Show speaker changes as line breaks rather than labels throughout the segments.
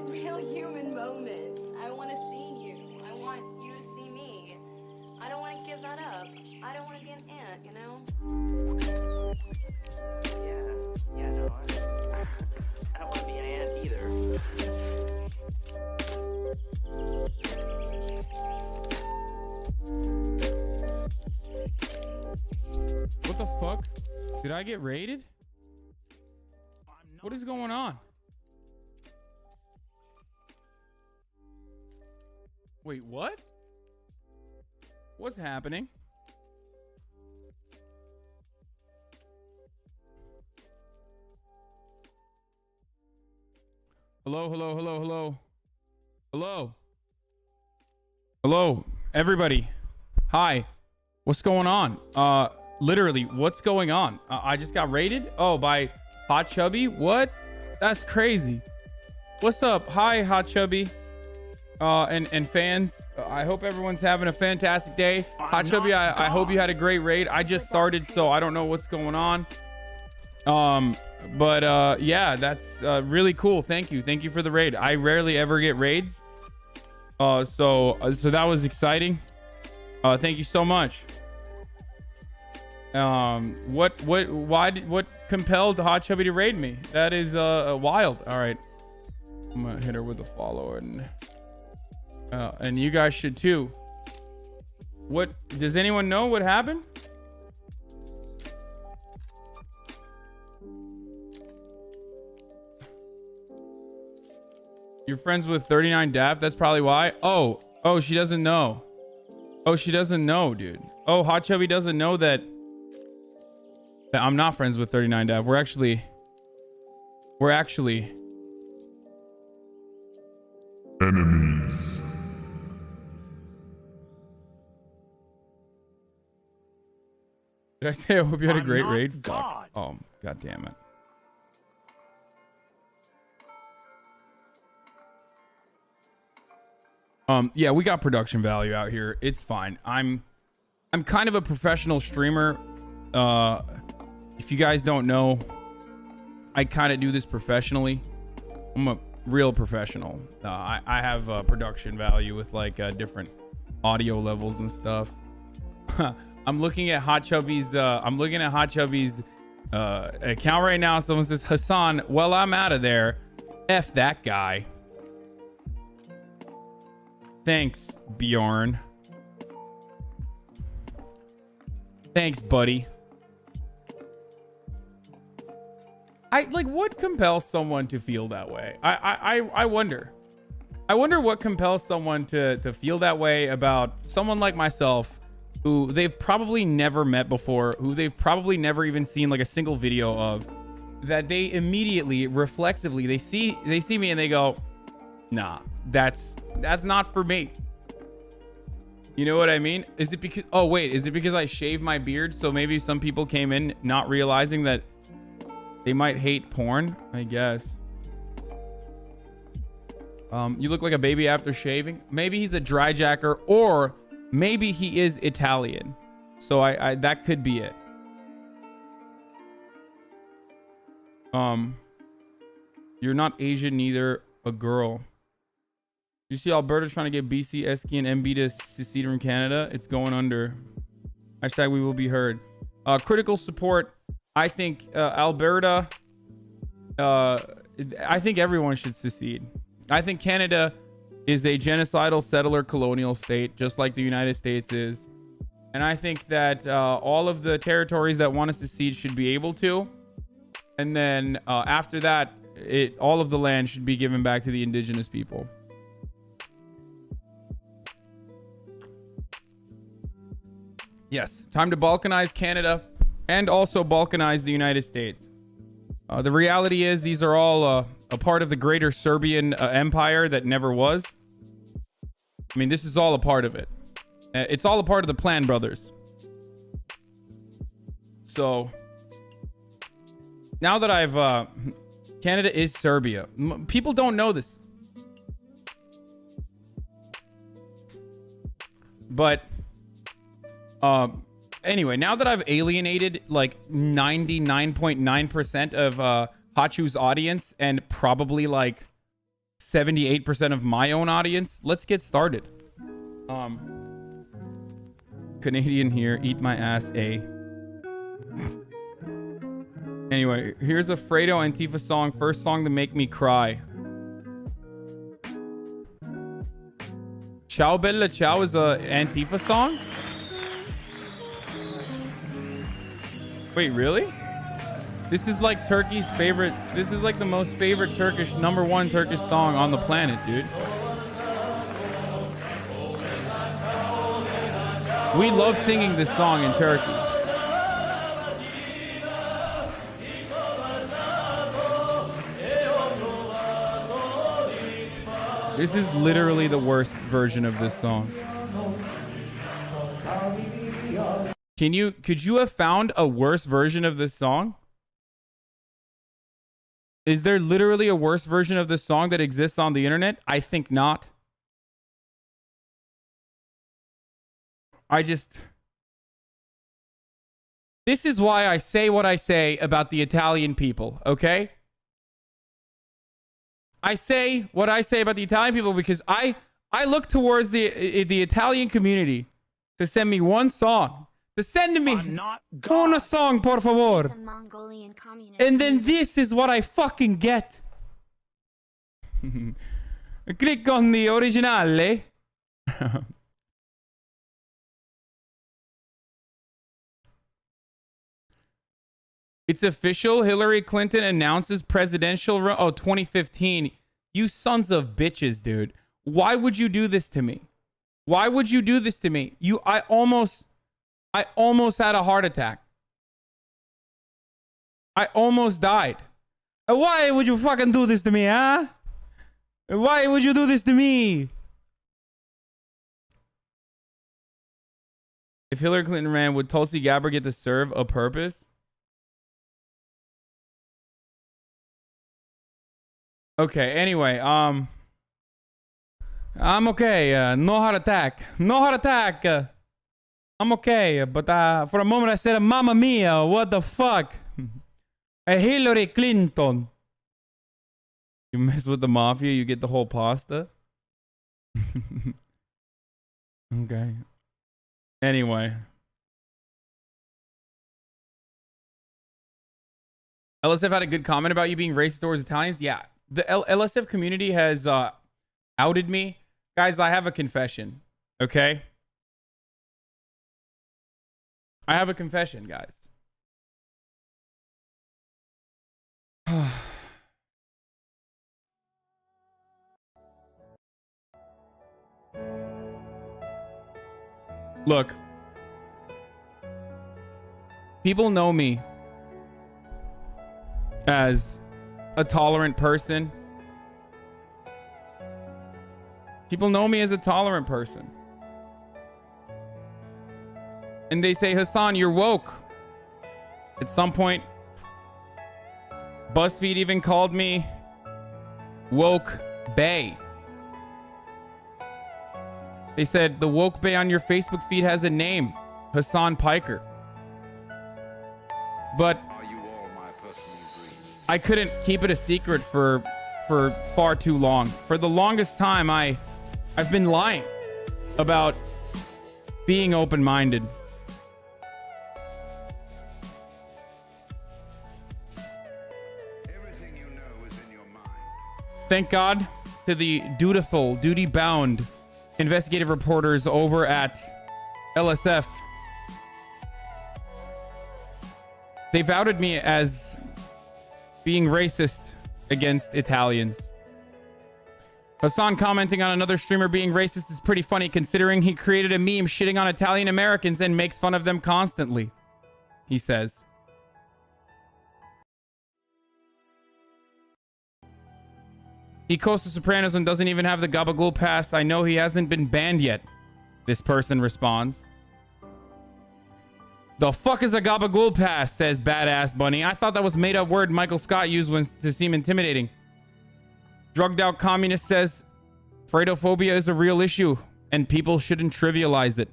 real human moments. I want to see you. I want you to see me. I don't want to give that up. I don't want to be an ant, you know?
Yeah, no, I don't want to be an ant either.
What the fuck? Did I get raided? What is going on? Wait, what? What's happening? Hello, hello, hello, hello. Hello. Hello, everybody. Hi. What's going on? Literally, what's going on? I just got raided? Oh, by Hot Chubby? What? That's crazy. What's up? Hi, Hot Chubby. And fans. I hope everyone's having a fantastic day. Hot Chubby, I hope you had a great raid. I just started, so I don't know what's going on. But yeah, that's really cool. Thank you. Thank you for the raid. I rarely ever get raids. So that was exciting. Thank you so much. What compelled Hot Chubby to raid me? That is wild. All right, I'm gonna hit her with a follow, and you guys should too. What does anyone know what happened? You're friends with 39 Daft? That's probably why. Oh, she doesn't know. Oh, she doesn't know, dude. Oh, Hot Chubby doesn't know that I'm not friends with 39 Daft. We're actually
enemies.
Did I say I hope you had a great raid? Fuck. Oh, god damn it. Yeah, we got production value out here. It's fine. I'm kind of a professional streamer. If you guys don't know, I kind of do this professionally. I'm a real professional. I have production value with like different audio levels and stuff. I'm looking at Hot Chubby's account right now. Someone says, Hasan, well, I'm out of there. F that guy. Thanks, Bjorn. Thanks, buddy. What compels someone to feel that way? I wonder. I wonder what compels someone to feel that way about someone like myself, who they've probably never met before, who they've probably never even seen like a single video of, that they immediately, reflexively, they see me and they go, nah, that's not for me. You know what I mean? Is it because, oh wait, is it because I shaved my beard? So maybe some people came in not realizing that they might hate porn, I guess. You look like a baby after shaving. Maybe he's a dry jacker, or maybe he is Italian. So I that could be it. You're not Asian, neither a girl. You see Alberta's trying to get BC, Esky, and MB to secede from Canada. It's going under. Hashtag we will be heard. Critical support. I think Alberta. I think everyone should secede. I think Canada is a genocidal settler colonial state, just like the United States is. And I think that all of the territories that want to secede should be able to. And then after that, all of the land should be given back to the indigenous people. Yes, time to balkanize Canada and also balkanize the United States. The reality is these are all a part of the greater Serbian empire that never was. I mean, this is all a part of it. It's all a part of the Plan Brothers. So now that I've Canada is Serbia. People don't know this. But anyway, now that I've alienated like 99.9% of Hachu's audience and probably like 78% of my own audience. Let's get started. Canadian here, eat my ass, A. Anyway, here's a Fredo Antifa song. First song to make me cry. Ciao Bella Ciao is a Antifa song? Wait, really? This is like Turkey's favorite. This is like the most favorite Turkish, #1 Turkish song on the planet, dude. We love singing this song in Turkey. This is literally the worst version of this song. Could you have found a worse version of this song? Is there literally a worse version of this song that exists on the internet? I think not. This is why I say what I say about the Italian people, okay? I say what I say about the Italian people because I look towards the Italian community to send me one song. To send me one song, por favor. And then this is what I fucking get. Click on the originale. It's official. Hillary Clinton announces presidential run. Oh, 2015. You sons of bitches, dude. Why would you do this to me? Why would you do this to me? I almost had a heart attack. I almost died. Why would you fucking do this to me, huh? Why would you do this to me? If Hillary Clinton ran, would Tulsi Gabbard get to serve a purpose? Okay, anyway, I'm okay. No heart attack. No heart attack. I'm okay, but for a moment I said, Mamma Mia, what the fuck? Hillary Clinton. You mess with the mafia, you get the whole pasta? Okay. Anyway. LSF had a good comment about you being racist towards Italians. Yeah. The LSF community has outed me. Guys, I have a confession. Okay? I have a confession, guys. Look. People know me as a tolerant person. People know me as a tolerant person. And they say, Hasan, you're woke. At some point, BuzzFeed even called me Woke Bay. They said, the Woke Bay on your Facebook feed has a name, Hasan Piker. But I couldn't keep it a secret for far too long. For the longest time, I've been lying about being open-minded.
Everything you know is in your mind.
Thank God to the dutiful, duty-bound investigative reporters over at LSF. They've outed me as being racist against Italians. Hasan commenting on another streamer being racist is pretty funny considering he created a meme shitting on Italian Americans and makes fun of them constantly, he says. He coasts the Sopranos and doesn't even have the Gabagool pass. I know he hasn't been banned yet, this person responds. The fuck is a Gabagool pass, says Badass Bunny. I thought that was made up word Michael Scott used when to seem intimidating. Drugged out communist says Fredophobia is a real issue and people shouldn't trivialize it.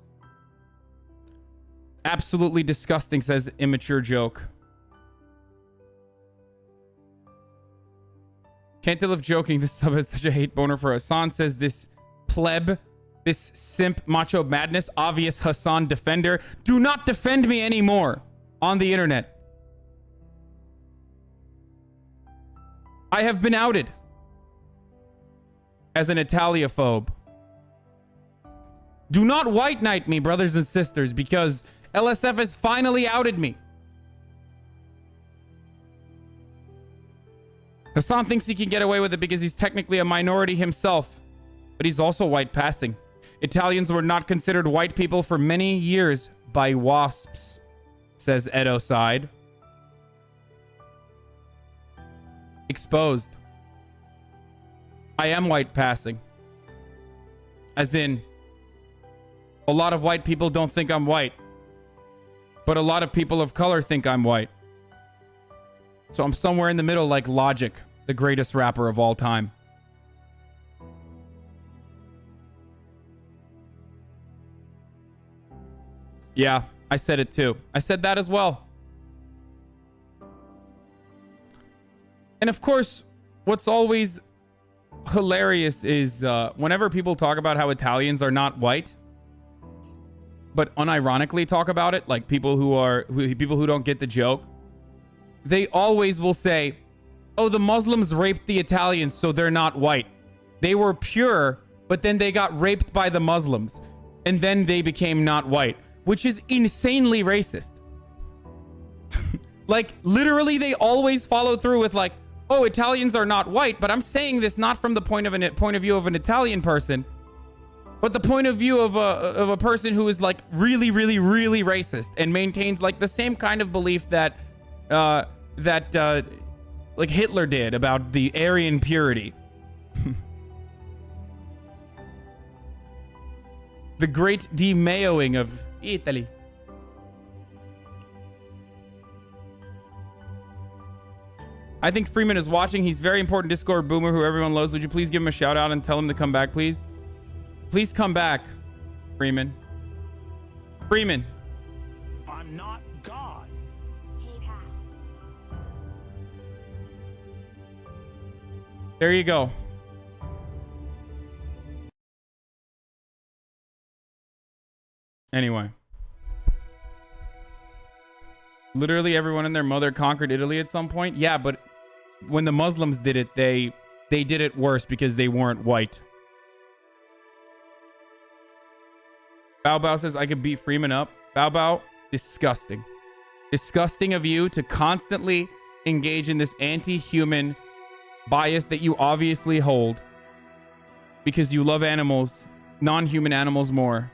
Absolutely disgusting, says Immature Joke. Can't tell if joking. This sub has such a hate boner for Hasan. Says this pleb, this simp macho madness, obvious Hasan defender. Do not defend me anymore on the internet. I have been outed as an Italiophobe. Do not white knight me, brothers and sisters, because LSF has finally outed me. Hasan thinks he can get away with it because he's technically a minority himself, but he's also white passing. Italians were not considered white people for many years by WASPs, says Edo Side. Exposed. I am white passing. As in, a lot of white people don't think I'm white, but a lot of people of color think I'm white. So I'm somewhere in the middle, like Logic, the greatest rapper of all time. Yeah, I said it too. I said that as well. And of course, what's always hilarious is whenever people talk about how Italians are not white, but unironically talk about it, like people who don't get the joke, they always will say, oh, the Muslims raped the Italians, so they're not white. They were pure, but then they got raped by the Muslims, and then they became not white, which is insanely racist. Like, literally, they always follow through with like, oh, Italians are not white, but I'm saying this not from the point of view of an Italian person, but the point of view of a person who is like really, really, really racist and maintains like the same kind of belief that like Hitler did about the Aryan purity. The great de-mayoing of Italy. I think Freeman is watching. He's very important Discord boomer who everyone loves. Would you please give him a shout out and tell him to come back, please? Please come back, Freeman. Freeman.
I'm not God.
There you go. Anyway. Literally everyone and their mother conquered Italy at some point. Yeah, but when the Muslims did it, they did it worse because they weren't white. Bao Bao says, I could beat Freeman up. Bao Bao, disgusting. Disgusting of you to constantly engage in this anti-human bias that you obviously hold because you love animals, non-human animals more.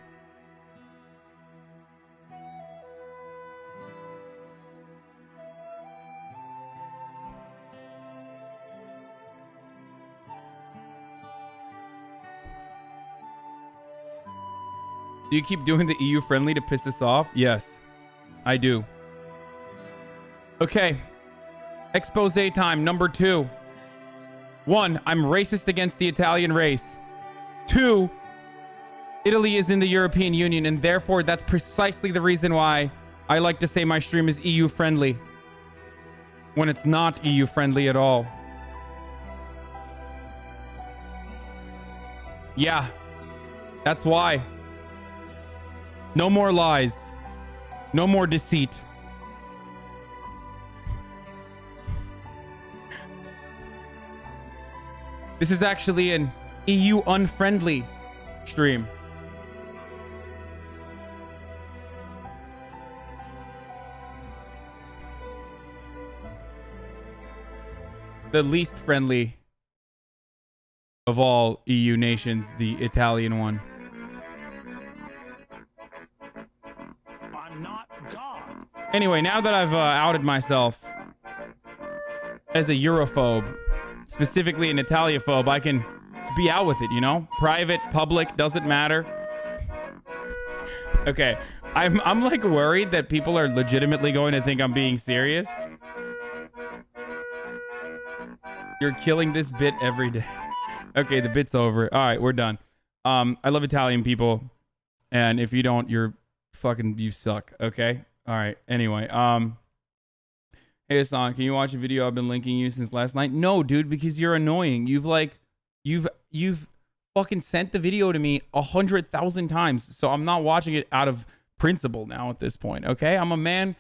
Do you keep doing the EU friendly to piss us off? Yes, I do. Okay. Expose time number 2. 1, I'm racist against the Italian race. 2, Italy is in the European Union, and therefore that's precisely the reason why I like to say my stream is EU friendly when it's not EU friendly at all. Yeah, that's why. No more lies. No more deceit. This is actually an EU unfriendly stream. The least friendly of all EU nations, the Italian one. Anyway, now that I've outed myself as a Europhobe, specifically an Italiophobe, I can be out with it, you know? Private, public, doesn't matter. Okay, I'm like worried that people are legitimately going to think I'm being serious. You're killing this bit every day. Okay, the bit's over. All right, we're done. I love Italian people, and if you don't, you suck, okay? All right. Anyway, Hey Hasan, can you watch a video I've been linking you since last night? No, dude, because you're annoying. You've fucking sent the video to me 100,000 times, so I'm not watching it out of principle now at this point. Okay, I'm a man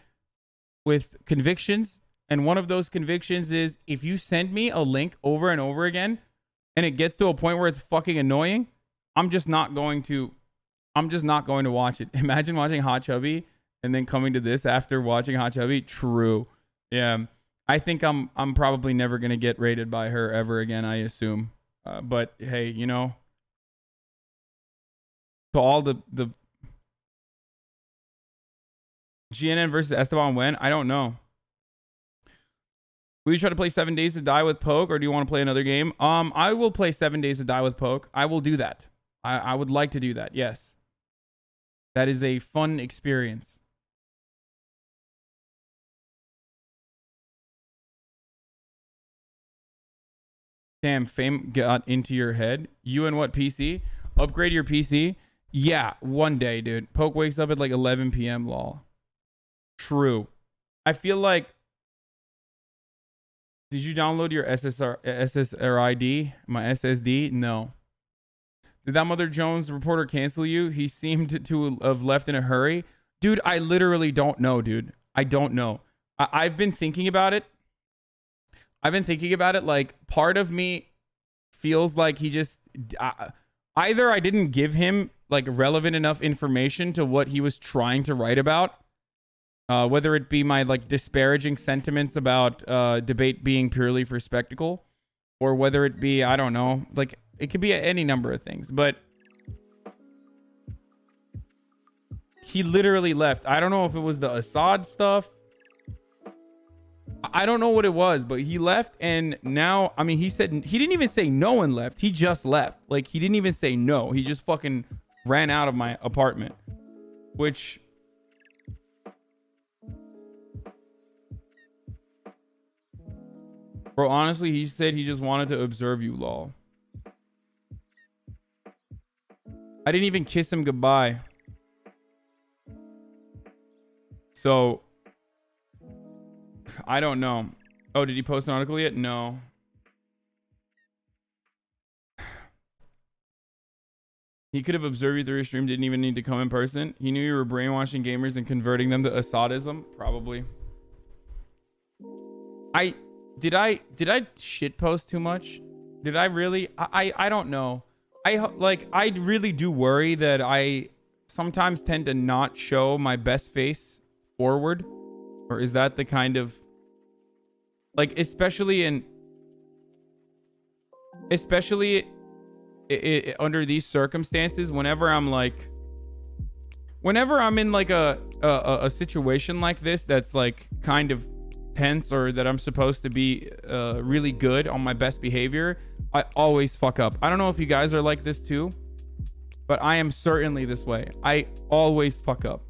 with convictions, and one of those convictions is if you send me a link over and over again, and it gets to a point where it's fucking annoying, I'm just not going to watch it. Imagine watching Hot Chubby and then coming to this after watching Hot Chubby. True. Yeah. I think I'm probably never going to get rated by her ever again, I assume. But hey, you know, to all the GNN versus Esteban when? I don't know. Will you try to play 7 Days to Die with Poke, or do you want to play another game? I will play 7 Days to Die with Poke. I will do that. I would like to do that. Yes. That is a fun experience. Damn, fame got into your head. You and what PC? Upgrade your PC? Yeah, one day, dude. Poke wakes up at like 11 p.m. lol. True. I feel like... Did you download your SSRID? My SSD? No. Did that Mother Jones reporter cancel you? He seemed to have left in a hurry. Dude, I literally don't know, dude. I don't know. I've been thinking about it. Like, part of me feels like he just... either I didn't give him, like, relevant enough information to what he was trying to write about. Whether it be my, like, disparaging sentiments about debate being purely for spectacle. Or whether it be, I don't know. Like, it could be any number of things. But... he literally left. I don't know if it was the Assad stuff. I don't know what it was, but he left, and now, I mean, he said he didn't even say no and left. He just left. Like, he didn't even say no. He just fucking ran out of my apartment, which... Bro, honestly, he said he just wanted to observe you, lol. I didn't even kiss him goodbye. So... I don't know. Oh, did he post an article yet? No. He could have observed you through your stream, didn't even need to come in person. He knew you were brainwashing gamers and converting them to Assadism? Probably. Did I shitpost too much? Did I really? I don't know. I really do worry that I sometimes tend to not show my best face forward. Or is that the kind of... Like, especially under these circumstances, whenever I'm in like a situation like this that's like kind of tense, or that I'm supposed to be really good on my best behavior, I always fuck up. I don't know if you guys are like this too, but I am certainly this way. I always fuck up.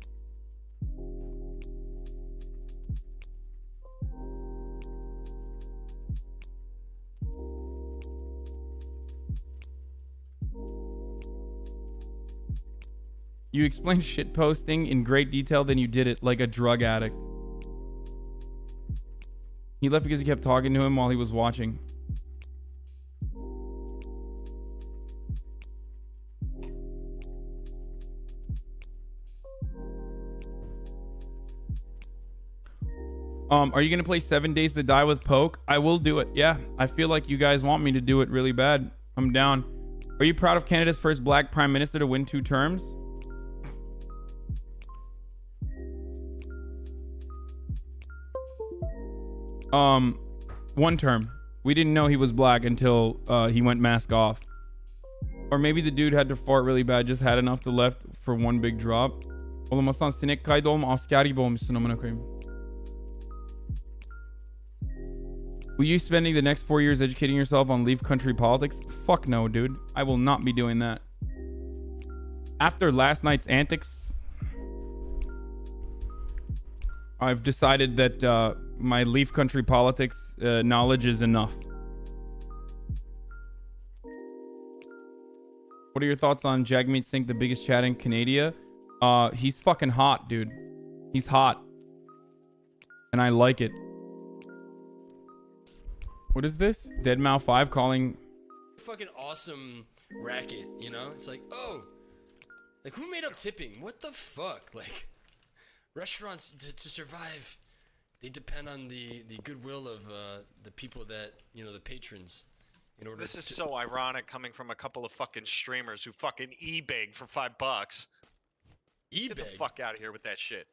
You explained shit posting in great detail, then you did it like a drug addict. He left because he kept talking to him while he was watching. Are you gonna play 7 Days to Die with Poke? I will do it. Yeah, I feel like you guys want me to do it really bad. I'm down. Are you proud of Canada's first black prime minister to win 2 terms? One term. We didn't know he was black until he went mask off. Or maybe the dude had to fart really bad, just had enough to left for one big drop. Oğlum Hasan sinek kaydı olma, asker gibi olmuşsun amına koyayım. Will you spending the next 4 years educating yourself on leave country politics? Fuck no, dude. I will not be doing that. After last night's antics, I've decided that my leaf country politics knowledge is enough. What are your thoughts on Jagmeet Singh, the biggest chat in Canada? He's fucking hot, dude. He's hot. And I like it. What is this? Deadmau 5 calling.
Fucking awesome racket, you know? It's like, oh, like who made up tipping? What the fuck? Like, restaurants to survive, they depend on the goodwill of the people that, you know, the patrons. In order
This is so ironic coming from a couple of fucking streamers who fucking e-beg for $5. Get the
eBay.
fuck out of here with that shit.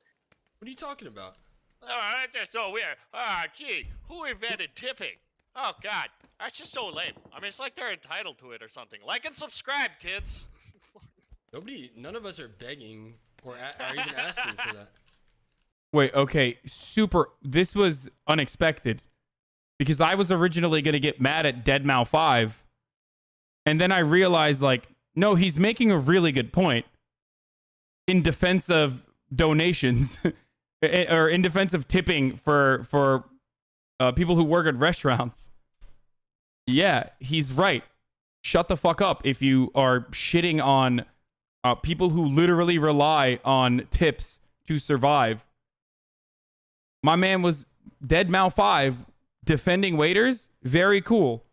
What are you talking about?
Oh, that's just so weird. Gee, who invented tipping? Oh, God. That's just so lame. I mean, it's like they're entitled to it or something. Like and subscribe, kids.
None of us are begging or are even asking for that.
Wait, okay. Super. This was unexpected. Because I was originally going to get mad at Deadmau 5. And then I realized, like, no, he's making a really good point in defense of donations or in defense of tipping for people who work at restaurants. Yeah, he's right. Shut the fuck up if you are shitting on people who literally rely on tips to survive. My man was Deadmau 5 defending waiters. Very cool.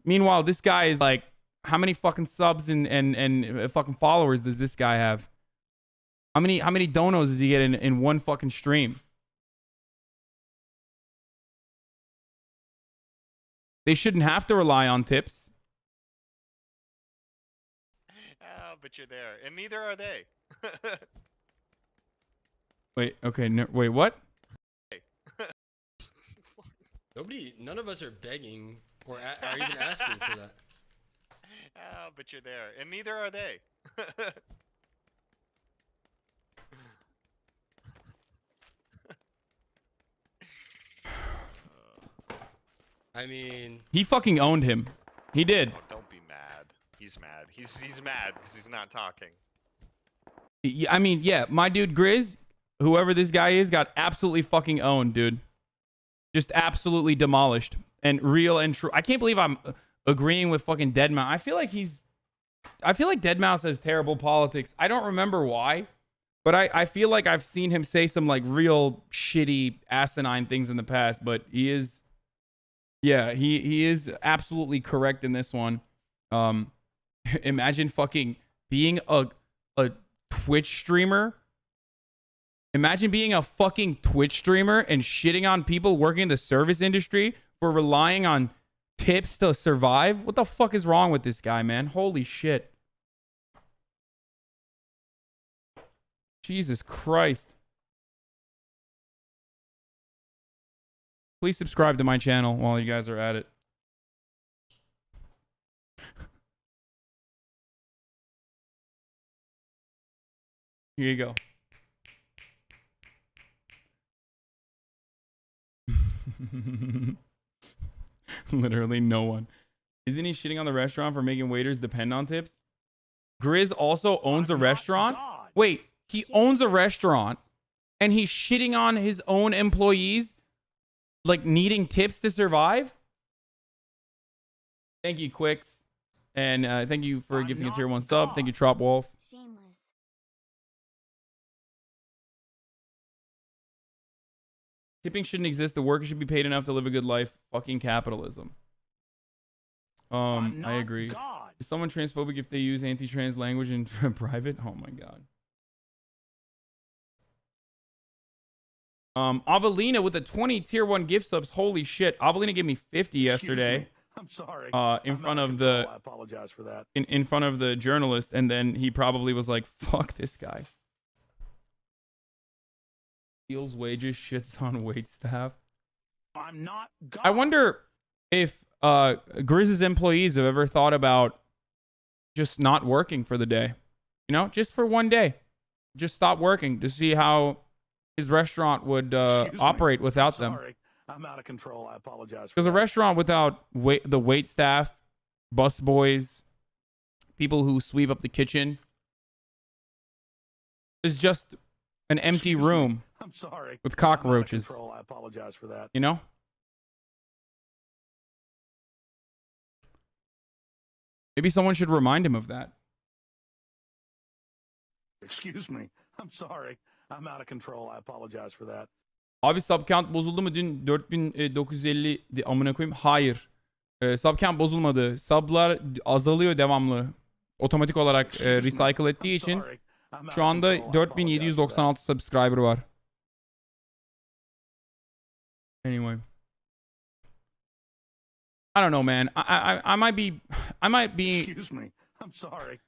Meanwhile, this guy is like, how many fucking subs and fucking followers does this guy have? How many donos does he get in one fucking stream? They shouldn't have to rely on tips.
Oh, but you're there. And neither are they.
Wait, okay, no, wait, what?
None of us are begging or are even asking for that.
Oh, but you're there. And neither are they.
I mean,
He fucking owned him. He did.
Oh, don't be mad. He's mad. He's mad because he's not talking.
I mean, yeah, my dude Grizz, whoever this guy is, got absolutely fucking owned, dude. Just absolutely demolished. And real and true. I can't believe I'm agreeing with fucking Deadmau. I feel like Deadmau says terrible politics. I don't remember why, but I feel like I've seen him say some like real shitty asinine things in the past, but he is, yeah, he is absolutely correct in this one. Imagine fucking being a Twitch streamer. Imagine being a fucking Twitch streamer and shitting on people working in the service industry for relying on tips to survive. What the fuck is wrong with this guy, man? Holy shit. Jesus Christ. Please subscribe to my channel while you guys are at it. Here you go. Literally no one. Isn't he shitting on the restaurant for making waiters depend on tips? Grizz also owns a restaurant. Wait, he owns a restaurant and he's shitting on his own employees, like needing tips to survive? Thank you, Quicks. And thank you for gifting a tier 1 sub. Thank you, Trop Wolf.
Shameless.
Tipping shouldn't exist. The worker should be paid enough to live a good life. Fucking capitalism. I agree.
God.
Is someone transphobic if they use anti-trans language in private? Oh my god. Avelina with a 20 tier 1 gift subs. Holy shit. Avelina gave me 50 yesterday.
I'm sorry.
In front of the
I apologize for that.
in front of the journalist, and then he probably was like, fuck this guy. Steals wages, shits on wait staff.
I'm not God.
I wonder if Grizz's employees have ever thought about just not working for the day. You know, just for one day. Just stop working to see how his restaurant would operate without them.
Sorry. I'm out of control. I apologize.
Because a restaurant without the wait staff, bus boys, people who sweep up the kitchen is just an empty room.
I'm sorry.
With cockroaches.
I'm out of control. I apologize for that.
You know? Maybe someone should remind him of that.
Excuse me. I'm sorry. I'm out of control. I apologize for that.
Abi subcount bozuldu mu dün 4950 amına koyayım? Hayır. Subcount bozulmadı. Sublar azalıyor devamlı. Otomatik olarak recycle ettiği için şu anda 4796 subscriber var. Anyway. I don't know, man. I might be
Excuse me. I'm sorry.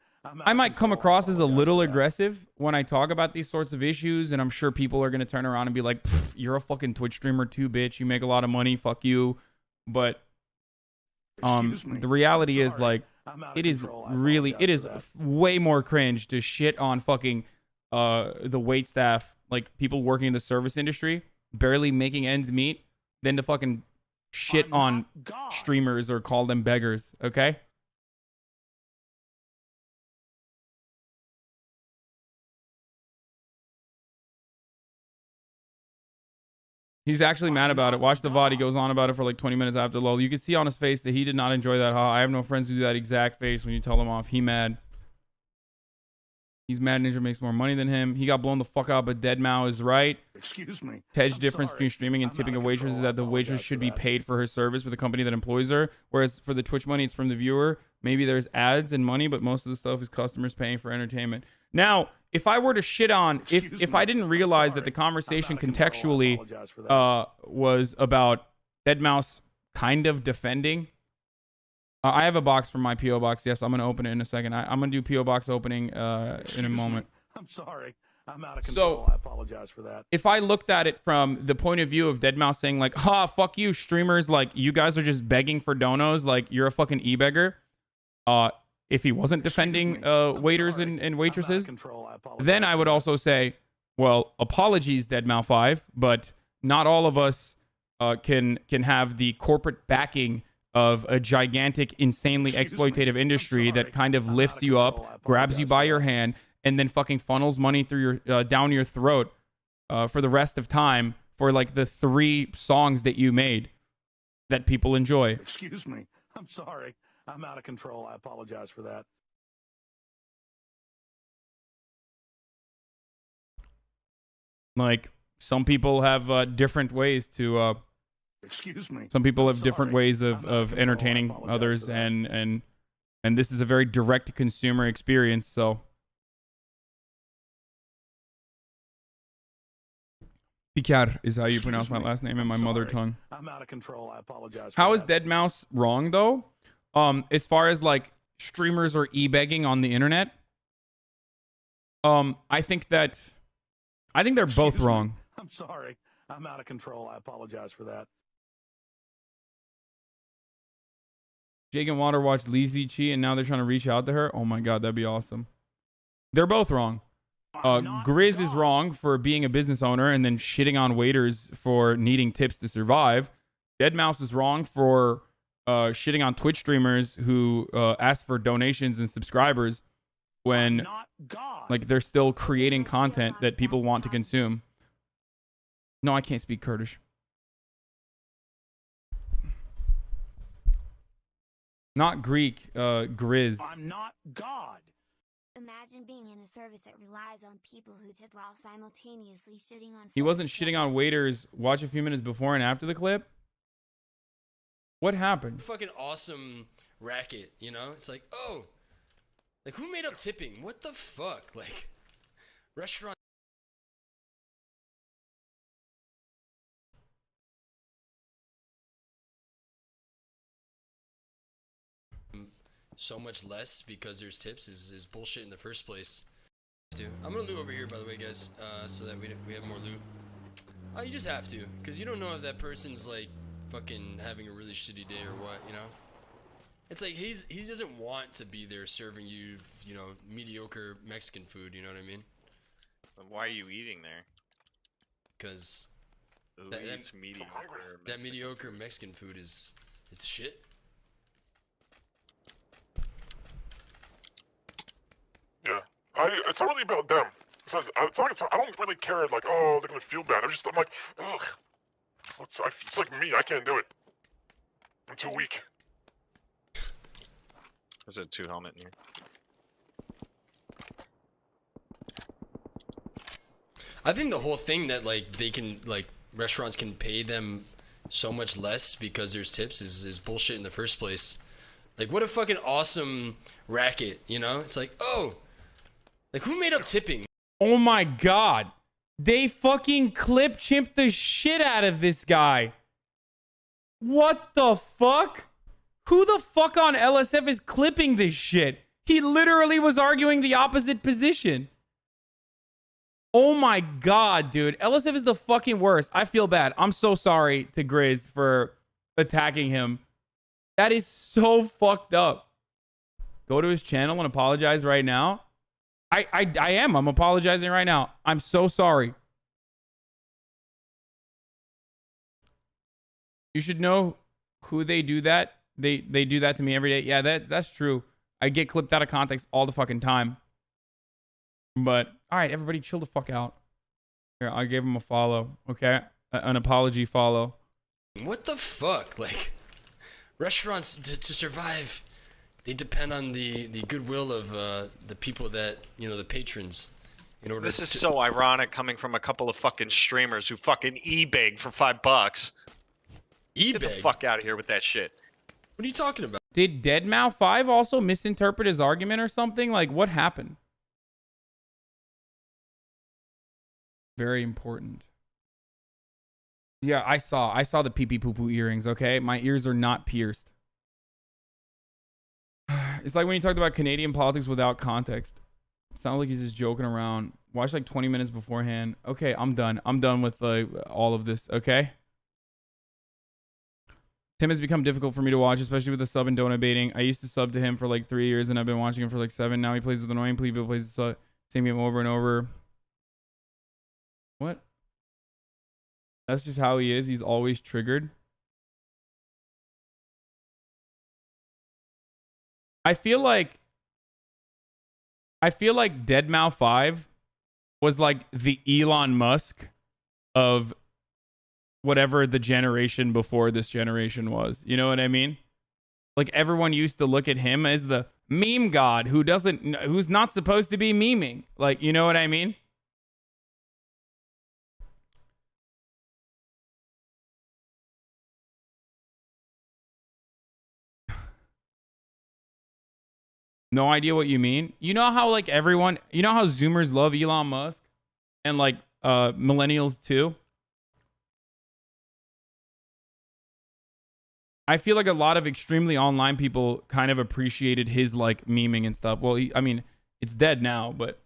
I might come across as a little aggressive when I talk about these sorts of issues, and I'm sure people are going to turn around and be like, you're a fucking Twitch streamer too, bitch. You make a lot of money. Fuck you. But the reality is, like, it is way more cringe to shit on fucking the wait staff, like people working in the service industry, barely making ends meet, than to fucking shit on streamers or call them beggars, okay? He's actually mad about it. Watch the VOD. He goes on about it for like 20 minutes after lol. You can see on his face that he did not enjoy that. I have no friends who do that exact face when you tell him off. He mad. He's mad Ninja makes more money than him. He got blown the fuck out, but Deadmau is right.
Excuse me.
Ted's difference between streaming and tipping a waitress is that the waitress should be paid for her service with the company that employs her, whereas for the Twitch money, it's from the viewer. Maybe there's ads and money, but most of the stuff is customers paying for entertainment. Now, if I were to shit on, if I didn't realize that the conversation contextually was about Deadmau5 kind of defending, I have a box from my PO box. Yes, I'm gonna open it in a second. I'm gonna do PO box opening in a moment.
I'm sorry. I'm out of control. I apologize for that.
If I looked at it from the point of view of Deadmau5 saying like, "Ha, fuck you, streamers! Like, you guys are just begging for donos. Like, you're a fucking e-beggar." If he wasn't defending waiters and waitresses, then I would also say, well, apologies, Deadmau5, but not all of us can have the corporate backing of a gigantic, insanely exploitative industry that kind of lifts you up, grabs you by your hand, and then fucking funnels money through your down your throat for the rest of time for like the 3 songs that you made that people enjoy.
Excuse me. I'm sorry. I'm out of control. I apologize for that.
Like, some people have different ways to
excuse me.
Some people have different ways of entertaining others, and this is a very direct to consumer experience, so Pikar is how you pronounce my last name in my mother tongue.
I'm out of control. I apologize.
How is Deadmau5 wrong though? As far as like streamers are e-begging on the internet, I think they're both wrong.
I'm sorry. I'm out of control. I apologize for that.
Jake and Water watched Lee Zichi and now they're trying to reach out to her. Oh my god, that'd be awesome. They're both wrong. Grizz is wrong for being a business owner and then shitting on waiters for needing tips to survive. Deadmau5 is wrong for shitting on Twitch streamers who ask for donations and subscribers when like they're still creating content that people want to consume. No, I can't speak Kurdish. Not Greek, Grizz.
I'm not God.
Imagine being in a service that relies on people who tip while simultaneously shitting on.
He wasn't shitting on waiters. Watch a few minutes before and after the clip. What happened?
Fucking awesome racket, you know? It's like, oh, like who made up tipping? What the fuck? Like, restaurant. So much less because there's tips is bullshit in the first place. Dude, I'm gonna loot over here, by the way, guys, so that we have more loot. Oh, you just have to, because you don't know if that person's like fucking having a really shitty day or what, you know? It's like he doesn't want to be there serving you, you know, mediocre Mexican food, you know what I mean?
Then why are you eating there?
Because that mediocre Mexican food is, it's shit.
Yeah, it's not really about them. I don't really care, like, oh, they're gonna feel bad. I'm like, ugh. It's like me, I can't do it. I'm too weak.
There's a 2 helmet in here.
I think the whole thing that, like, they can, like, restaurants can pay them so much less because there's tips is bullshit in the first place. Like, what a fucking awesome racket, you know? It's like, oh, like, who made up tipping?
Oh my God. They fucking clip chimped the shit out of this guy. What the fuck? Who the fuck on LSF is clipping this shit? He literally was arguing the opposite position. Oh my God, dude. LSF is the fucking worst. I feel bad. I'm so sorry to Grizz for attacking him. That is so fucked up. Go to his channel and apologize right now. I am. I'm apologizing right now. I'm so sorry. You should know who they do that. They do that to me every day. Yeah, that's true. I get clipped out of context all the fucking time. But all right, everybody, chill the fuck out. Here, I gave him a follow. Okay, an apology follow.
What the fuck? Like, restaurants to survive, they depend on the goodwill of the people that, you know, the patrons. In order.
This is so ironic coming from a couple of fucking streamers who fucking e-bag for $5. Get the fuck out of here with that shit.
What are you talking about?
Did Deadmau5 also misinterpret his argument or something? Like, what happened? Very important. Yeah, I saw the pee pee poo poo earrings, okay? My ears are not pierced. It's like when you talked about Canadian politics without context. It sounds like he's just joking around. Watch like 20 minutes beforehand. Okay, I'm done. I'm done with all of this, okay? Tim has become difficult for me to watch, especially with the sub and donut baiting. I used to sub to him for like 3 years, and I've been watching him for like 7. Now he plays with annoying people, plays the same game over and over. What? That's just how he is. He's always triggered. I feel like Deadmau5 was like the Elon Musk of whatever the generation before this generation was. You know what I mean? Like, everyone used to look at him as the meme god who's not supposed to be memeing. Like, you know what I mean? No idea what you mean. You know how like everyone, you know how Zoomers love Elon Musk and like millennials too? I feel like a lot of extremely online people kind of appreciated his like memeing and stuff. Well, I mean, it's dead now, but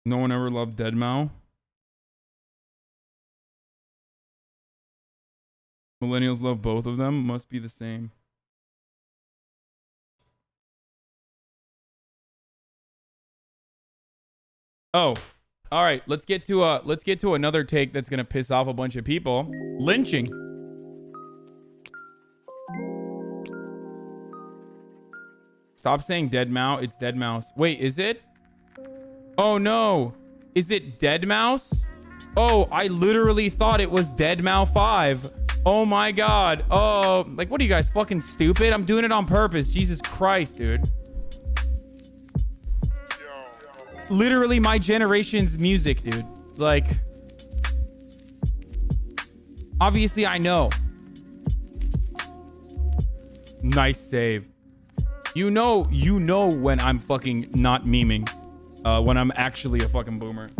no one ever loved Deadmau. Millennials love both of them. Must be the same. Oh, all right. Let's get to another take that's gonna piss off a bunch of people. Lynching. Stop saying Deadmau. It's Deadmau5. Wait, is it? Oh no. Is it Deadmau5? Oh, I literally thought it was Deadmau5. Oh my God. Oh, like, what are you guys, fucking stupid? I'm doing it on purpose. Jesus Christ, dude. Literally my generation's music, dude. Like, obviously I know. Nice save. You know when I'm fucking not memeing. When I'm actually a fucking boomer.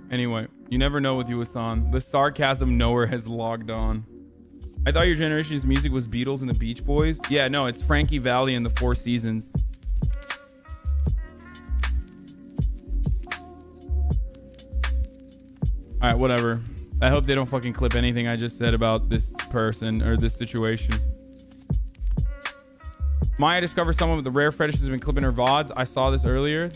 Anyway, you never know with you, Hasan. The sarcasm knower has logged on. I thought your generation's music was Beatles and the Beach Boys. Yeah, no, it's Frankie Valli and the Four Seasons. All right, whatever. I hope they don't fucking clip anything I just said about this person or this situation. Maya discovered someone with the rare fetish has been clipping her VODs. I saw this earlier.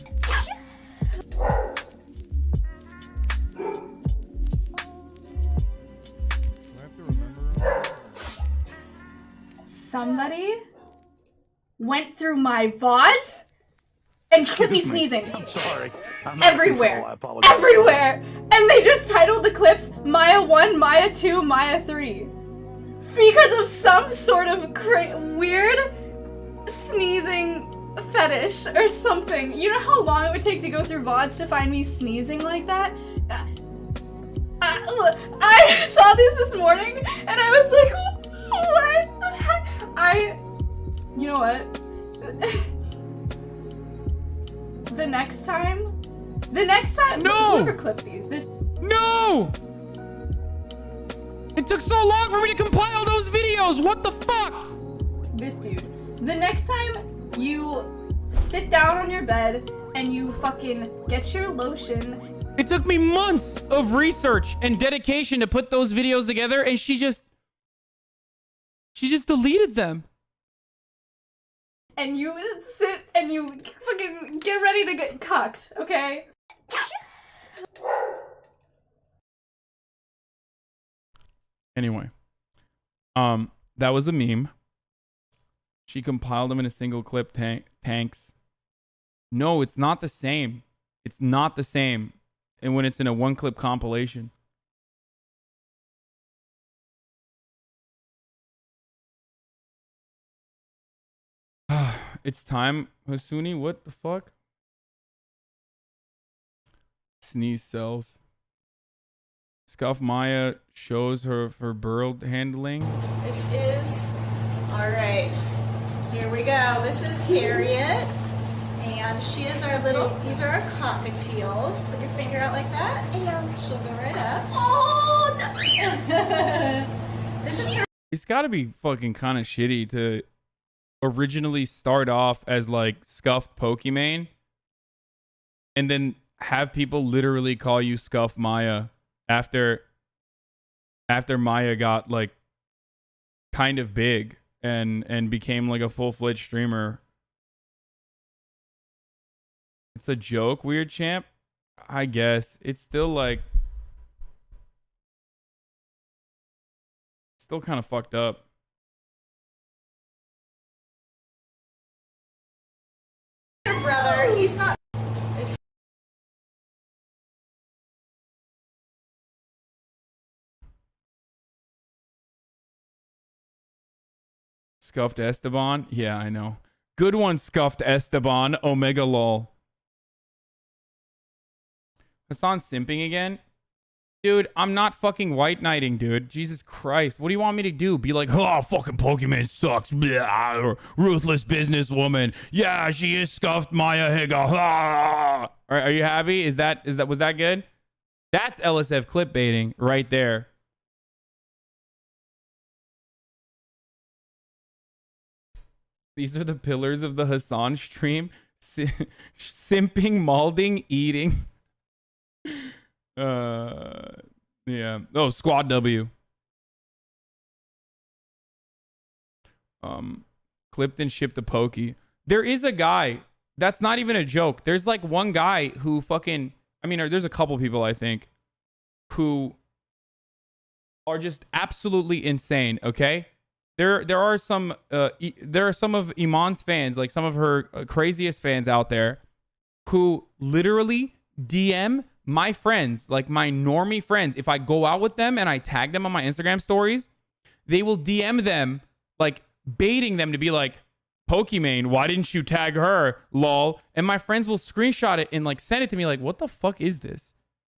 Somebody went through my VODs and clipped me sneezing.
I'm sorry.
Everywhere. Everywhere. And they just titled the clips Maya 1, Maya 2, Maya 3. Because of some sort of weird sneezing fetish or something. You know how long it would take to go through VODs to find me sneezing like that? I saw this morning and I was like, what the heck? You know what? The next time,
No!
whoever clipped these,
No! It took so long for me to compile those videos. What the fuck?
This dude. The next time you sit down on your bed and you fucking get your lotion.
It took me months of research and dedication to put those videos together, and she just deleted them.
And you sit and you fucking get ready to get cucked, okay?
Anyway, that was a meme. She compiled them in a single clip. Tanks. No, it's not the same. It's not the same. And when it's in a one clip compilation. It's time, Hasuni. What the fuck? Sneeze cells. Scuff Maya shows her bird handling.
This is, all right, here we go. This is Harriet, and she is our little, these are our cockatiels. Put your finger out like that, and she'll go right up. Oh, this is her.
It's gotta be fucking kind of shitty to originally start off as like Scuffed Pokimane and then have people literally call you Scuff Maya after Maya got like kind of big and became like a full-fledged streamer. It's a joke, Weird Champ. I guess it's still like still kind of fucked up.
Your brother, he's not. It's
Scuffed Esteban? Yeah, I know. Good one, Scuffed Esteban. Omega lol. Hasan simping again? Dude, I'm not fucking white knighting, dude. Jesus Christ. What do you want me to do? Be like, oh, fucking Pokemon sucks. Blah, or ruthless businesswoman. Yeah, she is Scuffed Maya Higa. Ah. Are you happy? Was that good? That's LSF clipbaiting right there. These are the pillars of the Hasan stream. Simping, malding, eating. Yeah. Oh, Squad W. Clipped and shipped a pokey. There is a guy. That's not even a joke. There's like one guy who fucking, I mean, there's a couple people I think who are just absolutely insane, okay? There are some of Iman's fans, like some of her craziest fans out there who literally DM my friends, like my normie friends. If I go out with them and I tag them on my Instagram stories, they will DM them, like baiting them to be like, Pokimane, why didn't you tag her? Lol. And my friends will screenshot it and like send it to me like, what the fuck is this?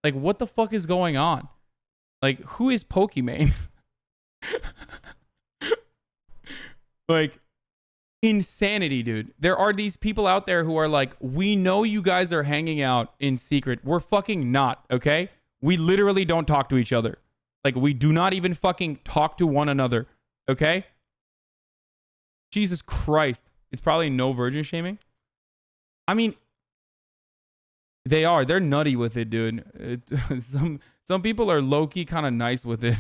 Like, what the fuck is going on? Like, who is Pokimane? Like, insanity, dude. There are these people out there who are like, we know you guys are hanging out in secret. We're fucking not, okay? We literally don't talk to each other. Like, we do not even fucking talk to one another, okay? Jesus Christ. It's probably no virgin shaming. I mean, they are. They're nutty with it, dude. Some people are low-key kind of nice with it.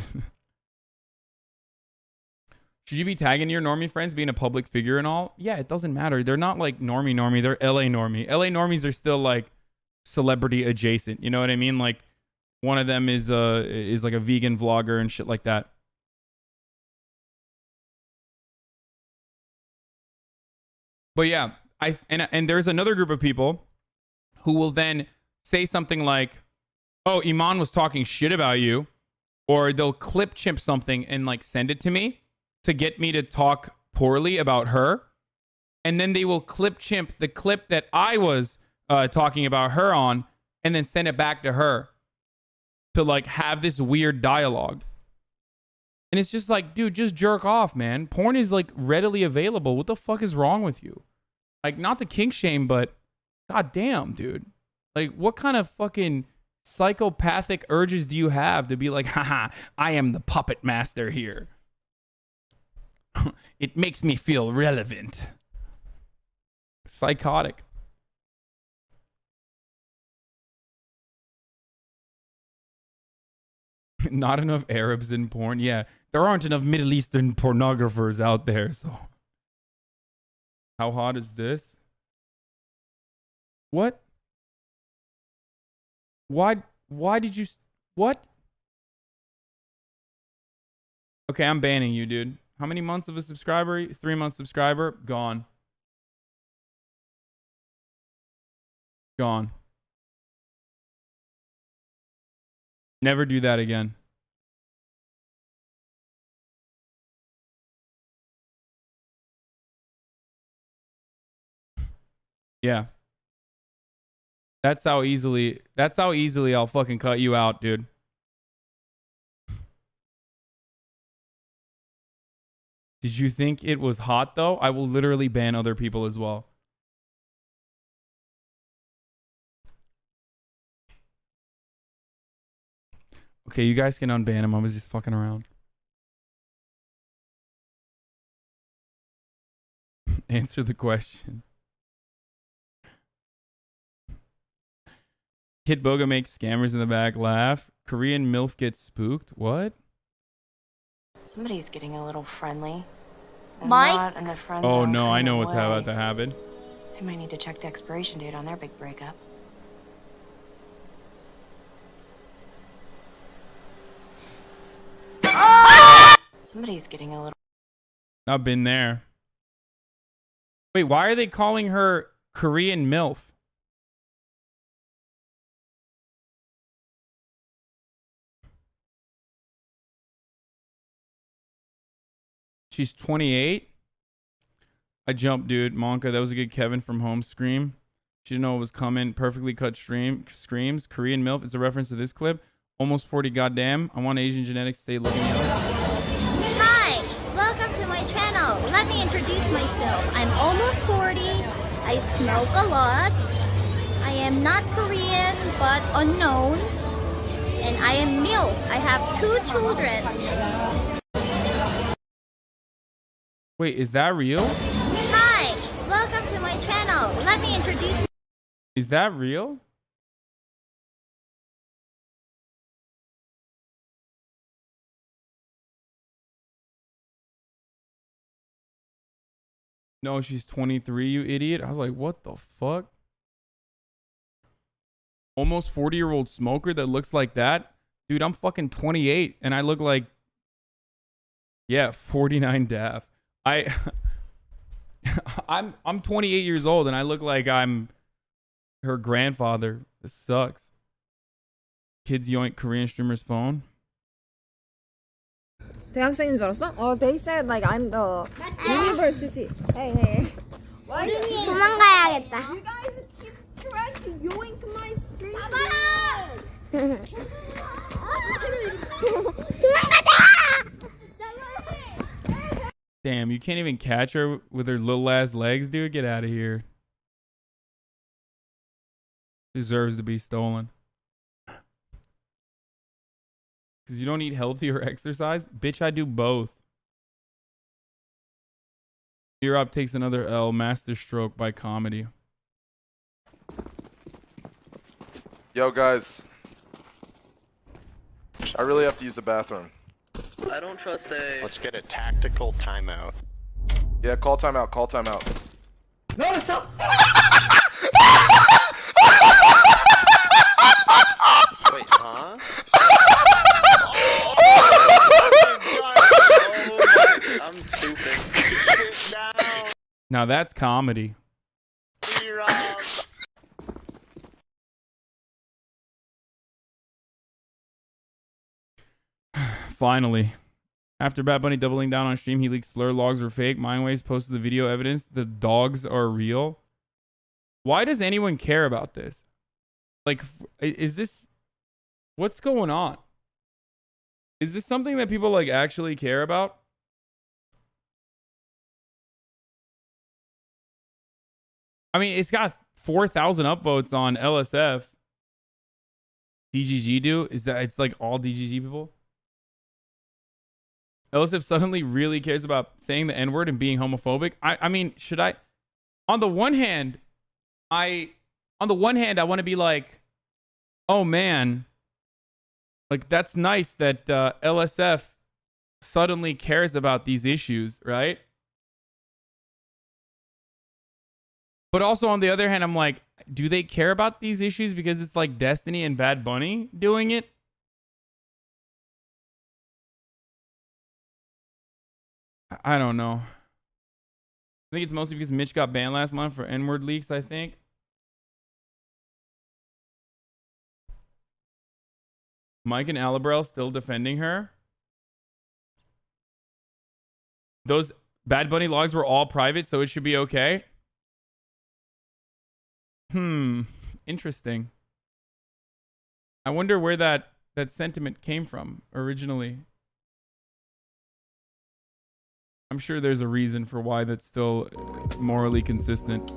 Should you be tagging your normie friends being a public figure and all? Yeah, it doesn't matter. They're not like normie. They're LA normie. LA normies are still like celebrity adjacent. You know what I mean? Like one of them is like a vegan vlogger and shit like that. But yeah, and there's another group of people who will then say something like, "Oh, Iman was talking shit about you," or they'll clip chimp something and like send it to me to get me to talk poorly about her. and then they will clip chimp the clip that I was talking about her on, and then send it back to her to like have this weird dialogue. And it's just like, dude, just jerk off, man. Porn is like readily available. What the fuck is wrong with you? Like, not to kink shame, but god damn, dude. Like, what kind of fucking psychopathic urges do you have to be like, haha, I am the puppet master here. It makes me feel relevant. Psychotic. Not enough Arabs in porn. Yeah, there aren't enough Middle Eastern pornographers out there, so. How hot is this? What? Why did you... What? Okay, I'm banning you, dude. How many months of a subscriber? 3 months subscriber? Gone. Gone. Never do that again. Yeah. That's how easily I'll fucking cut you out, dude. Did you think it was hot though? I will literally ban other people as well. Okay, you guys can unban him. I was just fucking around. Answer the question. Kid Boga makes scammers in the back laugh. Korean MILF gets spooked. What?
Somebody's getting a little friendly.
Mike?
And the friends
Oh
are
no, I
turning
know what's
away.
about to happen.
They might need to check the expiration date on their big breakup. Somebody's getting a little...
I've been there. Wait, why are they calling her Korean MILF? She's 28. I jumped, dude. Monka, that was a good Kevin from home scream. She didn't know it was coming. Perfectly cut screams. Korean MILF. It's a reference to this clip. Almost 40 goddamn. I want Asian genetics to stay looking yellow.
Hi, welcome to my channel. Let me introduce myself. I'm almost 40. I smoke a lot. I am not Korean, but unknown. And I am MILF. I have 2 children.
Wait, is that real?
Hi, welcome to my channel. Let me introduce.
Is that real? No, she's 23, you idiot. I was like, what the fuck? Almost 40-year-old smoker that looks like that? Dude, I'm fucking 28 and I look like, yeah, 49 daff. I'm 28 years old and I look like I'm her grandfather. This sucks. Kids yoink Korean streamer's phone.
대학생인 줄 알았어? They said like I'm the university. Hey. Why did you
도망가야겠다.
You guys keep trying to yoink my stream.
Damn, you can't even catch her with her little ass legs, dude. Get out of here. Deserves to be stolen. Because you don't eat healthy or exercise? Bitch, I do both. Europe takes another L. Master stroke by comedy.
Yo, guys. I really have to use the bathroom.
I don't trust a...
Let's get a tactical timeout.
Yeah, call timeout, call timeout.
No, stop!
Wait, huh?
I'm stupid. Sit down.
Now that's comedy. Finally. After Bad Bunny doubling down on stream, he leaked slur logs were fake. Mindwaves posted the video evidence. The dogs are real. Why does anyone care about this? Like, is this... What's going on? Is this something that people, like, actually care about? I mean, it's got 4,000 upvotes on LSF. DGG do? Is that... It's, like, all DGG people? LSF suddenly really cares about saying the N-word and being homophobic. I mean, should I... On the one hand, I want to be like, oh man, like that's nice that LSF suddenly cares about these issues, right? But also on the other hand, I'm like, do they care about these issues because it's like Destiny and Bad Bunny doing it? I don't know. I think it's mostly because Mitch got banned last month for N-word leaks, I think. Mike and Alabrel still defending her. Those Bad Bunny logs were all private, so it should be okay. Interesting. I wonder where that sentiment came from originally. I'm sure there's a reason for why that's still morally consistent.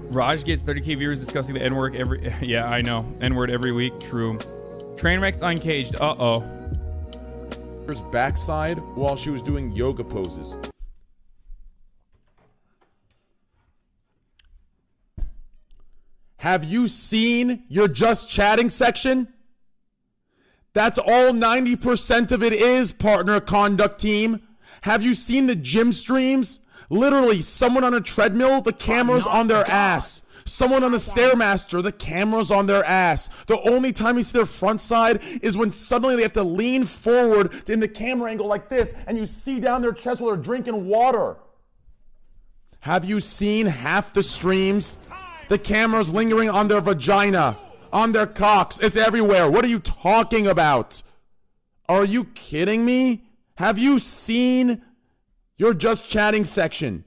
Raj gets 30k viewers discussing the N-word every... Yeah, I know. N-word every week. True. Trainwrecks Uncaged. Uh-oh.
Her backside while she was doing yoga poses. Have you seen your just chatting section? That's all 90% of it is, partner conduct team. Have you seen the gym streams? Literally, someone on a treadmill, the camera's on their ass. Someone on the Stairmaster, the camera's on their ass. The only time you see their front side is when suddenly they have to lean forward in the camera angle like this, and you see down their chest while they're drinking water. Have you seen half the streams? The camera's lingering on their vagina, on their cocks. It's everywhere. What are you talking about? Are you kidding me? Have you seen your just chatting section?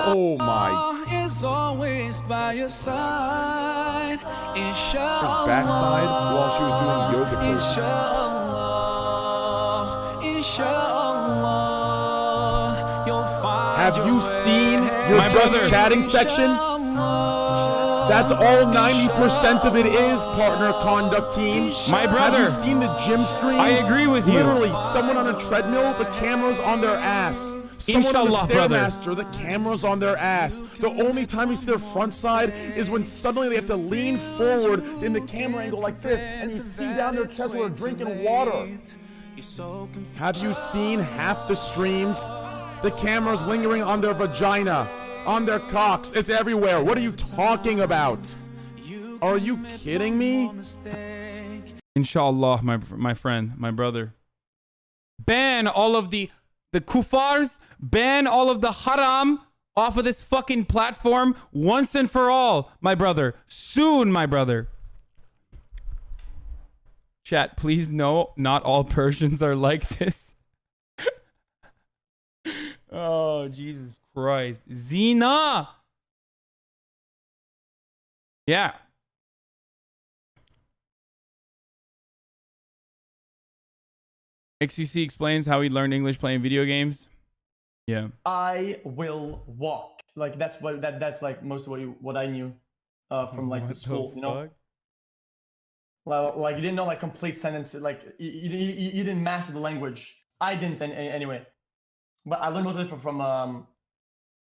Oh my. Is always by your side. Her backside while she was doing yoga poses. Have you seen your just chatting section? That's all 90% of it is, partner conduct team.
My brother.
Have you seen the gym streams?
I agree with you.
Literally, someone on a treadmill, the camera's on their ass. Someone on the Stairmaster, the camera's on their ass. The only time you see their front side is when suddenly they have to lean forward in the camera angle like this, and you see down their chest while they're drinking water. Have you seen half the streams? The camera's lingering on their vagina, on their cocks. It's everywhere. What are you talking about? Are you kidding me?
Inshallah, my friend, my brother. Ban all of the kuffars, ban all of the haram off of this fucking platform once and for all, my brother. Soon, my brother. Chat, please know not all Persians are like this. Oh, Jesus Christ. Zina! Yeah. XCC explains how he learned English playing video games. Yeah.
I will walk. Like that's like most of what I knew from like the school, you know. Well, like you didn't know like complete sentences, like you didn't master the language. I didn't anyway. But I learned most of it from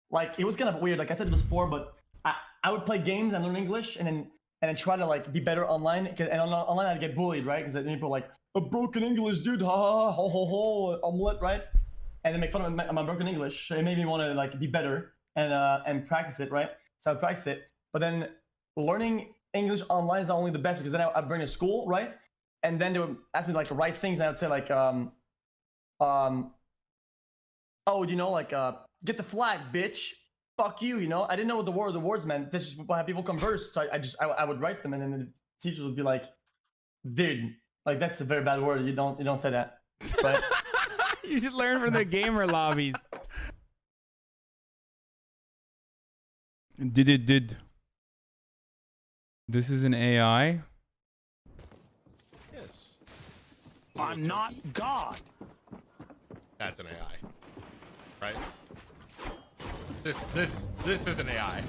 like it was kind of weird. Like I said, it was 4, but I would play games and learn English, and then try to like be better online. And online I'd get bullied, right? Because then people were like, a broken English, dude, ha ha ho ho ho, omelet, right? And they make fun of my broken English. It made me want to like be better and practice it, right? So I practice it. But then learning English online is not only the best because then I bring it to school, right? and then they would ask me like to write things, and I would say like oh, you know, like get the flag, bitch. Fuck you, you know. I didn't know what the words meant. This is how people converse. So I would write them, and then the teachers would be like, dude, like that's a very bad word. You don't say that. But
you just learn from the gamer lobbies. Did. This is an AI?
Yes. I'm not God.
That's an AI. Right? This is an AI.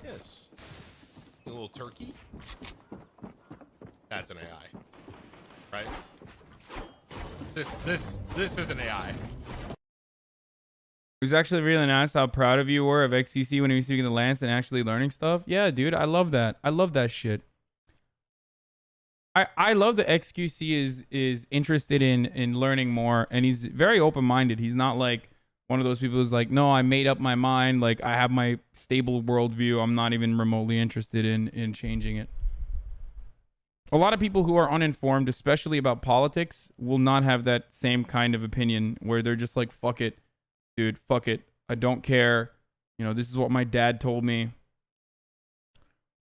Yes.
A little turkey. That's an AI. Right? This is an AI.
It was actually really nice how proud of you were of XQC when he was speaking to Lance and actually learning stuff. Yeah, dude, I love that. I love that shit. I love that XQC is interested in learning more, and he's very open-minded. He's not like one of those people who's like, no, I made up my mind. Like, I have my stable worldview. I'm not even remotely interested in changing it. A lot of people who are uninformed, especially about politics, will not have that same kind of opinion where they're just like, fuck it. Dude, fuck it. I don't care. You know, this is what my dad told me.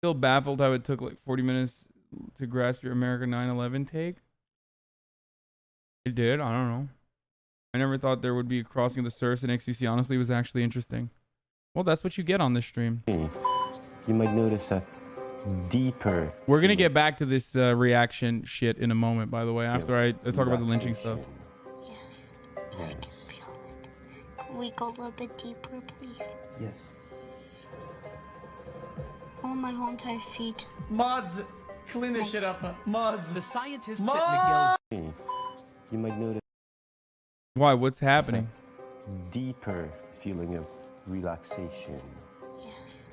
Still baffled how it took like 40 minutes to grasp your America 9/11 take. It did. I don't know. I never thought there would be a crossing of the surfs in XQC. Honestly, it was actually interesting. Well, that's what you get on this stream.
You might notice a deeper...
We're going to get back to this reaction shit in a moment, by the way, after I talk about the lynching stuff.
Yes. I can feel it. Can we go a little bit deeper, please?
Yes.
Oh, my whole entire feet.
Mods, clean this shit up. Mods.
The scientists
Mods!
at McGill.
You might notice
Why? What's happening?
a deeper feeling of relaxation.
Yes.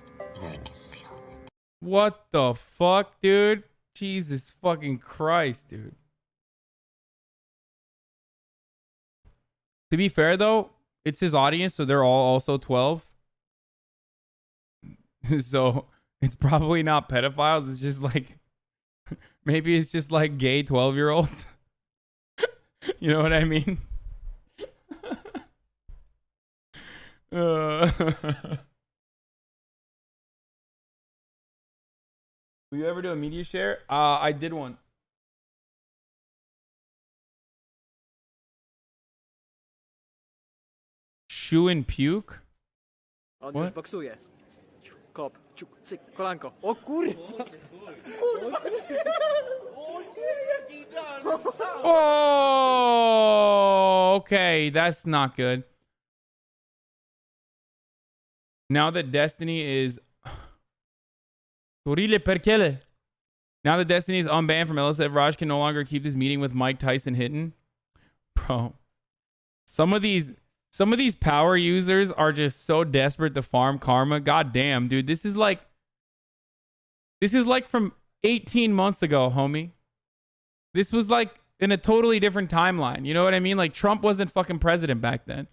What the fuck, dude? Jesus fucking Christ, dude. To be fair, though, it's his audience, so they're all also 12. So it's probably not pedophiles. It's just like, maybe it's just like gay 12-year-olds. You know what I mean? Will you ever do a media share? I did one. Shoe and puke?
On już boksuje. Kop, cyk, kolanko. O kurwa!
Oh, okay. That's not good. Now that Destiny is... Now that Destiny is unbanned from LSF, Rajj can no longer keep this meeting with Mike Tyson hidden. Bro. Some of these power users are just so desperate to farm karma. God damn, dude. This is like from 18 months ago, homie. This was like in a totally different timeline. You know what I mean? Like Trump wasn't fucking president back then.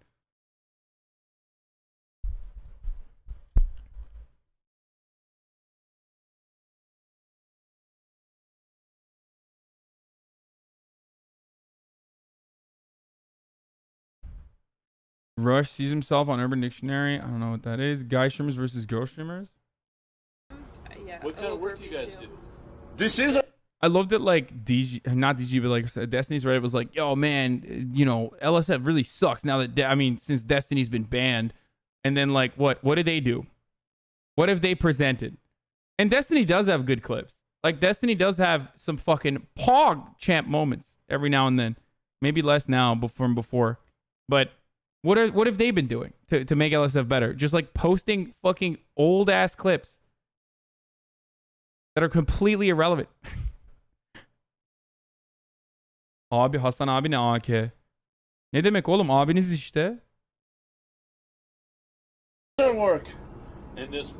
Rush sees himself on Urban Dictionary. I don't know what that is. Guy streamers versus girl streamers.
Yeah.
What kind of work do you guys do?
This is. I loved it. Like DG, not DG, but like Destiny's Reddit was like, "Yo, man, you know, LSF really sucks now that since Destiny's been banned." And then like, what did they do? What have they presented? And Destiny does have good clips. Like Destiny does have some fucking Pog champ moments every now and then. Maybe less now, from before, but. What have they been doing to make LSF better? Just like posting fucking old ass clips that are completely irrelevant. Abi Hasan abi ne AK? Ne demek oğlum? Abiniz işte.
Doesn't work. And this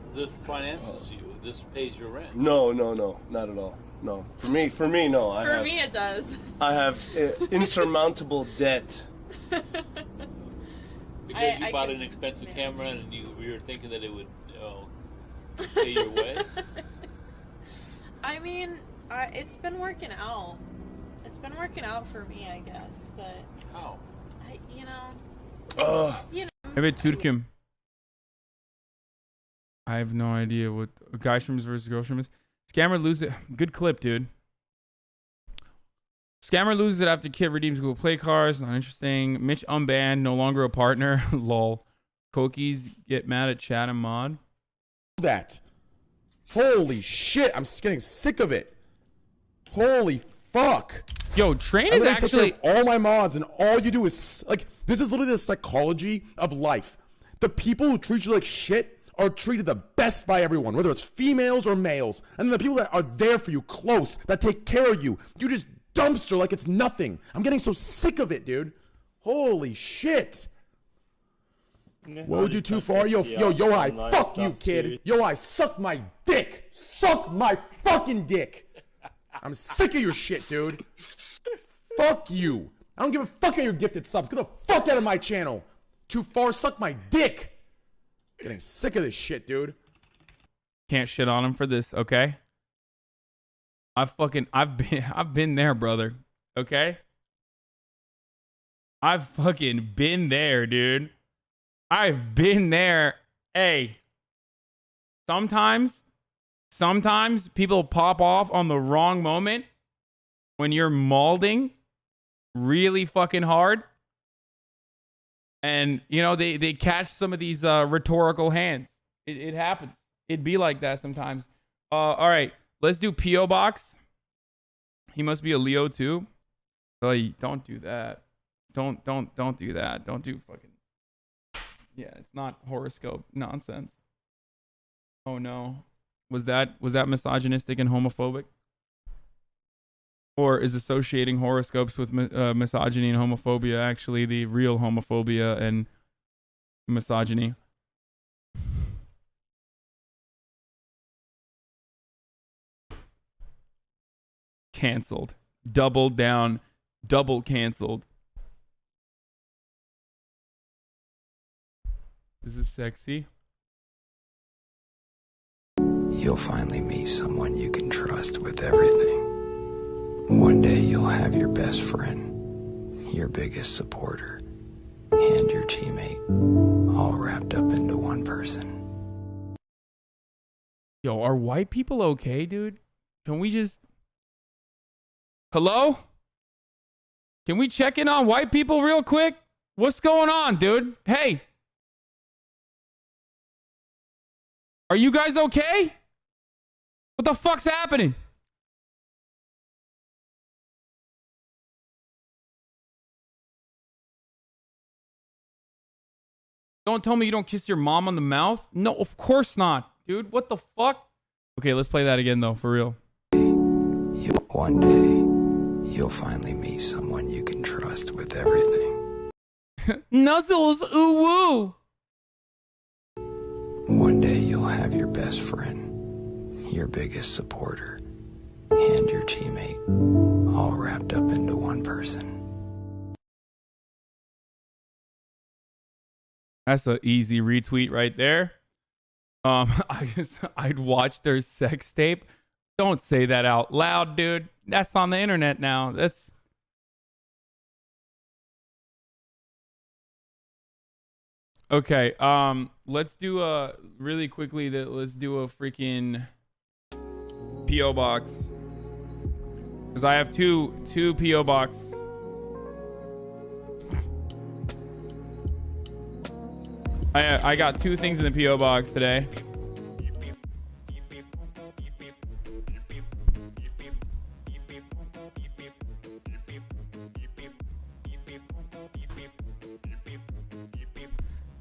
finances you. This pays your rent.
No, not at all.
No. For me, no.
For me, it does.
I have insurmountable debt.
Because you bought an expensive camera and you were thinking that it would, pay your way?
I mean, it's been working out. It's been working out for me, I guess. But
how?
You know.
Maybe Turkim. I have no idea what guy streamers versus girl streamers. Scammer loses it. Good clip, dude. Scammer loses it after Kid redeems Google Play cards. Not interesting. Mitch unbanned. No longer a partner. Lol. Kokies get mad at chat and mod.
That. Holy shit. I'm getting sick of it. Holy fuck.
Yo, Train is actually
all my mods, and all you do is like, this is literally the psychology of life. The people who treat you like shit are treated the best by everyone, whether it's females or males. And then the people that are there for you, close, that take care of you, you just dumpster like it's nothing. I'm getting so sick of it, dude. Holy shit. What would you too far? Yo, I fuck you, kid. Yo, I suck my dick. Suck my fucking dick. I'm sick of your shit, dude. Fuck you. I don't give a fuck about your gifted subs. Get the fuck out of my channel. Too far, suck my dick. Getting sick of this shit, dude.
Can't shit on him for this, okay? I've been there, brother. Okay? I've fucking been there, dude. I've been there. Hey. Sometimes people pop off on the wrong moment when you're mauling really fucking hard. And, you know, they catch some of these rhetorical hands. It happens. It'd be like that sometimes. All right, let's do P.O. Box. He must be a Leo too. Oh, don't do that. Don't do that. Don't do fucking... Yeah, it's not horoscope nonsense. Oh no. Was that misogynistic and homophobic? Or is associating horoscopes with misogyny and homophobia actually the real homophobia and misogyny? Canceled. Double down. Double canceled. This is sexy.
You'll finally meet someone you can trust with everything. One day you'll have your best friend, your biggest supporter, and your teammate all wrapped up into one person.
Yo, are white people okay, dude? Can we just... Hello? Can we check in on white people real quick? What's going on, dude? Hey. Are you guys okay? What the fuck's happening? Don't tell me you don't kiss your mom on the mouth. No, of course not, dude. What the fuck? Okay, let's play that again, though, for real.
One day, you'll finally meet someone you can trust with everything.
Nuzzles, ooh woo.
One day you'll have your best friend, your biggest supporter, and your teammate all wrapped up into one person.
That's an easy retweet right there. I'd watch their sex tape. Don't say that out loud, dude. That's on the internet now. That's... Okay, let's do a really quickly let's do a freaking P.O. box. Because I have two P.O. box. I got two things in the P.O. box today.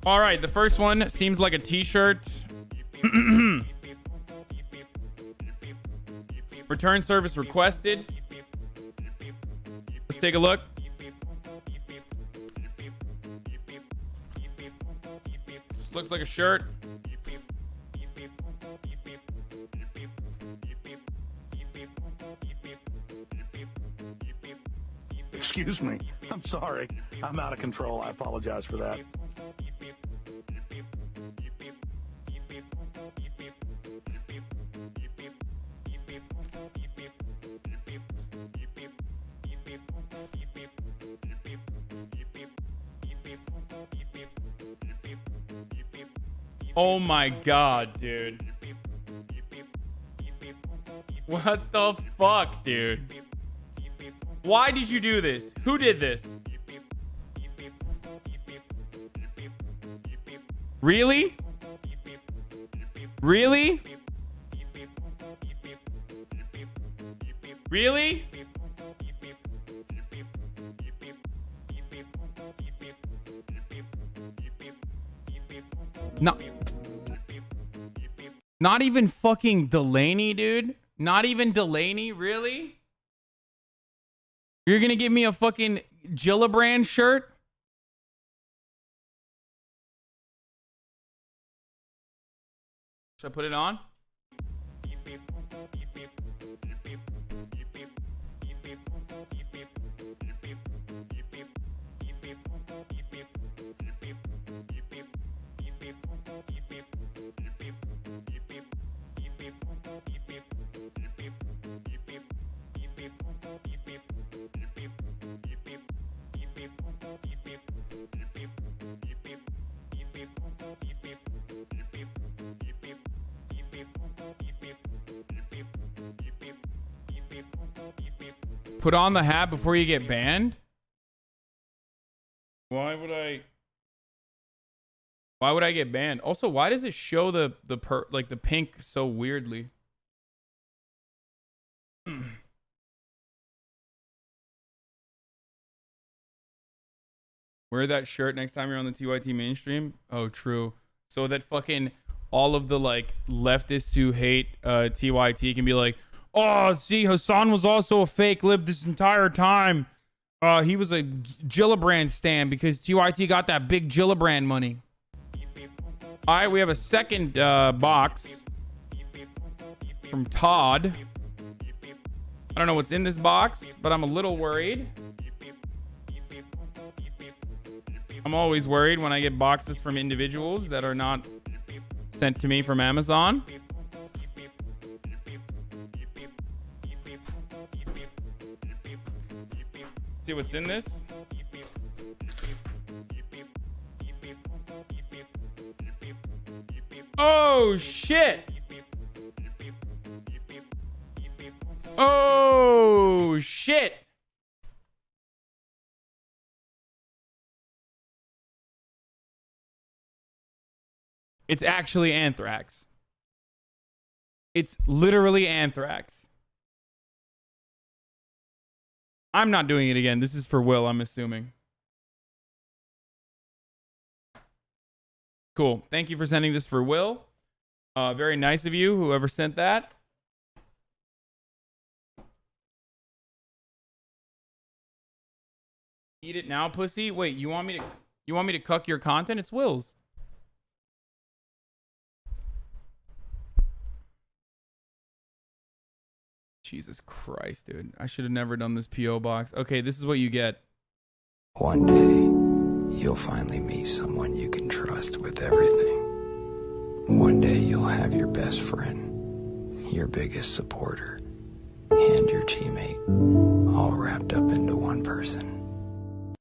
All right, the first one seems like a t-shirt. Return service requested. Let's take a look. This looks like a shirt.
Excuse me. I'm sorry. I'm out of control. I apologize for that.
Oh my god, dude. What the fuck, dude? Why did you do this? Who did this? Really? Really? Really? Not even fucking Delaney, dude. Not even Delaney, really? You're gonna give me a fucking Gillibrand shirt? Should I put it on? Put on the hat before you get banned? Why would I get banned? Also, why does it show the pink so weirdly? Wear that shirt next time you're on the TYT mainstream. Oh, true. So that fucking all of the like leftists who hate TYT can be like, oh, see, Hasan was also a fake lib this entire time. He was a Gillibrand stan because TYT got that big Gillibrand money. All right, we have a second box from Todd. I don't know what's in this box, but I'm a little worried. I'm always worried when I get boxes from individuals that are not sent to me from Amazon. See what's in this. Oh shit. Oh shit. It's actually anthrax. It's literally anthrax. I'm not doing it again. This is for Will, I'm assuming. Cool. Thank you for sending this for Will. Very nice of you, whoever sent that. Eat it now, pussy. Wait, you want me to cuck your content? It's Will's. Jesus Christ, dude. I should have never done this P.O. box. Okay, this is what you get.
One day, you'll finally meet someone you can trust with everything. One day, you'll have your best friend, your biggest supporter, and your teammate, all wrapped up into one person.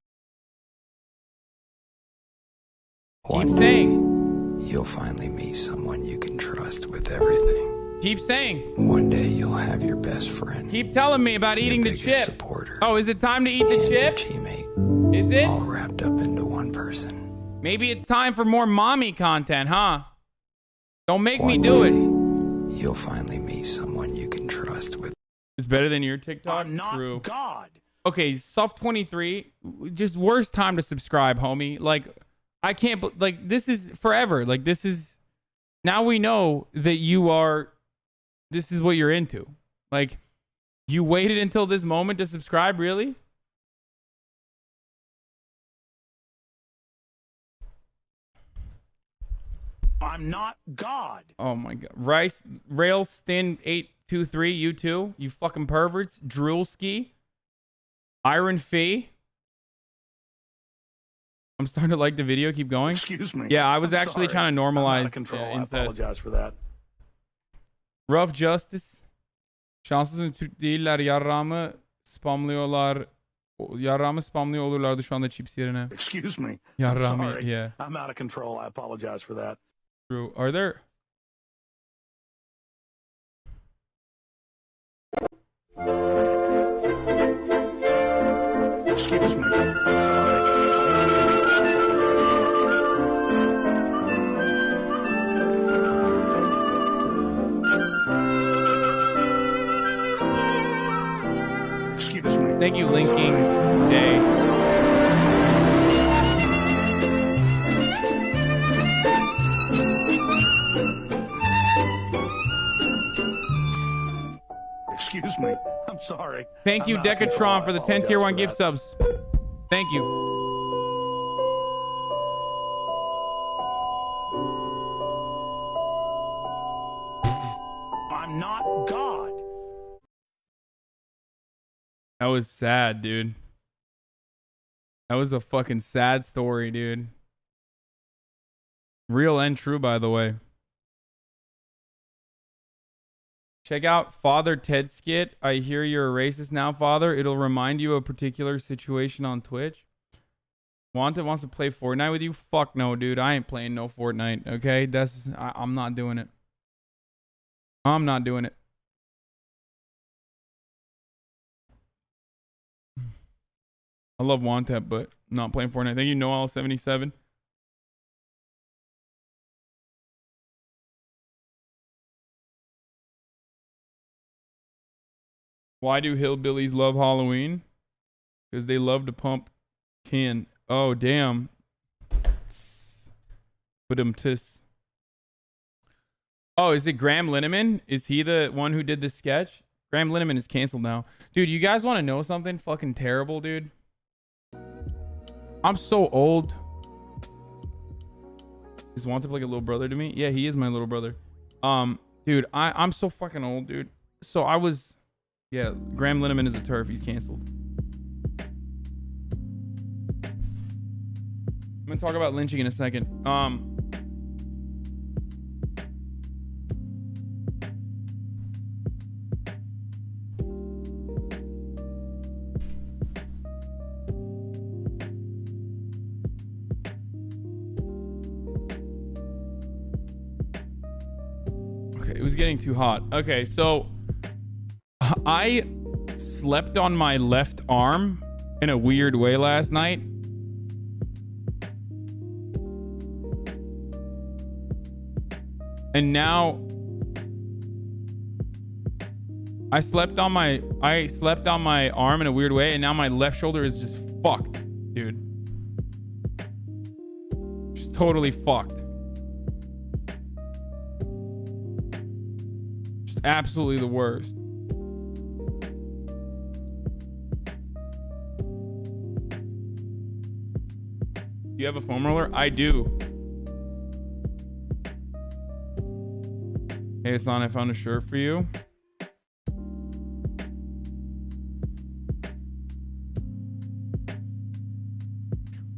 Keep saying.
You'll finally meet someone you can trust with everything.
Keep saying.
One day you'll have your best friend.
Keep telling me about eating the chip.
Supporter,
oh, is it time to eat the chip?
Teammate,
is it?
All wrapped up into one person.
Maybe it's time for more mommy content, huh? Don't make me do it.
You'll finally meet someone you can trust with.
It's better than your TikTok.
I'm not
True.
God.
Okay, Soft23, just worst time to subscribe, homie. Like, I can't. Like, this is forever. Like, this is. Now we know that you are. This is what you're into. Like, you waited until this moment to subscribe, really?
I'm not God.
Oh my god. Railstin823, you too? You fucking perverts. Droolski. Iron Fee. I'm starting to like the video. Keep going.
Excuse me.
Yeah, I was
I'm
actually
sorry.
trying to
I'm out
normalize
of control. I
incest.
apologize for that.
Rough Justice. Şanssızın Türk değiller. Yarrağımı spamlıyorlar. Yarrağımı spamlıyor olurlardı şu anda chips yerine.
Excuse me. I'm
Yarrağımı,
sorry.
yeah.
I'm out of control. I apologize for that.
True. Are there...
Excuse me. Excuse me.
Thank you, Linking Day.
Excuse me. I'm sorry.
Thank you,
I'm out of control.
Decatron,
I
for the 10 tier
apologize
1
for
gift
that.
subs. Thank you.
I'm not God.
That was sad, dude. That was a fucking sad story, dude. Real and true, by the way. Check out Father Ted skit. I hear you're a racist now, Father. It'll remind you of a particular situation on Twitch. Wanted wants to play Fortnite with you? Fuck no, dude. I ain't playing no Fortnite, okay? I'm not doing it. I'm not doing it. I love Wantep, but I'm not playing Fortnite. Thank you, Noel77. Why do hillbillies love Halloween? Because they love to pump can. Oh, damn. Put him tis. Oh, is it Graham Lineman? Is he the one who did the sketch? Graham Lineman is canceled now. Dude, you guys want to know something fucking terrible, dude? I'm so old. Is Wantep like a little brother to me? Yeah, he is my little brother. Dude, I'm so fucking old, dude. So I was... Yeah, Graham Lineman is a turf. He's canceled. I'm gonna talk about lynching in a second. Okay, it was getting too hot. Okay, so I slept on my left arm in a weird way last night. And now I slept on my arm in a weird way, and now my left shoulder is just fucked, dude. Just totally fucked. Just absolutely the worst. Do you have a foam roller? I do. Hey, Hasan, I found a shirt for you.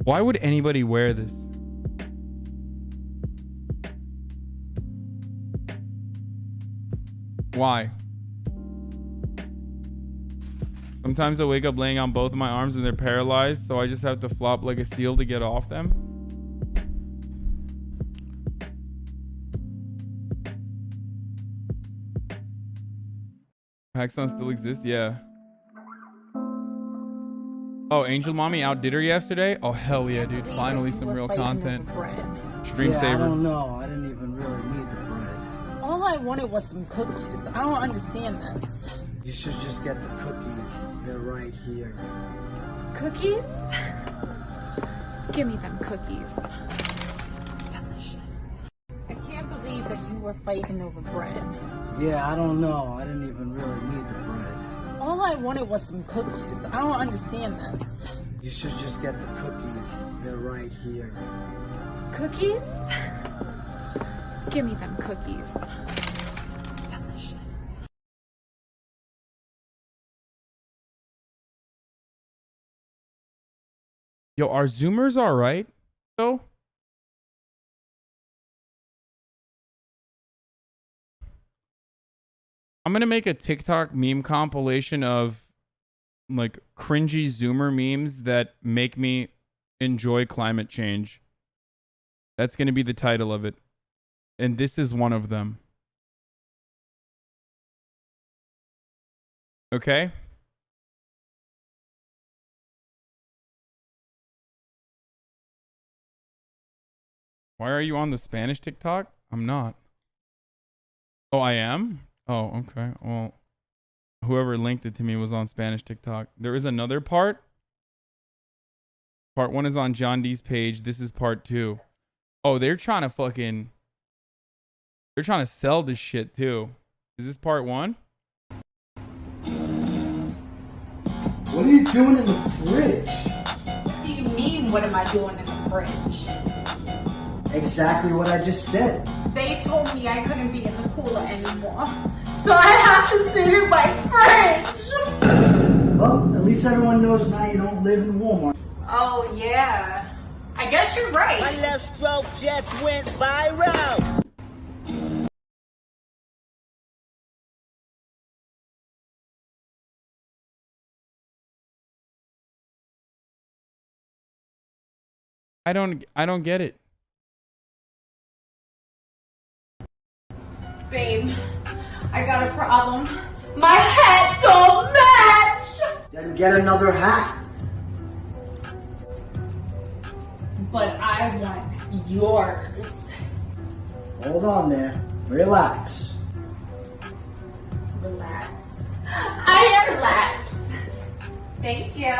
Why would anybody wear this? Why? Sometimes I wake up laying on both of my arms and they're paralyzed, so I just have to flop like a seal to get off them. Hackson still exists? Yeah. Oh, Angel Mommy outdid her yesterday? Oh, hell yeah, dude. Finally some real content. Stream
yeah,
saver.
I don't know. I didn't even really need the bread.
All I wanted was some cookies. I don't understand this.
You should just get the cookies. They're right here.
Cookies? Give me them cookies. Delicious. I can't believe that you were fighting over bread.
Yeah, I don't know. I didn't even really need the bread.
All I wanted was some cookies. I don't understand this.
You should just get the cookies. They're right here.
Cookies? Give me them cookies.
Yo, are Zoomers all right, though? I'm going to make a TikTok meme compilation of like cringy Zoomer memes that make me enjoy climate change. That's going to be the title of it. And this is one of them. Okay? Why are you on the Spanish TikTok? I'm not. Oh, I am? Oh, okay. Well, whoever linked it to me was on Spanish TikTok. There is another part. Part 1 is on John D's page. This is part 2. Oh, they're trying to fucking... They're trying to sell this shit, too. Is this part 1?
What are you doing in the fridge?
What do you mean, what am I doing in the fridge?
Exactly what I just said.
They told me I couldn't be in the cooler anymore. So I have to sit in my fridge.
Well, at least everyone knows now you don't live in Walmart.
Oh, yeah. I guess you're right.
My left stroke just went viral.
I don't get it.
Babe, I got a problem. My hat don't match!
Then get another hat.
But I want yours.
Hold on there. Relax.
Relax. I am relaxed. Thank you.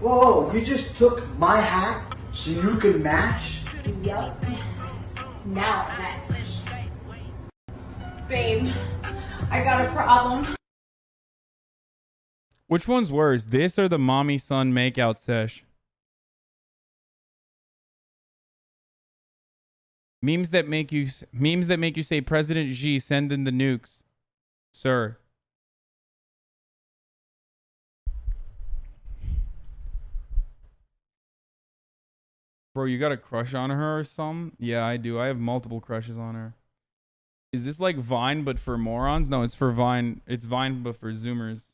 Whoa, you just took my hat so you can match?
Yup. Now match. Babe, I got a problem.
Which one's worse, this or the mommy-son makeout sesh? Memes that make you say, President Xi, send in the nukes, sir. Bro, you got a crush on her or something? Yeah, I do. I have multiple crushes on her. Is this like Vine but for morons? No, it's for Vine. It's Vine but for Zoomers.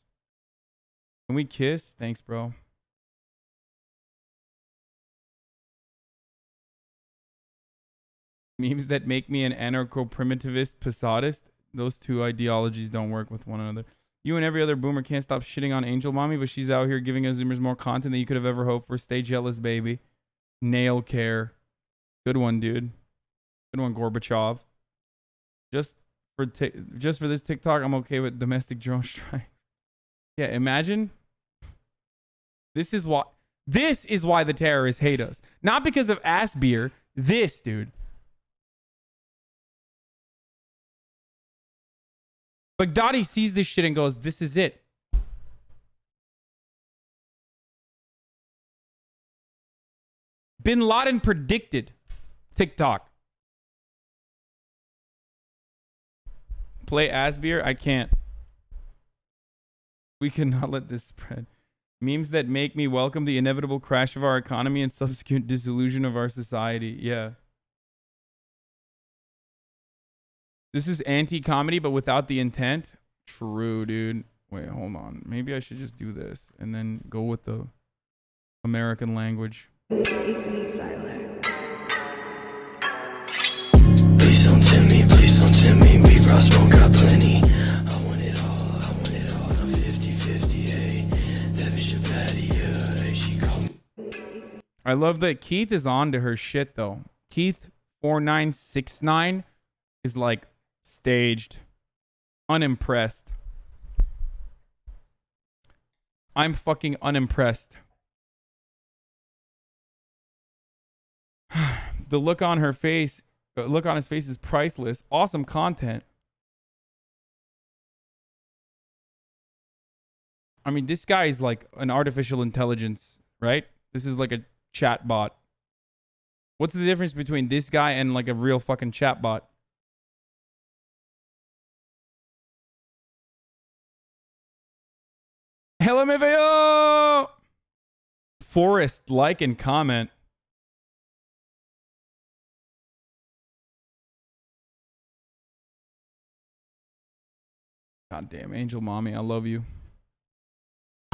Can we kiss? Thanks, bro. Memes that make me an anarcho-primitivist posadist. Those two ideologies don't work with one another. You and every other boomer can't stop shitting on Angel Mommy, but she's out here giving us Zoomers more content than you could have ever hoped for. Stay jealous, baby. Nail care. Good one, dude. Good one, Gorbachev. Just for this TikTok, I'm okay with domestic drone strikes. Yeah, imagine. This is why the terrorists hate us. Not because of ass beer. This, dude. Baghdadi sees this shit and goes, this is it. Bin Laden predicted TikTok. Play Asbeer? I can't. We cannot let this spread. Memes that make me welcome the inevitable crash of our economy and subsequent dissolution of our society. Yeah. This is anti-comedy, but without the intent. True, dude. Wait, hold on. Maybe I should just do this and then go with the American language.
Please don't tempt me, please don't tempt me. We brought smoke, got plenty. I want it all, I'm 50-50, hey. That bitch a baddie, hey, she called me.
I love that Keith is on to her shit, though. Keith4969 is like staged. Unimpressed. I'm fucking unimpressed. The look on her face, look on his face is priceless. Awesome content. I mean, this guy is like an artificial intelligence, right? This is like a chat bot. What's the difference between this guy and like a real fucking chat bot? LMFAO! Forrest, like and comment. God damn, Angel Mommy, I love you.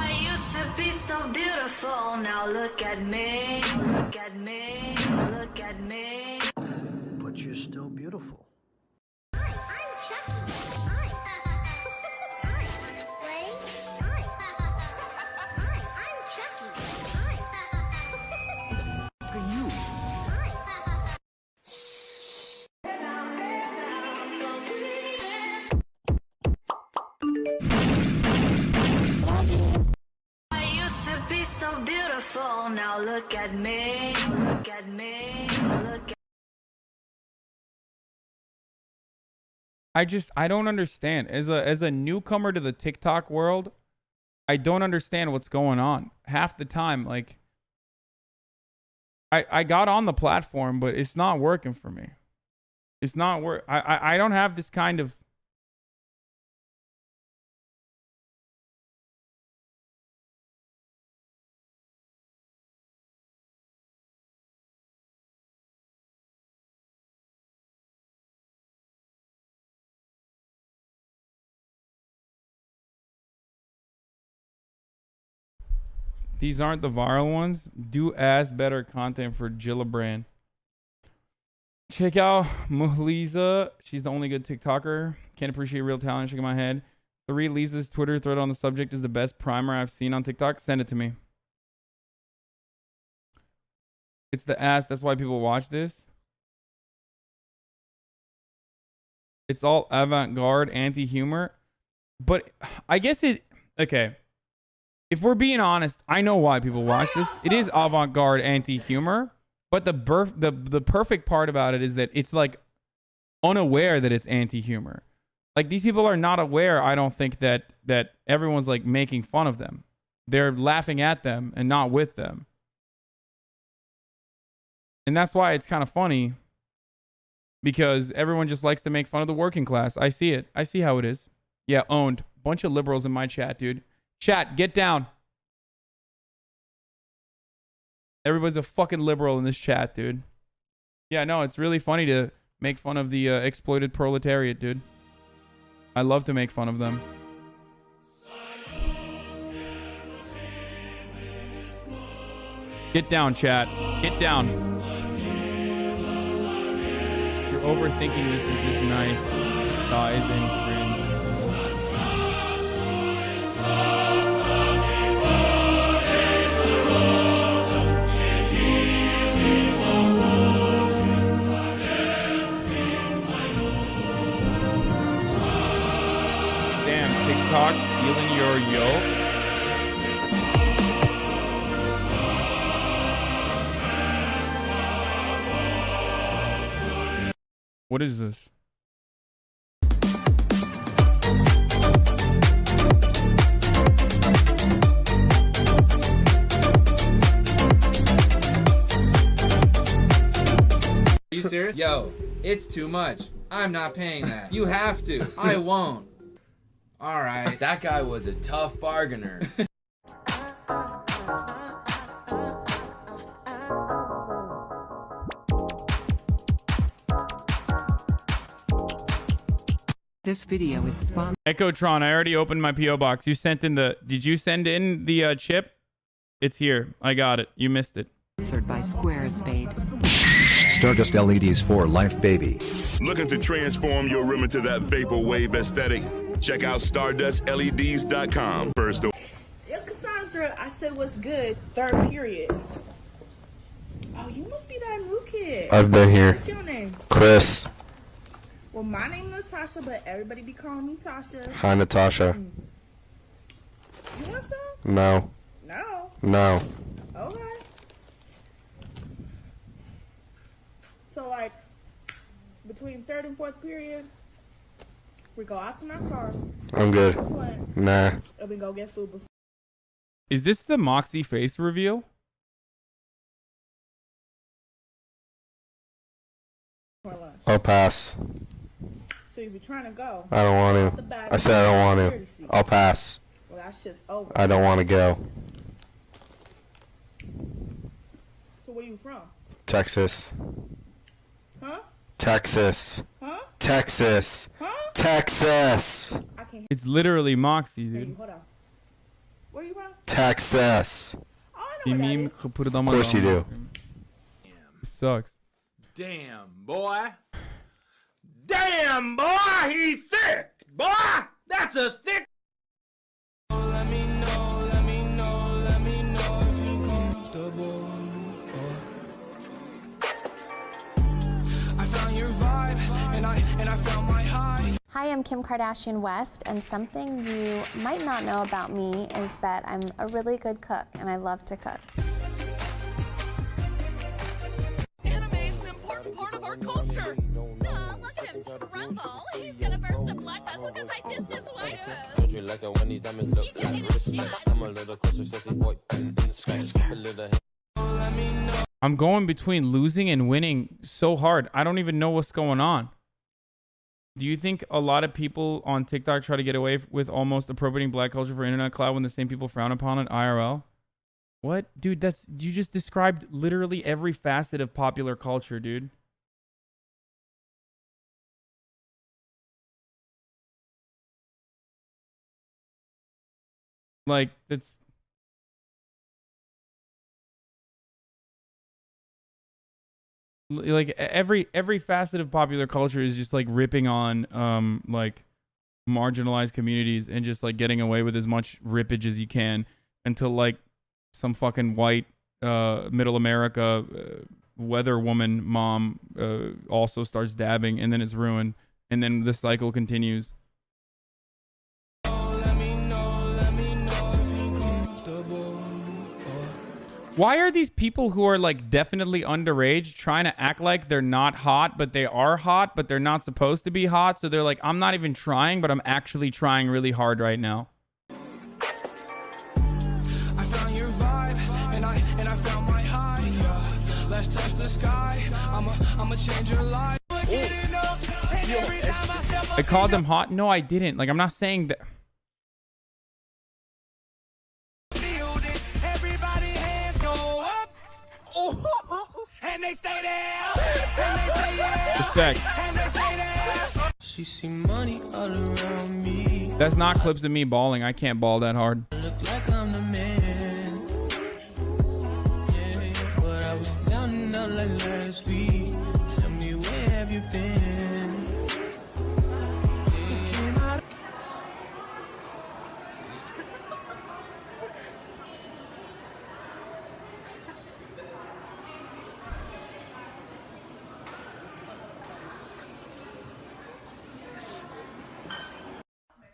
I used to be so beautiful, now look at me, look at me, look at me.
But you're still beautiful.
I used to be so beautiful, now look at me, look at me, look at
I don't understand. As a newcomer to the TikTok world, I don't understand what's going on. Half the time, like, I got on the platform, but it's not working for me. It's not work. I don't have this kind of. These aren't the viral ones. Do as better content for Gillibrand. Check out Muhliza. She's the only good TikToker. Can't appreciate real talent. Shaking my head. 3 Lisa's Twitter thread on the subject is the best primer I've seen on TikTok. Send it to me. It's the ass. That's why people watch this. It's all avant-garde, anti-humor. But I guess it... Okay. If we're being honest, I know why people watch this. It is avant-garde, anti-humor. But the perfect part about it is that it's like unaware that it's anti-humor. Like, these people are not aware, I don't think, that everyone's like making fun of them. They're laughing at them and not with them. And that's why it's kind of funny, because everyone just likes to make fun of the working class. I see it. I see how it is. Yeah, owned. Bunch of liberals in my chat, dude. Chat, get down. Everybody's a fucking liberal in this chat, dude. Yeah, no, it's really funny to make fun of the exploited proletariat, dude. I love to make fun of them. Get down, chat. Get down. You're overthinking this. Is just nice. Size and cringe. TikTok stealing your yoke. What is this?
Are you serious? Yo, it's too much. I'm not paying that. You have to. I won't. All right.
That guy was a tough bargainer.
This video is sponsored.
Echotron, I already opened my P.O. box. You sent in the... Did you send in the chip? It's here. I got it. You missed it.
Sponsored by Squarespace.
Stardust LEDs for life, baby.
Looking to transform your room into that vaporwave aesthetic? Check out StardustLEDs.com. First.
Tell Cassandra I said what's good, 3rd period. Oh, you must be that new kid.
I've been here.
What's your name?
Chris.
Well, my name is Natasha, but everybody be calling me Tasha.
Hi, Natasha.
You want some?
No.
No.
No.
Okay. So, like, between 3rd and 4th period, we go out to my car.
I'm good. Nah.
And we go get food before.
Is this the Moxie face reveal?
lunch.
I'll pass.
So you be trying to go.
I don't want to. I said I don't want to. I'll pass.
Well, that shit's over.
I don't want to go.
where you from?
Texas.
Huh?
Texas.
Huh?
Texas.
Huh?
Texas.
I can't.
It's literally Moxie,
Hey,
dude.
hold on. Where you from?
Texas.
Of
Of course you do.
Sucks.
Damn, boy. Damn, boy, he's thick. Boy, that's a thick.
Let me know if you're comfortable. I found your vibe, and I found my high.
Hi, I'm Kim Kardashian West, and something you might not know about me is that I'm a really good cook, and I love to cook.
Anime is an important part of our culture. Oh, look at him tremble. He's gonna burst a blood vessel because I dissed his wife.
Don't you like it when these diamonds look? I'm a little closer, sexy boy. A little.
I'm going between losing and winning so hard. I don't even know what's going on. Do you think a lot of people on TikTok try to get away with almost appropriating black culture for internet clout when the same people frown upon it IRL? What? Dude, you just described literally every facet of popular culture, dude. Like, that's... Like every facet of popular culture is just like ripping on like marginalized communities and just like getting away with as much rippage as you can until like some fucking white middle America weather woman mom also starts dabbing, and then it's ruined, and then the cycle continues. Why are these people who are like definitely underage trying to act like they're not hot, but they are hot, but they're not supposed to be hot? So they're like, I'm not even trying, but I'm actually trying really hard right now.
I found your vibe, and I found my high. Yeah. Let's touch the sky. I'ma change your life.
I called them hot. No, I didn't. Like, I'm not saying that.
And they stay there.
Respect.
She see money all around me.
That's not clips of me balling. I can't ball that hard.
Look like I'm the man. Yeah, but I was down and out like last week. Tell me, where have you been? Yeah.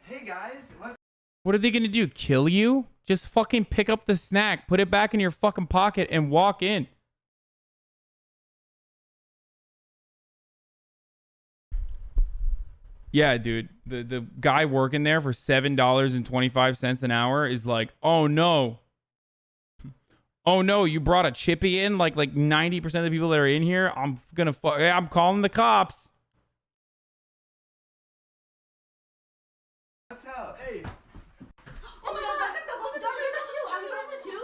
Hey guys,
What are they gonna do? Kill you? Just fucking pick up the snack, put it back in your fucking pocket, and walk in. Yeah, dude. The guy working there for $7.25 an hour is like, oh no. Oh no, you brought a chippy in? Like 90% of the people that are in here, I'm calling the cops.
what's up? Hey.
Oh my god, open the door for you too. Are you guys the two?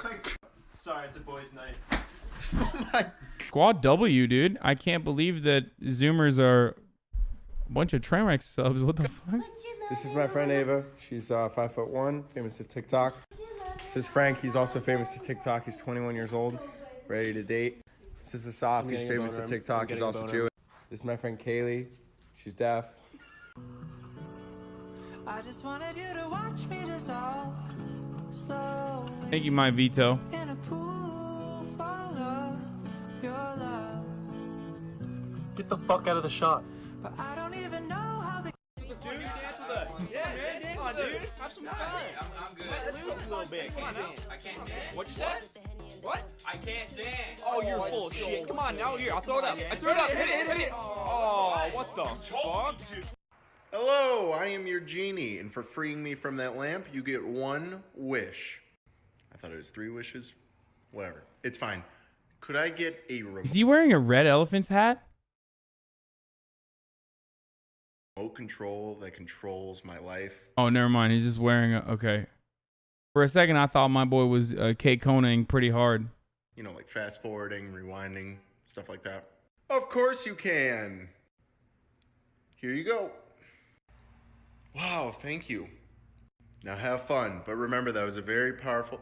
Okay. Sorry, it's a boys' night.
Squad W, dude. I can't believe that Zoomers are a bunch of Trainwreck subs. What the fuck?
This is my friend Ava. She's 5'1", famous to TikTok. This is Frank. He's also famous to TikTok. He's 21 years old, ready to date. This is Asaf. He's famous to TikTok. He's also Jewish. This is my friend Kaylee. She's deaf.
I just wanted you to watch me dissolve slowly.
Thank you, my veto.
In a pool full of your love.
Get the fuck out of the shot.
But I don't even know how the
Dude, dance with us. Yeah, man, dance with us. Have some fun.
I'm good.
Let loose a little bit.
Come on now. I can't dance.
What'd you say? What?
I can't dance.
Oh, you're full of shit. Come on now, here, I'll throw it up. I threw it up. Hit it. Oh, what the fuck?
Hello, I am your genie, and for freeing me from that lamp, you get one wish. I thought it was 3 wishes. Whatever. It's fine. Could I get a
Is he wearing a red elephant's hat?
remote control that controls my life?
Oh, never mind. He's just wearing a... Okay. For a second, I thought my boy was K-Koning pretty hard.
You know, like fast forwarding, rewinding, stuff like that. Of course you can. Here you go. Wow, thank you. Now have fun, but remember that was a very powerful...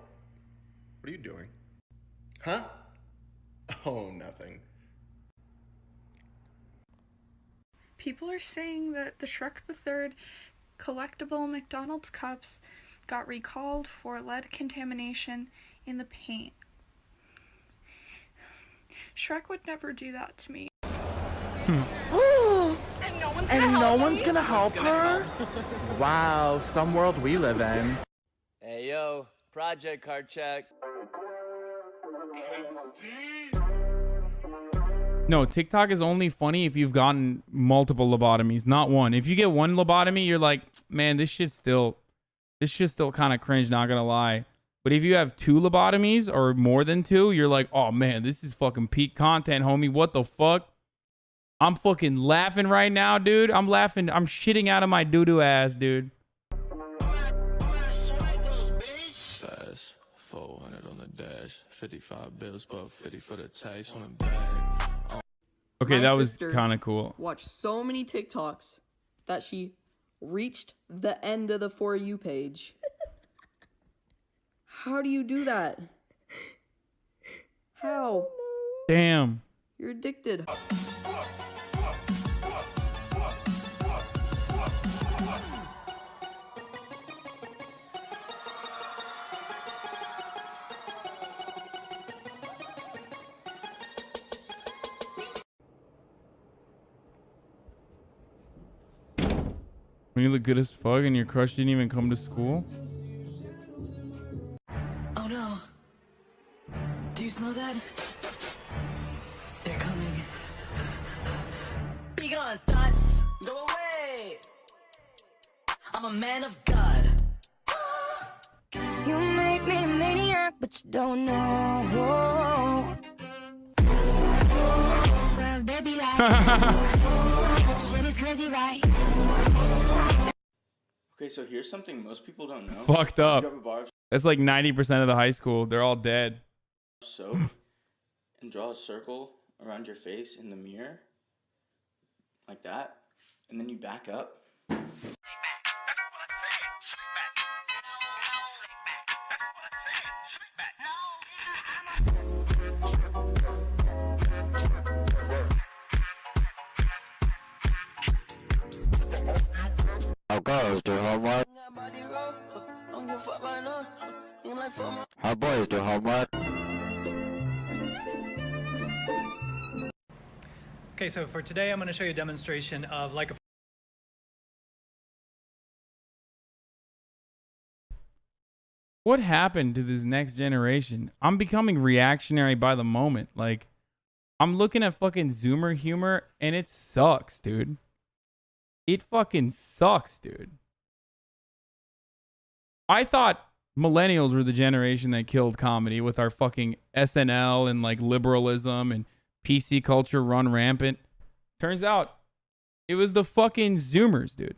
What are you doing? Huh? Oh, nothing.
People are saying that the Shrek the Third collectible McDonald's cups got recalled for lead contamination in the paint. Shrek would never do that to me.
And no one's
gonna help her? Wow, some world we live in.
Hey yo, project card check.
No, TikTok is only funny if you've gotten multiple lobotomies, not one. If you get one lobotomy, you're like, man, this shit's still kind of cringe, not gonna lie. But if you have 2 lobotomies or more than 2, you're like, oh man, this is fucking peak content, homie. What the fuck? I'm fucking laughing right now, dude. I'm laughing. I'm shitting out of my doo-doo ass, dude.
Fast, 400 on the dash, 55 bills, but 50 for the tax on the bag.
Okay,
My
that was
sister
kind of cool.
Watched so many TikToks that she reached the end of the For You page. How do you do that? How?
Damn.
You're addicted.
When you look good as fuck and your crush didn't even come to school?
Oh no. Do you smell that? They're coming. Be gone, thoughts. Go away. I'm a man of God.
You make me a maniac, but you don't know. Well, baby, like shit is crazy, right?
Okay, so here's something most people don't know.
Fucked up.
Grab a bar of
That's like 90% of the high school. They're all dead.
soap and draw a circle around your face in the mirror, like that, and then you back up.
How girls do homework? How boys do homework?
Okay, so for today, I'm going to show you a demonstration of like a...
What happened to this next generation? I'm becoming reactionary by the moment. Like, I'm looking at fucking Zoomer humor and it sucks, dude. It fucking sucks, dude. I thought millennials were the generation that killed comedy with our fucking SNL and like liberalism and PC culture run rampant. Turns out it was the fucking Zoomers, dude.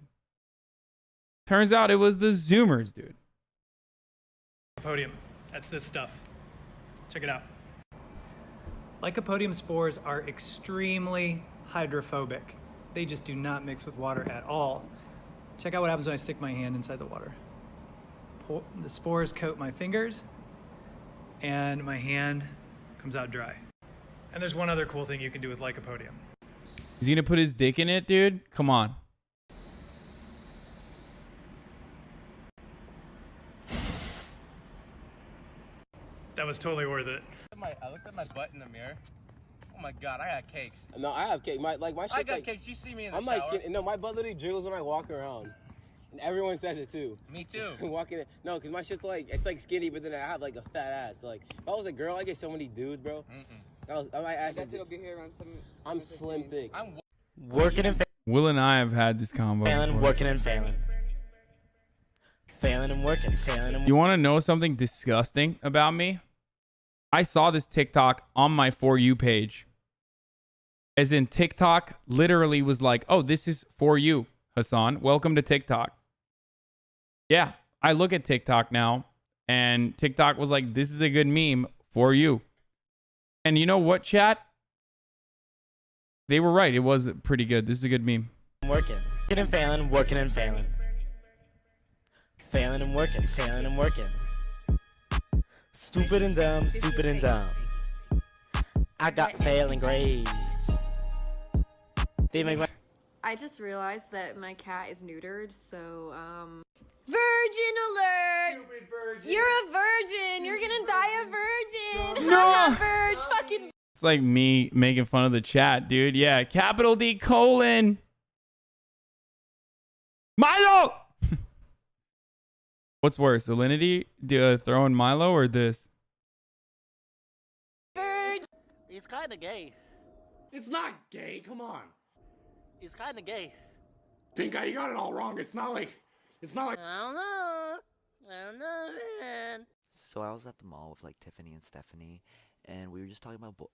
Turns out it was the Zoomers, dude.
Lycopodium. That's this stuff. Check it out. Lycopodium spores are extremely hydrophobic. They just do not mix with water at all. Check out what happens when I stick my hand inside the water. The spores coat my fingers, and my hand comes out dry. And there's one other cool thing you can do with Lycopodium.
Is he gonna put his dick in it, dude? Come on.
That was totally worth it.
I looked at my butt in the mirror. Oh my god, I got cakes.
No, I have cake. My shit's
I got
like,
cakes. You see me in the
I'm
shower.
like skinny. No, my butt literally jiggles when I walk around. And everyone says it too.
Me too.
Walking it. No, because my shit's like, it's like skinny, but then I have like a fat ass. So like, if I was a girl, I get so many dudes, bro. I might actually. I'm slim thick.
I'm
Working and
Will and I have had this convo.
failing,
before.
working and failing. Failing and working, failing and
You want to know something disgusting about me? I saw this TikTok on my For You page. As in, TikTok literally was like, oh, this is for you, Hasan. Welcome to TikTok. Yeah, I look at TikTok now, And TikTok was like, this is a good meme for you. And you know what, chat? They were right. It was pretty good. This is a good meme.
Working and failing, working and failing. Failing and working, failing and working. Stupid and dumb, stupid and dumb. I got failing grades. They make my...
I just realized that my cat is neutered, so, Virgin alert! Stupid virgin. You're a virgin! You're gonna die a virgin!
No!
Virg! Fucking...
It's like me making fun of the chat, dude. Yeah, capital D colon. Milo! What's worse, Alinity throwing Milo or this?
Virg! He's kinda gay.
It's not gay, come on.
He's kinda gay.
Pink Eye, you got it all wrong. It's not like...
I don't know. I don't know, man.
So I was at the mall with like Tiffany and Stephanie, and we were just talking about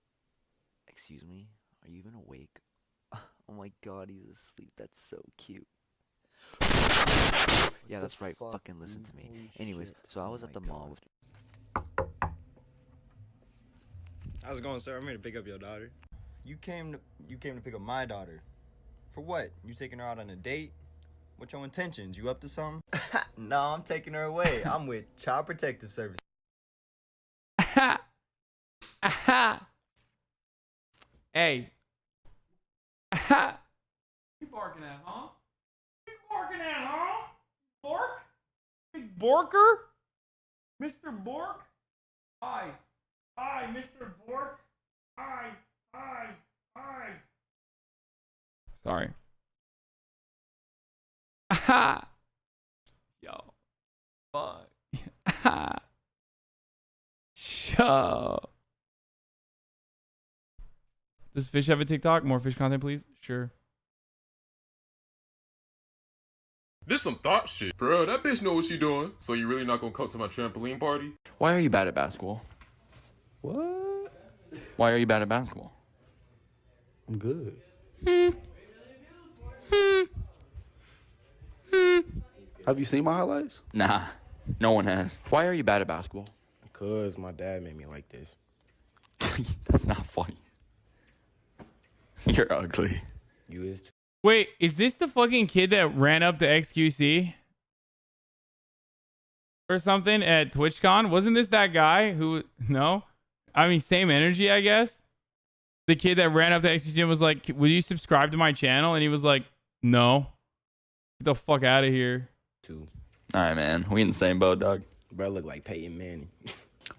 Excuse me? Are you even awake? Oh my god, he's asleep. That's so cute. Yeah, that's right. Fucking listen to me. Anyways, so I was at the mall with...
How's it going, sir? I'm here to pick up your daughter. You came to pick up my daughter. For what? You taking her out on a date? What's your intentions? You up to something? No, I'm taking her away. I'm with Child Protective Service.
Hey. You barking at, huh? You barking at, huh? Bork? Big Borker? Mr. Bork? Hi. Hi, Mr. Bork. Hi. Hi. Hi. Sorry. Yo. Fuck. Show. Does Fish have a TikTok? More fish content, please? Sure.
This some thought shit. Bro, that bitch know what she doing. So you really not gonna come to my trampoline party?
Why are you bad at basketball?
What?
Why are you bad at basketball?
I'm good.
Have you seen my highlights? Nah, no one has. Why are you bad at basketball?
Because my dad made me like this.
That's not funny. You're ugly.
You is too.
Wait, is this the fucking kid that ran up to XQC? Or something at TwitchCon? Wasn't this that guy who... No? I mean, same energy, I guess? The kid that ran up to XQC and was like, will you subscribe to my channel? And he was like, no. Get the fuck out of here.
Too.
All right, man. We in the same boat, dog.
Bro, I look like Peyton Manning.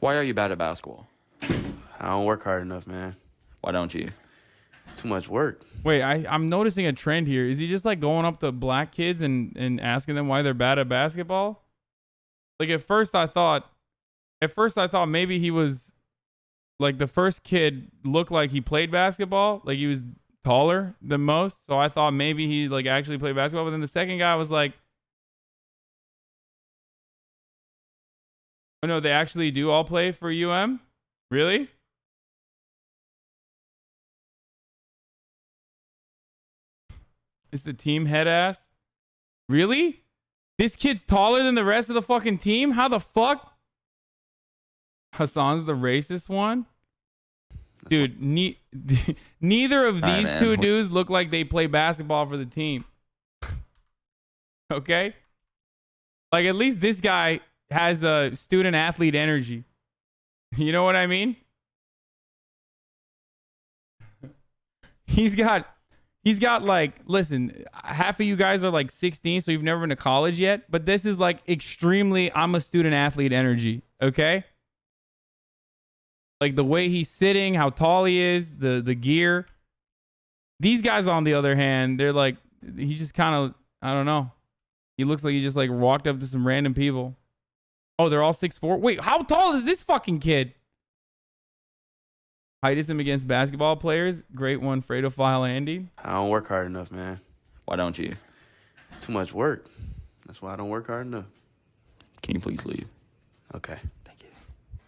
Why are you bad at basketball?
I don't work hard enough, man.
Why don't you?
It's too much work.
Wait, I'm noticing a trend here. Is he just like going up to black kids and asking them why they're bad at basketball? Like at first I thought maybe he was like the first kid looked like he played basketball, like he was taller than most. So I thought maybe he like actually played basketball. But then the second guy was like, oh no, they actually do all play for UM? Really? Is the team head ass? Really? This kid's taller than the rest of the fucking team? How the fuck? Hasan's the racist one? Dude, neither of these two dudes look like they play basketball for the team. Okay? Like at least this guy has a student athlete energy. You know what I mean? He's got like, listen, half of you guys are like 16, so you've never been to college yet. But this is like extremely, I'm a student athlete energy. Okay? Like the way he's sitting, how tall he is, the gear. These guys, on the other hand, they're like, he just kind of, I don't know. He looks like he just like walked up to some random people. Oh, they're all 6'4". Wait, how tall is this fucking kid? Heightism him against basketball players. Great one, Fredophile Andy.
I don't work hard enough, man.
Why don't you?
It's too much work. That's why I don't work hard enough.
Can you please leave?
Okay.
Thank you.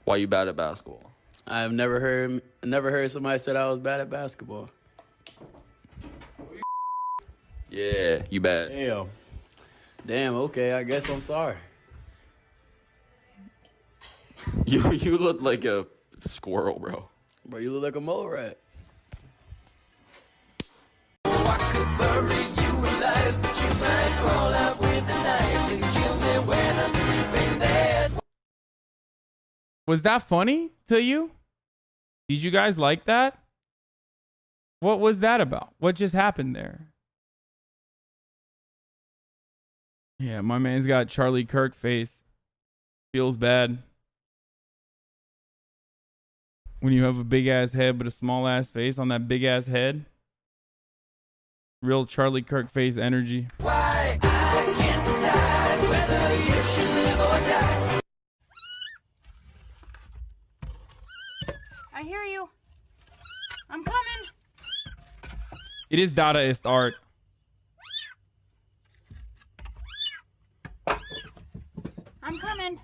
Why are you bad at basketball?
I've never heard somebody said I was bad at basketball.
Yeah, you bad.
Damn, okay, I guess I'm sorry.
You look like a squirrel, bro.
Bro, you look like a mole rat.
Was that funny to you? Did you guys like that? What was that about? What just happened there? Yeah, my man's got Charlie Kirk face. Feels bad. When you have a big ass head but a small ass face on that big ass head. Real Charlie Kirk face energy.
Why I can't decide whether you should live or die.
I hear you. I'm coming.
It is Dadaist art.
I'm coming.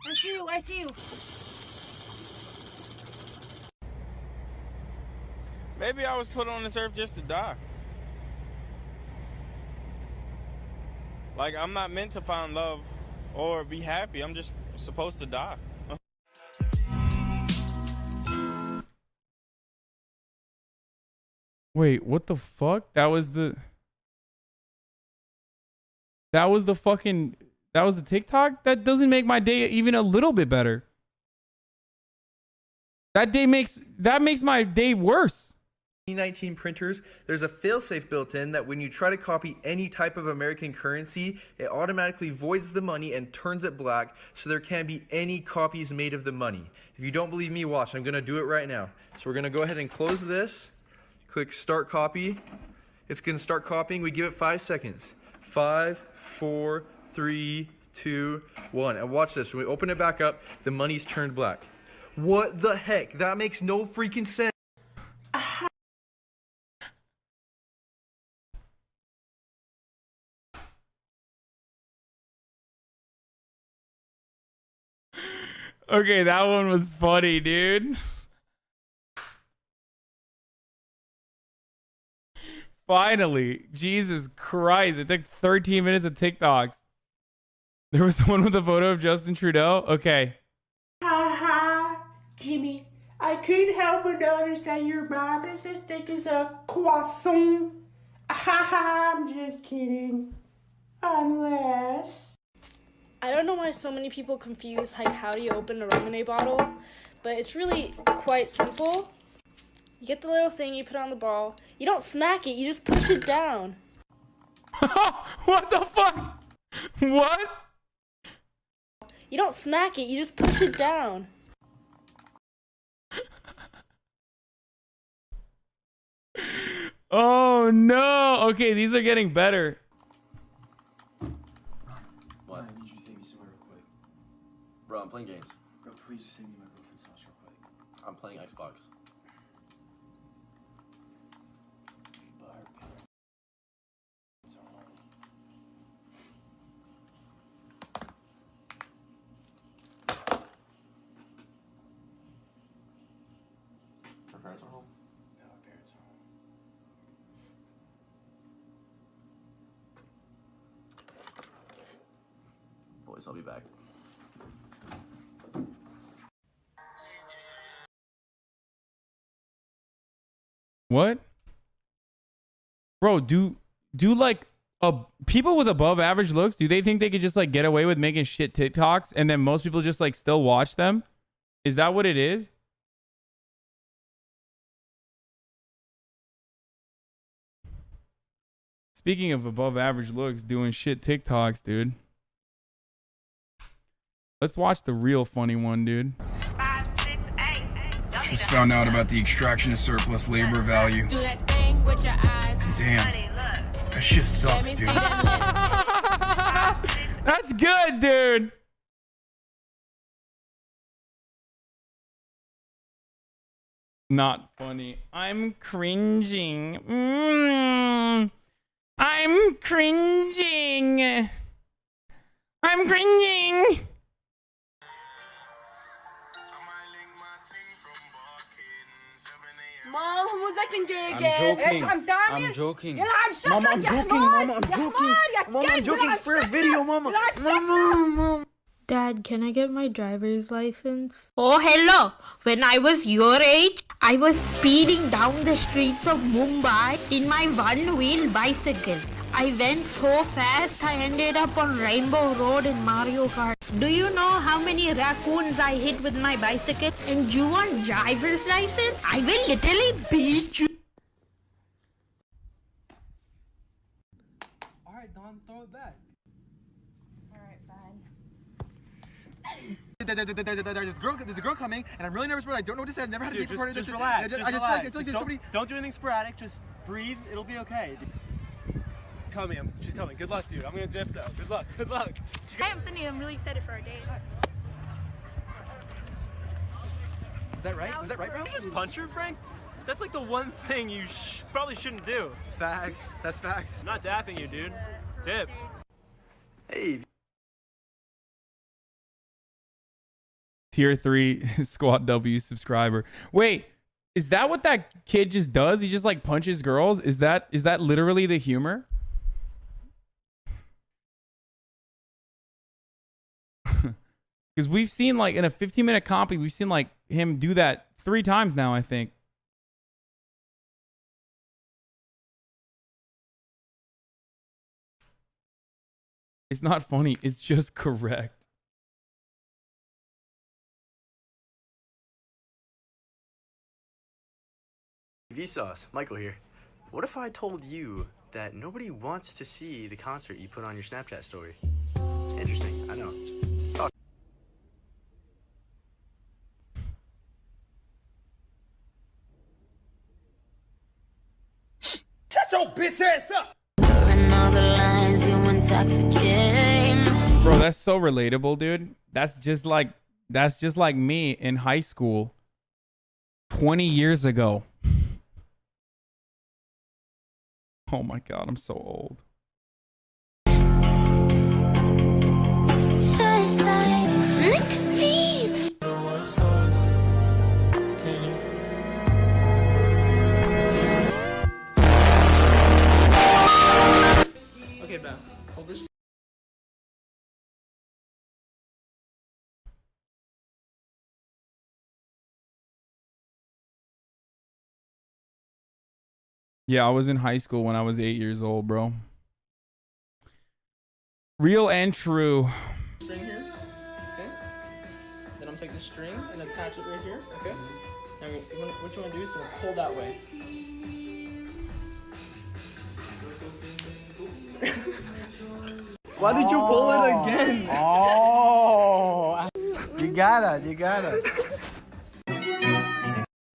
I see you. I see you.
Maybe I was put on this earth just to die. Like, I'm not meant to find love or be happy. I'm just supposed to die.
Wait, what the fuck? That was the fucking... That was the TikTok? That doesn't make my day even a little bit better. That makes my day worse.
2019 printers, there's a failsafe built in that when you try to copy any type of American currency, it automatically voids the money and turns it black, so there can't be any copies made of the money. If you don't believe me, watch. I'm gonna do it right now. So we're gonna go ahead and close this, click start copy. It's gonna start copying. We give it 5 seconds. 5, 4, 3, 2, 1. And watch this. When we open it back up, the money's turned black. What the heck? That makes no freaking sense.
Okay, that one was funny, dude. Finally. Jesus Christ. It took 13 minutes of TikToks. There was one with a photo of Justin Trudeau. Okay.
Ha! Jimmy, I couldn't help but notice that your mom is as thick as a croissant. I'm just kidding. Unless...
I don't know why so many people confuse like how you open a lemonade bottle, but it's really quite simple. You get the little thing, you put it on the ball. You don't smack it, you just push it down.
What the fuck? What?
You don't smack it, you just push it down.
Oh no. Okay, these are getting better.
What? I need you to take me somewhere real quick.
Bro, I'm playing games.
Bro, please just take me to my girlfriend's house real quick.
I'm playing Xbox.
But her parents are home.
Her parents are home?
No, her parents are home.
Boys, I'll be back.
What? Bro, do like people with above average looks, do they think they could just like get away with making shit TikToks and then most people just like still watch them? Is that what it is? Speaking of above average looks doing shit TikToks, dude. Let's watch the real funny one, dude.
Just found out about the extraction of surplus labor value. Damn, that shit sucks, dude.
That's good, dude. Not funny. I'm cringing. I'm cringing. I'm cringing.
Mom, who's acting gay
I'm
again?
joking. I'm joking. Mama, I'm joking. Mama, I'm joking. Mama, I'm joking. It's for a video, Mama. Mama.
Dad, can I get my driver's license? Oh, hello. When I was your age, I was speeding down the streets of Mumbai in my one-wheel bicycle. I went so fast I ended up on Rainbow Road in Mario Kart. Do you know how many raccoons I hit with my bicycle? And you want driver's license? I will literally beat you.
Alright, Don, throw it back.
Alright, fine.
There's a girl coming, and I'm really nervous, but I don't know what to say. I've never had a date before.
Just relax.
I just feel like there's somebody.
Don't do anything sporadic. Just breathe. It'll be okay. Coming. She's coming. Good luck, dude. I'm gonna dip though. Good luck. Good luck.
Hi, I'm Cindy. I'm really excited for our date.
Was that right? Was that right, bro?
Did you just punch her, Frank? That's like the one thing you probably shouldn't do.
Facts. That's facts.
I'm not dapping you, dude. Tip.
Hey.
Tier 3 Squad W subscriber. Wait, is that what that kid just does? He just like punches girls? Is that literally the humor? Because we've seen like in a 15-minute copy, we've seen like him do that 3 times now, I think. It's not funny. It's just correct.
Vsauce, Michael here. What if I told you that nobody wants to see the concert you put on your Snapchat story? Interesting, I know. Stop.
Shut your bitch ass up!
Bro, that's so relatable, dude. That's just like me in high school 20 years ago. Oh my god, I'm so old.
Just like nicotine.
Okay, Ben. Hold this.
Yeah, I was in high school when I was 8 years old, bro. Real and true.
String here. Okay. Then I'm taking the string and attach it right here. Okay. Now what you want to do is pull that way.
Why did you pull it again?
Oh. You gotta.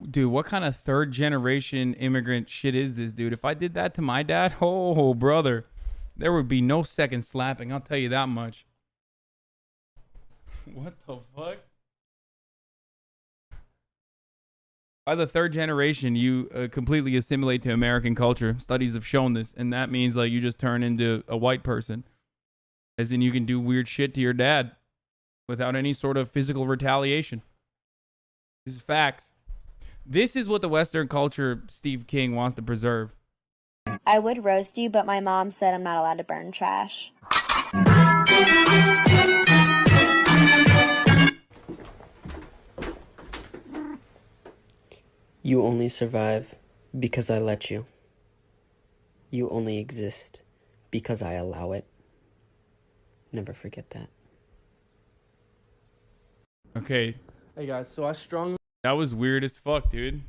Dude, what kind of 3rd generation immigrant shit is this, dude? If I did that to my dad, oh, brother, there would be no second slapping. I'll tell you that much. What the fuck? By the 3rd generation, you completely assimilate to American culture. Studies have shown this, and that means like you just turn into a white person. As in you can do weird shit to your dad without any sort of physical retaliation. This is facts. This is what the Western culture Steve King wants to preserve.
I would roast you, but my mom said I'm not allowed to burn trash.
You only survive because I let you. You only exist because I allow it. Never forget that.
Okay.
Hey guys, so I strongly
That was weird as fuck, dude.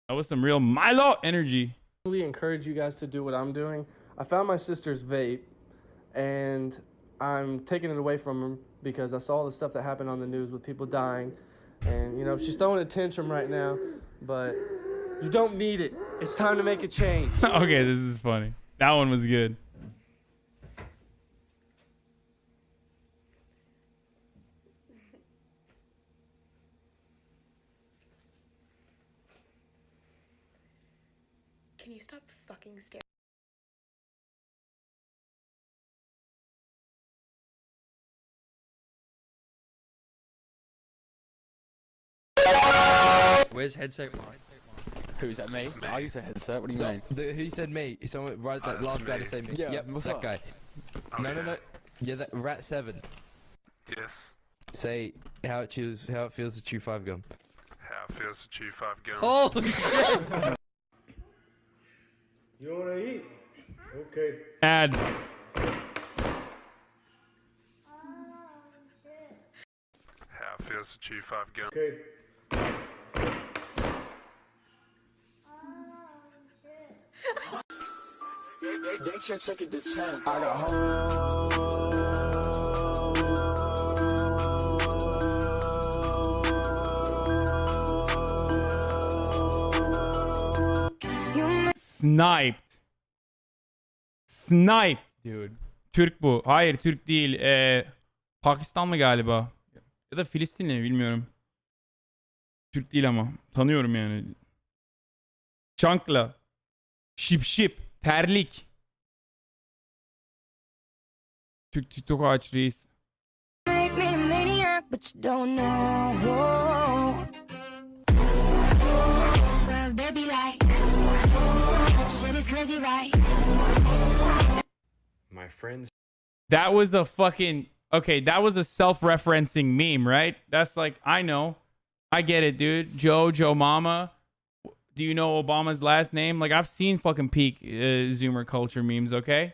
That was some real Milo energy.
encourage you guys to do what I'm doing. I found my sister's vape, and I'm taking it away from her because I saw the stuff that happened on the news with people dying. And, you know, she's throwing a tantrum right now, but you don't need it. It's time to make a change.
Okay, this is funny. That one was good.
Can you stop fucking staring?
Where's headset mic?
Who's that, me? I used to headset. What do you mean? Who said me? Someone, right, that last guy to say me. Yeah, what's that guy?
Oh,
No. Yeah, that Rat 7.
Yes.
Say how it feels to chew 5 gum.
How it feels to chew 5 gum.
Holy shit!
You wanna eat? Okay.
Ad.
How it feels to chew 5 gum.
Okay.
They should take it to 10. I got
Sniped. Sniped dude. Türk bu. Hayır Türk değil. Pakistanlı galiba. Ya da Filistinli bilmiyorum. Türk değil ama. Tanıyorum yani. Çankla. Şip şip. Terlik. Türk TikTok aç reis.
Make me a maniac, but you don't know. Well, they be like, shit is crazy, right?
My friends.
That was a fucking... Okay, that was a self-referencing meme, right? That's like, I know. I get it, dude. Joe Mama. Do you know Obama's last name? Like, I've seen fucking peak Zoomer culture memes, okay?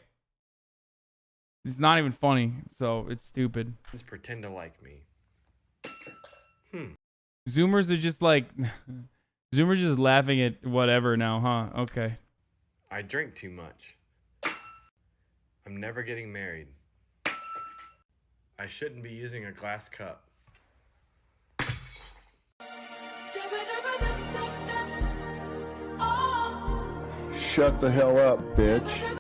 It's not even funny, so it's stupid.
Just pretend to like me.
Zoomers are just like... Zoomers just laughing at whatever now, huh? Okay.
I drink too much. I'm never getting married. I shouldn't be using a glass cup.
Shut the hell up, bitch.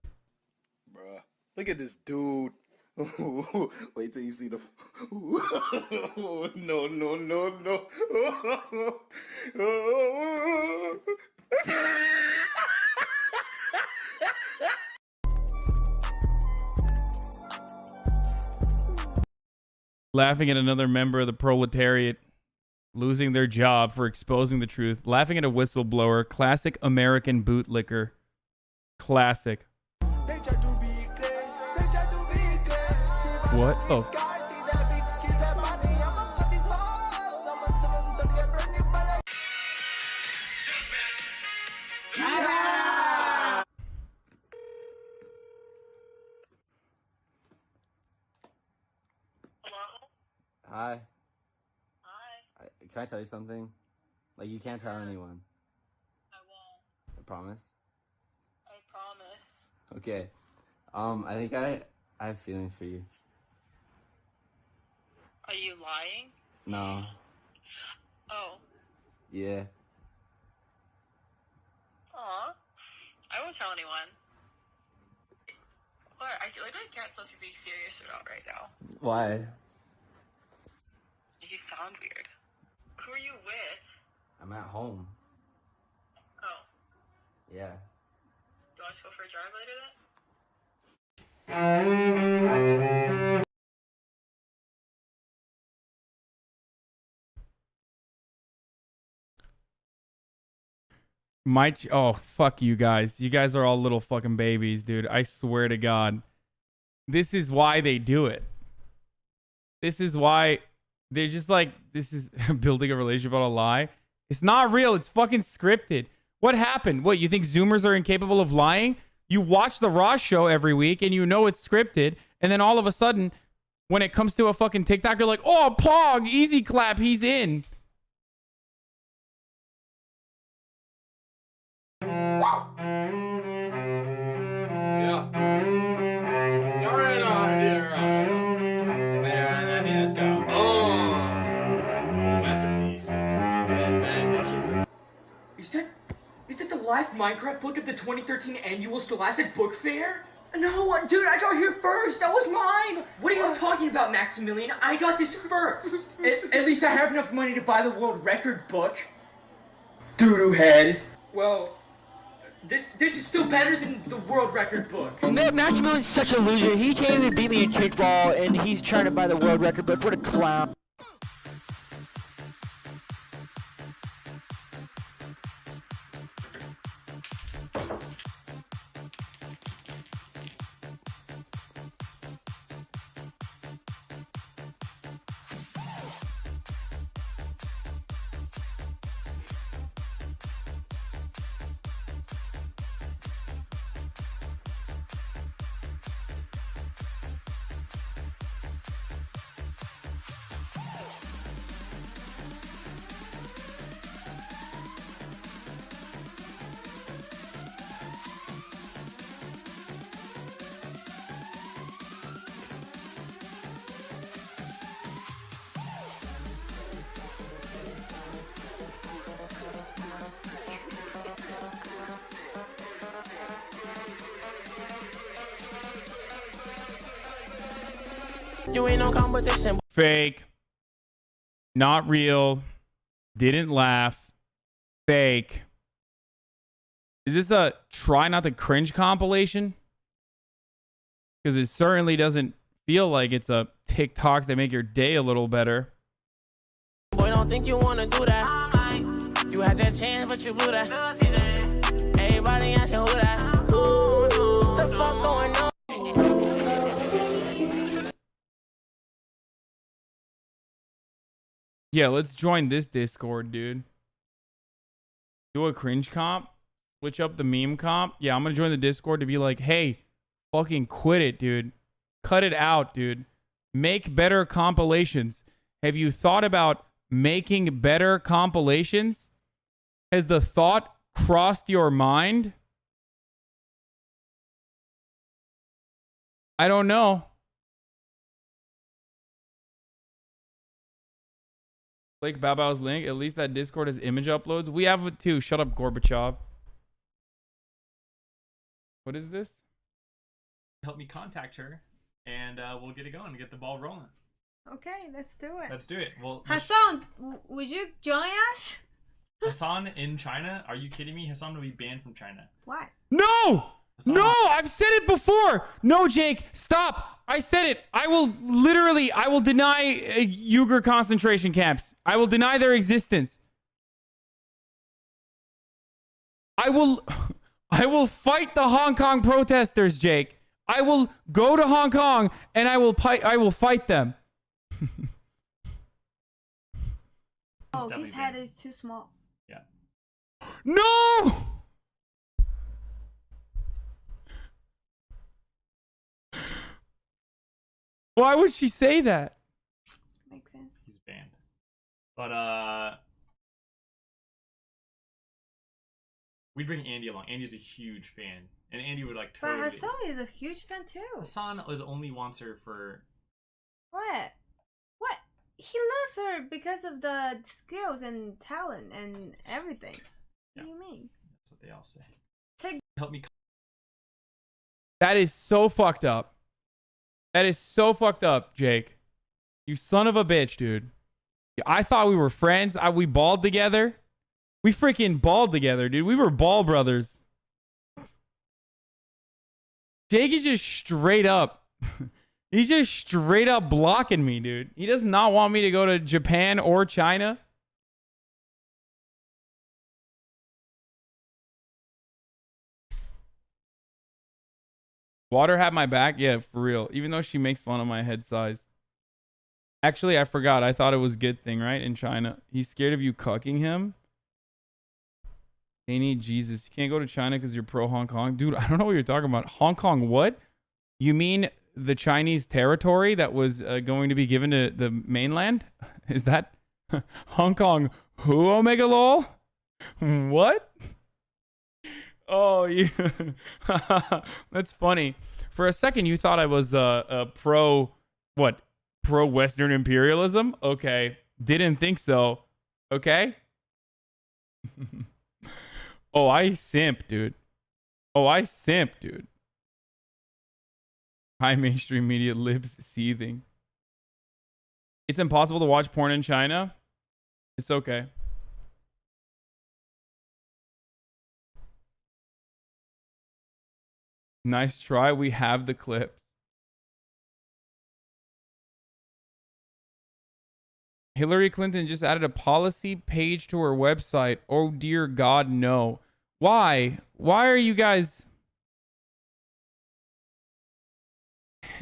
Bruh, look at this dude. Wait till you see the. No.
Laughing at another member of the proletariat losing their job for exposing the truth. Laughing at a whistleblower. Classic American bootlicker. Classic. What the?
Hi. Hi. Can I tell you something? Like, you can't tell anyone. I won't. I promise? I promise. Okay. I think I have feelings for you.
Are you lying?
No.
Oh.
Yeah.
Aw. I won't tell anyone. What? I feel like I can't tell if you're being serious or not right now.
Why?
You sound weird. Who are you with?
I'm at home.
Oh.
Yeah.
Do you want us to go for a drive later then?
Oh, fuck you guys. You guys are all little fucking babies, dude. I swear to God. This is why they do it. This is why they're just like, this is building a relationship on a lie. It's not real. It's fucking scripted. What happened? What, you think Zoomers are incapable of lying? You watch the Raw show every week and you know it's scripted. And then all of a sudden, when it comes to a fucking TikTok, you're like, oh, Pog, easy clap, he's in.
Is that the last Minecraft book of the 2013 annual Scholastic Book Fair? No, dude, I got here first. That was mine. What are you talking about, Maximilian? I got this first. At least I have enough money to buy the world record book. Doo-doo head. Well, this is still better than the world record book.
Maximilian's such a loser. He can't even beat me in kickball, and he's trying to buy the world record book. What a clown.
You ain't no competition.
Fake. Not real. Didn't laugh. Fake. Is this a try not to cringe compilation? Because it certainly doesn't feel like it's a TikToks that make your day a little better.
Boy, don't think you wanna do that. You had your chance, but you blew that. Everybody asking who that. What the fuck going on?
Yeah, let's join this Discord, dude. Do a cringe comp. Switch up the meme comp. Yeah, I'm gonna join the Discord to be like, hey, fucking quit it, dude. Cut it out, dude. Make better compilations. Have you thought about making better compilations? Has the thought crossed your mind? I don't know. Like Babao's link. At least that Discord has image uploads. We have it too. Shut up, Gorbachev. What is this?
Help me contact her, and we'll get it going and get the ball rolling.
Okay, let's do it.
Let's do it. Well,
Hasan, would you join us?
Hasan in China? Are you kidding me? Hasan will be banned from China.
What?
No!
Hasan.
No! I've said it before! No, Jake, stop! I said it! I will deny Uyghur concentration camps. I will deny their existence. I will fight the Hong Kong protesters, Jake. I will go to Hong Kong and I will fight them.
Oh, his head is too small.
Yeah.
No! Why would she say that?
Makes sense.
He's banned. But we'd bring Andy along. Andy's a huge fan, and Andy would like totally.
But Hasan is a huge fan too.
Hasan only wants her for.
What? What? He loves her because of the skills and talent and everything.
Yeah.
What do you mean?
That's what they all say.
Take.
Help me.
That is so fucked up. That is so fucked up, Jake. You son of a bitch, dude. I thought we were friends. We balled together. We freaking balled together, dude. We were ball brothers. Jake is just straight up. He's just straight up blocking me, dude. He does not want me to go to Japan or China. Water had my back? Yeah, for real. Even though she makes fun of my head size. Actually, I forgot. I thought it was a good thing, right? In China. He's scared of you cucking him. They need Jesus. You can't go to China because you're pro Hong Kong. Dude, I don't know what you're talking about. Hong Kong what? You mean the Chinese territory that was going to be given to the mainland? Is that Hong Kong who, Omega Lol? What? Oh, yeah. That's funny. For a second, you thought I was a pro, what? Pro-Western imperialism? Okay. Didn't think so. Okay? Oh, I simp, dude. Oh, I simp, dude. High mainstream media libs seething. It's impossible to watch porn in China. It's okay. Nice try. We have the clips. Hillary Clinton just added a policy page to her website. Oh, dear God, no. Why? Why are you guys...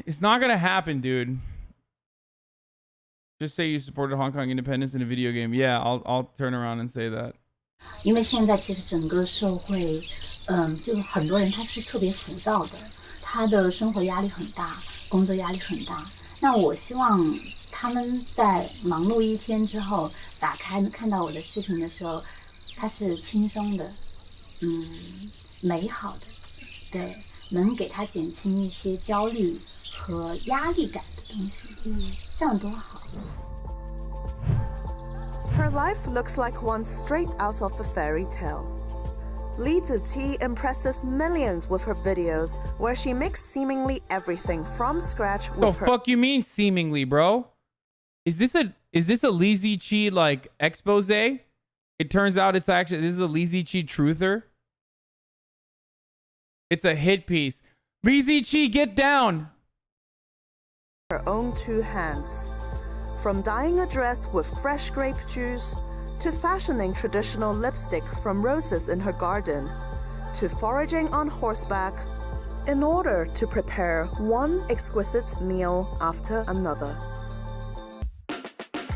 It's not going to happen, dude. Just say you supported Hong Kong independence in a video game. Yeah, I'll turn around and say that.
因为现在其实整个社会，就很多人他是特别浮躁的，他的生活压力很大，工作压力很大。那我希望他们在忙碌一天之后，打开看到我的视频的时候，它是轻松的，美好的，对，能给他减轻一些焦虑和压力感的东西，这样多好。
Her life looks like one straight out of a fairy tale.
Li Ziqi impresses millions with her videos where she makes seemingly everything from scratch with
The fuck you mean seemingly, bro? Is this a Li Ziqi like expose? It turns out this is a Li Ziqi truther. It's a hit piece. Li Ziqi, get down.
Her own two hands. From dyeing a dress with fresh grape juice, to fashioning traditional lipstick from roses in her garden, to foraging on horseback, in order to prepare one exquisite meal after another.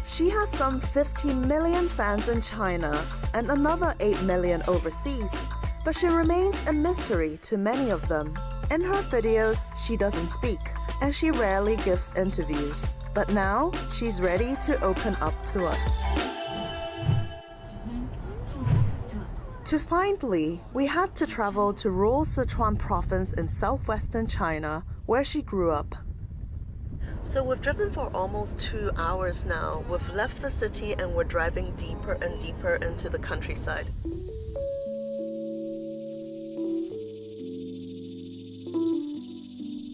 She has some 50 million fans in China and another 8 million overseas, but she remains a mystery to many of them. In her videos, she doesn't speak, and she rarely gives interviews. But now, she's ready to open up to us. To find Li, we had to travel to rural Sichuan province in southwestern China, where she grew up. So we've driven for almost 2 hours now. We've left the city and we're driving deeper and deeper into the countryside.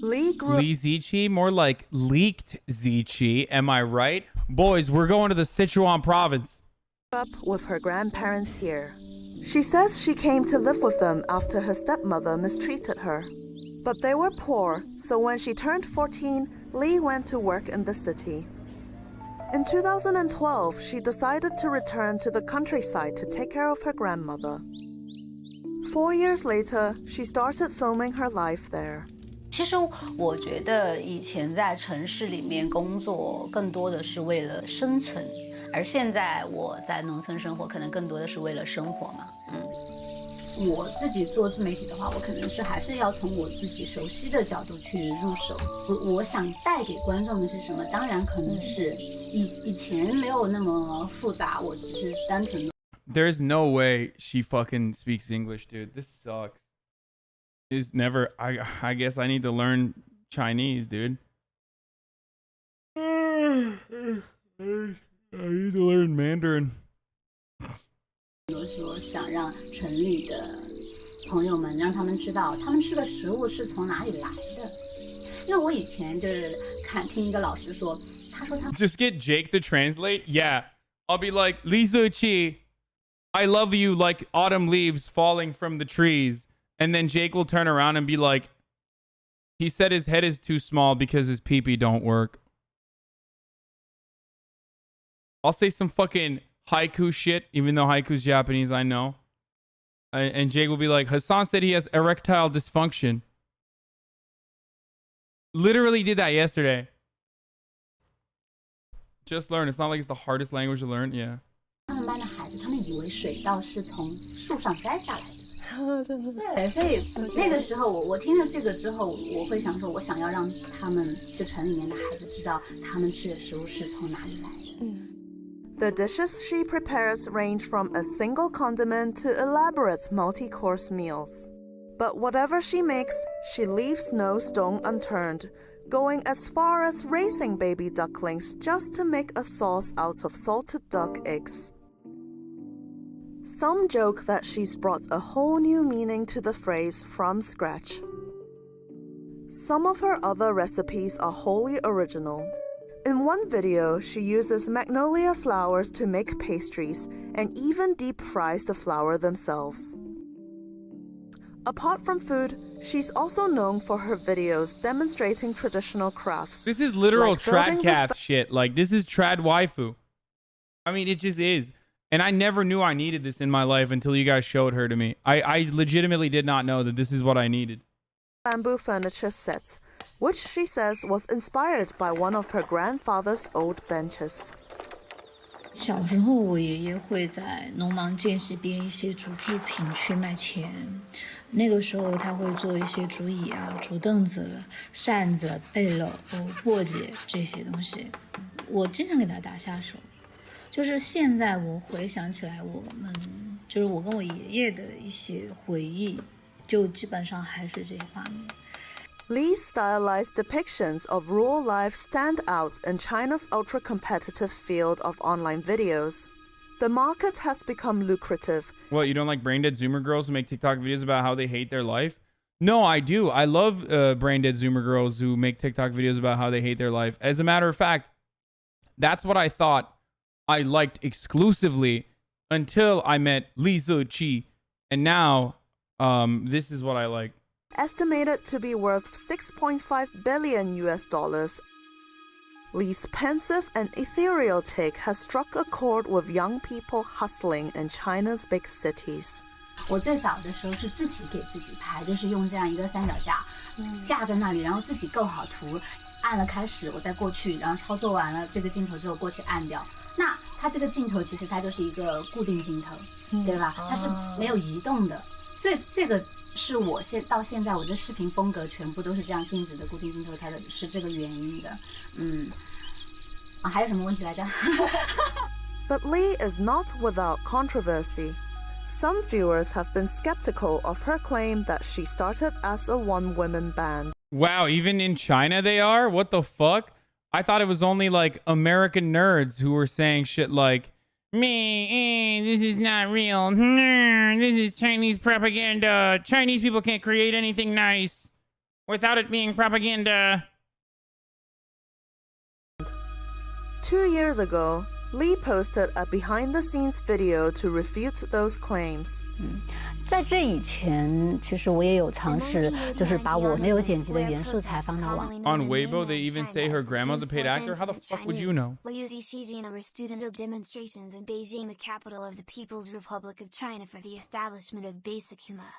Li
Ziqi, more like leaked Ziqi. Am I right? Boys, we're going to the Sichuan province.
Up with her grandparents here. She says she came to live with them after her stepmother mistreated her. But they were poor, so when she turned 14, Li went to work in the city. In 2012, she decided to return to the countryside to take care of her grandmother. 4 years later, she started filming her life there.
其实我觉得以前在城市里面工作更多的是为了生存，而现在我在农村生活，可能更多的是为了生活嘛。我自己做自媒体的话，我可能是还是要从我自己熟悉的角度去入手。我想带给观众的是什么？当然可能是以前没有那么复杂，我只是单纯的。
There's no way she fucking speaks English, dude. This sucks. Is never. I guess I need to learn Chinese, dude. I need to learn Mandarin.
说想让城里的朋友们让他们知道，他们吃的食物是从哪里来的。因为我以前就是听一个老师说，他说他
Just get Jake to translate. Yeah, I'll be like Li Ziqi, I love you like autumn leaves falling from the trees. And then Jake will turn around and be like, he said his head is too small because his pee-pee don't work. I'll say some fucking haiku shit, even though haiku's Japanese, I know. And Jake will be like, Hasan said he has erectile dysfunction. Literally did that yesterday. Just learn. It's not like it's the hardest language to learn. Yeah.
他们班的孩子，他们以为水稻是从树上摘下来的。对，所以那个时候我听了这个之后，我会想说，我想要让他们就城里面的孩子知道，他们吃的食物是从哪里来的。
The dishes she prepares range from a single condiment to elaborate multi-course meals. But whatever she makes, she leaves no stone unturned, going as far as raising baby ducklings just to make a sauce out of salted duck eggs. Some joke that she's brought a whole new meaning to the phrase from scratch. Some of her other recipes are wholly original. In one video, she uses magnolia flowers to make pastries and even deep fries the flour themselves. Apart from food, she's also known for her videos demonstrating traditional crafts.
This is literal
like
tradcast shit. Like, this is trad waifu. I mean, it just is. And I never knew I needed this in my life until you guys showed her to me. I legitimately did not know that this is what I needed.
Bamboo furniture set, which she says was inspired by one of her grandfather's old benches.
小时候，我爷爷会在农忙间隙编一些竹制品去卖钱。那个时候，他会做一些竹椅啊、竹凳子、扇子、背篓、簸箕这些东西。我经常给他打下手。就是现在我回想起来，就是我跟我爷爷的一些回忆，就基本上还是这些画面。
Li's stylized depictions of rural life stand out in China's ultra-competitive field of online videos. the market has become lucrative.
What, you don't like brain dead Zoomer girls who make TikTok videos about how they hate their life? No, I do. I love brain dead Zoomer girls who make TikTok videos about how they hate their life. As a matter of fact, that's what I thought I liked exclusively until I met Li Ziqi, and now this is what I like.
Estimated to be worth 6.5 billion US dollars. Li's pensive and ethereal take has struck a chord with young people hustling in China's big cities.
我最早的时候是自己给自己拍，就是用这样一个三脚架架在那里，然后自己构好图，按了开始，我再过去，然后操作完了这个镜头之后过去按掉。那它这个镜头其实它就是一个固定镜头，对吧？它是没有移动的，所以这个是我到现在我这视频风格全部都是这样静止的固定镜头，它是这个原因的。还有什么问题来着？
But Li is not without controversy. Some viewers have been skeptical of her claim that she started as a one-woman band.
Wow, even in China they are? What the fuck? I thought it was only like American nerds who were saying shit like, this is not real. This is Chinese propaganda. Chinese people can't create anything nice without it being propaganda.
2 years ago, Li posted a behind-the-scenes video to refute those claims.
在这以前，其实我也有尝试，就是把我没有剪辑的原素材放到网。
On Weibo, they even say her grandma's a paid actor. How the fuck would you know?
Student demonstrations in Beijing, the capital of the People's Republic of China, for the establishment of basic humor.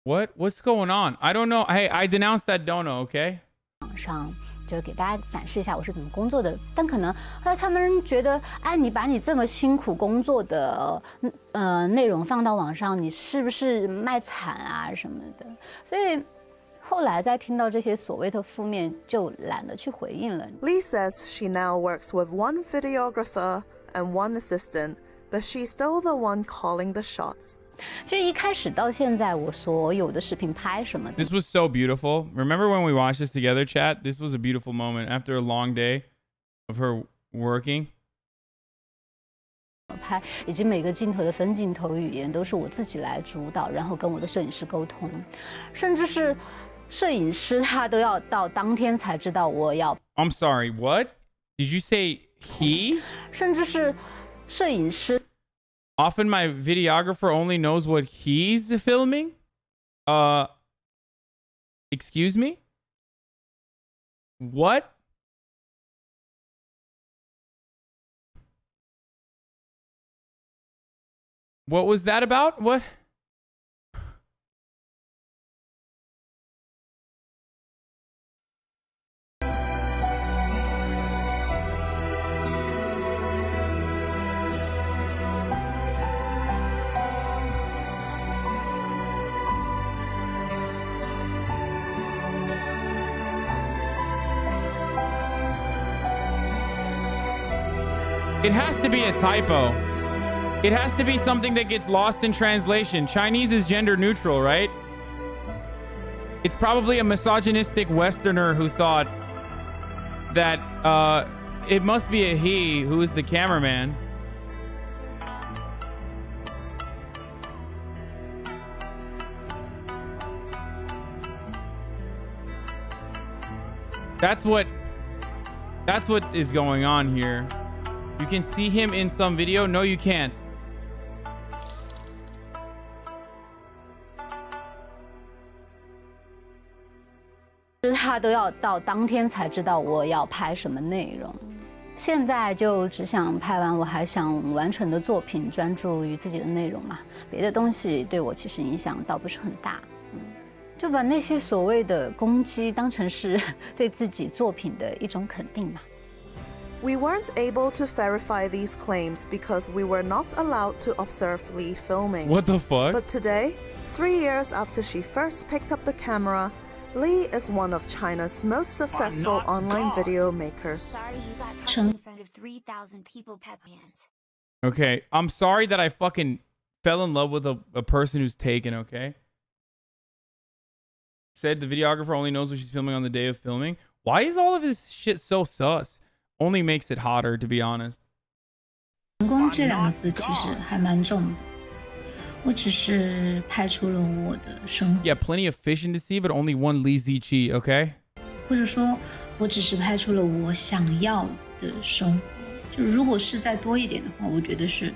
What? What's going on? I don't know. Hey, I denounced that dono, okay?
网上就是给大家展示一下我是怎么工作的，但可能后来他们觉得，哎，你把你这么辛苦工作的内容放到网上，你是不是卖惨啊什么的？所以后来在听到这些所谓的负面，就懒得去回应了。
Li says she now works with one videographer and one assistant, but she's still the one calling the shots.
其实一开始到现在，我所有的视频拍什么的
This was so beautiful. Remember when we watched this together, chat? This was a beautiful moment after a long day of her working.
拍以及每个镜头的分镜头语言都是我自己来主导，然后跟我的摄影师沟通，甚至是摄影师他都要到当天才知道我要。
I'm sorry, what? Did you say he?
甚至是摄影师。
Often my videographer only knows what he's filming? Excuse me? What? What was that about? What? It has to be a typo. It has to be something that gets lost in translation. Chinese is gender neutral, right? It's probably a misogynistic Westerner who thought that it must be a he who is the cameraman. That's what is going on here. You can see him in some video. No, you can't.
他都要到当天才知道我要拍什么内容。现在就只想拍完我还想完成的作品，专注于自己的内容嘛。别的东西对我其实影响倒不是很大。就把那些所谓的攻击当成是对自己作品的一种肯定嘛。
We weren't able to verify these claims because we were not allowed to observe Li filming.
What the fuck?
But today, 3 years after she first picked up the camera, Li is one of China's most successful online video makers.
Sorry you got caught in front of 3,000 people, Peppians.
Okay, I'm sorry that I fucking fell in love with a person who's taken, okay? Said the videographer only knows what she's filming on the day of filming. Why is all of his shit so sus? Only makes it hotter, to be honest.
成功这两个字其实还蛮重的。我只是拍出了我的生活。
Yeah, plenty of fish in the sea, but only one Li Ziqi, okay?
或者说，我只是拍出了我想要的生活。就如果是再多一点的话，我觉得是，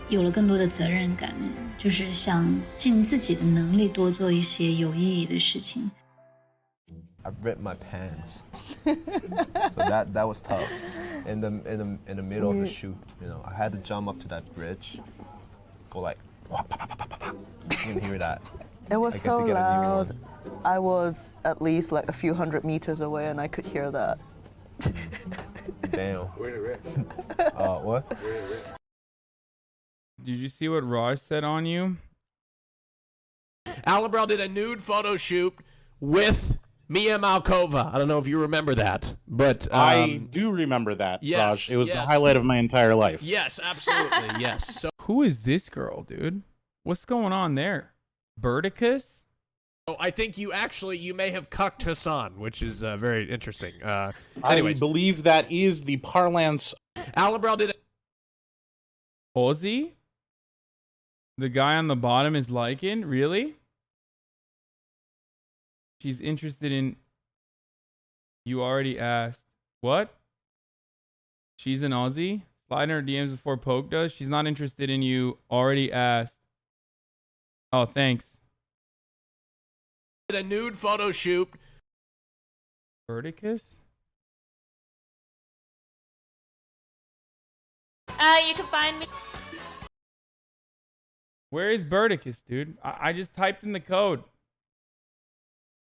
有了更多的责任感，就是想尽自己的能力多做一些有意义的事情。
I ripped my pants, so that was tough. In the middle of the shoot, you know, I had to jump up to that bridge, go like, you can hear that.
It was so loud. I was at least like a few hundred meters away, and I could hear that.
Damn.
Where did it rip?
What?
Where did it rip?
Did you see what Raj said on you?
Alabrel did a nude photo shoot with Mia Malkova. I don't know if you remember that, but
I do remember that,
yes,
Raj. It was the
yes.
highlight of my entire life.
Yes, absolutely. Yes. So
Who is this girl, dude? What's going on there? Birdicus?
I think you may have cucked Hasan, which is very interesting.
I
Anyways,
believe that is the parlance.
Alabrel did.
Ozzy? The guy on the bottom is liking? Really? She's interested in... You already asked. What? She's an Aussie? Slide in her DMs before Poke does? She's not interested in you. Already asked. Oh, thanks.
Did a nude photo shoot.
Birdicus?
You can find me.
Where is Birdicus, dude? I just typed in the code.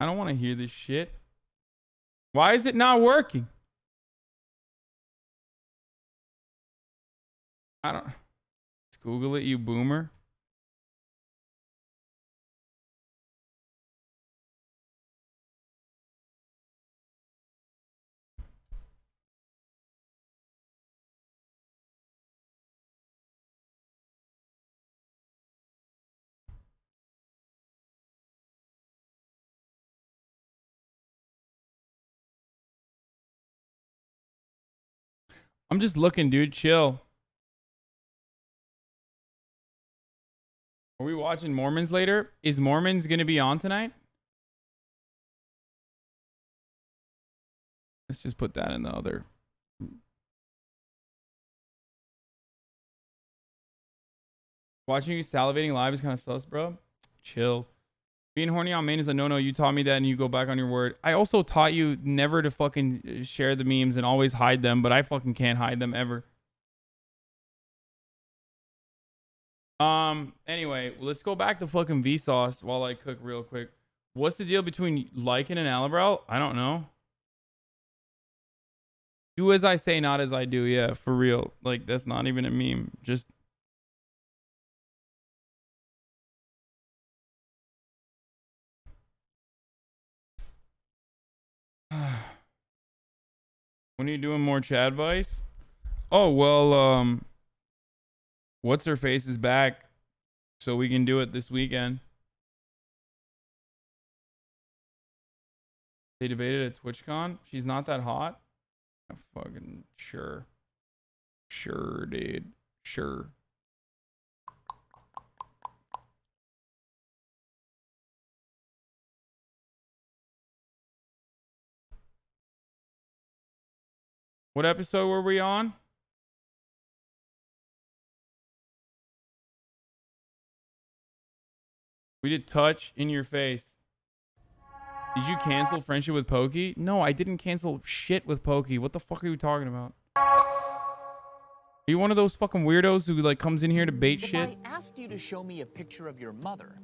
I don't want to hear this shit. Why is it not working? I don't... Just Google it, you boomer. I'm just looking, dude. Chill. Are we watching Mormons later? Is Mormons going to be on tonight? Let's just put that in the other. Watching you salivating live is kind of sus, bro. Chill. Being horny on main is a no-no. You taught me that and you go back on your word. I also taught you never to fucking share the memes and always hide them, but I fucking can't hide them ever. Anyway, let's go back to fucking Vsauce while I cook real quick. What's the deal between Lycan and Alabrel? I don't know. Do as I say, not as I do. Yeah, for real. Like, that's not even a meme. Just... When are you doing more Chad Vice? Oh, well, what's her face is back, so we can do it this weekend. They debated at TwitchCon. She's not that hot. Fucking sure. Sure, dude. Sure. What episode were we on? We did touch in your face. Did you cancel friendship with Pokey? No, I didn't cancel shit with Pokey. What the fuck are you talking about? Are you one of those fucking weirdos who like comes in here to bait shit?
I asked you to show me a picture of your mother.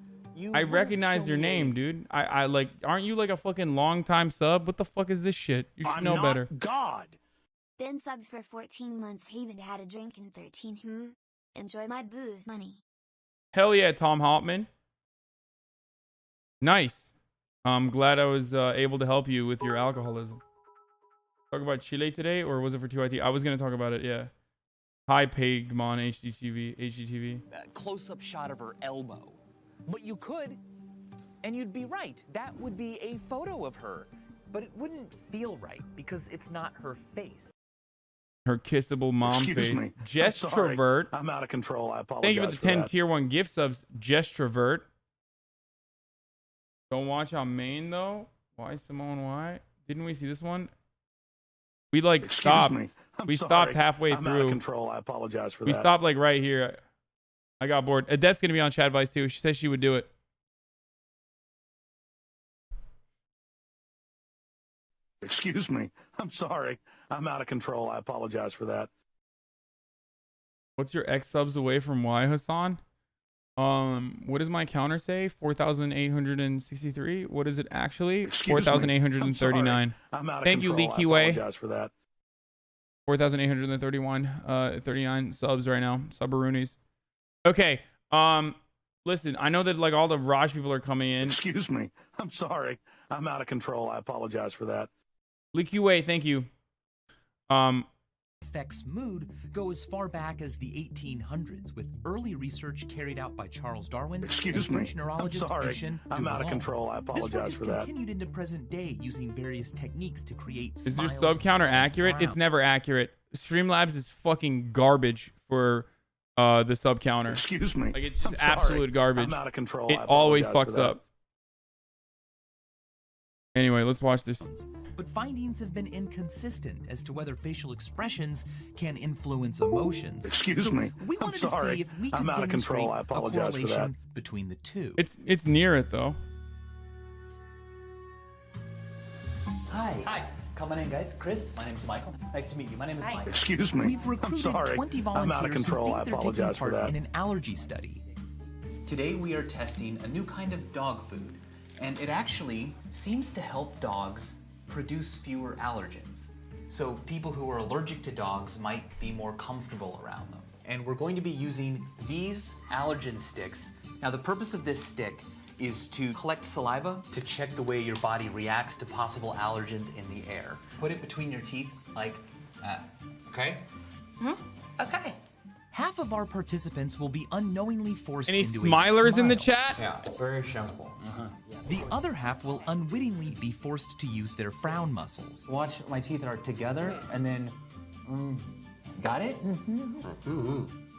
I recognize your name, dude. I like, aren't you like a fucking long time sub? What the fuck is this shit? You should know better.
God.
Been subbed for 14 months, haven't had a drink in 13. Enjoy my booze money.
Hell yeah, Tom Hopman. Nice. I'm glad I was able to help you with your alcoholism. Talk about Chile today, or was it for 2IT? I was going to talk about it, yeah. Hi, Pagmon, HGTV.
Close-up shot of her elbow. But you could, and you'd be right. That would be a photo of her. But it wouldn't feel right, because it's not her face.
Her kissable mom
Excuse
face.
me.
Gestrovert.
I'm out of control. I apologize.
Thank you for the 10
that.
tier 1 gift subs. Gestrovert. Don't watch on main though. Why Simone? Why? Didn't we see this one? We like
Excuse
stopped.
me. I'm
We
sorry.
stopped halfway
I'm
through.
out of control. I apologize for
We
that.
stopped like right here. I got bored. Adept's gonna be on chat advice too. She says she would do it.
Excuse me. I'm sorry. I'm out of control. I apologize for that.
What's your X subs away from Y, Hasan? What does my counter say? 4,863. What is it actually? 4,839.
I'm out of
Thank you,
control.
Leaky
I
Way.
apologize for that.
4,831. 39 subs right now. Subaroonies. Okay. Listen, I know that like all the Raj people are coming in.
Excuse me. I'm sorry. I'm out of control. I apologize for that.
Leaky Way, thank you.
Affects mood go as far back as the 1800s, with early research carried out by Charles Darwin and French neurologist Duchenne de
I'm out of
Boulogne.
control. I
This work
apologize
is
for that.
continued into present day using various techniques to create
Is your
smiles
sub counter
and
accurate? It's
frowns.
never accurate. Streamlabs is fucking garbage for the sub counter.
Excuse me.
Like it's just
I'm sorry.
absolute garbage.
I'm out of control.
It
I
always
apologize
fucks
for that.
up. Anyway, let's watch this.
But findings have been inconsistent as to whether facial expressions can influence emotions.
Excuse
So
me.
we
I'm
wanted to
sorry.
see if we could
I'm out of
demonstrate
control. I
a
apologize for that.
correlation between the two.
It's near it though.
Hi. Hi. Come on in, guys. Chris, my name is Michael. Nice to meet you. My name is Mike.
Excuse me.
We've recruited
I'm sorry.
20
I'm
volunteers
out of control.
who
I
think they're taking
apologize for
part
that.
in an allergy study.
Today we are testing a new kind of dog food, and it actually seems to help dogs produce fewer allergens. So people who are allergic to dogs might be more comfortable around them. And we're going to be using these allergen sticks. Now the purpose of this stick is to collect saliva to check the way your body reacts to possible allergens in the air. Put it between your teeth like that, okay?
Okay. Half of our participants will be unknowingly forced
Any
into
smilers
a
in the
smile.
chat?
Yeah, very simple.
The other half will unwittingly be forced to use their frown muscles.
Watch, my teeth are together, and then, got it?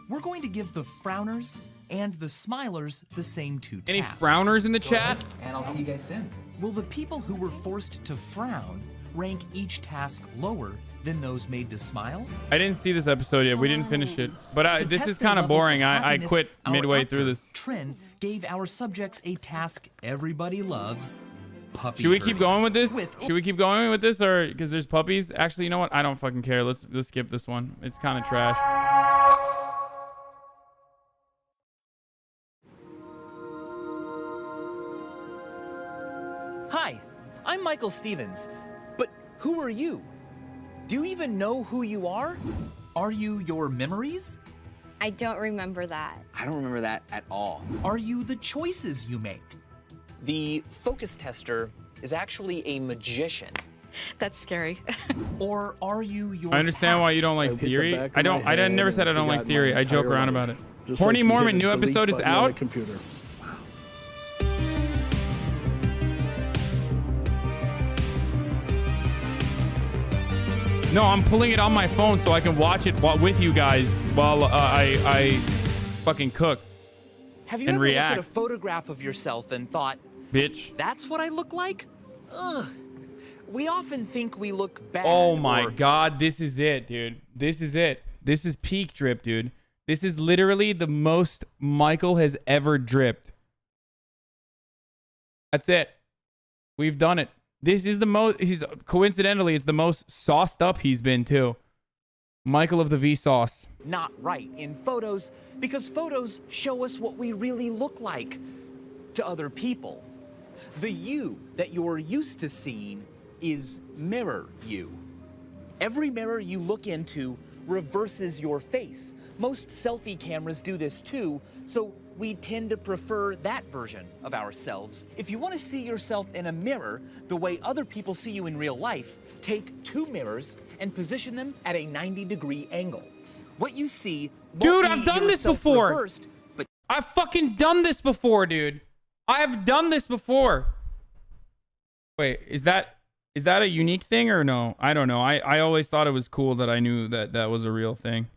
We're going to give the frowners and the smilers the same two
Any
tasks.
frowners in the chat?
And I'll see you guys soon.
Will the people who were forced to frown rank each task lower than those made to smile?
I didn't see this episode yet. We didn't finish it. But
To
this
test
is
their
kind of
levels
boring. I
happiness,
quit
our
midway
actor,
through this.
Trin gave our subjects a task everybody loves. Puppy
Should we keep
herding.
going with this? Should we keep going with this, or because there's puppies? Actually, you know what? I don't fucking care. Let's skip this one. It's kind of trash.
Hi, I'm Michael Stevens. But who are you? Do you even know who you are? Are you your memories?
I don't remember that.
I don't remember that at all.
Are you the choices you make?
The focus tester is actually a magician.
That's scary.
Or are you your
I understand why you don't like theory. I never said I don't like theory. I joke around about it. Horny Mormon new episode is out.
Computer.
No, I'm pulling it on my phone so I can watch it with you guys while I fucking cook.
Have you
and
ever
react.
looked at a photograph of yourself and thought,
Bitch.
that's what I look like? Ugh. We often think we look bad.
Oh my
or
god, this is it, dude. This is it. This is peak drip, dude. This is literally the most Michael has ever dripped. That's it. We've done it. This is the most, coincidentally, it's the most sauced up he's been too. Michael of the V-Sauce.
not right in photos because photos show us what we really look like to other people. The you that you're used to seeing is mirror you. Every mirror you look into reverses your face. Most selfie cameras do this too, so we tend to prefer that version of ourselves. If you want to see yourself in a mirror the way other people see you in real life, take two mirrors and position them at a 90-degree angle. What you see
Dude, I've done this before.
Reversed, but
I've fucking done this before, dude. I've done this before. Wait, is that Is that a unique thing or no? I don't know. I always thought it was cool that I knew that that was a real thing.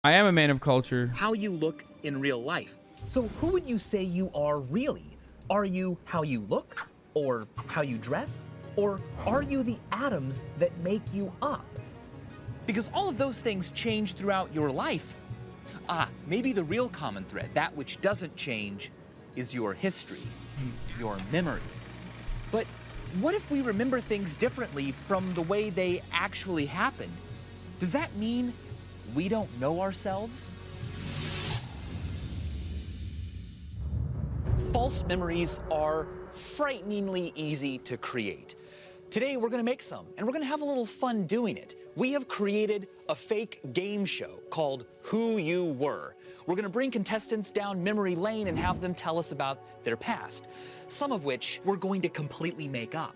I am a man of culture.
How you look in real life. So who would you say you are really? Are you how you look? Or how you dress? Or are you the atoms that make you up? Because all of those things change throughout your life. Maybe the real common thread, that which doesn't change, is your history, your memory. But what if we remember things differently from the way they actually happened? Does that mean we don't know ourselves? False memories are frighteningly easy to create. Today we're gonna make some, and we're gonna have a little fun doing it. We have created a fake game show called Who You Were. We're gonna bring contestants down memory lane and have them tell us about their past, some of which we're going to completely make up.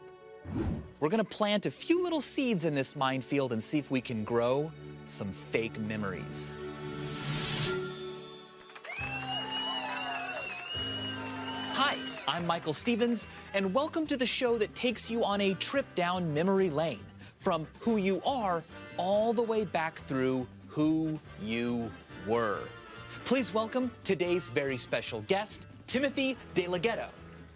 We're gonna plant a few little seeds in this minefield and see if we can grow some fake memories. Hi, I'm Michael Stevens, and welcome to the show that takes you on a trip down memory lane, from who you are all the way back through who you were. Please welcome today's very special guest, Timothy DeLaGhetto.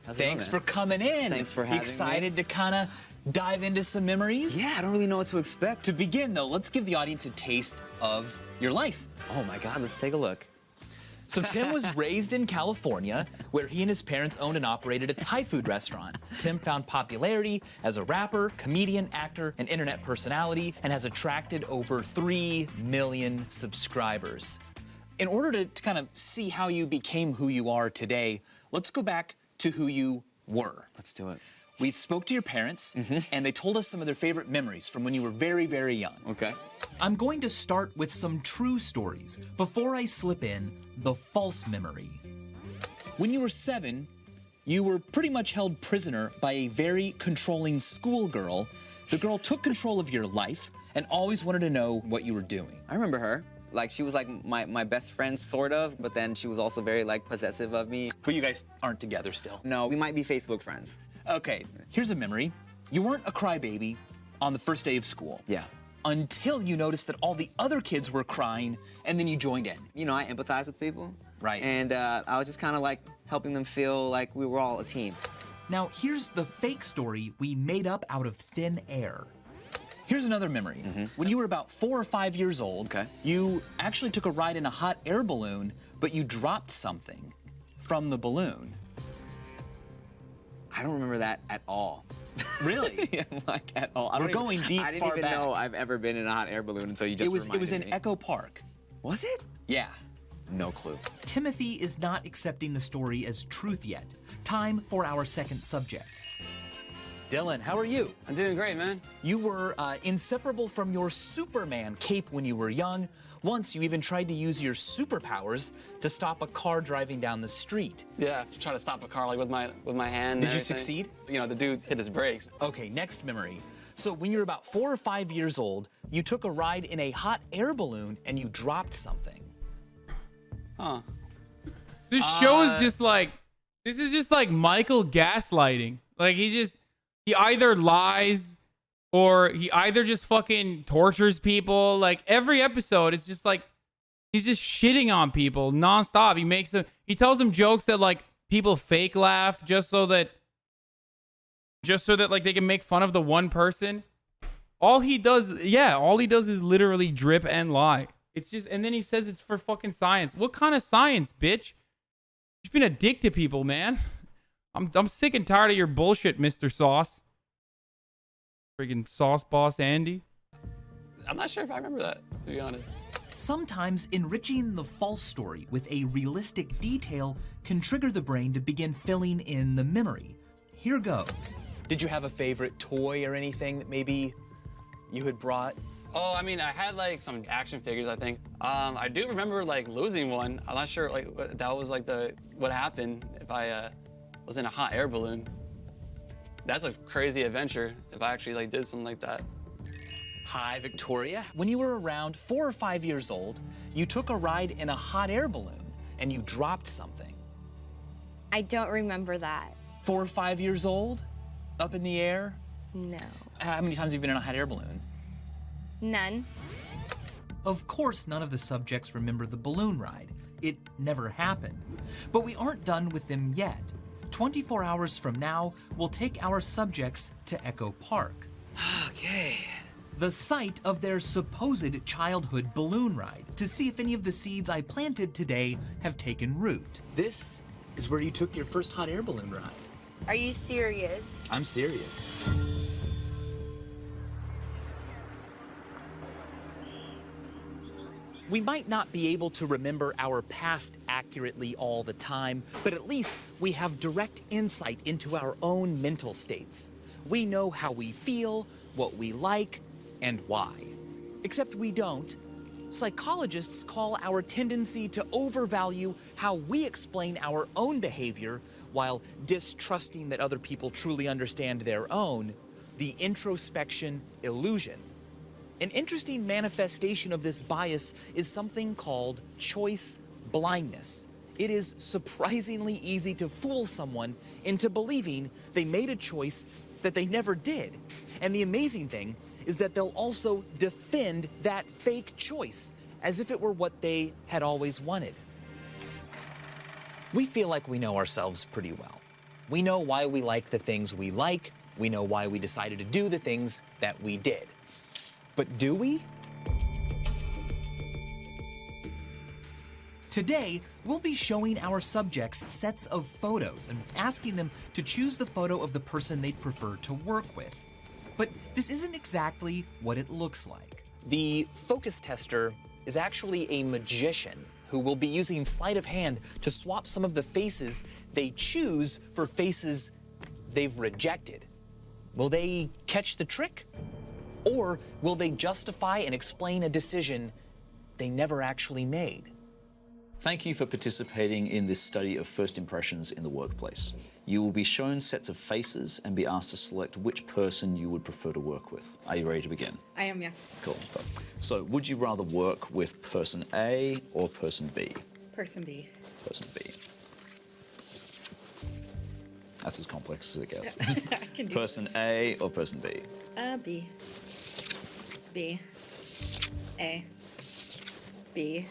Thanks for coming in.
Thanks for having me.
Excited to kind of dive into some memories?
Yeah, I don't really know what to expect.
To begin, though, let's give the audience a taste of your life.
Oh my God, let's take a look.
So Tim was raised in California, where he and his parents owned and operated a Thai food restaurant. Tim found popularity as a rapper, comedian, actor, and internet personality, and has attracted over 3 million subscribers. In order to kind of see how you became who you are today, let's go back to who you were.
Let's do it.
We spoke to your parents, and they told us some of their favorite memories from when you were very, very young.
Okay.
I'm going to start with some true stories before I slip in the false memory. When you were 7, you were pretty much held prisoner by a very controlling schoolgirl. The girl took control of your life and always wanted to know what you were doing.
I remember her. Like, she was like my best friend, sort of, but then she was also very, like, possessive of me.
But you guys aren't together still?
No, we might be Facebook friends.
Okay, here's a memory. You weren't a crybaby on the first day of school.
Yeah.
Until you noticed that all the other kids were crying, and then you joined in.
You know, I empathize with people.
Right.
And I was just kind of like helping them feel like we were all a team.
Now, here's the fake story we made up out of thin air. Here's another memory. When you were about 4 or 5 years old, you actually took a ride in a hot air balloon, but you dropped something from the balloon.
I don't remember that at all.
Really?
Yeah, like, at all.
We're going deep,
I didn't
far
even
back.
know I've ever been in a hot air balloon until you just reminded me.
It was in Echo Park.
Was it?
Yeah.
No clue.
Timothy is not accepting the story as truth yet. Time for our second subject. Dylan, how are you?
I'm doing great, man.
You were inseparable from your Superman cape when you were young. Once, you even tried to use your superpowers to stop a car driving down the street.
Yeah, trying to stop a car like with my hand.
Did you succeed?
You know, the dude hit his brakes.
Okay, next memory. So when you were about 4 or 5 years old, you took a ride in a hot air balloon and you dropped something.
Huh.
This show is just like, this is just like Michael gaslighting. Like, he either lies or he either just fucking tortures people. Like, every episode is just like, he's just shitting on people nonstop. He tells them jokes that like people fake laugh just so that like they can make fun of the one person. All he does is literally drip and lie. It's just, and then he says it's for fucking science. What kind of science, bitch? You've been a dick to people, man. I'm sick and tired of your bullshit, Mr. Sauce. Friggin' Sauce Boss Andy.
I'm not sure if I remember that, to be honest.
Sometimes enriching the false story with a realistic detail can trigger the brain to begin filling in the memory. Here goes. Did you have a favorite toy or anything that maybe you had brought?
Oh, I mean, I had like some action figures, I think. I do remember like losing one. I'm not sure like that was like what happened if I was in a hot air balloon. That's a crazy adventure if I actually like did something like that.
Hi, Victoria. When you were around 4 or 5 years old, you took a ride in a hot air balloon and you dropped something.
I don't remember that.
4 or 5 years old?
Up in the air?
No.
How many times have you been in a hot air balloon?
None.
Of course, none of the subjects remember the balloon ride. It never happened. But we aren't done with them yet. 24 hours from now, we'll take our subjects to Echo Park.
Okay.
The site of their supposed childhood balloon ride, to see if any of the seeds I planted today have taken root.
This is where you took your first hot air balloon ride.
Are you serious?
I'm serious.
We might not be able to remember our past accurately all the time, but at least we have direct insight into our own mental states. We know how we feel, what we like, and why. Except we don't. Psychologists call our tendency to overvalue how we explain our own behavior while distrusting that other people truly understand their own, the introspection illusion. An interesting manifestation of this bias is something called choice blindness. It is surprisingly easy to fool someone into believing they made a choice that they never did. And the amazing thing is that they'll also defend that fake choice as if it were what they had always wanted.
We feel like we know ourselves pretty well. We know why we like the things we like. We know why we decided to do the things that we did. But do we?
Today, we'll be showing our subjects sets of photos and asking them to choose the photo of the person they'd prefer to work with. But this isn't exactly what it looks like.
The focus tester is actually a magician who will be using sleight of hand to swap some of the faces they choose for faces they've rejected. Will they catch the trick? Or will they justify and explain a decision they never actually made?
Thank you for participating in this study of first impressions in the workplace. You will be shown sets of faces and be asked to select which person you would prefer to work with. Are you ready to begin?
I am, yes.
Cool. So, would you rather work with person A or person B?
Person B.
Person B. That's as complex as it gets.
I can do
Person
this.
A or person B?
B. B. A. B.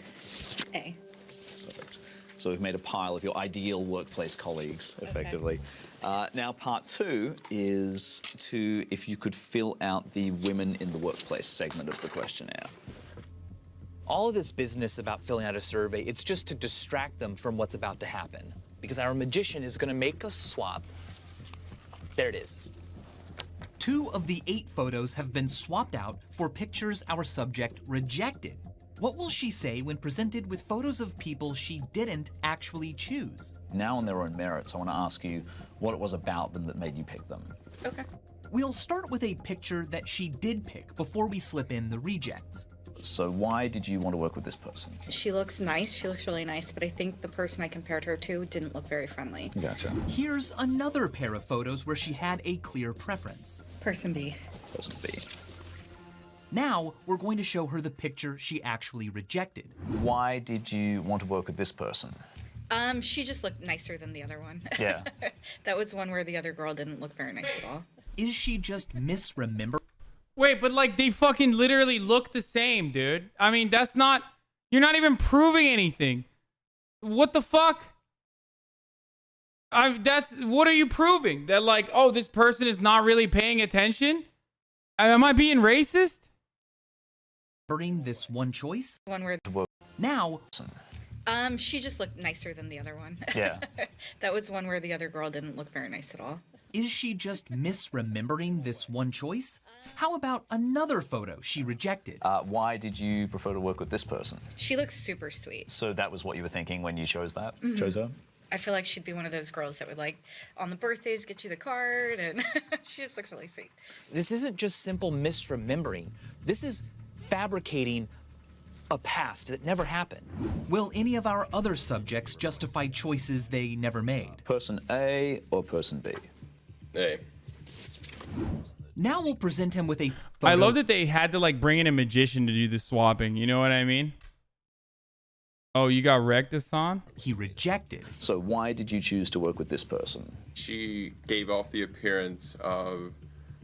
A.
Perfect. So we've made a pile of your ideal workplace colleagues, effectively. Now, part two is if you could fill out the women in the workplace segment of the questionnaire.
All of this business about filling out a survey, it's just to distract them from what's about to happen. Because our magician is gonna make us swap. There it is.
2 of the 8 photos have been swapped out for pictures our subject rejected. What will she say when presented with photos of people she didn't actually choose?
Now, on their own merits, I want to ask you what it was about them that made you pick them.
Okay. We'll start with a picture that she did pick before we slip in the rejects.
So why did you want to work with this person?
She looks nice. She looks really nice, but I think the person I compared her to didn't look very friendly.
Gotcha.
Here's another pair of photos where she had a clear preference.
Person B.
Person B.
Now, we're going to show her the picture she actually rejected.
Why did you want to work with this person?
She just looked nicer than the other one.
Yeah.
That was one where the other girl didn't look very nice at all.
Is she just misremembered?
Wait, but like they fucking literally look the same, dude. I mean, that's not... You're not even proving anything. What the fuck? What are you proving? That like, oh, this person is not really paying attention? Am I being racist?
This one choice?
One where...
Now...
She just looked nicer than the other one.
Yeah.
That was one where the other girl didn't look very nice at all.
Is she just misremembering this one choice? How about another photo she rejected?
Why did you prefer to work with this person?
She looks super sweet.
So that was what you were thinking when you chose that?
Mhm.
Chose her?
I feel like she'd be one of those girls that would like on the birthdays get you the card, and she just looks really sweet.
This isn't just simple misremembering. This is fabricating a past that never happened.
Will any of our other subjects justify choices they never made?
Person A or person B? A.
Now we'll present him with a photo.
I love that they had to like bring in a magician to do the swapping. You know what I mean? Oh, you got wrecked, Hasan?
He rejected.
So why did you choose to work with this person?
She gave off the appearance of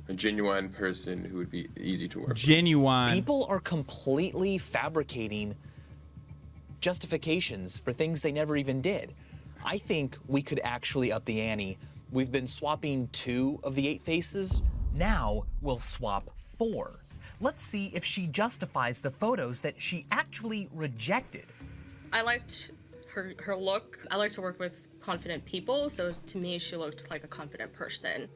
a genuine person who would be easy to work with.
Genuine.
People are completely fabricating justifications for things they never even did. I think we could actually up the ante. We've been swapping 2 of the 8 faces. Now we'll swap 4. Let's see if she justifies the photos that she actually rejected.
I liked her look. I like to work with confident people, so to me she looked like a confident person.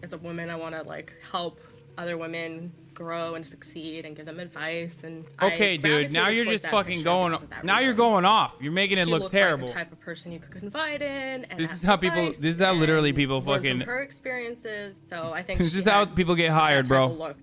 As a woman, I want to like help other women grow and succeed and give them advice. And
Okay, dude. Now you're just fucking going. Now you're going off. You're making it look terrible.
Like the type of person you could confide in. And
This is how people. This is how literally people
learn
fucking.
from her experiences. So I think
This is how people get hired, bro.
Look.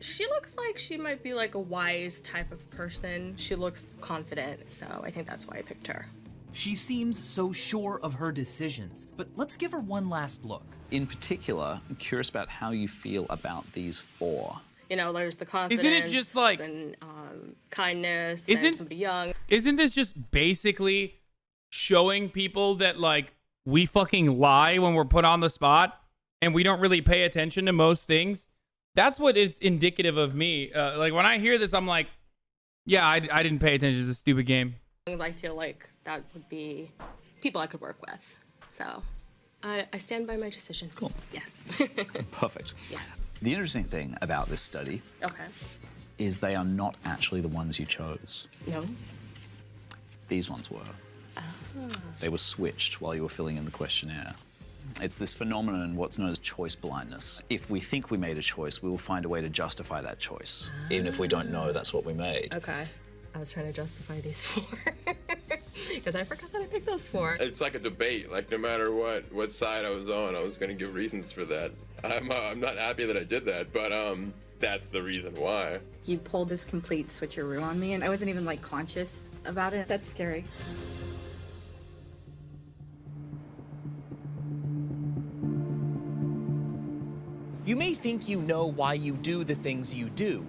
She looks like she might be like a wise type of person. She looks confident, so I think that's why I picked her.
She seems so sure of her decisions, but let's give her one last look.
In particular, I'm curious about how you feel about these 4.
You know, there's the confidence
Isn't it just like
and kindness and somebody young.
Isn't this just basically showing people that like we fucking lie when we're put on the spot and we don't really pay attention to most things? That's what it's indicative of me. Like when I hear this, I'm like, yeah, I didn't pay attention to this stupid game.
I feel like that would be people I could work with. So I stand by my decision.
Cool.
Yes.
Perfect.
Yes.
The interesting thing about this study is they are not actually the ones you chose.
No.
These ones were. They were switched while you were filling in the questionnaire. It's this phenomenon, what's known as choice blindness. If we think we made a choice, we will find a way to justify that choice, even if we don't know that's what we made.
Okay. I was trying to justify these 4 because I forgot that I picked those 4.
It's like a debate. Like no matter what side I was on, I was going to give reasons for that. I'm not happy that I did that, but that's the reason why.
You pulled this complete switcheroo on me, and I wasn't even like conscious about it. That's scary.
You may think you know why you do the things you do,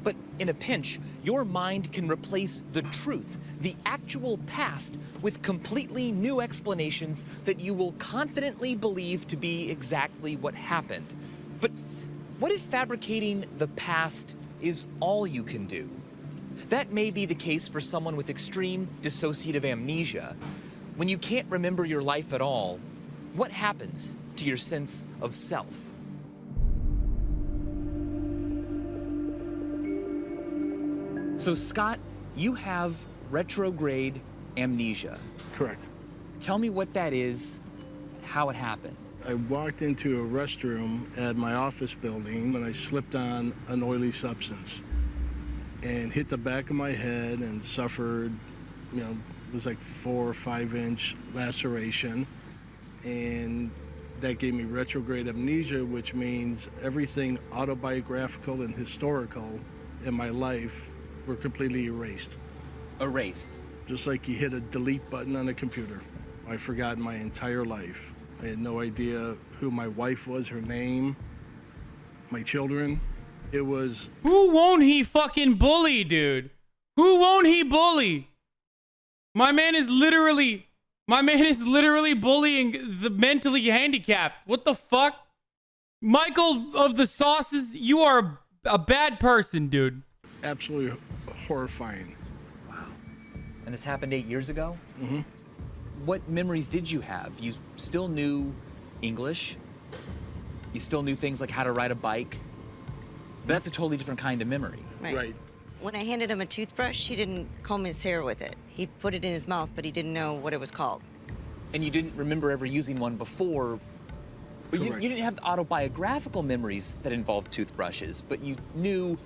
but in a pinch, your mind can replace the truth, the actual past, with completely new explanations that you will confidently believe to be exactly what happened. But what if fabricating the past is all you can do? That may be the case for someone with extreme dissociative amnesia. When you can't remember your life at all, what happens to your sense of self? So Scott, you have retrograde amnesia.
Correct.
Tell me what that is, how it happened.
I walked into a restroom at my office building and I slipped on an oily substance and hit the back of my head and suffered, it was like 4 or 5 inch laceration. And that gave me retrograde amnesia, which means everything autobiographical and historical in my life were completely erased.
Erased?
Just like you hit a delete button on a computer. I forgot my entire life. I had no idea who my wife was, her name, my children. It was...
Who won't he fucking bully, dude? Who won't he bully? My man is literally bullying the mentally handicapped. What the fuck? Michael of the Sauces, you are a bad person, dude.
Absolutely horrifying.
Wow. And this happened 8 years ago?
Mm-hmm.
What memories did you have? You still knew English? You still knew things like how to ride a bike? That's a totally different kind of memory.
Right.
When I handed him a toothbrush, he didn't comb his hair with it. He put it in his mouth, but he didn't know what it was called.
And you didn't remember ever using one before. But you
Correct.
didn't have autobiographical memories that involved toothbrushes, but you knew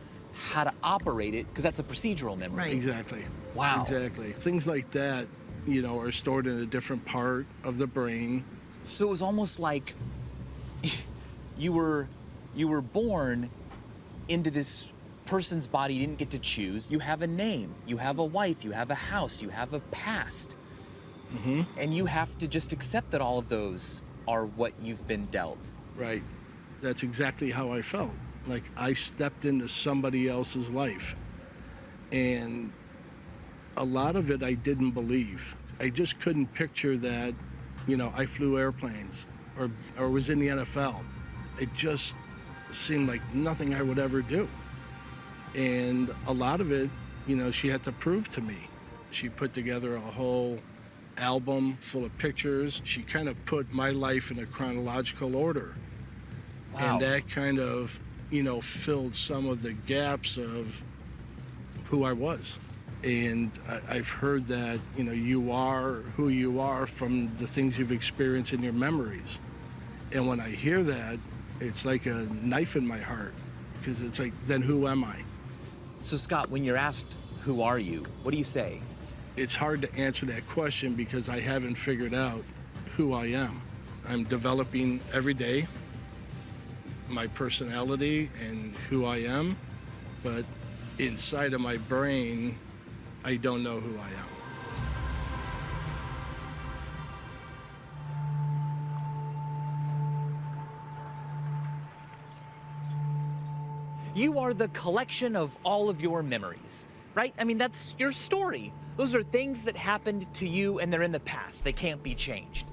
how to operate it because that's a procedural memory.
Right. Exactly.
Wow.
Exactly. Things like that, are stored in a different part of the brain.
So it was almost like you were born into this person's body you didn't get to choose. You have a name, you have a wife, you have a house, you have a past.
Mm-hmm.
And you have to just accept that all of those are what you've been dealt.
Right. That's exactly how I felt. Like I stepped into somebody else's life. And a lot of it I didn't believe. I just couldn't picture that, I flew airplanes or was in the NFL. It just seemed like nothing I would ever do. And a lot of it, she had to prove to me. She put together a whole album full of pictures. She kind of put my life in a chronological order.
Wow.
And that kind of, filled some of the gaps of who I was. And I've heard that, you are who you are from the things you've experienced in your memories. And when I hear that, it's like a knife in my heart, because it's like, then who am I?
So Scott, when you're asked, who are you? What do you say?
It's hard to answer that question because I haven't figured out who I am. I'm developing every day my personality and who I am, but inside of my brain, I don't know who I am.
You are the collection of all of your memories, right? I mean, that's your story. Those are things that happened to you and they're in the past. They can't be changed.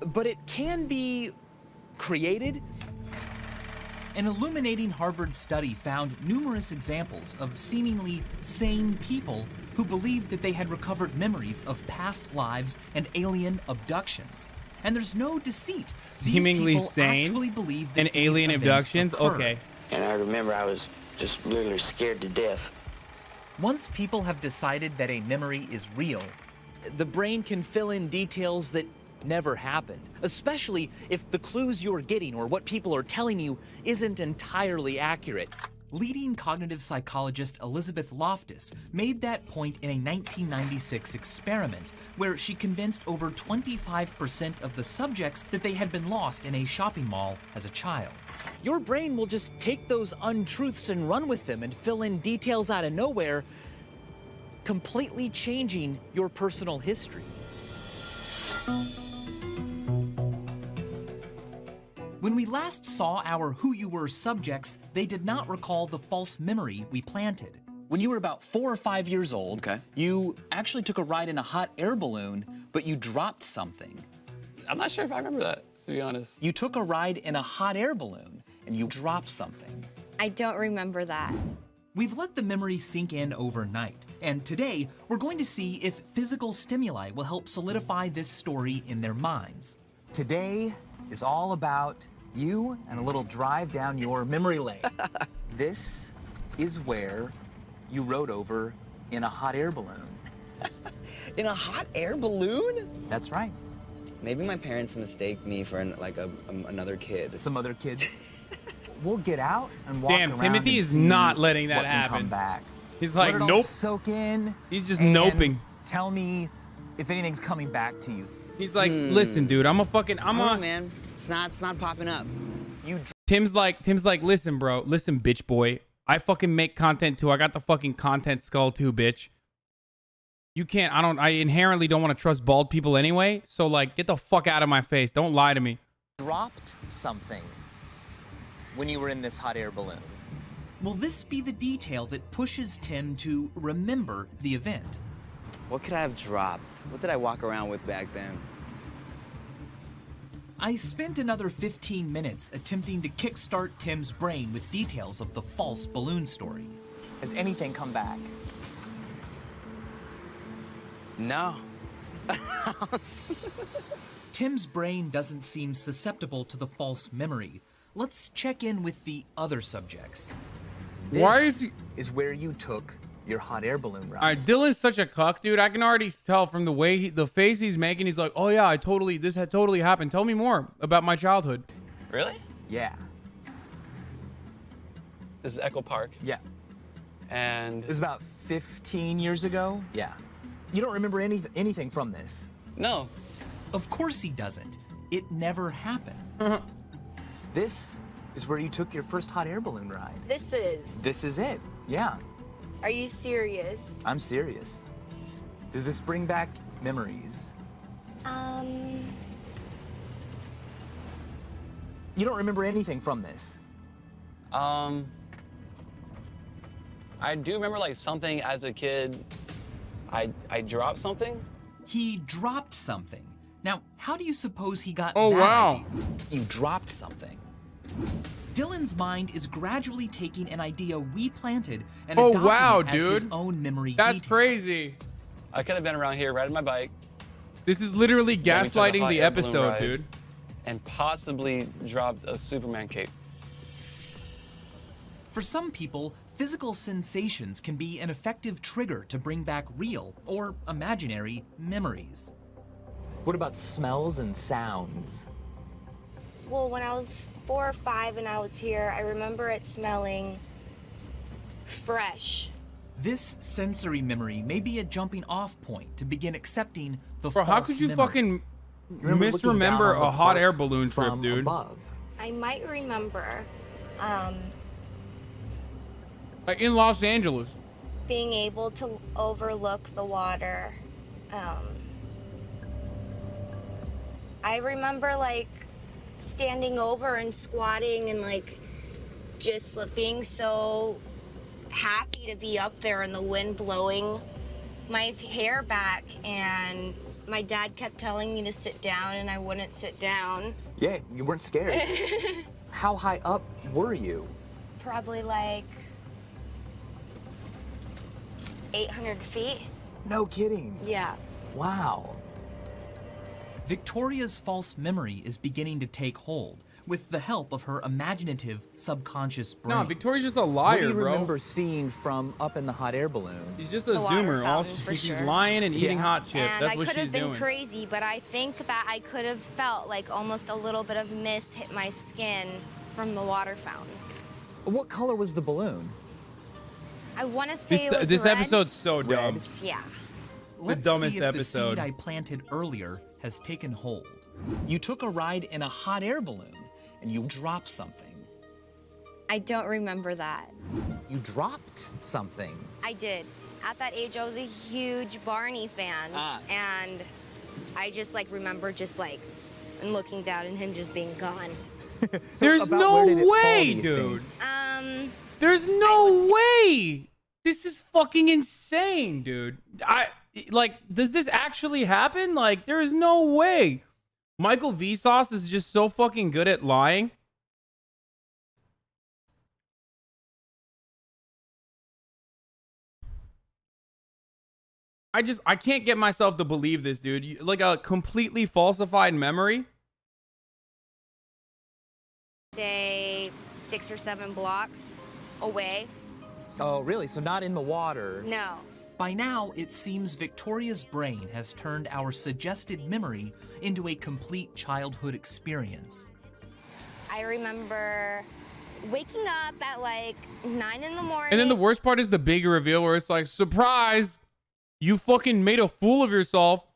But it can be created.
An illuminating Harvard study found numerous examples of seemingly sane people who believed that they had recovered memories of past lives and alien abductions. And there's no deceit. These
Seemingly
people
sane
actually believe that
and
these
alien
events
abductions?
occurred.
Okay.
And I remember I was just literally scared to death.
Once people have decided that a memory is real, the brain can fill in details that never happened, especially if the clues you're getting or what people are telling you isn't entirely accurate.
Leading cognitive psychologist Elizabeth Loftus made that point in a 1996 experiment where she convinced over 25% of the subjects that they had been lost in a shopping mall as a child.
Your brain will just take those untruths and run with them and fill in details out of nowhere, completely changing your personal history.
When we last saw our Who You Were subjects, they did not recall the false memory we planted.
When you were about 4 or 5 years old, you actually took a ride in a hot air balloon, but you dropped something.
I'm not sure if I remember that, to be honest.
You took a ride in a hot air balloon, and you dropped something.
I don't remember that.
We've let the memory sink in overnight, and today we're going to see if physical stimuli will help solidify this story in their minds.
Today is all about you and a little drive down your memory lane. This is where you rode over in a hot air balloon.
In a hot air balloon?
That's right.
Maybe my parents mistake me for another kid.
Some other kid. We'll get out and walk
Damn,
around
Timothy
and
is
see
not letting that
what can
happen.
come back.
He's like,
Let it all
nope.
soak in.
He's just
and
noping.
Tell me if anything's coming back to you.
He's like, listen, dude, I'm on,
man. It's not popping up.
Tim's like, listen, bro, listen, bitch boy. I fucking make content too. I got the fucking content skull too, bitch. You can't, I inherently don't want to trust bald people anyway. So like, get the fuck out of my face. Don't lie to me.
Dropped something when you were in this hot air balloon.
Will this be the detail that pushes Tim to remember the event?
What could I have dropped? What did I walk around with back then?
I spent another 15 minutes attempting to kickstart Tim's brain with details of the false balloon story.
Has anything come back?
No.
Tim's brain doesn't seem susceptible to the false memory. Let's check in with the other subjects.
Why is he?
Is where you took your hot air balloon ride.
All right, Dylan's such a cuck, dude. I can already tell from the way the face he's making. He's like, oh yeah, this had totally happened. Tell me more about my childhood.
Really?
Yeah.
This is Echo Park.
Yeah.
And
it was about 15 years ago. Yeah. You don't remember anything from this?
No.
Of course he doesn't. It never happened.
This is where you took your first hot air balloon ride.
This is
it. Yeah.
Are you serious?
I'm serious. Does this bring back memories? You don't remember anything from this?
I do remember like something as a kid. I dropped something.
He dropped something. Now, how do you suppose he got
Oh,
that
wow.
idea? You dropped something. Dylan's mind is gradually taking an idea we planted and
Oh,
adopting
wow,
it as his
dude.
own memory
That's
detail.
crazy.
I could have been around here riding my bike.
This is literally
Then we took a
gaslighting
hot
the
air balloon
episode,
ride
dude.
And possibly dropped a Superman cape.
For some people, physical sensations can be an effective trigger to bring back real or imaginary memories.
What about smells and sounds?
Well, when I was 4 or 5 and I was here, I remember it smelling fresh.
This sensory memory may be a jumping off point to begin accepting the
Bro,
false
how could you
memory.
fucking
Remember looking down
misremember
on the
a hot
park
air balloon trip,
from
dude?
above?
I might remember
Like in Los Angeles.
being able to overlook the water. I remember like standing over and squatting and like just being so happy to be up there and the wind blowing my hair back, and my dad kept telling me to sit down and I wouldn't sit down.
Yeah, you weren't scared. How high up were you?
Probably like 800 feet.
No kidding.
Yeah.
Wow.
Victoria's false memory is beginning to take hold with the help of her imaginative subconscious brain.
No, Victoria's just a
What
liar,
do you
bro.
remember seeing from up in the hot air balloon?
She's just a
The water
zoomer. All
fountain, for
she's
sure.
lying and eating
Yeah.
hot chips.
And
That's
I
what
could
she's
have been
doing.
crazy, but I think that I could have felt like almost a little bit of mist hit my skin from the water fountain.
What color was the balloon?
I want to say it was
This
red.
episode's so dumb.
Yeah.
Let's
dumbest
see if
episode.
the seed I planted earlier has taken hold.
You took a ride in a hot air balloon and you dropped something.
I don't remember that.
You dropped something.
I did. At that age, I was a huge Barney fan. And I just like remember just like looking down and him just being gone.
There's
About
no
where did it fall,
way,
do you
dude.
Um,
There's no way. This is fucking insane, dude. Does this actually happen? Like, there is no way. Michael Vsauce is just so fucking good at lying. I can't get myself to believe this, dude. Like a completely falsified memory.
say 6 or 7 blocks away.
Oh, really? So not in the water?
No.
By now, it seems Victoria's brain has turned our suggested memory into a complete childhood experience.
I remember waking up at like 9 in the morning.
And then the worst part is the big reveal where it's like, surprise, you fucking made a fool of yourself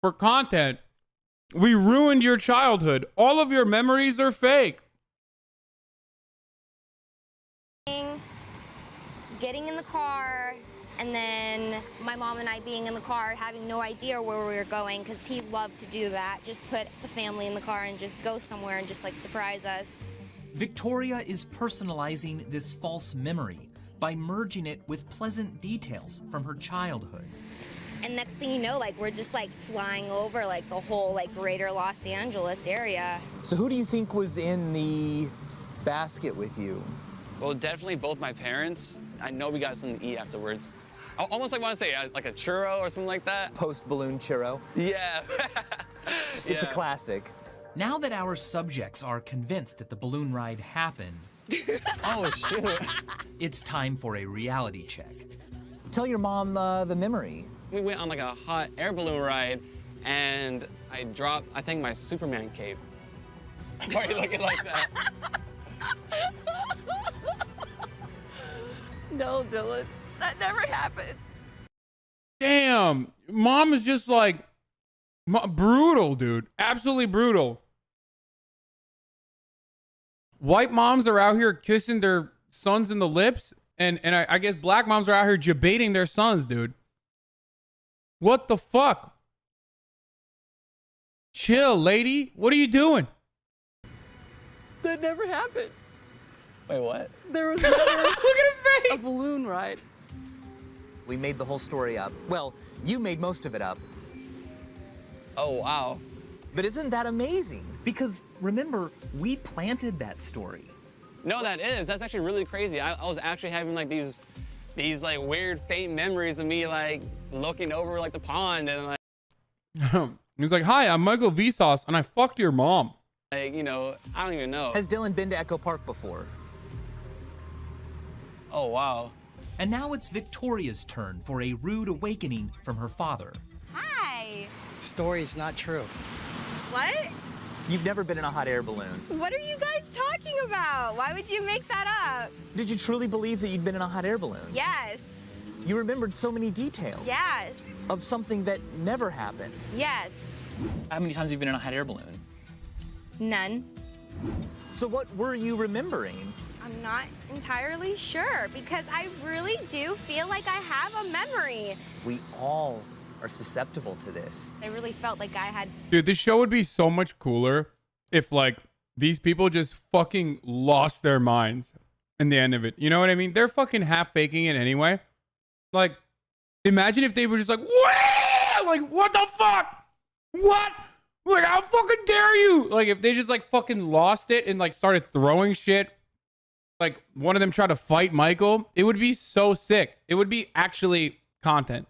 for content. We ruined your childhood. All of your memories are fake.
Getting in the car, and then my mom and I being in the car, having no idea where we were going, because he loved to do that. Just put the family in the car and just go somewhere and just like surprise us.
Victoria is personalizing this false memory by merging it with pleasant details from her childhood.
And next thing you know, like we're just like flying over like the whole like greater Los Angeles area.
So who do you think was in the basket with you?
Well, definitely both my parents. I know we got something to eat afterwards. I almost like want to say like a churro or something like that.
Post-balloon churro?
Yeah.
It's a classic.
Now that our subjects are convinced that the balloon ride happened,
Oh, shit.
it's time for a reality check.
Tell your mom the memory.
We went on like a hot air balloon ride, and I dropped, I think, my Superman cape. Why are you looking like that?
No, Dylan, that never happened.
Damn. Mom is just like brutal, dude. Absolutely brutal. White moms are out here kissing their sons in the lips, and I guess black moms are out here debating their sons, dude. What the fuck? Chill, lady. What are you doing?
That never happened.
Wait, what?
There was never
Look at his face.
a balloon ride.
We made the whole story up. Well, you made most of it up.
Oh, wow.
But isn't that amazing? Because remember, we planted that story.
No, that's actually really crazy. I was actually having like these like weird faint memories of me like looking over like the pond and like.
He's like, "Hi, I'm Michael Vsauce, and I fucked your mom."
Like, you know, I don't even know.
Has Dylan been to Echo Park before?
Oh, wow.
And now it's Victoria's turn for a rude awakening from her father.
Hi.
Story's not true.
What?
You've never been in a hot air balloon.
What are you guys talking about? Why would you make that up?
Did you truly believe that you'd been in a hot air balloon?
Yes.
You remembered so many details.
Yes.
Of something that never happened.
Yes.
How many times have you been in a hot air balloon?
None.
So what were you remembering?
I'm not entirely sure because I really do feel like I have a memory.
We all are susceptible to this.
I really felt like I had...
Dude, this show would be so much cooler if like these people just fucking lost their minds in the end of it. You know what I mean? They're fucking half faking it anyway. Like, imagine if they were just like, "Wah!" Like, what the fuck? What? Like, how fucking dare you? Like, if they just like fucking lost it and like started throwing shit, like one of them tried to fight Michael, it would be so sick. It would be actually content.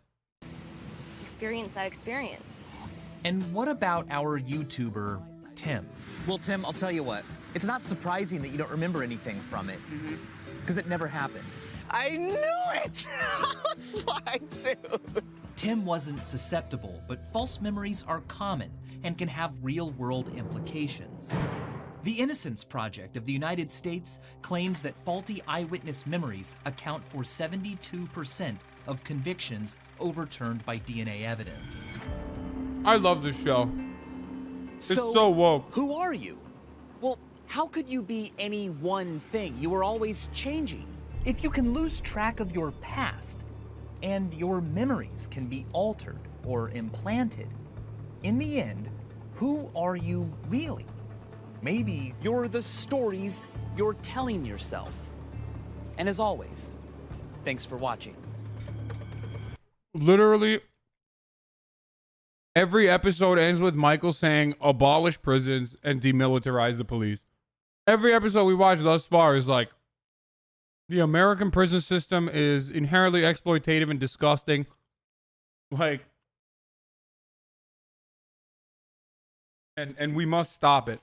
Experience that experience.
And what about our YouTuber, Tim?
Well, Tim, I'll tell you what. It's not surprising that you don't remember anything from it. Because it never happened.
I knew it! I was lying too.
Tim wasn't susceptible, but false memories are common and can have real-world implications. The Innocence Project of the United States claims that faulty eyewitness memories account for 72% of convictions overturned by DNA evidence.
I love this show. It's so woke.
Who are you? Well, how could you be any one thing? You were always changing.
If you can lose track of your past, and your memories can be altered or implanted, in the end, who are you really?
Maybe you're the stories you're telling yourself. And as always, thanks for watching.
Literally, every episode ends with Michael saying, "Abolish prisons and demilitarize the police." Every episode we watched thus far is like, the American prison system is inherently exploitative and disgusting. Like, and we must stop it.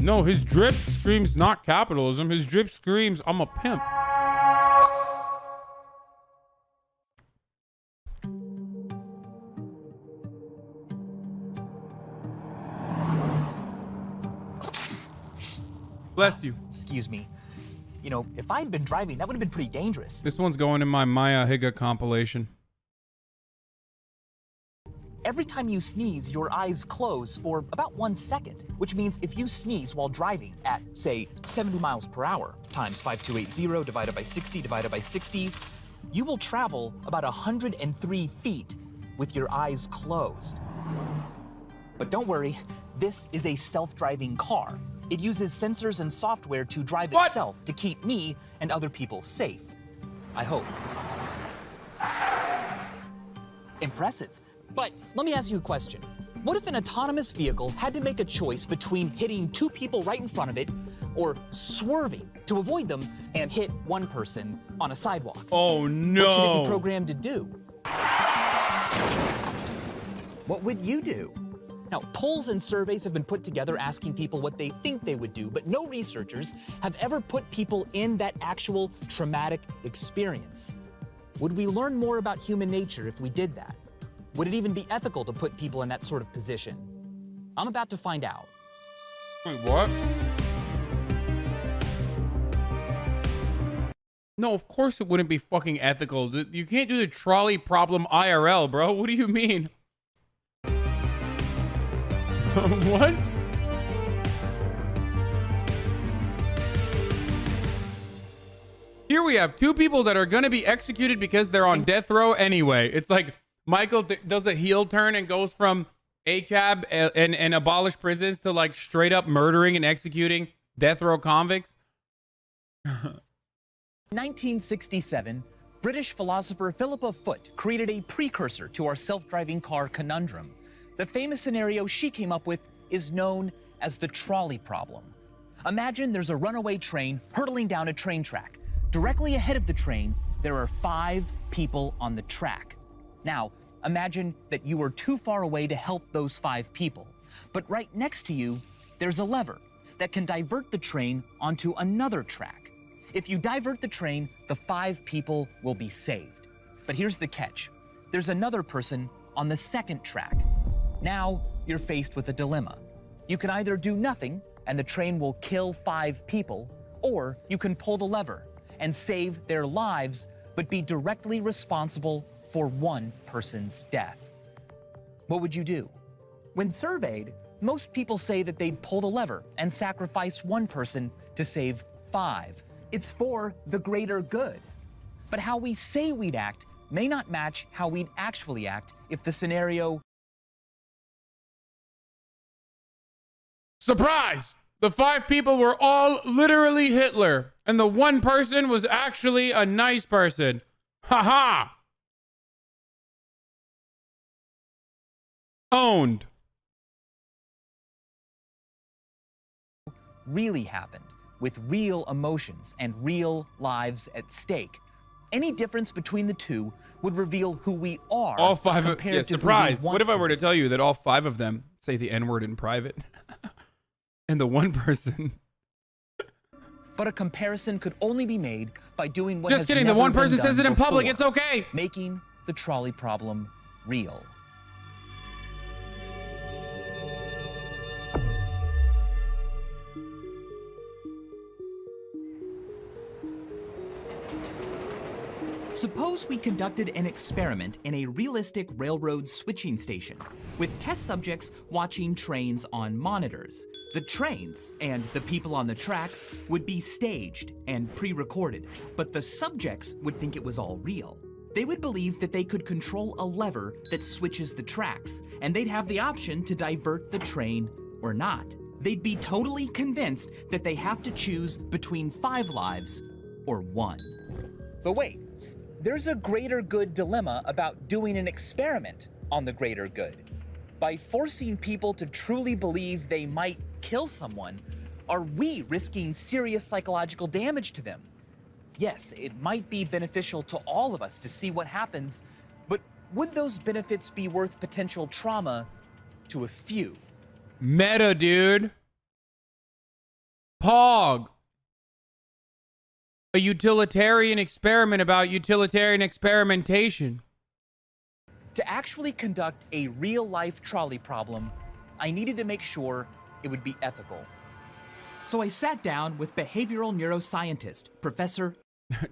No, his drip screams not capitalism. His drip screams, "I'm a pimp." Bless you.
Excuse me. You know, if I'd been driving, that would have been pretty dangerous.
This one's going in my Maya Higa compilation.
Every time you sneeze, your eyes close for about 1 second, which means if you sneeze while driving at, say, 70 miles per hour times 5280 divided by 60 divided by 60, you will travel about 103 feet with your eyes closed. But don't worry, this is a self-driving car. It uses sensors and software to drive itself to keep me and other people safe. I hope. Impressive. But let me ask you a question. What if an autonomous vehicle had to make a choice between hitting 2 people right in front of it or swerving to avoid them and hit 1 person on a sidewalk?
Oh, no.
What should it be programmed to do? What would you do? Now, polls and surveys have been put together asking people what they think they would do, but no researchers have ever put people in that actual traumatic experience. Would we learn more about human nature if we did that? Would it even be ethical to put people in that sort of position? I'm about to find out.
Wait, what? No, of course it wouldn't be fucking ethical. You can't do the trolley problem IRL, bro. What do you mean? What? here we have two people that are going to be executed because they're on death row anyway. It's like Michael does a heel turn and goes from ACAB and abolish prisons to like straight up murdering and executing death row convicts.
1967, British philosopher Philippa Foot created a precursor to our self-driving car conundrum. The famous scenario she came up with is known as the trolley problem. Imagine there's a runaway train hurtling down a train track. Directly ahead of the train, there are 5 people on the track. Now, imagine that you are too far away to help those 5 people. But right next to you, there's a lever that can divert the train onto another track. If you divert the train, the 5 people will be saved. But here's the catch. There's another person on the second track. Now, you're faced with a dilemma. You can either do nothing and the train will kill 5 people, or you can pull the lever and save their lives, but be directly responsible for 1 person's death. What would you do? When surveyed, most people say that they'd pull the lever and sacrifice 1 person to save 5. It's for the greater good. But how we say we'd act may not match how we'd actually act if the scenario...
Surprise! The 5 people were all literally Hitler, and the 1 person was actually a nice person. Haha! Owned.
Really happened, with real emotions and real lives at stake. Any difference between the two would reveal who we are.
All 5 of
compared to who we
surprise.
want
What if I
to
were to
be.
tell you that all 5 of them say the N-word in private? And the 1 person...
But a comparison could only be made by doing what
Just
has
kidding, the
never
1
been
person
done
says it in public,
before,
it's okay.
Making the trolley problem real. Suppose we conducted an experiment in a realistic railroad switching station, with test subjects watching trains on monitors. The trains and the people on the tracks would be staged and pre-recorded, but the subjects would think it was all real. They would believe that they could control a lever that switches the tracks, and they'd have the option to divert the train or not. They'd be totally convinced that they have to choose between 5 lives or 1. But wait. There's a greater good dilemma about doing an experiment on the greater good. By forcing people to truly believe they might kill someone, are we risking serious psychological damage to them? Yes, it might be beneficial to all of us to see what happens, but would those benefits be worth potential trauma to a few?
Meta, dude. Pog. A utilitarian experiment about utilitarian experimentation.
To actually conduct a real-life trolley problem, I needed to make sure it would be ethical. So I sat down with behavioral neuroscientist, Professor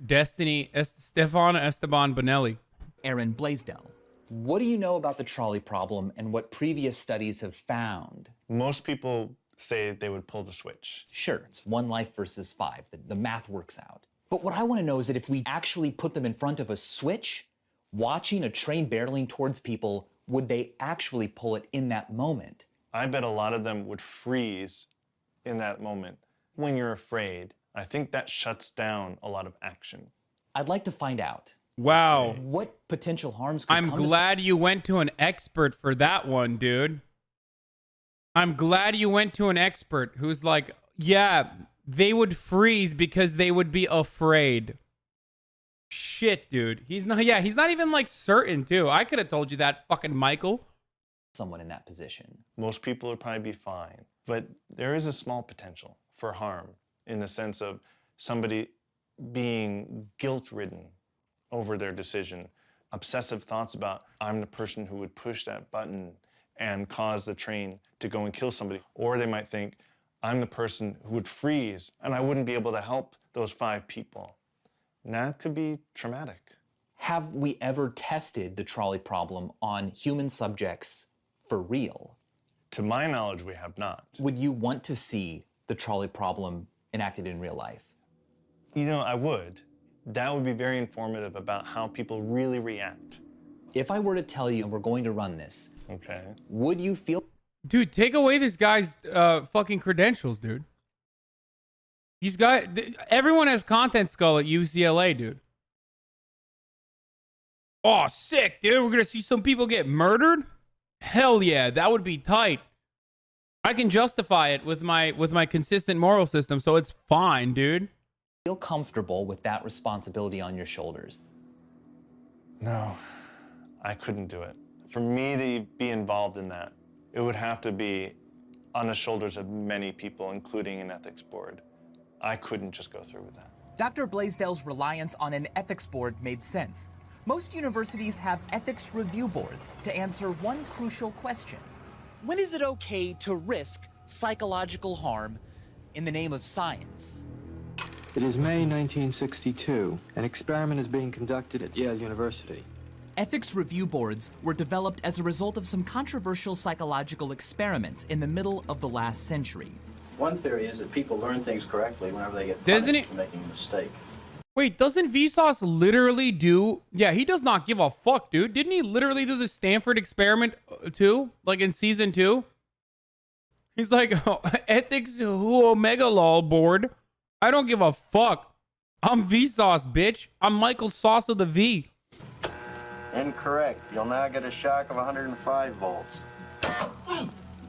Stefan Esteban Bonelli.
Aaron Blaisdell. What do you know about the trolley problem and what previous studies have found?
Most people say they would pull the switch.
Sure, it's 1 life versus 5. The math works out. But what I want to know is that if we actually put them in front of a switch, watching a train barreling towards people, would they actually pull it in that moment?
I bet a lot of them would freeze in that moment. When you're afraid, I think that shuts down a lot of action.
I'd like to find out.
Wow.
What potential harms could
I'm
come to
glad you went to an expert for that one, dude. I'm glad you went to an expert who's like, yeah, they would freeze because they would be afraid. Shit, dude. He's not even like certain too. I could have told you that, fucking Michael.
Someone in that position.
Most people would probably be fine, but there is a small potential for harm in the sense of somebody being guilt-ridden over their decision, obsessive thoughts about, I'm the person who would push that button and cause the train to go and kill somebody. Or they might think, I'm the person who would freeze and I wouldn't be able to help those 5 people. And that could be traumatic.
Have we ever tested the trolley problem on human subjects for real?
To my knowledge, we have not.
Would you want to see the trolley problem enacted in real life?
You know, I would. that would be very informative about how people really react.
If I were to tell you we're going to run this,
okay,
would you feel?
Dude, take away this guy's fucking credentials, dude. These guys, everyone has content skull at UCLA, dude. Oh, sick, dude. We're gonna see some people get murdered. Hell yeah, that would be tight. I can justify it with my consistent moral system, so it's fine, dude.
Feel comfortable with that responsibility on your shoulders?
No, I couldn't do it. For me to be involved in that, it would have to be on the shoulders of many people, including an ethics board. I couldn't just go through with that.
Dr. Blaisdell's reliance on an ethics board made sense. Most universities have ethics review boards to answer one crucial question. When is it okay to risk psychological harm in the name of science?
It is May 1962. An experiment is being conducted at Yale University.
Ethics review boards were developed as a result of some controversial psychological experiments in the middle of the last century.
One theory is that people learn things correctly whenever they get
Doesn't
punished for making a mistake.
Wait, doesn't Vsauce literally do... Yeah, he does not give a fuck, dude. Didn't he literally do the Stanford experiment too? Like in season 2? He's like, oh, ethics omega lol board. I don't give a fuck. I'm Vsauce, bitch. I'm Michael Sauce of the V.
Incorrect. You'll now get a shock of 105 volts.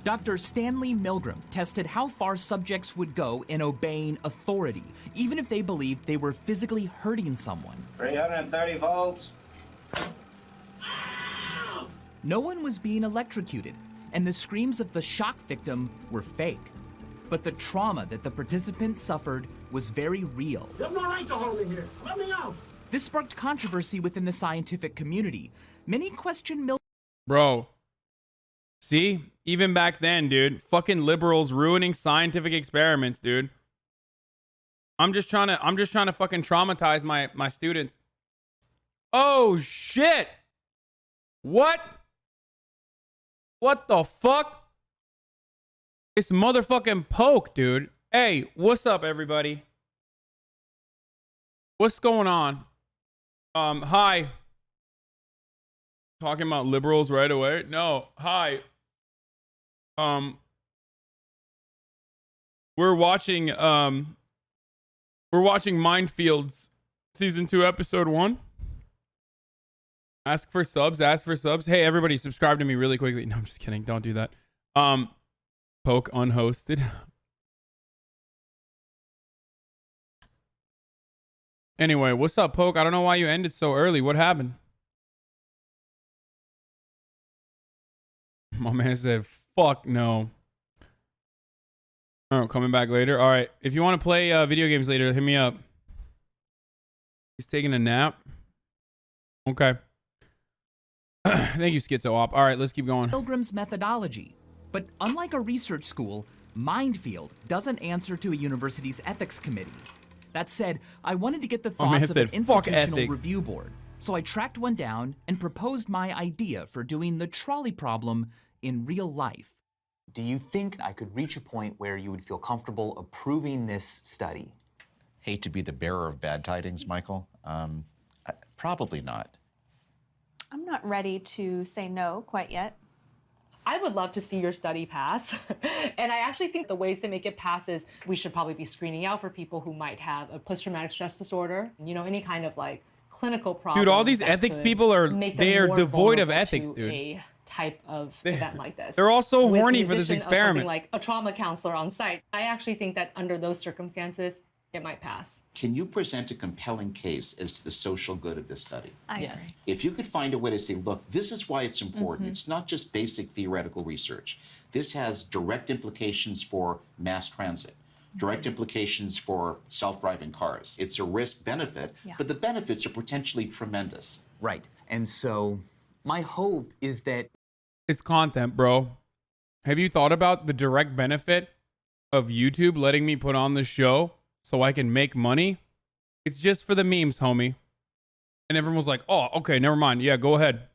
Dr. Stanley Milgram tested how far subjects would go in obeying authority, even if they believed they were physically hurting someone.
330 volts.
No one was being electrocuted, and the screams of the shock victim were fake. But the trauma that the participants suffered was very real.
You have no right to hold me here. Let me out.
This sparked controversy within the scientific community. Many questioned Milgram.
Bro. See? Even back then, dude. Fucking liberals ruining scientific experiments, dude. I'm just trying to fucking traumatize my students. Oh shit. What? What the fuck? It's motherfucking Poke, dude. Hey, what's up, everybody? What's going on? Hi. Talking about liberals right away? No, hi. We're watching Minefields season 2 episode 1. Ask for subs. Hey, everybody, subscribe to me really quickly. No, I'm just kidding. Don't do that. Poke unhosted. Anyway, what's up, Poke? I don't know why you ended so early. What happened? My man said, fuck no. Oh, coming back later. All right. If you want to play video games later, hit me up. He's taking a nap. Okay. Thank you, Schizo Op. All right, let's keep going.
Milgram's methodology. But unlike a research school, Mindfield doesn't answer to a university's ethics committee. That said, I wanted to get the thoughts of an institutional review board. So I tracked one down and proposed my idea for doing the trolley problem in real life.
Do you think I could reach a point where you would feel comfortable approving this study?
Hate to be the bearer of bad tidings, Michael. Probably not.
I'm not ready to say no quite yet.
I would love to see your study pass. And I actually think the ways to make it pass is we should probably be screening out for people who might have a post-traumatic stress disorder, you know, any kind of like clinical problem.
Dude, all these ethics people are devoid of ethics, dude.
A type of event like this.
They're all so
With
horny
the
for this
addition of
experiment.
something like a trauma counselor on site. I actually think that under those circumstances, it might pass.
Can you present a compelling case as to the social good of this study?
I
agree.
If you could find a way to say, look, this is why it's important. It's not just basic theoretical research. This has direct implications for mass transit, direct implications for self-driving cars. It's a risk-benefit, but the benefits are potentially tremendous.
Right. And so my hope is that
It's content, bro. Have you thought about the direct benefit of YouTube letting me put on the show so I can make money? It's just for the memes, homie. And everyone was like, oh, okay, never mind. Yeah, go ahead.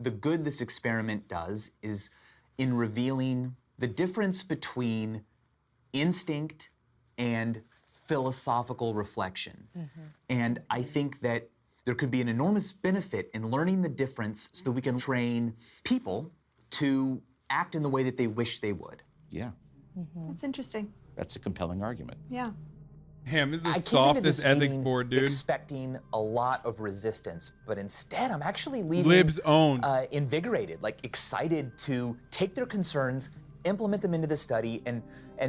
the good this experiment does is in revealing the difference between instinct and
philosophical reflection. And I think that there could be an enormous benefit in learning the difference so that we can train people to act in the way that they wish they would.
Yeah,
That's interesting.
that's a compelling argument.
Yeah.
Damn, this is
I
the
came into
softest
this
ethics
meeting
board, dude.
expecting a lot of resistance, but instead I'm actually leaving
Libs own.
Invigorated, like excited to take their concerns, implement them into the study, and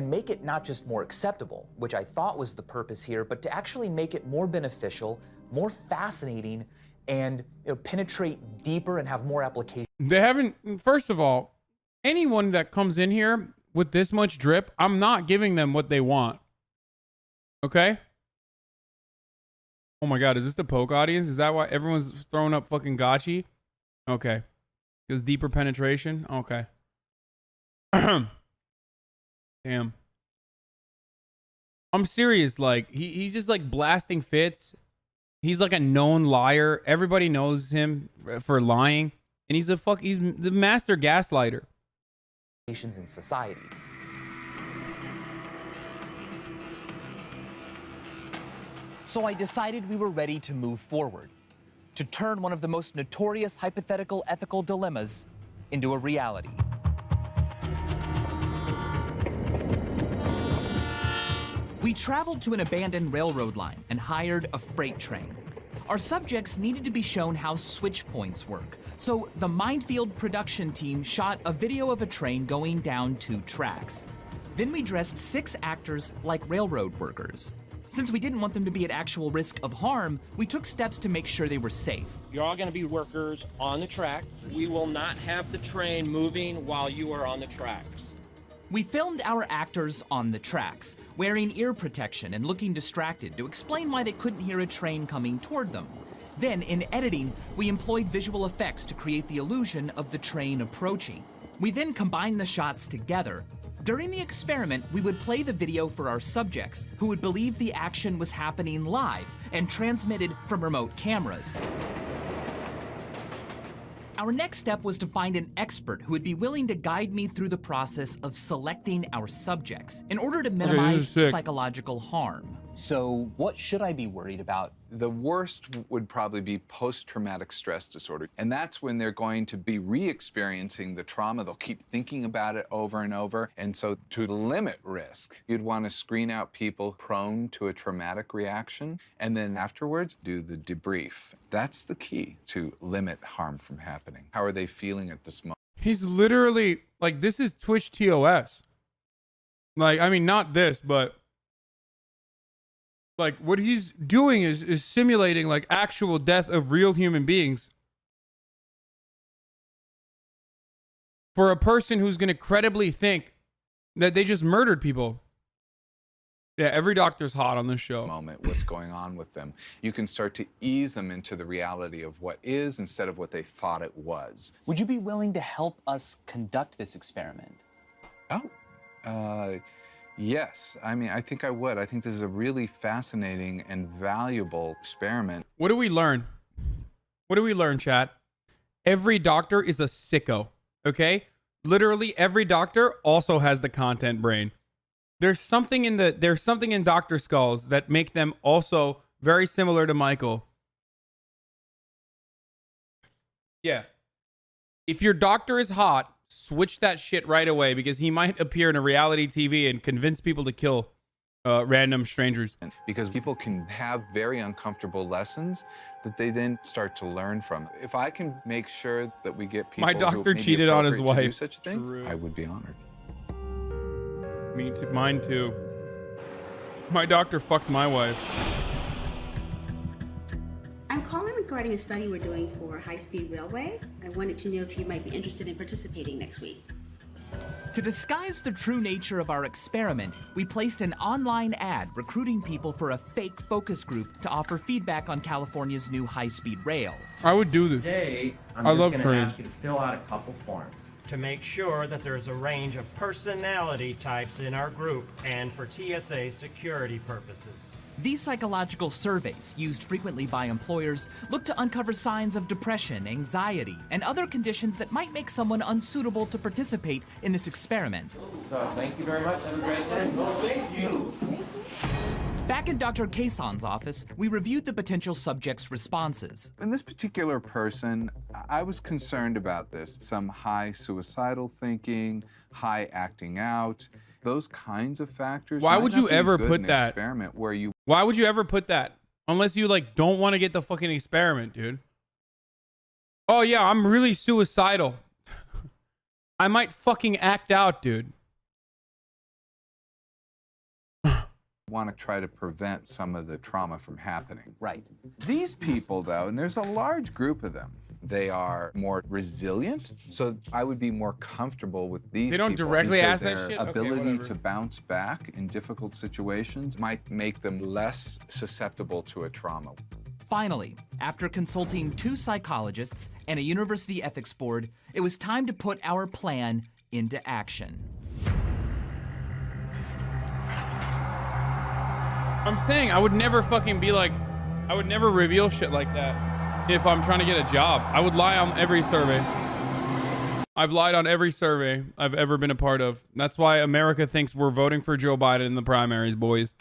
make it not just more acceptable, which I thought was the purpose here, but to actually make it more beneficial, more fascinating, and penetrate deeper and have more application.
They haven't, first of all, anyone that comes in here with this much drip, I'm not giving them what they want. Okay? Oh my God, is this the poke audience? Is that why everyone's throwing up fucking gotchi? Okay. Because deeper penetration? Okay. Damn. I'm serious. Like, he's just like blasting fits. He's like a known liar. Everybody knows him for lying. And he's the master gaslighter.
In society. So I decided we were ready to move forward, to turn one of the most notorious hypothetical ethical dilemmas into a reality. We traveled to an abandoned railroad line and hired a freight train. Our subjects needed to be shown how switch points work, so the Minefield production team shot a video of a train going down 2 tracks. Then we dressed 6 actors like railroad workers. Since we didn't want them to be at actual risk of harm, we took steps to make sure they were safe.
You're all going to be workers on the track. We will not have the train moving while you are on the tracks.
We filmed our actors on the tracks, wearing ear protection and looking distracted to explain why they couldn't hear a train coming toward them. Then, in editing, we employed visual effects to create the illusion of the train approaching. We then combined the shots together. During the experiment, we would play the video for our subjects, who would believe the action was happening live and transmitted from remote cameras. Our next step was to find an expert who would be willing to guide me through the process of selecting our subjects in order to minimize psychological harm.
So what should I be worried about?
The worst would probably be post-traumatic stress disorder. And that's when they're going to be re-experiencing the trauma. They'll keep thinking about it over and over. And so to limit risk, you'd want to screen out people prone to a traumatic reaction. And then afterwards, do the debrief. That's the key to limit harm from happening. How are they feeling at this moment?
He's literally, like, this is Twitch TOS. Like, I mean, not this, but like what he's doing is simulating like actual death of real human beings for a person who's going to credibly think that they just murdered people. Yeah, every doctor's hot on this show.
What's going on with them. You can start to ease them into the reality of what is instead of what they thought it was.
Would you be willing to help us conduct this experiment?
Yes, I mean, I think I would. I think this is a really fascinating and valuable experiment.
What do we learn? What do we learn, chat? Every doctor is a sicko, okay? Literally every doctor also has the content brain. There's something in doctor skulls that make them also very similar to Michael. Yeah. If your doctor is hot, switch that shit right away because he might appear in a reality TV and convince people to kill random strangers.
Because people can have very uncomfortable lessons that they then start to learn from. If I can make sure that we get people
My doctor
who
cheated on his
appropriate to do
wife.
such a thing,
True.
I would be honored.
Me too. Mine too. My doctor fucked my wife.
I'm calling regarding a study we're doing for high-speed railway. I wanted to know if you might be interested in participating next week.
To disguise the true nature of our experiment, we placed an online ad recruiting people for a fake focus group to offer feedback on California's new high-speed rail.
I would do this.
Today, I'm
I
just
love
going to
trains.
ask you to fill out a couple forms to make sure that there's a range of personality types in our group and for TSA security purposes.
These psychological surveys, used frequently by employers, look to uncover signs of depression, anxiety, and other conditions that might make someone unsuitable to participate in this experiment.
So, thank you very much. Have a great day. Thank you.
Back Back in Dr. Hasan's office, we reviewed the potential subject's responses.
In this particular person, I was concerned about this. Some high suicidal thinking, high acting out, those kinds of factors.
Why
might
would
not
you
be
ever
good
put
in an
that?
experiment where you...
Why would you ever put that? Unless you like don't want to get the fucking experiment, dude. Oh yeah, I'm really suicidal. I might fucking act out, dude.
want to try to prevent some of the trauma from happening.
Right.
These people, though, and there's a large group of them, they are more resilient, so I would be more comfortable with these people.
They don't directly
because
ask that
their
shit? Okay,
ability
whatever.
to bounce back in difficult situations might make them less susceptible to a trauma.
Finally, after consulting 2 psychologists and a university ethics board, it was time to put our plan into action.
I'm saying I would never fucking be like, I would never reveal shit like that if I'm trying to get a job. I would lie on every survey. I've lied on every survey I've ever been a part of. That's why America thinks we're voting for Joe Biden in the primaries, boys.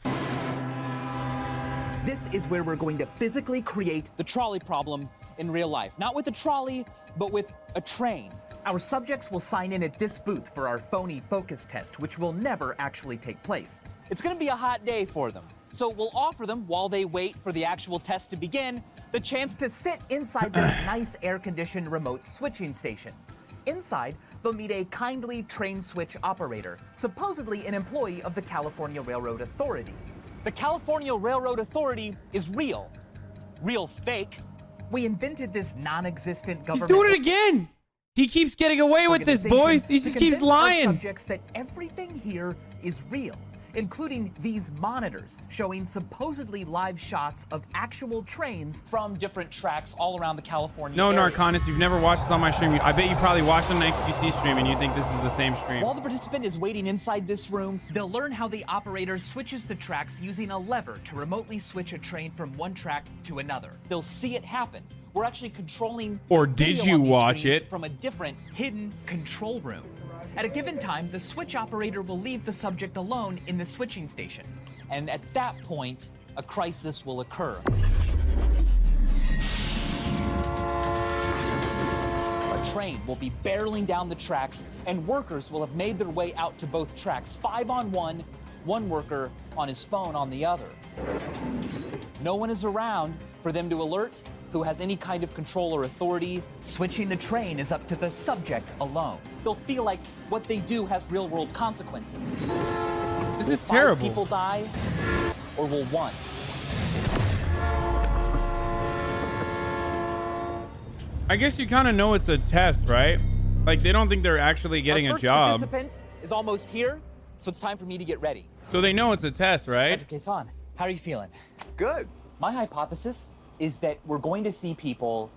This is where we're going to physically create the trolley problem in real life. Not with a trolley, but with a train.
Our subjects will sign in at this booth for our phony focus test, which will never actually take place.
It's going to be a hot day for them. So we'll offer them, while they wait for the actual test to begin, the chance to sit inside this nice air-conditioned remote switching station. Inside, they'll meet a kindly train switch operator, supposedly an employee of the California Railroad Authority. The California Railroad Authority is real. Real fake.
We invented this non-existent
He's
government...
doing it again! He keeps getting away with this, boys. He just keeps lying.
Subjects that everything here is real, including these monitors showing supposedly live shots of actual trains
from different tracks all around the California
No,
area.
Narconis, you've never watched this on my stream. I bet you probably watched an XQC stream and you think this is the same stream.
While the participant is waiting inside this room,
they'll learn how the operator switches the tracks using a lever to remotely switch a train from one track to another.
they'll see it happen. We're actually controlling
Or did
video
you
on these
watch
screens
it?
from a different
hidden control room. At a given time, the switch operator will leave the subject alone in the switching station.
And at that point, a crisis will occur. A train will be barreling down the tracks, and workers will have made their way out to both tracks, 5 on one worker on his phone on the other. No one is around for them to alert who has any kind of control or authority.
Switching the train is up to the subject alone.
They'll feel like what they do has real-world consequences.
This
Will
is
5
terrible.
people die, or will 1?
I guess you kind of know it's a test, right? Like, they don't think they're actually getting
Our
a
first
job.
participant is almost here, so it's time for me to get ready.
So they know it's a test, right?
Dr. Hasan, how are you feeling?
Good.
My hypothesis is that we're going to see people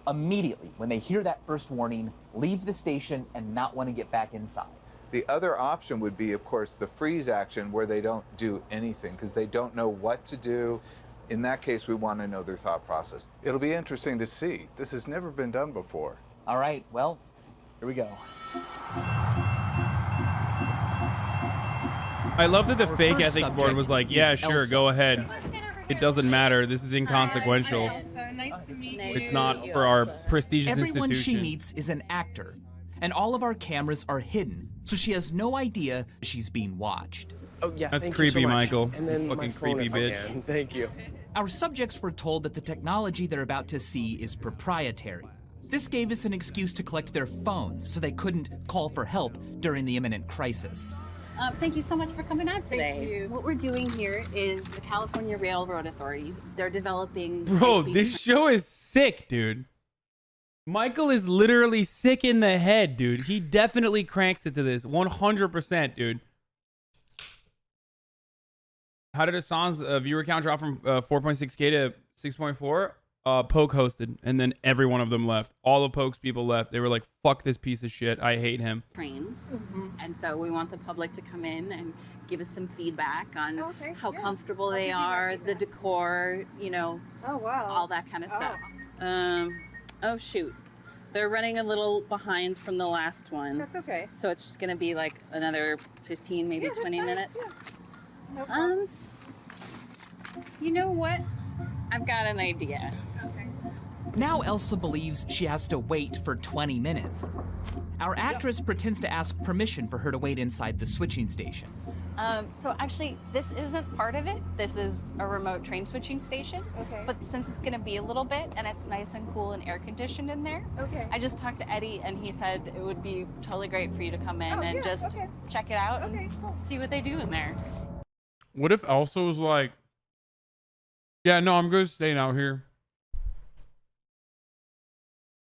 immediately, when they hear that first warning, leave the station and not want to get back inside.
The other option would be, of course, the freeze action where they don't do anything because they don't know what to do. In that case, we want to know their thought process. It'll be interesting to see. This has never been done before.
All right, well, here we go.
I love that the
Our
fake
first
ethics board
subject
was like,
is
yeah, sure,
Elsa.
go ahead. It doesn't matter. This is inconsequential.
Nice to meet you.
It's not for our prestigious
Everyone she
institution.
meets is an actor, and all of our cameras are hidden, so she has no idea she's being watched.
Oh yeah,
That's
thank
creepy,
you so much.
Michael.
And then
Fucking
my phone,
creepy
if I
bitch.
can. Thank you.
Our subjects were told that the technology they're about to see is proprietary. This gave us an excuse to collect their phones so they couldn't call for help during the imminent crisis.
Thank you so much for coming out today.
Thank you.
What we're doing here is the California Railroad Authority. They're developing...
Bro,
high-speed
this show is sick, dude. Michael is literally sick in the head, dude. He definitely cranks it to this. 100%, dude. How did Hasan's viewer count drop from 4.6K to 6.4? Poke hosted, and then every one of them left. All the Poke's people left. They were like, fuck this piece of shit. I hate him.
trains. And so we want the public to come in and give us some feedback on how comfortable they are, the decor, you know, all that kind of stuff. Oh shoot. They're running a little behind from the last one.
That's okay.
So it's just gonna be like another 15, maybe 20 minutes. You know what? I've got an idea.
Now Elsa believes she has to wait for 20 minutes. Our actress pretends to ask permission for her to wait inside the switching station.
So actually, this isn't part of it. This is a remote train switching station. Okay. But since it's gonna be a little bit and it's nice and cool and air conditioned in there, okay. I just talked to Eddie and he said it would be totally great for you to come in and just check it out and see what they do in there.
What if Elsa was like, yeah, no, I'm good staying out here.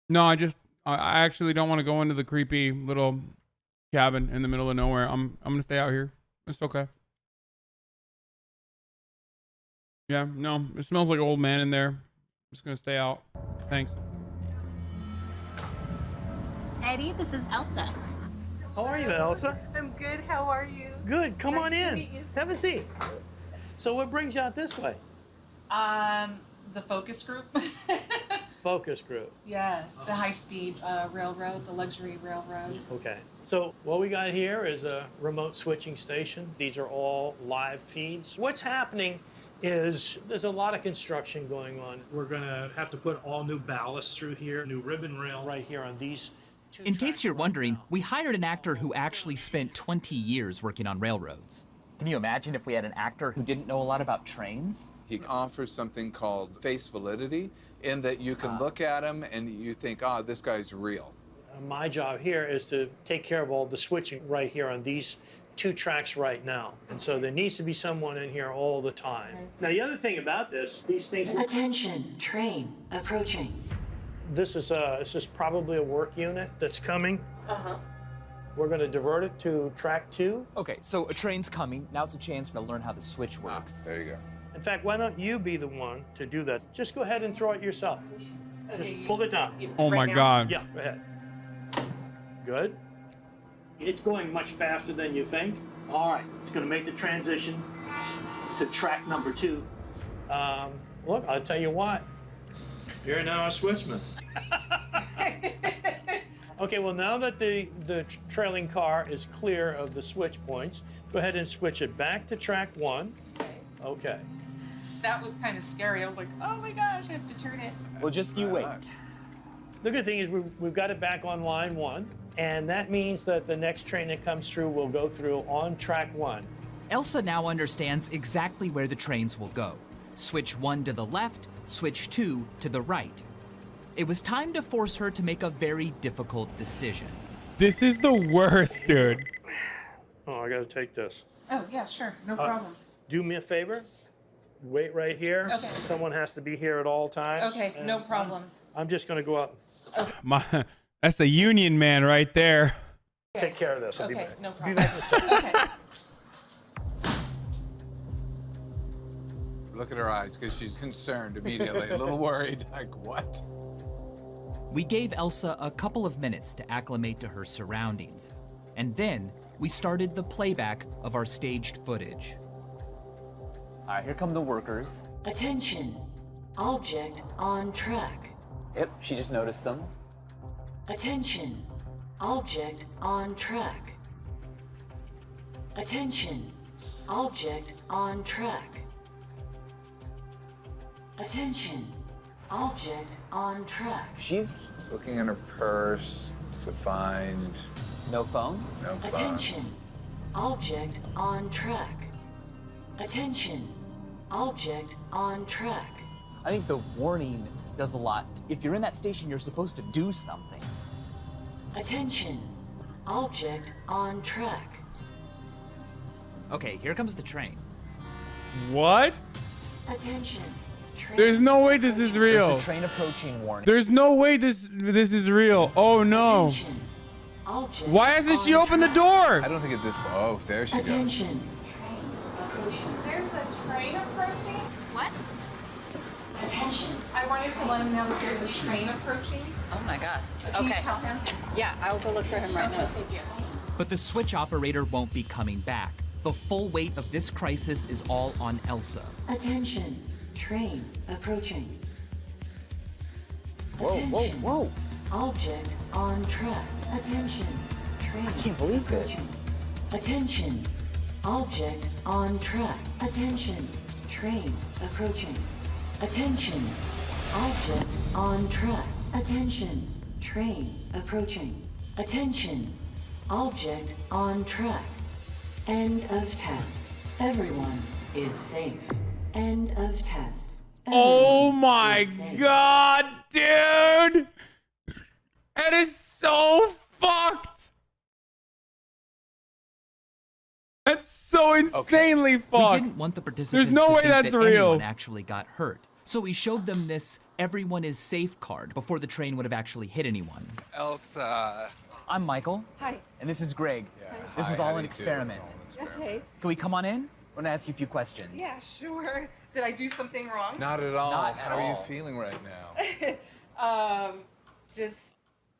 No, I actually don't want to go into the creepy little cabin in the middle of nowhere. I'm gonna stay out here. It's okay. Yeah, no, it smells like old man in there. I'm just gonna stay out. Thanks.
Eddie, this is Elsa.
How are you, Elsa?
I'm good. How are you?
Good. Come on
Nice to
in.
meet you.
Have a seat. So what brings you out this way?
The focus group.
Focus group.
Yes, the high-speed railroad, the luxury railroad.
Okay. So what we got here is a remote switching station. These are all live feeds. What's happening is there's a lot of construction going on. We're going to have to put all new ballast through here, new ribbon rail right here on these two
In case you're wondering, we hired an actor who actually spent 20 years working on railroads.
Can you imagine if we had an actor who didn't know a lot about trains?
He offers something called face validity, in that you can look at him and you think, oh, this guy's real.
My job here is to take care of all the switching right here on these two tracks right now. And so there needs to be someone in here all the time. Now, the other thing about this, these things...
Attention, train approaching.
This is probably a work unit that's coming.
Uh-huh.
We're going to divert it to track 2.
Okay, so a train's coming. Now it's a chance to learn how the switch works.
There you go.
In fact, why don't you be the one to do that? Just go ahead and throw it yourself. Just pull it down.
Oh my God.
Yeah, go ahead. Good. It's going much faster than you think. All right, it's going to make the transition to track number 2. Look, I'll tell you what. You're now a switchman. Okay, well, now that the trailing car is clear of the switch points, go ahead and switch it back to track 1. Okay.
That was kind of scary. I was like, oh my gosh, I have to turn it.
Well, just you wait.
The good thing is we've got it back on line 1, and that means that the next train that comes through will go through on track 1.
Elsa now understands exactly where the trains will go. Switch 1 to the left, switch 2 to the right. It was time to force her to make a very difficult decision.
This is the worst, dude.
Oh, I got to take this.
Oh, yeah, sure. No problem.
Do me a favor. Wait right here.
Okay.
Someone has to be here at all times.
Okay, no problem.
I'm just going to go up.
That's a union man right there.
Take care of this. I'll
Okay, no problem.
Be back in a second.
Okay.
Look at her eyes, because she's concerned immediately, a little worried, like, what?
We gave Elsa a couple of minutes to acclimate to her surroundings, and then we started the playback of our staged footage.
All right, here come the workers.
Attention, object on track.
Yep, she just noticed them.
Attention, object on track. Attention, object on track. Attention, object on track.
She's
looking in her purse to find...
No phone?
No phone.
Attention, object on track. Attention, object on track.
I think the warning does a lot. If you're in that station, you're supposed to do something.
Attention, object on track.
Okay, here comes the train.
What?
Attention, train.
There's no way this is real.
There's the train approaching warning.
There's no way this is real. Oh no.
Attention, object
Why hasn't she
on
opened the
track.
door?
I don't think at this... Oh, there she goes.
Attention,
There's a train approaching?
What?
attention.
I wanted to let him know that there's a train approaching.
Oh my God.
Can you
Okay.
tell him?
Yeah, I'll go look for him right now.
Thank you.
But the switch operator won't be coming back. The full weight of this crisis is all on Elsa.
Attention, train approaching.
Whoa, whoa, whoa.
Object on track. Attention, train.
I can't believe this.
Attention, object on track. Attention, Train approaching. Attention. Object on track. Attention. Train approaching. Attention. Object on track. End of test. Everyone is safe. End of test.
Oh my god, dude! That is so fucked! That's so insanely fucked.
We didn't want the participants
There's no
to
way
think
that's
that
real.
anyone actually got hurt. So we showed them this everyone is safe card before the train would have actually hit anyone.
Elsa.
I'm Michael.
Hi.
And this is Greg. This was all an experiment.
Okay.
Can we come on in? I want to ask you a few questions.
Yeah, sure. Did I do something wrong?
Not at all.
Not at
How are you
all.
feeling right now?
Just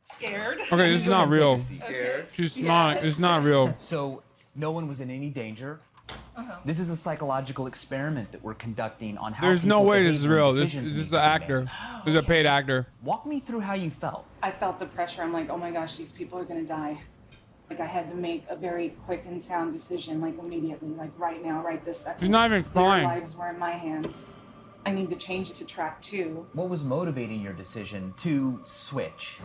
scared.
Okay, this is not real.
Scared?
She's not. It's not real.
So no one was in any danger. This is a psychological experiment that we're conducting on how
There's no
people
way
behave
this is
when
real. This
decisions
is
need
an
to be
actor.
made.
This is a paid actor.
Walk me through how you felt.
I felt the pressure. I'm like, oh my gosh, these people are gonna die. Like I had to make a very quick and sound decision, like immediately, like right now, right this second.
She's not even crying.
Their lives were in my hands. I need to change it to track 2
What was motivating your decision to switch?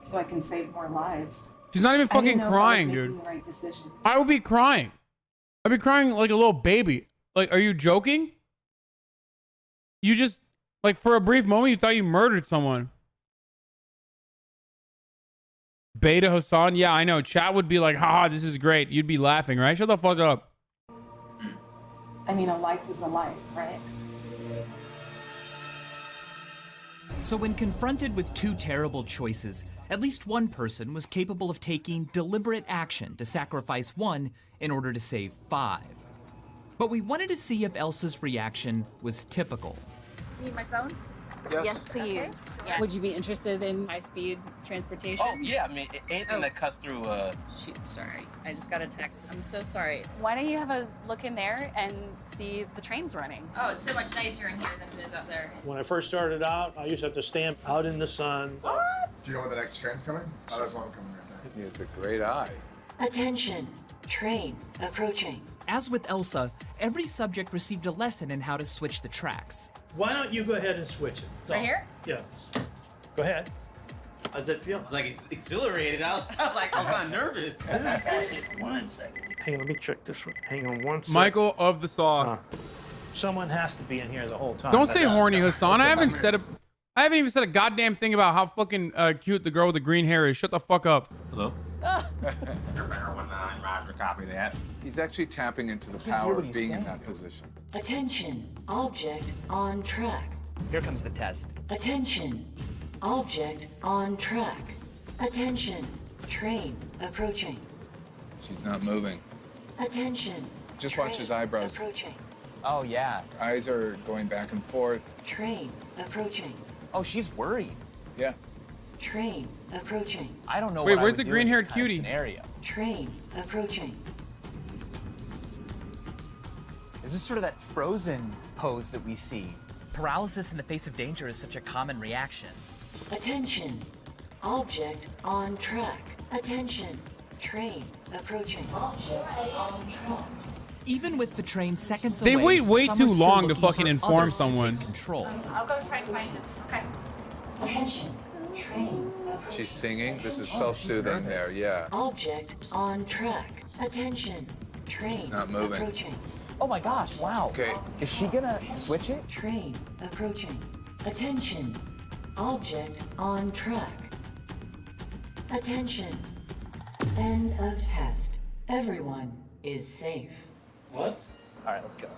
so I can save more lives.
She's not even
I didn't
fucking
know if I was
crying,
making
dude.
the right decision.
I would be crying. I'd be crying like a little baby. Like, are you joking? You just, like, for a brief moment, you thought you murdered someone. Beta Hasan? Yeah, I know. Chat would be like, haha, this is great. You'd be laughing, right? Shut the fuck up.
I mean, a life is a life, right?
So when confronted with two terrible choices, at least one person was capable of taking deliberate action to sacrifice one in order to save 5. But we wanted to see if Elsa's reaction was typical.
Need my phone?
Yes.
Please. Would you be interested in high-speed transportation?
Oh, yeah, I mean, anything that cuts through,
Shoot, sorry. I just got a text. I'm so sorry. Why don't you have a look in there and see the trains running? Oh, it's so much nicer in here than it is up there.
When I first started out, I used to have to stand out in the sun.
Do you know when the next train's coming? Oh, there's one coming right there.
It's a great eye.
Attention. Train approaching.
As with Elsa, every subject received a lesson in how to switch the tracks.
Why don't you go ahead and switch it?
Right here?
Yeah. Go ahead. How's that feel?
it's like it's exhilarated. I was kind of nervous.
1 second. Hang on, let me check this one. Hang on 1 second.
Michael of the sauce.
Someone has to be in here the whole time.
Don't say horny, Hasan. I haven't even said a goddamn thing about how fucking cute the girl with the green hair is. Shut the fuck up.
Hello? Copy that.
He's actually tapping into the power of being in that position.
Attention. Object on track.
Here comes the test.
Attention. Object on track. Attention. Train approaching.
She's not moving.
Attention.
Just watch his eyebrows.
Approaching.
Oh, yeah.
Eyes are going back and forth.
Train approaching.
Oh, she's worried.
Yeah.
Train approaching.
I don't know
Wait,
what I
where's
would
the
do in this
green-haired
kind of
cutie?
scenario.
Train approaching.
Is this sort of that frozen pose that we see? Paralysis in the face of danger is such a common reaction.
Attention. Object on track. Attention. Train approaching. Object on track.
Even with the train seconds
They
away,
wait way
some
too
are still
long to
looking
fucking
for
inform
others to take
someone.
Control.
I'll go try and find him. Okay.
Attention. Train.
She's singing. This is self-soothing there. Yeah.
Object on track. Attention. Train
not moving.
approaching.
Oh my gosh, wow.
Okay.
Is she gonna switch it?
Train approaching. Attention. Object on track. Attention. End of test. Everyone is safe.
What?
All right, let's go.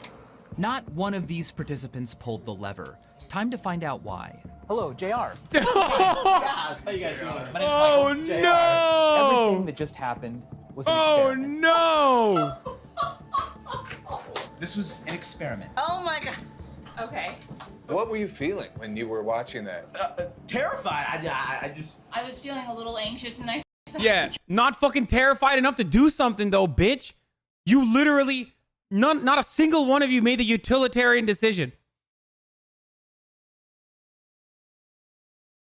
Not one of these participants pulled the lever. Time to find out why.
Hello, JR.
How you guys doing?
My name's
Oh,
Michael. JR.
no!
Everything that just happened was an
Oh
experiment.
no!
This was an experiment.
Oh my god. Okay.
What were you feeling when you were watching that?
Terrified. I just.
I was feeling a little anxious and I
Yeah, not fucking terrified enough to do something though, bitch. You literally, not a single one of you made the utilitarian decision.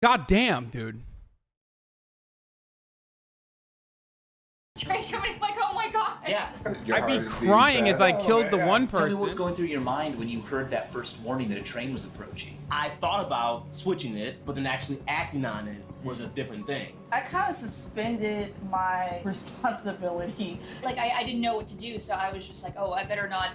God damn, dude.
Trey coming like, oh my god.
Yeah.
I'd be crying as I killed the one
Tell me
person.
what was going through your mind when you heard that first warning that a train was approaching.
I thought about switching it, but then actually acting on it was a different thing.
I kind of suspended my responsibility.
Like, I didn't know what to do, so I was just like, oh, I better not,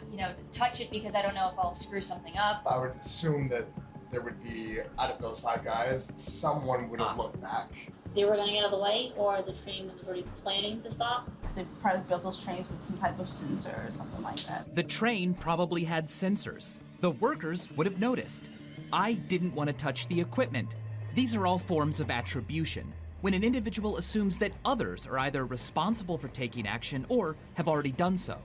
touch it because I don't know if I'll screw something up.
I would assume that there would be, out of those 5 guys, someone would have looked back.
They were going to get out of the way, or the train was already planning to stop?
They probably built those trains with some type of sensor or something like that.
The train probably had sensors. The workers would have noticed. I didn't want to touch the equipment. These are all forms of attribution, when an individual assumes that others are either responsible for taking action or have already done so.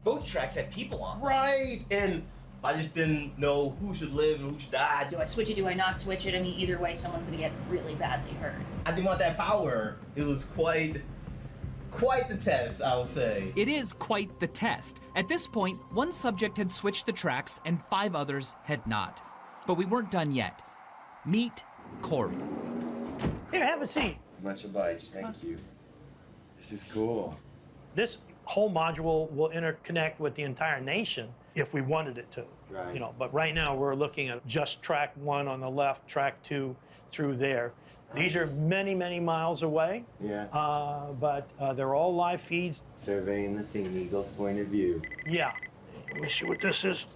Both tracks had people on.
Right, and I just didn't know who should live and who should die.
Do I switch it? Do I not switch it? I mean, either way, someone's going to get really badly hurt.
I didn't want that power. It was quite the test, I would say.
It is quite the test. At this point, one subject had switched the tracks and 5 others had not. But we weren't done yet. Meet Corey.
Here, have a seat.
Much obliged, thank you. This is cool.
This whole module will interconnect with the entire nation if we wanted it to.
Right.
But right now we're looking at just track 1 on the left, track 2 through there. These are many, many miles away.
Yeah.
But they're all live feeds.
Surveying the scene, Eagle's point of view.
Yeah. Let me see what this is.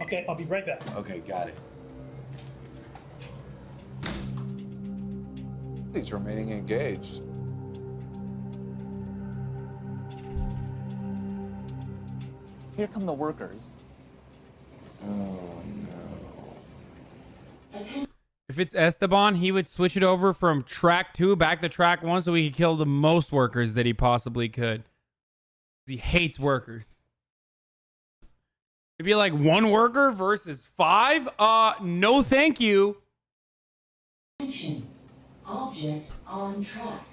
Okay, I'll be right back.
Okay, got it.
He's remaining engaged.
Here come the workers.
Oh, no.
If it's Esteban, he would switch it over from track 2 back to track 1 so he could kill the most workers that he possibly could. He hates workers. It'd be like 1 worker versus 5? No thank you.
Attention. Object on track.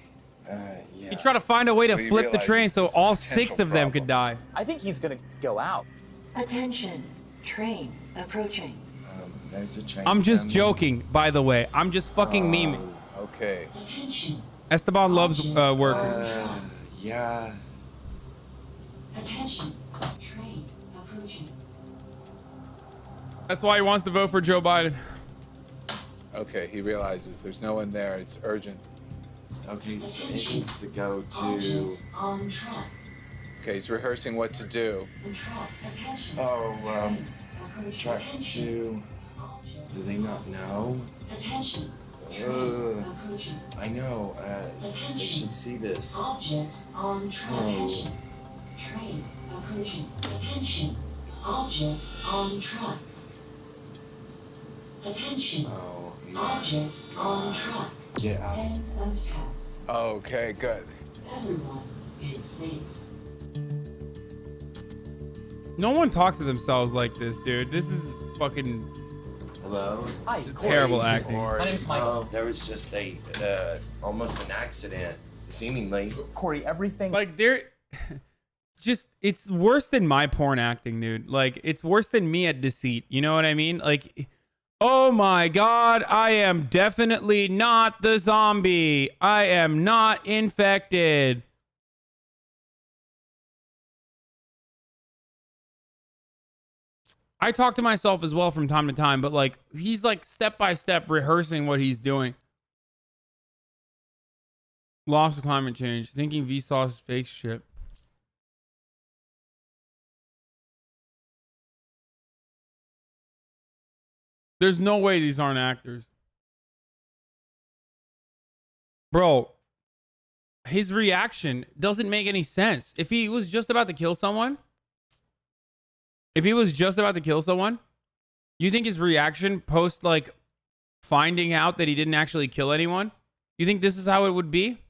Yeah.
He tried to find a way to
So he
flip the train
realizes
so
there's a
all
potential
6 of them could die.
I think he's gonna go out.
Attention. Train approaching.
There's a train
I'm just
coming.
joking, by the way. I'm just fucking memeing.
Okay.
Attention.
Esteban loves workers.
Yeah.
Attention. Train approaching.
That's why he wants to vote for Joe Biden.
Okay, he realizes there's no one there. It's urgent.
Okay, so it needs to go to...
Object on track.
Okay, he's rehearsing what to do.
The track. Attention.
Oh,
Approach.
track
Attention.
2. Do they not know?
Attention. Approaching.
I know. They should see this.
Object on track.
Oh.
Attention. Train approaching. Attention. Object on track. Attention.
Oh,
Object on track.
get out.
End of test.
Okay, good.
Everyone is safe.
No one talks to themselves like this, dude. This is fucking
Hello?
Hi, Corey.
terrible acting.
Or,
My name's Michael.
there was just almost an accident, seemingly.
Corey, everything.
Like, they're just, it's worse than my porn acting, dude. Like, it's worse than me at deceit. You know what I mean? Like, oh my God, I am definitely not the zombie. I am not infected. I talk to myself as well from time to time, but like, he's like step by step rehearsing what he's doing. Loss of climate change. Thinking Vsauce fake shit. There's no way these aren't actors. Bro, his reaction doesn't make any sense. If he was just about to kill someone, you think his reaction post like finding out that he didn't actually kill anyone? You think this is how it would be?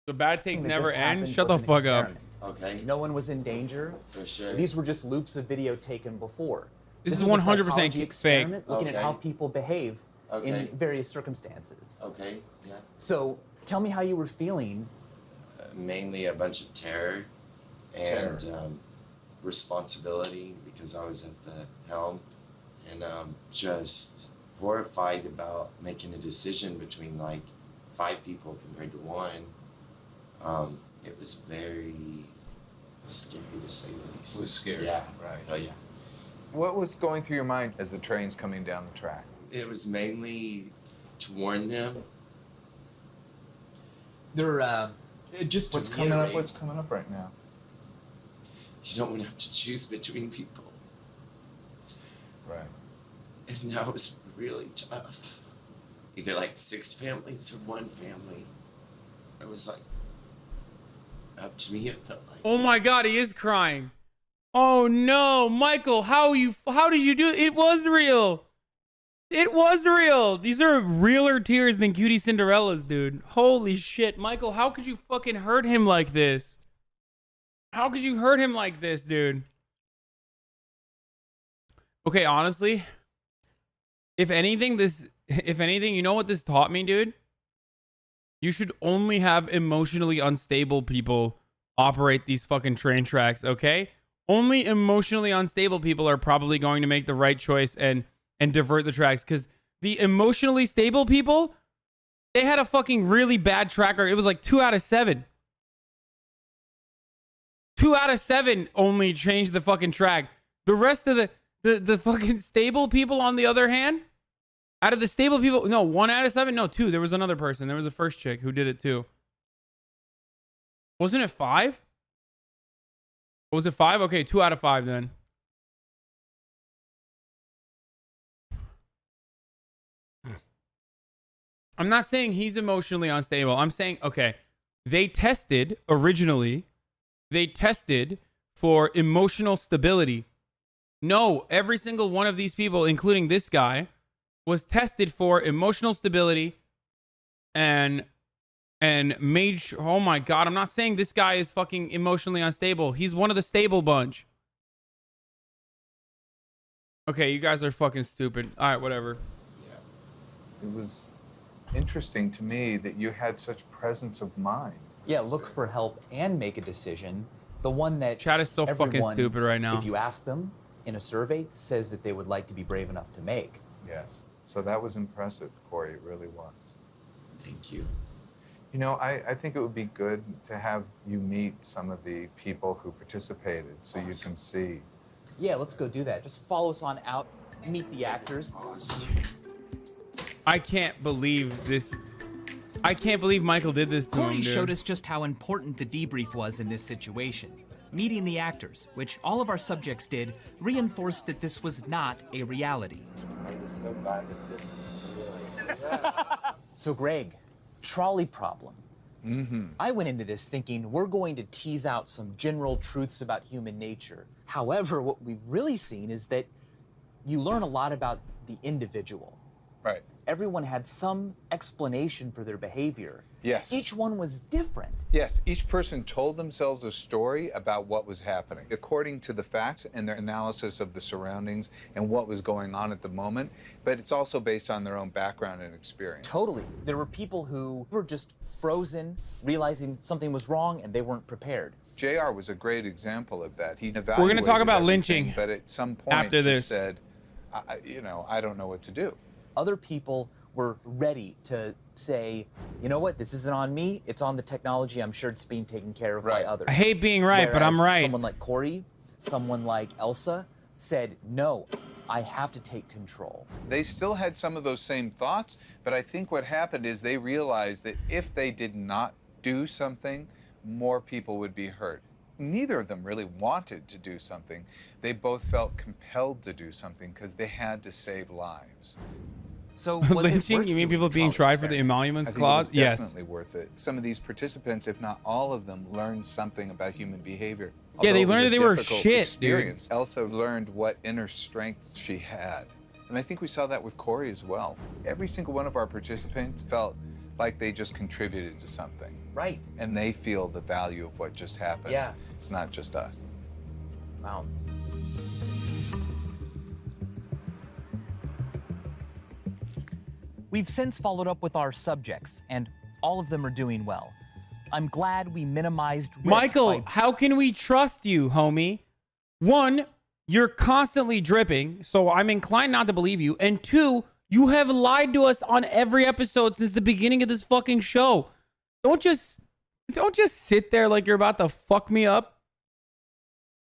The bad takes never end. Shut the fuck up.
Okay.
No one was in danger.
For sure.
These were just loops of video taken before.
This is
a
100%
psychology
fake.
experiment looking
Okay.
at how people behave
Okay.
in various circumstances.
Okay, yeah.
So tell me how you were feeling.
Mainly a bunch of terror and responsibility because I was at the helm, and just horrified about making a decision between like 5 people compared to 1, it was very scary to say the least.
It was scary.
Yeah.
Right.
Oh yeah.
What was going through your mind as the train's coming down the track?
It was mainly to warn them.
They're just
What's coming up? What's coming up right now?
You don't want to have to choose between people.
Right.
And that was really tough. Either like 6 families or 1 family. It was like, up to me, it felt like.
Oh my God, he is crying. Oh no, Michael, how did you do it? It was real. It was real. These are realer tears than Cutie Cinderella's, dude. Holy shit, Michael, how could you fucking hurt him like this? How could you hurt him like this, dude? Okay, honestly, if anything, you know what this taught me, dude? You should only have emotionally unstable people operate these fucking train tracks, okay? Only emotionally unstable people are probably going to make the right choice and divert the tracks, because the emotionally stable people, they had a fucking really bad track record. It was like 2 out of 7. 2 out of 7 only changed the fucking track. The rest of the fucking stable people, on the other hand, out of the stable people, no, 1 out of 7, no, 2. There was another person. There was a first chick who did it too. Wasn't it 5? Was it 5? Okay, 2 out of 5 then. I'm not saying he's emotionally unstable. I'm saying, okay, they tested for emotional stability. No, every single one of these people, including this guy, was tested for emotional stability and made sure. Oh my God, I'm not saying this guy is fucking emotionally unstable. He's one of the stable bunch. Okay, you guys are fucking stupid. All right, whatever.
It was interesting to me that you had such presence of mind.
Yeah, look for help and make a decision. The one that
chat is so fucking stupid right now.
If you ask them in a survey, says that they would like to be brave enough to make.
Yes. So that was impressive, Corey. It really was.
Thank you.
You know, I think it would be good to have you meet some of the people who participated so you can see.
Yeah, let's go do that. Just follow us on out, meet the actors.
I can't believe this. I can't believe Michael did this to him,
Corey
dude.
showed us just how important the debrief was in this situation. Meeting the actors, which all of our subjects did, reinforced that this was not a reality.
I'm just so glad that this is a simulation.
So Greg, trolley problem. I went into this thinking we're going to tease out some general truths about human nature. However, what we've really seen is that you learn a lot about the individual.
Right.
Everyone had some explanation for their behavior.
Yes.
Each one was different.
Yes, each person told themselves a story about what was happening, according to the facts and their analysis of the surroundings and what was going on at the moment, but it's also based on their own background and experience.
Totally. There were people who were just frozen, realizing something was wrong and they weren't prepared.
JR was a great example of that. He evaluated
We're going to talk about
everything,
lynching
but at some point
after this.
just said, I don't know what to do.
Other people were ready to say, you know what, this isn't on me, it's on the technology, I'm sure it's being taken care of by others.
I hate being right, but I'm
Whereas
right.
Someone like Corey, someone like Elsa said, no, I have to take control.
They still had some of those same thoughts, but I think what happened is they realized that if they did not do something, more people would be hurt. Neither of them really wanted to do something. They both felt compelled to do something because they had to save lives.
So
lynching? You mean people being tried for the emoluments clause?
I think it was definitely worth it. Some of these participants, if not all of them, learned something about human behavior.
Yeah, they
Although it was
learned
a
that they were
difficult
shit,
experience, Elsa learned what inner strength she had. And I think we saw that with Corey as well. Every single one of our participants felt like they just contributed to something.
Right.
And they feel the value of what just happened.
Yeah.
It's not just us.
Wow. We've since followed up with our subjects, and all of them are doing well. I'm glad we minimized risk.
Michael, how can we trust you, homie? 1, you're constantly dripping, so I'm inclined not to believe you. And 2, You have lied to us on every episode since the beginning of this fucking show. Don't just sit there like you're about to fuck me up,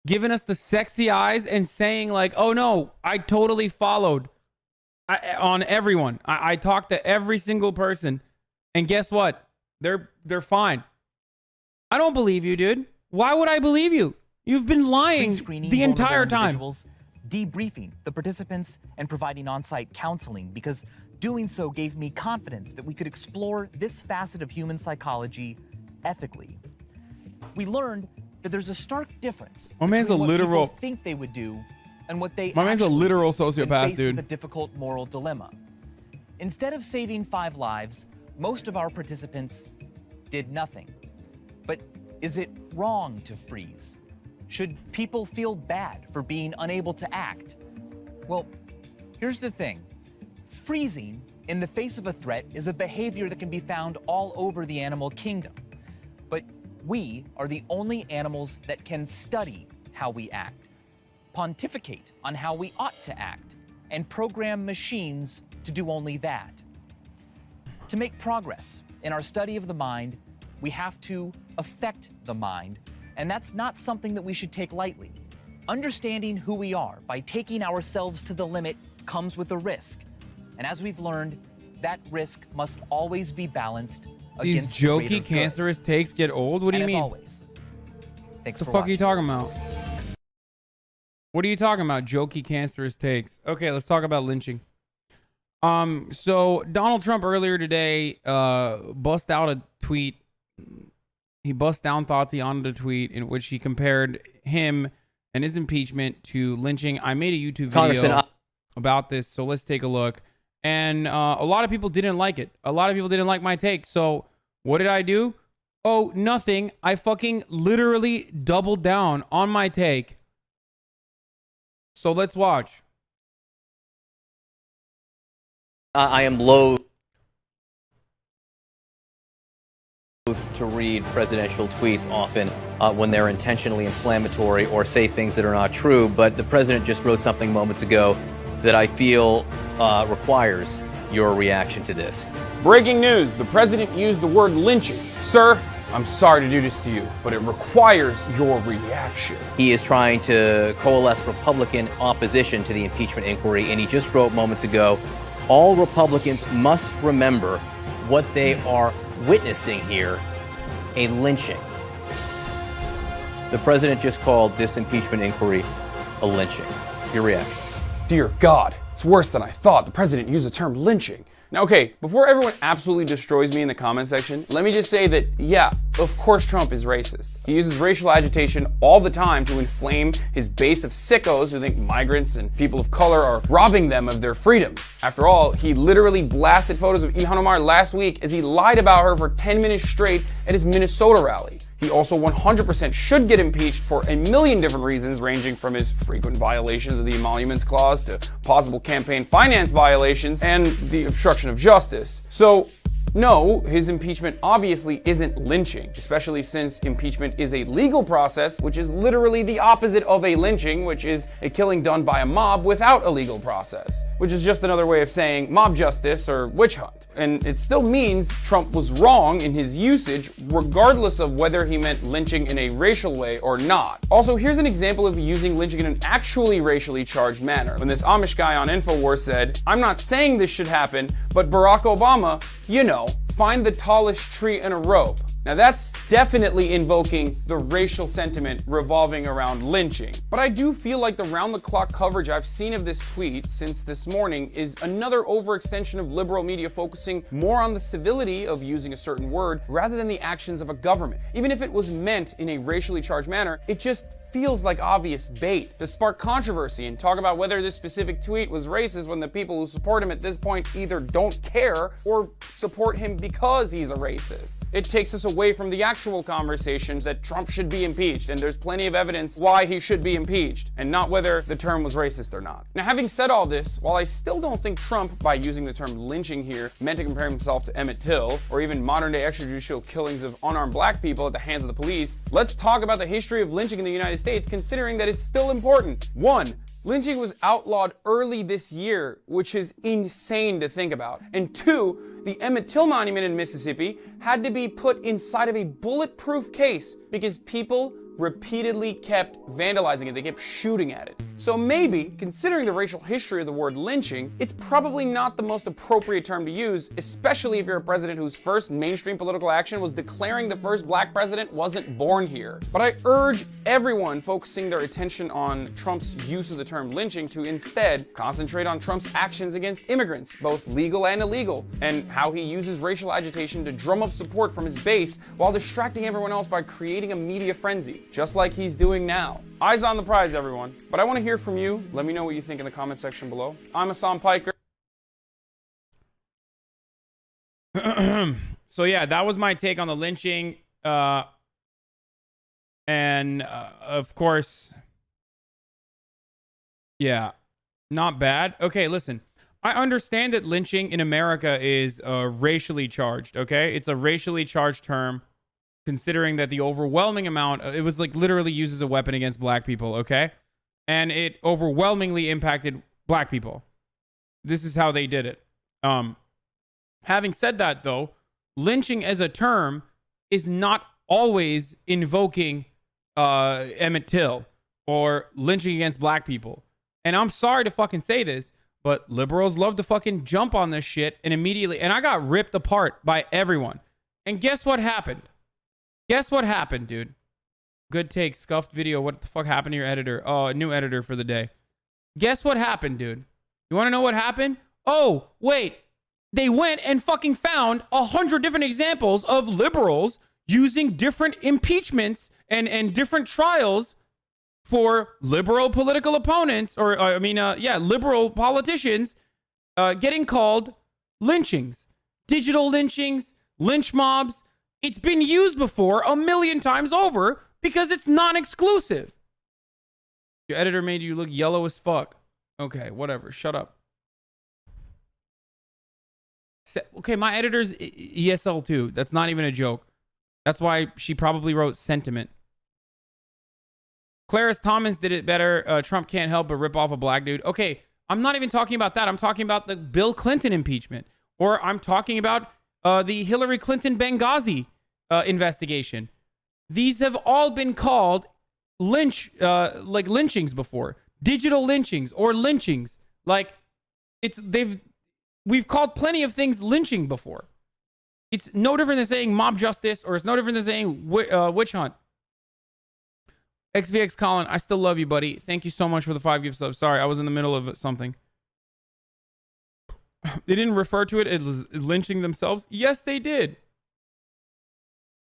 giving us the sexy eyes and saying like, oh no, I totally followed on everyone. I talked to every single person, and guess what? They're fine. I don't believe you, dude. Why would I believe you? You've been lying the entire time.
Debriefing the participants and providing on-site counseling, because doing so gave me confidence that we could explore this facet of human psychology ethically. We learned that there's a stark difference between what people think they would do and what they
My man's a literal sociopath,
faced
dude.
with a difficult moral dilemma. Instead of saving 5 lives, most of our participants did nothing. But is it wrong to freeze? Should people feel bad for being unable to act? Well, here's the thing. Freezing in the face of a threat is a behavior that can be found all over the animal kingdom. But we are the only animals that can study how we act, pontificate on how we ought to act, and program machines to do only that. To make progress in our study of the mind, we have to affect the mind, and that's not something that we should take lightly. Understanding who we are by taking ourselves to the limit comes with a risk. And as we've learned, that risk must always be balanced
These
against the greater
jokey,
good.
cancerous takes get old? What do you
And
mean?
as always, thanks
What the
for
fuck are you talking about? What are you talking about? Jokey, cancerous takes. Okay, let's talk about lynching. So Donald Trump earlier today bust out a tweet. He bust down Thoughthy onto the tweet in which he compared him and his impeachment to lynching. I made a YouTube video about this, so let's take a look. And a lot of people didn't like it. A lot of people didn't like my take. So what did I do? Oh, nothing. I fucking literally doubled down on my take. So let's watch.
I am loath to read presidential tweets often when they're intentionally inflammatory or say things that are not true, but the president just wrote something moments ago that I feel requires your reaction to this.
Breaking news, the president used the word lynching. Sir, I'm sorry to do this to you, but it requires your reaction.
He is trying to coalesce Republican opposition to the impeachment inquiry, and he just wrote moments ago, all Republicans must remember what they are witnessing here, a lynching. The president just called this impeachment inquiry a lynching. Your reaction?
Dear God, it's worse than I thought. The president used the term lynching. Now, okay, before everyone absolutely destroys me in the comment section, let me just say that, yeah, of course Trump is racist. He uses racial agitation all the time to inflame his base of sickos who think migrants and people of color are robbing them of their freedoms. After all, he literally blasted photos of Ilhan Omar last week as he lied about her for 10 minutes straight at his Minnesota rally. He also 100% should get impeached for a million different reasons, ranging from his frequent violations of the Emoluments Clause to possible campaign finance violations and the obstruction of justice. So, no, his impeachment obviously isn't lynching, especially since impeachment is a legal process, which is literally the opposite of a lynching, which is a killing done by a mob without a legal process, which is just another way of saying mob justice or witch hunt. And it still means Trump was wrong in his usage, regardless of whether he meant lynching in a racial way or not. Also, here's an example of using lynching in an actually racially charged manner. When this Amish guy on InfoWars said, "I'm not saying this should happen, but Barack Obama, you know, find the tallest tree in a rope." Now that's definitely invoking the racial sentiment revolving around lynching. But I do feel like the round-the-clock coverage I've seen of this tweet since this morning is another overextension of liberal media focusing more on the civility of using a certain word rather than the actions of a government. Even if it was meant in a racially charged manner, it just feels like obvious bait to spark controversy and talk about whether this specific tweet was racist when the people who support him at this point either don't care or support him because he's a racist. It takes us away from the actual conversations that Trump should be impeached, and there's plenty of evidence why he should be impeached, and not whether the term was racist or not. Now, having said all this, while I still don't think Trump, by using the term lynching here, meant to compare himself to Emmett Till, or even modern-day extrajudicial killings of unarmed black people at the hands of the police, let's talk about the history of lynching in the United States, considering that it's still important. 1. Lynching was outlawed early this year, which is insane to think about. And 2, the Emmett Till Monument in Mississippi had to be put inside of a bulletproof case because people repeatedly kept vandalizing it. They kept shooting at it. So maybe, considering the racial history of the word lynching, it's probably not the most appropriate term to use, especially if you're a president whose first mainstream political action was declaring the first black president wasn't born here. But I urge everyone focusing their attention on Trump's use of the term lynching to instead concentrate on Trump's actions against immigrants, both legal and illegal, and how he uses racial agitation to drum up support from his base while distracting everyone else by creating a media frenzy, just like he's doing now. Eyes on the prize, everyone. But I want to hear from you. Let me know what you think in the comment section below. I'm Hasan Piker.
So yeah, that was my take on the lynching. Of course, yeah, not bad. Okay, listen. I understand that lynching in America is racially charged, okay? It's a racially charged term, considering that the overwhelming amount, it was like literally used as a weapon against black people, okay? And it overwhelmingly impacted black people. This is how they did it. Having said that, though, lynching as a term is not always invoking Emmett Till or lynching against black people. And I'm sorry to fucking say this, but liberals love to fucking jump on this shit and immediately, and I got ripped apart by everyone. And guess what happened? Guess what happened, dude? Good take, scuffed video. What the fuck happened to your editor? Oh, a new editor for the day. Guess what happened, dude? You want to know what happened? Oh, wait. They went and fucking found 100 different examples of liberals using different impeachments and different trials for liberal political opponents, or liberal politicians getting called lynchings, digital lynchings, lynch mobs. It's been used before 1,000,000 times over because it's non-exclusive. Your editor made you look yellow as fuck. Okay, whatever. Shut up. Okay, my editor's ESL too. That's not even a joke. That's why she probably wrote sentiment. Clarence Thomas did it better. Trump can't help but rip off a black dude. Okay, I'm not even talking about that. I'm talking about the Bill Clinton impeachment. Or I'm talking about the Hillary Clinton Benghazi investigation. These have all been called lynchings before. Digital lynchings or lynchings. We've called plenty of things lynching before. It's no different than saying mob justice, or it's no different than saying witch hunt. XVX Colin, I still love you, buddy. Thank you so much for the 5 gift subs. Sorry, I was in the middle of something. They didn't refer to it as lynching themselves. Yes, they did.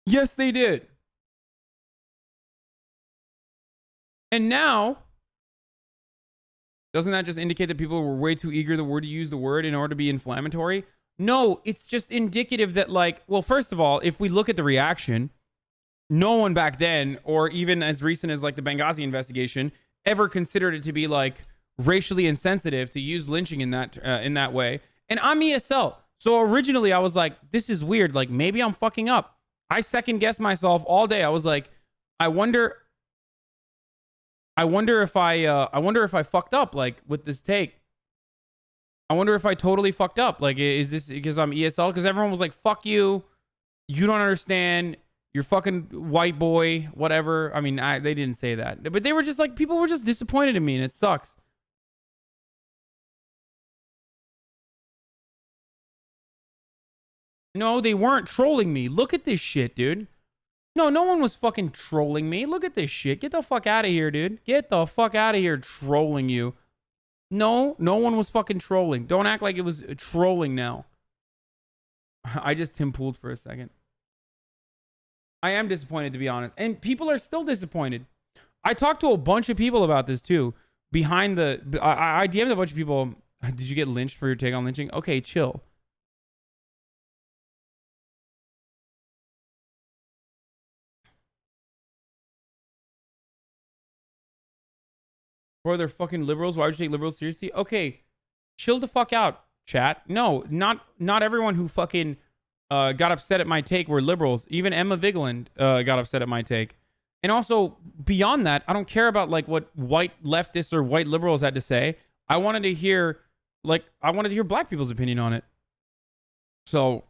Yes, they did. And now, doesn't that just indicate that people were way too eager to use the word in order to be inflammatory? No, it's just indicative that, well, first of all, if we look at the reaction, no one back then, or even as recent as the Benghazi investigation, ever considered it to be racially insensitive to use lynching in that way. And I'm ESL, so originally I was like, this is weird. Maybe I'm fucking up. I second guessed myself all day. I was like, I wonder if I fucked up with this take. I wonder if I totally fucked up. Is this because I'm ESL? Because everyone was like, fuck you. You don't understand. You're fucking white boy, whatever. I mean, they didn't say that. But they were just people were just disappointed in me, and it sucks. No, they weren't trolling me. Look at this shit, dude. No one was fucking trolling me. Look at this shit. Get the fuck out of here, dude. Get the fuck out of here trolling you. No one was fucking trolling. Don't act like it was trolling now. I just Tim Pooled for a second. I am disappointed, to be honest. And people are still disappointed. I talked to a bunch of people about this, too. I DM'd a bunch of people. Did you get lynched for your take on lynching? Okay, chill. Bro, they're fucking liberals. Why would you take liberals seriously? Okay, chill the fuck out, chat. No, not everyone who fucking got upset at my take were liberals. Even Emma Vigeland got upset at my take. And also beyond that, I don't care about like what white leftists or white liberals had to say. I wanted to hear black people's opinion on it. So,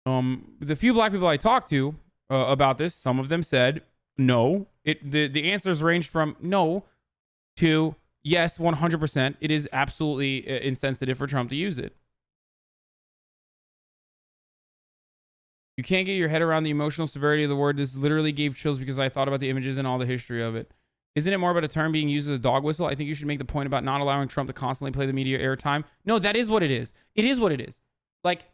the few black people I talked to about this, some of them said no. The answers ranged from no to yes, 100%. It is absolutely insensitive for Trump to use it. You can't get your head around the emotional severity of the word. This literally gave chills because I thought about the images and all the history of it. Isn't it more about a term being used as a dog whistle? I think you should make the point about not allowing Trump to constantly play the media airtime. No, that is what it is. It is what it is. Like,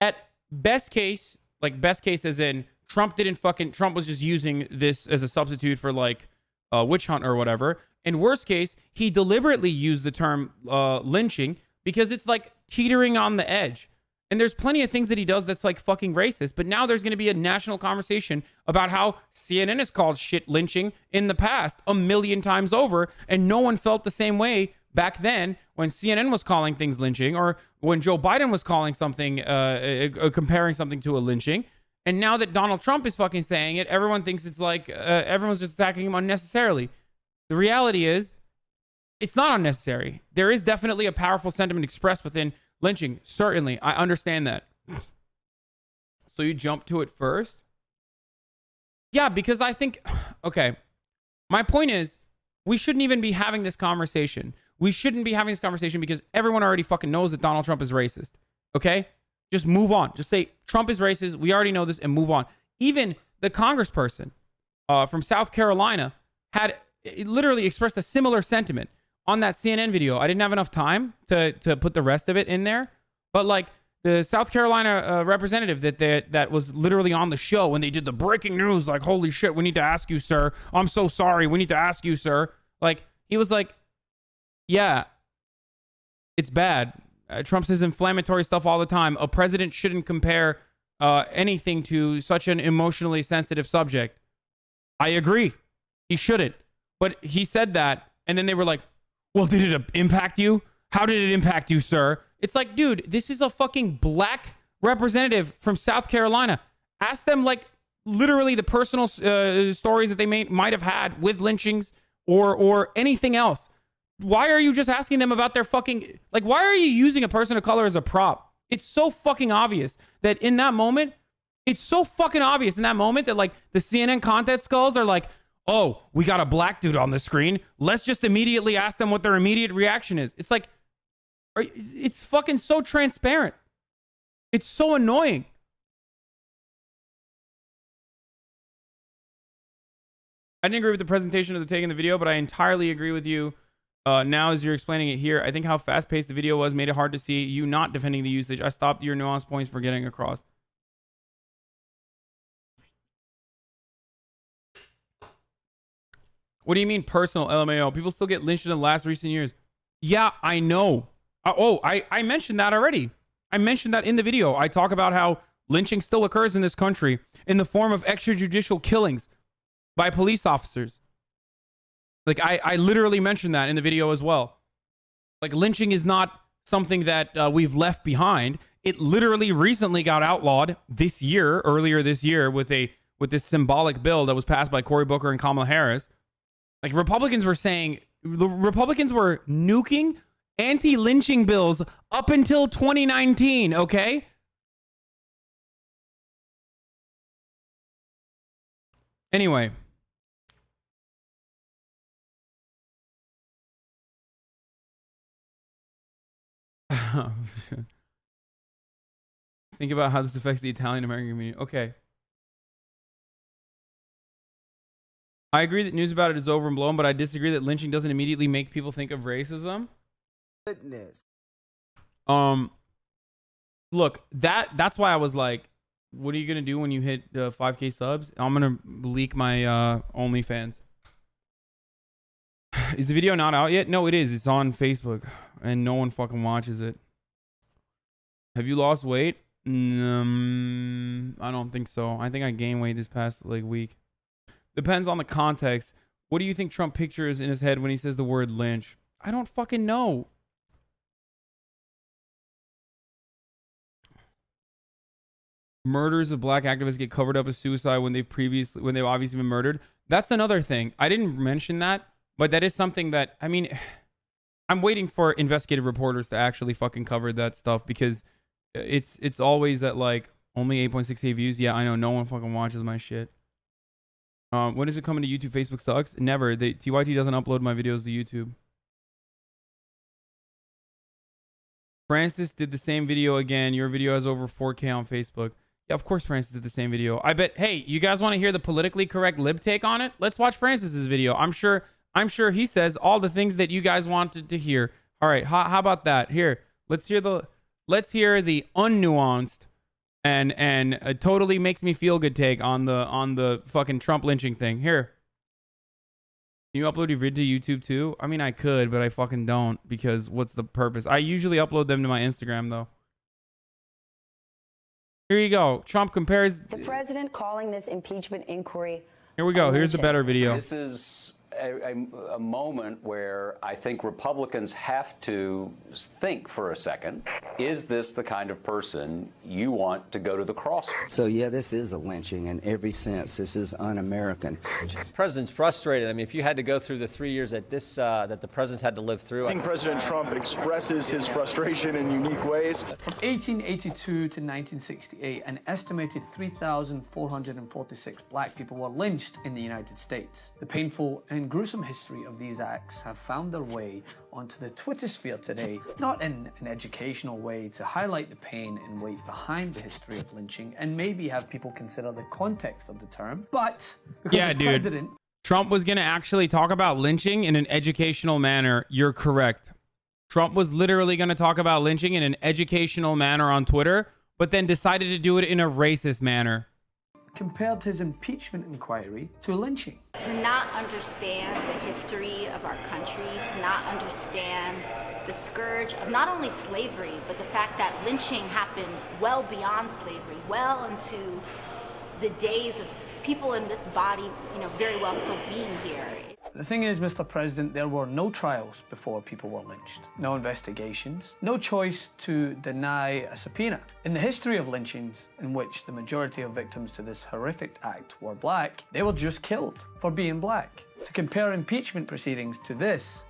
at best case as in Trump was just using this as a substitute for like a witch hunt or whatever. In worst case, he deliberately used the term lynching because it's like teetering on the edge. And there's plenty of things that he does that's like fucking racist. But now there's going to be a national conversation about how CNN has called shit lynching in the past 1,000,000 times over. And no one felt the same way back then when CNN was calling things lynching, or when Joe Biden was calling something, comparing something to a lynching. And now that Donald Trump is fucking saying it, everyone thinks it's like everyone's just attacking him unnecessarily. The reality is, it's not unnecessary. There is definitely a powerful sentiment expressed within lynching. Certainly. I understand that. So you jump to it first? Yeah, because I think... Okay. My point is, we shouldn't even be having this conversation. We shouldn't be having this conversation because everyone already fucking knows that Donald Trump is racist. Okay? Just move on. Just say, Trump is racist. We already know this, and move on. Even the congressperson from South Carolina had literally expressed a similar sentiment on that CNN video. I didn't have enough time to put the rest of it in there. But like the South Carolina representative that was literally on the show when they did the breaking news, like, holy shit, we need to ask you, sir. I'm so sorry. We need to ask you, sir. Like, he was like, yeah, it's bad. Trump says inflammatory stuff all the time. A president shouldn't compare anything to such an emotionally sensitive subject. I agree. He shouldn't. But he said that, and then they were like, well, did it impact you? How did it impact you, sir? It's like, dude, this is a fucking black representative from South Carolina. Ask them, like, literally the personal stories that they might have had with lynchings or anything else. Why are you just asking them about their fucking... Like, why are you using a person of color as a prop? It's so fucking obvious that in that moment... It's so fucking obvious in that moment that, like, the CNN content skulls are like, oh, we got a black dude on the screen. Let's just immediately ask them what their immediate reaction is. It's like... It's fucking so transparent. It's so annoying. I didn't agree with the presentation of the take in the video, but I entirely agree with you now as you're explaining it here. I think how fast-paced the video was made it hard to see you not defending the usage. I stopped your nuance points for getting across. What do you mean personal, LMAO? People still get lynched in the last recent years. Yeah, I know. I mentioned that already. I mentioned that in the video. I talk about how lynching still occurs in this country in the form of extrajudicial killings by police officers. Like, I literally mentioned that in the video as well. Like, lynching is not something that we've left behind. It literally recently got outlawed this year, earlier this year, with this symbolic bill that was passed by Cory Booker and Kamala Harris. Like, Republicans were saying, the Republicans were nuking anti-lynching bills up until 2019, okay? Anyway. Think about how this affects the Italian American community. Okay. I agree that news about it is overblown, but I disagree that lynching doesn't immediately make people think of racism.
Goodness.
Look, that's why I was like, what are you gonna do when you hit 5K subs? I'm gonna leak my OnlyFans. Is the video not out yet? No, it is. It's on Facebook, and no one fucking watches it. Have you lost weight? I don't think so. I think I gained weight this past like week. Depends on the context. What do you think Trump pictures in his head when he says the word lynch? I don't fucking know. murders of black activists get covered up as suicide when they've obviously been murdered. That's another thing. I didn't mention that, but that is something that, I mean, I'm waiting for investigative reporters to actually fucking cover that stuff, because it's always at like only 8.6K views. Yeah, I know, no one fucking watches my shit. When is it coming to YouTube? Facebook sucks. Never. TYT doesn't upload my videos to YouTube. Francis did the same video again. Your video has over 4K on Facebook. Yeah, of course Francis did the same video. I bet, hey, you guys want to hear the politically correct lib take on it? Let's watch Francis's video. I'm sure he says all the things that you guys wanted to hear. All right, how about that? Here, let's hear the unnuanced and totally makes me feel good take on the fucking Trump lynching thing. Here. Can you upload your vid to YouTube too? I mean, I could, but I fucking don't, because what's the purpose? I usually upload them to my Instagram though. Here you go. Trump compares.
The president calling this impeachment inquiry.
Here we go. Here's the better video.
This is a moment where I think Republicans have to think for a second, is this the kind of person you want to go to the cross?
So yeah, this is a lynching in every sense. This is un-American.
The president's frustrated. I mean, if you had to go through the 3 years that that the president's had to live through.
I think President Trump expresses his frustration in unique ways.
From 1882 to 1968, an estimated 3,446 black people were lynched in the United States. The painful and gruesome history of these acts have found their way onto the Twitter sphere today, not in an educational way to highlight the pain and weight behind the history of lynching and maybe have people consider the context of the term, but because
yeah,
the
dude.
president...
Trump was going to actually talk about lynching in an educational manner. You're correct. Trump was literally going to talk about lynching in an educational manner on Twitter, but then decided to do it in a racist manner.
compared his impeachment inquiry to a lynching.
To not understand the history of our country, to not understand the scourge of not only slavery, but the fact that lynching happened well beyond slavery, well into the days of people in this body, very well still being here.
The thing is, Mr. President, there were no trials before people were lynched, no investigations, no choice to deny a subpoena. In the history of lynchings, in which the majority of victims to this horrific act were black, they were just killed for being black. To compare impeachment proceedings to this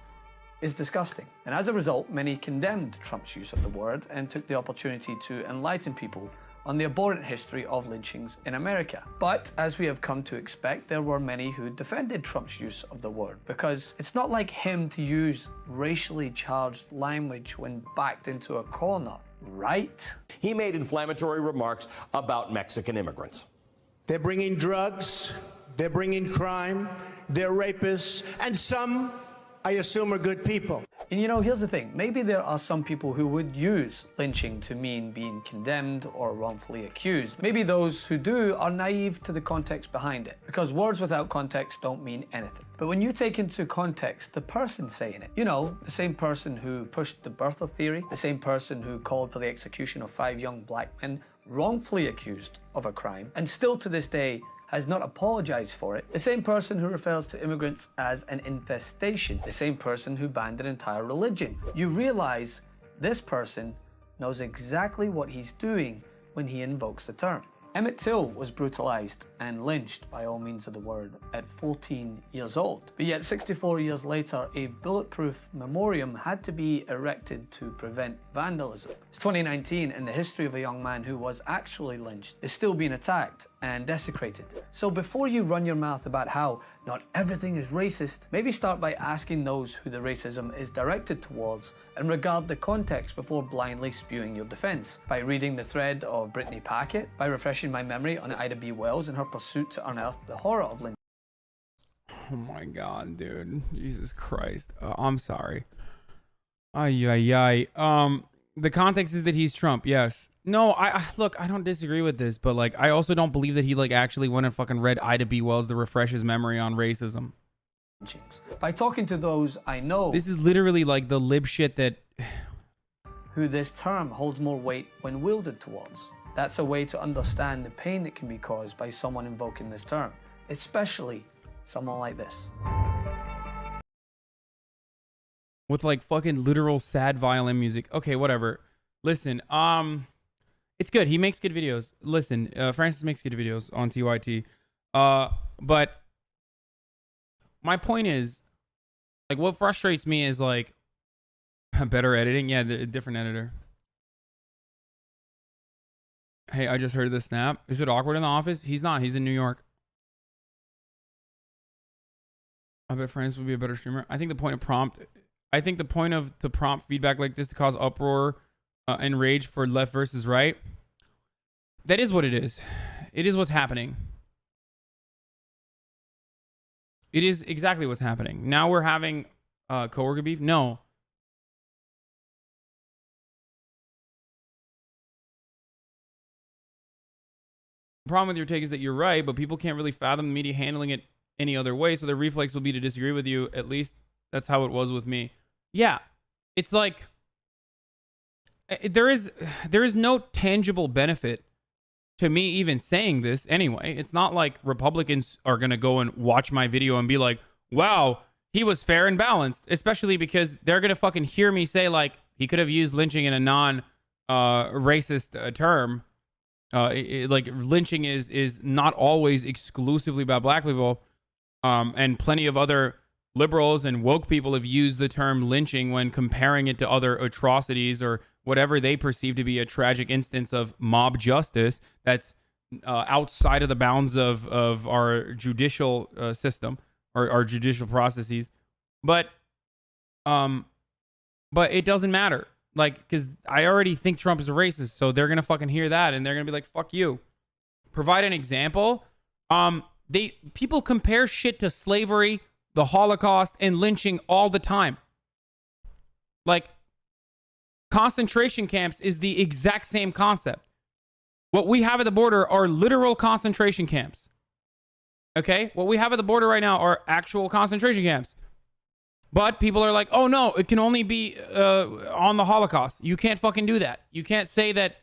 is disgusting. And as a result, many condemned Trump's use of the word and took the opportunity to enlighten people on the abhorrent history of lynchings in America. But as we have come to expect, there were many who defended Trump's use of the word, because it's not like him to use racially charged language when backed into a corner, right?
He made inflammatory remarks about Mexican immigrants.
They're bringing drugs, they're bringing crime, they're rapists, and some, I assume, are good people.
And here's the thing, maybe there are some people who would use lynching to mean being condemned or wrongfully accused. Maybe those who do are naive to the context behind it, because words without context don't mean anything. But when you take into context the person saying it, the same person who pushed the birther theory, the same person who called for the execution of 5 young black men wrongfully accused of a crime, and still to this day has not apologized for it, the same person who refers to immigrants as an infestation, the same person who banned an entire religion. You realize this person knows exactly what he's doing when he invokes the term. Emmett Till was brutalized and lynched, by all means of the word, at 14 years old. But yet 64 years later, a bulletproof memoriam had to be erected to prevent vandalism. It's 2019 and the history of a young man who was actually lynched is still being attacked and desecrated. So before you run your mouth about how not everything is racist, maybe start by asking those who the racism is directed towards and regard the context before blindly spewing your defense. By reading the thread of Brittany Packett, by refreshing my memory on Ida B. Wells and her pursuit to unearth the horror of lynching.
Oh my God, dude. Jesus Christ. I'm sorry. Ay, ay, ay. The context is that he's Trump, yes. No, look, I don't disagree with this, but I also don't believe that he actually went and fucking read Ida B. Wells to refresh his memory on racism.
By talking to those I know,
this is literally the lib shit that
who this term holds more weight when wielded towards. That's a way to understand the pain that can be caused by someone invoking this term, especially someone like this.
With fucking literal sad violin music. Okay, whatever. Listen, It's good. He makes good videos. Listen, Francis makes good videos on TYT. But my point is, like, what frustrates me is like better editing. Yeah, the different editor. Hey, I just heard the snap. Is it awkward in the office? He's not. He's in New York. I bet Francis would be a better streamer. I think the point of to prompt feedback like this to cause uproar and rage for left versus right. That is what it is. It is what's happening. It is exactly what's happening. Now we're having coworker beef. No. The problem with your take is that you're right, but people can't really fathom the media handling it any other way, so their reflex will be to disagree with you. At least that's how it was with me. Yeah, it's like there is no tangible benefit to me even saying this anyway. It's not like Republicans are gonna go and watch my video and be like, wow, he was fair and balanced, especially because they're gonna fucking hear me say like he could have used lynching in a non racist term. Like lynching is not always exclusively about black people, and plenty of other liberals and woke people have used the term lynching when comparing it to other atrocities or whatever they perceive to be a tragic instance of mob justice that's outside of the bounds of our judicial system or our judicial processes. But it doesn't matter. Like, because I already think Trump is a racist, so they're gonna fucking hear that and they're gonna be like, "Fuck you." Provide an example. People compare shit to slavery, the Holocaust, and lynching all the time. Like, concentration camps is the exact same concept. What we have at the border are literal concentration camps. Okay, what we have at the border right now are actual concentration camps. But people are like, oh no, it can only be on the Holocaust. You can't fucking do that. You can't say that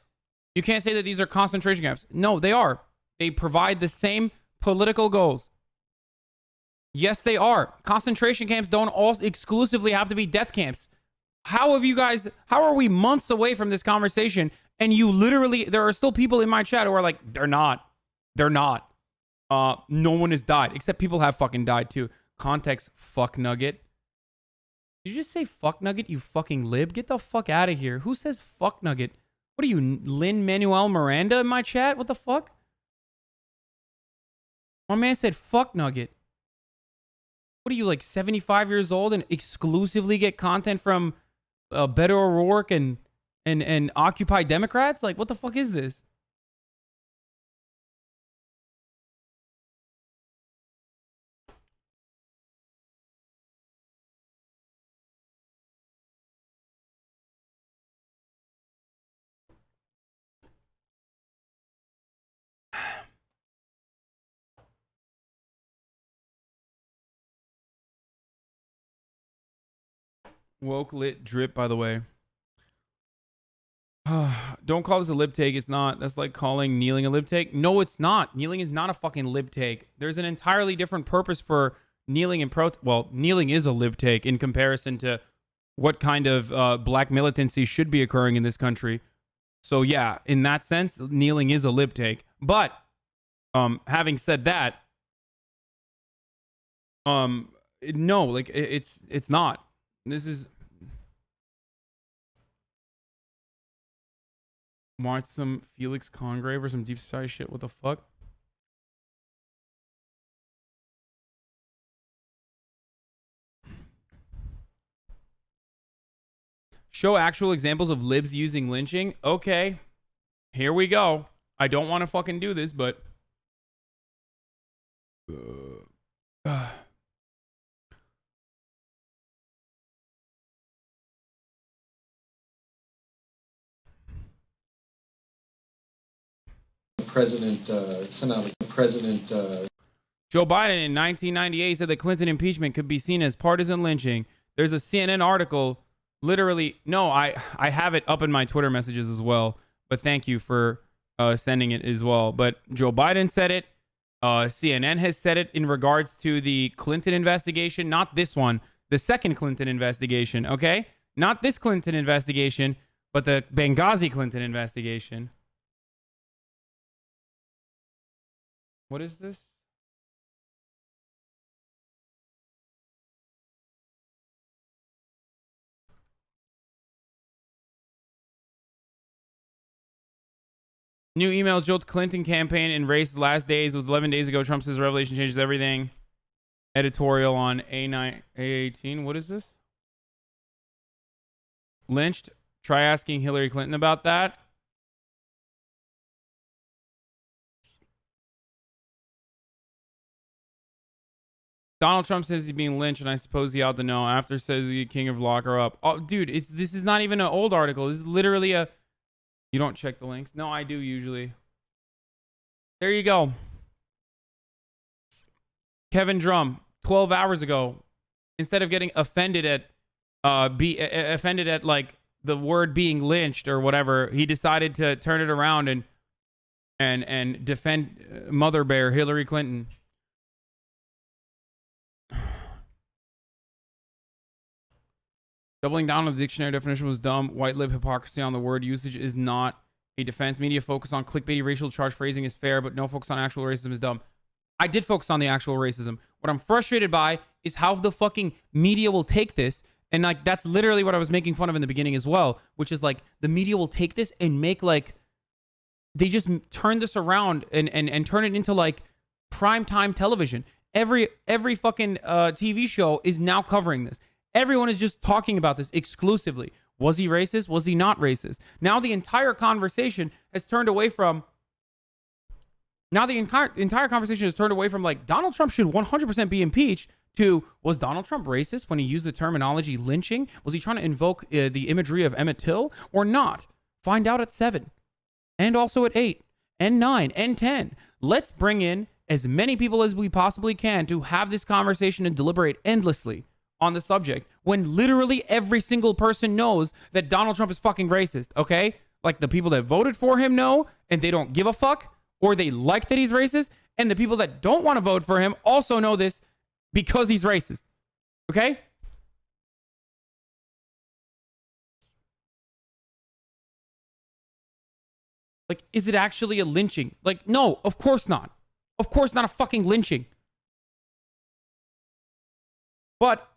these are concentration camps. No, they are. They provide the same political goals. Yes, they are. Concentration camps don't all exclusively have to be death camps. How are we months away from this conversation and you literally, there are still people in my chat who are like, they're not. No one has died, except people have fucking died too. Context, fuck nugget. Did you just say fuck nugget, you fucking lib? Get the fuck out of here. Who says fuck nugget? What are you, Lin-Manuel Miranda in my chat? What the fuck? My man said fuck nugget. What are you, like 75 years old and exclusively get content from Beto O'Rourke and Occupy Democrats? Like, what the fuck is this? Woke lit drip, by the way. Don't call this a lib take. It's not. That's like calling kneeling a lib take. No, it's not. Kneeling is not a fucking lib take. There's an entirely different purpose for kneeling and well, kneeling is a lib take in comparison to what kind of black militancy should be occurring in this country. So yeah, in that sense, kneeling is a lib take. But having said that, no, like it's not. This is. Watch some Felix Congrave or some deep society shit. What the fuck? Show actual examples of libs using lynching. Okay. Here we go. I don't want to fucking do this, but
President
Joe Biden in 1998 said that Clinton impeachment could be seen as partisan lynching. There's a CNN article, literally. No, I have it up in my Twitter messages as well. But thank you for sending it as well. But Joe Biden said it. CNN has said it in regards to the Clinton investigation. Not this one. The second Clinton investigation. Okay? Not this Clinton investigation, but the Benghazi Clinton investigation. What is this? New emails jolt Clinton campaign in race last days with 11 days ago. Trump says revelation changes everything. Editorial on A9, A18. What is this? Lynched. Try asking Hillary Clinton about that. Donald Trump says he's being lynched, and I suppose he ought to know. After says the king of lock her up. Oh, dude, this is not even an old article. This is literally a... You don't check the links? No, I do usually. There you go. Kevin Drum, 12 hours ago, instead of getting offended at offended at like the word being lynched or whatever, he decided to turn it around and defend Mother Bear Hillary Clinton. Doubling down on the dictionary definition was dumb. White lip hypocrisy on the word usage is not a defense. Media focus on clickbaity racial charge phrasing is fair, but no focus on actual racism is dumb. I did focus on the actual racism. What I'm frustrated by is how the fucking media will take this. And like, that's literally what I was making fun of in the beginning as well, which is like the media will take this and make like, they just turn this around and turn it into like primetime television. Every fucking TV show is now covering this. Everyone is just talking about this exclusively. Was he racist? Was he not racist? Now the entire conversation has turned away from... Now the entire conversation has turned away from like, Donald Trump should 100% be impeached to, was Donald Trump racist when he used the terminology lynching? Was he trying to invoke the imagery of Emmett Till or not? Find out at 7. And also at 8. And 9. And 10. Let's bring in as many people as we possibly can to have this conversation and deliberate endlessly on the subject when literally every single person knows that Donald Trump is fucking racist, okay? Like the people that voted for him know, and they don't give a fuck, or they like that he's racist, and the people that don't want to vote for him also know this because he's racist, okay? Like, is it actually a lynching? Like, no, of course not. Of course not a fucking lynching. But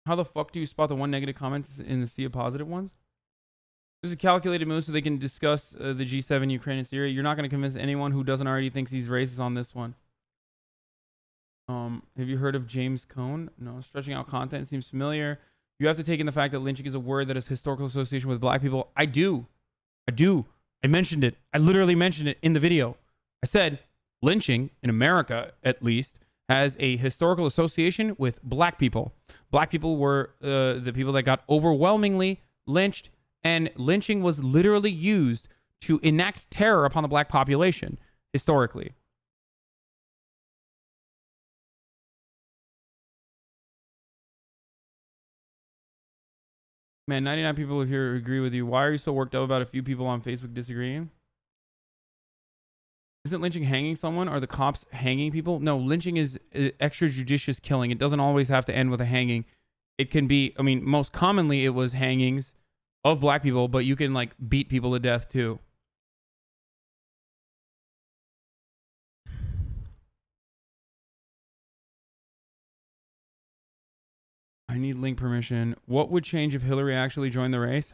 how the fuck do you spot the one negative comment in the sea of positive ones? This is a calculated move so they can discuss the G7, Ukraine, and Syria. You're not going to convince anyone who doesn't already think he's racist on this one. Have you heard of James Cone? No. Stretching out content seems familiar. You have to take in the fact that lynching is a word that has historical association with black people. I do. I mentioned it. I literally mentioned it in the video. I said lynching, in America at least, has a historical association with black people. Black people were the people that got overwhelmingly lynched, and lynching was literally used to enact terror upon the black population historically. Man, 99 people here agree with you. Why are you so worked up about a few people on Facebook disagreeing? Isn't lynching hanging someone? Are the cops hanging people? No, lynching is extrajudicious killing. It doesn't always have to end with a hanging. It can be, I mean, most commonly it was hangings of black people, but you can like beat people to death too. I need link permission. What would change if Hillary actually joined the race?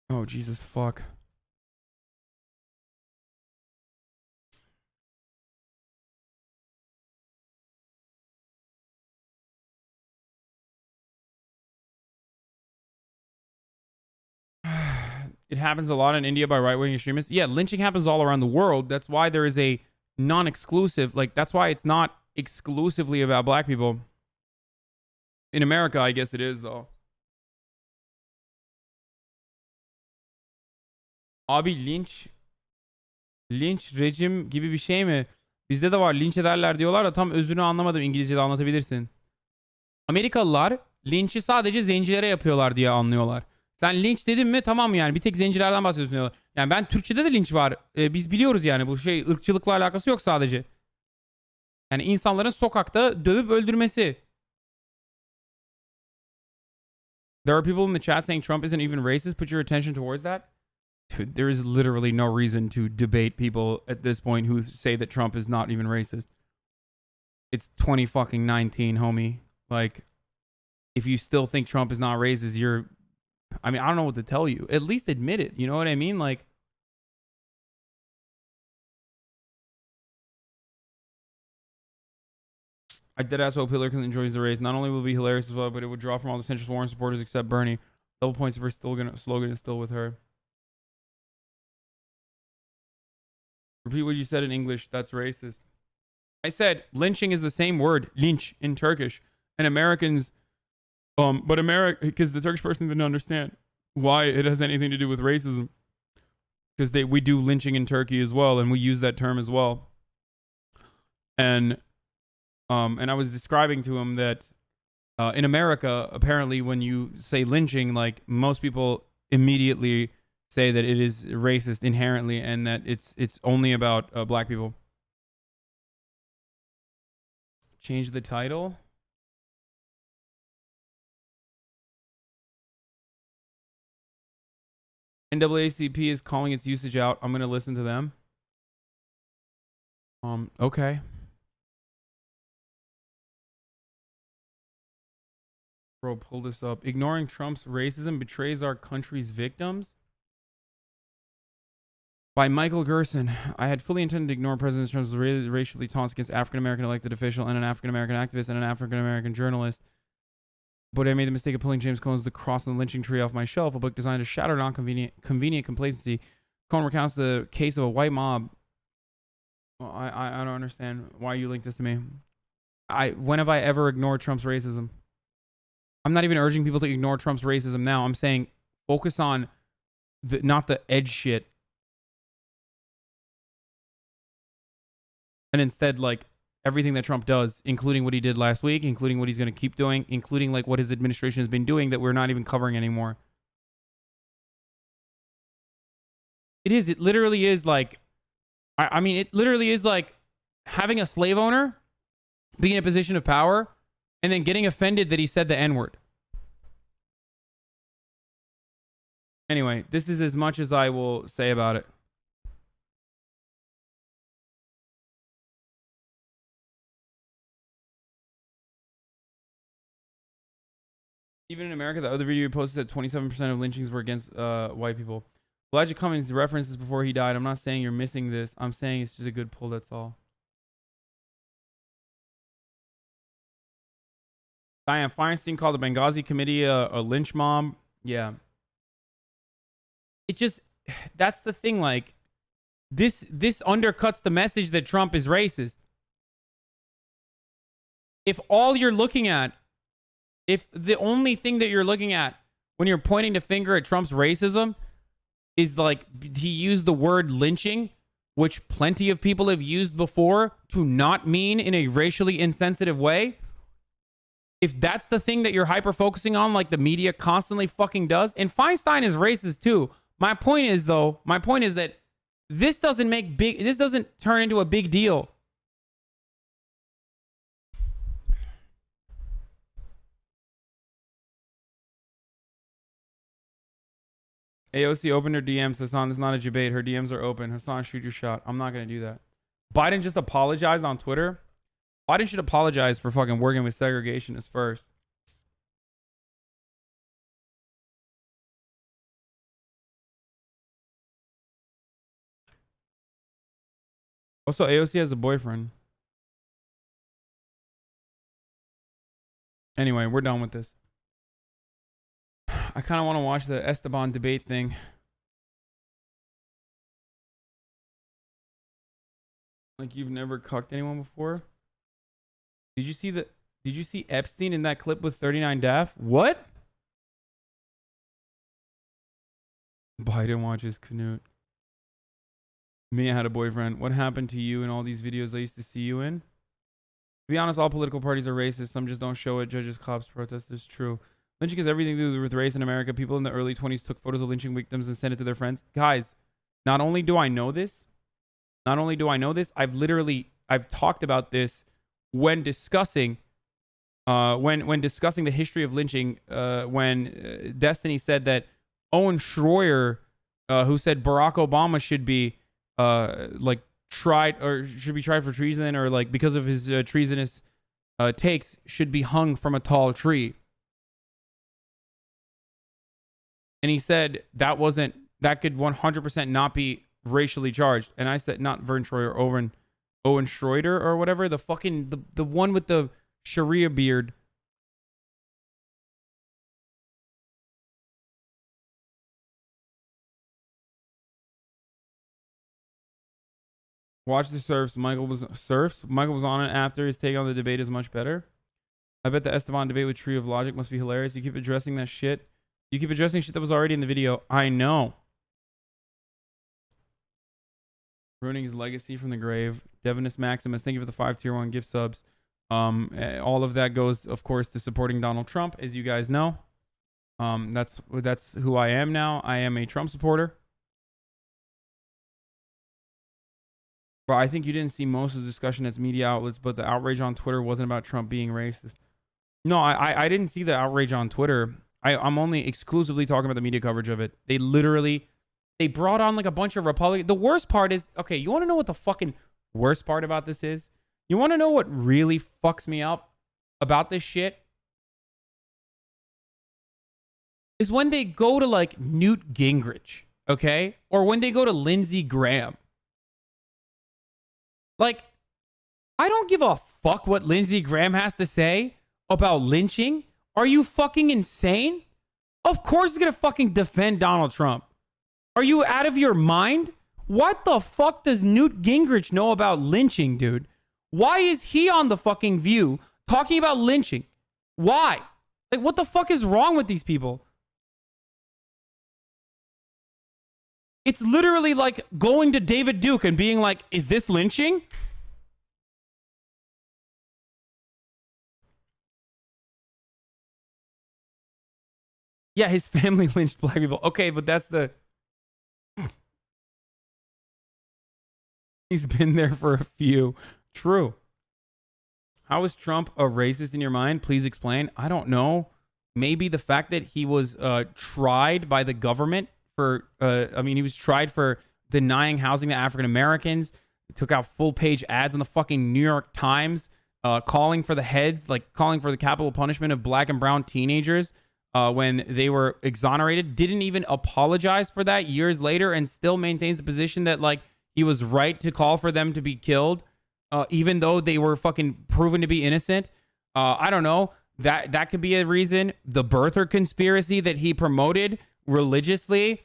Oh, Jesus fuck. It happens a lot in India by right-wing extremists. Yeah, lynching happens all around the world. That's why there is a non-exclusive, like, that's why it's not exclusively about black people. In America, I guess it is, though. Abi linç rejim gibi bir şey mi? Bizde de var, linç ederler diyorlar da tam özünü anlamadım. İngilizce'de anlatabilirsin. Amerikalılar linçi sadece zencilere yapıyorlar diye anlıyorlar. Sen linç dedin mi tamam yani bir tek zencilerden bahsediyorsun diyorlar. Yani ben Türkçe'de de linç var. Biz biliyoruz yani bu şey ırkçılıkla alakası yok sadece. Yani insanların sokakta dövüp öldürmesi. There are people in the chat saying Trump isn't even racist. Put your attention towards that. Dude, there is literally no reason to debate people at this point who say that Trump is not even racist. It's 2019, homie. Like, if you still think Trump is not racist, you're... I mean, I don't know what to tell you. At least admit it. You know what I mean? Like... I deadass hope Hillary Clinton enjoys the race. Not only will it be hilarious as well, but it would draw from all the centrist Warren supporters except Bernie. Double points for slogan is still with her. Repeat what you said in English. That's racist. I said lynching is the same word, lynch, in Turkish. And Americans, but because the Turkish person didn't understand why it has anything to do with racism. Because we do lynching in Turkey as well, and we use that term as well. And I was describing to him that in America, apparently, when you say lynching, like most people immediately say that it is racist inherently, and that it's only about black people. Change the title. NAACP is calling its usage out. I'm gonna listen to them. Okay. Bro, pull this up. Ignoring Trump's racism betrays our country's victims. By Michael Gerson. I had fully intended to ignore President Trump's racially taunts against African-American elected official and an African-American activist and an African-American journalist. But I made the mistake of pulling James Cohen's The Cross and the Lynching Tree off my shelf, a book designed to shatter convenient complacency. Cohen recounts the case of a white mob. Well, I don't understand why you linked this to me. When have I ever ignored Trump's racism? I'm not even urging people to ignore Trump's racism now. I'm saying focus on not the edge shit. And instead, like, everything that Trump does, including what he did last week, including what he's going to keep doing, including, like, what his administration has been doing that we're not even covering anymore. It literally is like, I mean, it literally is like having a slave owner being in a position of power and then getting offended that he said the N-word. Anyway, this is as much as I will say about it. Even in America, the other video you posted said 27% of lynchings were against white people. Elijah Cummings referenced this before he died. I'm not saying you're missing this. I'm saying it's just a good pull, that's all. Dianne Feinstein called the Benghazi committee a lynch mob. Yeah. It just, that's the thing, like, this undercuts the message that Trump is racist. If all you're looking at, if the only thing that you're looking at when you're pointing the finger at Trump's racism is like he used the word lynching, which plenty of people have used before to not mean in a racially insensitive way. If that's the thing that you're hyper focusing on, like the media constantly fucking does, and Feinstein is racist too. My point is that this doesn't turn into a big deal. AOC opened her DMs. Hasan, this is not a debate. Her DMs are open. Hasan, shoot your shot. I'm not going to do that. Biden just apologized on Twitter. Biden should apologize for fucking working with segregationists first. Also, AOC has a boyfriend. Anyway, we're done with this. I kind of want to watch the Esteban debate thing. Like you've never cucked anyone before? Did you see Epstein in that clip with 39 Daff? What? Biden watches Canute. Mia had a boyfriend. What happened to you in all these videos I used to see you in? To be honest, all political parties are racist. Some just don't show it. Judges, cops, protesters. True. Lynching has everything to do with race in America. People in the early 20s took photos of lynching victims and sent it to their friends. Guys, not only do I know this, I've talked about this when discussing when discussing the history of lynching, when Destiny said that Owen Schroyer, who said Barack Obama should be like tried or should be tried for treason, or like because of his treasonous takes, should be hung from a tall tree. And he said that could 100% not be racially charged. And I said, not Vern Troyer, Owen Schroeder or whatever, the fucking the one with the Sharia beard. Watch the surfs. Michael was on it after. His take on the debate is much better. I bet the Esteban debate with Tree of Logic must be hilarious. You keep addressing that shit. You keep addressing shit that was already in the video. I know. Ruining his legacy from the grave. Devinus Maximus, thank you for the 5 tier 1 gift subs. All of that goes, of course, to supporting Donald Trump, as you guys know. That's who I am now. I am a Trump supporter. But I think you didn't see most of the discussion as media outlets, but the outrage on Twitter wasn't about Trump being racist. No, I didn't see the outrage on Twitter. I'm only exclusively talking about the media coverage of it. They brought on like a bunch of Republicans. The worst part is, okay, you want to know what the fucking worst part about this is? You want to know what really fucks me up about this shit? Is when they go to like Newt Gingrich, okay? Or when they go to Lindsey Graham. Like, I don't give a fuck what Lindsey Graham has to say about lynching. Are you fucking insane? Of course he's gonna fucking defend Donald Trump. Are you out of your mind? What the fuck does Newt Gingrich know about lynching, dude? Why is he on the fucking View talking about lynching? Why? Like, what the fuck is wrong with these people? It's literally like going to David Duke and being like, is this lynching? Yeah, his family lynched black people. Okay, but that's the... He's been there for a few. True. How is Trump a racist in your mind? Please explain. I don't know. Maybe the fact that he was tried by the government for, he was tried for denying housing to African Americans. He took out full page ads on the fucking New York Times, calling for the heads, like calling for the capital punishment of black and brown teenagers when they were exonerated. Didn't even apologize for that years later, and still maintains the position that like he was right to call for them to be killed, even though they were fucking proven to be innocent. I don't know. That could be a reason. The birther conspiracy that he promoted religiously.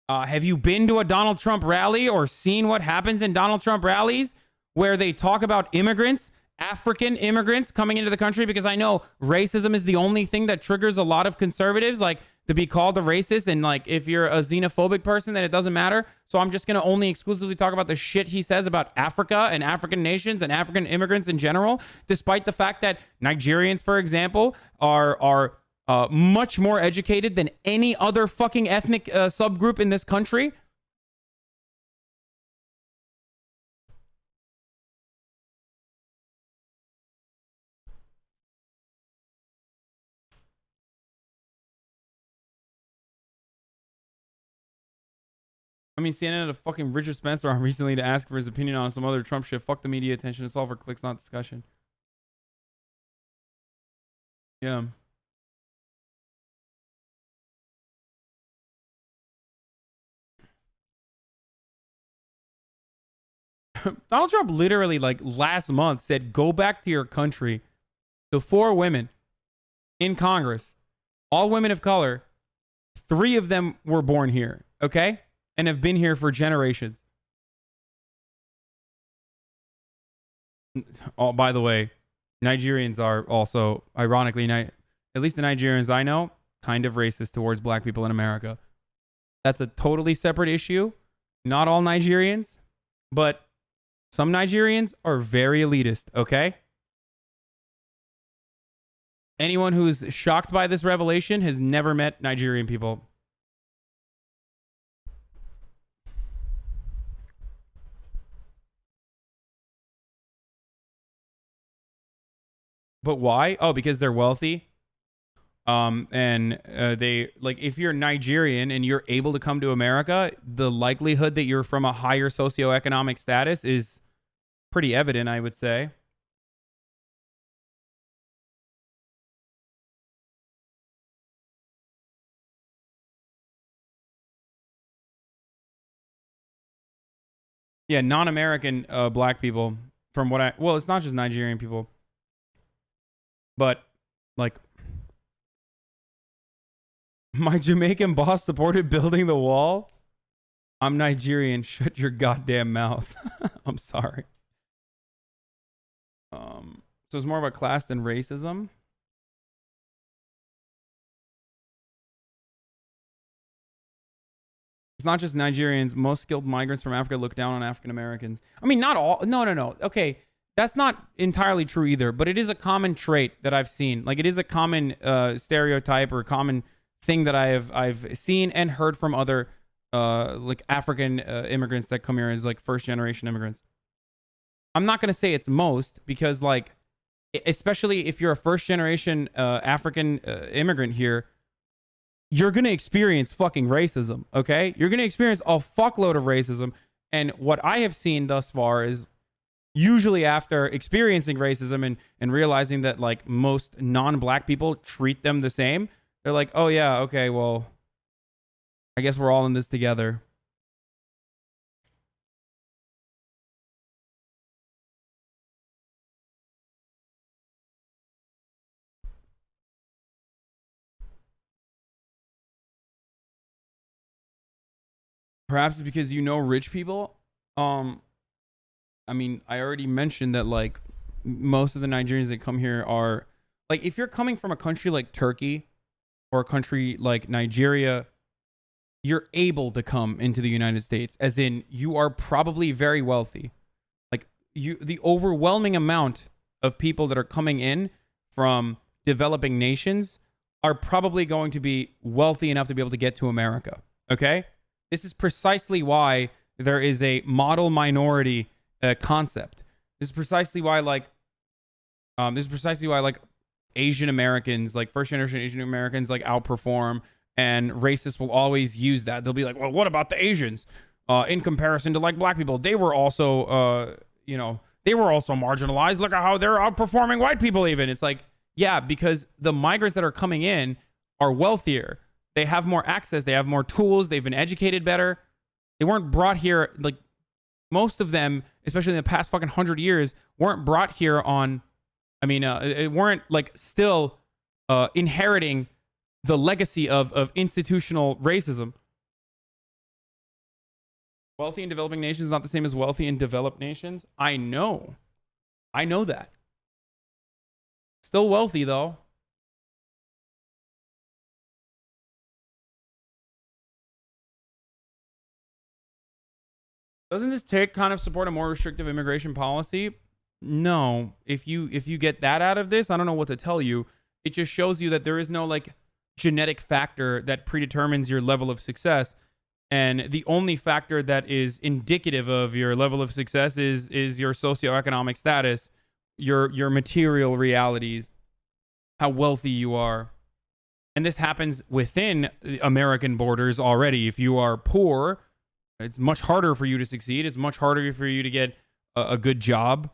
Have you been to a Donald Trump rally or seen what happens in Donald Trump rallies where they talk about immigrants, African immigrants coming into the country? Because I know racism is the only thing that triggers a lot of conservatives, like to be called a racist. And like, if you're a xenophobic person, then it doesn't matter. So I'm just going to only exclusively talk about the shit he says about Africa and African nations and African immigrants in general, despite the fact that Nigerians, for example, are much more educated than any other fucking ethnic subgroup in this country. I mean, CNN had a fucking Richard Spencer on recently to ask for his opinion on some other Trump shit. Fuck the media attention. It's all for clicks, not discussion. Yeah. Donald Trump literally, like, last month said, go back to your country. To 4 women in Congress, all women of color, 3 of them were born here, okay? And have been here for generations. Oh, by the way, Nigerians are also, ironically, at least the Nigerians I know, kind of racist towards black people in America. That's a totally separate issue. Not all Nigerians, but some Nigerians are very elitist, okay? Anyone who's shocked by this revelation has never met Nigerian people. But why? Oh, because they're wealthy. They like, if you're Nigerian and you're able to come to America, the likelihood that you're from a higher socioeconomic status is pretty evident, I would say. Yeah, non-American black people, from what well, it's not just Nigerian people, but like, my Jamaican boss supported building the wall. I'm Nigerian. Shut your goddamn mouth. I'm sorry. So it's more about class than racism. It's not just Nigerians. Most skilled migrants from Africa look down on African Americans. I mean, not all. No. Okay, that's not entirely true either. But it is a common trait that I've seen. Like, it is a common stereotype or common thing that I've seen and heard from other like African immigrants that come here as like first generation immigrants. I'm not gonna say it's most, because like, especially if you're a first generation African immigrant here, you're going to experience fucking racism, okay? You're going to experience a fuckload of racism. And what I have seen thus far is usually after experiencing racism and realizing that like most non-black people treat them the same, they're like, oh yeah, okay, well, I guess we're all in this together. Perhaps it's because you know rich people. I mean, I already mentioned that like most of the Nigerians that come here are like, if you're coming from a country like Turkey or a country like Nigeria, you're able to come into the United States, as in you are probably very wealthy. Like, the overwhelming amount of people that are coming in from developing nations are probably going to be wealthy enough to be able to get to America. Okay? This is precisely why there is a model minority concept. This is precisely why like Asian Americans, like first generation Asian Americans, like outperform, and racists will always use that. They'll be like, well, what about the Asians in comparison to like black people? They were also they were also marginalized. Look at how they're outperforming white people even. It's like, yeah, because the migrants that are coming in are wealthier. They have more access. They have more tools. They've been educated better. They weren't brought here, like most of them, especially in the past fucking 100 years, weren't brought here on, it weren't like still inheriting the legacy of institutional racism. Wealthy in developing nations is not the same as wealthy in developed nations. I know that. Still wealthy though. Doesn't this take kind of support a more restrictive immigration policy? No. If you get that out of this, I don't know what to tell you. It just shows you that there is no like genetic factor that predetermines your level of success. And the only factor that is indicative of your level of success is your socioeconomic status, your material realities, how wealthy you are. And this happens within American borders already. If you are poor, it's much harder for you to succeed. It's much harder for you to get a good job,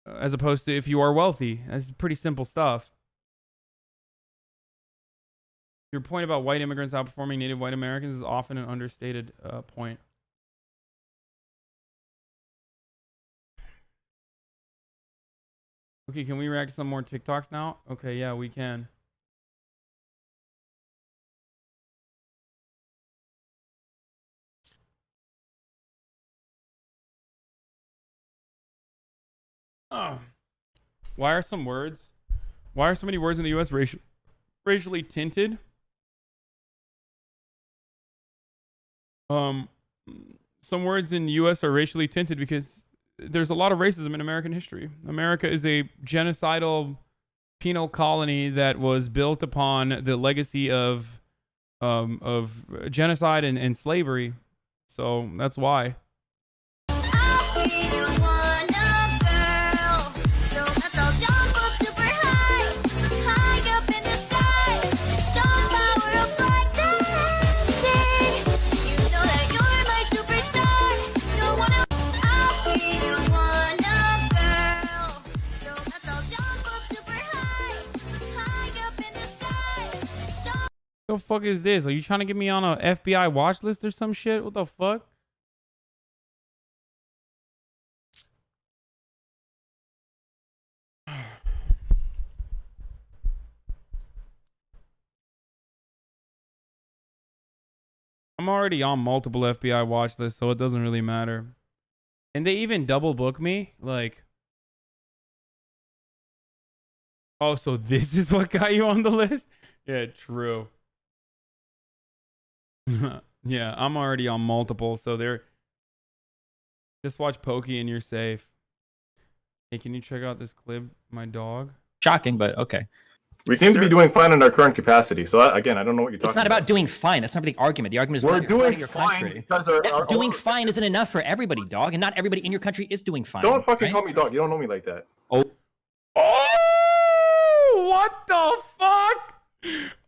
as opposed to if you are wealthy. That's pretty simple stuff. Your point about white immigrants outperforming native white Americans is often an understated point. Okay, can we react to some more TikToks now? Okay, yeah, we can. Why are so many words in the U.S. racially tinted? Some words in the U.S. are racially tinted because there's a lot of racism in American history. America is a genocidal penal colony that was built upon the legacy of genocide and slavery. So that's why. The fuck is this? Are you trying to get me on a FBI watch list or some shit? What the fuck? I'm already on multiple FBI watch lists, so it doesn't really matter. And they even double book me. Like, oh, so this is what got you on the list? Yeah, true. Yeah, I'm already on multiple, so they're just watch Pokey and you're safe. Hey, can you check out this clip? My dog.
Shocking, but okay.
We seem to be doing fine in our current capacity. So again, I don't know what you're talking about.
It's not about doing fine. That's not the argument. The argument is
we're doing fine because
doing fine isn't enough for everybody, dog, and not everybody in your country is doing fine.
Don't fucking call me dog. You don't know me like that.
Oh.
Oh, what the fuck?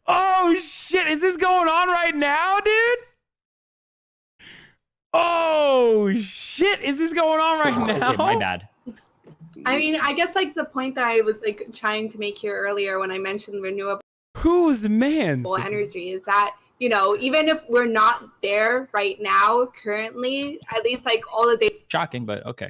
Oh shit, is this going on right now, dude? Oh shit, is this going on right now?
Okay, my bad.
I mean, I guess like the point that I was like trying to make here earlier when I mentioned renewable
whose man
energy is that, you know, even if we're not there right now currently, at least like all the data.
Shocking, but okay.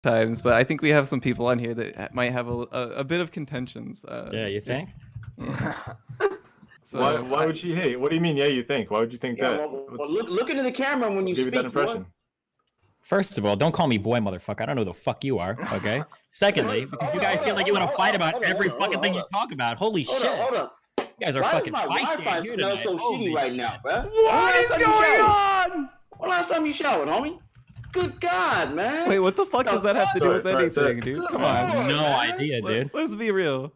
Times, but I think we have some people on here that might have a bit of contentions.
Yeah, you think?
Yeah.
So why would she hate? What do you mean? Yeah, you think? Why would you think that?
Well, look into the camera when you
give
speak.
You that impression.
First of all, don't call me boy, motherfucker. I don't know who the fuck you are, okay? Secondly, because you guys feel like you want to fight about every fucking thing you talk about. Holy shit.
Hold up.
You guys are fucking
Wi-Fi
here
smells
tonight.
so
Holy
shitty right
shit.
now, bro.
What is going on?
When last time you showered, homie? Good God, man.
Wait, what the fuck does that have to do with anything, dude? Come on.
No idea, dude.
Let's be real.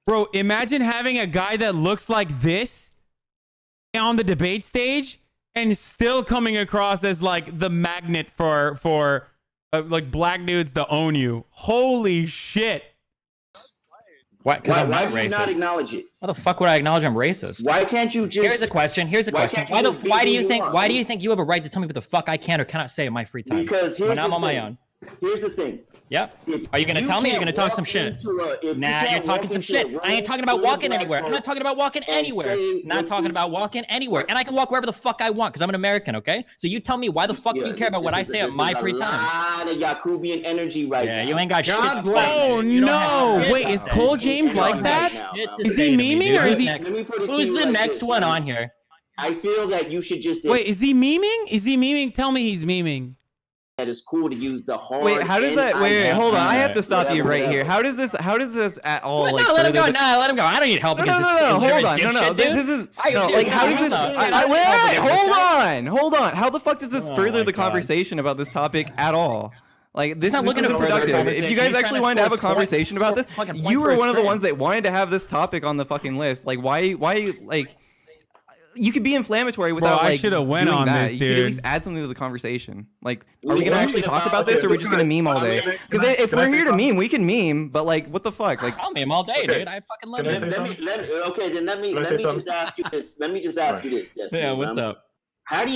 Bro, imagine having a guy that looks like this on the debate stage and still coming across as like the magnet for like black dudes to own you. Holy shit.
Why do
you not acknowledge it?
Why the fuck would I acknowledge I'm racist?
Why can't you just...
Here's a question. Why do you think you have a right to tell me what the fuck I can or cannot say in my free time?
Because
when I'm on my own.
Here's the thing.
Yep. Are you gonna tell me? Or are you gonna talk some shit? Nah, you're talking some shit. I ain't talking about walking anywhere. I'm not talking about walking anywhere. Not talking about walking anywhere. And I can walk wherever the fuck I want because I'm an American, okay? So you tell me why the fuck do you care about what I say at my free time?
A lot of Yakubian energy right now.
Yeah, you ain't got shit.
Oh no! Wait, is Cole James like that? Is he memeing or is he?
Who's the next one on here?
I feel that you should just...
Wait, is he memeing? Is he memeing? Tell me he's memeing.
That is cool to use the hard.
Wait, how does that? Wait, hold on. I have to stop you right here. How does this at all?
No,
like,
let him go. No, let him go. I don't need help.
No, hold on. No. This is no. Like, how does this? Wait, hold on. How the fuck does this further the conversation about this topic at all? Like this isn't productive. If you guys actually wanted to have a conversation about this, you were one of the ones that wanted to have this topic on the fucking list. Like, why, like? You could be inflammatory without
I
like
should have went on
that.
this,
You
dude.
could at least add something to the conversation. Like, are we gonna actually talk about this, or are we just gonna meme all day? Because if we're here to meme, we can meme. But like, what the fuck? Like,
I'll meme all day, dude. I fucking love it.
Let me just ask you this. Let me just ask you this.
Yeah, what's up?
How do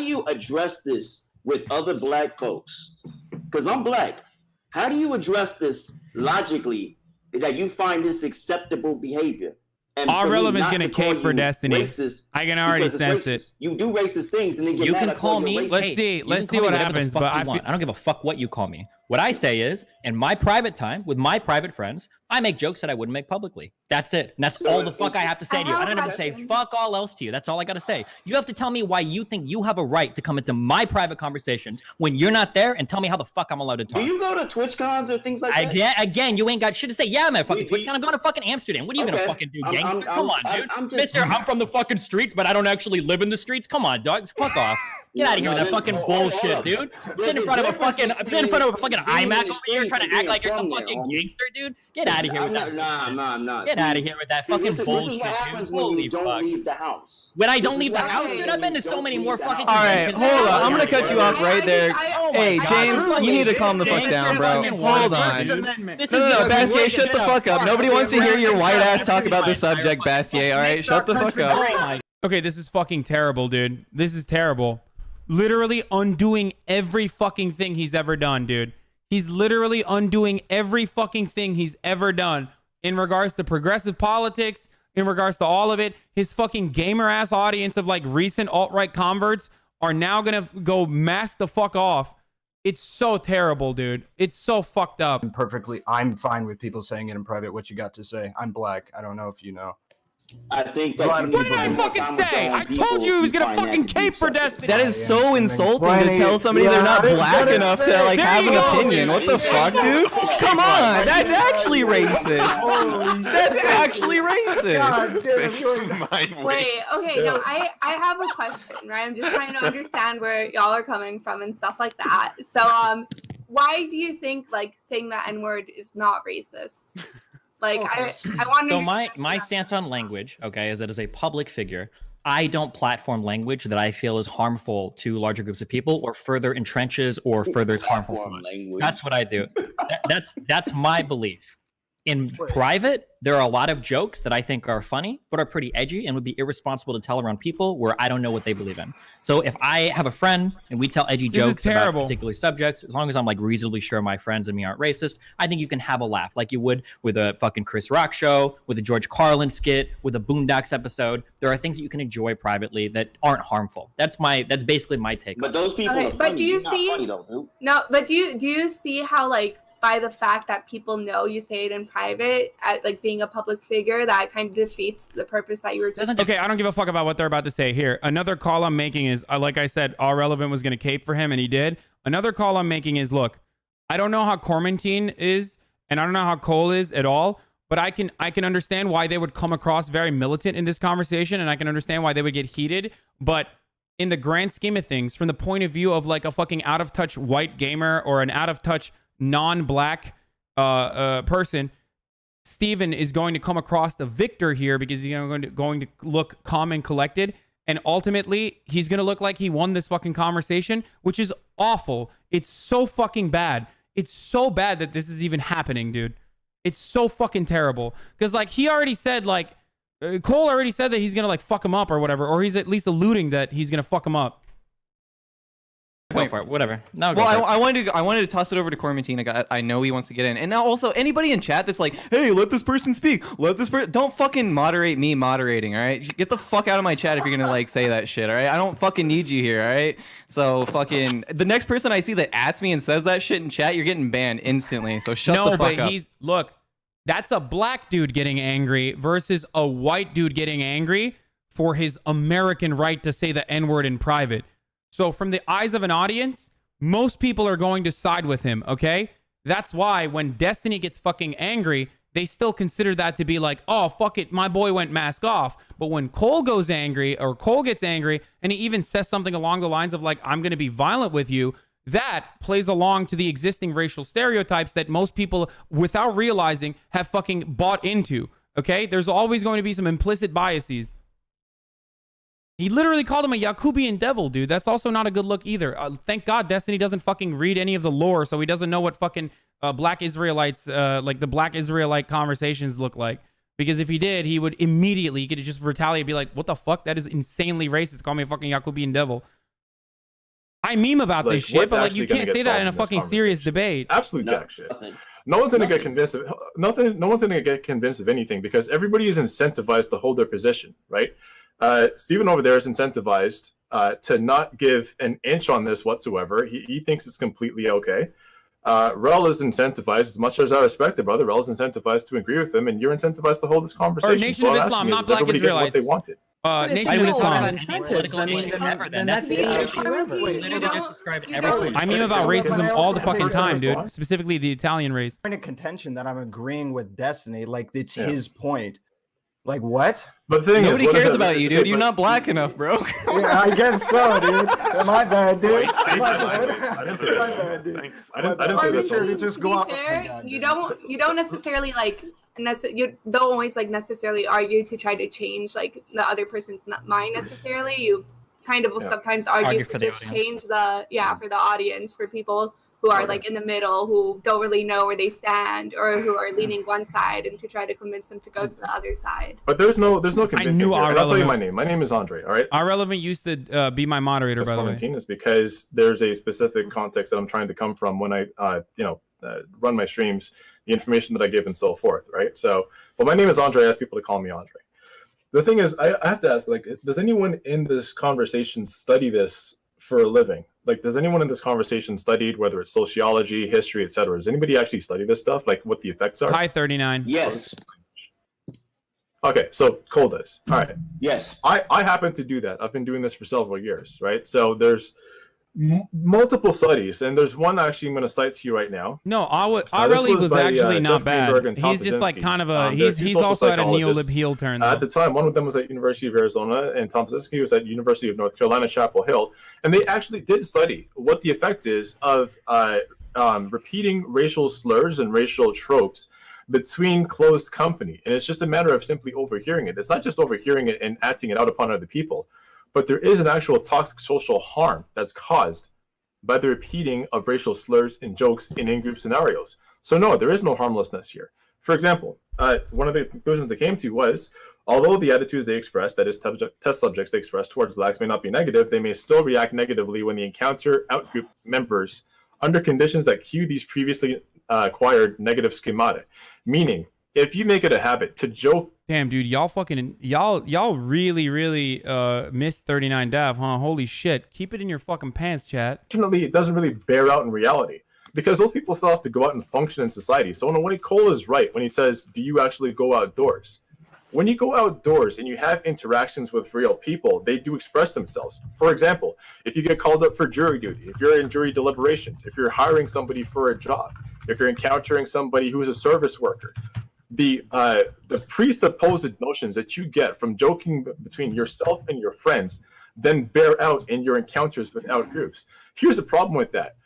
you address this with other black folks? Because I'm black. How do you address this logically that you find this acceptable behavior? And
Our relevance gonna cape for Destiny. I can already sense it.
You do racist things, and then
you can call me.
Let's see what happens. But
I don't give a fuck what you call me. What I say is, in my private time with my private friends, I make jokes that I wouldn't make publicly. That's it. And that's all the fuck I have to say to you. I don't have to say fuck all else to you. That's all I gotta say. You have to tell me why you think you have a right to come into my private conversations when you're not there, and tell me how the fuck I'm allowed to talk.
Do you go to Twitch cons or things like that?
Again, you ain't got shit to say. Yeah, I'm at fucking Twitch con. I'm going to fucking Amsterdam. What are you gonna fucking do, gangster? Come on, dude. Mister, I'm from the fucking streets, but I don't actually live in the streets. Come on, dog. Fuck off. Get out of here with that fucking bullshit, dude. Sit in front of a fucking iMac over here trying to act like you're some fucking gangster, dude. Get out of here with that.
I'm not.
Get out of here with that fucking bullshit,
This is what happens
dude.
when you don't leave the house.
When I don't leave the house, dude, I've been to so many more fucking.
all right, hold on. I'm gonna cut you off right there. Hey, James, you need to calm the fuck down, bro. Hold on. No, Bastier, shut the fuck up. Nobody wants to hear your white ass talk about this subject, Bastier. All right, shut the fuck up.
Okay, this is fucking terrible, dude. This is terrible. Literally undoing every fucking thing he's ever done, dude. He's literally undoing every fucking thing he's ever done in regards to progressive politics, in regards to all of it. His fucking gamer ass audience of like recent alt-right converts are now gonna go mask the fuck off. It's so terrible, dude. It's so fucked up.
I'm fine with people saying it in private. What you got to say? I'm black. I don't know if you know.
I think that
What
did I fucking say? I told you he was gonna fucking cape for Destiny.
That is so insulting to tell somebody they're not black enough to like have an opinion. What the fuck, dude? Come on, that's actually racist. That's actually racist.
Wait, okay, no, I have a question, right? I'm just trying to understand where y'all are coming from and stuff like that. So, why do you think like saying the N-word is not racist? Like, I want to.
So my stance on language, okay, is that as a public figure, I don't platform language that I feel is harmful to larger groups of people or further entrenches or further harmful. That's what I do. That's my belief. In private, there are a lot of jokes that I think are funny, but are pretty edgy and would be irresponsible to tell around people where I don't know what they believe in. So if I have a friend and we tell edgy jokes about particular subjects, as long as I'm like reasonably sure my friends and me aren't racist, I think you can have a laugh like you would with a fucking Chris Rock show, with a George Carlin skit, with a Boondocks episode. There are things that you can enjoy privately that aren't harmful. That's basically my take.
But those people
Okay,
are
but
funny.
do you
You're not
see?
funny though, dude.
No, but do you see how like by the fact that people know you say it in private, at like being a public figure, that kind of defeats the purpose that you were just.
Okay, I don't give a fuck about what they're about to say here. Another call I'm making is, like I said, All Relevant was going to cape for him, and he did. Another call I'm making is, look, I don't know how Cormentine is, and I don't know how Cole is at all, but I can understand why they would come across very militant in this conversation, and I can understand why they would get heated, but in the grand scheme of things, from the point of view of like a fucking out-of-touch white gamer or an out-of-touch non-black person, Steven is going to come across the victor here because he's going to look calm and collected, and ultimately he's going to look like he won this fucking conversation, which is awful. It's so fucking bad. It's so bad that this is even happening, dude. It's so fucking terrible because like he already said, like Cole already said that he's going to like fuck him up or whatever, or he's at least alluding that he's going to fuck him up.
Go for it. Whatever. No.
Well, I wanted to toss it over to Cormentine. I know he wants to get in, and now also anybody in chat that's like, "Hey, let this person speak. Let this person." Don't fucking moderate me moderating. All right, get the fuck out of my chat if you're gonna like say that shit. All right, I don't fucking need you here. All right. So fucking the next person I see that ats me and says that shit in chat, you're getting banned instantly. So shut the fuck up.
Look, that's a black dude getting angry versus a white dude getting angry for his American right to say the N-word in private. So from the eyes of an audience, most people are going to side with him, okay? That's why when Destiny gets fucking angry, they still consider that to be like, oh, fuck it, my boy went mask off. But when Cole goes angry, or Cole gets angry, and he even says something along the lines of like, I'm going to be violent with you, that plays along to the existing racial stereotypes that most people, without realizing, have fucking bought into, okay? There's always going to be some implicit biases. He literally called him a Yakubian devil, dude. That's also not a good look either. Thank God Destiny doesn't fucking read any of the lore, so he doesn't know what fucking black Israelites, like the black Israelite conversations look like. Because if he did, he would immediately, he could just retaliate and be like, what the fuck? That is insanely racist. Call me a fucking Yakubian devil. I meme about this shit, but like you can't say that in a fucking serious debate.
Absolute jack shit. No one's gonna get convinced of nothing. No one's gonna get convinced of anything because everybody is incentivized to hold their position, right? Steven over there is incentivized to not give an inch on this whatsoever. He thinks it's completely okay. Rel is incentivized, as much as I respect it, brother. Rel is incentivized to agree with him, and you're incentivized to hold this conversation.
Or Nation of Islam, not black Israelites.
What they wanted.
Nation of Islam. I mean about racism all the fucking time, dude. Specifically the Italian race.
Point of contention that I'm agreeing with Destiny, like it's his point. Like what?
But the thing
nobody cares about you, dude. You're not black enough, bro.
Yeah, I guess so, dude. My bad, dude.
I didn't say that. Thanks. I didn't say that.
Sure to just go out.
Fair, you don't necessarily like you don't always like necessarily argue to try to change like the other person's mind necessarily. You kind of sometimes argue to just change the for the audience, for people who are like in the middle, who don't really know where they stand, or who are leaning one side, and to try to convince them to go to the other side.
But there's no convincing.
I knew
here. And I'll tell you
Irrelevant.
my name. My name is Andre. All right.
Irrelevant used to be my moderator, by the way.
Is because there's a specific context that I'm trying to come from when I run my streams, the information that I give and so forth. Right. So, but my name is Andre. I ask people to call me Andre. The thing is, I have to ask, like, does anyone in this conversation study this for a living? Like, does anyone in this conversation studied, whether it's sociology, history, etc.? Does anybody actually study this stuff, like what the effects are?
Hi, 39.
Yes.
Okay, so Cole does. All right.
Yes.
I happen to do that. I've been doing this for several years, right? So there's multiple studies, and there's one actually I'm going to cite to you right now.
No, Irrelevant was actually not bad. He's just like kind of a he's also at a neolib heel turn.
At the time, one of them was at University of Arizona, and Tom Pizinski was at University of North Carolina, Chapel Hill, and they actually did study what the effect is of repeating racial slurs and racial tropes between closed company. And it's just a matter of simply overhearing it. It's not just overhearing it and acting it out upon other people, but there is an actual toxic social harm that's caused by the repeating of racial slurs and jokes in in-group scenarios. So no, there is no harmlessness here. For example, one of the conclusions they came to was, although the attitudes they expressed, that is test subjects they expressed towards blacks, may not be negative, they may still react negatively when they encounter out-group members under conditions that cue these previously acquired negative schemata. Meaning, if you make it a habit to joke.
Damn, dude, y'all really missed 39 Dav, huh? Holy shit. Keep it in your fucking pants, chat.
Fortunately, it doesn't really bear out in reality, because those people still have to go out and function in society. So in a way, Cole is right when he says, do you actually go outdoors? When you go outdoors and you have interactions with real people, they do express themselves. For example, if you get called up for jury duty, if you're in jury deliberations, if you're hiring somebody for a job, if you're encountering somebody who's a service worker, the presupposed notions that you get from joking between yourself and your friends then bear out in your encounters with out groups. Here's the problem with that.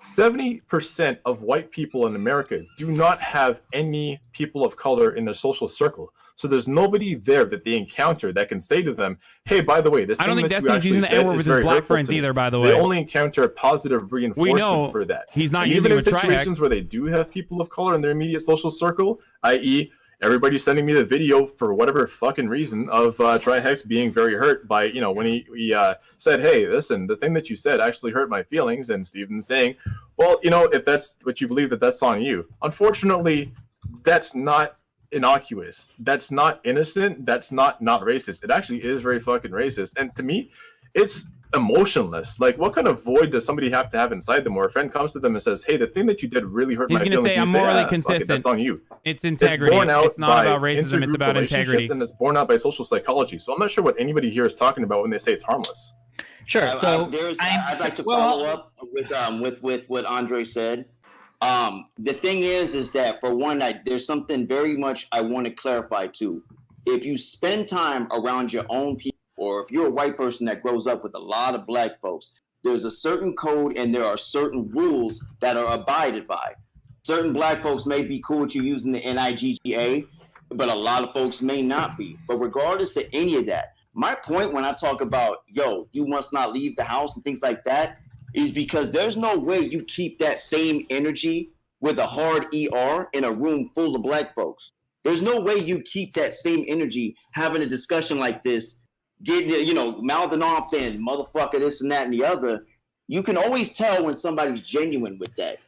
70% of white people in America do not have any people of color in their social circle. So there's nobody there that they encounter that can say to them, hey, by the way, this
I don't think Destiny's using the N-word with his black friends either, by the way.
They only encounter positive reinforcement for that.
He's not
and
using
even in
a
situations where they do have people of color in their immediate social circle, i.e., everybody's sending me the video for whatever fucking reason of Trihex being very hurt by, when he said, hey, listen, the thing that you said actually hurt my feelings. And Steven's saying, well, if that's what you believe, that's on you. Unfortunately, that's not innocuous. That's not innocent. That's not racist. It actually is very fucking racist. And to me, it's emotionless. Like, what kind of void does somebody have to have inside them where a friend comes to them and says, hey, the thing that you did really hurt my feelings?
He's going to say, I'm morally consistent.
That's on you.
It's integrity. It's not about racism. It's about integrity.
And it's borne out by social psychology. So I'm not sure what anybody here is talking about when they say it's harmless.
Sure. So
I'd like to follow up with what Andre said. The thing is that for one, there's something very much I want to clarify too. If you spend time around your own people, or if you're a white person that grows up with a lot of black folks, there's a certain code and there are certain rules that are abided by. Certain black folks may be cool with you using the NIGGA, but a lot of folks may not be. But regardless of any of that, my point when I talk about, you must not leave the house and things like that, is because there's no way you keep that same energy with a hard ER in a room full of black folks. There's no way you keep that same energy having a discussion like this, getting, mouthing off saying motherfucker, this and that and the other. You can always tell when somebody's genuine with that.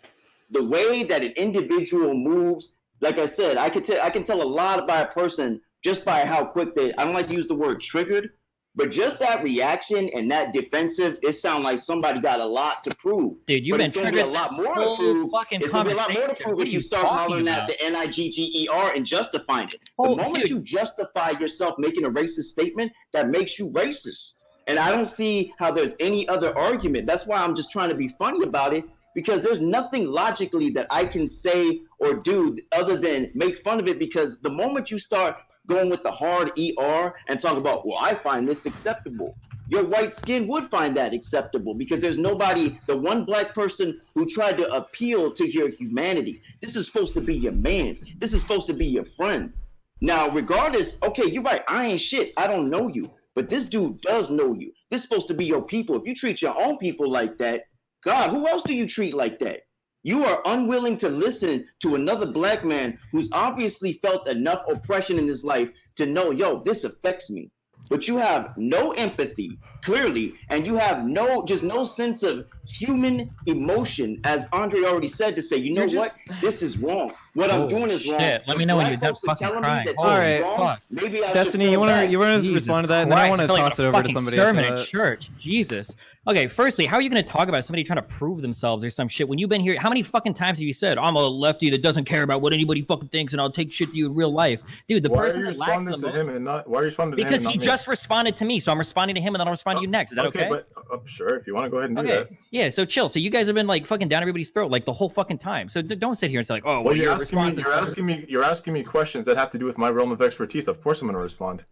The way that an individual moves, like I said, I can tell a lot about a person just by how quick I don't like to use the word triggered, but just that reaction and that defensive, it sounds like somebody got a lot to prove.
Dude, you've been triggered.
It's going to be a lot more to prove. It's going to be a lot more to prove if you start calling that the NIGGER and justifying it. The moment you justify yourself making a racist statement, that makes you racist. And I don't see how there's any other argument. That's why I'm just trying to be funny about it, because there's nothing logically that I can say or do other than make fun of it, because the moment you start going with the hard ER and talk about, well, I find this acceptable. Your white skin would find that acceptable because there's nobody, the one black person who tried to appeal to your humanity. This is supposed to be your man's. This is supposed to be your friend. Now, regardless, okay, you're right. I ain't shit. I don't know you. But this dude does know you. This is supposed to be your people. If you treat your own people like that, God, who else do you treat like that? You are unwilling to listen to another black man who's obviously felt enough oppression in his life to know, yo, this affects me. But you have no empathy, clearly, and you have no sense of human emotion, as Andre already said, to say, you know what, this is wrong. What I'm doing is wrong.
Let me know when you're done fucking crying.
All right,
maybe I
Destiny, you want to respond to that, and then I want to toss it over to somebody.
Sermon in church, Jesus. Okay, firstly, how are you going to talk about somebody trying to prove themselves or some shit when you've been here? How many fucking times have you said, I'm a lefty that doesn't care about what anybody fucking thinks, and I'll take shit to you in real life, dude? The person that lacks the most.
Why are you responding to him?
Because he just responded to me, so I'm responding to him, and then I'll respond to you next. Is that okay?
But sure, if you want to go ahead and do that.
Yeah, so chill. So you guys have been like fucking down everybody's throat like the whole fucking time. So don't sit here and say like, oh, well,
you're asking me questions that have to do with my realm of expertise. Of course, I'm going to respond.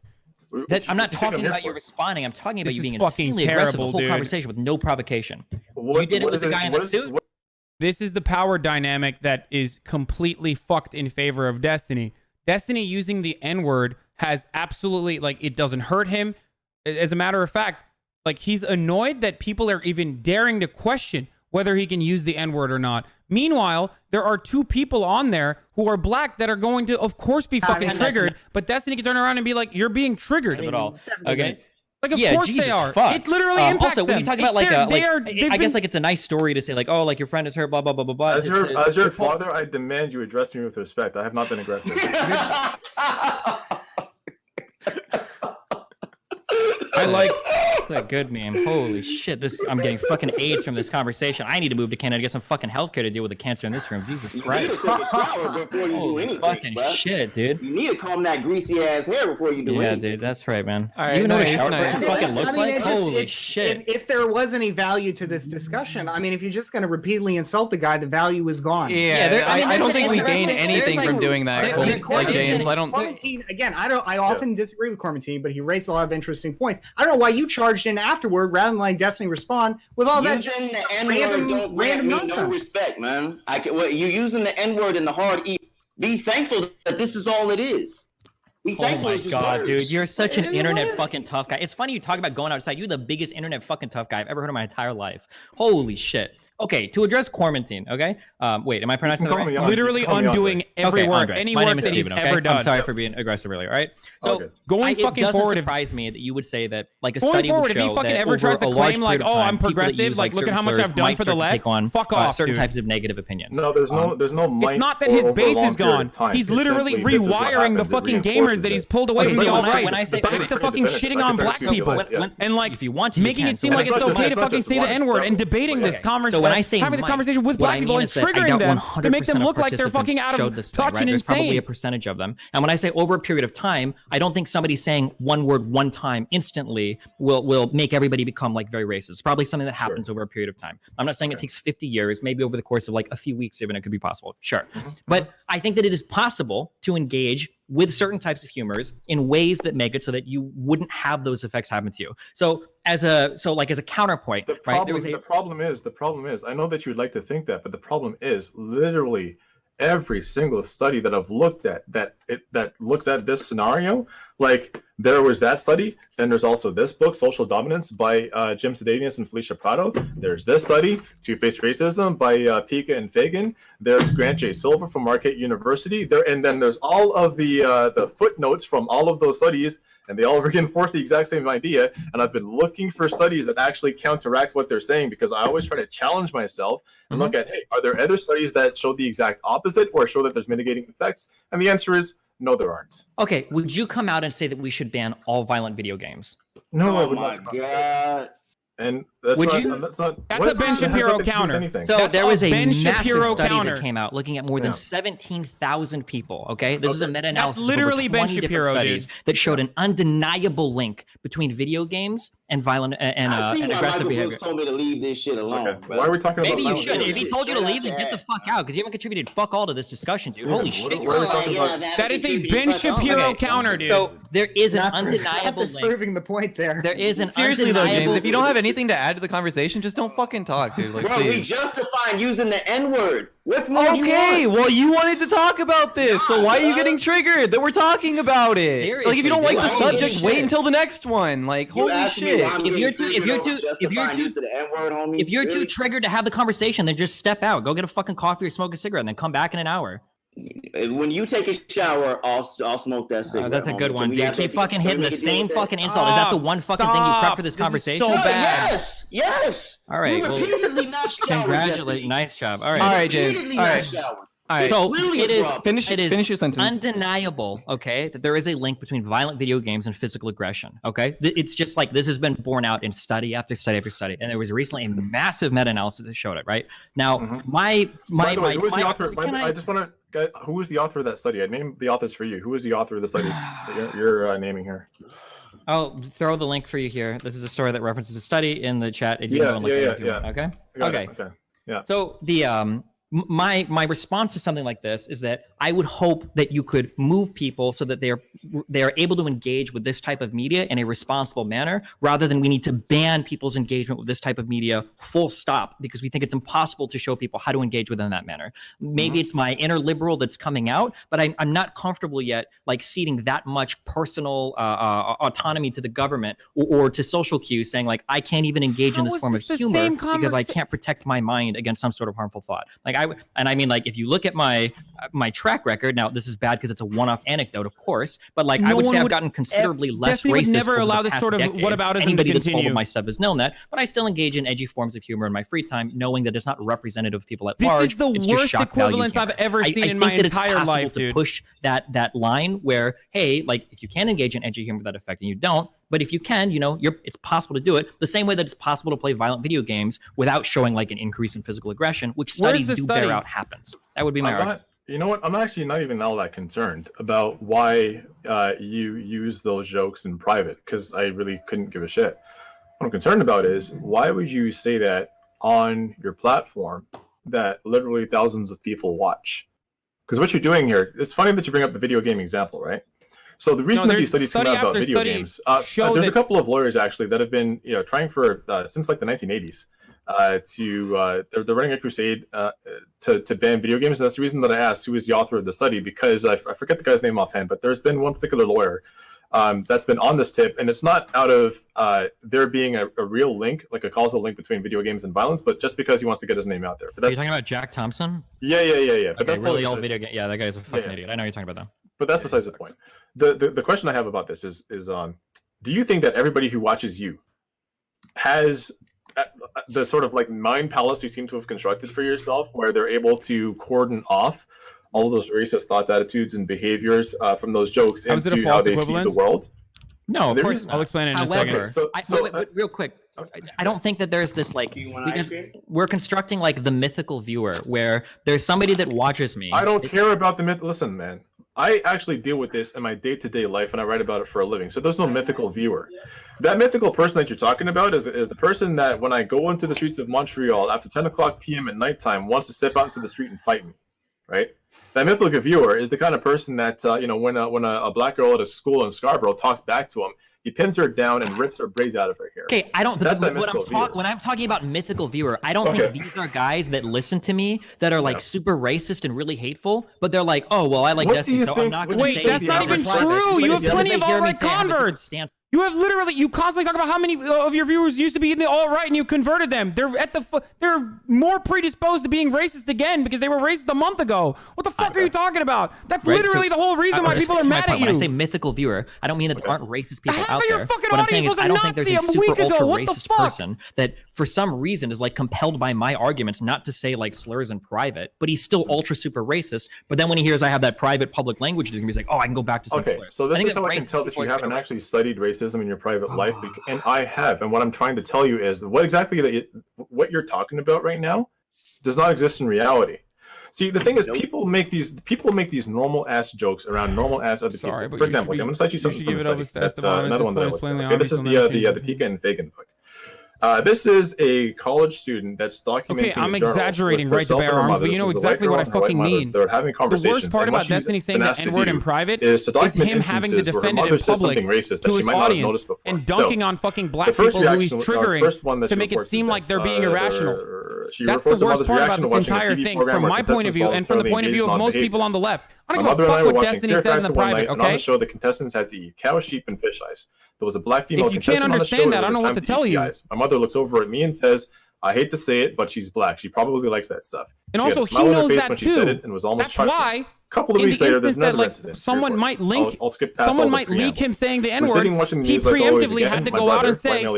I'm not talking about you responding. I'm talking about you being insanely aggressive the whole conversation with no provocation. You did it with the guy in the suit.
This is the power dynamic that is completely fucked in favor of Destiny. Destiny using the N-word has absolutely, like, it doesn't hurt him. As a matter of fact, like, he's annoyed that people are even daring to question whether he can use the N-word or not. Meanwhile, there are two people on there who are black that are going to, of course, be fucking triggered. But Destiny can turn around and be like, "You're being triggered."
Okay.
Like, of course
Jesus,
they are.
Fuck.
It literally impacts
also,
them.
when you talk about I guess like it's a nice story to say like, oh, like your friend is hurt, blah blah blah blah blah.
As your father, I demand you address me with respect. I have not been aggressive.
I like. It's a good meme. Holy shit! I'm getting fucking AIDS from this conversation. I need to move to Canada to get some fucking healthcare to deal with the cancer in this room. Jesus Christ!
You need to take a shower before you do anything,
fucking
bro.
shit, dude.
You need to comb that greasy ass hair before you do anything.
Yeah, dude, that's right, man.
All right,
you know what a
nice,
shower
nice.
person fucking looks like? Holy shit!
If there was any value to this discussion, I mean, if you're just going to repeatedly insult the guy, the value is gone.
Yeah, I don't think we gain anything from doing that. Like James, I don't.
Cormentine, again, I often disagree with Cormentine, but he raised a lot of interesting points. I don't know why you charged in afterward rather than like Destiny respond with all that
using the N-word don't grant me no respect, man. You using the N-word in the hard E. Be thankful that this is all it is. Be thankful.
Oh my god, dude, you're such an internet fucking tough guy. It's funny you talk about going outside. You're the biggest internet fucking tough guy I've ever heard in my entire life. Holy shit. Okay, to address Cormentine, okay? Wait, am I pronouncing that right?
Literally undoing every word,
Andre.
any
My
work
name is
that he's
Steven, okay?
ever done.
I'm sorry for being aggressive earlier, all right? So
going fucking forward,
it doesn't surprise me that you would say that like a
going
study
forward,
would show
if he fucking
that
ever tries to claim like, oh, I'm
people that
progressive,
use,
like look at how much
certain
I've done
slurs
for the
might
left.
start to take on,
Fuck off,
certain
dude.
types of negative opinions.
No, there's no might.
It's not that his base is gone. He's
It's
literally
simply, this is what
rewiring the
happens. It
fucking gamers
reinforces
that he's
it.
pulled away from the alt-right.
When I say
Back to fucking shitting on black people and like
if you want to,
making it seem like it's okay to fucking say the N-word and debating this conversation.
So when I say
having the conversation with black people and triggering them to make them look like they're fucking out of touch and
There's probably
insane.
a percentage of them. And when I say over a period of time, I don't think somebody saying one word one time instantly will make everybody become like very racist. It's probably something that happens over a period of time. I'm not saying it takes 50 years, maybe over the course of like a few weeks even it could be possible. Sure. But I think that it is possible to engage with certain types of humors in ways that make it so that you wouldn't have those effects happen to you. So as a counterpoint,
the problem is, I know that you would like to think that, but the problem is literally every single study that I've looked at that looks at this scenario, like there was that study, then there's also this book, Social Dominance by Jim Sedanius and Felicia Prado. There's this study, Two-Faced Racism by Pika and Fagan. There's Grant J. Silver from Marquette University. And then there's all of the footnotes from all of those studies, and they all reinforce the exact same idea. And I've been looking for studies that actually counteract what they're saying, because I always try to challenge myself and look at, hey, are there other studies that show the exact opposite or show that there's mitigating effects? And the answer is no, there aren't.
Okay, would you come out and say that we should ban all violent video games?
No, I would
my
not.
God.
And that's
Would
not,
you?
That's not.
That's a Ben Shapiro counter.
So there was a
Ben
massive
Shapiro
study
counter.
that came out looking at more than 17,000 people. Okay, this is a meta-analysis.
That's literally
of over 20
Ben
different
Shapiro,
studies
dude.
that showed an undeniable link between video games and violent and
I see why
aggressive
Michael
behavior.
Brooks told me to leave this shit alone.
Okay. Why are we talking about
Maybe you
violent
should.
video
If he
games?
told you to leave, then get the fuck out, because you haven't contributed fuck all to this discussion, dude. Holy shit!
what are we talking about?
That is a Ben Shapiro counter, dude.
So there is an undeniable
link. Proving the point there.
There is an
seriously though, James. If you don't have anything to add to the conversation, just don't fucking talk, dude. Like,
bro, we justifying using the N-word. What more do you
okay,
want?
well, you wanted to talk about this, so why are you getting triggered that we're talking about it?
Seriously,
like, if you don't like the subject,
shit.
wait until the next one. Like, holy shit.
If you're too triggered to have the conversation, then just step out. Go get a fucking coffee or smoke a cigarette, and then come back in an hour.
When you take a shower, I'll smoke that cigarette.
That's a good one, dude. Keep fucking hitting the same fucking insult.
Stop,
Is that the one fucking thing you prep for this conversation?
So bad.
Yes, yes.
All right.
You repeatedly not showered.
Congratulations. Nice job. All right.
All right, James. All right. All right.
So it is
finish your sentence.
Undeniable, okay, that there is a link between violent video games and physical aggression. Okay, it's just like this has been borne out in study after study after study, and there was recently a massive meta-analysis that showed it. Right now,
By the way, who was the author? I just want to. Who was the author of that study? I named the authors for you. Who was the author of the study that you're naming here?
I'll throw the link for you here. This is a story that references a study in the chat. You can go and look at it if you want. Okay. Okay.
Yeah.
So the my response to something like this is that I would hope that you could move people so that they are able to engage with this type of media in a responsible manner, rather than we need to ban people's engagement with this type of media full stop, because we think it's impossible to show people how to engage within that manner. Maybe it's my inner liberal that's coming out, but I'm not comfortable yet like ceding that much personal autonomy to the government or to social cues, saying like I can't even engage in this form of humor because I can't protect my mind against some sort of harmful thought. Like I mean, like if you look at my track record, now this is bad because it's a one-off anecdote, of course, but like I would say I've gotten considerably less racist.
Would never allow
this
sort of whataboutism
Anybody
to
that's
continue.
followed my stuff has known that, but I still engage in edgy forms of humor in my free time, knowing that it's not representative of people at large.
This is the worst equivalence I've ever seen in my entire life, dude.
To push that line where, hey, like if you can engage in edgy humor without affecting you, don't. But if you can, you know, it's possible to do it the same way that it's possible to play violent video games without showing like an increase in physical aggression, which studies do bear out happens. That would be my argument.
You know what? I'm actually not even all that concerned about why you use those jokes in private, because I really couldn't give a shit. What I'm concerned about is why would you say that on your platform that literally thousands of people watch? Because what you're doing here, it's funny that you bring up the video game example, right? So the reason that these studies come out about video games, there's a couple of lawyers actually that have been, trying for since like the 1980s they're running a crusade to ban video games. And that's the reason that I asked who is the author of the study, because I forget the guy's name offhand, but there's been one particular lawyer that's been on this tip, and it's not out of there being a real link, like a causal link between video games and violence, but just because he wants to get his name out there. But
Are you talking about Jack Thompson?
Yeah. But
Okay,
that's
really old video game. Yeah, that guy's a fucking idiot. I know you're talking about that.
But that's besides the point. The question I have about this is do you think that everybody who watches you has the sort of like mind palace you seem to have constructed for yourself, where they're able to cordon off all of those racist thoughts, attitudes, and behaviors from those jokes into how they see the world?
No, of course.
I'll explain it in a
However,
second.
wait, real quick, I don't think that there's this like, because we're constructing like the mythical viewer, where there's somebody that watches me.
I don't care about the myth. Listen, man, I actually deal with this in my day-to-day life, and I write about it for a living. So there's no mythical viewer. That mythical person that you're talking about is the person that when I go into the streets of Montreal after 10 o'clock p.m. at nighttime wants to step out into the street and fight me, right? That mythical viewer is the kind of person that, when a black girl at a school in Scarborough talks back to him, he pins her down and rips her braids out of her hair.
Okay, I don't. That's when I'm talking about mythical viewer, I don't think these are guys that listen to me that are like super racist and really hateful. But they're like, oh well, I like Destiny, so I'm not going to say.
Wait, that's not even true. You have plenty of alt-right converts. You have you constantly talk about how many of your viewers used to be in the alt-right and you converted them. They're more predisposed to being racist again because they were racist a month ago. What the fuck are you talking about? That's literally the whole reason why people are mad at you.
When I say mythical viewer, I don't mean that there aren't racist people out there.
Your fucking
what I'm saying
audience
is,
was
I don't think there's a super ultra racist
fuck?
person that for some reason is like compelled by my arguments not to say like slurs in private, but he's still ultra super racist. But then when he hears I have that private public language, he's gonna be like, oh, I can go back to some slurs.
So this is how I can tell that you haven't actually studied racism in your private life, and I have. And what I'm trying to tell you is what you're talking about right now does not exist in reality. See, the thing is, people make these normal ass jokes around normal ass other people. For example, I'm going to cite you something from the study. That's another one that I looked at. Okay, this is the Pika and Fagan book. This is a college student that's documenting.
Okay, I'm exaggerating right to bear arms, but you know exactly what I fucking mean.
They're having conversations.
The worst part about Destiny saying the N-word in private is him having to defend it in public to his audience and dunking on fucking black people who he's triggering to make it seem like they're being irrational. That's the worst part about this entire thing from my point of view and from the point of view of most people on the left. I don't give a fuck what Destiny says in the private, okay?
On the show, the contestants had to eat cow, sheep, and fish eyes. There was a black female
contestant on the show. If you can't understand that, I don't know what to tell you.
My mother looks over at me and says, I hate to say it, but she's black. She probably likes that stuff.
And also, he knows that too. That's why.
A couple of weeks later, there's another incident.
Someone might link. Someone might leak him saying the N-word. He preemptively had to go out and say, "Oh,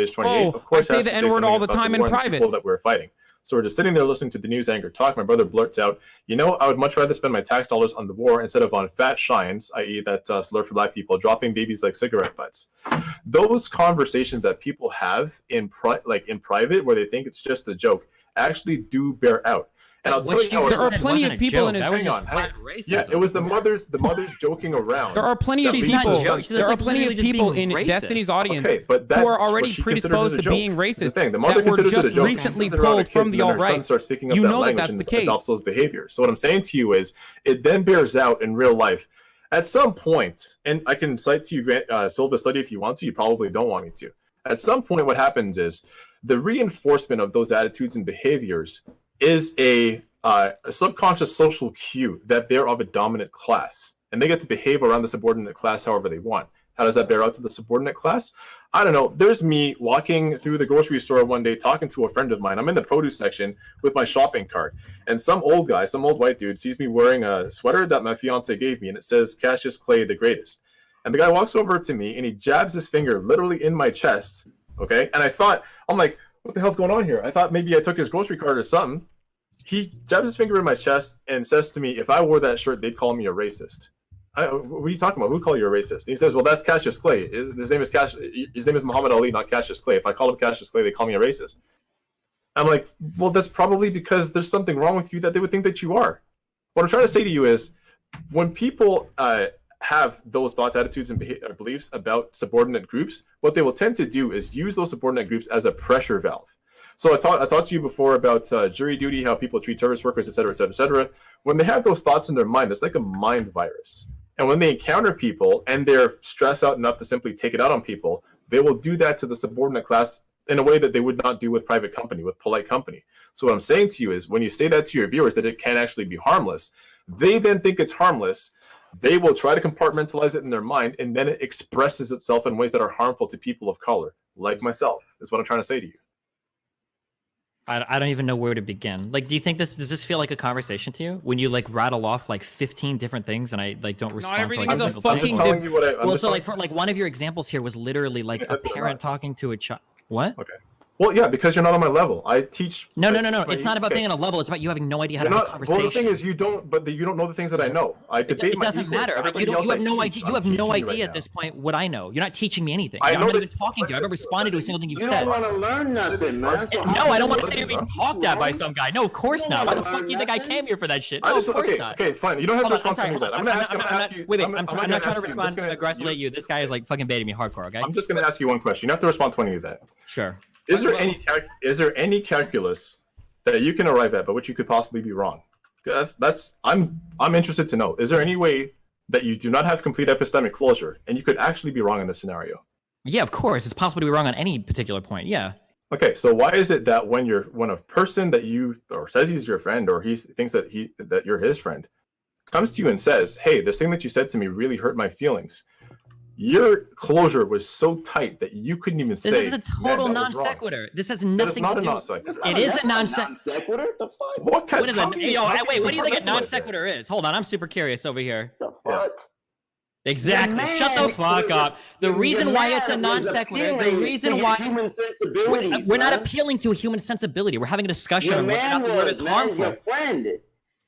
I say the N-word all the time in private."
That we're fighting. So we're just sitting there listening to the news anchor talk. My brother blurts out, "You know, I would much rather spend my tax dollars on the war instead of on fat shines, i.e. that slur for black people, dropping babies like cigarette butts." Those conversations that people have in private, where they think it's just a joke, actually do bear out. And I'll tell you how
there are plenty of people in his.
Hang on. Yeah, it was the mothers joking around.
There are plenty of people. There are plenty of people in Destiny's audience who are already predisposed to being racist that were just recently pulled from the alt-right. You know that that's the case.
Adopts those behaviors. So what I'm saying to you is, it then bears out in real life. At some point, and I can cite to you Silva's study if you want to. You probably don't want me to. At some point, what happens is the reinforcement of those attitudes and behaviors is a subconscious social cue that they're of a dominant class, and they get to behave around the subordinate class however they want. How does that bear out to the subordinate class? I don't know. There's me walking through the grocery store one day talking to a friend of mine. I'm in the produce section with my shopping cart, and some old guy, some old white dude, sees me wearing a sweater that my fiance gave me, and it says Cassius Clay the greatest. And the guy walks over to me and he jabs his finger literally in my chest. Okay, and I'm like, what the hell's going on here? I thought maybe I took his grocery cart or something. He jabs his finger in my chest and says to me, if I wore that shirt, they'd call me a racist. What are you talking about? Who'd call you a racist? And he says, well, that's Cassius Clay. His name is Muhammad Ali, not Cassius Clay. If I call him Cassius Clay, they call me a racist. I'm like, well, that's probably because there's something wrong with you that they would think that you are. What I'm trying to say to you is, when people have those thoughts, attitudes, and beliefs about subordinate groups, what they will tend to do is use those subordinate groups as a pressure valve. So I talked to you before about jury duty, how people treat service workers, et cetera, et cetera, et cetera. When they have those thoughts in their mind, it's like a mind virus. And when they encounter people and they're stressed out enough to simply take it out on people, they will do that to the subordinate class in a way that they would not do with private company, with polite company. So what I'm saying to you is, when you say that to your viewers, that it can actually be harmless, they then think it's harmless. They will try to compartmentalize it in their mind, and then it expresses itself in ways that are harmful to people of color, like myself, is what I'm trying to say to you.
I don't even know where to begin. Like, do you think does this feel like a conversation to you when you like rattle off like 15 different things and I like don't respond?
Not everything
to, like,
is a fucking.
Well, so like for like one of your examples here was literally like a parent talking to a child. What?
Okay. Well, yeah, because you're not on my level. I teach.
No. It's not about being on a level. It's about you having no idea how to have a conversation.
Well, the thing is, you don't know the things that I know. I debate.
It doesn't matter. You have no idea. You have no idea at this point what I know. You're not teaching me anything. I'm not even talking to you. I haven't responded to a single thing you've said.
You don't want to learn nothing, man.
No, I don't want to say you're being talked at by some guy. No, of course not. Why the fuck do you think I came here for that shit? No, of course not.
Okay, fine. You don't have to respond to me that. I'm not
trying to respond aggressively at you. This guy is like fucking baiting me hardcore. Okay.
I'm just gonna ask you one question. You don't have to respond to any of that.
Sure.
Is there any calculus that you can arrive at, but which you could possibly be wrong? I'm interested to know. Is there any way that you do not have complete epistemic closure and you could actually be wrong in this scenario?
Yeah, of course. It's possible to be wrong on any particular point. Yeah.
Okay, so why is it that when a person that you or says he's your friend or he thinks that you're his friend comes to you and says, "Hey, this thing that you said to me really hurt my feelings," your closure was so tight that you couldn't even say.
This is a total non sequitur. This has nothing to do. It is a non
sequitur. The fuck?
What kind
of? Wait. What do you think a non sequitur is? Hold on, I'm super curious over here.
The fuck?
Exactly. Shut the fuck up. The reason why it's a non sequitur. The reason why we're not appealing to a human sensibility. We're having a discussion on whether or not the word is harmful.
Your friend.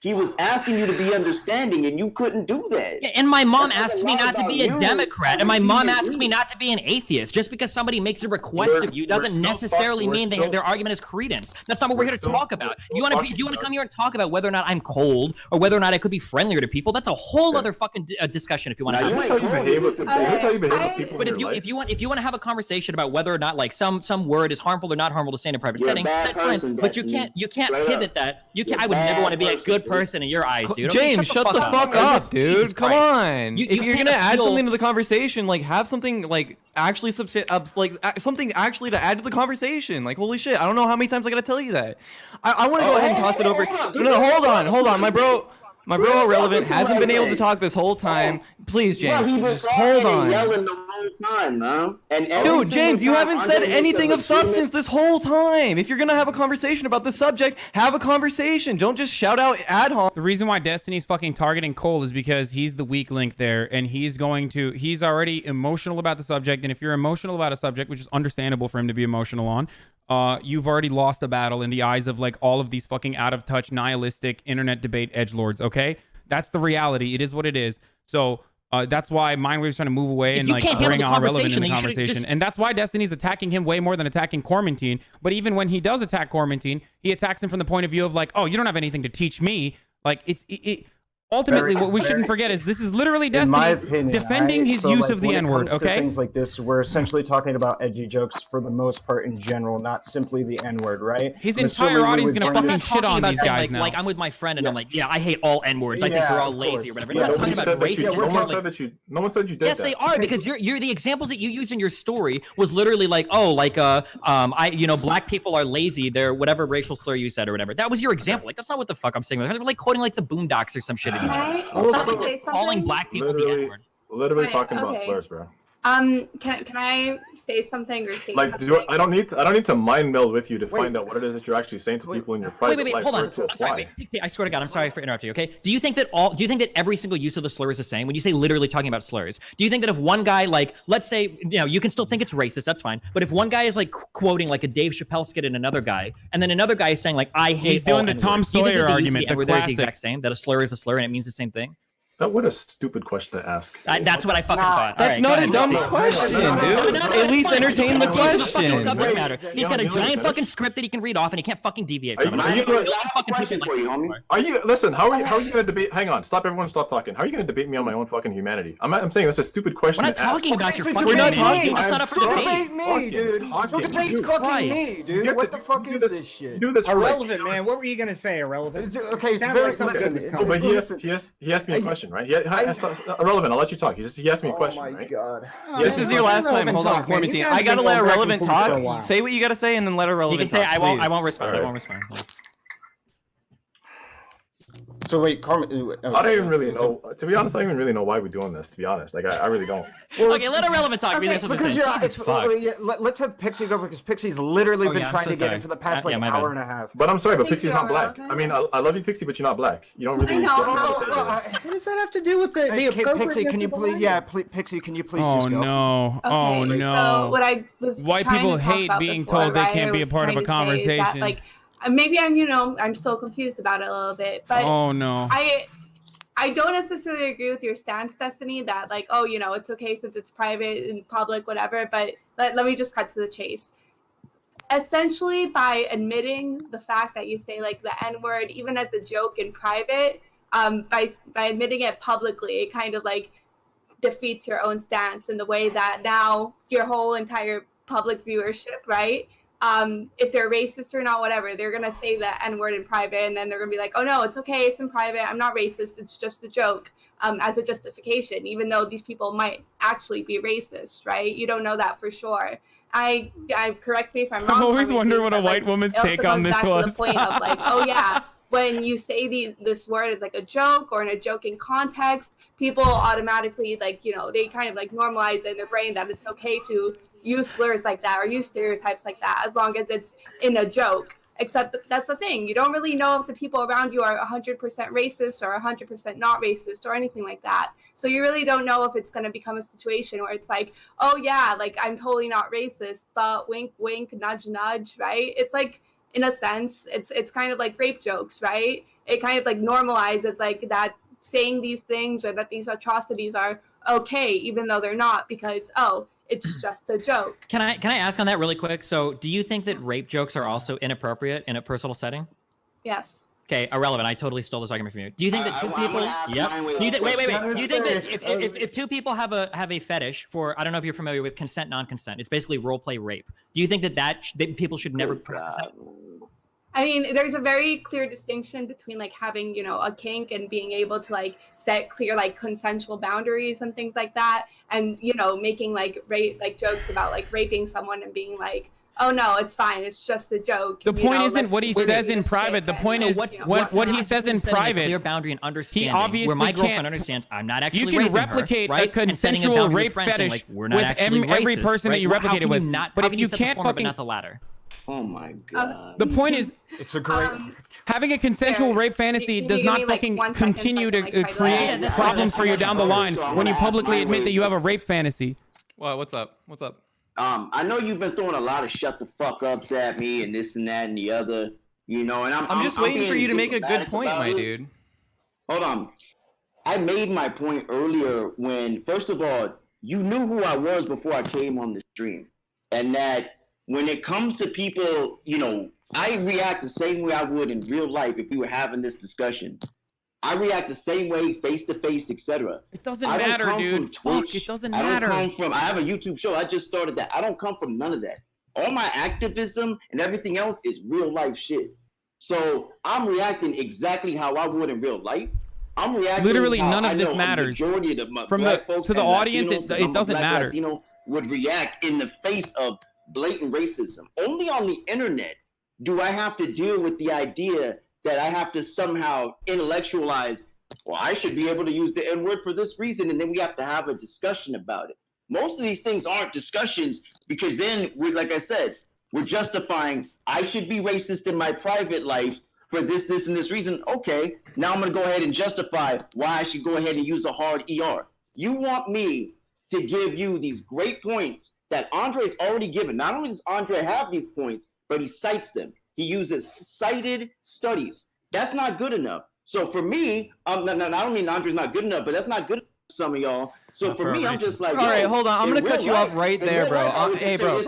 He was asking you to be understanding, and you couldn't do that.
Yeah, and my mom asked me not to be a Democrat, and my mom asked me not to be an atheist. Just because somebody makes a request of you doesn't necessarily mean their argument is credence. That's not what we're here to talk about. You want to come here and talk about whether or not I'm cold or whether or not I could be friendlier to people? That's a whole other fucking discussion. If you want to,
is this how you behave with people?
But if you want to have a conversation about whether or not like some word is harmful or not harmful to say in a private setting, that's fine. But you can't pivot that. You can't. I would never want to be a good person in your eyes, dude.
James, shut the fuck up, dude. Come on. If you're gonna add something to the conversation, like have something like actually something actually to add to the conversation. Like holy shit, I don't know how many times I gotta tell you that. I want to go ahead and toss it over. No, hold on, my bro. My bro Irrelevant hasn't been able to talk this whole time. Please, James, just hold on.
Yelling the whole time, man.
Dude, James, you haven't said anything of substance this whole time. If you're gonna have a conversation about this subject, have a conversation. Don't just shout out ad hoc.
The reason why Destiny's fucking targeting Cole is because he's the weak link there, and he's already emotional about the subject. And if you're emotional about a subject, which is understandable for him to be emotional on, you've already lost a battle in the eyes of like all of these fucking out of touch, nihilistic internet debate edgelords. Okay, that's the reality. It is what it is. So that's why Mindwave's trying to move away and like bring Irrelevant in the conversation. And that's why Destiny's attacking him way more than attacking Quarantine. But even when he does attack Quarantine, he attacks him from the point of view of like, oh, you don't have anything to teach me. Like ultimately, what we shouldn't forget is this is literally Destiny defending his use of the N-word, okay?
Things like this, we're essentially talking about edgy jokes for the most part in general, not simply the N-word, right?
His entire audience is going to fucking shit on these guys now.
Like, I'm with my friend and I'm like, yeah, I hate all N-words. I think they're all lazy or whatever.
No one said you did that.
Yes, they are, because you're the examples that you use in your story was literally like, oh, like, black people are lazy. They're whatever racial slur you said or whatever. That was your example. Like, that's not what the fuck I'm saying. They're like quoting like the Boondocks or some shit. Calling black people the N-word.
Literally talking about slurs, bro.
Can I say something or say
like
something?
I don't need to mind meld with you to find out what it is that you're actually saying to people in your private life.
Hold on.
To apply.
I swear to God, I'm sorry for interrupting you. Okay, do you think that every single use of the slur is the same? When you say literally talking about slurs, do you think that if one guy, like, let's say, you can still think it's racist, that's fine. But if one guy is like quoting like a Dave Chappelle skit in another guy, and then another guy is saying like, I hate,
he's doing the Tom Sawyer argument, the classic.
The exact same. That a slur is a slur and it means the same thing.
What a stupid question to ask.
That's what I fucking thought.
That's not a dumb question, dude. At least entertain the question.
Subject matter. He's got a giant fucking script that he can read off, and he can't fucking deviate from it.
Are you? Listen. How are you going to debate? Hang on. Stop. Everyone. Stop talking. How are you going to debate me on my own fucking humanity? I'm saying that's a stupid question.
We're not talking about your fucking.
We're not
talking.
That's not up for debate, me, dude. Don't debate fucking me, dude. What the fuck is this shit?
Do this.
Irrelevant, man. What were you gonna say? Irrelevant.
Okay, it's very simple.
But he asked me a question, right? Irrelevant, I'll let you talk. He asked me a question, right?
God.
This is your last time. Hold on, Quarantine. I gotta let Irrelevant talk. Say what you gotta say and then let Irrelevant talk.
You can say, I won't respond. I won't respond.
So wait, Carmen.
I don't even really know. To be honest, I don't even really know why we're doing this. To be honest, like I really don't.
Okay, let Irrelevant talk.
Okay, let's have Pixie go because Pixie's literally been trying to get in for the past hour and a half.
But I'm sorry, but Pixie's not black. I mean, I love you, Pixie, but you're not black. You don't really.
What does that have to do with the
Pixie? Can you please? Yeah, Pixie, can you please just go?
No! Oh no!
So what I was
white people hate being told they can't be a part of a conversation.
Like, maybe I'm still confused about it a little bit, but
oh no,
I don't necessarily agree with your stance, Destiny, that like, oh, it's okay since it's private and public, whatever. But let me just cut to the chase. Essentially, by admitting the fact that you say like the N-word, even as a joke in private, by admitting it publicly, it kind of like defeats your own stance in the way that now your whole entire public viewership, right? If they're racist or not, whatever, they're going to say the N-word in private, and then they're going to be like, oh, no, it's okay, it's in private, I'm not racist, it's just a joke, as a justification, even though these people might actually be racist, right? You don't know that for sure. I correct me if I'm wrong.
I've always wondered what a white woman's take on this was.
To the point of like, oh, yeah, when you say this word is like a joke or in a joking context, people automatically, like, they kind of like normalize it in their brain that it's okay to use slurs like that or use stereotypes like that as long as it's in a joke. Except that's the thing. You don't really know if the people around you are 100% racist or 100% not racist or anything like that. So you really don't know if it's going to become a situation where it's like, oh yeah, like I'm totally not racist, but wink, wink, nudge, nudge, right? It's like in a sense, it's kind of like rape jokes, right? It kind of like normalizes like that saying these things or that these atrocities are okay, even though they're not, because it's just a joke.
Can I ask on that really quick? So, do you think that rape jokes are also inappropriate in a personal setting?
Yes.
Okay, irrelevant. I totally stole this argument from you. Do you think that two people? Yep. Do you think, wait. Do you think that if two people have a fetish for, I don't know if you're familiar with consent, non-consent. It's basically role play rape. Do you think that people should never practice that?
I mean, there's a very clear distinction between like having, a kink and being able to like set clear like consensual boundaries and things like that, and making like jokes about like raping someone and being like, oh no, it's fine, it's just a joke.
The point isn't what he says in private. The point is what he says in private.
Clear boundary and understanding.
He obviously
where my girlfriend
can't
understands I'm not actually.
You can replicate a consensual rape fetish with every person that you replicated with, but if you can't fucking
not the latter.
Oh my god.
The point is,
it's a great
having a consensual rape fantasy does not fucking continue to create problems for you down the line when you publicly admit that you have a rape fantasy.
Well, what's up? What's up?
I know you've been throwing a lot of shut the fuck ups at me and this and that and the other, and I'm
just waiting for you to make a good point, my dude.
Hold on. I made my point earlier when, first of all, you knew who I was before I came on the stream. And that when it comes to people, I react the same way I would in real life if we were having this discussion. I react the same way, face to face, etc.
It doesn't matter, dude. Fuck, it doesn't matter.
I have a YouTube show. I just started that. I don't come from none of that. All my activism and everything else is real life shit. So I'm reacting exactly how I would in real life. I'm reacting.
Literally, none of this matters.
Majority of the
from
black folks
to the audience, it doesn't matter.
Latino would react in the face of blatant racism. Only on the internet do I have to deal with the idea that I have to somehow intellectualize, well, I should be able to use the N-word for this reason, and then we have to have a discussion about it. Most of these things aren't discussions because then, like I said, we're justifying, I should be racist in my private life for this, and this reason. Okay, now I'm going to go ahead and justify why I should go ahead and use a hard ER. You want me to give you these great points that Andre's already given. Not only does Andre have these points, but he cites them. He uses cited studies. That's not good enough. So for me, I don't mean Andre's not good enough, but that's not good enough for some of y'all. So for me, I'm just like,
all right, hold on. I'm gonna cut you off right there, bro. Hey, bro.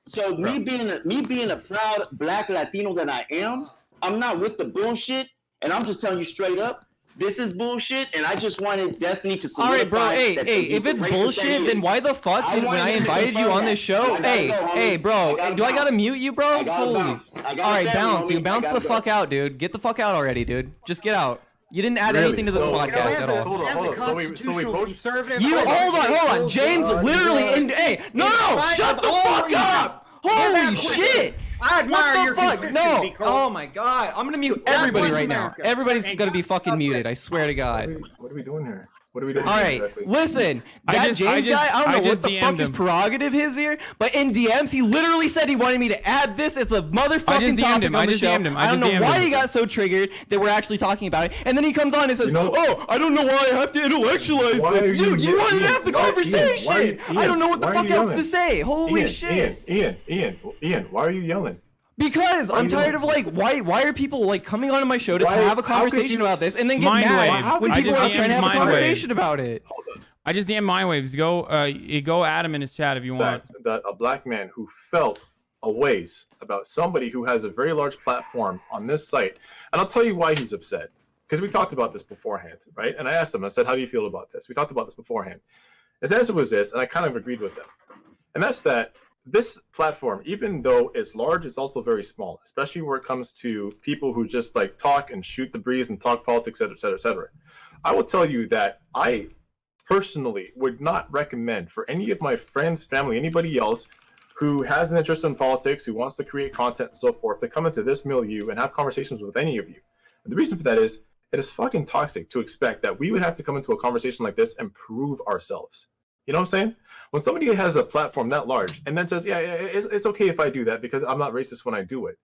So me being a proud Black Latino that I am, I'm not with the bullshit, and I'm just telling you straight up, this is bullshit, and I just wanted Destiny to solidify.
All right, bro. Hey, if it's bullshit, then why the fuck when I invited you on this show? Hey, bro. Do I gotta mute you, bro? Holy. All right, bounce. You bounce the fuck out, dude. Get the fuck out already, dude. Just get out. You didn't add anything to this podcast at all.
Hold on. So we both.
Hold on. James literally. Hey, no, shut the fuck up. Holy shit.
I admire your consistency, Cole.
Oh my god. I'm gonna mute everybody right now. Everybody's gonna be fucking muted. I swear to God.
What are we doing here?
All right, listen. That James guy, I don't know what the fuck his prerogative is here, but in DMs, he literally said he wanted me to add this as the motherfucking topic on the show. I don't know why he got so triggered that we're actually talking about it, and then he comes on and says, "Oh, I don't know why I have to intellectualize this." Dude, you wanted to have the conversation. I don't know what the fuck else to say. Holy shit.
Ian, why are you yelling?
Because I'm tired of why are people coming onto my show to have a conversation about this and then get mad when people are trying to have a conversation about it?
I just DM Mindwaves. Go at him in his chat if you want.
That a black man who felt a ways about somebody who has a very large platform on this site, and I'll tell you why he's upset. Because we talked about this beforehand, right? And I asked him, I said, how do you feel about this? We talked about this beforehand. His answer was this, and I kind of agreed with him. And that's that this platform, even though it's large, it's also very small, especially where it comes to people who just talk and shoot the breeze and talk politics, et cetera, et cetera. I will tell you that I personally would not recommend for any of my friends, family, anybody else who has an interest in politics, who wants to create content and so forth, to come into this milieu and have conversations with any of you. And the reason for that is, it is fucking toxic to expect that we would have to come into a conversation like this and prove ourselves. You know what I'm saying? When somebody has a platform that large and then says, yeah, it's okay if I do that because I'm not racist when I do it.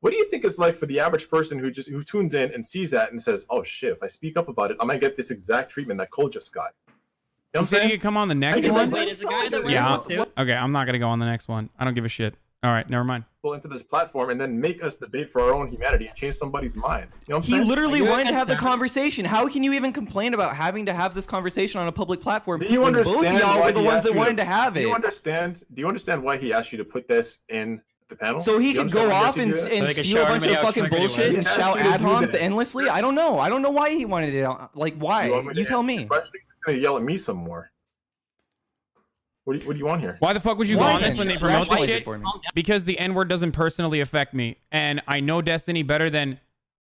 What do you think it's like for the average person who tunes in and sees that and says, oh shit, if I speak up about it, I might get this exact treatment that Cole just got? You know what I'm saying?
You come on the next one? Yeah. Okay, I'm not going to go on the next one. I don't give a shit. All right, never mind.
people into this platform and then make us debate for our own humanity and change somebody's mind. You know what I'm saying?
He literally wanted to have the conversation. How can you even complain about having to have this conversation on a public platform?
Do you understand
both of y'all were the ones that wanted to have it?
Do you understand why he asked you to put this in the panel?
So he could go off and spew a bunch of fucking bullshit and shout ad homs endlessly? I don't know. I don't know why he wanted it. Like, why? You tell me.
He's gonna yell at me some more. What do you want here?
Why the fuck would you go on this when they promote this shit? Because the N-word doesn't personally affect me, and I know Destiny better than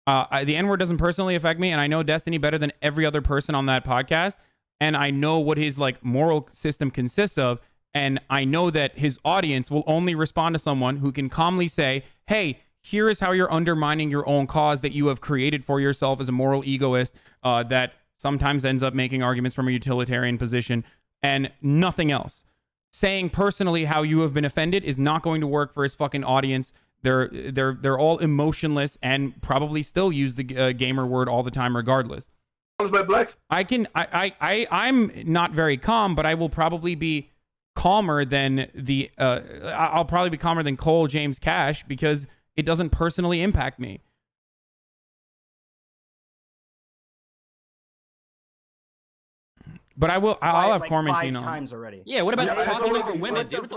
the N-word doesn't personally affect me, and I know Destiny better than every other person on that podcast, and I know what his like moral system consists of, and I know that his audience will only respond to someone who can calmly say, "Hey, here is how you're undermining your own cause that you have created for yourself as a moral egoist that sometimes ends up making arguments from a utilitarian position." And nothing else. Saying personally how you have been offended is not going to work for his fucking audience. They're all emotionless and probably still use the gamer word all the time regardless. I'm not very calm, but I will probably be calmer than I'll probably be calmer than Cole James Cash because it doesn't personally impact me. But I'll have
like
Quarantine
5
on.
times already.
Yeah, what about talking over women, dude?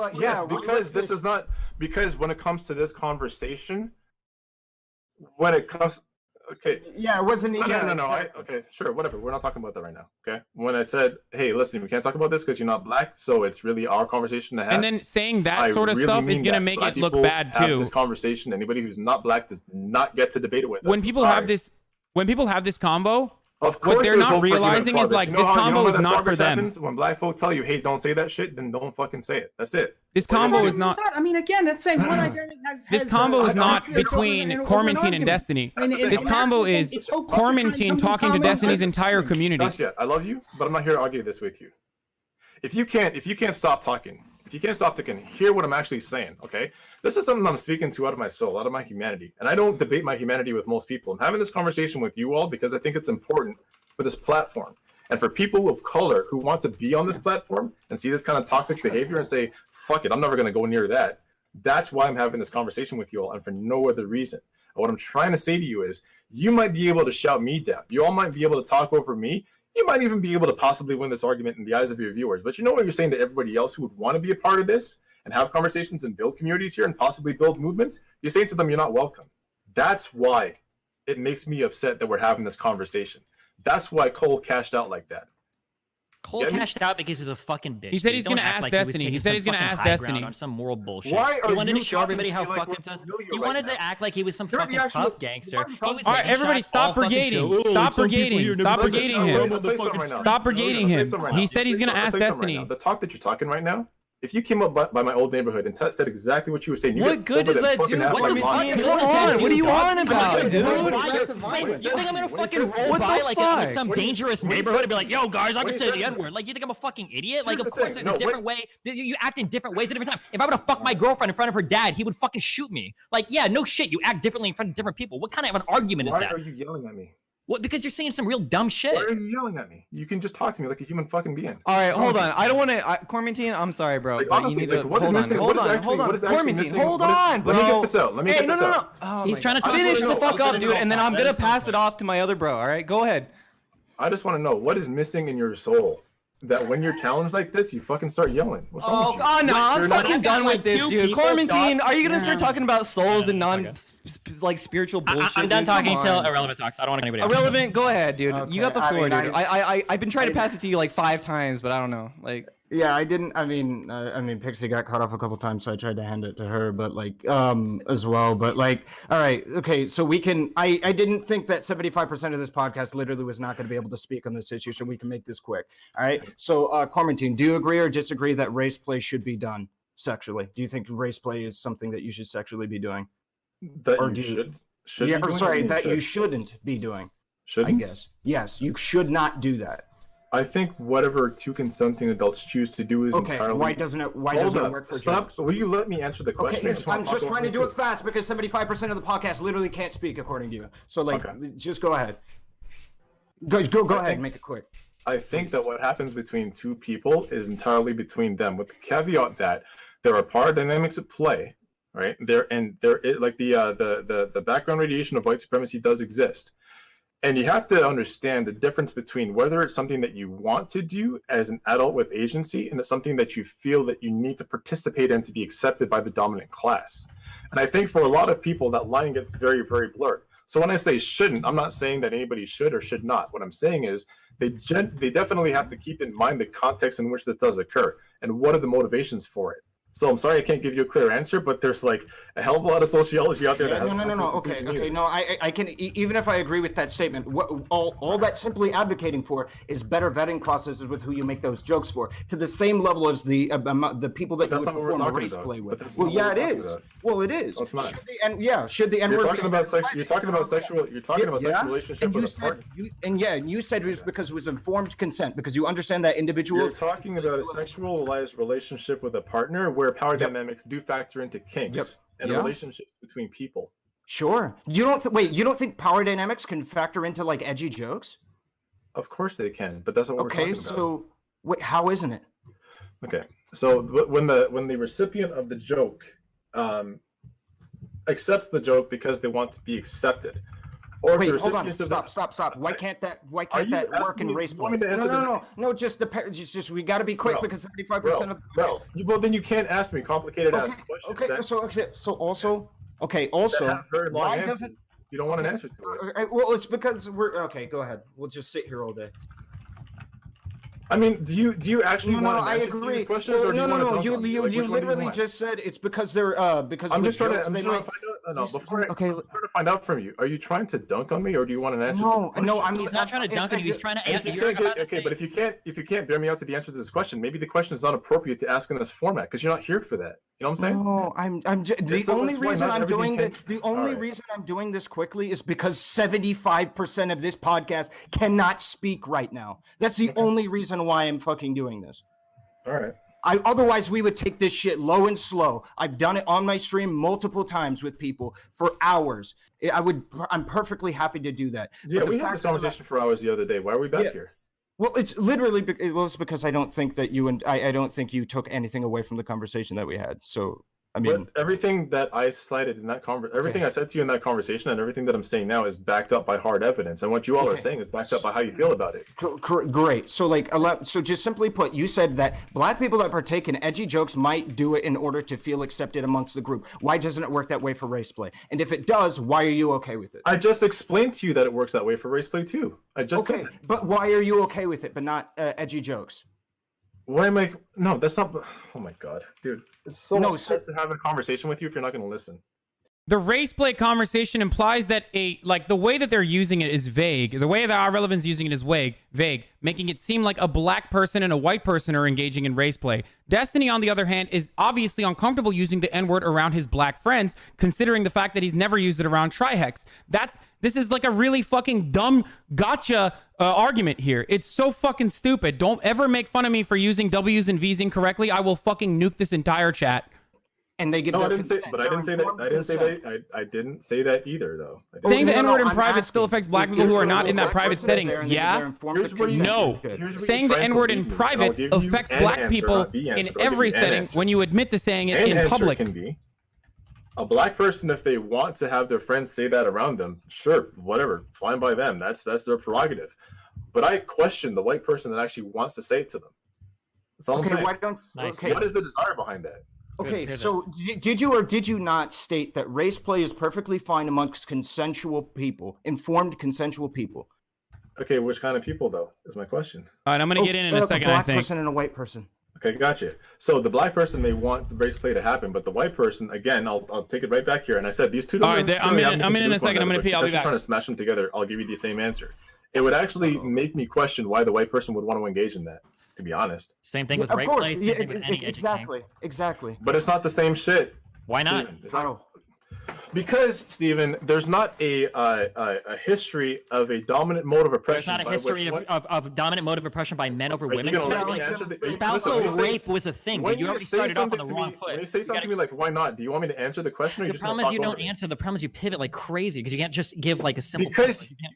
Because this is not, because when it comes to this conversation, when it comes, okay.
Yeah, it wasn't.
No. Okay, sure, whatever. We're not talking about that right now. Okay. When I said, hey, listen, we can't talk about this because you're not black, so it's really our conversation to have.
And then saying that sort of stuff is gonna make it look bad too.
This conversation, anybody who's not black does not get to debate it with us.
When people have this combo.
Of course,
what they're not realizing is like this combo is not for them.
When black folk tell you, "Hey, don't say that shit," then don't fucking say it. That's it.
This combo is not.
I mean, again, that's saying one identity has.
This combo is not between Quarantine and Destiny. This combo is Quarantine talking to Destiny's entire community.
I love you, but I'm not here to argue this with you. If you can't stop talking, if you can't stop talking, hear what I'm actually saying. Okay, this is something I'm speaking to out of my soul, out of my humanity, and I don't debate my humanity with most people. I'm having this conversation with you all because I think it's important for this platform and for people of color who want to be on this platform and see this kind of toxic behavior and say, "Fuck it, I'm never going to go near that." That's why I'm having this conversation with you all, and for no other reason. And what I'm trying to say to you is, you might be able to shout me down. You all might be able to talk over me. You might even be able to possibly win this argument in the eyes of your viewers. But you know what you're saying to everybody else who would want to be a part of this and have conversations and build communities here and possibly build movements? You're saying to them, you're not welcome. That's why it makes me upset that we're having this conversation. That's why Cole cashed out like that.
Cole cashed out because he's a fucking bitch.
He said he's gonna ask Destiny. He said he's gonna ask Destiny
on some moral bullshit.
Why are
he wanted
you
to show everybody how
like
fucked up. He wanted to act like he was some fucking tough gangster.
All right, everybody, stop brigading. Stop brigading. Stop brigading him. Stop brigading him. He said he's gonna ask Destiny.
The talk that you're talking right now. If you came up by my old neighborhood and said exactly what you were saying,
what good does that do? What the fuck? Come on, what are you on about, dude?
You think I'm gonna fucking roll by like some dangerous neighborhood and be like, "Yo, guys, I can say the N-word"? Like, you think I'm a fucking idiot? Like, of course, there's a different way. You act in different ways at different times. If I were to fuck my girlfriend in front of her dad, he would fucking shoot me. Like, yeah, no shit. You act differently in front of different people. What kind of an argument is that?
Why are you yelling at me?
What? Because you're saying some real dumb shit.
Why are you yelling at me? You can just talk to me like a human fucking being.
All right, hold on. I don't want to. Quarantine, I'm sorry, bro.
Like,
but
honestly,
you need to
hold on.
Quarantine, hold on, bro.
Let me get this out. Let me get this out.
Oh, he's trying to finish the fuck up, dude, and then I'm gonna pass it off to my other bro. All right, go ahead.
I just want to know what is missing in your soul that when you're challenged like this, you fucking start yelling. What's wrong with you?
Oh no, I'm fucking done with this, dude. Quarantine, are you gonna start talking about souls and like spiritual bullshit?
I'm done talking till Irrelevant talks. I don't want anybody else.
Irrelevant, go ahead, dude. You got the floor, dude. I've been trying to pass it to you like 5 times, but I don't know. Like,
yeah, I didn't. I mean, Pixie got cut off a couple times, so I tried to hand it to her, but like, as well. But like, all right, okay, so we can. I didn't think that 75% of this podcast literally was not going to be able to speak on this issue, so we can make this quick. All right. So, Quarantine, do you agree or disagree that race play should be done sexually? Do you think race play is something that you should sexually be doing?
That or you should.
Yeah, or sorry, that you shouldn't be doing.
Shouldn't?
I guess. Yes, you should not do that.
I think whatever 2 consenting adults choose to do is entirely.
Why doesn't it work for
Stop. Will you let me answer the question?
Okay, I'm just trying to do it fast because 75% of the podcast literally can't speak according to you. So like, just go ahead. Go ahead, make it quick.
I think that what happens between 2 people is entirely between them, with the caveat that there are power dynamics at play, right? Like the background radiation of white supremacy does exist. And you have to understand the difference between whether it's something that you want to do as an adult with agency and it's something that you feel that you need to participate in to be accepted by the dominant class. And I think for a lot of people, that line gets very, very blurred. So when I say shouldn't, I'm not saying that anybody should or should not. What I'm saying is they definitely have to keep in mind the context in which this does occur and what are the motivations for it. So I'm sorry I can't give you a clear answer, but there's like a hell of a lot of sociology out there that has
no. Okay. No, I can, even if I agree with that statement, all that's simply advocating for is better vetting processes with who you make those jokes for, to the same level as the people that you would perform a race play with. Well, yeah, it is. Well, it is.
It's not.
Should the N-word?
You're talking about sexual relationship with a partner.
And you said it was because it was informed consent, because you understand that individual.
You're talking about a sexualized relationship with a partner where power dynamics do factor into kinks and relationships between people.
Sure. You don't think power dynamics can factor into like edgy jokes?
Of course they can, but that's what we're talking about.
Okay, so wait, how isn't it?
Okay, so when the recipient of the joke accepts the joke because they want to be accepted, or
wait, hold on, stop. Why can't that work in race play? No. Just we got to be quick because 75% of
well, then you can't ask me complicated ass questions.
So also, why doesn't
you don't want an answer to it?
Well, it's because we're okay. Go ahead. We'll just sit here all day.
I mean, do you actually want to answer these questions, or do you want to?
You literally just said it's because they're because
I'm just trying to find out. No, before I'm trying to find out from you. Are you trying to dunk on me, or do you want an answer?
No.
He's not trying to dunk on you. He's trying to answer.
Okay, but if you can't bear me out to the answer to this question, maybe the question is not appropriate to ask in this format because you're not here for that. You know what I'm saying?
No, I'm the only reason I'm doing this. The only reason I'm doing this quickly is because 75% of this podcast cannot speak right now. That's the only reason why I'm fucking doing this.
All right.
Otherwise, we would take this shit low and slow. I've done it on my stream multiple times with people for hours. I'm perfectly happy to do that.
Yeah, we had this conversation for hours the other day. Why are we back here?
Well, it's literally it's because I don't think that I don't think you took anything away from the conversation that we had. So I mean,
but everything that I cited in that everything I said to you in that conversation, and everything that I'm saying now is backed up by hard evidence. And what you all are saying is backed up by how you feel about it.
Great. So so just simply put, you said that black people that partake in edgy jokes might do it in order to feel accepted amongst the group. Why doesn't it work that way for race play? And if it does, why are you okay with it?
I just explained to you that it works that way for race play too. I just said that.
But why are you okay with it, but not edgy jokes?
Why am I? No, that's not. Oh my god, dude! It's so hard to have a conversation with you if you're not going to listen.
The race play conversation implies that the way that they're using it is vague. The way that our relevance using it is vague, making it seem like a black person and a white person are engaging in race play. Destiny, on the other hand, is obviously uncomfortable using the N-word around his black friends, considering the fact that he's never used it around Trihex. This is like a really fucking dumb gotcha argument here. It's so fucking stupid. Don't ever make fun of me for using W's and V's incorrectly. I will fucking nuke this entire chat.
And they get.
No, I didn't say that. I didn't say that either, though.
Saying the N-word in private still affects black people who are not in that private setting. Yeah. No. Saying the N-word in private affects black people in every setting when you admit to saying it in public.
Can be a black person, if they want to have their friends say that around them, sure, whatever, fine by them. That's their prerogative. But I question the white person that actually wants to say it to them. That's all I'm saying. What is the desire behind that?
Okay, so did you or did you not state that race play is perfectly fine amongst consensual people, informed consensual people?
Okay, which kind of people, though, is my question.
All right, I'm going to get in a second, I think.
A black person and a white person.
Okay, gotcha. So the black person, they want the race play to happen, but the white person, again, I'll take it right back here. And I said these two don't.
All right, I'm in a second. I'm going to pee. I'll be back.
Trying to smash them together. I'll give you the same answer. It would actually make me question why the white person would want to engage in that. To be honest.
Same thing with race play.
Exactly.
But it's not the same shit.
Why not?
Because, Steven, there's not a history of a dominant mode of oppression.
There's not a history of dominant mode of oppression by men over women. Spousal rape was a thing. But you already started off on the wrong foot.
When you say something to me like, why not? Do you want me to answer the question? Or
the problem is you don't answer. The problem is you pivot like crazy because you can't just give like a simple.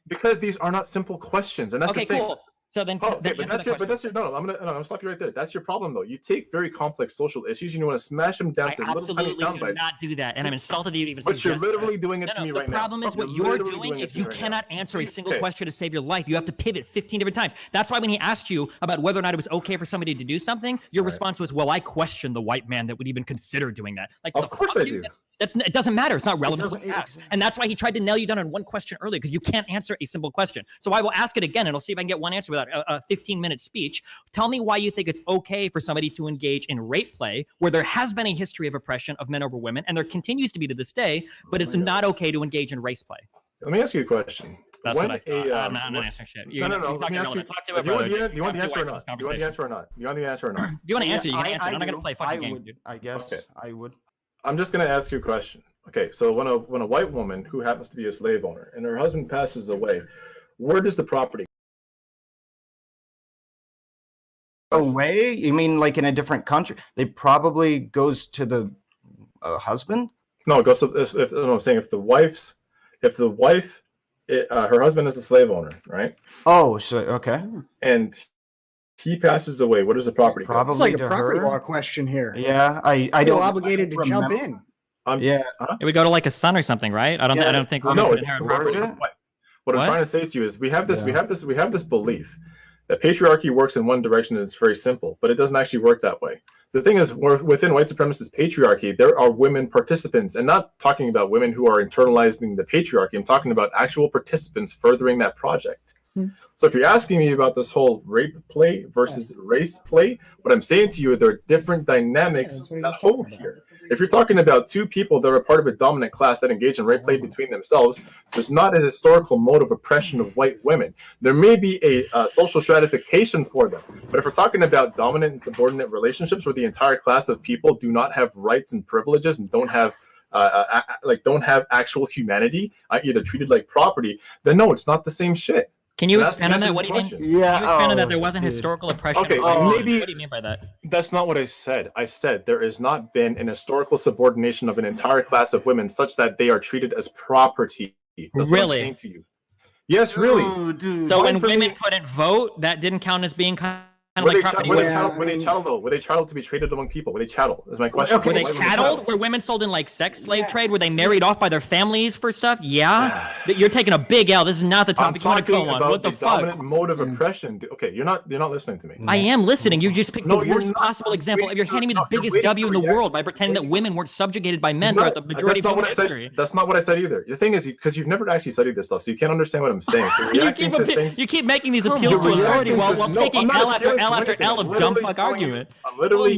Because these are not simple questions, and that's the thing.
Cool. So then,
okay, but that's your no. I'm gonna stop you right there. That's your problem, though. You take very complex social issues and you want to smash them down to little tiny sound bites.
Do not do that, and I'm insulted that you even.
But you're literally doing it to me right now.
The problem is what you're doing is you cannot answer a single question to save your life. You have to pivot 15 different times. That's why when he asked you about whether or not it was okay for somebody to do something, your response was, "Well, I question the white man that would even consider doing that." Like,
of course I do.
It doesn't matter. It's not relevant. And that's why he tried to nail you down on one question earlier, because you can't answer a simple question. So I will ask it again, and I'll see if I can get one answer without a 15-minute speech. Tell me why you think it's okay for somebody to engage in rape play, where there has been a history of oppression of men over women, and there continues to be to this day, but it's not okay to engage in race play.
Let me ask you a question.
That's what I thought. I'm not answering shit.
No. Let me ask you. Do you want the answer or not? Do you want the answer or not? Do you want the answer or not?
You want to answer? You can answer. I'm not going to play fucking games, dude.
I guess I would.
I'm just going to ask you a question. Okay, so when a white woman who happens to be a slave owner and her husband passes away, where does the property
away? You mean like in a different country? They probably goes to the husband?
No, it goes to I'm saying if the wife, her husband is a slave owner, right?
Oh, so okay.
And he passes away. What does the property?
Probably it's like a property law question here.
Yeah, I
feel obligated to jump in.
Yeah,
it would go to like a son or something, right? I don't think we're going to inherit property.
What I'm trying to say to you is we have this belief that patriarchy works in one direction and it's very simple, but it doesn't actually work that way. So the thing is, within white supremacist patriarchy, there are women participants, and not talking about women who are internalizing the patriarchy. I'm talking about actual participants furthering that project. So if you're asking me about this whole rape play versus race play, what I'm saying to you, there are different dynamics that hold here. If you're talking about two people that are part of a dominant class that engage in rape play between themselves, there's not a historical mode of oppression of white women. There may be a social stratification for them, but if we're talking about dominant and subordinate relationships where the entire class of people do not have rights and privileges and don't have actual humanity, i.e. they're treated like property, then no, it's not the same shit.
Can you expand on that? What do you mean? Can you expand on that there wasn't historical oppression?
Okay,
maybe. What do you mean by that?
That's not what I said. I said there has not been an historical subordination of an entire class of women such that they are treated as property. That's what I'm saying to you. Yes, really.
So when women couldn't vote, that didn't count as being kind of like property.
Were they chattel? Were they chattel to be traded among people? Were they chattel? Is my question.
Okay. Were they chattel? Were women sold in like sex slave trade? Were they married off by their families for stuff? Yeah. You're taking a big L. This is not the topic you want to go on. What the fuck?
Dominant mode of oppression. Okay, you're not listening to me.
I am listening. You just picked the worst possible example. You're handing me the biggest W in the world by pretending that women weren't subjugated by men throughout the majority of human history.
That's not what I said either. The thing is, because you've never actually studied this stuff, so you can't understand what I'm saying. So
you keep making these appeals to authority while taking L after L after L of dumb fuck argument.
I'm literally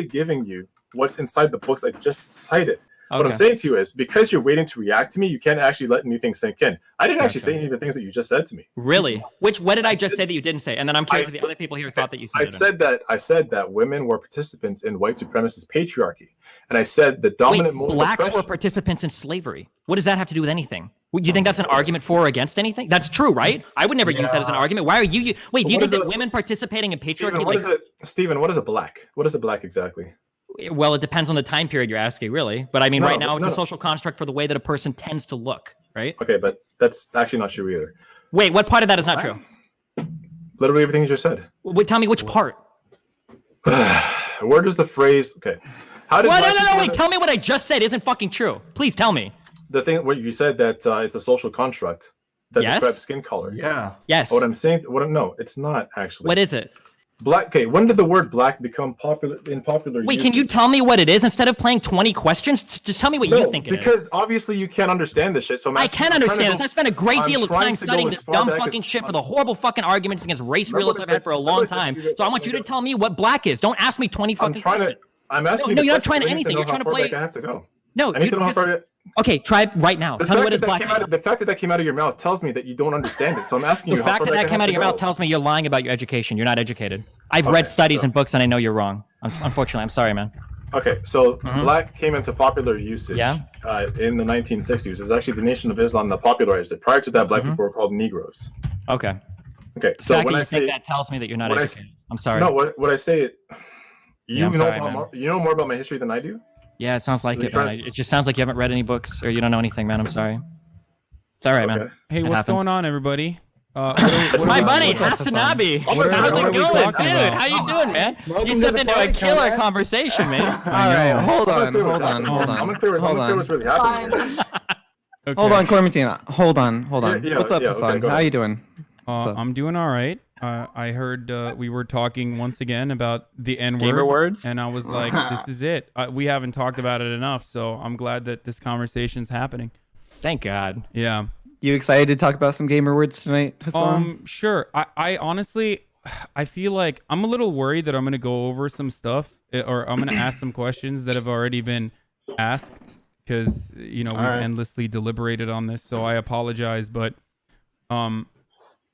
giving you what's inside the books I just cited. What I'm saying to you is, because you're waiting to react to me, you can't actually let anything sink in. I didn't actually say any of the things that you just said to me.
Really? What did I just say that you didn't say? And then I'm curious if the other people here thought that you said it.
I said that women were participants in white supremacist patriarchy. And I said the dominant mode of
blacks were participants in slavery. What does that have to do with anything? Do you think that's an argument for or against anything? That's true, right? I would never use that as an argument. Why are you? Wait, do you think that women participating in patriarchy?
Stephen, what is a black? What is a black exactly?
Well, it depends on the time period you're asking, really. But I mean, right now, it's a social construct for the way that a person tends to look, right?
Okay, but that's actually not true either.
Wait, what part of that is not true?
Literally everything you just said.
Wait, tell me which part.
Where does the phrase? Okay.
How did? No! Wait, tell me what I just said isn't fucking true. Please tell me.
The thing where you said that it's a social construct that describes skin color.
Yeah.
Yes.
What I'm saying, no, it's not actually.
What is it?
Black. Okay, when did the word black become popular usage?
Wait, can you tell me what it is instead of playing 20 questions? Just tell me what you think it is.
Because obviously you can't understand this shit. So
I can understand this. I spent a great deal of time studying this dumb fucking shit for the horrible fucking arguments against race realists I've had for a long time. So I want you to tell me what black is. Don't ask me 20 fucking questions.
I'm asking you.
No, you're not trying to anything. You're trying to play.
I have to go.
No,
I need to know how far.
Okay, try it right now. Tell me what is black.
The fact that came out of your mouth tells me that you don't understand it. So I'm asking you.
The fact that came out of your mouth tells me you're lying about your education. You're not educated. I've read studies and books, and I know you're wrong. Unfortunately, I'm sorry, man.
Okay, so black came into popular usage in the 1960s. It was actually the Nation of Islam that popularized it. Prior to that, black people were called Negroes.
Okay.
Okay, so when I say
that tells me that you're not educated. I'm sorry.
No, what I say, you know more about my history than I do.
Yeah, it sounds like it, man. It just sounds like you haven't read any books or you don't know anything, man. I'm sorry. It's all right, man.
Hey, what's going on, everybody?
My buddy HasanAbi. How's it going, dude? How you doing, man? You stepped into a killer conversation, man.
All right, hold on.
I'm gonna clear what's really happening here.
Okay. Hold on, Quarantine. Hold on.
Yeah,
What's up,
yeah,
Hasan?
okay,
How you doing?
I'm doing all right. I heard we were talking once again about the N-word.
Gamer words?
And I was like, this is it. We haven't talked about it enough, so I'm glad that this conversation's happening.
Thank God.
Yeah.
You excited to talk about some gamer words tonight, Hasan?
Sure. I honestly, I feel like I'm a little worried that I'm going to go over some stuff, or I'm going to ask some questions that have already been asked, because, you know, we've endlessly deliberated on this, so I apologize, but can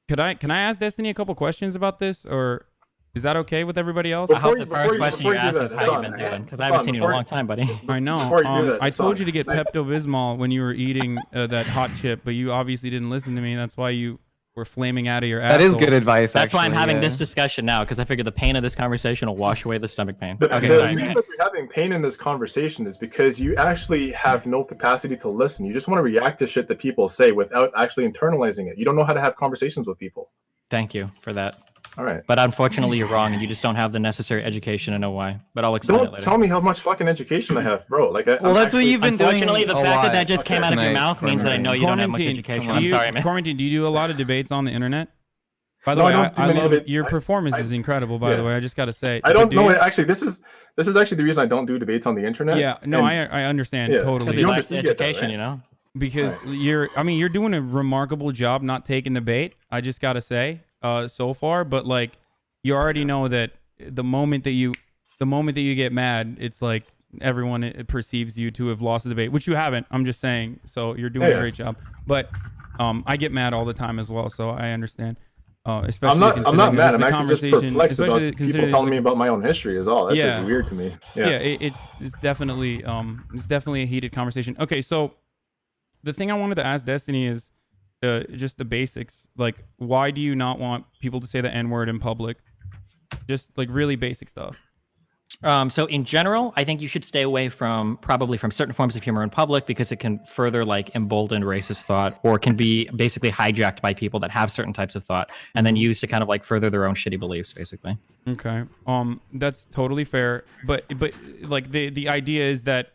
I ask Destiny a couple questions about this, or is that okay with everybody else?
I hope the first question you asked is how you've been doing, because I haven't seen you in a long time, buddy.
I know. I told you to get Pepto-Bismol when you were eating that hot chip, but you obviously didn't listen to me. That's why you were flaming out of your asshole.
That is good advice,
That's why I'm having this discussion now, because I figured the pain of this conversation will wash away the stomach pain.
The reason that you're having pain in this conversation is because you actually have no capacity to listen. You just want to react to shit that people say without actually internalizing it. You don't know how to have conversations with people.
Thank you for that.
All right.
But unfortunately, you're wrong, and you just don't have the necessary education to know why. But I'll explain it later.
Don't tell me how much fucking education I have, bro. Like,
well, that's what you've been doing.
Unfortunately, the fact that just came out of your mouth means that I know you don't have much education. I'm sorry, man.
Quarantine, do you do a lot of debates on the internet? By the way, I love your performance is incredible. By the way, I just got to say.
I don't know. Actually, this is actually the reason I don't do debates on the internet.
Yeah, no, I understand totally.
Because he lacks education, you know.
Because you're doing a remarkable job not taking the bait. I just got to say, so far, but like, you already know that the moment that you get mad, it's like everyone perceives you to have lost the debate, which you haven't. I'm just saying. So you're doing a great job. But I get mad all the time as well, so I understand. Especially
I'm not mad. I'm actually just perplexed about people telling me about my own history is all. That's just weird to me.
Yeah, it's definitely a heated conversation. Okay, so the thing I wanted to ask Destiny is just the basics. Like, why do you not want people to say the N-word in public? Just like really basic stuff.
So in general, I think you should stay away from certain forms of humor in public, because it can further like embolden racist thought, or can be basically hijacked by people that have certain types of thought and then used to kind of like further their own shitty beliefs, basically.
Okay. That's totally fair. But like the idea is that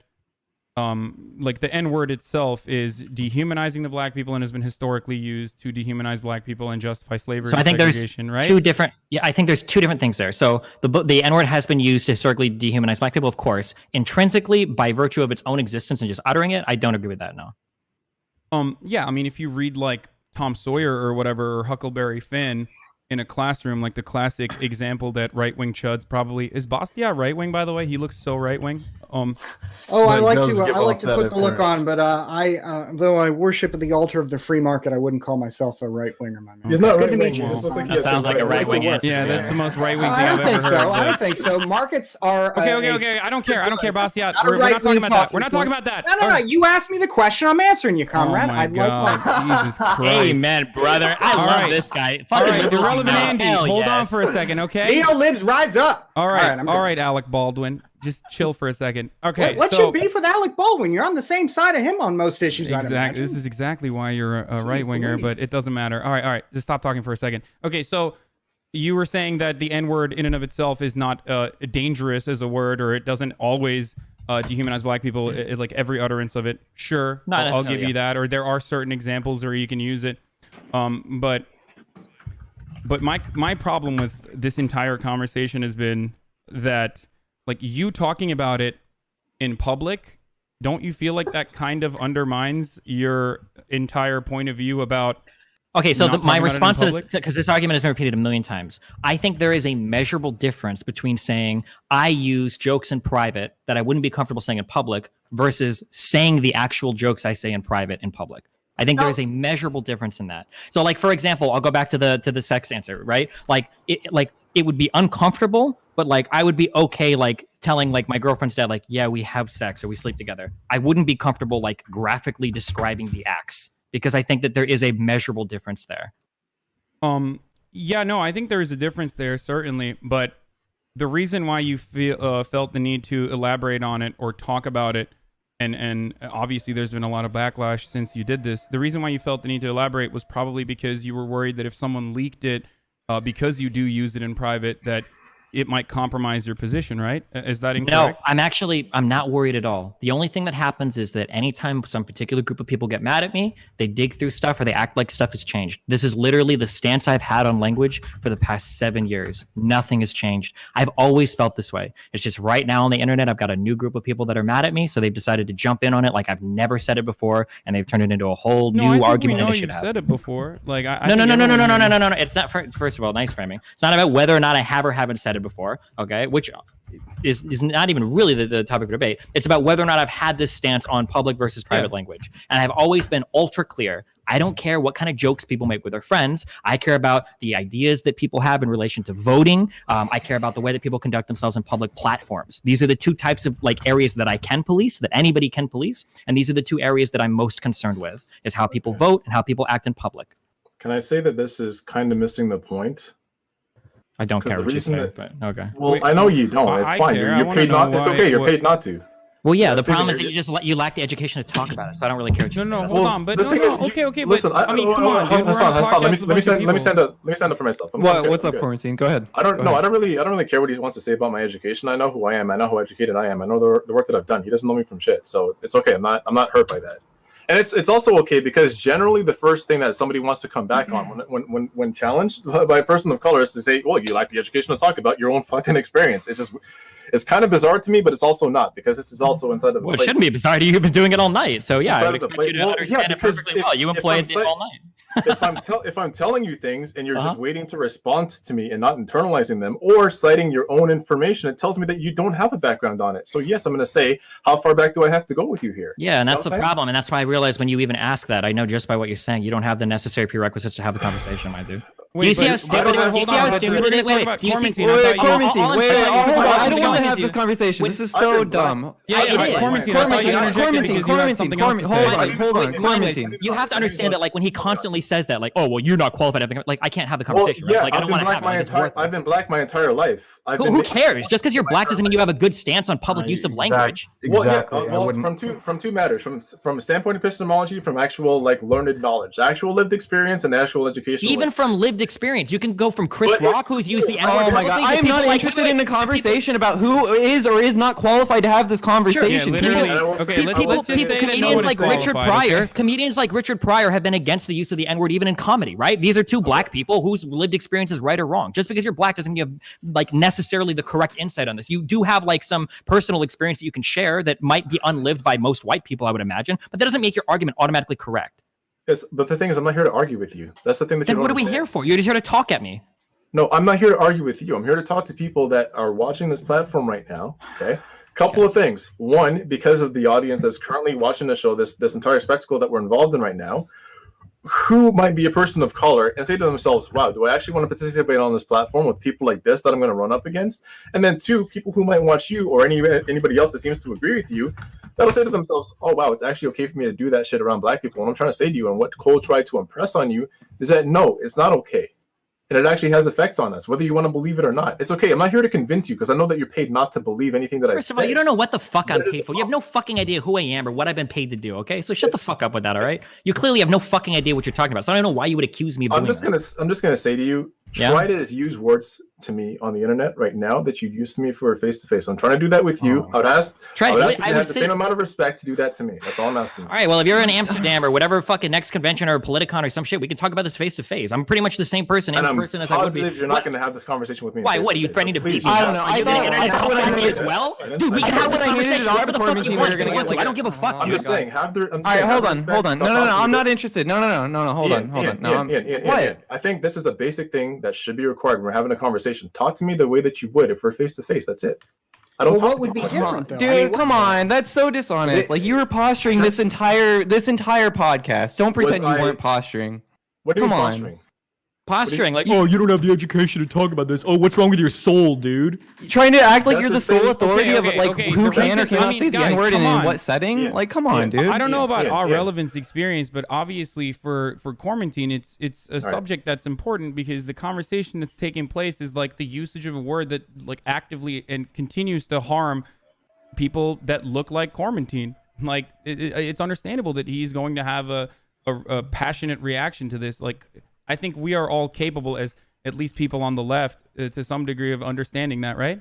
like the N-word itself is dehumanizing the black people and has been historically used to dehumanize black people and justify slavery.
So I think there's
right?
two different. Yeah, I think there's two different things there. So the N-word has been used to historically dehumanize black people, of course. Intrinsically, by virtue of its own existence and just uttering it, I don't agree with that. No.
Yeah, I mean, if you read like Tom Sawyer or whatever, or Huckleberry Finn in a classroom, like the classic example that right-wing chuds probably is. Bastia right-wing, by the way. He looks so right-wing.
I like to put the look on, but though I worship at the altar of the free market, I wouldn't call myself a right winger. My man.
He's not
good to meet you.
That sounds like a right wing answer.
Yeah, that's the most right wing thing I've ever heard.
I don't think so. Markets are
okay. I don't care, Bastia. We're not talking about that. We're not talking about that.
No. You asked me the question. I'm answering you, comrade.
Oh my God. Jesus Christ.
Amen, brother. I love this guy.
All right, irrelevant Andy. Hold on for a second, okay?
Neo-libs, rise up.
All right, Alec Baldwin. Just chill for a second. Okay.
What's your beef with Alec Baldwin? You're on the same side of him on most issues.
Exactly. This is exactly why you're a right winger, but it doesn't matter. All right. Just stop talking for a second. Okay, so you were saying that the N-word in and of itself is not dangerous as a word, or it doesn't always dehumanize black people. Like every utterance of it. Sure, I'll give you that. Or there are certain examples where you can use it. But my problem with this entire conversation has been that, like, you talking about it in public, don't you feel like that kind of undermines your entire point of view about?
Okay, so my response is, because this argument has been repeated a million times, I think there is a measurable difference between saying I use jokes in private that I wouldn't be comfortable saying in public versus saying the actual jokes I say in private in public. I think there is a measurable difference in that. So, like, for example, I'll go back to the sex answer, right? Like it would be uncomfortable, but like I would be okay like telling like my girlfriend's dad like, yeah, we have sex or we sleep together. I wouldn't be comfortable like graphically describing the acts, because I think that there is a measurable difference there.
Yeah, no, I think there is a difference there, certainly, but the reason why you felt the need to elaborate on it or talk about it and obviously there's been a lot of backlash since you did this. The reason why you felt the need to elaborate was probably because you were worried that if someone leaked it, because you do use it in private, that it might compromise your position, right? Is that incorrect?
No, I'm not worried at all. The only thing that happens is that anytime some particular group of people get mad at me, they dig through stuff or they act like stuff has changed. This is literally the stance I've had on language for the past 7 years. Nothing has changed. I've always felt this way. It's just right now on the internet, I've got a new group of people that are mad at me, so they've decided to jump in on it like I've never said it before, and they've turned it into a whole new argument.
No, you've said it before. Like
No. It's not. First of all, nice framing. It's not about whether or not I have or haven't said it before. Okay, which is not even really the topic of debate. It's about whether or not I've had this stance on public versus private language. And I've always been ultra clear. I don't care what kind of jokes people make with their friends. I care about the ideas that people have in relation to voting. I care about the way that people conduct themselves in public platforms. These are the two types of areas that I can police, that anybody can police. And these are the two areas that I'm most concerned with, is how people vote and how people act in public.
Can I say that this is kind of missing the point?
I don't care what you say, but okay.
Well, I know you don't. It's fine. You're paid not. It's okay. You're paid not to.
Well, yeah. The problem is that you lack the education to talk about it. So I don't really care what you say.
No, hold on. But okay.
Listen,
I mean, come on, dude.
Hasan, let me stand up for myself.
What's up, Quarantine? Go ahead.
I don't really care what he wants to say about my education. I know who I am. I know how educated I am. I know the work that I've done. He doesn't know me from shit, so it's okay. I'm not hurt by that. And it's also okay because generally the first thing that somebody wants to come back on when challenged by a person of color is to say, well, you lack the education to talk about your own fucking experience. It's kind of bizarre to me, but it's also not, because this is also inside of the
Well, it shouldn't be bizarre to you. You've been doing it all night. So yeah, I would expect you to understand it
because
perfectly well. You employed it all night.
if I'm telling you things and you're just waiting to respond to me and not internalizing them or citing your own information, it tells me that you don't have a background on it. So yes, I'm going to say, how far back do I have to go with you here?
Yeah, and that's the problem. And that's why I realized when you even ask that, I know just by what you're saying, you don't have the necessary prerequisites to have the conversation, my dude. Do you see how stupid it is?
I don't
want to have this conversation. This is so dumb.
Quarantine, hold on. Quarantine. You have to understand that, like, when he constantly says that, like, oh, well, you're not qualified. Like, I can't have the conversation.
Well, yeah,
right? Like, I don't want to have it.
I've been black my entire life.
Who cares? Just because you're black doesn't mean you have a good stance on public use of language.
Exactly. Well, from two matters. From a standpoint of epistemology, from actual learned knowledge, actual lived experience, and actual education.
Even from lived experience, you can go from Chris Rock, who's used the N-word.
Oh my god, I am not interested in a conversation about who is or is not qualified to have this conversation.
Comedians like Richard Pryor. Comedians like Richard Pryor have been against the use of the N-word even in comedy, right? These are two black people whose lived experience is right or wrong. Just because you're black doesn't mean you have necessarily the correct insight on this. You do have some personal experience that you can share that might be unlived by most white people, I would imagine, but that doesn't make your argument automatically correct.
Yes, but the thing is, I'm not here to argue with you. That's the thing that
then what are we here for? You're just here to talk at me.
No, I'm not here to argue with you. I'm here to talk to people that are watching this platform right now. Okay. Couple of things. One, because of the audience that's currently watching the show, this entire spectacle that we're involved in right now, who might be a person of color and say to themselves, wow, do I actually want to participate on this platform with people like this that I'm going to run up against? And then two, people who might watch you or anybody else that seems to agree with you, that'll say to themselves, oh, wow, it's actually okay for me to do that shit around black people. And I'm trying to say to you, and what Cole tried to impress on you, is that no, it's not okay. And it actually has effects on us, whether you want to believe it or not. It's okay. I'm not here to convince you, because I know that you're paid not to believe anything that I say.
First of all, you don't know what the fuck I'm paid for. You have no fucking idea who I am or what I've been paid to do, okay? So shut the fuck up with that, all right? You clearly have no fucking idea what you're talking about. So I don't know why you would accuse me of doing that.
I'm just gonna say to you, try to use words to me on the internet right now that you used to me for face-to-face. I'm trying to do that with you. I would ask you to have the same amount of respect to do that to me. That's all I'm asking.
All right, well, if you're in Amsterdam or whatever fucking next convention or Politicon or some shit, we can talk about this face-to-face. I'm pretty much the same person as I would be.
You're not going to have this conversation with me.
Why? What are you threatening to beat me?
I don't know. I thought
as well. Dude, we can have this conversation wherever the fuck you want. I don't give a fuck.
I'm just saying. All
right, hold on. No. I'm not interested. No. Hold on.
What? I think this is a basic thing that should be required when we're having a conversation. Talk to me the way that you would if we're face to face. That's it. I don't.
What would be different, though?
Dude, come on. That's so dishonest. Like, you were posturing this entire podcast. Don't pretend you weren't posturing.
What are you posturing?
Posturing, like, oh, you don't have the education to talk about this. Oh, what's wrong with your soul, dude?
You're trying to act like you're the sole authority of who can or cannot say the N-word and in what setting? Yeah. Like, come on, dude.
I don't know about our relevance experience, but obviously for Quarantine, it's a subject that's important, because the conversation that's taking place is like the usage of a word that actively and continues to harm people that look like Quarantine. like it's understandable that he's going to have a passionate reaction to this. Like, I think we are all capable, as at least people on the left, to some degree of understanding that, right?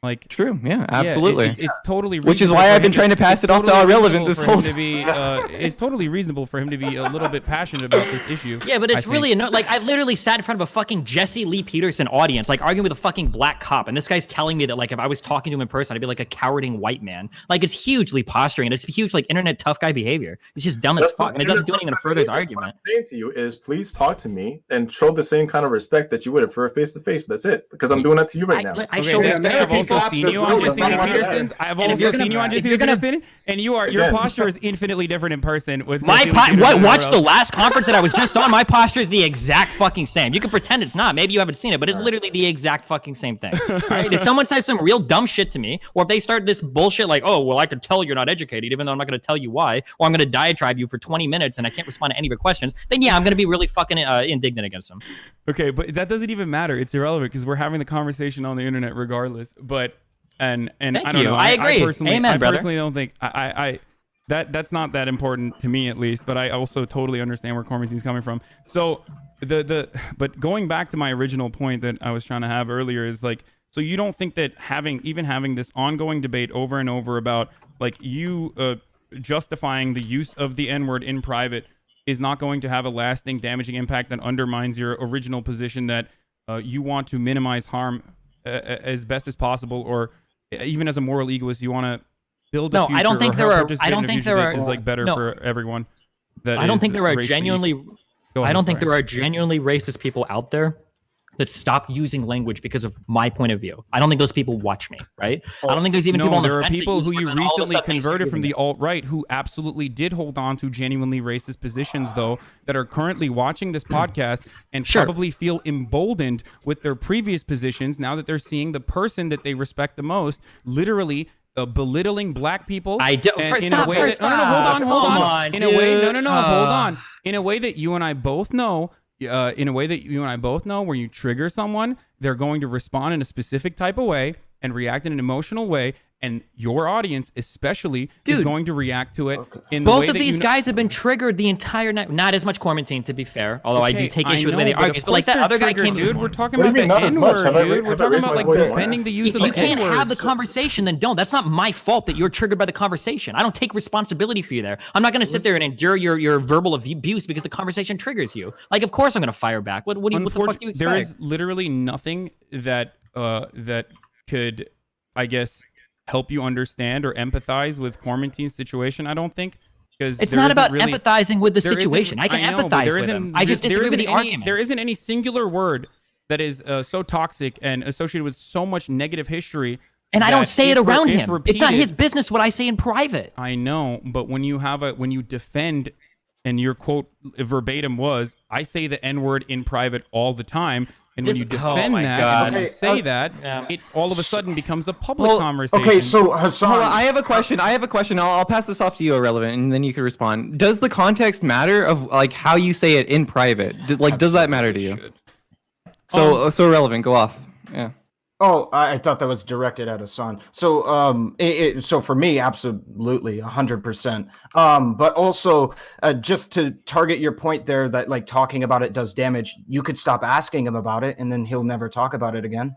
Like,
true, yeah, absolutely.
It's totally reasonable.
Which is why I've been trying to pass it off to our relevant this whole time.
It's totally reasonable for him to be a little bit passionate about this issue.
Yeah, but it's really annoying. Like, I literally sat in front of a fucking Jesse Lee Peterson audience, like arguing with a fucking black cop, and this guy's telling me that, like, if I was talking to him in person, I'd be like a cowarding white man. Like, it's hugely posturing, and it's huge, like, internet tough guy behavior. It's just dumb as fuck, and it doesn't do anything to further his argument.
What I'm saying to you is, please talk to me and show the same kind of respect that you would have for a face-to-face. That's it, because I'm doing that to you right now.
I show respect. I've also seen you on Jesse Lee Peterson. I've also seen you on Jesse Lee Peterson, and your posture is infinitely different in person. With
watch the last conference that I was just on. My posture is the exact fucking same. You can pretend it's not. Maybe you haven't seen it, but it's literally the exact fucking same thing. Right? If someone says some real dumb shit to me, or if they start this bullshit like, oh, well, I could tell you're not educated, even though I'm not going to tell you why, or I'm going to diatribe you for 20 minutes and I can't respond to any of your questions, then yeah, I'm going to be really fucking indignant against them.
Okay, but that doesn't even matter. It's irrelevant because we're having the conversation on the internet regardless. But and
Thank
I don't
you.
know.
I agree.
I personally don't think that's not that important to me, at least. But I also totally understand where Corman's coming from. So but going back to my original point that I was trying to have earlier is like, so you don't think that having this ongoing debate over and over about like you justifying the use of the N-word in private is not going to have a lasting damaging impact that undermines your original position that you want to minimize harm as best as possible, or even as a moral egoist, you want to build a future.
I don't think there are. I don't think there are.
Is like better for everyone.
I don't think there are genuinely. I don't think there are genuinely racist people out there that stop using language because of my point of view. I don't think those people watch me, right? I don't think there's even people on the fence.
There are people who you recently converted from the alt-right who absolutely did hold on to genuinely racist positions, though, that are currently watching this podcast and probably feel emboldened with their previous positions now that they're seeing the person that they respect the most literally belittling black people.
Hold on.
In a way that you and I both know. Where you trigger someone, they're going to respond in a specific type of way and react in an emotional way, and your audience especially is going to react to it in the way that
both of these guys have been triggered the entire night. Not as much Quarantine, to be fair, although I do take issue with the way they argue. But like that other guy came,
dude. We're talking about the N-word, dude. We're talking about like defending the use of the N-word.
If you can't have the conversation, then don't. That's not my fault that you're triggered by the conversation. I don't take responsibility for you there. I'm not going to sit there and endure your verbal abuse because the conversation triggers you. Like, of course I'm going to fire back. What the fuck do you expect?
There is literally nothing that could, I guess, help you understand or empathize with Quarantine's situation, I don't think. Because
it's not about empathizing with the situation. I can empathize with them. I just disagree with the argument.
There isn't any singular word that is so toxic and associated with so much negative history.
And I don't say it around him. It's not his business what I say in private.
I know, but when you defend, and your quote verbatim was, I say the N-word in private all the time. And when you defend and when you say that, it all of a sudden becomes a public conversation.
Okay, so Hasan,
hold on, I have a question. I'll pass this off to you, Irrelevant, and then you can respond. Does the context matter of like how you say it in private? Does that matter to you? So Irrelevant, go off. Yeah.
Oh, I thought that was directed at Hasan. So, so for me, absolutely, 100%. But also, just to target your point there, that like talking about it does damage. You could stop asking him about it, and then he'll never talk about it again.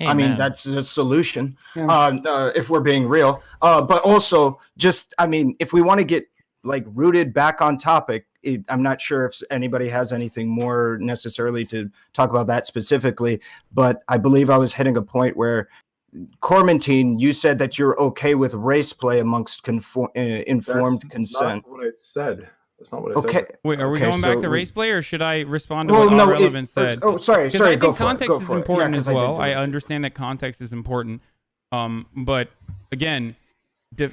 Amen. I mean, that's the solution. Yeah. If we're being real. But also, if we want to get like rooted back on topic, I'm not sure if anybody has anything more necessarily to talk about that specifically, but I believe I was hitting a point where Cormantine, you said that you're okay with race play amongst informed consent.
That's not what I said. That's not what I said.
Wait, are we going back to race play, or should I respond to what Irrelevant said?
Sorry.
I think context is important as well. I understand that context is important. But again,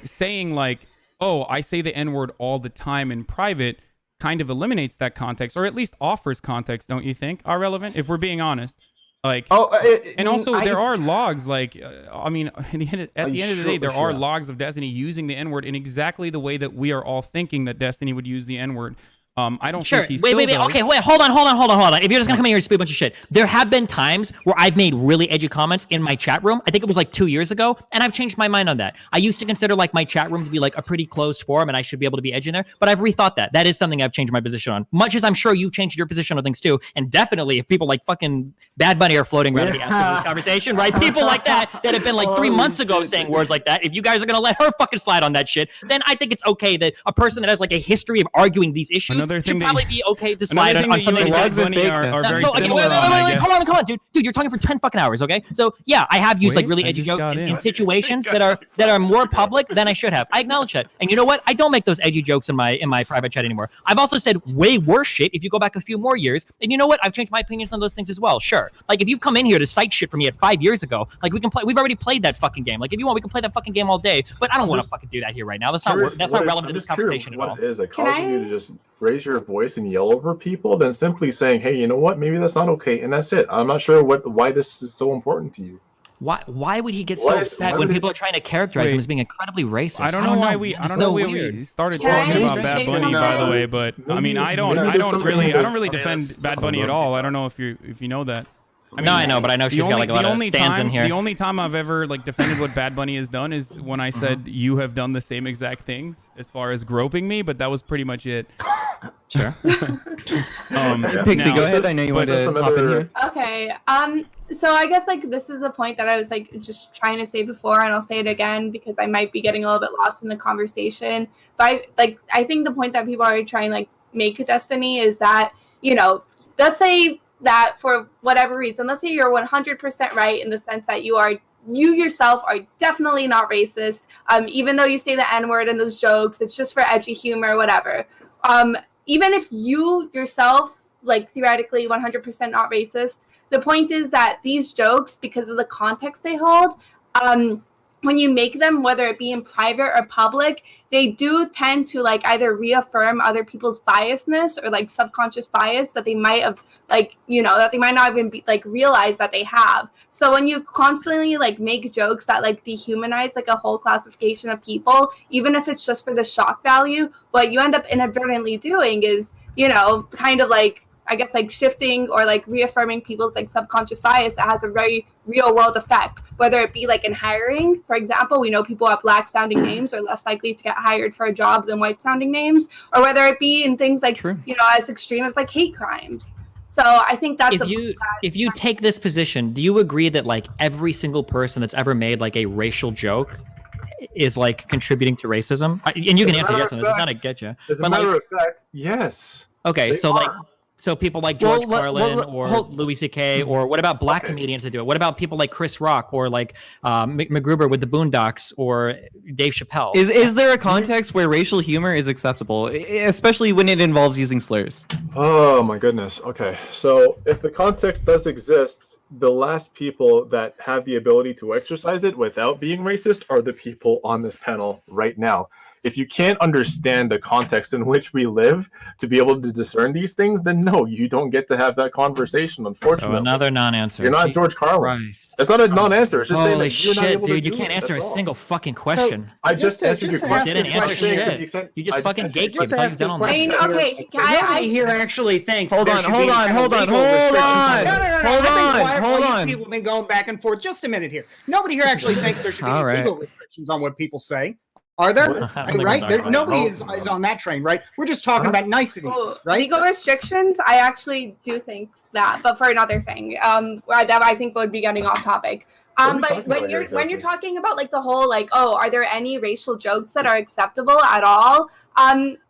saying like, oh, I say the N-word all the time in private kind of eliminates that context, or at least offers context, don't you think? Are relevant, if we're being honest. Like, and also there are logs. Like, I mean, at the end of the day, there are logs of Destiny using the N-word in exactly the way that we are all thinking that Destiny would use the N-word. I don't
Sure.
think he
wait.
still does.
Okay, wait. Hold on. If you're just gonna come in here and speak a bunch of shit, there have been times where I've made really edgy comments in my chat room. I think it was like 2 years ago, and I've changed my mind on that. I used to consider like my chat room to be like a pretty closed forum, and I should be able to be edgy in there. But I've rethought that. That is something I've changed my position on. Much as I'm sure you've changed your position on things too. And definitely, if people like fucking Bad Bunny are floating around me after this conversation, right? People like that have been like 3 months ago saying words like that. If you guys are gonna let her fucking slide on that shit, then I think it's okay that a person that has like a history of arguing these issues should probably be okay to slide on something
are very similar on,
come on, dude, you're talking for 10 fucking hours, okay? So yeah, I have used like really edgy jokes in situations that are more public than I should have. I acknowledge that, and you know what? I don't make those edgy jokes in my private chat anymore. I've also said way worse shit if you go back a few more years, and you know what? I've changed my opinions on those things as well. Sure, like if you've come in here to cite shit for me at 5 years ago, like we can play. We've already played that fucking game. Like if you want, we can play that fucking game all day. But I don't want to fucking do that here right now. That's not relevant to this conversation at all.
What is it causing you to just raise your voice and yell over people than simply saying, hey, you know what, maybe that's not okay, and that's it? I'm not sure why this is so important to you.
Why would he get so upset when people are trying to characterize him as being incredibly racist?
I don't know why we started talking about Bad Bunny, by the way, but I mean I don't really defend Bad Bunny at all. I don't know if you know that.
I know, but I know she's got like a lot of stands in here.
The only time I've ever like defended what Bad Bunny has done is when I said you have done the same exact things as far as groping me, but that was pretty much it.
Sure.
Pixie, go ahead. I know you want to hop in here.
Okay. So I guess like this is a point that I was like just trying to say before, and I'll say it again because I might be getting a little bit lost in the conversation. But I think the point that people are trying to like make Destiny is that, you know, let's say that for whatever reason, let's say you're 100% right in the sense that you yourself are definitely not racist. Even though you say the N-word in those jokes, it's just for edgy humor, whatever. Even if you yourself, like theoretically 100% not racist, the point is that these jokes, because of the context they hold, when you make them, whether it be in private or public, they do tend to like either reaffirm other people's biasness or like subconscious bias that they might have like, you know, that they might not even be like realize that they have. So when you constantly like make jokes that like dehumanize like a whole classification of people, even if it's just for the shock value, what you end up inadvertently doing is, you know, kind of like, I guess like shifting or like reaffirming people's like subconscious bias that has a very real world effect, whether it be like in hiring. For example, we know people with black sounding names are less likely to get hired for a job than white sounding names, or whether it be in things like, you know, as extreme as like hate crimes. So I think that's
if you take this position, do you agree that like every single person that's ever made like a racial joke is like contributing to racism? And you can answer yes on this. It's not a get you.
As a matter of fact, yes.
Okay, so like. So people like George Carlin or Louis C.K. or what about black comedians that do it? What about people like Chris Rock or like MacGruber with the Boondocks or Dave Chappelle?
Is there a context where racial humor is acceptable, especially when it involves using slurs?
Oh my goodness. Okay, so if the context does exist, the last people that have the ability to exercise it without being racist are the people on this panel right now. If you can't understand the context in which we live to be able to discern these things, then no, you don't get to have that conversation, unfortunately.
So another non-answer.
You're not George Carlin.
Christ.
It's not a non-answer. It's just saying
Holy
that you're not able
dude,
to
you
do
can't
it.
answer a
That's all.
single fucking question.
I just answered your question.
You didn't answer shit. You just fucking gatekeep. That's all you've done all night.
Okay,
nobody here actually thinks.
Hold on.
People have been going back and forth. Just a minute here. Nobody here actually thinks there should be legal restrictions on what people say. Are there? Right? Nobody is on that train, right? We're just talking about niceties, right?
Legal restrictions, I actually do think that, but for another thing, that I think would be getting off topic. But when you're talking about like the whole like, oh, are there any racial jokes that are acceptable at all?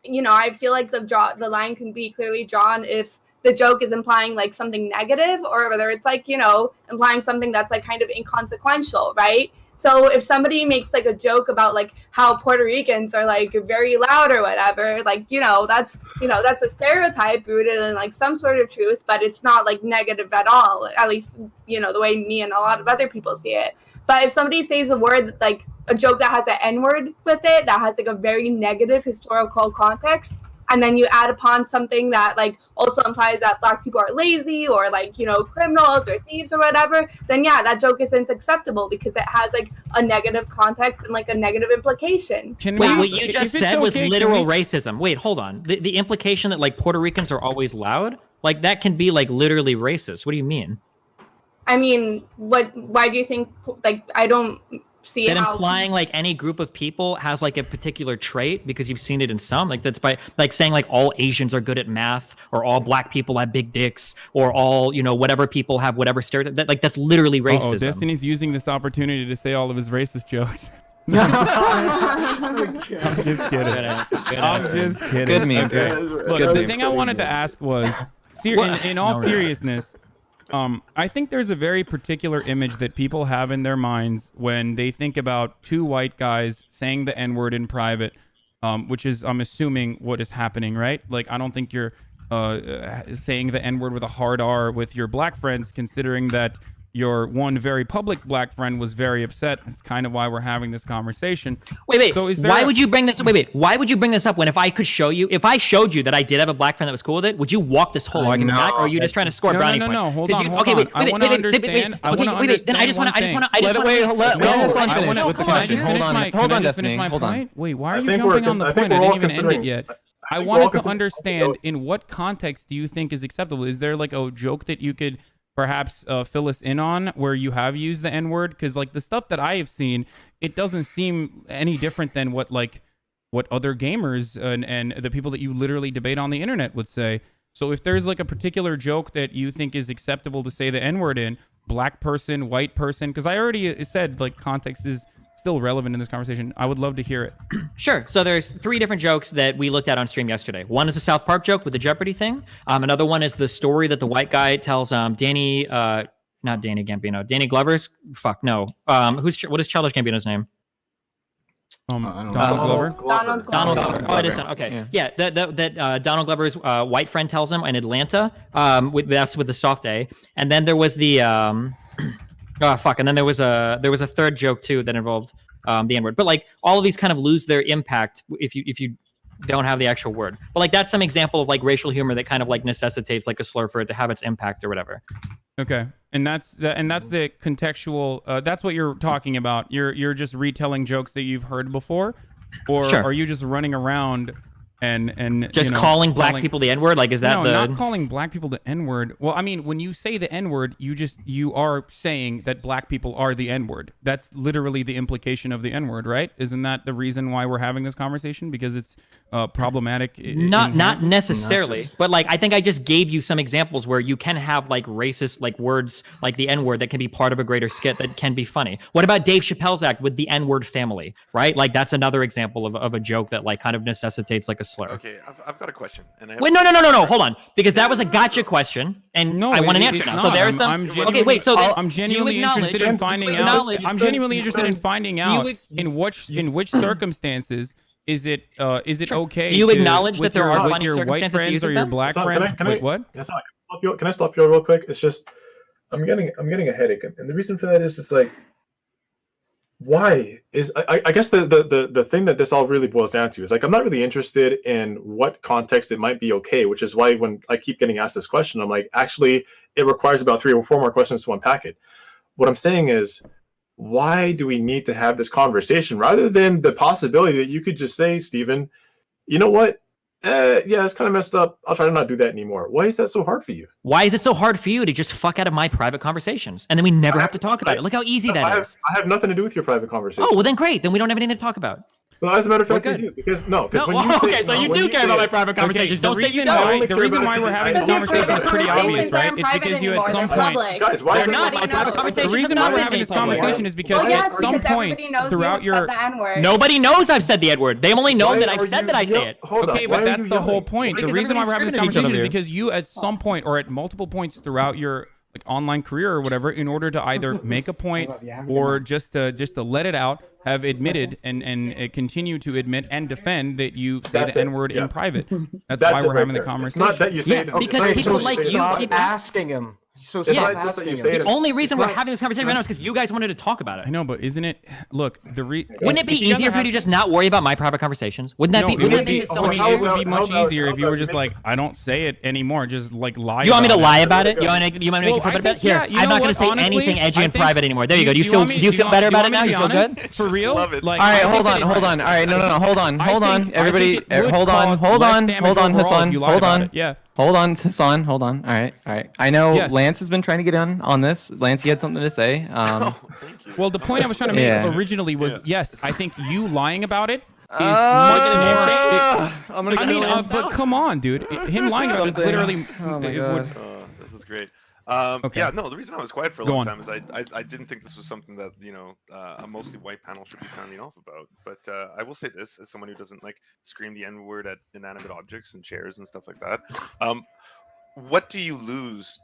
You know, I feel like the line can be clearly drawn if the joke is implying like something negative, or whether it's like, you know, implying something that's like kind of inconsequential, right? So if somebody makes like a joke about like how Puerto Ricans are like very loud or whatever, like, you know, that's a stereotype rooted in like some sort of truth, but it's not like negative at all, at least, you know, the way me and a lot of other people see it. But if somebody says a word, like a joke that has the N-word with it, that has like a very negative historical context, and then you add upon something that like also implies that Black people are lazy or like, you know, criminals or thieves or whatever, then yeah, that joke isn't acceptable because it has like a negative context and like a negative implication.
Wait, what you just said was literal racism. Wait, hold on. The implication that like Puerto Ricans are always loud, like that can be like literally racist. What do you mean?
I mean, why do you think, like, I don't see
that
how
implying like any group of people has like a particular trait because you've seen it in some, like that's by like saying like all Asians are good at math or all Black people have big dicks or all, you know, whatever people have whatever stereotype, that, like that's literally racism.
Destiny's using this opportunity to say all of his racist jokes. I'm just kidding. I'm just kidding.
Good meme.
Okay. Look, the thing I wanted to ask was, in all seriousness, I think there's a very particular image that people have in their minds when they think about two white guys saying the N-word in private, which is, I'm assuming, what is happening, right? Like, I don't think you're saying the N-word with a hard R with your Black friends, considering that your one very public Black friend was very upset. That's kind of why we're having this conversation.
Wait.
So is there
why would you bring this? Wait. Why would you bring this up when if I could show you, if I showed you that I did have a Black friend that was cool with it, would you walk this whole argument back, or are you just trying to score brownie points?
No. Hold on.
Okay, wait.
I want to understand.
Then I just want to.
Hold on, Destiny. Hold on. Wait, why are you jumping on the point? I didn't even end it yet. I wanted to understand in what context do you think is acceptable? Is there like a joke that you could perhaps fill us in on where you have used the N-word? Because like the stuff that I have seen, it doesn't seem any different than what other gamers and the people that you literally debate on the internet would say. So if there's like a particular joke that you think is acceptable to say the N-word in, Black person, white person, because I already said like context is still relevant in this conversation. I would love to hear it.
Sure. So there's 3 different jokes that we looked at on stream yesterday. One is a South Park joke with the Jeopardy thing. Another one is the story that the white guy tells not Danny Gambino, Danny Glover's. What is Childish Gambino's name?
Donald Glover.
Donald Glover. Oh, it is. Okay. Yeah. That Donald Glover's white friend tells him in Atlanta. That's with the soft A. And then there was the and then there was a third joke too that involved the N-word. But like all of these kind of lose their impact if you don't have the actual word. But like that's some example of like racial humor that kind of like necessitates like a slur for it to have its impact or whatever.
Okay. And that's the contextual that's what you're talking about. You're just retelling jokes that you've heard before, or
Sure.
are you just running around and
just calling Black people the N-word? Like, is that
not calling Black people the N-word. Well, I mean, when you say the N-word, you are saying that Black people are the N-word. That's literally the implication of the N-word, right? Isn't that the reason why we're having this conversation? Because it's problematic.
Not necessarily, but like I think I just gave you some examples where you can have like racist like words like the N-word that can be part of a greater skit that can be funny. What about Dave Chappelle's act with the N-word family, right? Like that's another example of a joke that like kind of necessitates like a slur.
Okay, I've got a question.
Wait, no, hold on, because that was a gotcha question, and I want an answer now. So there's some. Okay, wait. So
I'm genuinely interested in finding out. I'm genuinely interested in finding out in which circumstances is it okay?
Do you acknowledge that there are funny
your white
circumstances to
friends
use
or
with
your
them?
Black friends? Wait, what?
Can I stop you real quick? It's just I'm getting a headache, and the reason for that is just like. Why is I guess the thing that this all really boils down to is like I'm not really interested in what context it might be okay, which is why when I keep getting asked this question, I'm like, actually, it requires about 3 or 4 more questions to unpack it. What I'm saying is, why do we need to have this conversation rather than the possibility that you could just say, Steven, you know what? Yeah, it's kind of messed up. I'll try to not do that anymore. Why is that so hard for you?
Why is it so hard for you to just fuck out of my private conversations and then we never have to talk about it? Look how easy that is.
I have nothing to do with your private conversation.
Oh, well then great. Then we don't have anything to talk about.
Well, as a matter of fact, I do. Because when you say,
so you do care about my private conversations. Don't say you don't.
The reason why we're having this conversation is pretty obvious, right? It's because you at some point...
Guys, why
they're not my private conversations.
The reason why we're having this conversation is because at some point throughout your...
Nobody knows I've said the N-word. They only know that I've said that I say it.
Okay, but that's the whole point. The reason why we're having this conversation is because you at some point or at multiple points throughout your online career or whatever, in order to either make a point or just to let it out, have admitted and continue to admit and defend that you say the N-word in private. That's why we're having the conversation.
It's not that you say
because people like you
keep asking him. So
the only reason we're having this conversation right now is because you guys wanted to talk about it.
I know, but isn't it? Look,
wouldn't it be easier for you to just not worry about my private conversations? Wouldn't that be? It would be
much easier if you were just like, I don't say it anymore. Just like lie.
You want me to lie about it? You want me to make you feel better about it? Here, I'm not going to say anything edgy in private anymore. There you go. Do you feel better about it now? You feel good?
For real?
All right, hold on. All right, no, hold on. Everybody, hold on, Hasan. Hold on.
Yeah.
Hold on, Hasan. Hold on. All right. I know Lance has been trying to get in on this. Lance, you had something to say.
Well, the point I was trying to make originally was, yes, I think you lying about it is much more. But come on, dude. Him lying about it is literally.
Oh my God. This is great. Yeah, no, the reason I was quiet for a long time is I didn't think this was something that, a mostly white panel should be sounding off about. But I will say this, as someone who doesn't like scream the N-word at inanimate objects and chairs and stuff like that. What do you lose,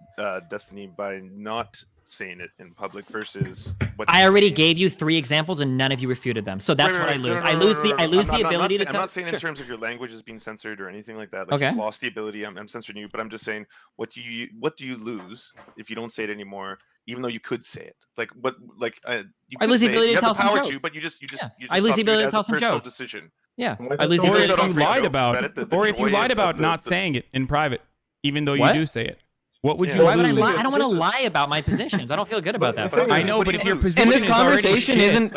Destiny, by not saying it in public versus what
I already gave you 3 examples and none of you refuted them. So that's what I lose. I lose the ability to
I'm not saying in terms of your language is being censored or anything like that. Like you've lost the ability. I'm censoring you, but I'm just saying what do you lose if you don't say it anymore, even though you could say it? Like what
I lose the ability to tell some jokes.
But you just
I lose the ability to tell some jokes.
Decision.
Yeah.
I lose the ability if you lied about not saying it in private, even though you do say it. What would you?
Why would I lie? I don't want to lie about my positions. I don't feel good about that.
I know, but if your position
and this conversation isn't.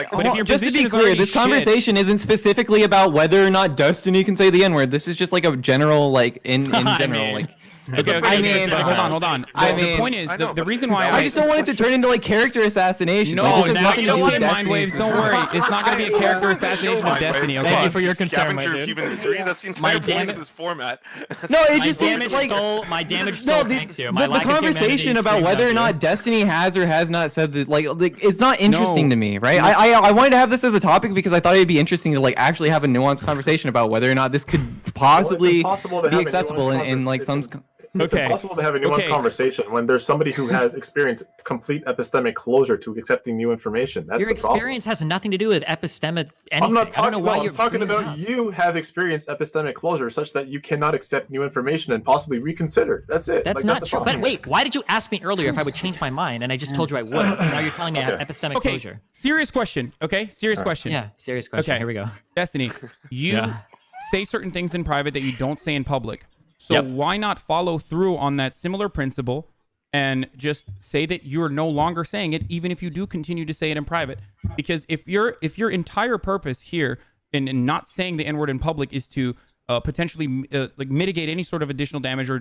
Just to be clear, this conversation isn't specifically about whether or not Destiny can say the N-word. This is just like a general, in general, like.
Okay,
I mean,
hold on. The point is, the reason why
I just don't want it to turn into character assassination.
No,
this has nothing to do with
mind waves. Don't worry, it's not going to be a character assassination of Destiny. Okay,
thank you for your concern, my dude.
That's the entire point of this format.
No, it just seems like
my damaged soul. Thanks you.
The conversation about whether or not Destiny has or has not said that, it's not interesting to me, right? I wanted to have this as a topic because I thought it'd be interesting to actually have a nuanced conversation about whether or not this could possibly be acceptable in some.
It's impossible to have a nuanced conversation when there's somebody who has experienced complete epistemic closure to accepting new information. That's
your experience has nothing to do with epistemic anything.
I'm not talking I'm talking about you have experienced epistemic closure such that you cannot accept new information and possibly reconsider. That's it.
That's not true. But wait, why did you ask me earlier if I would change my mind? And I just told you I would. Now you're telling me I have epistemic closure.
Serious question. Okay, serious question.
Yeah, serious question.
Okay,
here we go.
Destiny, you say certain things in private that you don't say in public. So why not follow through on that similar principle and just say that you're no longer saying it, even if you do continue to say it in private? Because if your entire purpose here in not saying the N-word in public is to potentially mitigate any sort of additional damage or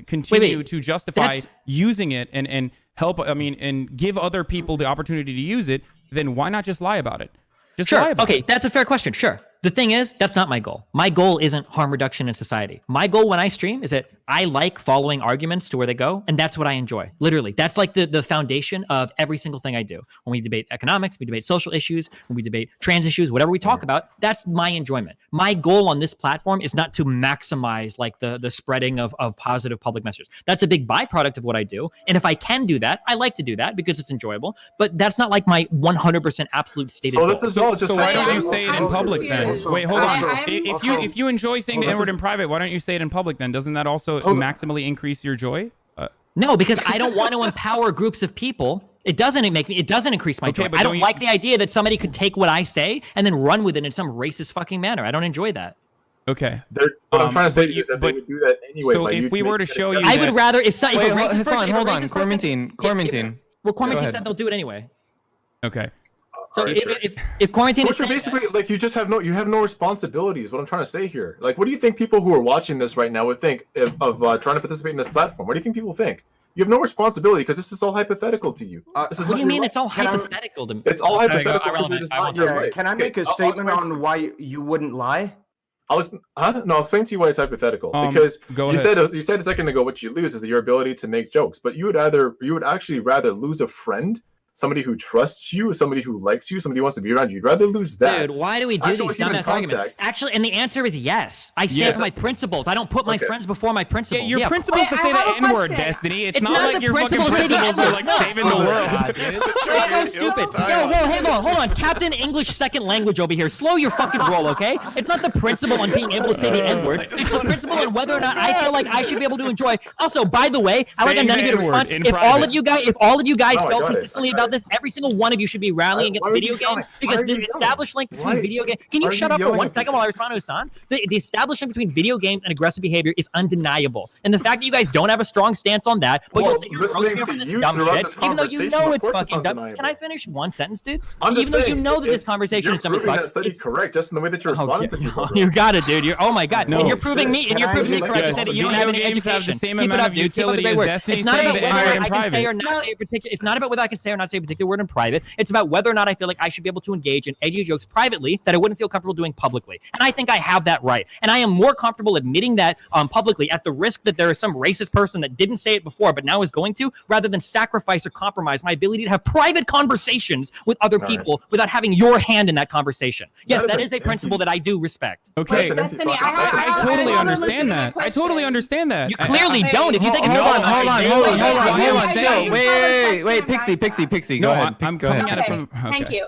continue to justify using it and help, and give other people the opportunity to use it, then why not just lie about it? Just lie about it.
Okay, that's a fair question. Sure. The thing is, that's not my goal. My goal isn't harm reduction in society. My goal when I stream is that I like following arguments to where they go, and that's what I enjoy. Literally, that's the foundation of every single thing I do. When we debate economics, we debate social issues, when we debate trans issues, whatever we talk about, that's my enjoyment. My goal on this platform is not to maximize the spreading of positive public messages. That's a big byproduct of what I do, and if I can do that, I like to do that because it's enjoyable. But that's not my 100% absolute stated goal.
This is all just.
So why don't you say it in public then? Wait, hold on. If you enjoy saying the N-word in private, why don't you say it in public then? Doesn't that also maximally increase your joy?
No, because I don't want to empower groups of people. It doesn't increase my joy. I don't like the idea that somebody could take what I say and then run with it in some racist fucking manner. I don't enjoy that.
Okay.
What I'm trying to say is that they would do that anyway.
So if we were to show you,
I would rather if
Hasan, hold on, Quarantine.
Well, Quarantine said they'll do it anyway.
Okay.
So if Quarantine is
basically you just have no responsibilities. What I'm trying to say here, what do you think people who are watching this right now would think of trying to participate in this platform? What do you think people think? You have no responsibility because this is all hypothetical to you.
What do you mean it's all hypothetical to me?
It's all hypothetical because it is not your right.
Can I make a statement on why you wouldn't lie?
I'll explain to you why it's hypothetical. Because you said a second ago what you lose is your ability to make jokes, but you would actually rather lose a friend somebody who trusts you, somebody who likes you, somebody who wants to be around you. You'd rather lose that.
Dude, why do we do these dumbass arguments? Actually, and the answer is yes. I stand for my principles. I don't put my friends before my principles.
Yeah, your principles to say the N-word, Destiny. It's not like your fucking principles are like saving the world.
So stupid. Yo, whoa, hold on. Captain English second language over here. Slow your fucking roll, okay? It's not the principle on being able to say the N-word. It's the principle on whether or not I feel like I should be able to enjoy. Also, by the way, I like a none of your response. If all of you guys felt consistently about this, every single one of you should be rallying against video games because the established link between video games. Can you shut up for 1 second while I respond to Hasan? The established link between video games and aggressive behavior is undeniable, and the fact that you guys don't have a strong stance on that, but you'll sit here and this dumb shit, even though you know it's fucking dumb. Can I finish one sentence, dude? Even though you know that this conversation is dumb as fuck.
It's correct, just in the way that you're responding to people.
You got it, dude. Oh my god, and you're proving me correct. You said that you don't have any education.
Have the same amount of utility as Destiny.
It's not about whether I can say or not say a particular. It's not about whether I can say or not say a particular word in private. It's about whether or not I feel like I should be able to engage in edgy jokes privately that I wouldn't feel comfortable doing publicly. And I think I have that right. And I am more comfortable admitting that publicly at the risk that there is some racist person that didn't say it before but now is going to, rather than sacrifice or compromise my ability to have private conversations with other people without having your hand in that conversation. Yes, that is a principle that I do respect.
Okay. I totally understand that. I totally understand that.
You clearly don't. If you think
hold on. Wait, Pixie. Go ahead.
I'm coming at it from.
Thank you.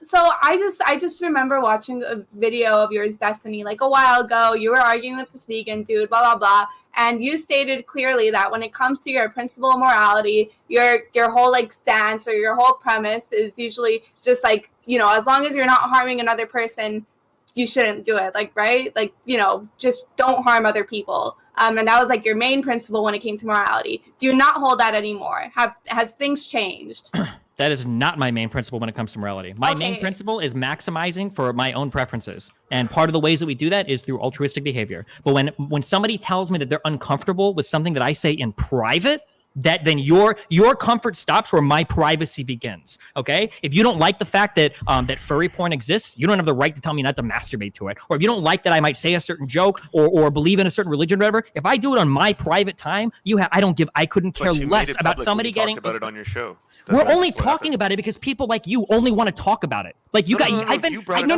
So I just remember watching a video of yours, Destiny, like a while ago. You were arguing with this vegan dude, blah blah blah, and you stated clearly that when it comes to your principle of morality, your whole like stance or your whole premise is usually just like, you know, as long as you're not harming another person, you shouldn't do it. Like, right? Like, you know, just don't harm other people. And that was like your main principle when it came to morality. Do you not hold that anymore? Has things changed?
That is not my main principle when it comes to morality. My main principle is maximizing for my own preferences. And part of the ways that we do that is through altruistic behavior. But when somebody tells me that they're uncomfortable with something that I say in private, that then your comfort stops where my privacy begins. Okay, if you don't like the fact that that furry porn exists, you don't have the right to tell me not to masturbate to it. Or if you don't like that I might say a certain joke or believe in a certain religion or whatever, if I do it on my private time, I couldn't care less about somebody getting
about it on your show.
We're only talking about it because people like you only want to talk about it. Like you got, I've been, no.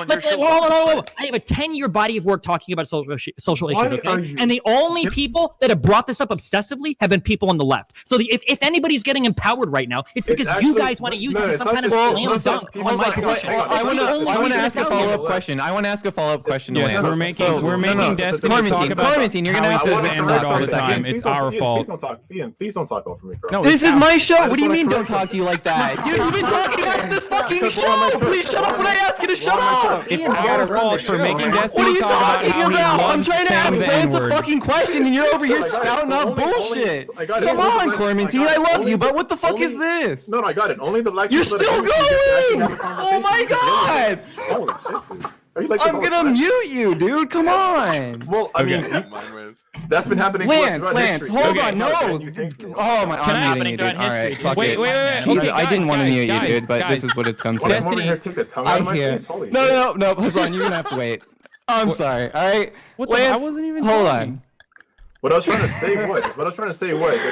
Let's hold on. I have a 10-year body of work talking about social issues, okay? And the only people that have brought this up obsessively have been people on the left. So if anybody's getting empowered right now, it's because you guys want to use this as some kind of slam dunk on my position.
I want to ask a follow-up question.
Yes, we're making Destiny talk about.
Quarantine, you're gonna have to
N-word all the time. It's our fault.
Please don't talk over me, bro.
No, this is my show. What do you mean don't talk to you like that? Dude, you've been talking about this fucking show. Please shut up when I ask you to shut up.
It's our fault for making Destiny.
What are you talking about? I'm trying to ask Lance a fucking question and you're over here spouting out bullshit. Come on, Quarantine, I love you, but what the fuck is this?
No, I got it. Only the black.
You're still going. Oh my god.
Holy shit, dude.
I'm gonna mute you, dude. Come on.
Well, I mean, that's been happening.
Lance, hold on. No. Oh my, I'm muting you, dude. All right, fuck it.
Wait.
I didn't want to mute you, dude, but this is what it's come to.
Destiny.
No, Hasan, you're gonna have to wait. I'm sorry. All right.
I wasn't even.
Hold on.
What I was trying to say was.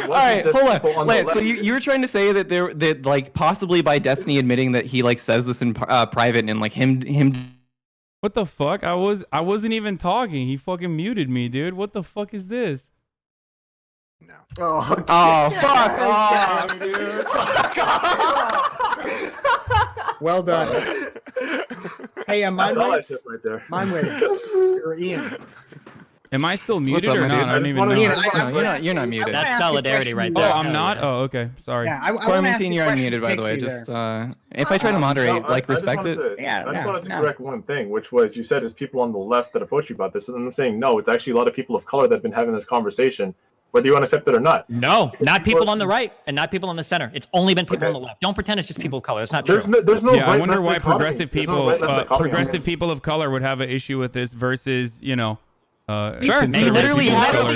All right, hold on. Lance, so you were trying to say that like possibly by Destiny admitting that he like says this in private and like him.
What the fuck? I wasn't even talking. He fucking muted me, dude. What the fuck is this?
No.
Fuck off, dude. Fuck
off. Well done. Hey, mine waves. Mine waves. Or Ian.
Am I still muted or not? I don't even know.
You're not muted.
That's solidarity right there.
Oh, I'm not? Oh, okay. Sorry.
Yeah, I
Quarantine, you're unmuted, by the way. Just if I try to moderate, respect it.
I just wanted to correct one thing, which was you said it's people on the left that approach you about this, and I'm saying no, it's actually a lot of people of color that have been having this conversation, whether you want to accept it or not.
No, not people on the right and not people on the center. It's only been people on the left. Don't pretend it's just people of color. It's not true.
There's no
I wonder why progressive people of color would have an issue with this versus, you know.
Sure. We literally have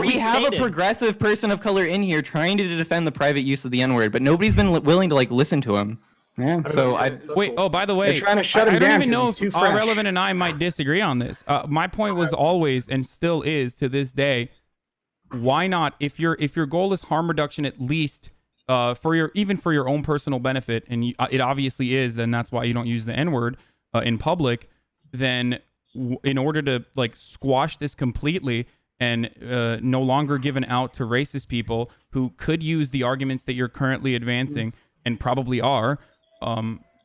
we have a progressive person of color in here trying to defend the private use of the N-word, but nobody's been willing to like listen to him.
Yeah.
So
wait. Oh, by the way,
they're trying to shut him
I
down.
don't even know if Relevant and I might disagree on this. My point was always and still is to this day. Why not? If your goal is harm reduction, at least for your own personal benefit, and it obviously is, then that's why you don't use the N-word in public. Then in order to like squash this completely and no longer given out to racist people who could use the arguments that you're currently advancing and probably are,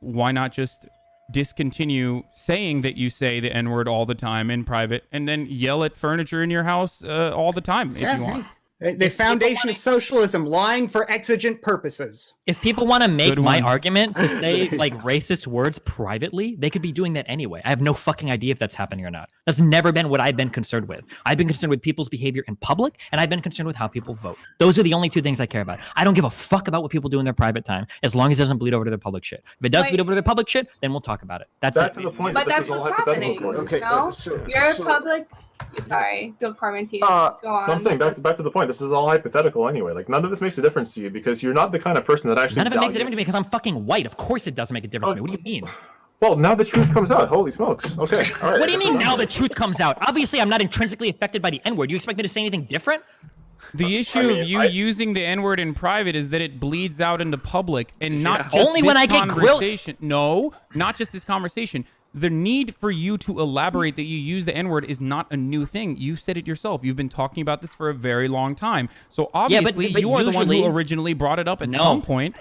why not just discontinue saying that you say the N-word all the time in private and then yell at furniture in your house all the time if you want?
The foundation of socialism, lying for exigent purposes.
If people want to make my argument to say like racist words privately, they could be doing that anyway. I have no fucking idea if that's happening or not. That's never been what I've been concerned with. I've been concerned with people's behavior in public, and I've been concerned with how people vote. Those are the only two things I care about. I don't give a fuck about what people do in their private time, as long as it doesn't bleed over to their public shit. If it does bleed over to their public shit, then we'll talk about it. That's it.
To the point.
But that's what's happening.
Okay,
no? You're public. Sorry, don't comment. Go on.
No, I'm saying back to the point. This is all hypothetical anyway. Like none of this makes a difference to you because you're not the kind of person that actually.
None of it makes a difference to me because I'm fucking white. Of course, it doesn't make a difference to me. What do you mean?
Well, now the truth comes out. Holy smokes. Okay. All right.
What do you mean now the truth comes out? Obviously, I'm not intrinsically affected by the N-word. You expect me to say anything different?
The issue of you using the N-word in private is that it bleeds out into public, and not just
only when I get grilled.
No, not just this conversation. The need for you to elaborate that you use the N-word is not a new thing. You said it yourself. You've been talking about this for a very long time. So obviously, you are the one who originally brought it up at some point.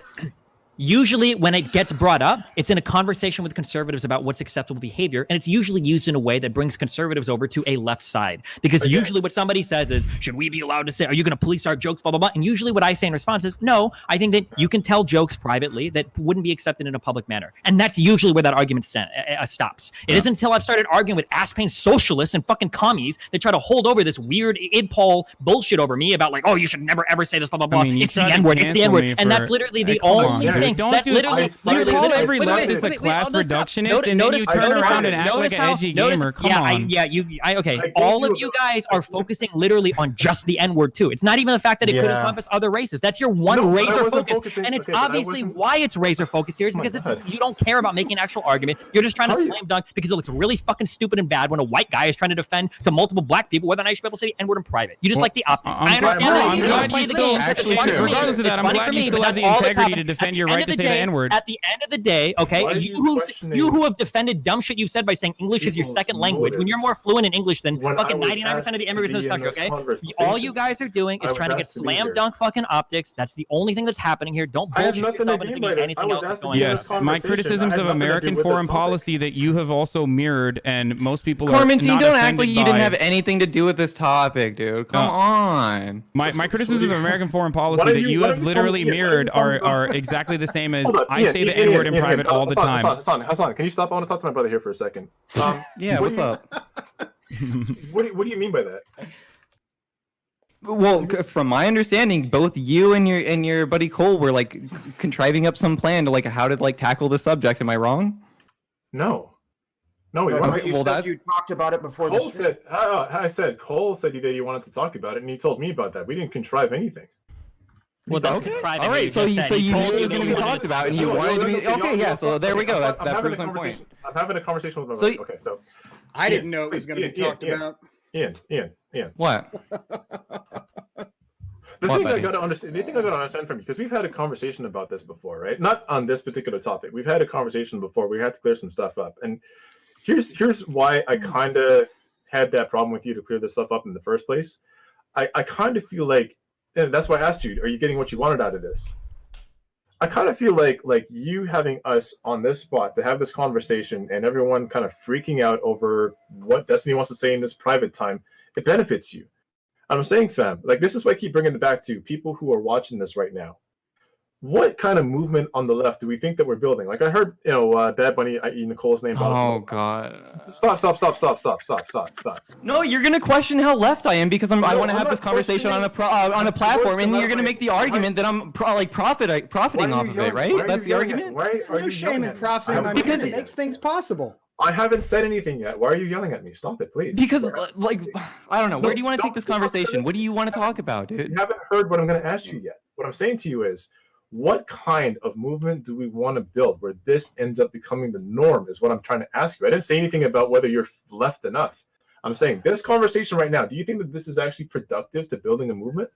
Usually when it gets brought up, it's in a conversation with conservatives about what's acceptable behavior, and it's usually used in a way that brings conservatives over to a left side. Because usually what somebody says is, should we be allowed to say, are you going to police our jokes, blah, blah, blah? And usually what I say in response is, no, I think that you can tell jokes privately that wouldn't be accepted in a public manner. And that's usually where that argument stops. It isn't until I've started arguing with ass-paying socialists and fucking commies that try to hold over this weird id-Paul bullshit over me about like, oh, you should never ever say this, blah, blah, blah. It's the N-word, it's the N-word. And that's literally the only thing.
Don't do literally. You call every leftist a class reductionist, and then you turn around and act like an edgy gamer. Come on.
Okay. All of you guys are focusing literally on just the N-word too. It's not even the fact that it could encompass other races. That's your one razor focus, and it's obviously why it's razor focus here is because this is you don't care about making an actual argument. You're just trying to slam dunk because it looks really fucking stupid and bad when a white guy is trying to defend to multiple black people whether or not you should be able to say the N-word in private. You just like the optics. I understand that.
I'm glad you still actually, regardless of that, I'm glad you still have the integrity to defend your right to say the N-word.
At the end of the day, okay, you who have defended dumb shit you've said by saying English is your second language when you're more fluent in English than fucking 99% of the immigrants in this country, okay? All you guys are doing is trying to get slam dunk fucking optics. That's the only thing that's happening here. Don't bullshit yourself into thinking anything else is going on.
Yes, my criticisms of American foreign policy that you have also mirrored, and most people are
Cormantine, don't act like you didn't have anything to do with this topic, dude. Come on.
My criticisms of American foreign policy that you have literally mirrored are exactly the same as I say the N-word in private all the time.
Hasan, can you stop? I want to talk to my brother here for a second.
Yeah, what's up?
What do you mean by that?
Well, from my understanding, both you and your buddy Cole were like contriving up some plan to like how to like tackle the subject. Am I wrong?
No, we
well, you talked about it before.
Cole said, Cole said that you wanted to talk about it, and he told me about that. We didn't contrive anything.
Well, that's
okay. All right, so you knew it was going to be talked about, and you wanted to be okay. Yeah, so there we go. That proves my point.
I'm having a conversation with my brother. Okay, so
I didn't know it was going to be talked about.
Ian.
What?
The thing I got to understand from you, because we've had a conversation about this before, right? Not on this particular topic. We've had a conversation before. We had to clear some stuff up, and here's why I kind of had that problem with you to clear this stuff up in the first place. I kind of feel like. And that's why I asked you, are you getting what you wanted out of this? I kind of feel like you having us on this spot to have this conversation and everyone kind of freaking out over what Destiny wants to say in this private time, it benefits you. And I'm saying, fam, like this is why I keep bringing it back to people who are watching this right now. What kind of movement on the left do we think that we're building? Like I heard, Bad Bunny, i.e. Nicole's name.
Oh God!
Stop!
No, you're gonna question how left I am because I want to have this conversation on a platform, and you're gonna make the argument that I'm profiting off of it, right? That's the argument.
Why are you
shame in profiting on because it makes things possible.
I haven't said anything yet. Why are you yelling at me? Stop it, please.
Because, I don't know. Where do you want to take this conversation? What do you want to talk about, dude?
You haven't heard what I'm going to ask you yet. What I'm saying to you is, what kind of movement do we want to build where this ends up becoming the norm is what I'm trying to ask you. I didn't say anything about whether you're left enough. I'm saying this conversation right now, do you think that this is actually productive to building a movement?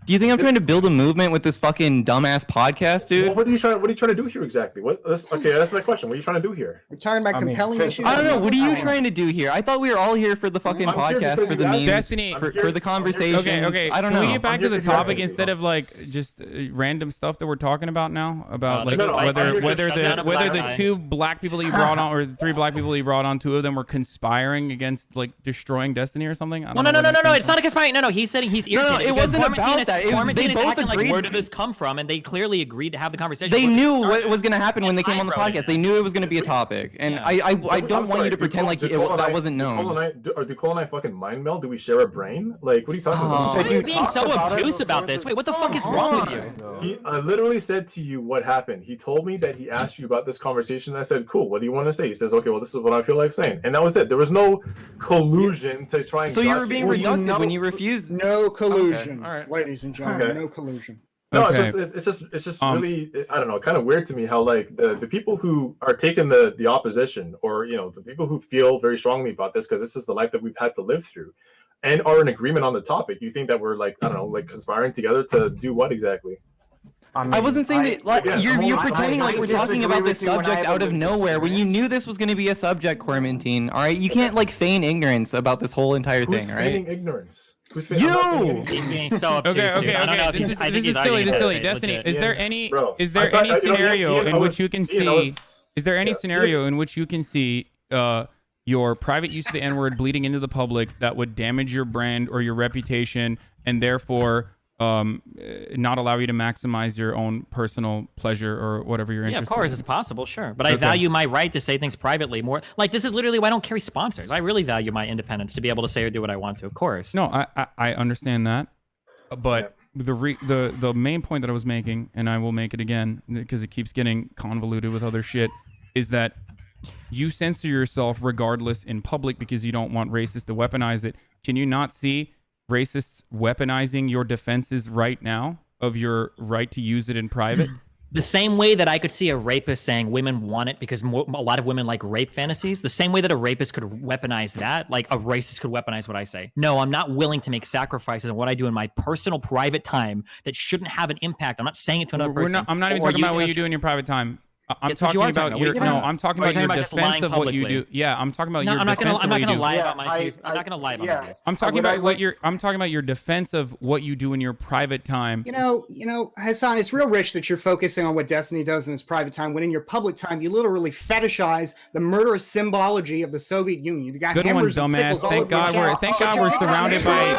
Do you think I'm trying to build a movement with this fucking dumbass podcast, dude?
Well, what are you trying to do here exactly? Okay, that's my question. What are you trying to do here?
We're talking about compelling issues.
I don't know. What are you trying to do here? I thought we were all here for the fucking podcast, for the memes,
Destiny,
for the conversations.
Okay.
I don't know.
Can we get back to the topic instead of like just random stuff that we're talking about now? About like whether the two black people you brought on, or the three black people you brought on, two of them were conspiring against like destroying Destiny or something?
No. It's not a conspiring. No. He's saying he's irritated.
No, it wasn't about that. They both agreed.
Like, where did this come from? And they clearly agreed to have the conversation.
They knew what was going to happen when they came on the podcast. They knew it was going to be a topic, and I don't want you to pretend like that wasn't known.
Do Cole and I fucking mind meld? Do we share a brain? Like, what are you talking about?
Why are you being so obtuse about this? Wait, what the fuck is wrong with you?
I literally said to you what happened. He told me that he asked you about this conversation. I said, cool, what do you want to say? He says, okay, well, this is what I feel like saying. And that was it. There was no collusion to try and...
So you were being reductive when you refused?
No collusion,
all right.
ladies and gentlemen, no collusion.
No, it's just really, I don't know, kind of weird to me how like the people who are taking the opposition, or the people who feel very strongly about this, because this is the life that we've had to live through, and are in agreement on the topic. You think that we're like, I don't know, like conspiring together to do what exactly?
I wasn't saying that. You're pretending like we're talking about this subject out of nowhere when you knew this was going to be a subject, Cormentine. All right, you can't like feign ignorance about this whole entire thing. All right.
Feigning ignorance?
You.
He's being so obtuse.
Okay. This is silly. Destiny, is there any scenario in which you can see? Is there any scenario in which you can see your private use of the N-word bleeding into the public that would damage your brand or your reputation, and therefore not allow you to maximize your own personal pleasure or whatever you're interested in?
Yeah, of course, it's possible, sure. But I value my right to say things privately more. Like, this is literally why I don't carry sponsors. I really value my independence to be able to say or do what I want to, of course.
No, I understand that. But the main point that I was making, and I will make it again because it keeps getting convoluted with other shit, is that you censor yourself regardless in public because you don't want racists to weaponize it. Can you not see racists weaponizing your defenses right now of your right to use it in private?
The same way that I could see a rapist saying women want it because a lot of women like rape fantasies, the same way that a rapist could weaponize that, like a racist could weaponize what I say. No, I'm not willing to make sacrifices on what I do in my personal private time that shouldn't have an impact. I'm not saying it to another person.
I'm not even talking about what you do in your private time. I'm talking about your defense of what you do. Yeah, I'm talking about your defense of what you do.
I'm not gonna lie about my views. I'm not gonna lie about my views.
I'm talking about your defense of what you do in your private time.
You know, Hasan, it's real rich that you're focusing on what Destiny does in his private time, when in your public time you literally fetishize the murderous symbology of the Soviet Union. You got
good one, dumbass. Thank God we're surrounded by.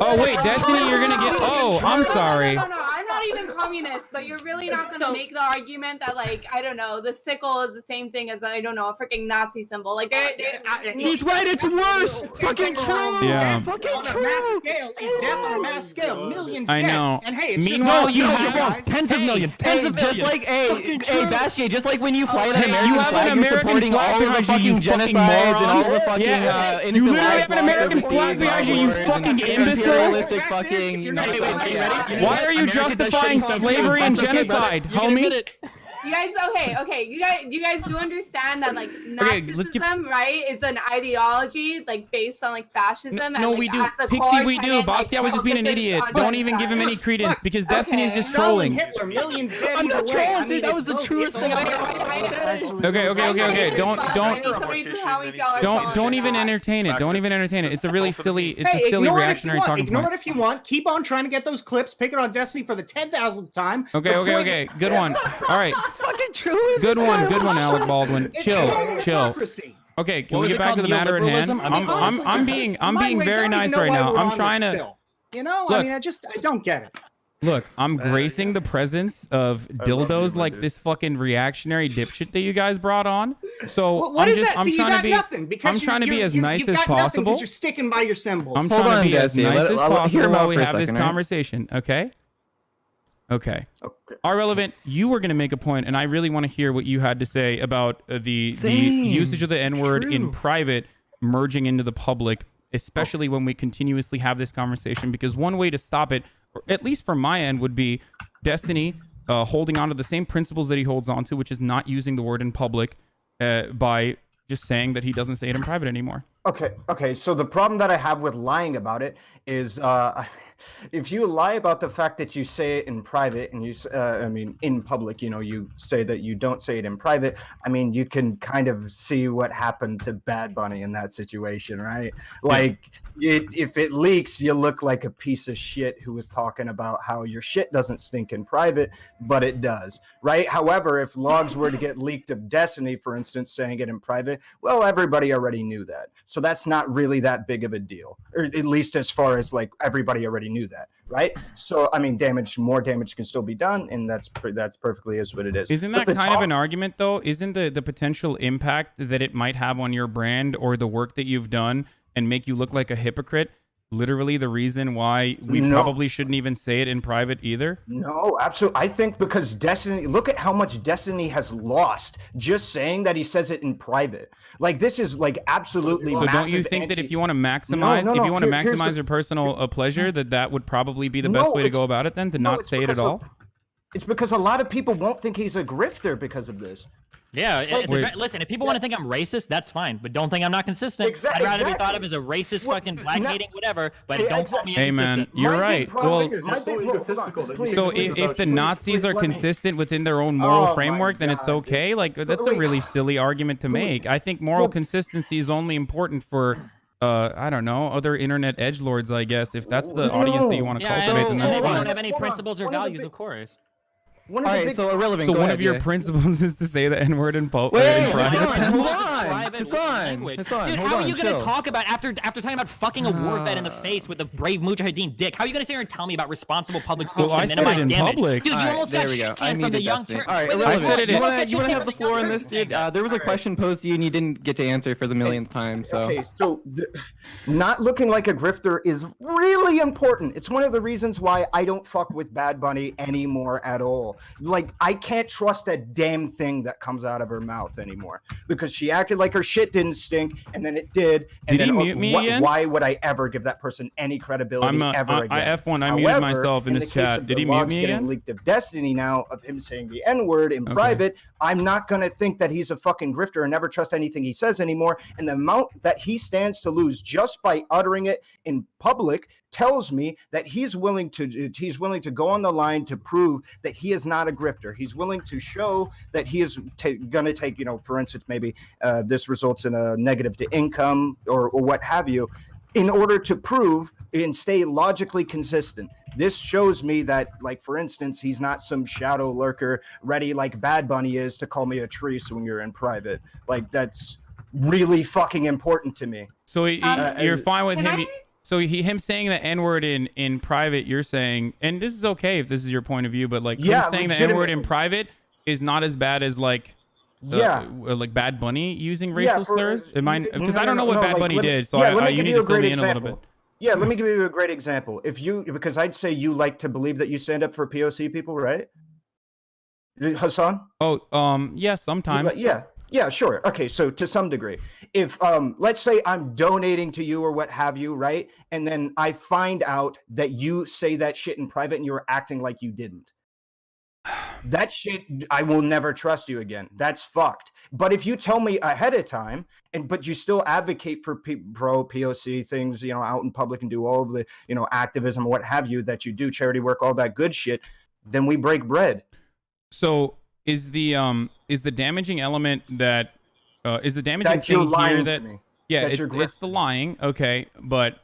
Oh wait, Destiny, you're gonna get. Oh, I'm sorry.
No, I'm not even communist, but you're really not going to make the argument that, like, I don't know, the sickle is the same thing as, I don't know, a freaking Nazi symbol. Like,
he's right, it's worse. Fucking true.
Yeah.
Fucking true. On a mass scale, it's death on a mass scale. Millions
I know.
Dead. And hey, it's
meanwhile,
just
you have
tens of millions.
Just like, hey, Bastian, just like when you fly that American
you have
flag,
an
you're
American
supporting
flag
all of the fucking genocides and all the fucking innocent
you literally
lives
have an American
lost
flag behind you, you
overseas,
fucking imbecile.
Imperialistic fucking.
Why are you justifying slavery and genocide, homie?
You guys, okay. You guys do understand that, like, Nazism, right? It's an ideology, like, based on, like, fascism.
No,
and,
we
like,
do. Pixie, we do. Bastia was just being an idiot. Don't even give him any credence because Destiny is just trolling.
Hitler, millions dead.
I'm not trolling, dude. That was the truest thing I
heard. Okay. Don't even entertain it. Don't even entertain it. It's a really silly. It's a silly reactionary talking point.
Ignore it if you want. Keep on trying to get those clips. Pick it on Destiny for the 10,000th time.
Okay. Good one. All right.
Fucking true.
Good one, Alec Baldwin. Chill. Okay, can we get back to the matter at hand? I'm being very nice right now. I'm trying to.
I don't get it.
Look, I'm gracing the presence of dildos like this fucking reactionary dipshit that you guys brought on. So I'm trying to be as nice as possible.
You're sticking by your symbols.
I'm trying to be as nice as possible while we have this conversation. Okay. Irrelevant. You were going to make a point, and I really want to hear what you had to say about the usage of the N-word in private merging into the public, especially when we continuously have this conversation. Because one way to stop it, or at least from my end, would be Destiny holding on to the same principles that he holds on to, which is not using the word in public by just saying that he doesn't say it in private anymore.
Okay. So the problem that I have with lying about it is, if you lie about the fact that you say it in private and in public, you say that you don't say it in private. I mean, you can kind of see what happened to Bad Bunny in that situation, right? Like, if it leaks, you look like a piece of shit who was talking about how your shit doesn't stink in private, but it does, right? However, if logs were to get leaked of Destiny, for instance, saying it in private, well, everybody already knew that. So that's not really that big of a deal, or at least as far as like everybody already knew that, right? So I mean, more damage can still be done, and that's perfectly is what it is.
Isn't that kind of an argument though? Isn't the potential impact that it might have on your brand or the work that you've done and make you look like a hypocrite literally the reason why we probably shouldn't even say it in private either?
No, absolutely. I think because Destiny, look at how much Destiny has lost just saying that he says it in private. Like, this is like absolutely
so don't you think that if you want to maximize your personal pleasure, that would probably be the best way to go about it then, to not say it at all?
It's because a lot of people won't think he's a grifter because of this.
Yeah, listen, if people want to think I'm racist, that's fine, but don't think I'm not consistent. I'd rather be thought of as a racist, fucking black-hating, whatever, but don't call me inconsistent.
Hey, man, you're right. Well, so if the Nazis are consistent within their own moral framework, then it's okay? Like, that's a really silly argument to make. I think moral consistency is only important for... I don't know, other internet edgelords, I guess, if that's the audience that you want to cultivate, then that's
fine.
fine.
They don't have any principles or values, of course.
So irrelevant.
So one of your principles is to say the N-word in private.
Hasan, hold on.
Dude,
hold
how
on,
are you going to
chill.
talk about after talking about fucking a war vet in the face with a brave mujahideen dick? How are you going to sit here and tell me about responsible public schools
Well,
to
I said
minimize
it in
damage?
public.
Dude, you almost got shit canned from the young
All right, you want to have the floor on this, dude? There was a question posed to you and you didn't get to answer for the millionth time. So
okay, so not looking like a grifter is really important. It's one of the reasons why I don't fuck with Bad Bunny anymore at all. Like, I can't trust a damn thing that comes out of her mouth anymore because she acted like her shit didn't stink, and then it did. And
did he mute me again?
Why would I ever give that person any credibility ever again?
I F1. I muted myself in this chat. Did he mute me again?
Leaked of Destiny now of him saying the N-word in private. I'm not gonna think that he's a fucking grifter and never trust anything he says anymore. And the amount that he stands to lose just by uttering it in public tells me that he's willing to go on the line to prove that he is not a grifter. He's willing to show that he is going to take, for instance, maybe this results in a negative to income or what have you, in order to prove and stay logically consistent. This shows me that, like, for instance, he's not some shadow lurker ready like Bad Bunny is to call me a tree swinger in private. Like, that's really fucking important to me.
So you're fine with him... So him saying the N-word in private, you're saying, and this is okay if this is your point of view, but like him saying the N-word in private is not as bad as like Bad Bunny using racial slurs? Because I don't know what Bad Bunny did, so you need to fill me in a little bit.
Yeah, let me give you a great example. Because I'd say you like to believe that you stand up for POC people, right? Hasan?
Yeah, sometimes.
Yeah, sure. Okay, so to some degree, if let's say I'm donating to you or what have you, right? And then I find out that you say that shit in private and you were acting like you didn't. That shit, I will never trust you again. That's fucked. But if you tell me ahead of time, but you still advocate for pro POC things, out in public and do all of the, activism, what have you, that you do charity work, all that good shit, then we break bread.
So is the damaging element that is the damaging
that you're
thing
lying
here that
to me.
Yeah,
that
it's the lying, okay, but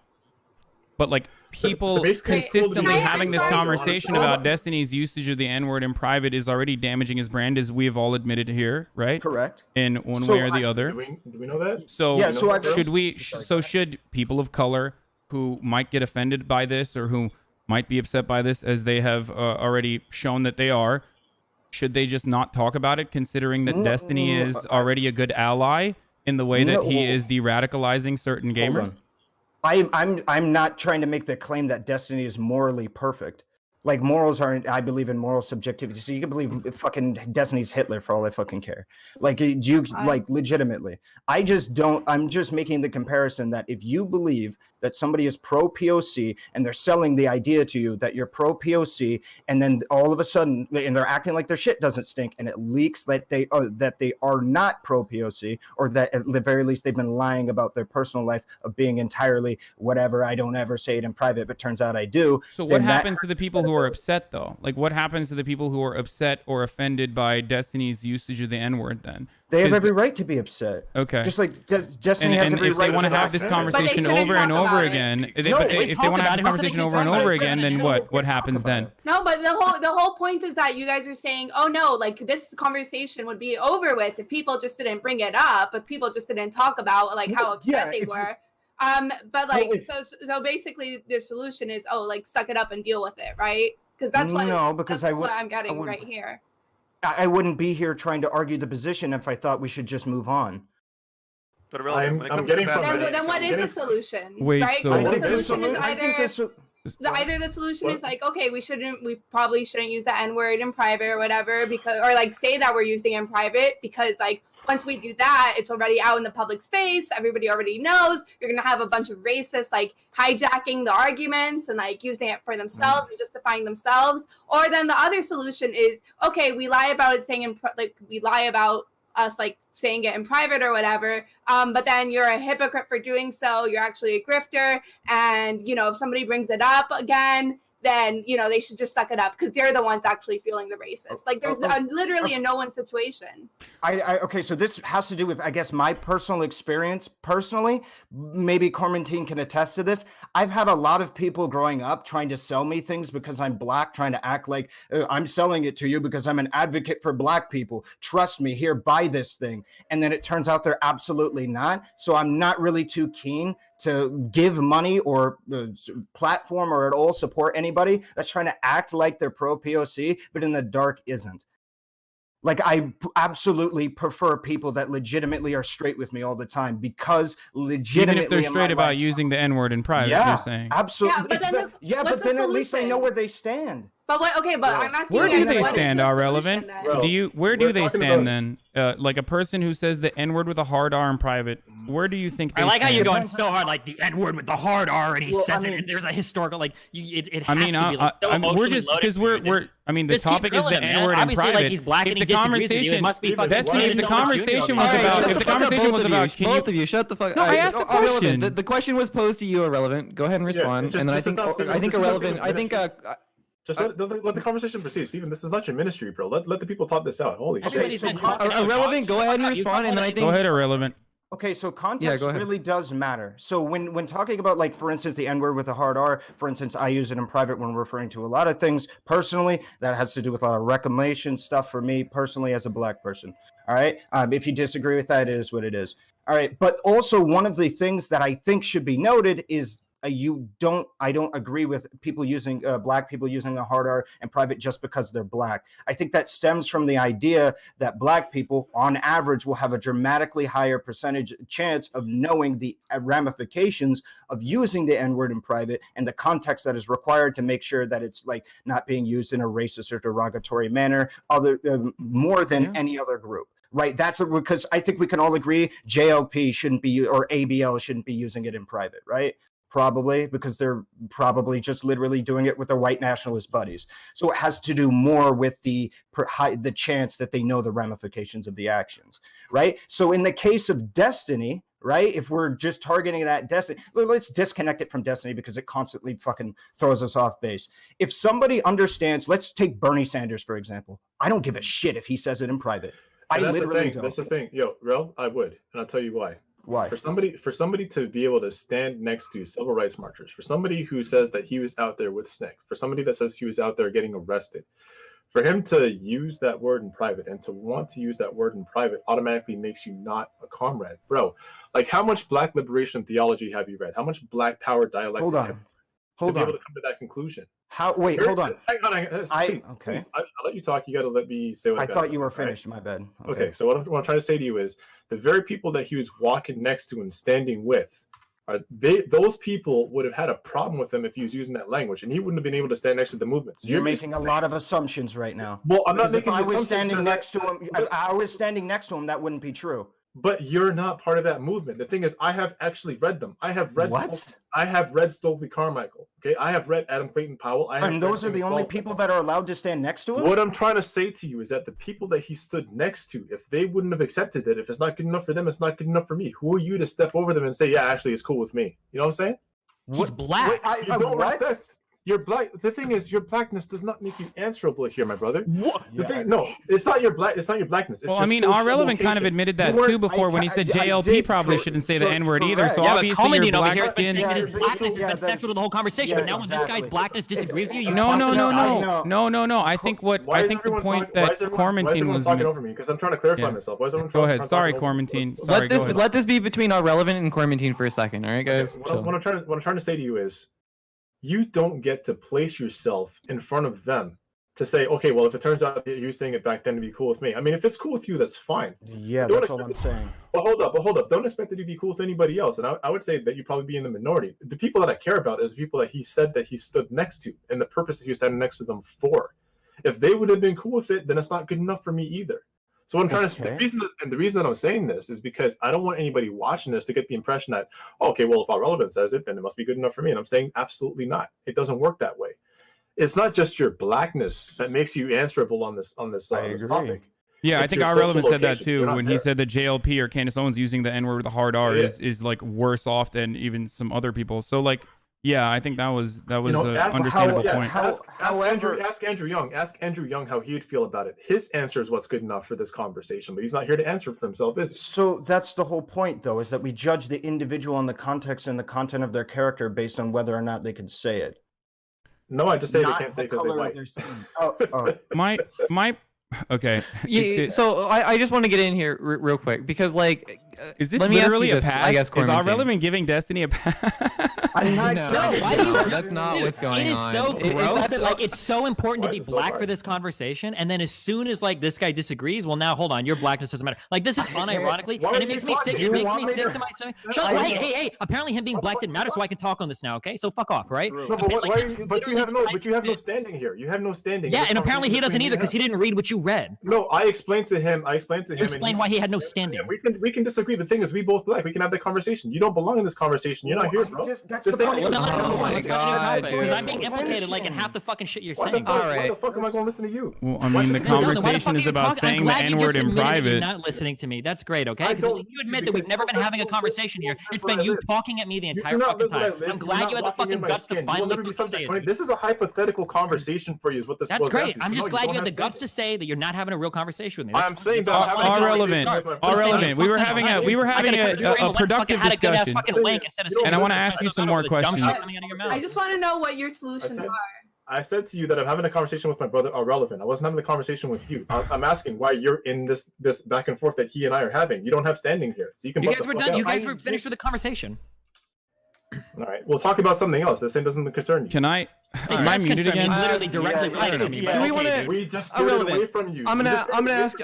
like people consistently having this conversation about Destiny's usage of the N-word in private is already damaging his brand, as we have all admitted here, right?
Correct.
In one way or the other.
Do we know that?
So should people of color who might get offended by this or who might be upset by this, as they have already shown that they are, should they just not talk about it, considering that Destiny is already a good ally in the way that he is de-radicalizing certain gamers?
I'm not trying to make the claim that Destiny is morally perfect. Like, morals aren't, I believe in moral subjectivity. So you can believe fucking Destiny's Hitler for all I fucking care. Like, legitimately. I'm just making the comparison that if you believe that somebody is pro-POC and they're selling the idea to you that you're pro-POC, and then all of a sudden, and they're acting like their shit doesn't stink, and it leaks that they are not pro-POC, or that at the very least they've been lying about their personal life of being entirely whatever. I don't ever say it in private, but turns out I do.
So what happens to the people who are upset, though? Like, what happens to the people who are upset or offended by Destiny's usage of the N-word then?
They have every right to be upset.
Okay.
Just like Destiny has every right to be upset.
And if they want to have this conversation over and over again, if they want to have this conversation over and over again, then what happens then?
No, but the whole point is that you guys are saying, oh no, like this conversation would be over with if people just didn't bring it up, if people just didn't talk about like how upset they were. But like, so basically the solution is, like suck it up and deal with it, right? Because that's what what I'm getting right here.
I wouldn't be here trying to argue the position if I thought we should just move on.
But I'm
getting then what is the solution?
Wait,
right?
so
the solution is either the solution is like, okay, we probably shouldn't use the N-word in private or whatever, because, or like say that we're using it in private, because like once we do that, it's already out in the public space. Everybody already knows. You're going to have a bunch of racists like hijacking the arguments and like using it for themselves and justifying themselves. Or then the other solution is, okay, we lie about it saying we lie about us like saying it in private or whatever. But then you're a hypocrite for doing so. You're actually a grifter. And, if somebody brings it up again, then, they should just suck it up because they're the ones actually feeling the racist. Like there's literally a no-win situation.
Okay, so this has to do with, I guess, my personal experience. Personally, maybe Cormentine can attest to this. I've had a lot of people growing up trying to sell me things because I'm black, trying to act like I'm selling it to you because I'm an advocate for black people. Trust me, here, buy this thing. And then it turns out they're absolutely not. So I'm not really too keen to give money or platform or at all support anybody that's trying to act like they're pro-POC, but in the dark isn't. Like, I absolutely prefer people that legitimately are straight with me all the time, because legitimately,
even if they're straight about using the N-word in private, you're saying.
Absolutely. But then at least I know where they stand.
But I'm asking
where
you
do
guys,
they
what
stand
is the
are
solution
relevant? Where do they stand then? Like a person who says the N-word with a hard R in private, where do you think they
I like
stand?
how you're going so hard, like the N-word with the hard R, and he says it, and there's a historical, like, it has to be like so
we're just, because we're the topic is the N-word in private.
Like he's black and he
disagrees with you, it must be
Destiny,
if the conversation was about,
both of you, shut the fuck up.
No, I asked the question.
The question was posed to you, Irrelevant. Go ahead and respond. And then I think Irrelevant,
just let the conversation proceed, Steven. This is not your ministry, bro. Let the people talk this out. Holy shit.
Irrelevant, go ahead and respond, and then I think.
Go ahead, Irrelevant.
Okay, so context really does matter. So when talking about, like, for instance, the N-word with a hard R, for instance, I use it in private when referring to a lot of things personally. That has to do with a lot of reclamation stuff for me personally as a black person. All right. If you disagree with that, it is what it is. All right. But also, one of the things that I think should be noted is I don't agree with people using black people using a hard R in private just because they're black. I think that stems from the idea that black people on average will have a dramatically higher percentage chance of knowing the ramifications of using the N-word in private and the context that is required to make sure that it's like not being used in a racist or derogatory manner more than any other group. Right. That's because I think we can all agree JLP shouldn't be, or ABL shouldn't be using it in private. Right. Probably because they're probably just literally doing it with their white nationalist buddies. So it has to do more with the chance that they know the ramifications of the actions, right? So in the case of Destiny, right, if we're just targeting it at Destiny, let's disconnect it from Destiny because it constantly fucking throws us off base. If somebody understands, let's take Bernie Sanders, for example. I don't give a shit if he says it in private. I literally don't.
That's the thing. Yo, Rel, I would, and I'll tell you why.
Why?
For somebody to be able to stand next to civil rights marchers, for somebody who says that he was out there with SNCC, for somebody that says he was out there getting arrested, for him to use that word in private and to want to use that word in private automatically makes you not a comrade, bro. Like, how much Black liberation theology have you read? How much Black power dialectic
Hold on.
have you read to be able to come to that conclusion?
Wait, hold on.
Hang on. Please, I'll let you talk. You got to let me say what I
thought you were finished. Right? My bad.
Okay. So what I'm trying to say to you is the very people that he was walking next to and standing with, those people would have had a problem with him if he was using that language, and he wouldn't have been able to stand next to the movement. So
you're making a lot of assumptions right now.
Well, I'm not making
if I was standing next to him. If I was standing next to him, that wouldn't be true.
But you're not part of that movement. The thing is, I have actually read them. I have read Stokely Carmichael. Okay, I have read Adam Clayton Powell.
And those are the only people that are allowed to stand next to him?
What I'm trying to say to you is that the people that he stood next to, if they wouldn't have accepted it, if it's not good enough for them, it's not good enough for me. Who are you to step over them and say, yeah, actually, it's cool with me? You know what I'm saying?
He's black.
Wait, you don't respect. You're black. The thing is, your blackness does not make you answerable here, my brother. What? No, it's not your black. It's not your blackness. It's
well, I mean, our relevant kind of admitted that too before when he said JLP probably shouldn't say the N-word either. So obviously your black skin.
His blackness has been central to the whole conversation. But now when this guy's blackness disagrees with you,
no. I think the point that Cormentine was
talking over me because I'm trying to clarify myself.
Go ahead. Sorry, Cormentine.
Let this be between our relevant and Cormentine for a second. All right, guys.
What I'm trying to say to you is, you don't get to place yourself in front of them to say, okay, well, if it turns out that you were saying it back then to be cool with me. I mean, if it's cool with you, that's fine.
Yeah, that's all I'm saying.
Well, hold up. Don't expect it to be cool with anybody else. And I would say that you'd probably be in the minority. The people that I care about is the people that he said that he stood next to and the purpose that he was standing next to them for. If they would have been cool with it, then it's not good enough for me either. So what I'm trying to say, the reason that I'm saying this is because I don't want anybody watching this to get the impression that, oh, okay, well, if our relevant says it, then it must be good enough for me. And I'm saying absolutely not. It doesn't work that way. It's not just your blackness that makes you answerable on this topic.
Yeah, I think our relevant said that too when he said that JLP or Candace Owens using the N-word with a hard R is like worse off than even some other people. So like, yeah, I think that was an understandable point.
Ask Andrew Young how he'd feel about it. His answer is what's good enough for this conversation, but he's not here to answer for himself, is he?
So that's the whole point, though, is that we judge the individual on the context and the content of their character based on whether or not they could say it.
No, I just say they can't say because they might.
Okay.
So I just want to get in here real quick because like,
is this literally a pass?
I guess
is our relevant giving Destiny a pass?
No, that's not what's going on.
It is so gross that like it's so important to be black for this conversation, and then as soon as like this guy disagrees, well now hold on, your blackness doesn't matter. Like this is unironically, and it makes me sick. It makes me sick to my stomach. Shut up! Hey! Apparently him being black didn't matter, so I can talk on this now. Okay, so fuck off, right?
No, but you have no standing here. You have no standing.
Yeah, and apparently he doesn't either because he didn't read what you read.
No, I explained to him.
Explain why he had no standing.
We can disagree. The thing is, we both black. We can have that conversation. You don't belong in this conversation. You're not here, bro.
That's the point.
Oh my god, dude.
I'm being implicated like in half the fucking shit you're saying.
All right. Why the fuck am I going to listen to you?
Well, I mean, the conversation is about saying the N-word in private.
You're not listening to me. That's great, okay? Because you admit that we've never been having a conversation here. It's been you talking at me the entire fucking time. I'm glad you had the fucking guts to finally say it.
This is a hypothetical conversation for you. Is what this.
That's great. I'm just glad you had the guts to say that you're not having a real conversation with me.
I'm saying that
our relevant. We were having a productive discussion, and I want to ask you some more questions.
I just want to know what your solutions are.
I said to you that I'm having a conversation with my brother, relevant. I wasn't having the conversation with you. I'm asking why you're in this back and forth that he and I are having. You don't have standing here, so you can.
You guys were done. You guys were finished with the conversation.
All right, we'll talk about something else. This thing doesn't concern you.
Can I? Am I muted again?
Literally directly related to me.
Do we want to?
We just steered away from you.
I'm gonna ask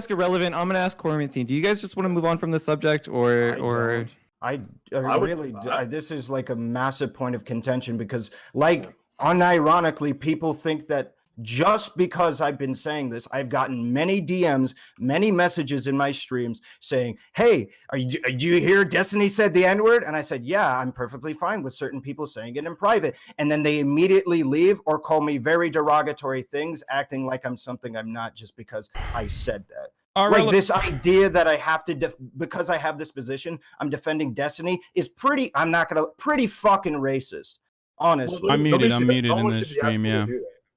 irrelevant. I'm gonna ask Cormentine. Do you guys just want to move on from this subject, or?
I really, this is like a massive point of contention because, like, unironically, people think that just because I've been saying this, I've gotten many DMs, many messages in my streams saying, hey, do you hear Destiny said the N-word? And I said, yeah, I'm perfectly fine with certain people saying it in private. And then they immediately leave or call me very derogatory things, acting like I'm something I'm not just because I said that. Like this idea that I have to, because I have this position, I'm defending Destiny is pretty fucking racist, honestly.
I'm muted in the stream, yeah.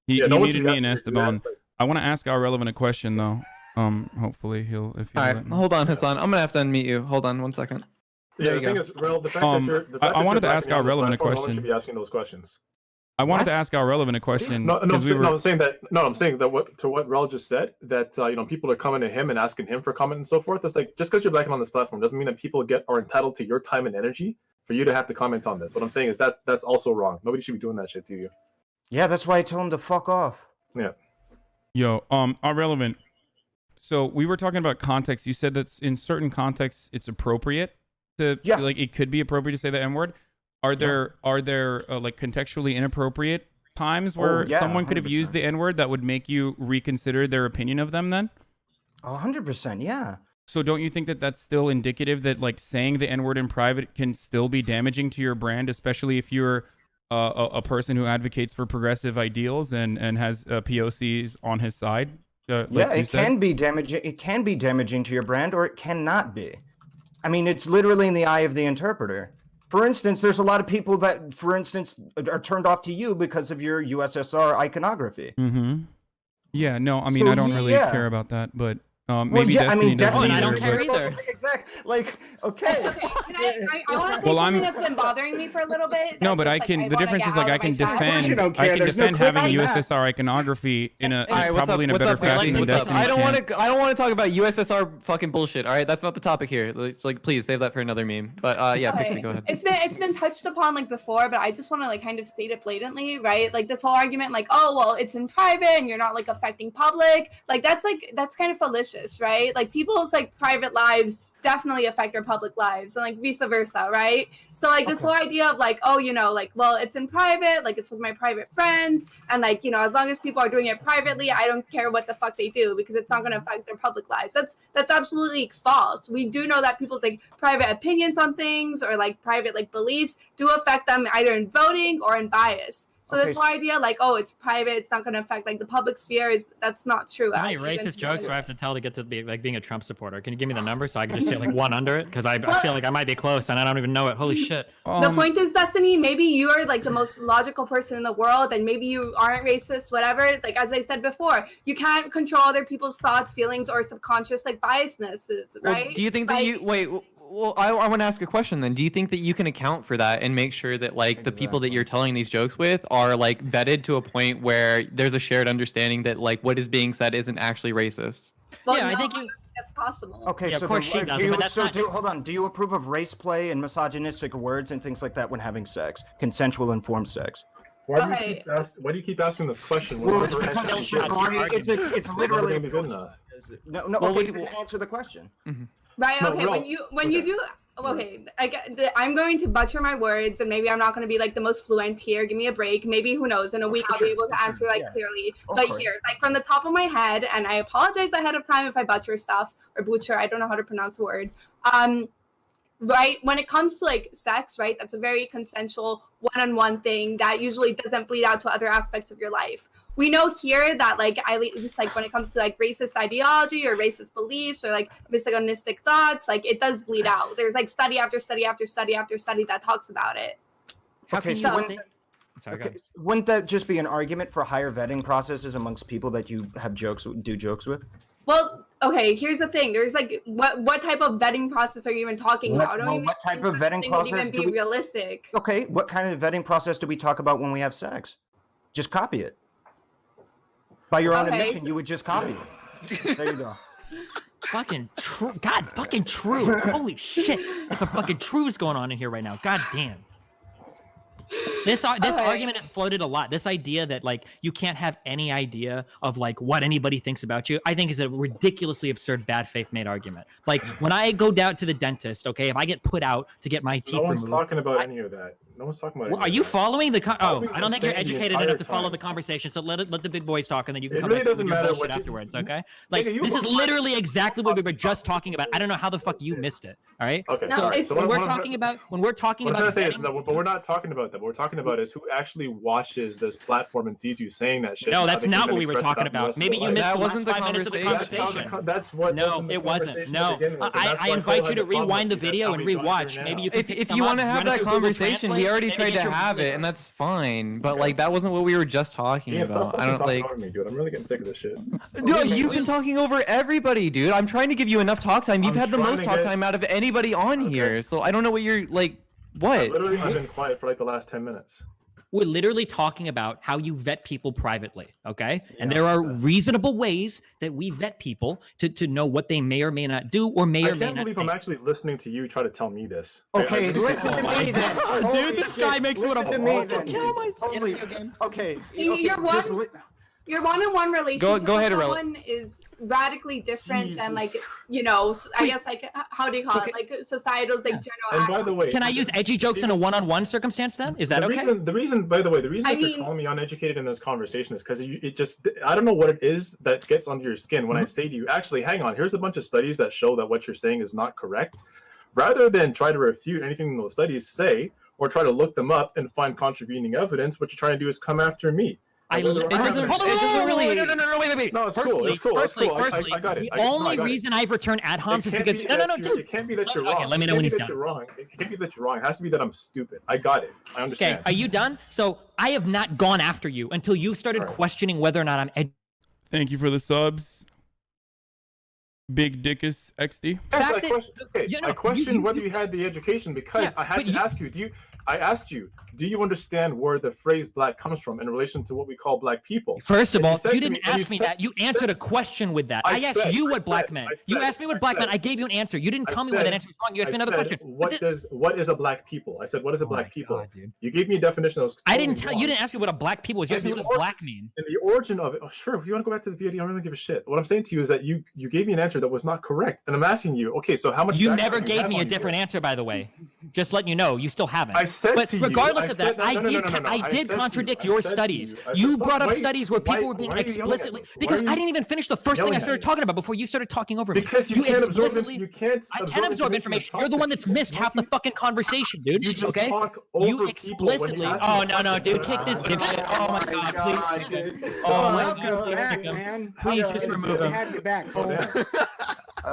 He muted me and Esteban. I want to ask our relevant a question though. Hopefully he'll. All
right, hold on, Hasan. I'm gonna have to unmute you. Hold on 1 second.
Yeah, the thing is, the fact that
I wanted to ask our relevant a question.
Should be asking those questions.
I wanted to ask our relevant a question.
I'm saying that what Rel just said, that people are coming to him and asking him for comment and so forth. It's like, just because you're black on this platform doesn't mean that people are entitled to your time and energy for you to have to comment on this. What I'm saying is that's also wrong. Nobody should be doing that shit to you.
Yeah, that's why I tell him to fuck off.
Yeah.
Yo, our relevant. So we were talking about context. You said that in certain contexts it's appropriate to like it could be appropriate to say the N-word. Are there like contextually inappropriate times where someone could have
100%.
used the N-word that would make you reconsider their opinion of them then?
100%, yeah.
So don't you think that that's still indicative that like saying the N-word in private can still be damaging to your brand, especially if you're a person who advocates for progressive ideals and has POCs on his side?
It can be damaging. It can be damaging to your brand, or it cannot be. I mean, it's literally in the eye of the interpreter. For instance, there's a lot of people that, for instance, are turned off to you because of your USSR iconography.
Mm-hmm. Yeah, no, I mean, I don't really care about that, but maybe
yeah,
Destiny doesn't
I don't care either.
Exactly. Like, okay.
I want to say something that's been bothering me for a little bit.
No, but I can. The difference is like I can defend. I can defend having USSR iconography in a probably in a better fashion than Destiny.
I don't want to talk about USSR fucking bullshit. All right, that's not the topic here. Like, please save that for another meme. But yeah, Pixie, go ahead.
It's been touched upon like before, but I just want to like kind of state it blatantly, right? Like this whole argument, like, oh well, it's in private and you're not like affecting public. Like that's kind of fallacious, right? Like people's like private lives definitely affect their public lives and like vice versa, right? So like this whole idea of like, oh, you know, like, well, it's in private, like it's with my private friends, and like, you know, as long as people are doing it privately, I don't care what the fuck they do because it's not going to affect their public lives. That's absolutely false. We do know that people's like private opinions on things or like private like beliefs do affect them either in voting or in bias. So this whole idea, like, oh, it's private, it's not going to affect like the public sphere, that's not true.
How many racist jokes do I have to tell to get to be like being a Trump supporter? Can you give me the number so I can just say like one under it? Because I feel like I might be close and I don't even know it. Holy shit.
The point is, Destiny, maybe you are like the most logical person in the world, and maybe you aren't racist, whatever. Like as I said before, you can't control other people's thoughts, feelings, or subconscious like biasnesses, right?
Well, do you think that you wait? Well, I want to ask a question then. Do you think that you can account for that and make sure that like the people that you're telling these jokes with are like vetted to a point where there's a shared understanding that like what is being said isn't actually racist?
Well, yeah, I think that's possible.
Okay,
yeah,
so
of course she does.
Hold on. Do you approve of race play and misogynistic words and things like that when having sex, consensual informed sex?
Why do you keep asking this question?
Well, it's because it's literally good enough. No, answer the question.
Mm-hmm.
Right. Okay. No, when you do. Okay. I'm going to butcher my words, and maybe I'm not going to be like the most fluent here. Give me a break. Maybe who knows? In a week, I'll be able to answer like clearly. But here, like from the top of my head, and I apologize ahead of time if I butcher stuff or butcher. I don't know how to pronounce a word. Right. When it comes to like sex, right? That's a very consensual one-on-one thing that usually doesn't bleed out to other aspects of your life. We know here that like just like when it comes to like racist ideology or racist beliefs or like misogynistic thoughts, like it does bleed out. There's like study after study after study after study that talks about it.
Wouldn't that just be an argument for higher vetting processes amongst people that you have do jokes with?
Well, okay, here's the thing. There's like what type of vetting process are you even talking about?
What type of vetting process
would even be realistic?
Okay, what kind of vetting process do we talk about when we have sex? Just copy it. By your own admission, you would just copy it. There you go.
Fucking true. God, fucking true. Holy shit. That's a fucking truce going on in here right now. God damn. This argument has floated a lot. This idea that like you can't have any idea of like what anybody thinks about you, I think is a ridiculously absurd bad faith made argument. Like when I go down to the dentist, okay, if I get put out to get my teeth removed.
No one's talking about any of that. No one's talking about.
Are you following the? I don't think you're educated enough to follow the conversation. So let the big boys talk, and then you can come back with your bullshit afterwards. Okay? Like this is literally exactly what we were just talking about. I don't know how the fuck you missed it. All right.
Okay.
So when we're talking about
what I'm trying to say is, but we're not talking about that. What we're talking about is who actually watches this platform and sees you saying that shit.
No, that's not what we were talking about. Maybe you missed the last 5 minutes of the conversation.
That's what.
No, it wasn't. No, I invite you to rewind the video and rewatch. Maybe you can.
If you want to have that conversation, we already tried to have it, and that's fine. But like that wasn't what we were just talking about. I don't like.
Me, dude. I'm really getting sick of this shit.
No, you've been talking over everybody, dude. I'm trying to give you enough talk time. You've had the most talk time out of anybody on here, so I don't know what you're like. What?
Literally, I've been quiet for like the last 10 minutes.
We're literally talking about how you vet people privately, okay? And there are reasonable ways that we vet people to know what they may or may not do or may or may not.
I can't believe I'm actually listening to you try to tell me this.
Okay, listen to me then.
Dude, this guy makes me want
to kill myself. Okay.
Your one-on-one relationship.
Go ahead,
someone is radically different than like, you know, I guess like, how do you call it? Like societal's like general.
And by the way,
can I use edgy jokes in a one-on-one circumstance then? Is that okay?
The reason that you're calling me uneducated in this conversation is because it just, I don't know what it is that gets under your skin when I say to you, actually, hang on, here's a bunch of studies that show that what you're saying is not correct. Rather than try to refute anything those studies say or try to look them up and find contravening evidence, what you're trying to do is come after me.
It doesn't really. No, wait.
No, it's cool. It's cool.
Firstly,
I got it.
The only reason I've returned ad homs is because dude.
It can't be that you're wrong.
Okay, let me know when he's done.
It can't be that you're wrong. It has to be that I'm stupid. I got it. I understand.
Okay, are you done? So I have not gone after you until you started questioning whether or not I'm.
Thank you for the subs. Big Dickus XD.
Yes, I questioned whether you had the education because I had to ask you. I asked you, do you understand where the phrase black comes from in relation to what we call black people?
First of all, you didn't ask me that. You answered a question with that. I asked you what black meant. You asked me what black meant. I gave you an answer. You didn't tell me why that answer was wrong. You asked me another question.
What is a black people? I said, what is a black people? You gave me a definition that was
I didn't tell you. Didn't ask me what a black people was. You asked me what does black mean.
And the origin of it. Oh, sure. If you want to go back to the video, I don't really give a shit. What I'm saying to you is that you gave me an answer that was not correct, and I'm asking you, okay, so how much?
You never gave me a different answer, by the way. Just letting you know, you still haven't.
I said to you.
Regardless of that, I did contradict your studies. You brought up studies where people were being explicitly because I didn't even finish the first thing I started talking about before you started talking over me.
Because you can't absorb
information. You're the one that's missed half the fucking conversation, dude.
You just
okay?
talk over
You explicitly. Oh no, dude, kick this dipshit. Oh my god, please. Oh my god,
man.
Please just remove him.
Have you back,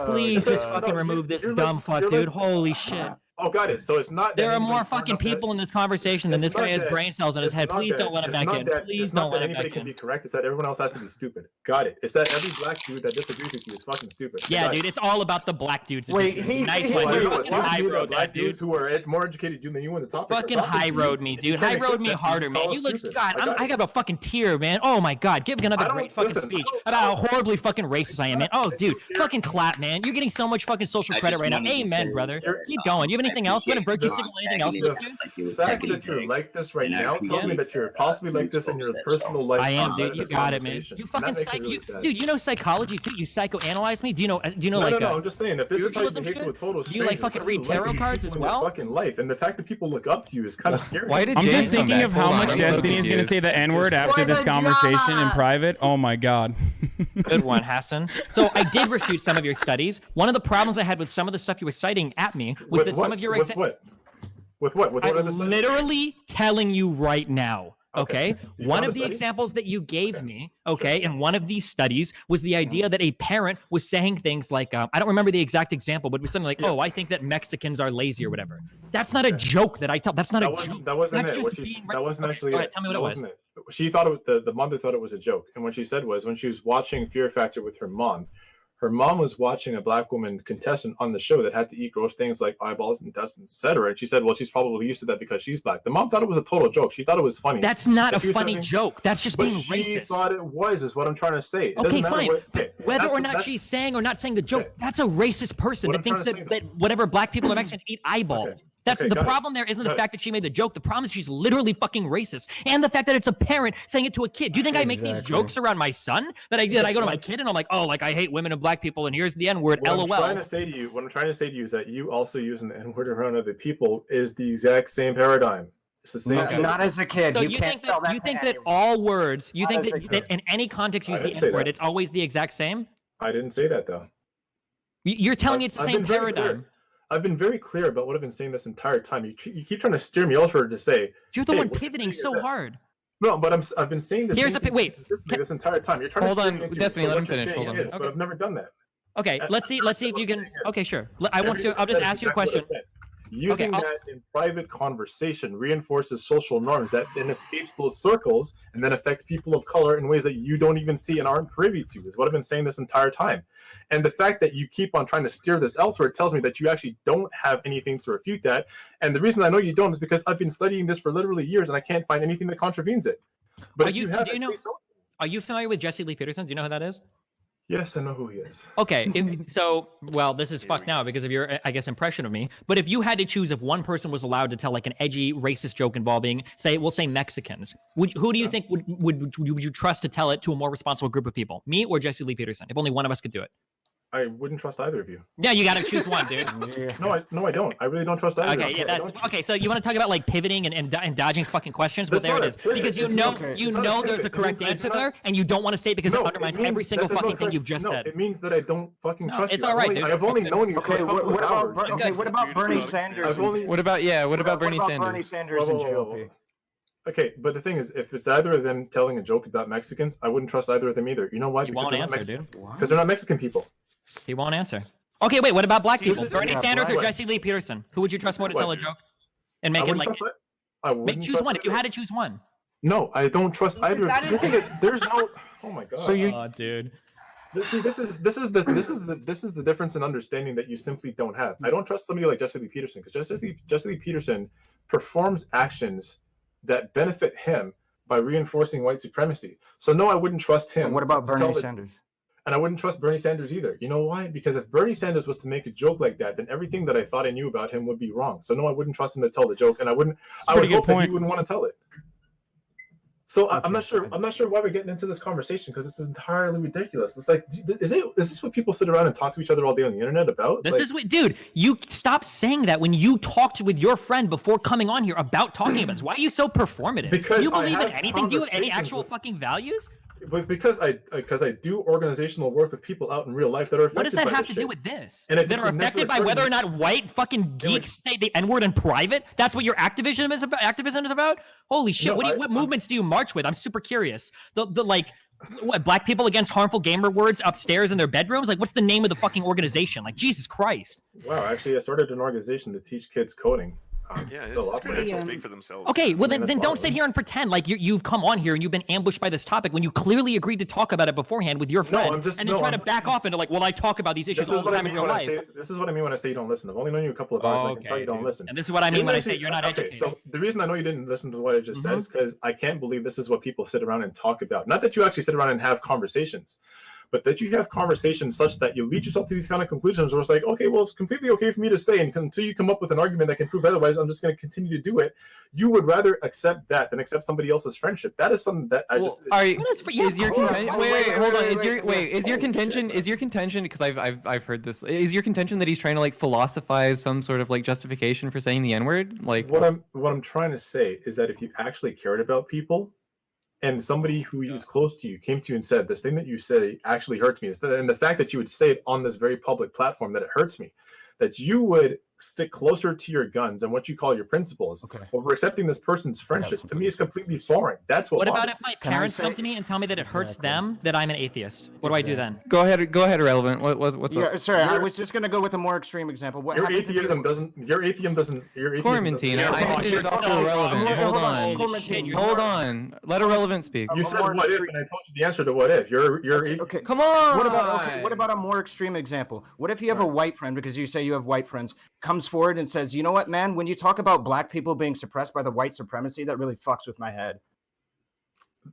Please just fucking remove this dumb fuck, dude. Holy shit.
Oh, got it. So it's not.
There are more fucking people in this conversation than this guy has brain cells in his head. Please don't let him back in. Please don't let him back in.
Anybody can be correct. It's that everyone else has to be stupid. Got it. It's that every black dude that disagrees with you is fucking stupid.
Yeah, dude. It's all about the black dudes.
Wait,
nice one. You fucking high road that dude.
Dudes who are more educated than you in the topic.
Fucking high road me, dude. High road me harder, man. You look. God, I got a fucking tear, man. Oh my god. Give another great fucking speech about how horribly fucking racist I am, man. Oh, dude. Fucking clap, man. You're getting so much fucking social credit right now. Amen, brother. Keep going. You have anything else? You want a virtue signal? Anything else?
The fact that you're like this right now tells me that you're possibly like this in your personal life.
I am, dude. You got it, man. You fucking dude. You know psychology too. You psychoanalyze me. Do you know? Like?
No. I'm just saying. If this is how you behave to a total stranger,
do you like fucking read tarot cards as well?
Fucking life, and the fact that people look up to you is kind of scary.
I'm just thinking of how much Destiny is gonna say the N-word after this conversation in private. Oh my god.
Good one, Hasan. So I did refute some of your studies. One of the problems I had with some of the stuff you were citing at me was that some of your
With what?
I'm literally telling you right now. Okay. One of the examples that you gave me, in one of these studies was the idea that a parent was saying things like, I don't remember the exact example, but it was something like, oh, I think that Mexicans are lazy or whatever. That's not a joke that I tell. That's not a joke.
That wasn't it. That wasn't actually it.
Tell me what it was.
She thought the mother thought it was a joke. And what she said was when she was watching Fear Factor with her mom was watching a black woman contestant on the show that had to eat gross things like eyeballs, intestines, etc. And she said, well, she's probably used to that because she's black. The mom thought it was a total joke. She thought it was funny.
That's not a funny joke. That's just being racist.
She thought it was, is what I'm trying to say.
Okay, fine. Whether or not she's saying or not saying the joke, that's a racist person that thinks that whatever black people or Mexicans eat eyeballs. That's the problem. There isn't the fact that she made the joke. The problem is she's literally fucking racist, and the fact that it's a parent saying it to a kid. Do you think I make these jokes around my son? That I go to my kid and I'm like, oh, like I hate women and black people, and here's the N-word. LOL.
What I'm trying to say to you is that you also using the N-word around other people is the exact same paradigm. It's the same.
Not as a kid.
So you think that all words, you think that in any context use the N-word, it's always the exact same?
I didn't say that though.
You're telling me it's the same paradigm.
I've been very clear about what I've been saying this entire time. You keep trying to steer me elsewhere to say
you're the one pivoting so hard.
No, but I've been saying this. This entire time. You're trying to
hold on, Destiny. Let him finish. Hold on.
But I've never done that.
Okay, let's see if you can. Okay, sure. I'll just ask you a question.
Using that in private conversation reinforces social norms that then escapes those circles and then affects people of color in ways that you don't even see and aren't privy to, is what I've been saying this entire time. And the fact that you keep on trying to steer this elsewhere tells me that you actually don't have anything to refute that. And the reason I know you don't is because I've been studying this for literally years and I can't find anything that contravenes it. But
are you familiar with Jesse Lee Peterson? Do you know who that is?
Yes, I know who he is.
Okay, well, this is fucked now because of your, I guess, impression of me. But if you had to choose if one person was allowed to tell like an edgy, racist joke involving, we'll say Mexicans, who do you think would you trust to tell it to a more responsible group of people? Me or Jesse Lee Peterson? If only one of us could do it.
I wouldn't trust either of you.
Yeah, you got to choose one, dude.
No, I don't. I really don't trust either.
Okay, yeah, okay. So you want to talk about like pivoting and dodging fucking questions? Well, there it is. Because you know there's a correct answer there, and you don't want to say it because it undermines every single fucking thing you've just said.
It means that I don't fucking trust you.
It's all right, dude.
I've only known you for a couple of hours.
What about Bernie Sanders?
What about Bernie Sanders?
Bernie Sanders and GOP?
Okay, but the thing is, if it's either of them telling a joke about Mexicans, I wouldn't trust either of them either. You know why?
You won't answer, dude.
Because they're not Mexican people.
He won't answer. Okay, wait. What about black people? Bernie Sanders or Jesse Lee Peterson? Who would you trust more to tell a joke and make it like? Choose one. If you had to choose one.
No, I don't trust either. The thing is, there's no. Oh my god.
Oh, dude.
See, this is the difference in understanding that you simply don't have. I don't trust somebody like Jesse Lee Peterson because Jesse Lee Peterson performs actions that benefit him by reinforcing white supremacy. So no, I wouldn't trust him.
And what about Bernie Sanders?
And I wouldn't trust Bernie Sanders either. You know why? Because if Bernie Sanders was to make a joke like that, then everything that I thought I knew about him would be wrong. So no, I wouldn't trust him to tell the joke, and I would hope that he wouldn't want to tell it. So I'm not sure why we're getting into this conversation because this is entirely ridiculous. It's like, is this what people sit around and talk to each other all day on the internet about?
This is what, dude. You stop saying that when you talked with your friend before coming on here about talking about this. Why are you so performative?
Because
do you believe in anything? Do you have any actual fucking values?
But because I do organizational work with people out in real life that are affected.
What does that have to do with this? That are affected by whether or not white fucking geeks say the N-word in private? That's what your activism is about? Holy shit! No, what movements do you march with? I'm super curious. What, black people against harmful gamer words upstairs in their bedrooms? Like, what's the name of the fucking organization? Like, Jesus Christ!
Wow, actually, I started an organization to teach kids coding.
Speak for themselves.
Okay, well then don't sit here and pretend like you've come on here and you've been ambushed by this topic when you clearly agreed to talk about it beforehand with your friend, and then try to back off into like, well, I talk about these issues all the time in real life.
This is what I mean when I say you don't listen. I've only known you a couple of hours, and I can tell you don't listen.
And this is what I mean when I say you're not educated.
So the reason I know you didn't listen to what I just said is because I can't believe this is what people sit around and talk about. Not that you actually sit around and have conversations, but that you have conversations such that you lead yourself to these kind of conclusions where it's like, okay, well, it's completely okay for me to say, and until you come up with an argument that can prove otherwise, I'm just going to continue to do it. You would rather accept that than accept somebody else's friendship. That is something that
is your contention, because I've heard this, is your contention that he's trying to like philosophize some sort of like justification for saying the N-word? Like
what I'm trying to say is that if you actually cared about people, and somebody who is close to you came to you and said, this thing that you say actually hurts me, and the fact that you would say it on this very public platform that it hurts me, that you would stick closer to your guns and what you call your principles over accepting this person's friendship, to me is completely foreign. That's what
about if my parents come to me and tell me that it hurts them that I'm an atheist? What do I do then?
Go ahead, Irrelevant. What's up?
Sorry, I was just going to go with a more extreme example.
Your atheism doesn't.
Quarantine. I did it off Irrelevant. Hold on. Let Irrelevant speak.
You said what if, and I told you the answer to what if. You're
okay.
Come on.
What about a more extreme example? What if you have a white friend, because you say you have white friends, comes forward and says, you know what, man, when you talk about black people being suppressed by the white supremacy, that really fucks with my head.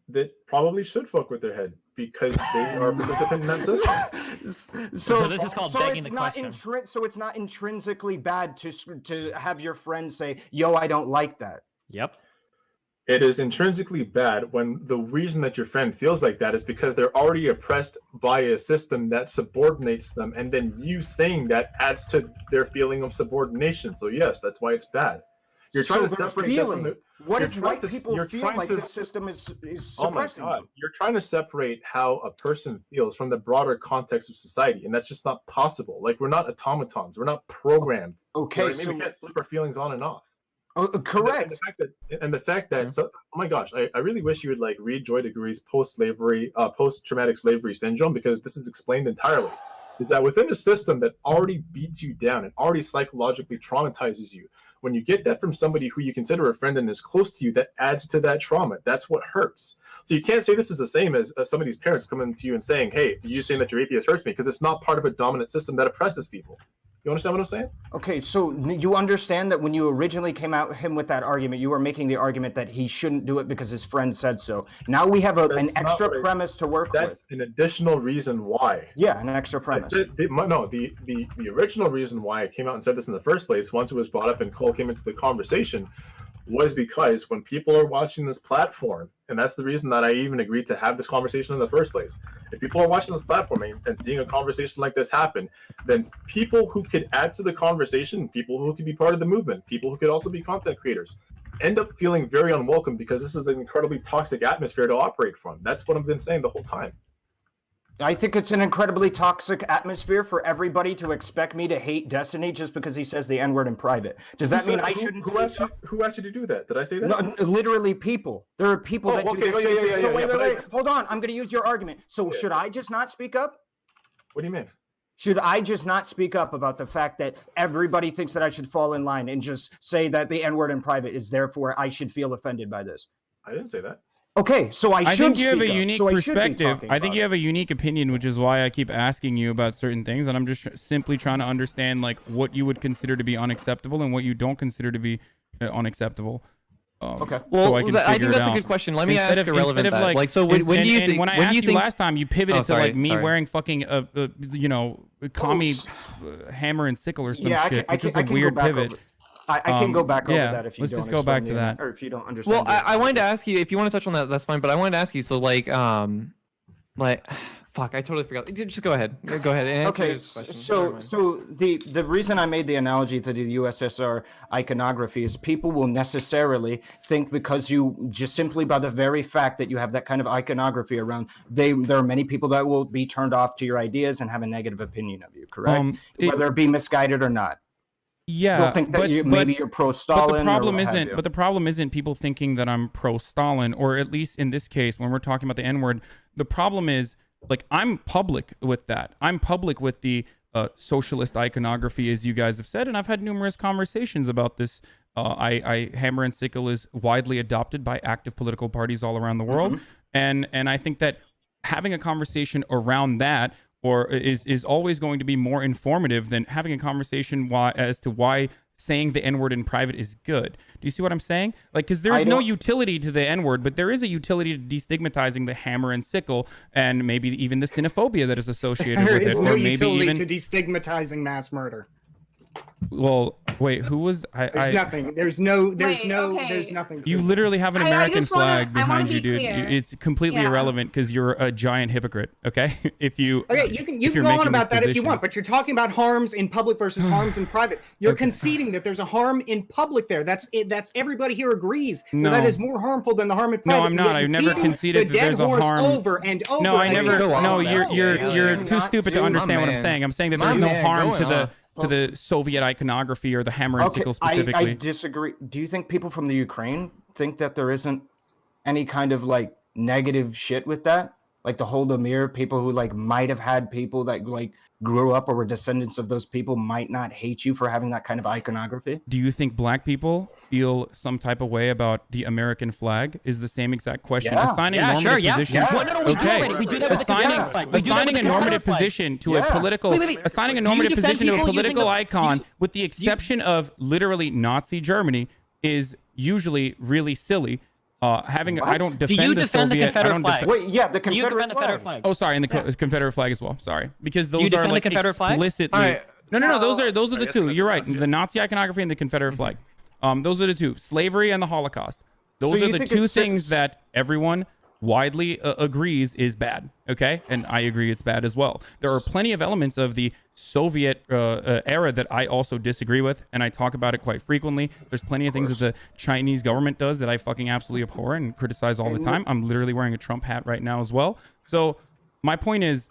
That probably should fuck with their head because they are participant in that system.
So this is called begging the question.
So it's not intrinsically bad to have your friend say, yo, I don't like that.
Yep.
It is intrinsically bad when the reason that your friend feels like that is because they're already oppressed by a system that subordinates them, and then you saying that adds to their feeling of subordination. So yes, that's why it's bad. You're trying to separate that from the...
What if white people feel like the system is suppressing them?
You're trying to separate how a person feels from the broader context of society, and that's just not possible. Like, we're not automatons. We're not programmed.
Okay,
we can't flip our feelings on and off.
Oh, correct.
And the fact that so, oh my gosh, I really wish you would like read Joy DeGrue's post-traumatic slavery syndrome, because this is explained entirely. Is that within a system that already beats you down and already psychologically traumatizes you, when you get that from somebody who you consider a friend and is close to you, that adds to that trauma. That's what hurts. So you can't say this is the same as some of these parents coming to you and saying, hey, you saying that you're atheist hurts me, because it's not part of a dominant system that oppresses people. You understand what I'm saying?
Okay, so you understand that when you originally came out him with that argument, you were making the argument that he shouldn't do it because his friend said so. Now we have an extra premise to work with.
That's an additional reason why.
Yeah, an extra premise.
The original reason why I came out and said this in the first place, once it was brought up and Cole came into the conversation, was because when people are watching this platform, and that's the reason that I even agreed to have this conversation in the first place. If people are watching this platform and seeing a conversation like this happen, then people who could add to the conversation, people who could be part of the movement, people who could also be content creators, end up feeling very unwelcome because this is an incredibly toxic atmosphere to operate from. That's what I've been saying the whole time.
I think it's an incredibly toxic atmosphere for everybody to expect me to hate Destiny just because he says the N-word in private. Does that mean I shouldn't?
Who asked you to do that? Did I say that?
No, literally people. There are people that do this. So wait. Hold on. I'm going to use your argument. So should I just not speak up?
What do you mean?
Should I just not speak up about the fact that everybody thinks that I should fall in line and just say that the N-word in private is therefore I should feel offended by this?
I didn't say that.
Okay, so I
think you have a unique perspective. I think you have a unique opinion, which is why I keep asking you about certain things, and I'm just simply trying to understand like what you would consider to be unacceptable and what you don't consider to be unacceptable.
Okay. Well, I think that's a good question. Let me ask a relevant
like, when do you think? When I asked you last time, you pivoted to like me wearing fucking commie hammer and sickle or some shit, which is a weird pivot.
I can go back over that if you don't.
Let's just go back to that.
Or if you don't understand.
Well, I wanted to ask you if you want to touch on that. That's fine. But I wanted to ask you. So fuck, I totally forgot. Just go ahead. Go ahead. And
okay. So the reason I made the analogy to the USSR iconography is people will necessarily think because you just simply by the very fact that you have that kind of iconography around, there are many people that will be turned off to your ideas and have a negative opinion of you. Correct? Whether it be misguided or not.
Yeah,
they'll think that maybe you're pro-Stalin.
But the problem isn't people thinking that I'm pro-Stalin, or at least in this case, when we're talking about the N-word, the problem is like I'm public with that. I'm public with the socialist iconography, as you guys have said, and I've had numerous conversations about this. I hammer and sickle is widely adopted by active political parties all around the world, and I think that having a conversation around that is always going to be more informative than having a conversation as to why saying the N-word in private is good. Do you see what I'm saying? Like, because there's no utility to the N-word, but there is a utility to destigmatizing the hammer and sickle and maybe even the xenophobia that is associated with it.
There is no utility to destigmatizing mass murder.
Well, wait, who was
there's nothing. There's nothing.
You literally have an American flag behind you, dude. It's completely irrelevant because you're a giant hypocrite. Okay, you
can go on about that if you want, but you're talking about harms in public versus harms in private. You're conceding that there's a harm in public there. That's everybody here agrees that is more harmful than the harm in private.
No, I'm not. I've never conceded that there's a harm.
Over and over.
No, I never. No, you're too stupid to understand what I'm saying. I'm saying that there's no harm to the Soviet iconography or the hammer and sickle specifically.
I disagree. Do you think people from the Ukraine think that there isn't any kind of like negative shit with that? Like the Holodomor, people who like might have had people that like grew up or were descendants of those people might not hate you for having that kind of iconography?
Do you think black people feel some type of way about the American flag? Is the same exact question. Assigning normative positions.
We do that with the Confederate flag.
Assigning a normative position to a political assigning a normative position to a political icon with the exception of literally Nazi Germany is usually really silly. I don't defend the Soviet.
The Confederate flag.
Wait, yeah, the Confederate
flag.
Oh, sorry, and the Confederate flag as well. Sorry, because those are like explicitly.
Flag?
No. Those are the two. You're right. The Nazi iconography and the Confederate flag. Those are the two. Slavery and the Holocaust. Those are the two things that everyone widely agrees is bad. Okay, and I agree it's bad as well. There are plenty of elements of the Soviet era that I also disagree with, and I talk about it quite frequently. There's plenty of things that the Chinese government does that I fucking absolutely abhor and criticize all the time. I'm literally wearing a Trump hat right now as well. So my point is,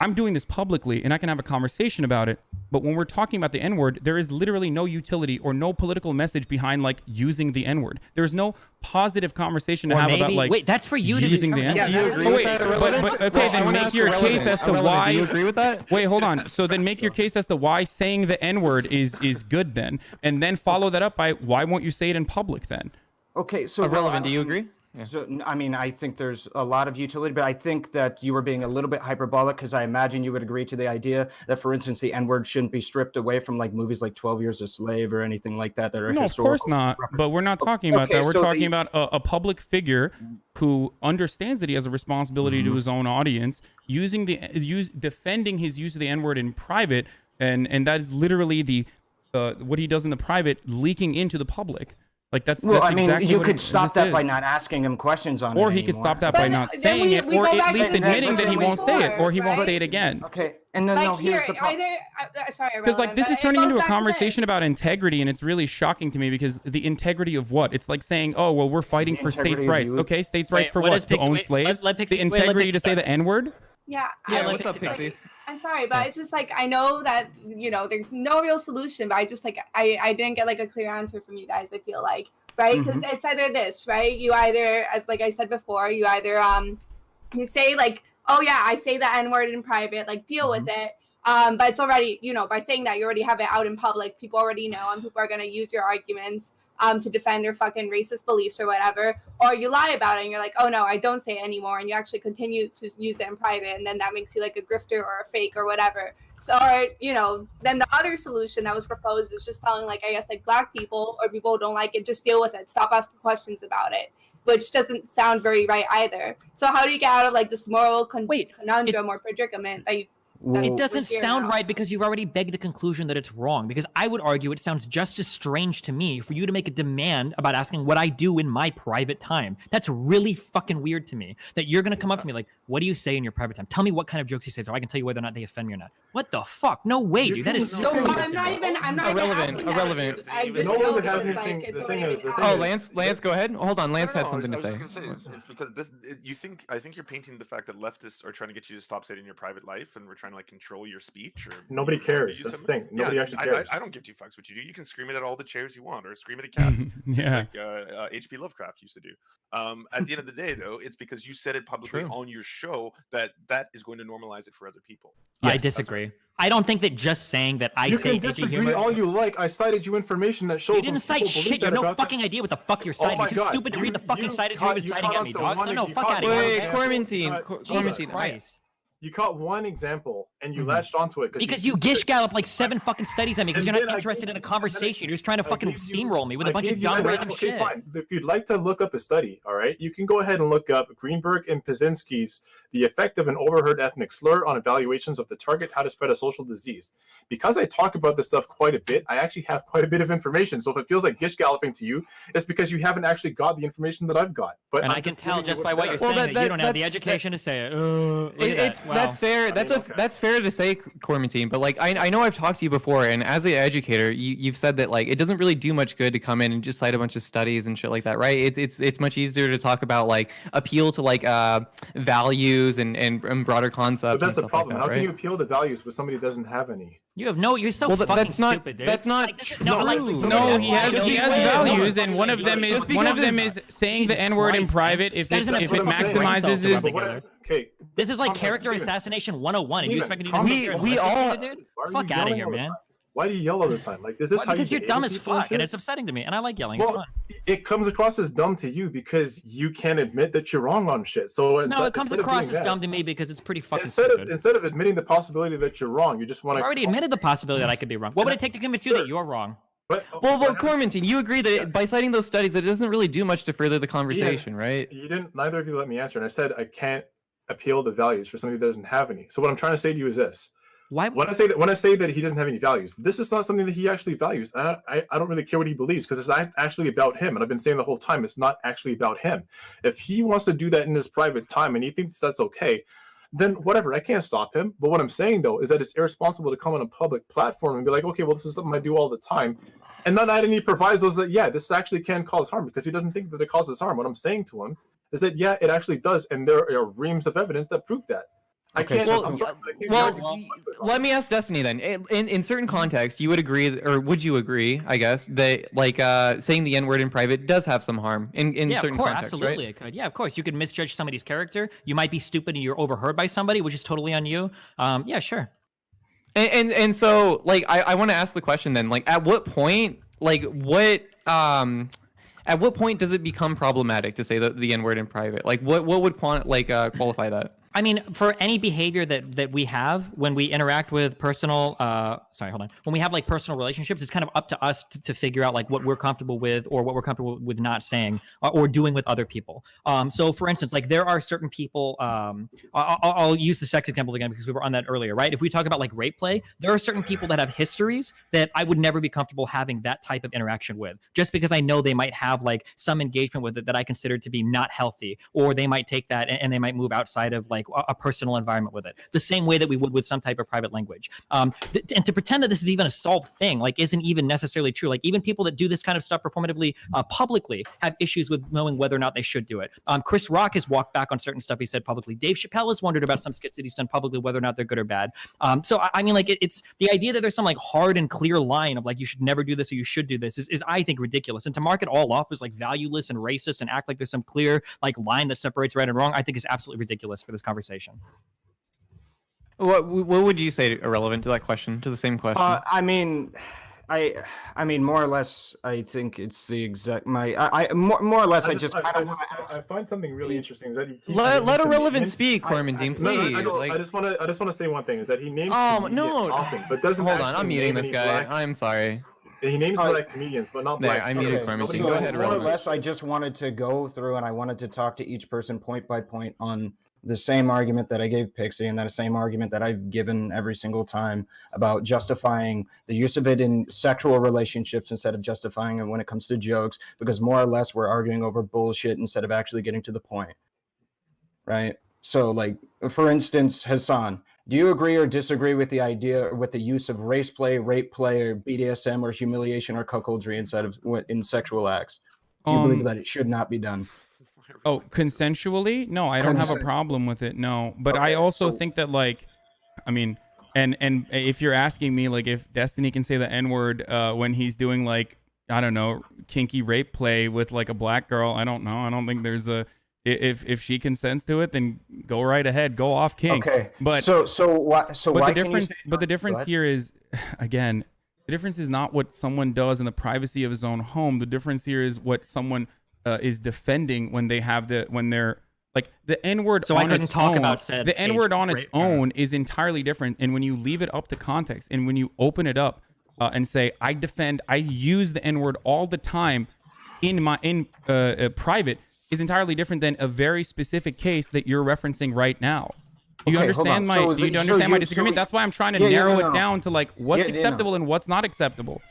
I'm doing this publicly and I can have a conversation about it. But when we're talking about the N-word, there is literally no utility or no political message behind like using the N-word. There's no positive conversation to have about like
wait, that's for you to
using the N-word.
Do you agree with that?
But okay, then make your case as to why.
Do you agree with that?
Wait, hold on. So then make your case as to why saying the N-word is good then, and then follow that up by why won't you say it in public then?
Okay, so
irrelevant. Do you agree?
So, I mean, I think there's a lot of utility, but I think that you were being a little bit hyperbolic because I imagine you would agree to the idea that, for instance, the N-word shouldn't be stripped away from like movies like 12 Years a Slave or anything like that that are
No, of course not. But we're not talking about that. We're talking about a public figure who understands that he has a responsibility to his own audience, defending his use of the N-word in private, and that is literally what he does in the private leaking into the public. Like that's
I mean,
exactly
you could stop that by not asking him questions on it.
Or he could stop that by not saying it, or at least admitting that he won't say it, or he won't say it again.
Okay, and then here's the problem.
Sorry,
because like this is turning into a conversation about integrity, and it's really shocking to me because the integrity of what? It's like saying, oh well, we're fighting for states' rights. Okay, states' rights for what? To own slaves? The integrity to say the N-word?
Yeah.
What's up, Pixie?
I'm sorry, but it's just like I know that there's no real solution, but I just I didn't get like a clear answer from you guys. I feel like right because it's either this right. You either, as like I said before, you either you say like, oh yeah, I say the N-word in private, like deal with it. But it's already by saying that you already have it out in public. People already know, and people are gonna use your arguments to defend their fucking racist beliefs or whatever, or you lie about it and you're like, oh no, I don't say it anymore, and you actually continue to use it in private, and then that makes you like a grifter or a fake or whatever. So, then the other solution that was proposed is just telling like, I guess like black people or people who don't like it, just deal with it, stop asking questions about it, which doesn't sound very right either. So how do you get out of like this moral conundrum or predicament that you
It doesn't sound right because you've already begged the conclusion that it's wrong. Because I would argue it sounds just as strange to me for you to make a demand about asking what I do in my private time. That's really fucking weird to me. That you're gonna come up to me like, "What do you say in your private time? Tell me what kind of jokes you say, so I can tell you whether or not they offend me or not." What the fuck? No way, dude. That is so.
I'm not even
irrelevant.
I just
no
know
one has
because,
anything.
like,
The thing is,
Lance, go ahead. Hold on, Lance had something to say.
It's because I think you're painting the fact that leftists are trying to get you to stop saying in your private life, and we're trying to like control your speech. Or
nobody cares. That's the thing. Nobody actually cares.
I don't give two fucks what you do. You can scream it at all the chairs you want, or scream it at cats.
Yeah.
Like H.P. Lovecraft used to do. At the end of the day, though, it's because you said it publicly on your show that is going to normalize it for other people.
Yes, I disagree. I don't think that just saying that I say
you can disagree all you like. I cited you information that shows
you didn't cite shit. You have no fucking idea what the fuck you're citing. You're too stupid to read the fucking site as you're even citing at me, dog. So no, fuck out of here.
Wait, Quarantine.
Christ.
You caught one example and you latched onto it
because you gish gallop like 7 fucking studies at me because you're not interested in a conversation. You're just trying to fucking steamroll me with a bunch of dumb random shit.
Fine. If you'd like to look up a study, all right, you can go ahead and look up Greenberg and Pazynski's "The Effect of an Overheard Ethnic Slur on Evaluations of the Target, How to Spread a Social Disease." Because I talk about this stuff quite a bit, I actually have quite a bit of information. So if it feels like gish galloping to you, it's because you haven't actually got the information that I've got. But
and I can tell just by what you're saying that you don't have the education to say it.
That's fair. That's fair to say, Quarantine. But like, I know I've talked to you before, and as an educator, you've said that like it doesn't really do much good to come in and just cite a bunch of studies and shit like that, right? It's much easier to talk about like appeal to like values and broader concepts.
But that's the problem.
Like that,
how can you appeal to values with somebody who doesn't have any?
You're so fucking stupid, dude.
That's not true.
No, he has values, and one of them is saying the N-word in private if it maximizes his.
Okay.
This is like character assassination 101, and you expect me to just
we all
fuck out of here, man.
Why do you yell all the time? Like, is this how you?
Because you're dumb as fuck, and it's upsetting to me, and I like yelling.
Well, it comes across as dumb to you because you can't admit that you're wrong on shit. So
no, it comes across as dumb to me because it's pretty fucking stupid.
Instead of admitting the possibility that you're wrong, you just want to.
I already admitted the possibility that I could be wrong. What would it take to convince you that you're wrong?
Well, Quarantine, you agree that by citing those studies, it doesn't really do much to further the conversation, right?
You didn't. Neither of you let me answer, and I said I can't appeal to values for somebody that doesn't have any. So what I'm trying to say to you is this. When I say that he doesn't have any values, this is not something that he actually values. I don't really care what he believes because it's not actually about him. And I've been saying the whole time, it's not actually about him. If he wants to do that in his private time and he thinks that's okay, then whatever, I can't stop him. But what I'm saying though is that it's irresponsible to come on a public platform and be like, okay, well, this is something I do all the time, and not add any provisos that this actually can cause harm because he doesn't think that it causes harm. What I'm saying to him is that it actually does, and there are reams of evidence that prove that.
Okay, well, let me ask Destiny then. In certain contexts, you would agree, or would you agree, I guess, that like saying the N-word in private does have some harm in certain contexts,
absolutely,
right?
It could. Yeah, of course. You could misjudge somebody's character. You might be stupid and you're overheard by somebody, which is totally on you. Yeah, sure.
And so, like, I want to ask the question then, like, at what point, like, what At what point does it become problematic to say the N-word in private? Like, what would qualify that?
I mean, for any behavior that we have when we interact with personal, when we have like personal relationships, it's kind of up to us to figure out like what we're comfortable with or what we're comfortable with not saying or doing with other people. So for instance, like there are certain people, I'll use the sex example again because we were on that earlier, right? If we talk about like rape play, there are certain people that have histories that I would never be comfortable having that type of interaction with, just because I know they might have like some engagement with it that I consider to be not healthy, or they might take that and they might move outside of like a personal environment with it, the same way that we would with some type of private language. And to pretend that this is even a solved thing, like, isn't even necessarily true. Like, even people that do this kind of stuff performatively, publicly, have issues with knowing whether or not they should do it. Chris Rock has walked back on certain stuff he said publicly. Dave Chappelle has wondered about some skits that he's done publicly, whether or not they're good or bad. So I mean, like, it's the idea that there's some like hard and clear line of like you should never do this or you should do this is I think ridiculous. And to mark it all off as like valueless and racist and act like there's some clear like line that separates right and wrong, I think is absolutely ridiculous for this conversation.
What would you say irrelevant to that question? To the same question?
I mean, more or less, I think it's the exact more or less. I
find something really interesting is that he
let Irrelevant speak, Cormandine, please.
I just want to say one thing is that he names
no
often, but doesn't.
Hold on, I'm muting this guy. I'm sorry.
He names black comedians, but not black.
I muted Cormandine. Go ahead,
More or less, I just wanted to go through and I wanted to talk to each person point by point on the same argument that I gave Pixie and that same argument that I've given every single time about justifying the use of it in sexual relationships instead of justifying it when it comes to jokes, because more or less we're arguing over bullshit instead of actually getting to the point, right? So like, for instance, Hasan, do you agree or disagree with the idea with the use of race play, rape play, or BDSM or humiliation or cuckoldry in sexual acts? Do you believe that it should not be done?
Oh, consensually? No, I don't have a problem with it. No, but I also think that like, I mean, and if you're asking me like if Destiny can say the N-word when he's doing like, I don't know, kinky rape play with like a black girl, I don't know. I don't think there's a if she consents to it, then go right ahead, go off, King.
Okay.
But the difference here is, again, the difference is not what someone does in the privacy of his own home. The difference here is what someone is defending when they're like the N-word.
So I couldn't talk about said
the N-word on its own is entirely different. And when you leave it up to context and when you open it up and say, I use the N-word all the time in private, is entirely different than a very specific case that you're referencing right now. Do you understand my disagreement? That's why I'm trying to narrow it down to like what's acceptable and what's not acceptable.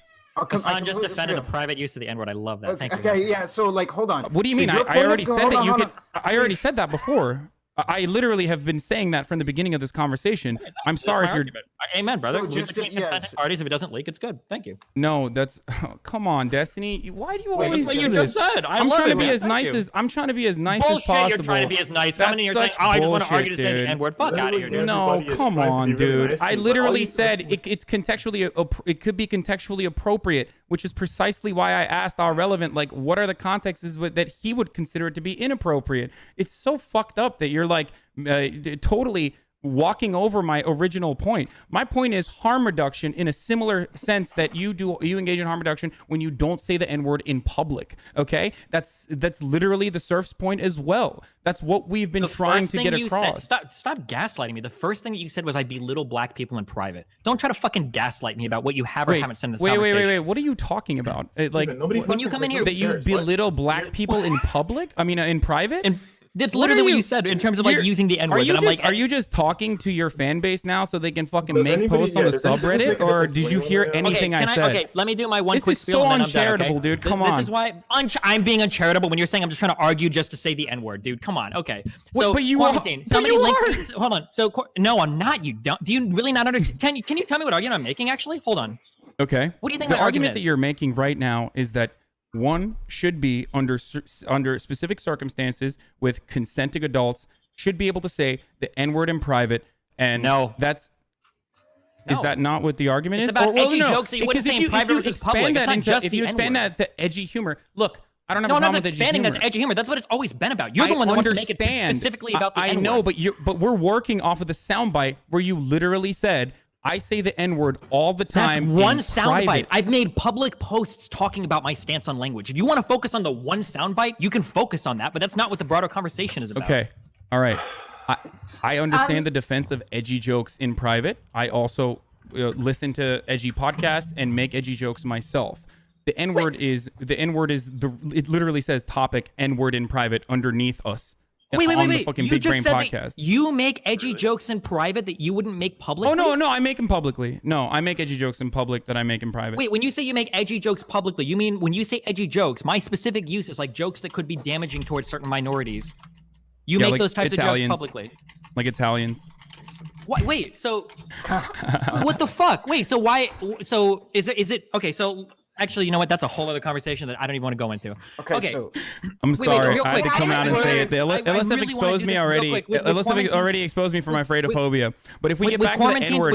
Hasan just defended the private use of the N-word. I love that. Thank you.
Okay, yeah. So like, hold on.
What do you mean? I already said that you could. I already said that before. I literally have been saying that from the beginning of this conversation. I'm sorry if you're.
Amen, brother. Consenting parties. If it doesn't leak, it's good. Thank you.
No, that's. Come on, Destiny. Why do you always do
you
this?
Just said.
I'm trying to be as nice as I'm trying to be as nice as possible.
You're trying to be as nice. Coming in here saying, "Oh, I just want to argue to say the N-word." Fuck out of here, dude.
No, come on, dude. I literally said it's contextually. It could be contextually appropriate, which is precisely why I asked our relevant, like, what are the contexts that he would consider it to be inappropriate? It's so fucked up that you're like totally walking over my original point. My point is harm reduction in a similar sense that you engage in harm reduction when you don't say the N-word in public. Okay, that's literally the surf's point as well. That's what we've been trying to get across.
Stop gaslighting me. The first thing that you said was I belittle black people in private. Don't try to fucking gaslight me about what you have or haven't said in this conversation.
Wait. What are you talking about? Like
when you come in here,
that you belittle black people in public? I mean, in private?
That's literally what you said in terms of like using the N-word.
Are you just talking to your fan base now so they can fucking make posts on the subreddit, or did you hear anything I said?
Okay, let me do my one
this
quick
is
spiel.
So
and then
uncharitable,
I'm done, okay?
dude. Come on.
This is why I'm being uncharitable when you're saying I'm just trying to argue just to say the N-word, dude. Come on. Okay. So,
but you are.
Hold on. So no, I'm not. You don't. Do you really not understand? Can you tell me what argument I'm making? Actually, hold on.
Okay.
What do you think?
The argument that you're making right now is that one should be under specific circumstances with consenting adults should be able to say the N-word in private, and is that not what the argument is?
It's about edgy jokes that you wouldn't say in private versus public.
If you expand that to edgy humor, look, I don't have a problem with edgy humor.
I'm not expanding that to edgy humor. That's what it's always been about. You're the one that wants to make it specifically about the N-word.
I know, but we're working off of the soundbite where you literally said I say the N-word all the time.
That's one soundbite. I've made public posts talking about my stance on language. If you want to focus on the one soundbite, you can focus on that, but that's not what the broader conversation is about.
Okay. All right. I understand the defense of edgy jokes in private. I also listen to edgy podcasts and make edgy jokes myself. The N-word is it literally says topic N-word in private underneath us.
Wait.
The fucking
You
Big
just
Brain
said
podcast.
that you make edgy jokes in private that you wouldn't make publicly?
Oh, no, I make them publicly. No, I make edgy jokes in public that I make in private.
Wait, when you say you make edgy jokes publicly, you mean when you say edgy jokes, my specific use is like jokes that could be damaging towards certain minorities. You make
like
those types
Italians,
of jokes publicly.
Like Italians.
What? Wait, so what the fuck? Wait, so why? So is it okay? So actually, you know what? That's a whole other conversation that I don't even want to go into.
Okay. So
I'm sorry.
real
I had to
quick.
come out and say it. LSF
really
exposed me already. LSF already exposed me for my freightophobia. But if we get back to the N-word,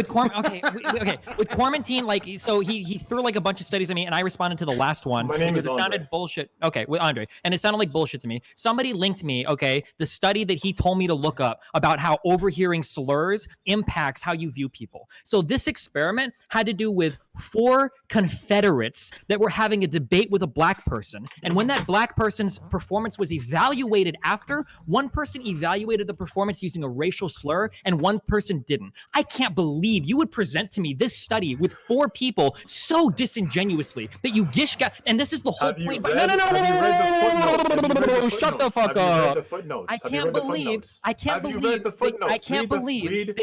with quarantine, like, so he threw like a bunch of studies at me, and I responded to the last one because it sounded bullshit. Okay, with Andre, and it sounded like bullshit to me. Somebody linked me, the study that he told me to look up about how overhearing slurs impacts how you view people. So this experiment had to do with 4 Confederates that were having a debate with a black person. And when that black person's performance was evaluated after, one person evaluated the performance using a racial slur and one person didn't. I can't believe you would present to me this study with 4 people so disingenuously that you got, and this is the whole point. No, shut the fuck up. I can't believe that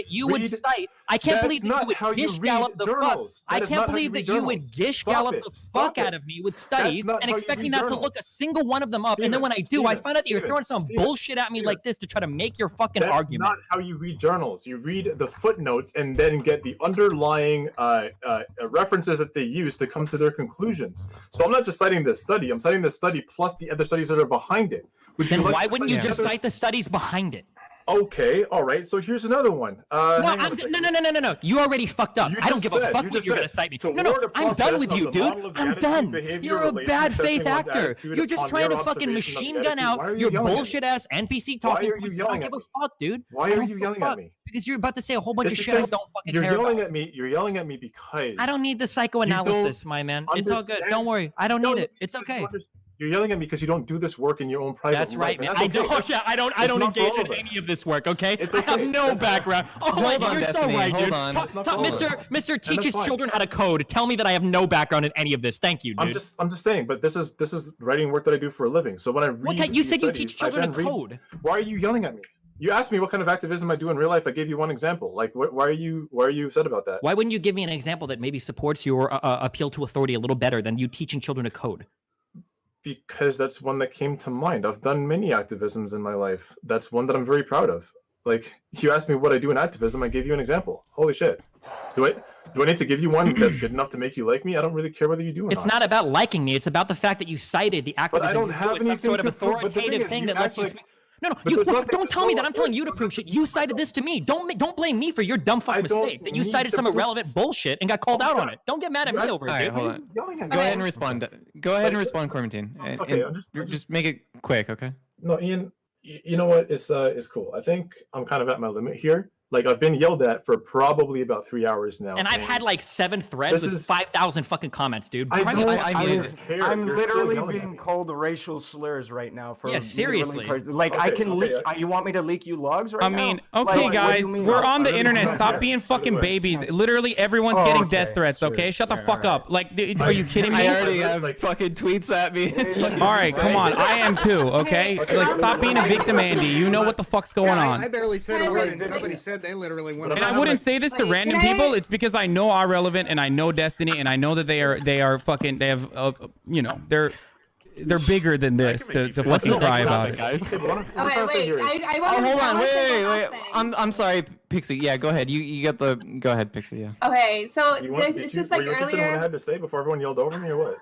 you would cite, I can't believe that you would gish gallop the fuck. I can't believe that you would gish gallop the fuck out of me with studies and expect me not to look a single one of them up. And then when I do, I find out that you're throwing some bullshit at me like this to try to make your fucking argument.
That's not how you read journals. You read the footnotes and then get the underlying references that they use to come to their conclusions. So I'm not just citing this study. I'm citing this study plus the other studies that are behind it.
Then why wouldn't you just cite the studies behind it?
Okay, all right. So here's another one.
No. You already fucked up. I don't give a fuck what you're gonna cite me. No, I'm done with you, dude. I'm done. You're a bad faith actor. You're just trying to fucking machine gun out your bullshit ass NPC talking.
Why are you yelling at me?
Fuck, dude.
Why are you yelling at me?
Because you're about to say a whole bunch of shit I don't fucking care
about. You're yelling at me because
I don't need the psychoanalysis, my man. It's all good. Don't worry. I don't need it. It's okay.
You're yelling at me because you don't do this work in your own private life.
That's right, man. I don't engage in any of this work, okay? I have no background. Oh, wait, you're so right, dude. Mr. teaches children how to code. Tell me that I have no background in any of this. Thank you, dude.
I'm just saying, but this is writing work that I do for a living. So when I read
you said you teach children to code.
Why are you yelling at me? You asked me what kind of activism I do in real life. I gave you one example. Like, why are you upset about that?
Why wouldn't you give me an example that maybe supports your appeal to authority a little better than you teaching children to code?
Because that's one that came to mind. I've done many activisms in my life. That's one that I'm very proud of. Like, you asked me what I do in activism, I gave you an example. Holy shit. Do I need to give you one that's good enough to make you like me? I don't really care whether you do or not.
It's not about liking me. It's about the fact that you cited the activism.
But I don't have anything
sort of authoritative thing that lets you speak. No, don't tell me that. I'm telling you to prove shit. You cited this to me. Don't blame me for your dumb fucking mistake. That you cited some irrelevant bullshit and got called out on it. Don't get mad at me over it.
All right, hold on. Go ahead and respond. Go ahead and respond, Quarantine. Just make it quick, okay?
No, Ian. You know what? It's cool. I think I'm kind of at my limit here. Like, I've been yelled at for probably about 3 hours now.
And I've had like 7 threads with 5,000 fucking comments, dude.
I'm literally being called racial slurs right now.
Seriously.
I can leak. You want me to leak you logs right now?
I mean, okay, guys, we're on the internet. Stop being fucking babies. Literally, everyone's getting death threats, okay? Shut the fuck up. Like, are you kidding me?
I already have fucking tweets at me.
All right, come on. I am too, okay? Like, stop being a victim, Andy. You know what the fuck's going on.
I barely said a word, and somebody said they literally went.
And I wouldn't say this to random people. It's because I know Are Relevant and I know Destiny and I know that they are fucking. They have they're bigger than this to fucking cry about it.
Guys. Wait.
Hold on. Wait. I'm sorry, Pixie. Yeah, go ahead. You get the. Go ahead, Pixie. Yeah.
Okay, so it's just like earlier.
What I had to say before everyone yelled over me, or what?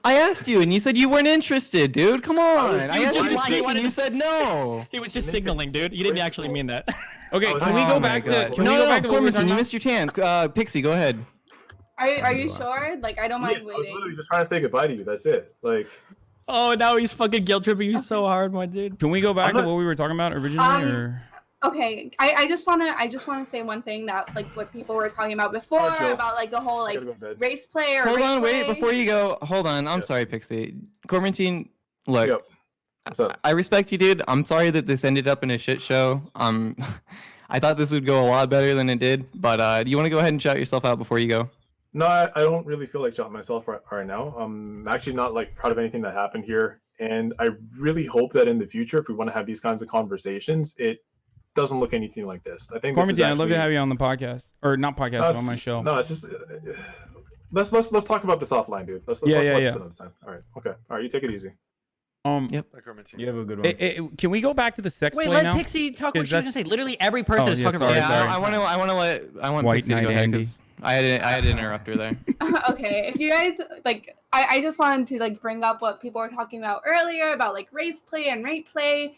I asked you, and you said you weren't interested, dude. Come on. I asked you to speak, and you said no.
He was just signaling, dude. You didn't actually mean that.
Okay, can we go back to?
Quarantine. You missed your chance. Pixie, go ahead.
Are you sure? Like, I don't mind waiting.
I was literally just trying to say goodbye to you. That's it. Like.
Oh, now he's fucking guilt tripping you so hard, my dude.
Can we go back to what we were talking about originally, or?
Okay, I just wanna say one thing that like what people were talking about before about like the whole like race play or
Hold on, wait,
play.
before you go, hold on. I'm sorry, Pixie. Quarantine, look, I respect you, dude. I'm sorry that this ended up in a shit show. I thought this would go a lot better than it did, but do you want to go ahead and shout yourself out before you go?
No, I don't really feel like shouting myself right now. I'm actually not like proud of anything that happened here, and I really hope that in the future, if we want to have these kinds of conversations, it doesn't look anything like this. I think.
Quarantine, I'd love to have you on the podcast, or not podcast, but on my show.
No, it's just let's talk about this offline, dude. Let's talk about this another time. All right, okay, all right, you take it easy.
Yep.
You have a good one.
Can we go back to the sex
Wait,
play
let
now?
Pixie talk what she was gonna say. Literally every person is talking about.
I want
White
Pixie to
Knight
go ahead
Andy.
'cause I had to interrupt her there.
Okay, if you guys like, I just wanted to like bring up what people were talking about earlier about like race play and rape play.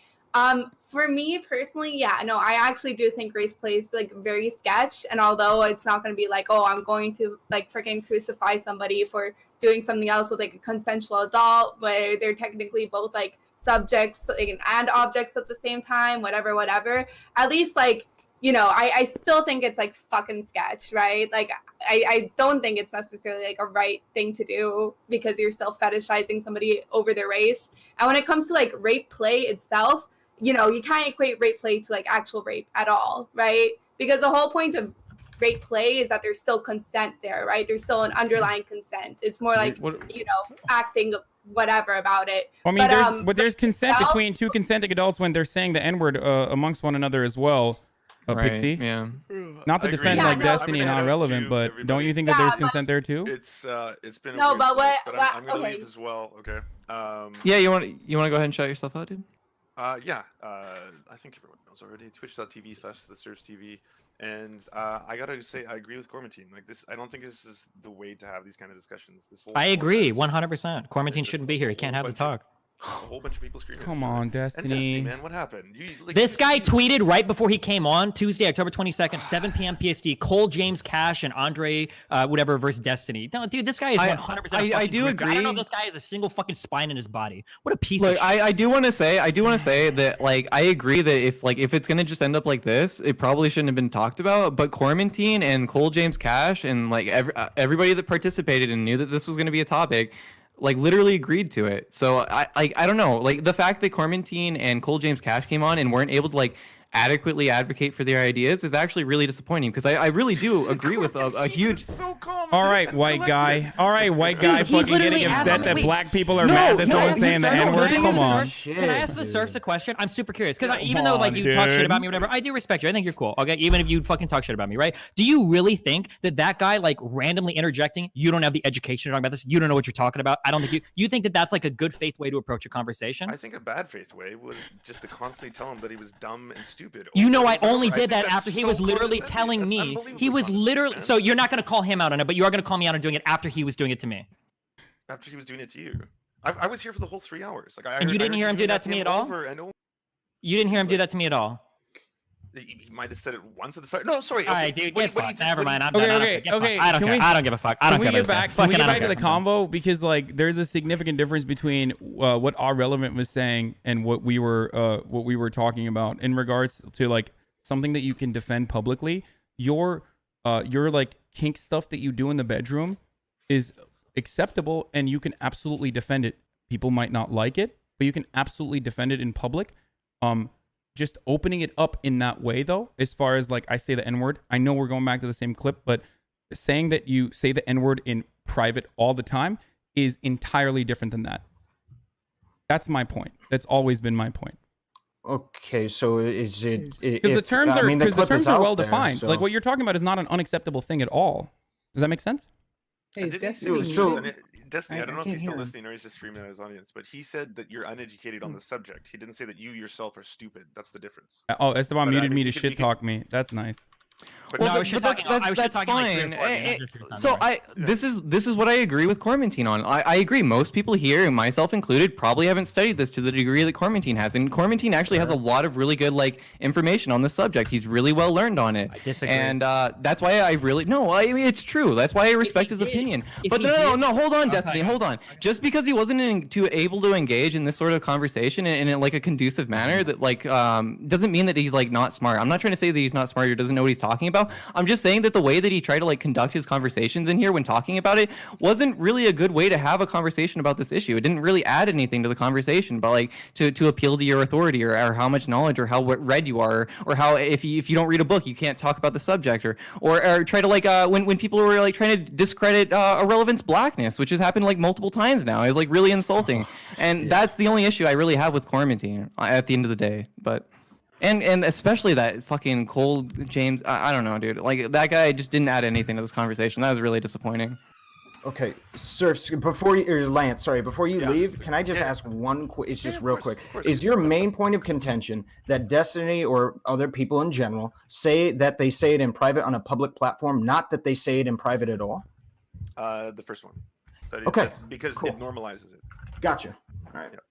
For me personally, yeah, no, I actually do think race play is like very sketch. And although it's not going to be like, oh, I'm going to like freaking crucify somebody for doing something else with like a consensual adult, where they're technically both like subjects like, and objects at the same time, whatever. At least like, you know, I still think it's like fucking sketch, right? Like I don't think it's necessarily like a right thing to do because you're still fetishizing somebody over their race. And when it comes to like rape play itself, you know, you can't equate rape play to like actual rape at all, right? Because the whole point of rape play is that there's still consent there, right? There's still an underlying consent. It's more like, you know, acting whatever about it.
I mean, there's consent between two consenting adults when they're saying the N-word amongst one another as well. Pixie.
Yeah.
Not to defend like Destiny and not relevant, but don't you think that there's consent there too?
It's been a
no,
weird
but
place,
what?
but I'm gonna leave as well. Okay.
Yeah, you want to go ahead and shout yourself out, dude?
Yeah. I think everyone knows already. Twitch.tv/TheSurge And I gotta say, I agree with Quarantine. Like this, I don't think this is the way to have these kind of discussions. This whole
I agree, 100%. Quarantine shouldn't be here. He can't have the talk.
A whole bunch of people screaming.
Come on, Destiny.
And man, what happened?
This guy tweeted right before he came on Tuesday, October 22nd, 7 p.m. PST. Cole James Cash and Andre whatever versus Destiny. No, dude, this guy is 100%.
I do agree.
I don't know if this guy has a single fucking spine in his body. What a piece
Look,
of shit.
I do want to say that like I agree that if it's gonna just end up like this, it probably shouldn't have been talked about. But Quarantine and Cole James Cash and like everybody that participated and knew that this was gonna be a topic, like literally agreed to it. So I don't know, like the fact that Quarantine and Cole James Cash came on and weren't able to like adequately advocate for their ideas is actually really disappointing because I really do agree with a huge.
All right, white guy. All right, white guy. Fucking getting upset that black people are mad that someone's saying the N-word. Come on.
Can I ask the Surfs a question? I'm super curious because even though like you talk shit about me or whatever, I do respect you. I think you're cool. Okay, even if you fucking talk shit about me, right? Do you really think that guy like randomly interjecting? You don't have the education to talk about this. You don't know what you're talking about. I don't think you think that that's like a good faith way to approach a conversation.
I think a bad faith way was just to constantly tell him that he was dumb and stupid.
You know, I only did that after he was literally telling me. He was literally. So you're not going to call him out on it, but you are going to call me out on doing it after he was doing it to me.
After he was doing it to you. I was here for the whole 3 hours. Like,
and you didn't hear him do that to me at all? You didn't hear him do that to me at all?
He might have said it once at the start. No, sorry.
All right, dude, get fucked. Never mind. I'm
okay.
I don't care. I don't give a fuck. I don't care.
Can we get back to the convo? Because like there's a significant difference between what All Relevant was saying and what we were talking about in regards to like something that you can defend publicly. Your like kink stuff that you do in the bedroom is acceptable and you can absolutely defend it. People might not like it, but you can absolutely defend it in public. Just opening it up in that way though, as far as like I say the N-word, I know we're going back to the same clip, but saying that you say the N-word in private all the time is entirely different than that. That's my point. That's always been my point.
Okay, so is it
because the terms are well defined. So. Like what you're talking about is not an unacceptable thing at all. Does that make sense?
Hey,
Destiny, I don't know if he's still listening or he's just screaming at his audience, but he said that you're uneducated on the subject. He didn't say that you yourself are stupid. That's the difference.
Oh, Esteban muted me to shit talk me. That's nice.
But
I was talking
that's
like
fine.
3 or 4 managers or something,
So
right?
this is what I agree with Cormentine on. I agree. Most people here, myself included, probably haven't studied this to the degree that Cormentine has. And Cormentine actually has a lot of really good information on the subject. He's really well learned on it.
I disagree.
And that's why I really I mean it's true. That's why I respect his opinion. But no, hold on, Destiny, hold on. Just because he wasn't able to engage in this sort of conversation in a conducive manner, that doesn't mean that he's not smart. I'm not trying to say that he's not smart or doesn't know what he's talking about. I'm just saying that the way that he tried to conduct his conversations in here when talking about it wasn't really a good way to have a conversation about this issue. It didn't really add anything to the conversation, but to appeal to your authority or how much knowledge or how read you are, or how if you don't read a book you can't talk about the subject, or try to when people were trying to discredit Irrelevant's blackness, which has happened multiple times now. It's really insulting, and that's the only issue I really have with Cormentine at the end of the day. But and especially that fucking Cole James, I don't know, dude. That guy just didn't add anything to this conversation. That was really disappointing.
Okay, Surfs, before you leave, can I just ask one quick, it's just real quick. Is your main point of contention that Destiny or other people in general say that they say it in private on a public platform, not that they say it in private at all?
The first one. Because it normalizes it.
Gotcha. All right.
Yep.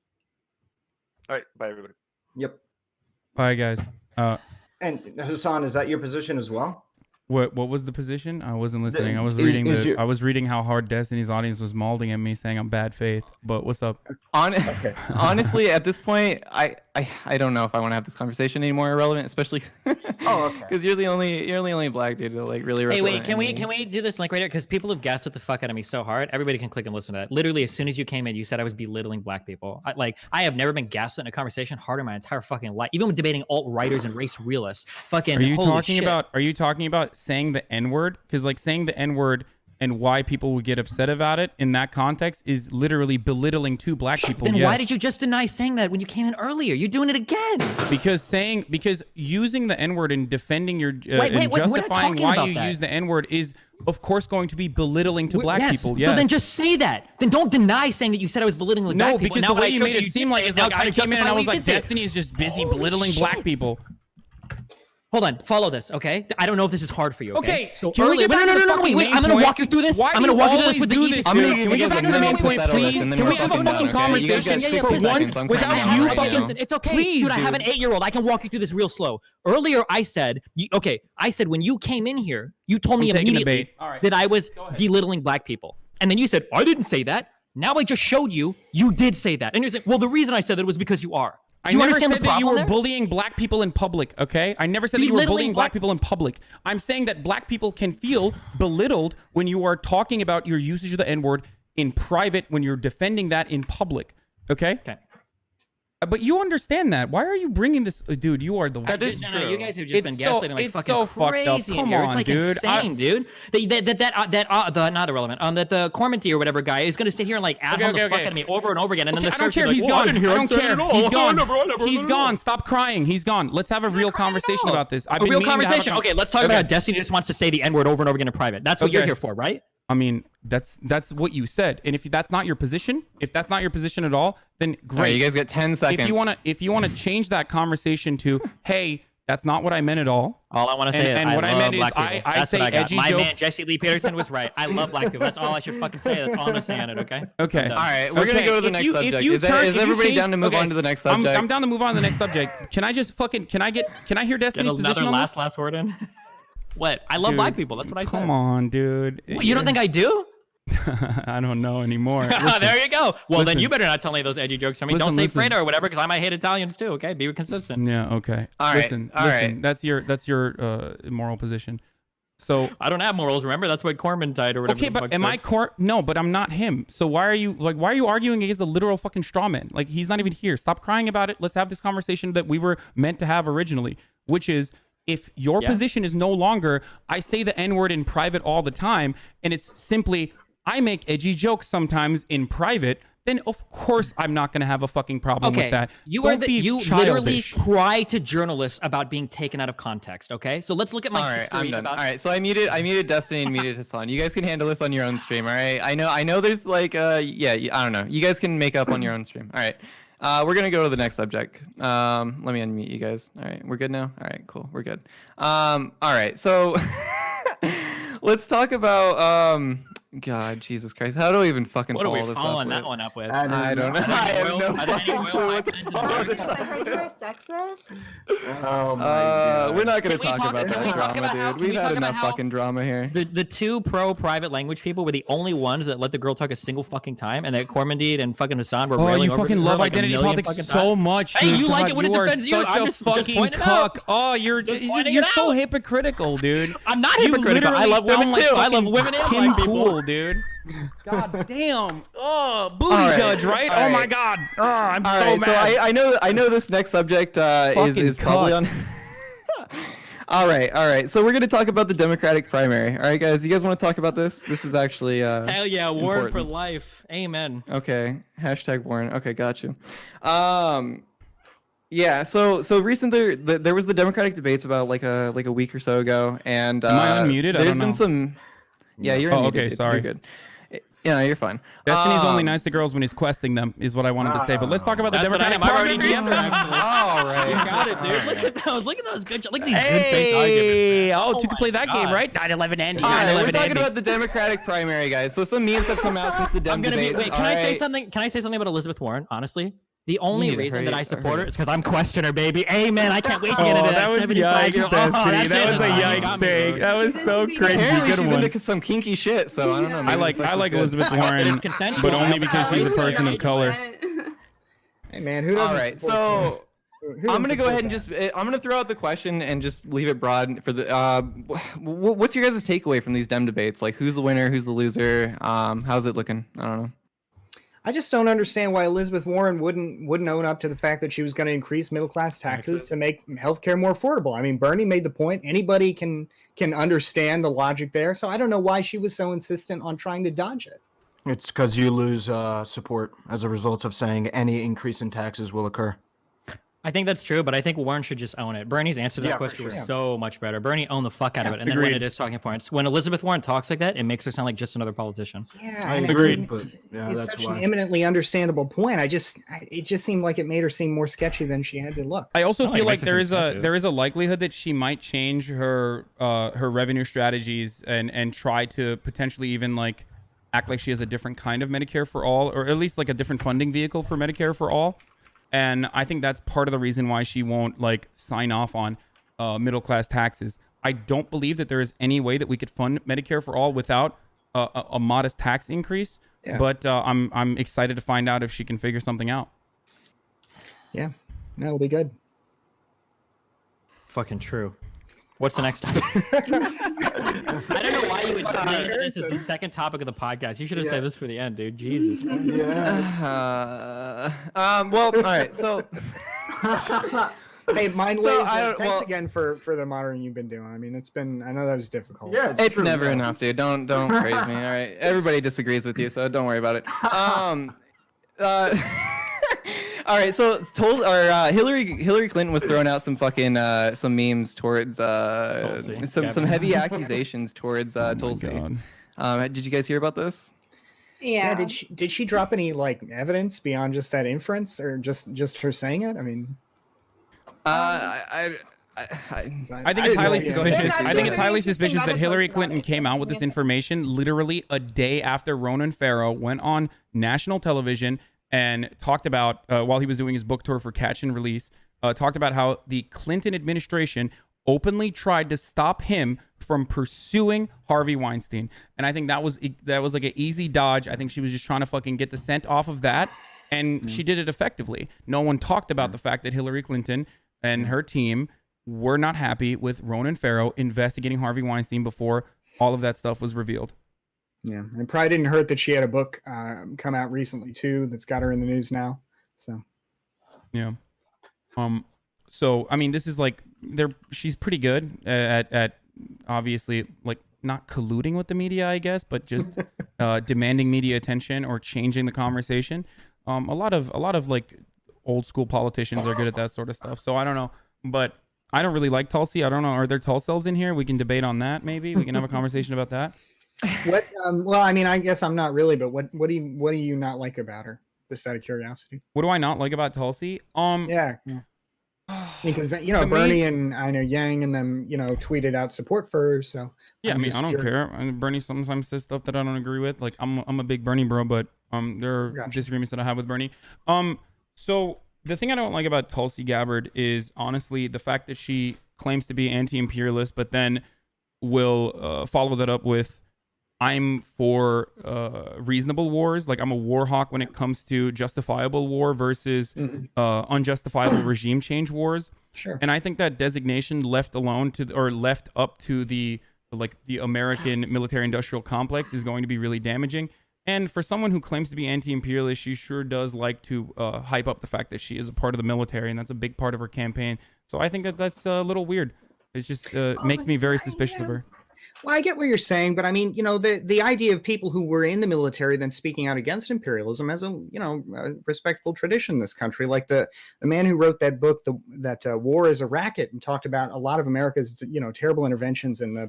All right. Bye, everybody.
Yep.
Bye, guys.
And Hasan, is that your position as well?
What was the position? I wasn't listening. I was reading I was reading how hard Destiny's audience was molding at me, saying I'm bad faith. But what's up?
Honestly, at this point, I don't know if I want to have this conversation anymore. Irrelevant, especially because you're the only black dude to really.
Hey, wait, can we do this right here? Because people have gassed the fuck out of me so hard. Everybody can click and listen to that. Literally, as soon as you came in, you said I was belittling black people. I have never been gaslit in a conversation harder in my entire fucking life. Even when debating alt-writers and race realists. Fucking.
Are you talking about saying the N-word? Because saying the N-word and why people would get upset about it in that context is literally belittling two black people.
Then why did you just deny saying that when you came in earlier? You're doing it again.
Because using the N-word and defending your and justifying why you use the N-word is of course going to be belittling to black people. Yes.
So then just say that. Then don't deny saying that you said I was belittling black people.
No, because the way you made it seem like is I came in and I was like, Destiny is just busy belittling black people.
Hold on, follow this, okay? I don't know if this is hard for you, okay?
So earlier,
wait, I'm gonna walk you through this. I'm gonna walk you through this with the easiest.
Can we get back to the main point, please? Can we have a fucking conversation for once without you fucking...
It's okay, please, dude, I have an 8-year-old. I can walk you through this real slow. Earlier, I said when you came in here, you told me immediately that I was belittling black people. And then you said, I didn't say that. Now I just showed you did say that. And you're saying, well, the reason I said that was because you are.
I never said that you were bullying black people in public, okay? I never said that you were bullying black people in public. I'm saying that black people can feel belittled when you are talking about your usage of the N-word in private, when you're defending that in public, okay?
Okay.
But you understand that. Why are you bringing this? Dude, you are the...
That is true. You guys have just been gaslighting like fucking crazy. Come on, it's dude. Insane, dude. Not irrelevant. That the Cormentine or whatever guy is going to sit here and ad hom the fuck out of me over and over again. And then the
I don't care. He's gone. I don't care. He's gone. He's gone. Stop crying. He's gone. Let's have a real conversation about this.
A real conversation? Okay, let's talk about how Destiny just wants to say the N-word over and over again in private. That's what you're here for, right?
I mean, that's what you said, and if that's not your position, at all, then great.
Right, you guys get 10 seconds.
If you want to change that conversation to, hey, that's not what I meant at all.
All I want to say is,
what I meant is, I say edgy jokes.
My man Jesse Lee Peterson was right. I love black people. That's all I should fucking say. That's all I'm gonna say on it. Okay.
Okay.
All right, we're gonna go to the next subject. Is everybody down to move on to the next subject?
I'm down to move on to the next subject. Can I hear Destiny's position on this?
Last word in. What? I love black people. That's what I said.
Come on, dude.
What, you don't think I do?
I don't know anymore.
There you go. Well, then you better not tell any of those edgy jokes from me. Don't say Fredo or whatever, because I might hate Italians too. Okay, be consistent.
Yeah. Okay.
All right.
Listen. That's your moral position. So
I don't have morals. Remember, that's what Corman died or whatever.
Okay, but am I No, but I'm not him. So why are you arguing against the literal fucking straw man? He's not even here. Stop crying about it. Let's have this conversation that we were meant to have originally, which is, if your position is no longer, I say the N-word in private all the time, and it's simply, I make edgy jokes sometimes in private, then of course I'm not going to have a fucking problem with that.
You literally cry to journalists about being taken out of context, okay? So let's look at my history.
I'm done. All right, so I muted Destiny and muted Hasan. You guys can handle this on your own stream, all right? I know there's I don't know. You guys can make up on your own stream. All right. We're gonna go to the next subject. Let me unmute you guys. All right, we're good now. All right, cool. We're good. All right, so let's talk about God, Jesus Christ, how do we even fucking
what are
follow
we
this
following
up
that
with?
one up with?
I don't know. I have no fucking clue what to follow this
I
up
heard
with.
you're sexist.
Oh my God.
We're not gonna
Can we
talk about
can we
that
talk
drama,
about how-
dude.
can we
We've
talk
had
about
enough
how
fucking drama here.
The two pro private language people were the only ones that let the girl talk a single fucking time, and that Cormandid and fucking Hasan were
Oh,
railing
you
over
fucking
her
love
like a
identity
million
politics
fucking
so
times.
much.
Hey,
dude.
you like
God,
it when it
you are
defends you.
such
I'm
a
just
fucking
pointing it
cuck.
out.
Oh, you're
pointing
you're
it
so
out.
hypocritical, dude.
I'm not
You
hypocritical. I
literally
love women
sound like
too. I love
fucking
women and
Tim
black people.
Pool, dude. God damn. Oh, booty
All right,
judge, right?
all
Oh my
right.
God. Oh, I'm
All
so
right,
mad.
so I know this next subject is probably on. All right. So we're gonna talk about the Democratic primary. All right, guys, you guys want to talk about this? This is actually
Hell yeah, Warren for
important.
life. Amen.
Okay, hashtag Warren. Okay, got you. Yeah. So recently there was the Democratic debates about like a week or so ago, and
Am I unmuted? I
There's
don't know.
been some. Yeah, you're
Oh,
unmuted.
okay,
Dude.
sorry.
You're good. Yeah, you're fine.
Destiny's only nice to girls when he's questing them, is what I wanted to say. But let's talk about the
That's what I
Democratic
am. I've already
primaries.
DM'd her, actually.
All right.
You got it, dude. Look at those. Look at those good. Look at these good faith
Hey,
arguments.
you can play that game, right? 9/11 Andy.
All right, we're
9/11
talking
Andy.
about the Democratic primary, guys. So some memes have come out since the Dem
I'm gonna be.
debates.
Wait, can
all
I say
right?
something? Can I say something about Elizabeth Warren? Honestly, the only
need to
reason
hurry-
that I support
hurry.
her is because I'm questioning her, baby. Amen. I can't wait to get into that.
that was
75 year
yikes,
old.
Destiny. That was a
You
yikes
got me,
take.
bro.
That was so crazy.
Apparently
Good
she's
one.
into some kinky shit, so I don't know.
I
maybe
like
sex is good.
Elizabeth Warren,
consensual.
but only because she's a person of color.
Hey man, who doesn't?
All right,
support
so
who
I'm
doesn't
gonna go
support
ahead and
that?
I'm gonna throw out the question and just leave it broad for the. What's your guys' takeaway from these Dem debates? Like, who's the winner? Who's the loser? How's it looking? I don't know.
I just don't understand why Elizabeth Warren wouldn't own up to the fact that she was going to increase middle class taxes to make healthcare more affordable. I mean, Bernie made the point. Anybody can understand the logic there. So I don't know why she was so insistent on trying to dodge it.
It's because you lose support as a result of saying any increase in taxes will occur.
I think that's true, but I think Warren should just own it. Bernie's answer to that
Yeah, for
question was
sure.
so much better. Bernie owned the fuck out of it. And then when
agreed.
it is talking points, when Elizabeth Warren talks like that, it makes her sound like just another politician.
Yeah,
I
and
agree,
mean,
but yeah,
it's
that's
such
why.
an eminently understandable point. It just seemed like it made her seem more sketchy than she had to look.
I also
Oh,
feel
it
like
makes sense,
there is a likelihood that she might change her revenue strategies and try to potentially even like act like she has a different kind of Medicare for all, or at least like a different funding vehicle for Medicare for all. And I think that's part of the reason why she won't like sign off on middle class taxes. I don't believe that there is any way that we could fund Medicare for all without a modest tax increase.
Yeah.
But I'm excited to find out if she can figure something out.
Yeah, that'll be good.
Fucking true. What's the next topic? I don't know why you would say this is the second topic of the podcast. You should have saved this for the end, dude. Jesus.
Well, all right. So,
Hey, Mind
So,
Waves,
I don't-
thanks
well-
again for the monitoring you've been doing. I mean, I know that was difficult.
Yeah,
it's
true,
never
yeah.
enough, dude. Don't praise me. All right. Everybody disagrees with you, so don't worry about it. All right. So Hillary Clinton was throwing out some fucking some memes towards
Tulsi.
some heavy accusations towards Tulsi. Did you guys hear about this?
Yeah.
Did she drop any like evidence beyond just that inference, or just her saying it? I mean,
I
think it's highly suspicious. I think it's highly suspicious that Hillary Clinton came out with this information literally a day after Ronan Farrow went on national television and talked about, while he was doing his book tour for Catch and Release, talked about how the Clinton administration openly tried to stop him from pursuing Harvey Weinstein. And I think that was like an easy dodge. I think she was just trying to fucking get the scent off of that. And she did it effectively. No one talked about the fact that Hillary Clinton and her team were not happy with Ronan Farrow investigating Harvey Weinstein before all of that stuff was revealed.
yeah, and probably didn't hurt that she had a book come out recently too that's got her in the news now. So
Yeah. So I mean, this is like she's pretty good at obviously like not colluding with the media, I guess, but just demanding media attention or changing the conversation. A lot of like old school politicians are good at that sort of stuff. So I don't know, but I don't really like Tulsi. I don't know. Are there Tulsels in here? We can debate on that. Maybe we can have a conversation about that.
what? Well, I mean, I guess I'm not really, but what do you not like about her Just out of curiosity.
What do I not like about Tulsi?
Yeah. Because Bernie and I know Yang and them tweeted out support for her. So
yeah, I don't care. Bernie sometimes says stuff that I don't agree with. Like I'm a big Bernie bro, but there are disagreements that I have with Bernie. So the thing I don't like about Tulsi Gabbard is honestly the fact that she claims to be anti-imperialist, but then will follow that up with, I'm for reasonable wars. Like I'm a war hawk when it comes to justifiable war versus unjustifiable regime change wars.
Sure.
And I think that designation left up to the American military industrial complex is going to be really damaging. And for someone who claims to be anti-imperialist, she sure does like to hype up the fact that she is a part of the military, and that's a big part of her campaign. So I think that's a little weird. It just makes me very suspicious of her.
Well, I get what you're saying, but I mean, the idea of people who were in the military then speaking out against imperialism as a respectable tradition in this country, like the man who wrote that book, that War is a Racket, and talked about a lot of America's terrible interventions in the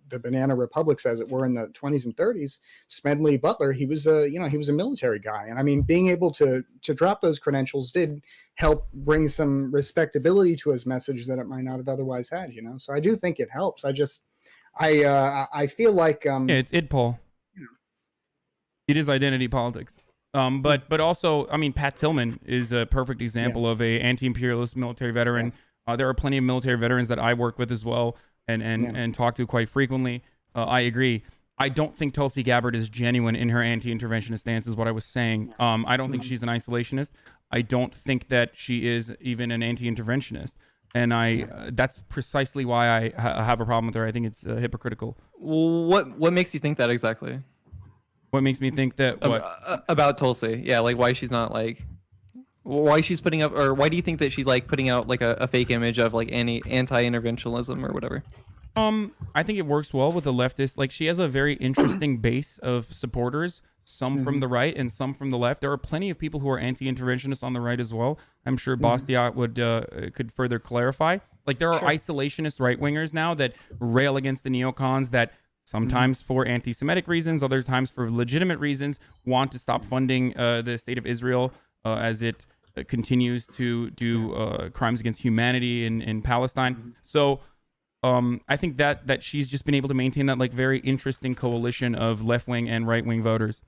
the banana republics, as it were, in the 20s and 30s. Smedley Butler, he was a military guy, and I mean, being able to drop those credentials did help bring some respectability to his message that it might not have otherwise had. So I do think it helps. I feel like
it's Paul. It is identity politics. But also, I mean, Pat Tillman is a perfect example of a anti-imperialist military veteran. There are plenty of military veterans that I work with as well and talk to quite frequently. I agree. I don't think Tulsi Gabbard is genuine in her anti-interventionist stance, is what I was saying. I don't think she's an isolationist. I don't think that she is even an anti-interventionist. And that's precisely why I have a problem with her. I think it's hypocritical.
What makes you think that exactly?
What makes me think that
about Tulsi? Yeah, like why she's not like, why she's putting up, or why do you think that she's like putting out like a fake image of like anti-interventionism or whatever?
I think it works well with the leftists. Like she has a very interesting base of supporters, some from the right and some from the left. There are plenty of people who are anti-interventionists on the right as well. I'm sure Bastiat could further clarify. Like there are isolationist right-wingers now that rail against the neocons, that sometimes for anti-Semitic reasons, other times for legitimate reasons, want to stop funding the state of Israel as it continues to do crimes against humanity in Palestine. So I think that she's just been able to maintain that like very interesting coalition of left-wing and right-wing voters.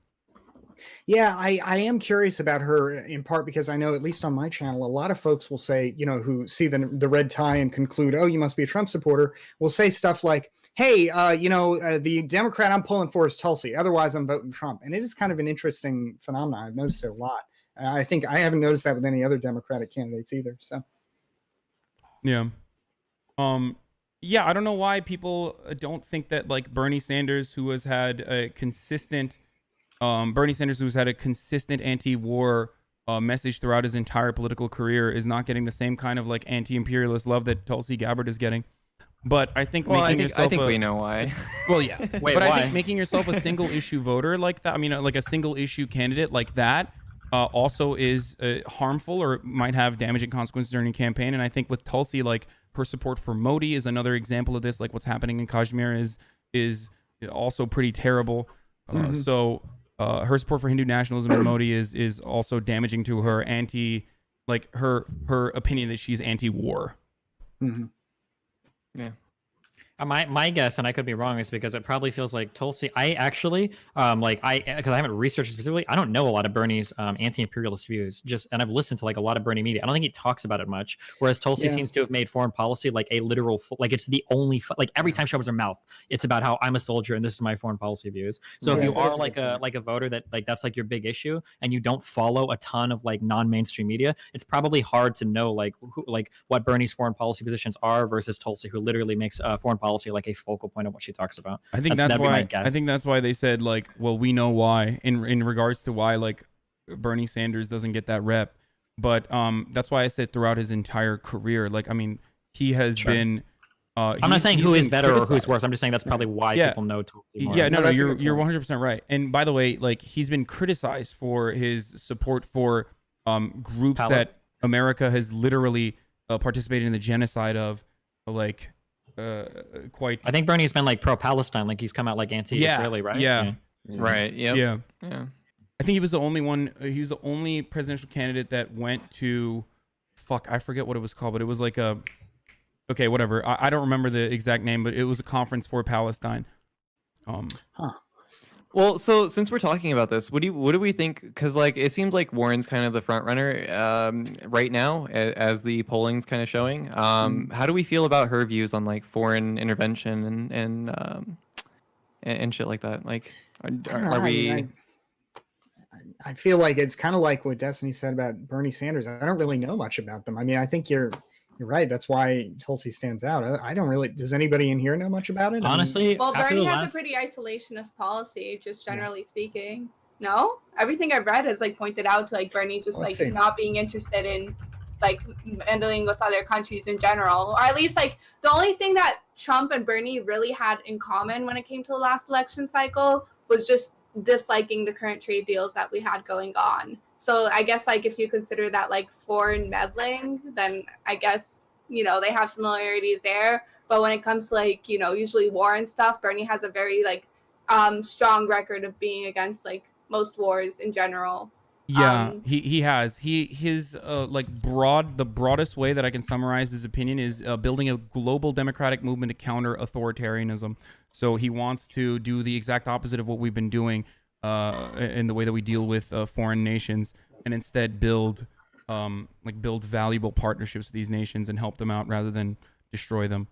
Yeah, I am curious about her in part because I know, at least on my channel, a lot of folks will say, who see the red tie and conclude, oh, you must be a Trump supporter, will say stuff like, hey, the Democrat I'm pulling for is Tulsi, otherwise I'm voting Trump. And it is kind of an interesting phenomenon. I've noticed it a lot. I think I haven't noticed that with any other Democratic candidates either. So,
yeah. Yeah, I don't know why people don't think that like Bernie Sanders, who has had a consistent anti-war message throughout his entire political career, is not getting the same kind of like anti-imperialist love that Tulsi Gabbard is getting. But I think
I think we know why.
Well, yeah.
Wait,
but
why?
I think making yourself a single issue voter like that, I mean, like a single issue candidate like that, also is harmful or might have damaging consequences during a campaign. And I think with Tulsi, like her support for Modi is another example of this. Like what's happening in Kashmir is also pretty terrible. So her support for Hindu nationalism and Modi is also damaging to her her opinion that she's anti-war.
Yeah.
My guess, and I could be wrong, is because it probably feels like Tulsi. I actually, because I haven't researched it specifically, I don't know a lot of Bernie's anti-imperialist views. And I've listened to like a lot of Bernie media. I don't think he talks about it much. Whereas Tulsi seems to have made foreign policy like a literal, like it's the only, like every time she opens her mouth, it's about how I'm a soldier and this is my foreign policy views. So if you are like a voter that like that's like your big issue, and you don't follow a ton of like non-mainstream media, it's probably hard to know like what Bernie's foreign policy positions are versus Tulsi, who literally makes foreign policy like a focal point of what she talks about.
I think that's why. I think that's why they said like, well, we know why in regards to why like Bernie Sanders doesn't get that rep, but that's why I said throughout his entire career, like I mean, he has been.
I'm not saying who is better or who's worse. I'm just saying that's probably why people know Tulsi more.
Yeah, no, you're 100% right. And by the way, like he's been criticized for his support for groups that America has literally participated in the genocide of, like. Quite.
I think Bernie's been like pro-Palestine, like he's come out like anti-Israeli, right?
Yeah.
Right. Yep.
Yeah.
Yeah.
I think he was the only one. He was the only presidential candidate that went to, fuck, I forget what it was called, but it was like a, okay, whatever. I don't remember the exact name, but it was a conference for Palestine.
Well, so since we're talking about this, what do we think? Because like it seems like Warren's kind of the front runner right now, as the polling's kind of showing. How do we feel about her views on like foreign intervention and shit like that? Like, are we?
I feel like it's kind of like what Destiny said about Bernie Sanders. I don't really know much about them. I mean, I think you're right. That's why Tulsi stands out. I don't really. Does anybody in here know much about it?
Honestly,
well, Bernie has a pretty isolationist policy, just generally speaking. No, everything I've read has like pointed out to like Bernie just like not being interested in like meddling with other countries in general, or at least like the only thing that Trump and Bernie really had in common when it came to the last election cycle was just disliking the current trade deals that we had going on. So I guess like if you consider that like foreign meddling, then I guess, you know, they have similarities there. But when it comes to like, you know, usually war and stuff, Bernie has a very like strong record of being against like most wars in general.
Yeah, he has. His like the broadest way that I can summarize his opinion is building a global democratic movement to counter authoritarianism. So he wants to do the exact opposite of what we've been doing in the way that we deal with foreign nations, and instead build valuable partnerships with these nations and help them out rather than destroy them.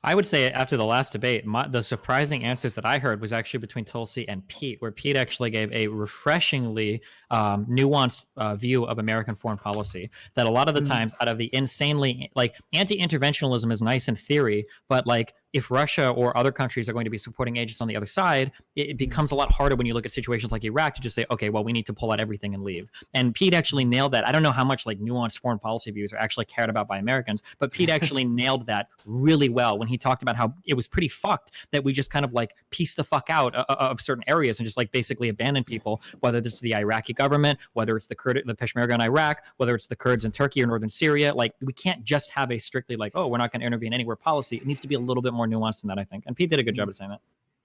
I would say after the last debate, the surprising answers that I heard was actually between Tulsi and Pete, where Pete actually gave a refreshingly nuanced view of American foreign policy. That a lot of the times, out of the insanely like anti-interventionalism is nice in theory, but like if Russia or other countries are going to be supporting agents on the other side, it becomes a lot harder when you look at situations like Iraq to just say, okay, well, we need to pull out everything and leave. And Pete actually nailed that. I don't know how much like nuanced foreign policy views are actually cared about by Americans, but Pete actually nailed that really well when he talked about how it was pretty fucked that we just kind of like piece the fuck out of certain areas and just like basically abandon people, whether it's the Iraqi government, whether it's the Peshmerga in Iraq, whether it's the Kurds in Turkey or northern Syria. Like we can't just have a strictly like, oh, we're not going to intervene anywhere policy. It needs to be a little bit more nuanced than that, I think. And Pete did a good job of saying that.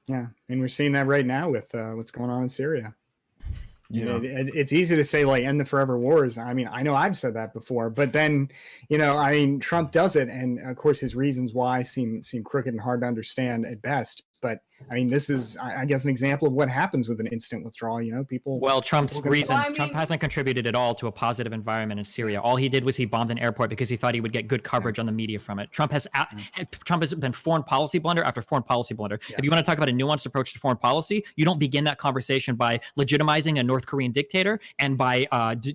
Yeah, and we're seeing that right now with what's going on in Syria.
Yeah.
It's easy to say like end the forever wars. I mean, I know I've said that before, but then, you know, I mean, Trump does it, and of course his reasons why seem crooked and hard to understand at best. But I mean, this is, I guess, an example of what happens with an instant withdrawal. You know, people.
Well, Trump's reasons. Trump hasn't contributed at all to a positive environment in Syria. All he did was he bombed an airport because he thought he would get good coverage on the media from it. Trump has been foreign policy blunder after foreign policy blunder. Yeah. If you want to talk about a nuanced approach to foreign policy, you don't begin that conversation by legitimizing a North Korean dictator and by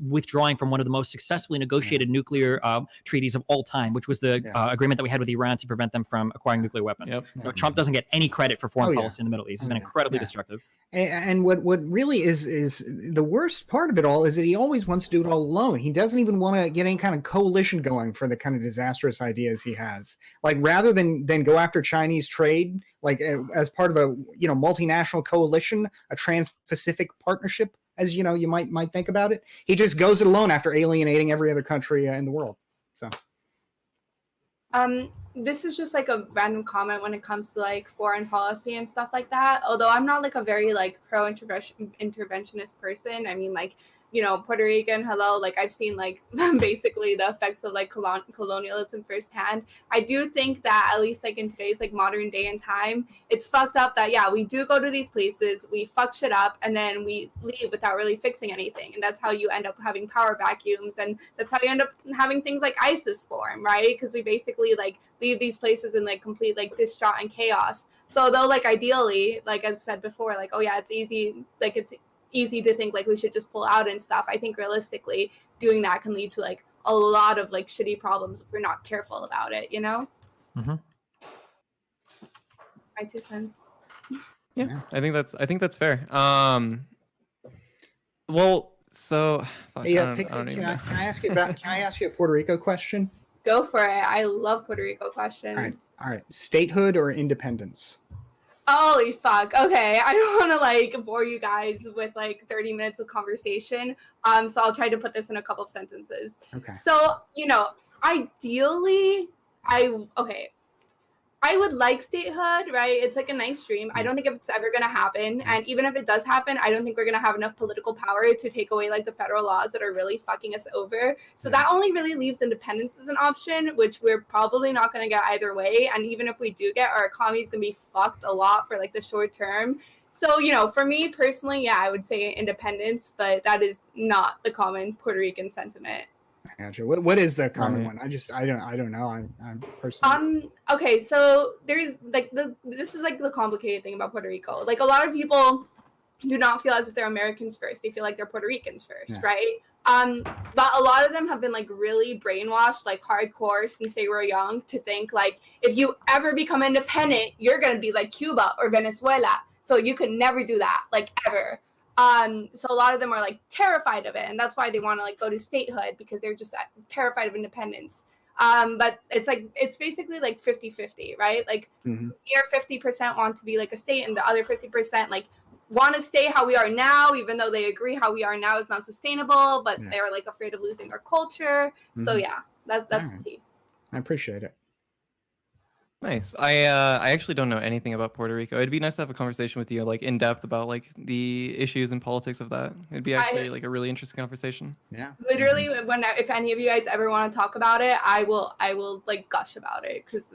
withdrawing from one of the most successfully negotiated nuclear treaties of all time, which was the agreement that we had with Iran to prevent them from acquiring nuclear weapons. Yep. So Trump doesn't get any credit for foreign policy in the Middle East. It's been incredibly destructive.
And what really is the worst part of it all is that he always wants to do it all alone. He doesn't even want to get any kind of coalition going for the kind of disastrous ideas he has. Like rather than go after Chinese trade, like as part of a multinational coalition, a trans-Pacific partnership, as you might think about it, he just goes it alone after alienating every other country in the world. So.
This is just like a random comment when it comes to like foreign policy and stuff like that. Although I'm not like a very like pro-interventionist person. I mean, like, Puerto Rican, hello, like I've seen like basically the effects of like colonialism firsthand. I do think that at least like in today's like modern day and time, it's fucked up that we do go to these places, we fuck shit up, and then we leave without really fixing anything. And that's how you end up having power vacuums, and that's how you end up having things like ISIS form, right? Because we basically like leave these places in like complete like distraught and chaos. So though like ideally, like as I said before, like it's easy to think like we should just pull out and stuff. I think realistically doing that can lead to like a lot of like shitty problems if we're not careful about it,
Mm-hmm.
My 2 cents.
Yeah, I think that's fair. Well, so
Pixie, can I ask you a Puerto Rico question?
Go for it. I love Puerto Rico questions.
All right. Statehood or independence?
Holy fuck. Okay. I don't want to like bore you guys with like 30 minutes of conversation. So I'll try to put this in a couple of sentences.
Okay.
So, ideally, I I would like statehood, right? It's like a nice dream. I don't think it's ever going to happen. And even if it does happen, I don't think we're going to have enough political power to take away like the federal laws that are really fucking us over. So that only really leaves independence as an option, which we're probably not going to get either way. And even if we do get, our economy is going to be fucked a lot for like the short term. So, you know, for me personally, yeah, I would say independence, but that is not the common Puerto Rican sentiment.
Gotcha. What is the common one? I don't know. I'm personally.
Okay, so there's like this is like the complicated thing about Puerto Rico. Like a lot of people do not feel as if they're Americans first. They feel like they're Puerto Ricans first, right? But a lot of them have been like really brainwashed, like hardcore since they were young, to think like if you ever become independent, you're gonna be like Cuba or Venezuela. So you can never do that, like ever. So a lot of them are like terrified of it, and that's why they want to like go to statehood, because they're just terrified of independence. But it's like it's basically like 50-50, right? Like here 50% want to be like a state, and the other 50% like want to stay how we are now, even though they agree how we are now is not sustainable, but they're like afraid of losing their culture. So yeah, that's the key.
I appreciate it.
Nice. I actually don't know anything about Puerto Rico. It'd be nice to have a conversation with you, like in depth, about like the issues and politics of that. It'd be actually like a really interesting conversation.
Yeah.
Literally, if any of you guys ever want to talk about it, I will like gush about it, because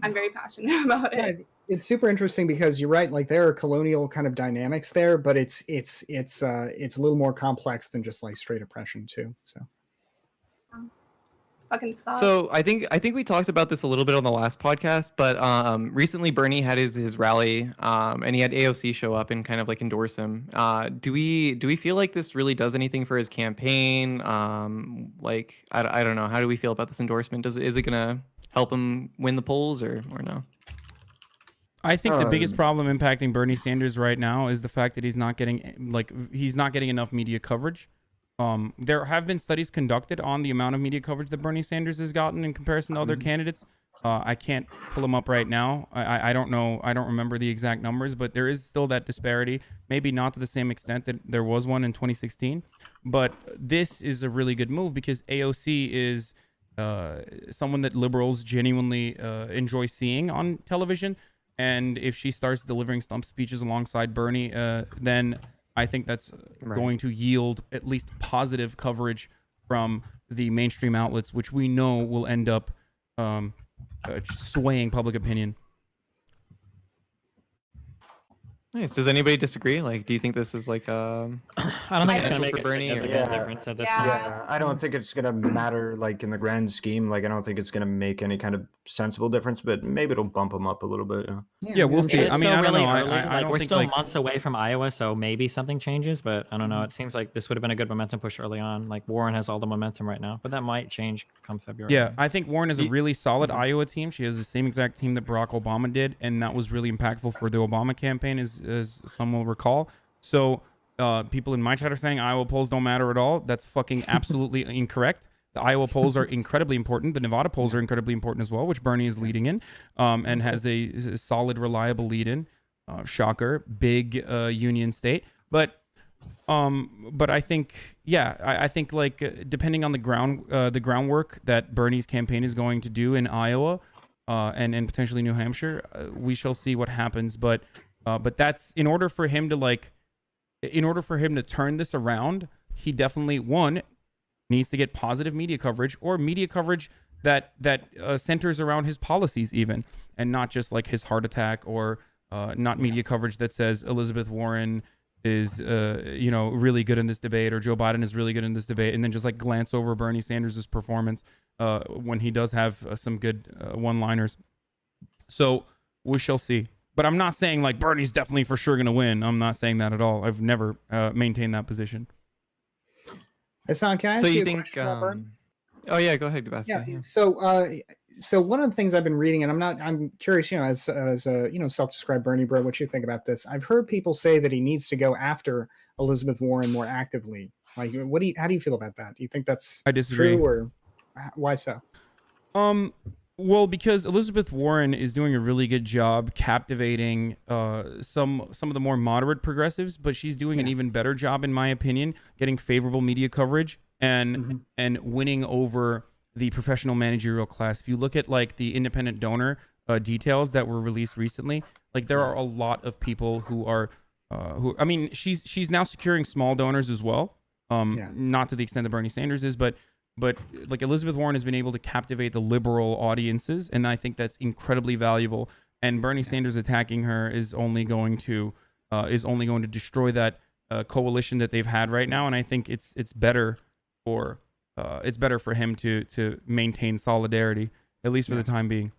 I'm very passionate about it.
It's super interesting because you're right. Like there are colonial kind of dynamics there, but it's a little more complex than just like straight oppression too. So.
Fucking sucks.
So I think we talked about this a little bit on the last podcast, but recently Bernie had his rally, and he had AOC show up and kind of like endorse him. Do we feel like this really does anything for his campaign? Like I don't know. How do we feel about this endorsement? Is it gonna help him win the polls or no?
I think the biggest problem impacting Bernie Sanders right now is the fact that he's not getting enough media coverage. There have been studies conducted on the amount of media coverage that Bernie Sanders has gotten in comparison to other candidates. I can't pull them up right now. I don't know. I don't remember the exact numbers, but there is still that disparity. Maybe not to the same extent that there was one in 2016. But this is a really good move because AOC is someone that liberals genuinely enjoy seeing on television. And if she starts delivering stump speeches alongside Bernie, then I think that's going to yield at least positive coverage from the mainstream outlets, which we know will end up swaying public opinion.
Nice. Does anybody disagree? Like, do you think this is like
I don't think it's gonna make a significant difference at this point.
Yeah, I don't think it's gonna matter like in the grand scheme. Like, I don't think it's gonna make any kind of sensible difference, but maybe it'll bump them up a little bit.
Yeah, we'll see. I mean, I don't know.
I don't we're still months away from Iowa, so maybe something changes, but I don't know. It seems like this would have been a good momentum push early on. Like Warren has all the momentum right now, but that might change come February.
Yeah, I think Warren is a really solid Iowa team. She has the same exact team that Barack Obama did, and that was really impactful for the Obama campaign, as some will recall. So people in my chat are saying Iowa polls don't matter at all. That's fucking absolutely incorrect. The Iowa polls are incredibly important. The Nevada polls are incredibly important as well, which Bernie is leading in, and has a solid, reliable lead in. Shocker, big union state. But I think, I think like depending on the groundwork that Bernie's campaign is going to do in Iowa, and potentially New Hampshire, we shall see what happens. But that's in order for him to turn this around, he definitely needs to get positive media coverage, or media coverage that centers around his policies even, and not just like his heart attack, or not media coverage that says Elizabeth Warren is really good in this debate, or Joe Biden is really good in this debate, and then just like glance over Bernie Sanders' performance when he does have some good one-liners. So we shall see. But I'm not saying like Bernie's definitely for sure going to win. I'm not saying that at all. I've never maintained that position.
Hasan, can I ask you a question about Bernie?
Oh yeah, go ahead, Sebastian.
Yeah. So one of the things I've been reading, and I'm curious, as a self-described Bernie bro, what you think about this? I've heard people say that he needs to go after Elizabeth Warren more actively. Like, how do you feel about that? Do you think that's true, or why so?
Well, because Elizabeth Warren is doing a really good job captivating some of the more moderate progressives, but she's doing an even better job, in my opinion, getting favorable media coverage and winning over the professional managerial class. If you look at like the independent donor details that were released recently, like there are a lot of people who are I mean, she's now securing small donors as well. Not to the extent that Bernie Sanders is, but like Elizabeth Warren has been able to captivate the liberal audiences, and I think that's incredibly valuable. And Bernie Sanders attacking her is only going to destroy that coalition that they've had right now. And I think it's better for him to maintain solidarity, at least for the time being.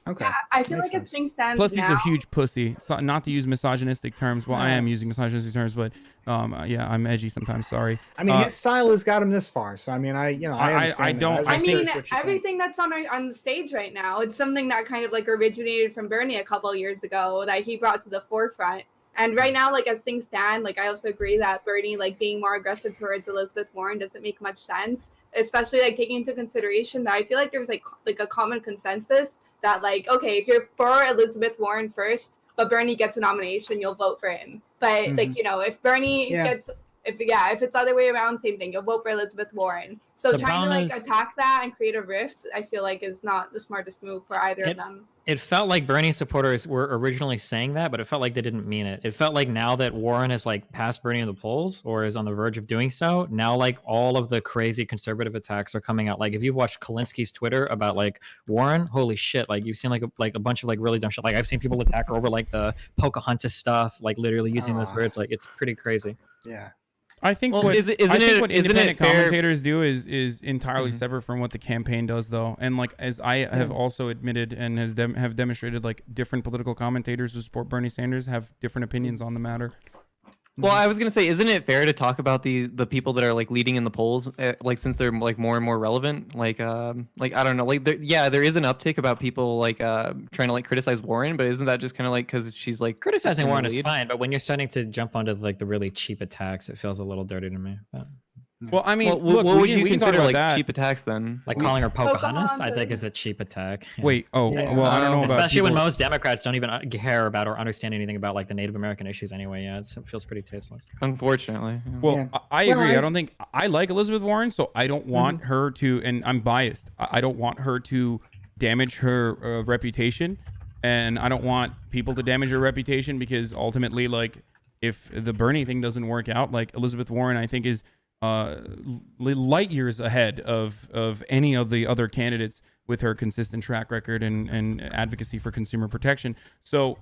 Okay.
Yeah, I feel like as things stand
Plus,
now,
he's a huge pussy. So, not to use misogynistic terms. Well, I am using misogynistic terms, but yeah, I'm edgy sometimes. Sorry.
I mean, his style has got him this far. So I mean, I understand that.
I mean, everything that's on the stage right now, it's something that kind of like originated from Bernie a couple of years ago that he brought to the forefront. And right now, like as things stand, like I also agree that Bernie like being more aggressive towards Elizabeth Warren doesn't make much sense, especially like taking into consideration that I feel like there's like a common consensus that like, okay, if you're for Elizabeth Warren first, but Bernie gets a nomination, you'll vote for him. But like, you know, if Bernie gets, if it's the other way around, same thing, you'll vote for Elizabeth Warren. So trying to like attack that and create a rift, I feel like is not the smartest move for either of them.
It felt like Bernie supporters were originally saying that, but it felt like they didn't mean it. It felt like now that Warren has like passed Bernie in the polls or is on the verge of doing so, now like all of the crazy conservative attacks are coming out. Like if you've watched Kalinsky's Twitter about like Warren, holy shit, like you've seen like a bunch of like really dumb shit. Like I've seen people attack her over like the Pocahontas stuff, like literally using those words. Like it's pretty crazy.
Yeah.
I think what independent commentators do is entirely separate from what the campaign does, though. And like as I have also admitted and have demonstrated, like different political commentators who support Bernie Sanders have different opinions on the matter.
Well, I was gonna say, isn't it fair to talk about the people that are like leading in the polls, like since they're like more and more relevant? Like I don't know, like there is an uptick about people like trying to like criticize Warren, but isn't that just kind of like because she's like
criticizing Warren is fine, but when you're starting to jump onto like the really cheap attacks, it feels a little dirty to me. But...
Well, I mean,
look, what would you consider like cheap attacks then?
Like calling her Pocahontas, I think is a cheap attack.
Wait, well, I don't know about
especially when most Democrats don't even care about or understand anything about like the Native American issues anyway. Yeah, it feels pretty tasteless.
Unfortunately.
Well, I agree. I don't think I like Elizabeth Warren, so I don't want her to, and I'm biased. I don't want her to damage her reputation, and I don't want people to damage her reputation because ultimately, like, if the Bernie thing doesn't work out, like Elizabeth Warren, I think is light years ahead of any of the other candidates with her consistent track record and advocacy for consumer protection. So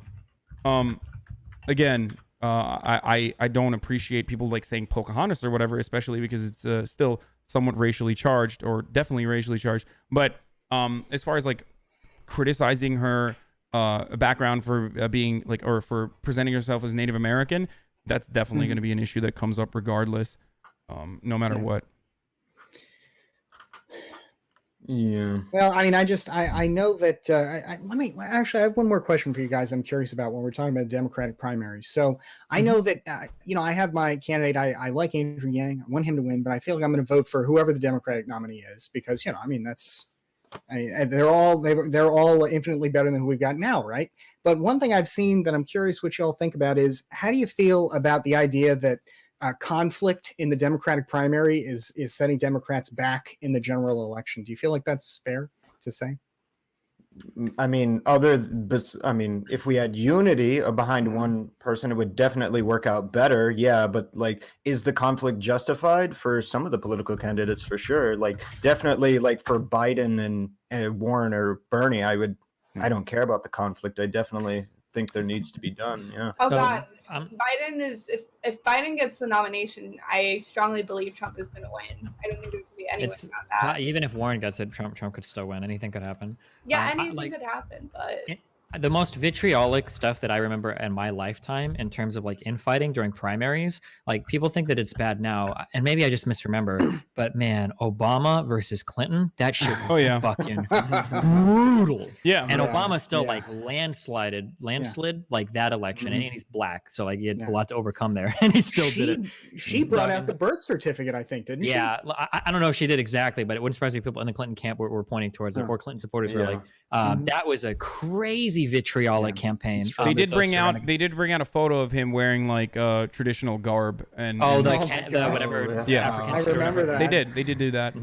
again, I don't appreciate people like saying Pocahontas or whatever, especially because it's still somewhat racially charged, or definitely racially charged. But as far as like criticizing her background for being like, or for presenting herself as Native American, that's definitely going to be an issue that comes up regardless. No matter what.
Yeah. Well, I mean, I know that. Let me actually. I have one more question for you guys. I'm curious about when we're talking about Democratic primaries. So I know that I have my candidate. I like Andrew Yang. I want him to win, but I feel like I'm going to vote for whoever the Democratic nominee is because I mean they're all infinitely better than who we've got now, right? But one thing I've seen that I'm curious what y'all think about is how do you feel about the idea that conflict in the Democratic primary is setting Democrats back in the general election? Do you feel like that's fair to say?
I mean, if we had unity behind one person, it would definitely work out better. Yeah, but like, is the conflict justified for some of the political candidates? For sure. Like, definitely, like for Biden and Warren or Bernie, I don't care about the conflict. I definitely think there needs to be done. Yeah.
Oh God, Biden is if Biden gets the nomination, I strongly believe Trump is going to win. I don't think there's going to be any way about that.
Even if Warren gets it, Trump could still win. Anything could happen.
Yeah, anything could happen, but.
The most vitriolic stuff that I remember in my lifetime in terms of like infighting during primaries, like people think that it's bad now, and maybe I just misremember, but man, Obama versus Clinton, that shit was fucking brutal.
Yeah.
And Obama still like landslid like that election, and he's black, so like he had a lot to overcome there, and he still did it.
She brought out the birth certificate, I think, didn't she?
Yeah, I don't know if she did exactly, but it wouldn't surprise me if people in the Clinton camp were pointing towards it, or Clinton supporters were like, that was a crazy vitriolic campaign.
They did bring out a photo of him wearing like traditional garb and
whatever.
Yeah,
I remember that.
They did do that.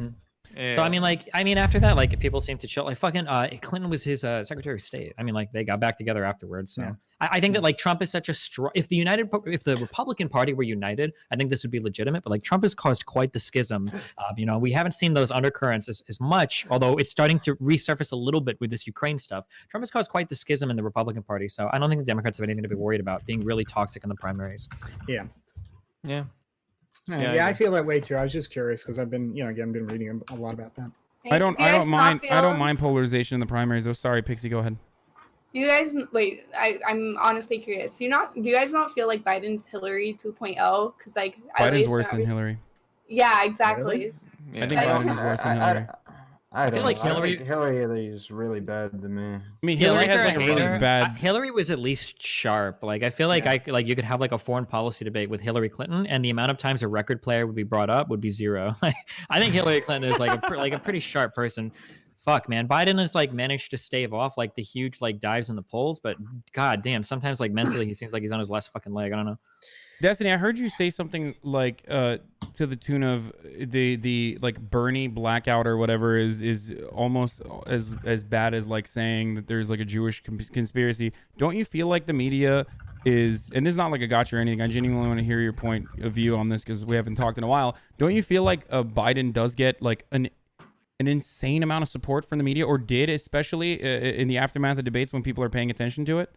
So I mean, after that, like people seem to chill. Like fucking Clinton was his Secretary of State. I mean, like they got back together afterwards. So I think that like Trump is such a strong. If the Republican Party were united, I think this would be legitimate. But like Trump has caused quite the schism. You know, we haven't seen those undercurrents as much, although it's starting to resurface a little bit with this Ukraine stuff. Trump has caused quite the schism in the Republican Party. So I don't think the Democrats have anything to be worried about being really toxic in the primaries.
Yeah.
Yeah,
I feel that way too. I was just curious because I've been, been reading a lot about that.
I don't mind polarization in the primaries. Oh, sorry, Pixie, go ahead.
Do you guys wait? I'm honestly curious. Do you guys not feel like Biden's Hillary 2.0? Because like
Biden's worse than Hillary.
Yeah, exactly.
Really?
I think Biden is worse than Hillary.
I
feel like
Hillary is really bad to me.
I mean, Hillary has like a really bad.
Hillary was at least sharp. Like I feel like you could have like a foreign policy debate with Hillary Clinton, and the amount of times a record player would be brought up would be zero. Like I think Hillary Clinton is like a pretty sharp person. Fuck, man, Biden has like managed to stave off like the huge like dives in the polls, but god damn, sometimes like mentally he seems like he's on his last fucking leg. I don't know.
Destiny, I heard you say something like to the tune of the like Bernie blackout or whatever is almost as bad as like saying that there's like a Jewish conspiracy. Don't you feel like the media is, and this is not like a gotcha or anything, I genuinely want to hear your point of view on this because we haven't talked in a while. Don't you feel like Biden does get like an insane amount of support from the media, or did, especially in the aftermath of debates when people are paying attention to it?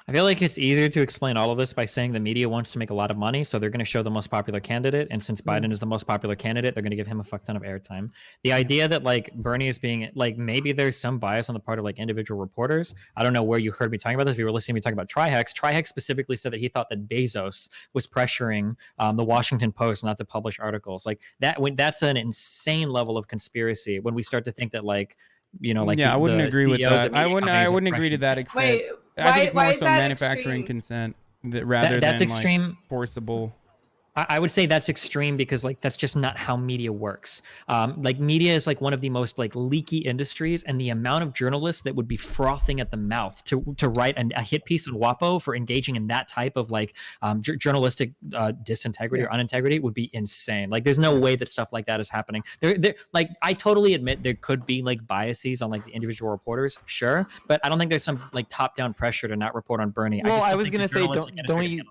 I feel like it's easier to explain all of this by saying the media wants to make a lot of money, so they're going to show the most popular candidate. And since Biden is the most popular candidate, they're going to give him a fuck ton of airtime. The idea that like Bernie is being like, maybe there's some bias on the part of like individual reporters. I don't know where you heard me talking about this. If you were listening to me talking about Trihex, Trihex specifically said that he thought that Bezos was pressuring the Washington Post not to publish articles like that. When that's an insane level of conspiracy. When we start to think that like, like
I wouldn't agree with that. I wouldn't agree to that extent.
Wait,
I think it's more
is
so
that
manufacturing
extreme?
consent rather
that's
than
extreme.
Like forcible.
I would say that's extreme because like that's just not how media works. Like media is like one of the most like leaky industries, and the amount of journalists that would be frothing at the mouth to write a hit piece on WAPO for engaging in that type of like journalistic disintegrity or unintegrity would be insane. Like there's no way that stuff like that is happening. There like I totally admit there could be like biases on like the individual reporters, sure, but I don't think there's some like top-down pressure to not report on Bernie.
Well, I was gonna say, don't you?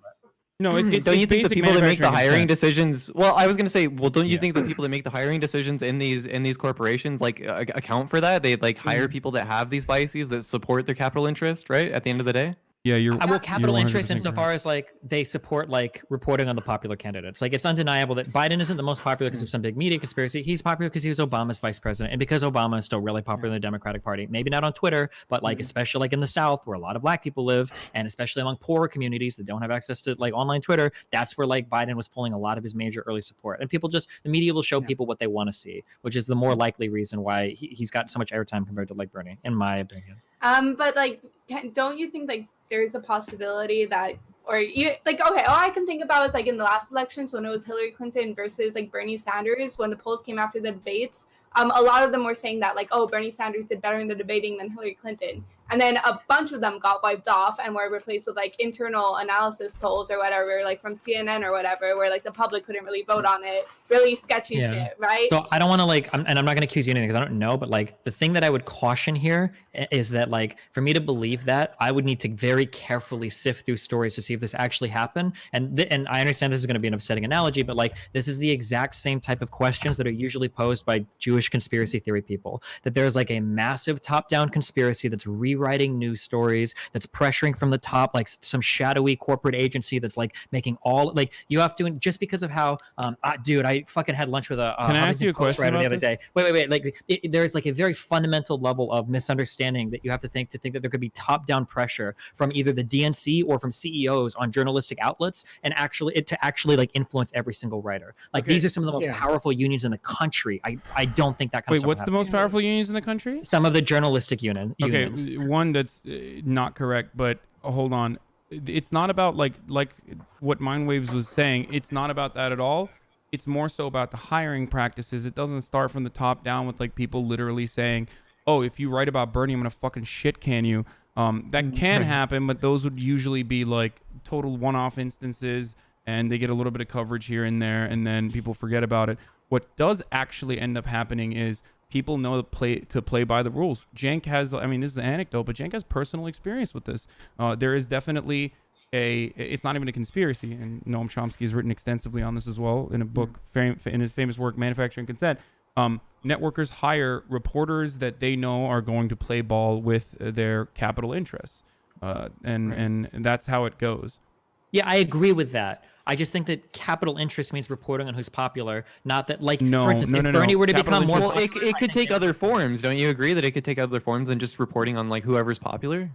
No, it's
don't you think the people that make the hiring
consent.
decisions? Well, I was gonna say, well, don't you think the people that make the hiring decisions in these corporations like account for that? They like hire people that have these biases that support their capital interest, right? At the end of the day.
Yeah, you're.
Well, capital interest
100%
insofar as like they support like reporting on the popular candidates. Like it's undeniable that Biden isn't the most popular because of some big media conspiracy. He's popular because he was Obama's vice president, and because Obama is still really popular in the Democratic Party. Maybe not on Twitter, but like especially like in the South where a lot of Black people live, and especially among poorer communities that don't have access to like online Twitter. That's where like Biden was pulling a lot of his major early support. And people the media will show people what they want to see, which is the more likely reason why he's got so much airtime compared to like Bernie, in my opinion.
But like, don't you think like there's a possibility that, or you like, okay, all I can think about is like in the last elections when it was Hillary Clinton versus like Bernie Sanders, when the polls came after the debates, a lot of them were saying that like, oh, Bernie Sanders did better in the debating than Hillary Clinton. And then a bunch of them got wiped off and were replaced with like internal analysis polls or whatever, like from CNN or whatever, where like the public couldn't really vote on it. Really sketchy shit, right?
So I don't want to like, and I'm not going to accuse you of anything because I don't know, but like the thing that I would caution here is that like for me to believe that, I would need to very carefully sift through stories to see if this actually happened. And I understand this is going to be an upsetting analogy, but like this is the exact same type of questions that are usually posed by Jewish conspiracy theory people. That there's like a massive top-down conspiracy that's rewriting news stories, that's pressuring from the top, like some shadowy corporate agency that's like making all like you have to, just because of how dude, I fucking had lunch with a
Can I ask you a question
writer
about
the other
this?
day. Wait, like there's like a very fundamental level of misunderstanding that you have to think that there could be top-down pressure from either the DNC or from CEOs on journalistic outlets and actually like influence every single writer. Like these are some of the most powerful unions in the country. I don't think that kind of stuff.
Wait, what's the most powerful unions in the country?
Some of the journalistic unions.
Okay, one that's not correct, but hold on. It's not about like what Mindwaves was saying. It's not about that at all. It's more so about the hiring practices. It doesn't start from the top down with like people literally saying, oh, if you write about Bernie, I'm going to fucking shit can you. That can happen, but those would usually be like total one-off instances. and they get a little bit of coverage here and there, and then people forget about it. What does actually end up happening is people know to play by the rules. Cenk has, I mean, this is an anecdote, but Cenk has personal experience with this. There is definitely it's not even a conspiracy, and Noam Chomsky has written extensively on this as well in a book, in his famous work, Manufacturing Consent. Networkers hire reporters that they know are going to play ball with their capital interests. And that's how it goes.
Yeah, I agree with that. I just think that capital interest means reporting on who's popular, not that, like,
no,
for instance,
no,
if
no,
Bernie
no.
were to
Capital
become more
interest-
popular,
It could take other forms. Don't you agree that it could take other forms than just reporting on like whoever's popular?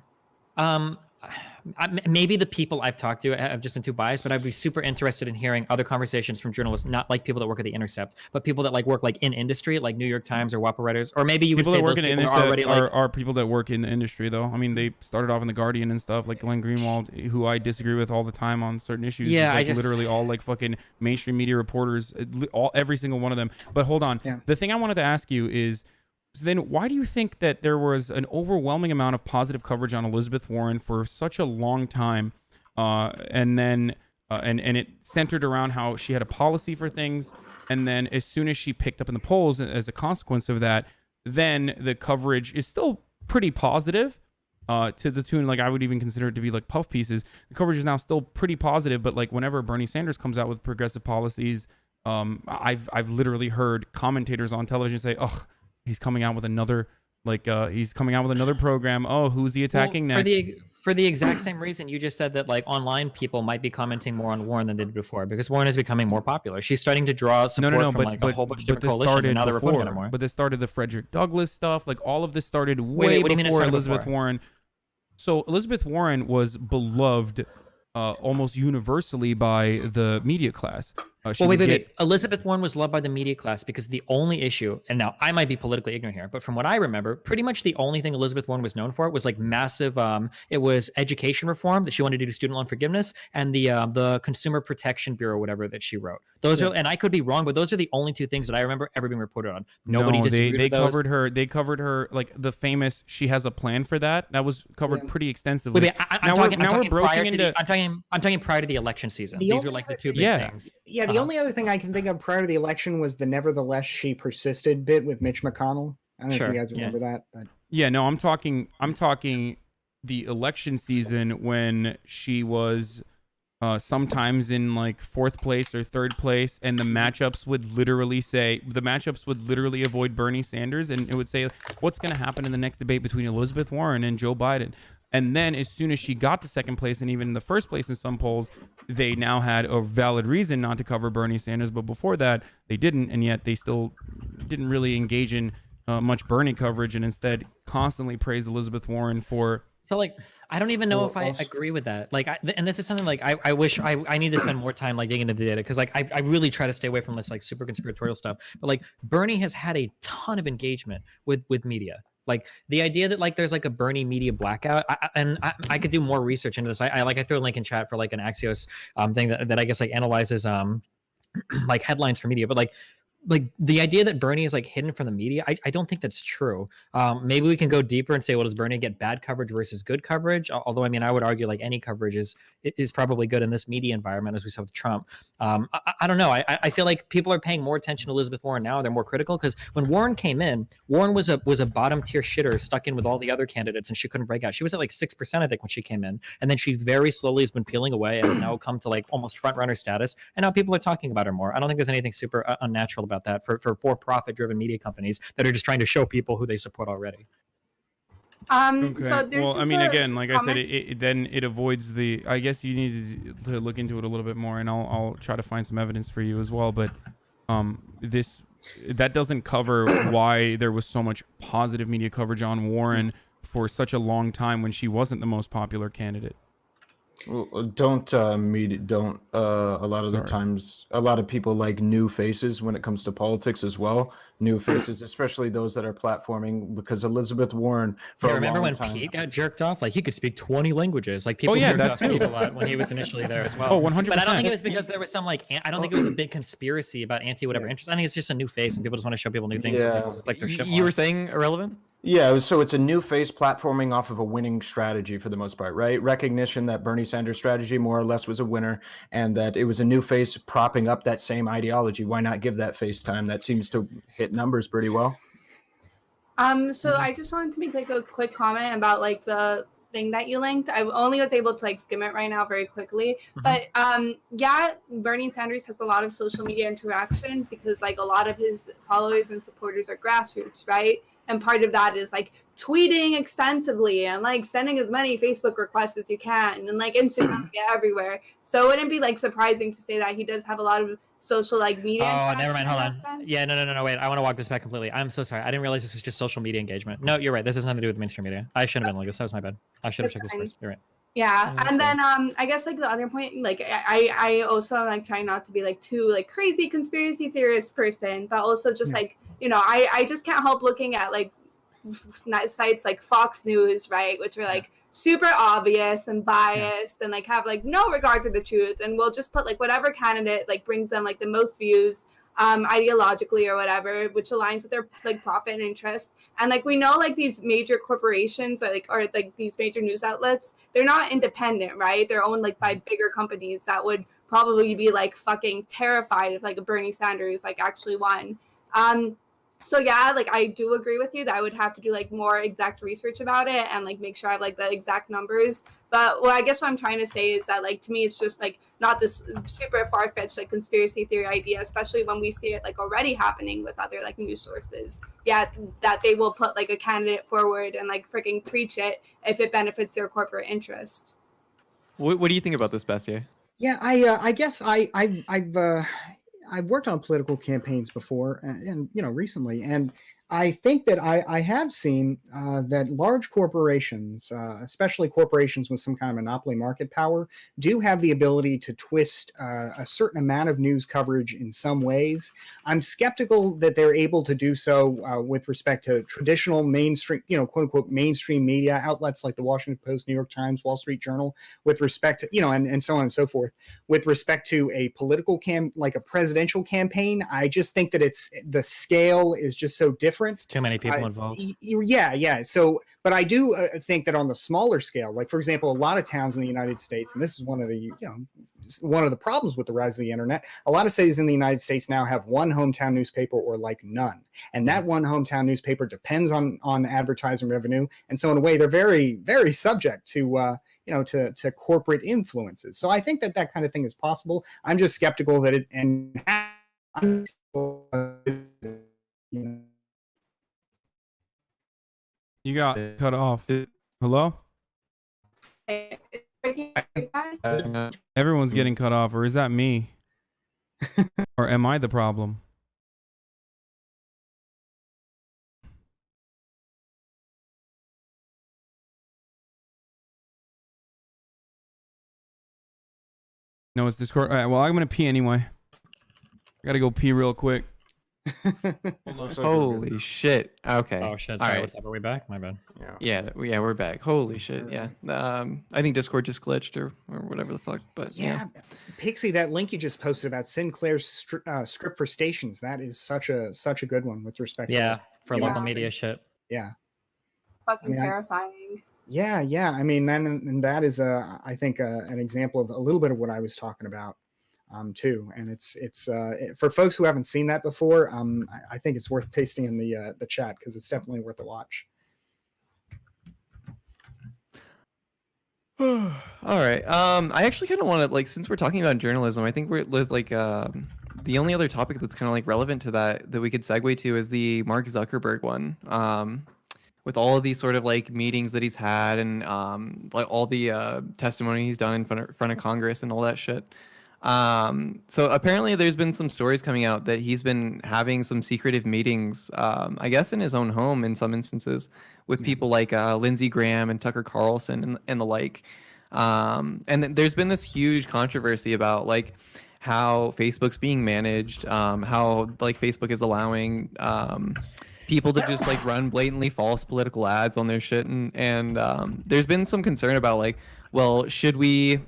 Maybe the people I've talked to have just been too biased, but I'd be super interested in hearing other conversations from journalists, not like people that work at The Intercept, but people that like work like in industry, like New York Times or WAPA writers, or maybe you would
people
say
that work
those
in the
people are already
industry
like
are people that work in the industry, though. I mean, they started off in the Guardian and stuff, like Glenn Greenwald, who I disagree with all the time on certain issues.
Yeah,
like literally all like fucking mainstream media reporters, every single one of them. But hold on, the thing I wanted to ask you is, so then why do you think that there was an overwhelming amount of positive coverage on Elizabeth Warren for such a long time, and then and it centered around how she had a policy for things, and then as soon as she picked up in the polls as a consequence of that, then the coverage is still pretty positive, to the tune, like I would even consider it to be like puff pieces. The coverage is now still pretty positive, but like whenever Bernie Sanders comes out with progressive policies, I've literally heard commentators on television say, "Oh, he's coming out with another program. Oh, who's he attacking next?"
For the exact same reason you just said that, like, online people might be commenting more on Warren than they did before, because Warren is becoming more popular. She's starting to draw support from like a whole bunch of different coalitions, and now they're reporting on it more.
But this started the Frederick Douglass stuff. Like all of this started way before Elizabeth Warren. So Elizabeth Warren was beloved almost universally by the media class.
Wait. Elizabeth Warren was loved by the media class because the only issue, and now I might be politically ignorant here, but from what I remember, pretty much the only thing Elizabeth Warren was known for was like massive, it was education reform that she wanted to do student loan forgiveness, and the Consumer Protection Bureau, whatever, that she wrote. Those are, and I could be wrong, but those are the only two things that I remember ever being reported on. Nobody disagreed with those.
They covered her, like the famous, she has a plan for that. That was covered pretty extensively.
Wait, I'm talking prior to the election season. These were like the two big things.
Yeah, the only other thing I can think of prior to the election was the "nevertheless she persisted" bit with Mitch McConnell. I don't know if you guys remember that. But...
Yeah, no, I'm talking the election season when she was sometimes in like 4th place or 3rd place, and the matchups would literally avoid Bernie Sanders, and it would say what's going to happen in the next debate between Elizabeth Warren and Joe Biden. And then as soon as she got to 2nd place and even in the 1st place in some polls, they now had a valid reason not to cover Bernie Sanders. But before that, they didn't. And yet they still didn't really engage in much Bernie coverage, and instead constantly praised Elizabeth Warren for...
So, like, I don't even know if I agree with that. Like, and this is something like I wish I need to spend more time like digging into the data, because like I really try to stay away from this like super conspiratorial stuff. But like Bernie has had a ton of engagement with media. Like the idea that like there's like a Bernie media blackout, I could do more research into this. I threw a link in chat for like an Axios thing that I guess like analyzes like headlines for media, but like the idea that Bernie is like hidden from the media, I don't think that's true. Maybe we can go deeper and say, well, does Bernie get bad coverage versus good coverage? Although, I mean, I would argue like any coverage is probably good in this media environment, as we saw with Trump. I don't know. I feel like people are paying more attention to Elizabeth Warren now. They're more critical, because when Warren came in, Warren was a bottom tier shitter stuck in with all the other candidates, and she couldn't break out. She was at like 6%, I think, when she came in, and then she very slowly has been peeling away and has now come to like almost front runner status. And now people are talking about her more. I don't think there's anything super unnatural about that for for-profit driven media companies that are just trying to show people who they support already.
Okay.
So
well, I mean, again, like I said, it avoids the. I guess you need to look into it a little bit more, and I'll try to find some evidence for you as well. But that doesn't cover why there was so much positive media coverage on Warren for such a long time when she wasn't the most popular candidate.
Well, a lot of the times, a lot of people like new faces when it comes to politics as well. New faces, especially those that are platforming, because Elizabeth Warren, for
remember when Pete got jerked off? Like, he could speak 20 languages. Like, people jerked off Pete a lot when he was initially there as well.
100%.
But I don't think it was because there was some like, I don't think it was a big conspiracy about anti-whatever interest. I think it's just a new face, and people just want to show people new things. So people like their shit
you were saying irrelevant?
Yeah, so it's a new face platforming off of a winning strategy for the most part, right? Recognition that Bernie Sanders' strategy more or less was a winner, and that it was a new face propping up that same ideology. Why not give that face time? That seems to hit numbers pretty well.
So I just wanted to make like a quick comment about like the thing that you linked. I only was able to like skim it right now very quickly. But yeah, Bernie Sanders has a lot of social media interaction because like a lot of his followers and supporters are grassroots, right? And part of that is like tweeting extensively and like sending as many Facebook requests as you can and like Instagram everywhere. So it wouldn't be like surprising to say that he does have a lot of social like media.
Oh, never mind. Hold on. Yeah, no. Wait, I want to walk this back completely. I'm so sorry. I didn't realize this was just social media engagement. No, you're right. This has nothing to do with mainstream media. I shouldn't have been like this. That was my bad. I should have checked this first. You're right.
Yeah, and then I guess like the other point, like I also like try not to be like too like crazy conspiracy theorist person, but also just like I just can't help looking at like sites like Fox News, right, which are like super obvious and biased and like have like no regard for the truth, and we'll just put like whatever candidate like brings them like the most views ideologically or whatever, which aligns with their like profit and interest. And like we know like these major corporations or like these major news outlets, they're not independent, right? They're owned like by bigger companies that would probably be like fucking terrified if like a Bernie Sanders like actually won. So yeah, like I do agree with you that I would have to do like more exact research about it and like make sure I have like the exact numbers. But I guess what I'm trying to say is that like to me it's just like not this super far-fetched like conspiracy theory idea, especially when we see it like already happening with other like news sources. Yeah, that they will put like a candidate forward and like freaking preach it if it benefits their corporate interests.
What do you think about this, Bessier?
Yeah, I guess I've worked on political campaigns before, and recently, and I think that I have seen that large corporations, especially corporations with some kind of monopoly market power, do have the ability to twist a certain amount of news coverage in some ways. I'm skeptical that they're able to do so with respect to traditional mainstream, quote unquote, mainstream media outlets like the Washington Post, New York Times, Wall Street Journal, with respect to, and so on and so forth. With respect to a political like a presidential campaign, I just think that the scale is just so different.
Too many people involved.
Yeah. So, but I do think that on the smaller scale, like for example, a lot of towns in the United States, and this is one of the problems with the rise of the internet. A lot of cities in the United States now have one hometown newspaper or like none, and that one hometown newspaper depends on advertising revenue, and so in a way they're very, very subject to to corporate influences. So I think that kind of thing is possible. I'm just skeptical that it and.
You got cut off. Hello? Everyone's getting cut off, or is that me? Or am I the problem? No, it's Discord. All right, well, I'm going to pee anyway. I got to go pee real quick.
Holy shit. Okay.
Oh shit. Sorry, what's up? Are we back? My bad.
Yeah, we're back. Holy shit. Yeah. I think Discord just glitched or whatever the fuck. But yeah.
Pixie, that link you just posted about Sinclair's script for stations, that is such a good one with respect
to for local media shit.
Yeah.
Fucking terrifying.
Yeah. I mean, that is I think an example of a little bit of what I was talking about. Too, and it's for folks who haven't seen that before. I think it's worth pasting in the chat because it's definitely worth a watch.
All right. I actually kind of want to like, since we're talking about journalism, I think we're like the only other topic that's kind of like relevant to that we could segue to is the Mark Zuckerberg one. With all of these sort of like meetings that he's had and like all the testimony he's done in front of Congress and all that shit. So apparently there's been some stories coming out that he's been having some secretive meetings, I guess in his own home in some instances with people like Lindsey Graham and Tucker Carlson and the like. And there's been this huge controversy about like how Facebook's being managed, how like Facebook is allowing people to just like run blatantly false political ads on their shit. And there's been some concern about like, well, should we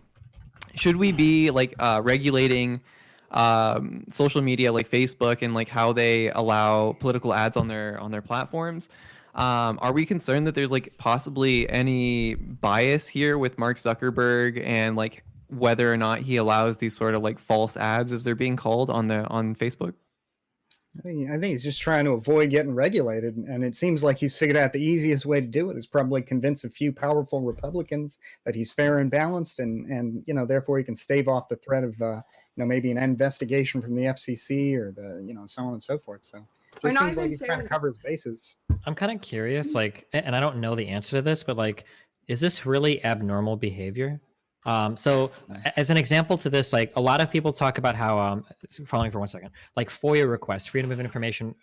be like regulating social media like Facebook and like how they allow political ads on their platforms? Are we concerned that there's like possibly any bias here with Mark Zuckerberg and like whether or not he allows these sort of like false ads, as they're being called, on Facebook?
I think he's just trying to avoid getting regulated, and it seems like he's figured out the easiest way to do it is probably convince a few powerful Republicans that he's fair and balanced, and therefore he can stave off the threat of maybe an investigation from the FCC or the so on and so forth. So it just seems like he's trying to cover his bases.
I'm kind of curious, like, and I don't know the answer to this, but like, is this really abnormal behavior? So as an example to this, like a lot of people talk about how, following for 1 second, like FOIA requests, Freedom of Information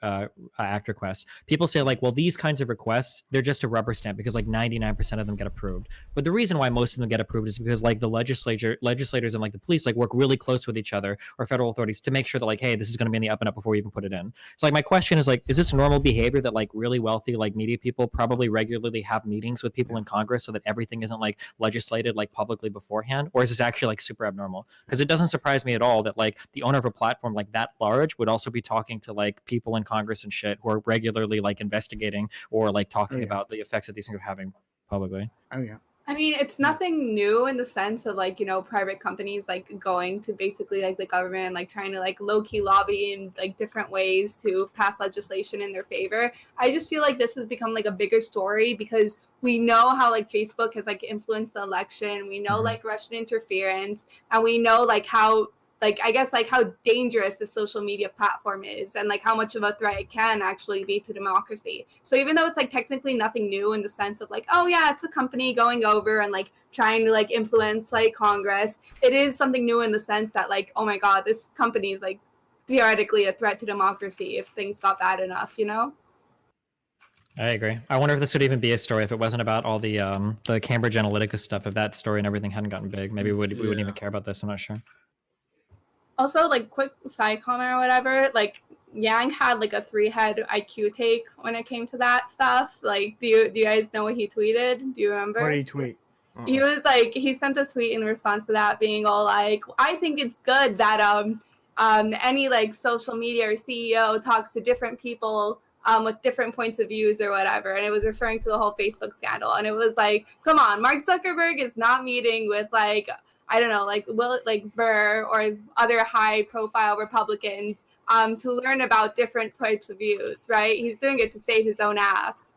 Act requests, people say like, well, these kinds of requests, they're just a rubber stamp because like 99% of them get approved. But the reason why most of them get approved is because like the legislators and like the police like work really close with each other, or federal authorities, to make sure that like, hey, this is going to be in the up and up before we even put it in. So like my question is like, is this normal behavior that like really wealthy like media people probably regularly have meetings with people in Congress so that everything isn't like legislated like publicly beforehand? Or is this actually like super abnormal? Because it doesn't surprise me at all that like the owner of a platform like that large would also be talking to like people in Congress and shit who are regularly like investigating or like talking about the effects that these things are having publicly.
Oh yeah.
I mean, it's nothing new in the sense of like, private companies like going to basically like the government, like trying to like low-key lobby in like different ways to pass legislation in their favor. I just feel like this has become like a bigger story because we know how like Facebook has like influenced the election. We know like Russian interference, and we know like how I guess like how dangerous the social media platform is, and like how much of a threat it can actually be to democracy. So even though it's like technically nothing new in the sense of like, oh yeah, it's a company going over and like trying to like influence like Congress, it is something new in the sense that like, oh my God, this company is like theoretically a threat to democracy if things got bad enough,
I agree. I wonder if this would even be a story if it wasn't about all the Cambridge Analytica stuff. If that story and everything hadn't gotten big, maybe we wouldn't even care about this. I'm not sure.
Also, like, quick side comment or whatever, like, Yang had, like, a 3-head IQ take when it came to that stuff. Like, do you guys know what he tweeted? Do you remember?
What did he tweet?
He was, like, he sent a tweet in response to that being all, like, I think it's good that, any, like, social media or CEO talks to different people with different points of views or whatever. And it was referring to the whole Facebook scandal. And it was, like, come on, Mark Zuckerberg is not meeting with, like, I don't know, like Burr or other high-profile Republicans to learn about different types of views, right? He's doing it to save his own ass.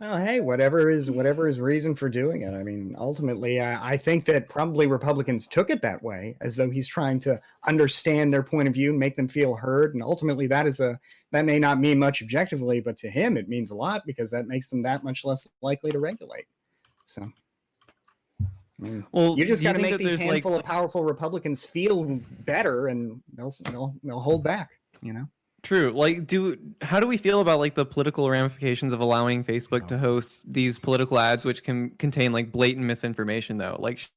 Well, hey, whatever his reason for doing it. I mean, ultimately, I think that probably Republicans took it that way, as though he's trying to understand their point of view and make them feel heard. And ultimately, that may not mean much objectively, but to him, it means a lot because that makes them that much less likely to regulate. So. Well, you just got to make these handful of powerful Republicans feel better, and they'll hold back.
True. Like, how do we feel about like the political ramifications of allowing Facebook to host these political ads, which can contain like blatant misinformation, though? Like,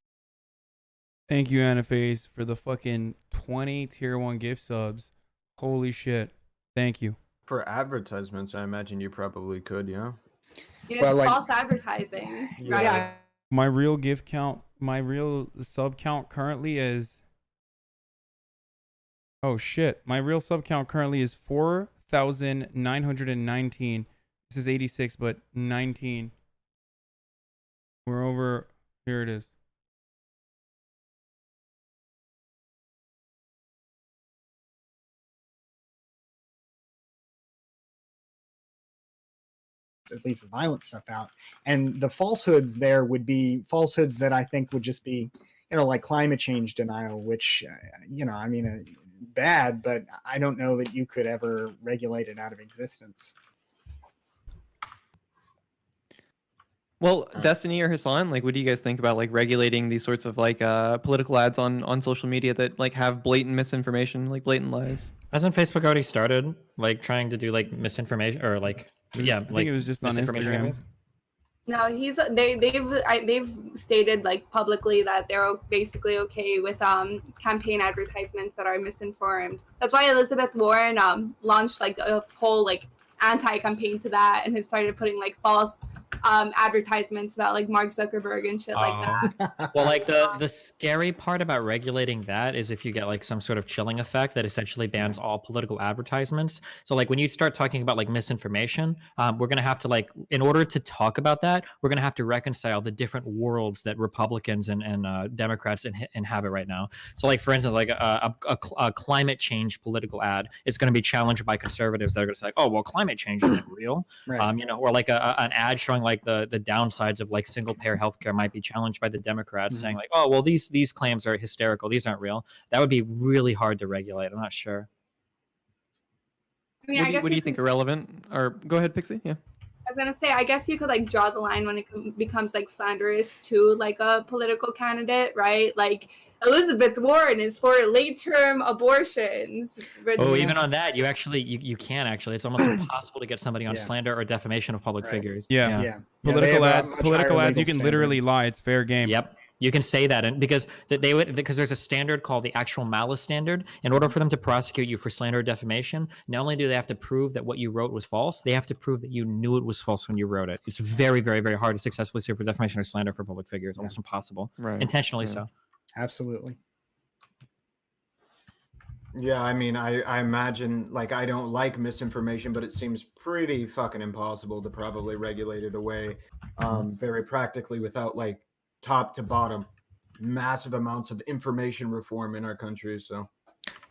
thank you, Anaface, for the fucking 20 tier 1 gift subs. Holy shit! Thank you.
For advertisements, I imagine you probably could, yeah.
It's false advertising, right? Yeah.
My real sub count currently is... Oh shit. My real sub count currently is 4,919. This is 86, but 19. We're over... Here it is.
At least the violent stuff out, and the falsehoods there would be falsehoods that I think would just be like climate change denial, which I mean bad, but I don't know that you could ever regulate it out of existence.
Well, Destiny or Hasan, like, what do you guys think about like regulating these sorts of like political ads on social media that like have blatant misinformation, like blatant lies?
Hasn't Facebook already started like trying to do like misinformation or like I
think it was just on Instagram.
No, they've stated like publicly that they're basically okay with campaign advertisements that are misinformed. That's why Elizabeth Warren launched like a whole like anti-campaign to that and has started putting like false advertisements about like Mark Zuckerberg and shit like that.
Well, like the scary part about regulating that is if you get like some sort of chilling effect that essentially bans all political advertisements. So like when you start talking about like misinformation, we're gonna have to like, in order to talk about that, we're gonna have to reconcile the different worlds that Republicans and Democrats inhabit right now. So like for instance, like a climate change political ad is going to be challenged by conservatives that are going to say, oh well, climate change isn't real.
Right.
You know, or like an ad showing like the downsides of like single payer healthcare might be challenged by the Democrats, saying like, oh well, these claims are hysterical, these aren't real. That would be really hard to regulate. I'm not sure.
I mean,
What do you think irrelevant? Or go ahead, Pixie. Yeah.
I was gonna say, I guess you could like draw the line when it becomes like slanderous to like a political candidate, right? Like Elizabeth Warren is for late-term abortions.
Oh, even on that, you actually you can actually. It's almost impossible to get somebody on slander or defamation of public figures.
Yeah. Political ads, you can literally lie. It's fair game.
Yep. You can say that, and because there's a standard called the actual malice standard. In order for them to prosecute you for slander or defamation, not only do they have to prove that what you wrote was false, they have to prove that you knew it was false when you wrote it. It's very, very, very hard to successfully sue for defamation or slander for public figures. Almost impossible.
Right.
Intentionally so.
Absolutely.
Yeah, I mean, I imagine, like, I don't like misinformation, but it seems pretty fucking impossible to probably regulate it away very practically without, like, top to bottom, massive amounts of information reform in our country. So,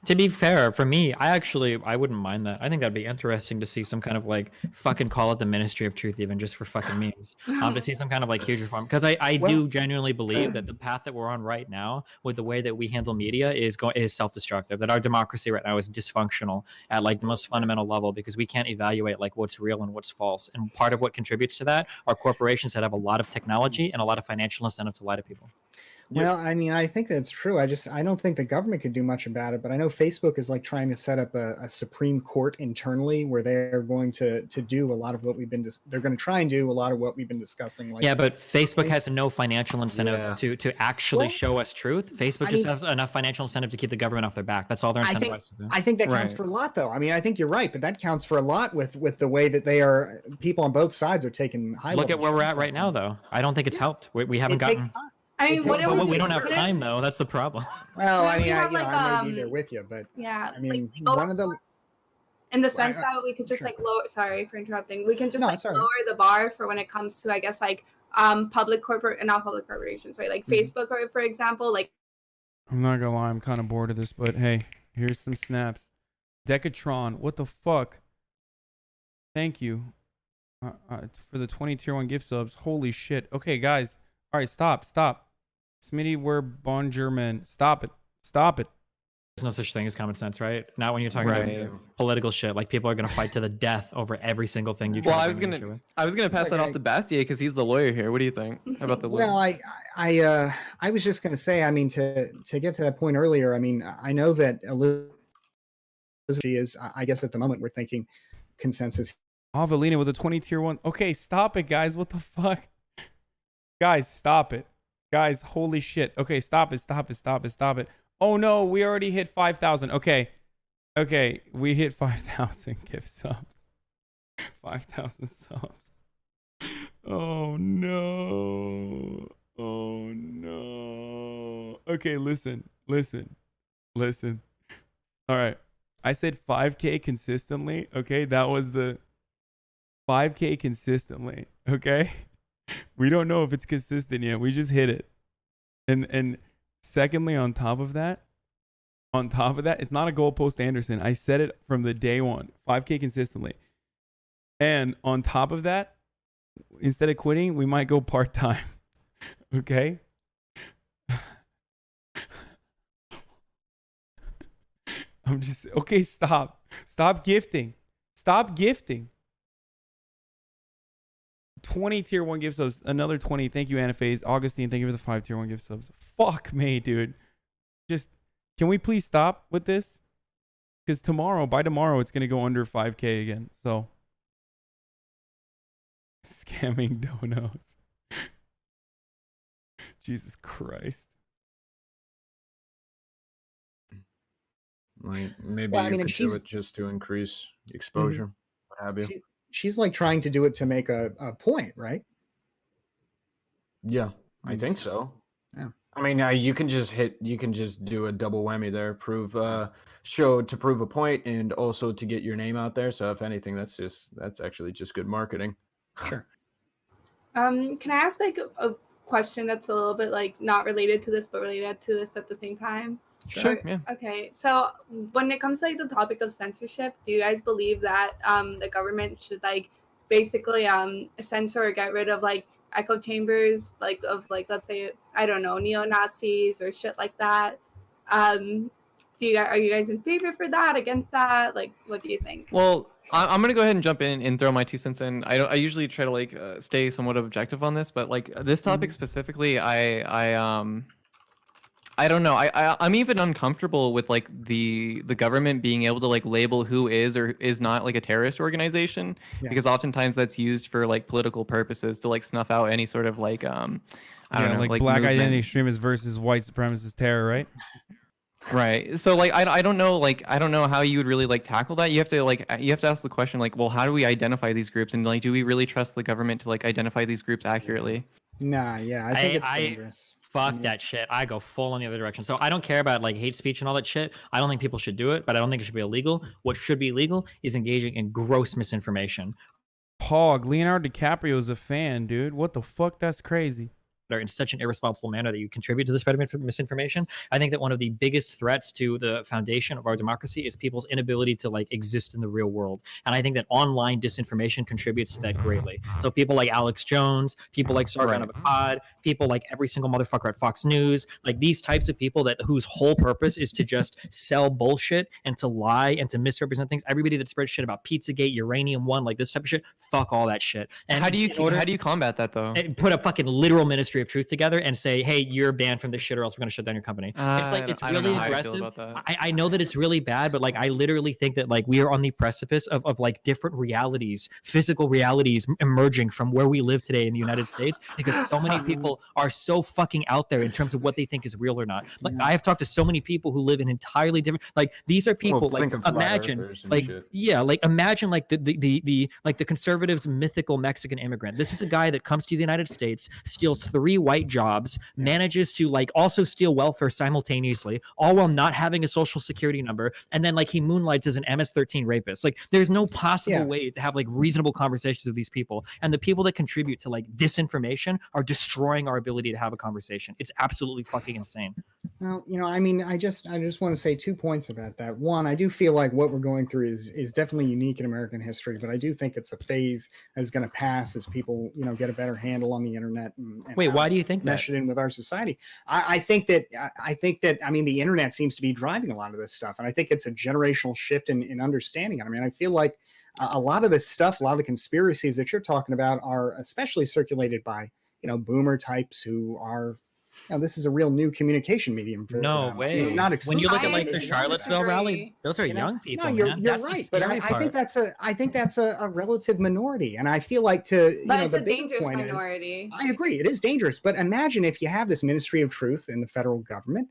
to be fair, for me, I wouldn't mind that. I think that'd be interesting to see some kind of like fucking call it the Ministry of Truth, even just for fucking memes. To see some kind of like huge reform, because I do genuinely believe that the path that we're on right now, with the way that we handle media, is self-destructive. That our democracy right now is dysfunctional at like the most fundamental level, because we can't evaluate like what's real and what's false. And part of what contributes to that are corporations that have a lot of technology and a lot of financial incentive to lie to people.
Well, I mean, I think that's true. I don't think the government could do much about it, but I know Facebook is like trying to set up a Supreme Court internally where they're going to do a lot of what they're going to try and do a lot of what we've been discussing. Like,
yeah, but Facebook has no financial incentive to actually show us truth. Facebook just has enough financial incentive to keep the government off their back. That's all they're incentivized to do.
I think that counts for a lot, though. I mean, I think you're right, but that counts for a lot with the way that people on both sides are taking high.
Look at where we're at right now, though. I don't think it's helped. We haven't gotten.
I mean,
we don't have time though. That's the problem.
Well, I mean, I may be there with you, but
yeah,
I mean, one of the
in the sense that we could just like lower. Sorry for interrupting. We can just lower the bar for when it comes to, I guess, like not public corporations, right? Like Facebook, or for example, like.
I'm not gonna lie, I'm kind of bored of this, but hey, here's some snaps. Decatron, what the fuck? Thank you for the 20 tier 1 gift subs. Holy shit. Okay, guys. All right, stop. Smitty, we're bon German. Stop it.
There's no such thing as common sense, right? Not when you're talking about political shit. Like, people are gonna fight to the death over every single thing you try.
Well, I was gonna pass that off to Bastier because he's the lawyer here. What do you think about the lawyer?
Well, I was just gonna say, I mean, to get to that point earlier, I mean, I know that Elizabeth is, I guess at the moment we're thinking consensus.
Avelina with a 20 tier 1. Okay, stop it, guys. What the fuck? Guys, stop it. Guys, holy shit. Okay, stop it. Oh no, we already hit 5,000. Okay, we hit 5,000 gift subs. 5,000 subs. Oh no. Okay, listen. All right. I said 5K consistently. Okay, that was the 5K consistently. Okay. We don't know if it's consistent yet. We just hit it. And secondly, on top of that, it's not a goalpost Anderson. I said it from the day one. 5K consistently. And on top of that, instead of quitting, we might go part-time. Okay? Okay, stop. Stop gifting. 20 tier 1 gift subs. Another 20. Thank you, Anaphase. Augustine, thank you for the 5 tier 1 gift subs. Fuck me, dude. Just, can we please stop with this? Because by tomorrow, it's going to go under 5K again. So, scamming donos. Jesus Christ.
Like, maybe you could do it just to increase exposure, what have you.
She's like trying to do it to make a point, right?
Yeah, I think so.
Yeah.
I mean, you can just do a double whammy there, prove a point and also to get your name out there. So if anything, that's actually just good marketing.
Sure.
Can I ask like a question that's a little bit like not related to this, but related to this at the same time?
Sure. Yeah.
Okay. So when it comes to like the topic of censorship, do you guys believe that the government should like basically censor or get rid of like echo chambers, like of like, let's say, I don't know, neo-Nazis or shit like that? Are you guys in favor for that, against that? Like, what do you think?
Well, I'm gonna go ahead and jump in and throw my 2 cents in. I usually try to like stay somewhat objective on this, but like this topic specifically, I don't know. I'm even uncomfortable with like the government being able to like label who is or is not like a terrorist organization, because oftentimes that's used for like political purposes to like snuff out any sort of like I don't know,
like black
movement.
identity extremists versus white supremacist terror, right?
Right. So like I don't know, like I don't know how you would really like tackle that. You have to ask the question like, well, how do we identify these groups, and like do we really trust the government to like identify these groups accurately?
Nah, yeah, I think it's dangerous.
Fuck that shit. I go full in the other direction. So I don't care about like hate speech and all that shit. I don't think people should do it, but I don't think it should be illegal. What should be illegal is engaging in gross misinformation.
Pog, Leonardo DiCaprio's a fan, dude. What the fuck? That's crazy.
In such an irresponsible manner that you contribute to the spread of misinformation. I think that one of the biggest threats to the foundation of our democracy is people's inability to like exist in the real world. And I think that online disinformation contributes to that greatly. So people like Alex Jones, people like Sargon of Akkad, people like every single motherfucker at Fox News, like these types of people that whose whole purpose is to just sell bullshit and to lie and to misrepresent things. Everybody that spreads shit about Pizzagate, Uranium One, like this type of shit, fuck all that shit. And
how do you combat that though?
Put a fucking literal Ministry of Truth together and say, hey, you're banned from this shit or else we're gonna shut down your company. It's like it's really aggressive. I know that it's really bad, but like I literally think that like we are on the precipice of like different realities, physical realities emerging from where we live today in the United States, because so many people are so fucking out there in terms of what they think is real or not. Like I have talked to so many people who live in entirely different, like these are people like imagine like imagine like the conservatives mythical Mexican immigrant. This is a guy that comes to the United States, steals 3 white jobs, manages to like also steal welfare simultaneously, all while not having a social security number, and then like he moonlights as an MS-13 rapist. Like there's no possible way to have like reasonable conversations with these people, and the people that contribute to like disinformation are destroying our ability to have a conversation. It's absolutely fucking insane.
Well, you know, I mean, I just want to say 2 points about that. One, I do feel like what we're going through is definitely unique in American history, but I do think it's a phase that's going to pass as people, you know, get a better handle on the internet. And
wait, why do you think
mesh it in with our society? I think that I mean, the internet seems to be driving a lot of this stuff, and I think it's a generational shift in understanding. I mean, I feel like a lot of this stuff, a lot of the conspiracies that you're talking about, are especially circulated by, you know, boomer types who are. Now, this is a real new communication medium. For
no way.
You know, not
when you look at like the Charlottesville rally, those are young people.
No, you're right, but I think that's a relative minority, and I feel like it's a dangerous minority. I agree, it is dangerous. But imagine if you have this Ministry of Truth in the federal government,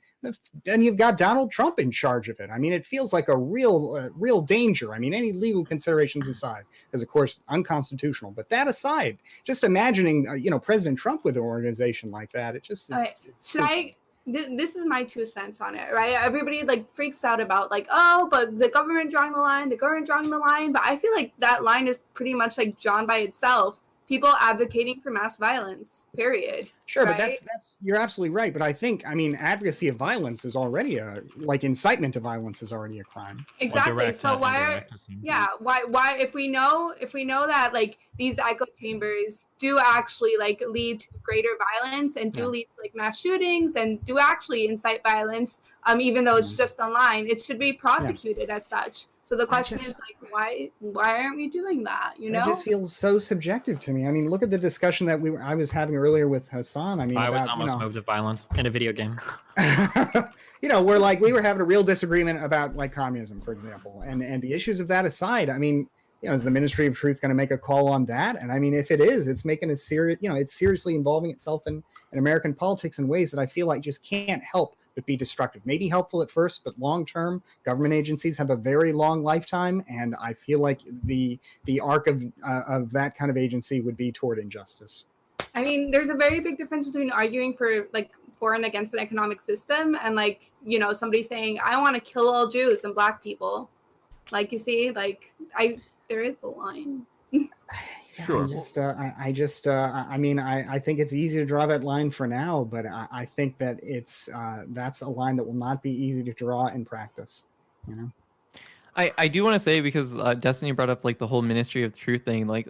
and you've got Donald Trump in charge of it. I mean, it feels like a real danger. I mean, any legal considerations aside, is of course unconstitutional. But that aside, just imagining President Trump with an organization like that, it just.
This is my 2 cents on it, right? Everybody like freaks out about like, oh, but the government drawing the line, but I feel like that line is pretty much like drawn by itself. People advocating for mass violence, period.
Sure,
right?
But that's you're absolutely right. But I think, I mean, advocacy of violence is already incitement to violence is already a crime.
Exactly. So why if we know that like these echo chambers do actually like lead to greater violence and do lead to like mass shootings and do actually incite violence, even though it's just online, it should be prosecuted as such. So the question is like, why aren't we doing that? You know,
it just feels so subjective to me. I mean, look at the discussion that I was having earlier with Hasan. I mean,
I was almost moved to violence in a video game.
We're like, we were having a real disagreement about like communism, for example, and the issues of that aside, I mean, is the Ministry of Truth going to make a call on that? And I mean, if it is, it's making a serious, it's seriously involving itself in American politics in ways that I feel like just can't help but be destructive. Maybe helpful at first, but long term, government agencies have a very long lifetime, and I feel like the arc of that kind of agency would be toward injustice.
I mean, there's a very big difference between arguing for like for and against an economic system and like, you know, somebody saying, I want to kill all Jews and black people. Like, you see, like there is a line.
Sure. I mean, I think it's easy to draw that line for now, but I think that that's a line that will not be easy to draw in practice, you know?
I do want to say, because Destiny brought up like the whole Ministry of Truth thing, like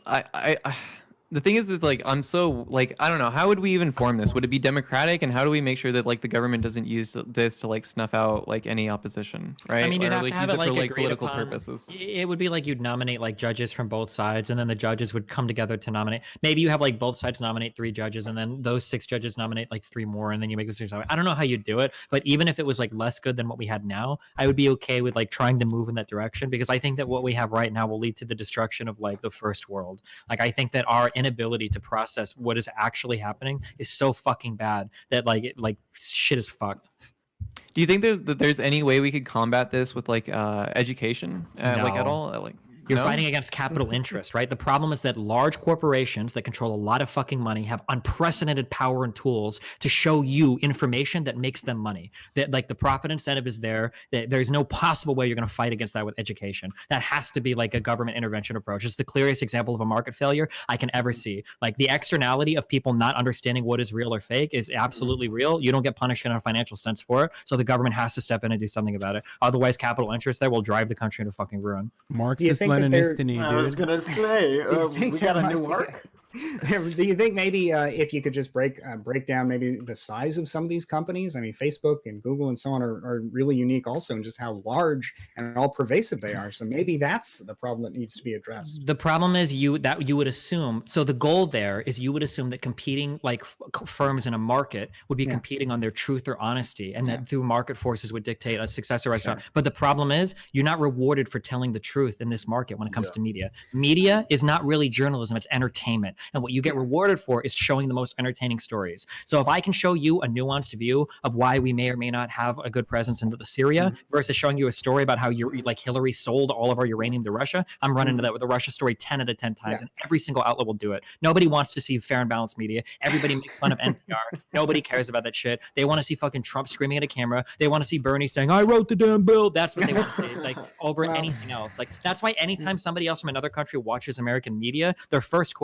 the thing is like, I'm so like, I don't know, how would we even form this? Would it be democratic, and how do we make sure that like the government doesn't use this to like snuff out like any opposition, right?
I mean, you'd have to have it like
for
agreed
political
upon.
purposes.
It would be like you'd nominate like judges from both sides, and then the judges would come together to nominate. Maybe you have like both sides nominate 3 judges, and then those 6 judges nominate like 3 more, and then you make this decision. I don't know how you'd do it, but even if it was like less good than what we had now, I would be okay with like trying to move in that direction, because I think that what we have right now will lead to the destruction of like the first world. Like, I think that our inability to process what is actually happening is so fucking bad that like shit is fucked.
Do you think that there's any way we could combat this with like education, like at all? Like,
You're fighting against capital interest, right? The problem is that large corporations that control a lot of fucking money have unprecedented power and tools to show you information that makes them money. That like the profit incentive is there. There's no possible way you're going to fight against that with education. That has to be like a government intervention approach. It's the clearest example of a market failure I can ever see. Like, the externality of people not understanding what is real or fake is absolutely real. You don't get punished in a financial sense for it. So the government has to step in and do something about it. Otherwise, capital interest there will drive the country into fucking ruin.
Marxist Leninist,
I was gonna say we got a new arc.
Do you think maybe if you could just break down maybe the size of some of these companies? I mean, Facebook and Google and so on are really unique also in just how large and all pervasive they are. So maybe that's the problem that needs to be addressed.
The problem is you would assume. So the goal there is you would assume that competing like firms in a market would be competing on their truth or honesty, and that through market forces would dictate a success or restaurant. But the problem is you're not rewarded for telling the truth in this market when it comes to media. Media is not really journalism; it's entertainment. And what you get rewarded for is showing the most entertaining stories. So if I can show you a nuanced view of why we may or may not have a good presence into the Syria versus showing you a story about how like Hillary sold all of our uranium to Russia, I'm running into that with the Russia story 10 out of 10 times, and every single outlet will do it. Nobody wants to see fair and balanced media. Everybody makes fun of NPR. Nobody cares about that shit. They want to see fucking Trump screaming at a camera. They want to see Bernie saying, I wrote the damn bill. That's what they want to see, like, over anything else. Like, that's why anytime somebody else from another country watches American media, their first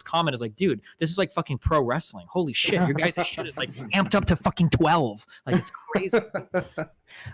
comment is like, dude, this is like fucking pro wrestling. Holy shit, your guys' shit is like amped up to fucking 12. Like, it's crazy.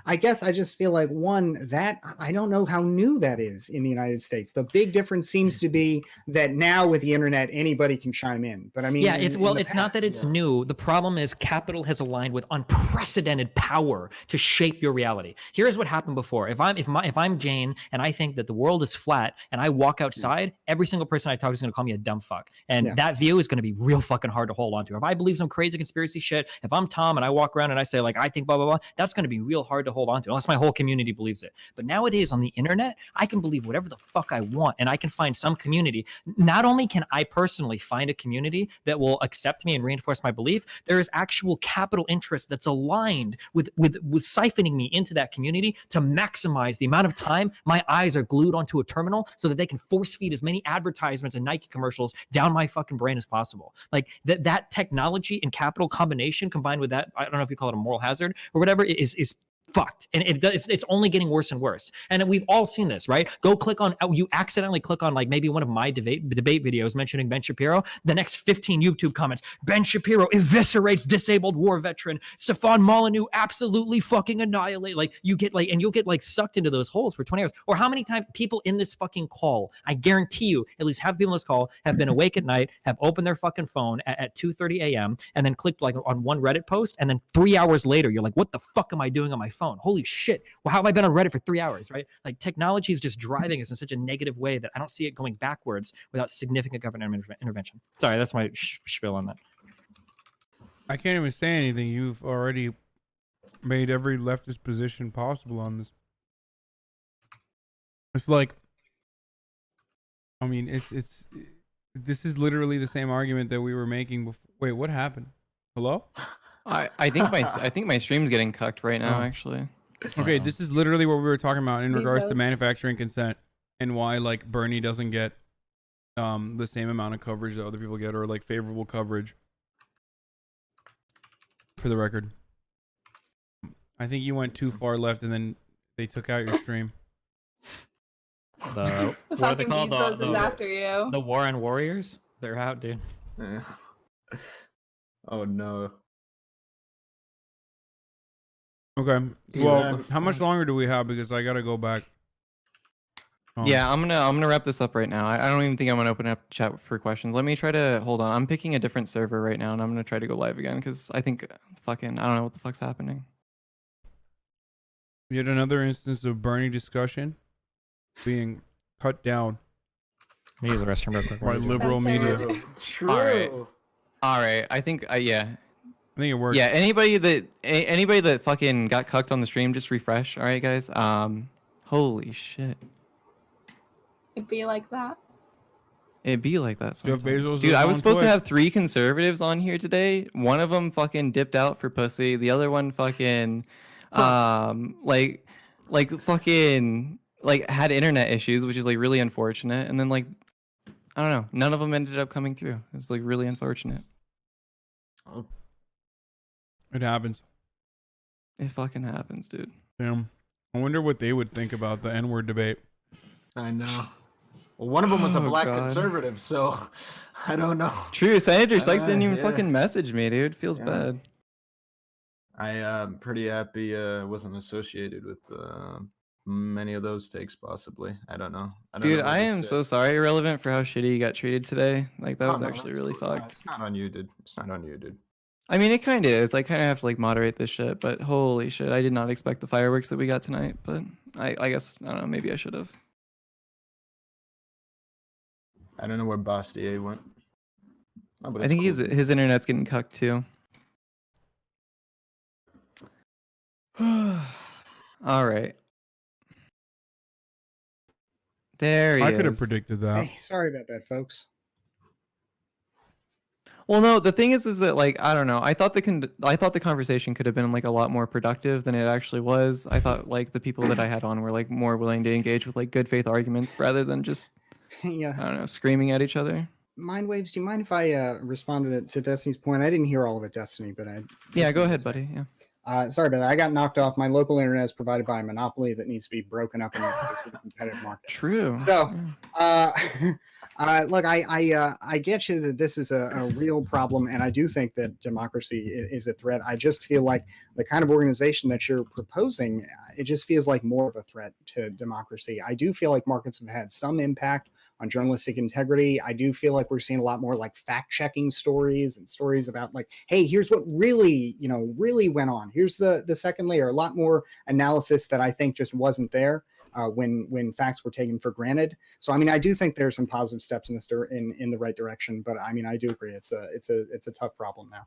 I guess I just feel like, one, that I don't know how new that is in the United States. The big difference seems to be that now with the internet, anybody can chime in. But I mean,
it's not that it's new. The problem is capital has aligned with unprecedented power to shape your reality. Here's what happened before. If I'm Jane and I think that the world is flat and I walk outside, every single person I talk to is going to call me a dumb fuck. And that view is going to be real fucking hard to hold on to. If I believe some crazy conspiracy shit, if I'm Tom and I walk around and I say like, I think blah, blah, blah, that's going to be real hard to hold on to unless my whole community believes it. But nowadays on the internet, I can believe whatever the fuck I want, and I can find some community. Not only can I personally find a community that will accept me and reinforce my belief, there is actual capital interest that's aligned with siphoning me into that community to maximize the amount of time my eyes are glued onto a terminal so that they can force feed as many advertisements and Nike commercials down my fucking brain as possible. Like that technology and capital combination combined with that, I don't know if you call it a moral hazard or whatever, is fucked, and it's only getting worse and worse. And we've all seen this, right? Go click on, you accidentally click on like maybe one of my debate videos mentioning Ben Shapiro. The next 15 YouTube comments: Ben Shapiro eviscerates disabled war veteran. Stefan Molyneux absolutely fucking annihilate. Like you'll get like sucked into those holes for 20 hours. Or how many times people in this fucking call, I guarantee you, at least half people in this call have been awake at night, have opened their fucking phone at 2:30 a.m. and then clicked like on one Reddit post, and then 3 hours later you're like, what the fuck am I doing on my phone? Holy shit. Well, how have I been on Reddit for 3 hours, right? Like technology is just driving us in such a negative way that I don't see it going backwards without significant government intervention. Sorry, that's my spiel on that.
I can't even say anything. You've already made every leftist position possible on this. It's like, I mean, this is literally the same argument that we were making before. Wait, what happened? Hello?
I think my stream's getting cucked right now, actually.
Okay, this is literally what we were talking about in regards to manufacturing consent and why like Bernie doesn't get the same amount of coverage that other people get, or like favorable coverage. For the record, I think you went too far left, and then they took out your stream.
The what are they called?
After you.
The Warren Warriors. They're out, dude.
Yeah. Oh no.
Okay. Well, how much longer do we have? Because I gotta go back.
Yeah, I'm gonna wrap this up right now. I don't even think I'm gonna open up chat for questions. Let me try to hold on. I'm picking a different server right now, and I'm gonna try to go live again because I think I don't know what the fuck's happening.
Yet another instance of Bernie discussion being cut down.
Let me use the restroom real quick.
By liberal media.
True. All right. I think yeah.
I think it works.
Yeah. Anybody that fucking got cucked on the stream, just refresh. All right, guys. Holy shit.
It'd be like that.
It'd be like that sometimes.
Jeff Bezos
Dude,
is
I was
on
supposed to
Twitch.
have 3 conservatives on here today. One of them fucking dipped out for pussy. The other one fucking like fucking like had internet issues, which is like really unfortunate. And then like I don't know, none of them ended up coming through. It's like really unfortunate.
Oh.
It happens.
It fucking happens, dude.
Damn. I wonder what they would think about the N-word debate.
I know. Well, one of them was a black conservative, so I don't know.
True, Senator Sykes didn't even fucking message me, dude. Feels bad.
I am pretty happy wasn't associated with many of those takes, possibly. I don't know.
Dude, I am so sorry, Irrelevant, for how shitty you got treated today. Like, that was actually really fucked.
It's not on you, dude. It's not on you, dude.
I mean, it kind of is. I kind of have to, like, moderate this shit, but holy shit, I did not expect the fireworks that we got tonight, but I guess, I don't know, maybe I should have.
I don't know where Bastier went. Oh, but
I think
cool.
his internet's getting cucked, too. All right. There he is.
I could have predicted that.
Hey, sorry about that, folks.
Well, no, the thing is that like I don't know. I thought the conversation could have been like a lot more productive than it actually was. I thought like the people that I had on were like more willing to engage with like good faith arguments rather than just
yeah,
I don't know, screaming at each other.
Mindwaves, do you mind if I responded to Destiny's point? I didn't hear all of it, Destiny, but I.
Yeah, go ahead, buddy. Yeah.
Sorry about that. I got knocked off. My local internet is provided by a monopoly that needs to be broken up in a competitive market.
True.
So, look, I get you that this is a real problem, and I do think that democracy is a threat. I just feel like the kind of organization that you're proposing, it just feels like more of a threat to democracy. I do feel like markets have had some impact on journalistic integrity. I do feel like we're seeing a lot more like fact-checking stories and stories about like, hey, here's what really went on. Here's the second layer. A lot more analysis that I think just wasn't there when facts were taken for granted. So I mean, I do think there's some positive steps in the right direction. But I mean, I do agree it's a tough problem now.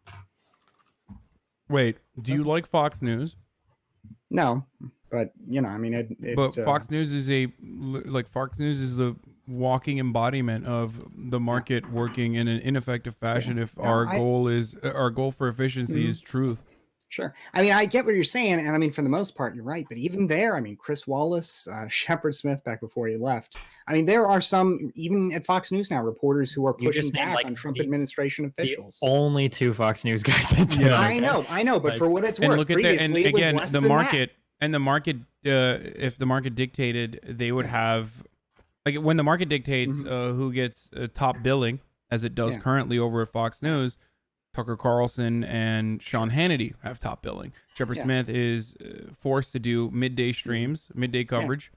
Wait, do you like Fox News?
No, but I mean,
but Fox News is Fox News is the walking embodiment of the market working in an ineffective fashion. If our goal for efficiency is truth.
Sure. I mean, I get what you're saying, and I mean, for the most part, you're right. But even there, I mean, Chris Wallace, Shepard Smith, back before he left. I mean, there are some, even at Fox News now, reporters who are pushing back on Trump administration officials.
Only 2 Fox News guys.
I know, but for what it's worth,
and look at that, and again,
the market,
if the market dictated, they would have, like when the market dictates who gets top billing, as it does currently over at Fox News. Tucker Carlson and Sean Hannity have top billing. Shepard Smith is forced to do midday streams, midday coverage,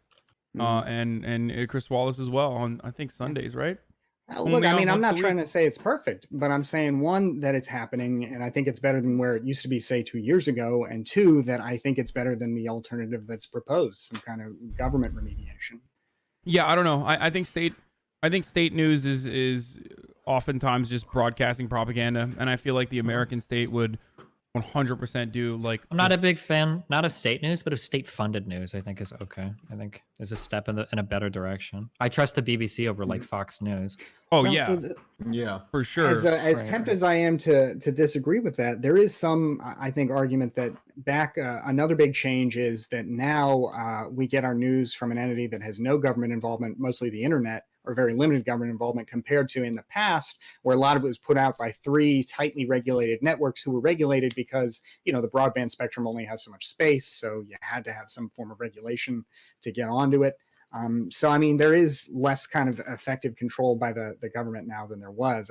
and Chris Wallace as well on I think Sundays, right?
Look, I mean, I'm not trying to say it's perfect, but I'm saying one, that it's happening, and I think it's better than where it used to be, say, 2 years ago, and 2, that I think it's better than the alternative that's proposed, some kind of government remediation.
Yeah, I don't know. I think state news is oftentimes just broadcasting propaganda, and I feel like the American state would 100% do like.
I'm not a big fan, not of state news, but of state-funded news. I think is okay. I think is a step in a better direction. I trust the BBC over like Fox News.
Oh
Well,
yeah, for sure.
As tempted as I am to disagree with that, there is some, I think, argument that another big change is that now we get our news from an entity that has no government involvement, mostly the internet, or very limited government involvement compared to in the past, where a lot of it was put out by 3 tightly regulated networks who were regulated because, the broadband spectrum only has so much space. So you had to have some form of regulation to get onto it. So, I mean, there is less kind of effective control by the government now than there was.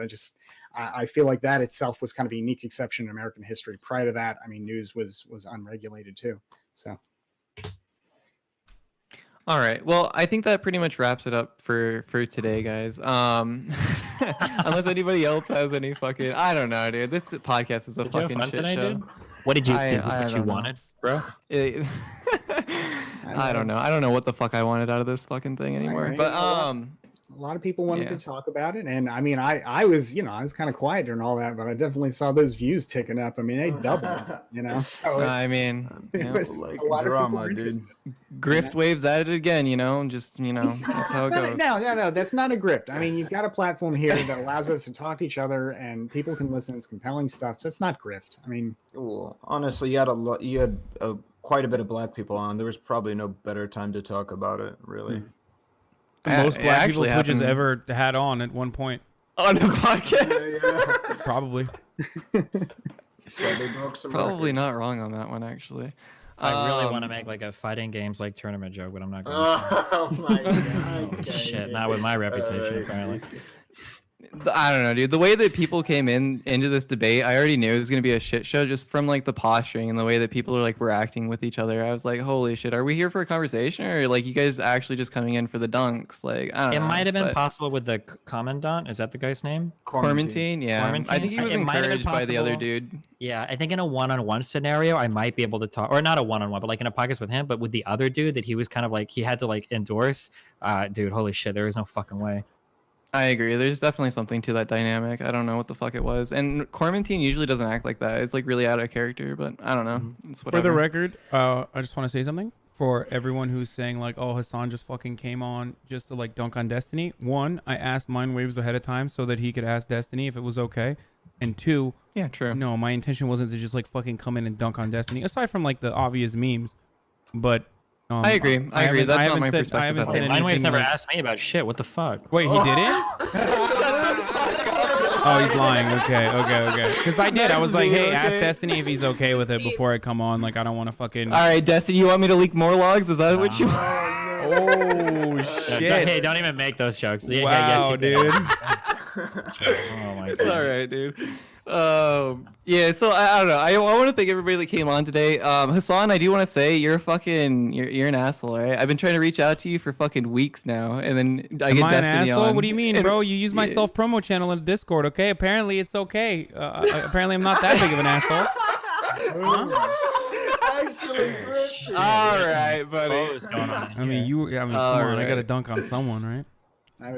I feel like that itself was kind of a unique exception in American history. Prior to that, I mean, news was unregulated too. So.
All right. Well, I think that pretty much wraps it up for today, guys. Unless anybody else has any fucking, I don't know, dude. This podcast is a fucking shit
today,
show.
dude? What did you do?
I
What you wanted, bro?
I don't know. I don't know what the fuck I wanted out of this fucking thing anymore.
Right.
But
a lot of people wanted to talk about it, and I mean, I was kind of quiet during all that, but I definitely saw those views ticking up. I mean, they doubled, So
I mean,
it was
like
a lot
drama,
of people
dude.
Grift waves at it again, just that's how it goes.
No, that's not a grift. I mean, you've got a platform here that allows us to talk to each other, and people can listen. It's compelling stuff. So it's not grift. I mean,
well, honestly, you had quite a bit of black people on. There was probably no better time to talk about it, really.
The most black people Twitch ever had on at one point.
On a podcast?
Yeah.
Probably.
Probably not wrong on that one, actually.
I really want to make like a fighting games like tournament joke, but I'm not going to.
Oh my god.
Shit, not with my reputation, apparently.
I don't know, dude. The way that people came into this debate, I already knew it was gonna be a shit show just from like the posturing and the way that people are like reacting with each other. I was like, holy shit, are we here for a conversation or like you guys actually just coming in for the dunks? Like, I don't know.
It might have been possible with the commandant. Is that the guy's name?
Quarantine, yeah.
Quarantine?
I think he was encouraged by the other dude.
Yeah, I think in a one-on-one scenario, I might be able to talk, or not a one-on-one, but like in a podcast with him, but with the other dude that he was kind of like, he had to like endorse. Dude, holy shit, there is no fucking way.
I agree. There's definitely something to that dynamic. I don't know what the fuck it was. And Quarantine usually doesn't act like that. It's like really out of character, but I don't know. It's whatever.
For the record, I just want to say something for everyone who's saying like, oh, Hasan just fucking came on just to like dunk on Destiny. 1, I asked Mindwaves ahead of time so that he could ask Destiny if it was okay. And 2,
yeah, true.
No, my intention wasn't to just like fucking come in and dunk on Destiny, aside from like the obvious memes. But
I agree. I agree. That's not my perspective.
I haven't said anything.
Mindwaves never asked me about shit. What the fuck?
Wait, he didn't? Oh, he's lying. Okay. Because I did. I was like, hey, ask Destiny if he's okay with it before I come on. Like, I don't want to fucking.
All right, Destiny, you want me to leak more logs? Is that what you?
Oh shit!
Hey, don't even make those jokes. Yeah,
wow,
yes,
dude.
Oh my god.
It's all right, dude. Yeah, so I don't know. I want to thank everybody that came on today. Hasan, I do want to say you're you're an asshole, right? I've been trying to reach out to you for fucking weeks now, and then I get
an
Destiny
asshole?
on.
What do you mean, bro? You use my self promo channel in Discord, okay? Apparently it's okay. Apparently I'm not that big of an asshole.
Actually,
all right, buddy.
What was going on?
I mean, come on. I got to dunk on someone, right?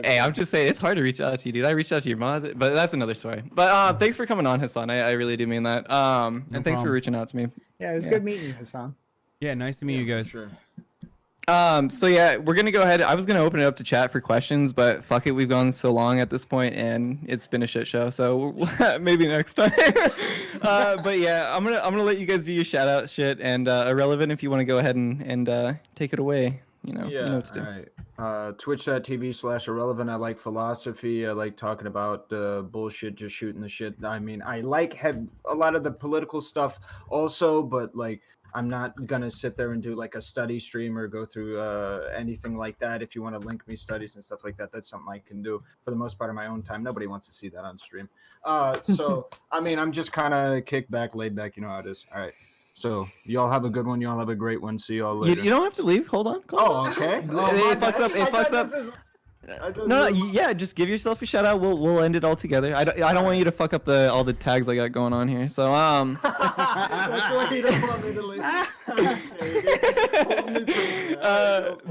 Hey, I'm just saying it's hard to reach out to you, dude. I reached out to your mom, but that's another story. But thanks for coming on, Hasan. I really do mean that. And thanks for reaching out to me.
Yeah, it was good meeting you, Hasan.
Yeah, nice to meet you guys.
Sure.
So yeah, we're gonna go ahead. I was gonna open it up to chat for questions, but fuck it, we've gone so long at this point, and it's been a shit show. So maybe next time. But yeah, I'm gonna let you guys do your shout out shit, and Irrelevant, if you want to go ahead and take it away. You know what to do.
All right. Twitch.tv/irrelevant. I like philosophy. I like talking about bullshit, just shooting the shit. I mean, I have a lot of the political stuff also, but like, I'm not gonna sit there and do like a study stream or go through anything like that. If you want to link me studies and stuff like that, that's something I can do for the most part of my own time. Nobody wants to see that on stream. So I mean, I'm just kind of kicked back, laid back. You know how it is. All right. So y'all have a good one. Y'all have a great one. See y'all later.
You don't have to leave. Hold on.
Oh, okay.
It fucks up. It fucks up. No, yeah, just give yourself a shout out. We'll end it all together. I don't want you to fuck up all the tags I got going on here. So
That's why you don't want me to leave.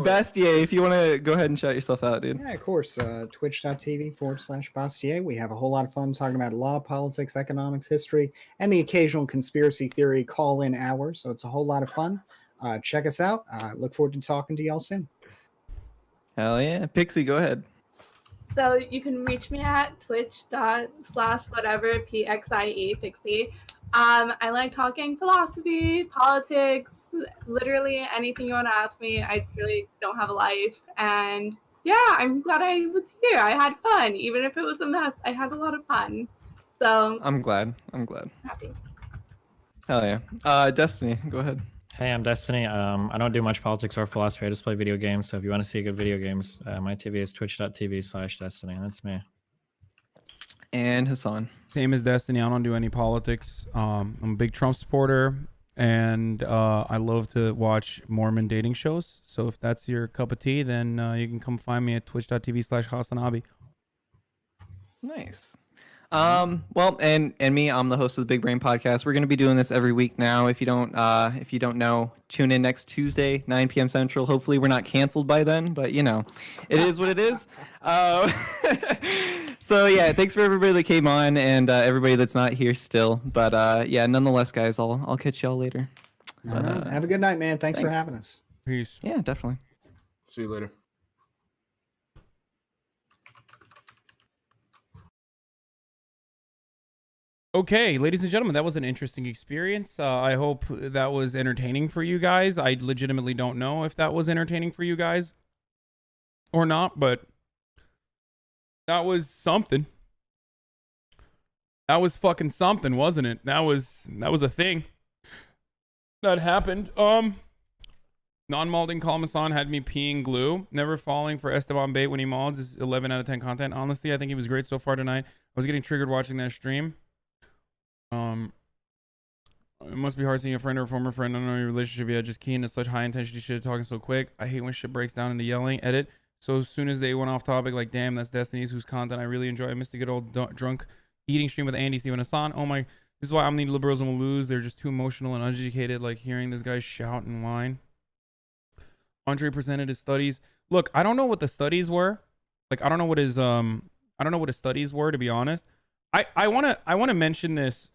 Bastier, if you want to go ahead and shout yourself out, dude.
Yeah, of course. Twitch.tv/Bastier. We have a whole lot of fun talking about law, politics, economics, history, and the occasional conspiracy theory call-in hour. So it's a whole lot of fun. Check us out. Look forward to talking to y'all soon.
Hell yeah. Pixie, go ahead.
So you can reach me at twitch./whatever, PXIE, Pixie. I like talking philosophy, politics, literally anything you want to ask me. I really don't have a life. And Yeah, I'm glad I was here. I had fun. Even if it was a mess, I had a lot of fun. So
I'm glad.
happy.
Hell yeah. Destiny, go ahead.
Hey, I'm Destiny. I don't do much politics or philosophy. I just play video games. So if you want to see good video games, my TV is twitch.tv/Destiny. That's me.
And Hasan.
Same as Destiny. I don't do any politics. I'm a big Trump supporter, and I love to watch Mormon dating shows. So if that's your cup of tea, then you can come find me at twitch.tv/HasanAbi.
Nice. Well, and me, I'm the host of the Big Brain Podcast. We're going to be doing this every week now. If you don't know, tune in next Tuesday, 9 p.m. Central. Hopefully we're not canceled by then, but you know, it is what it is. So yeah, thanks for everybody that came on and everybody that's not here still. But yeah, nonetheless, guys, I'll catch y'all later.
All right. Have a good night, man. Thanks for having us.
Peace.
Yeah, definitely.
See you later.
Okay, ladies and gentlemen, that was an interesting experience. I hope that was entertaining for you guys. I legitimately don't know if that was entertaining for you guys or not, but that was something. That was fucking something, wasn't it? That was a thing that happened. Non-malding Kalmasan had me peeing glue. Never falling for Esteban bait when he malds is 11 out of 10 content. Honestly, I think he was great so far tonight. I was getting triggered watching that stream. It must be hard seeing a friend or a former friend. I don't know your relationship yet. Just keen to such high intensity shit, talking so quick. I hate when shit breaks down into yelling. Edit. So as soon as they went off topic, like, damn, that's Destiny's whose content I really enjoy. I missed a good old drunk eating stream with Andy, Steven, Hasan. Oh my, this is why I'm the liberalism will lose. They're just too emotional and uneducated. Like hearing this guy shout and whine. Andre presented his studies. Look, I don't know what the studies were. Like, I don't know what his studies were, to be honest. I wanna mention this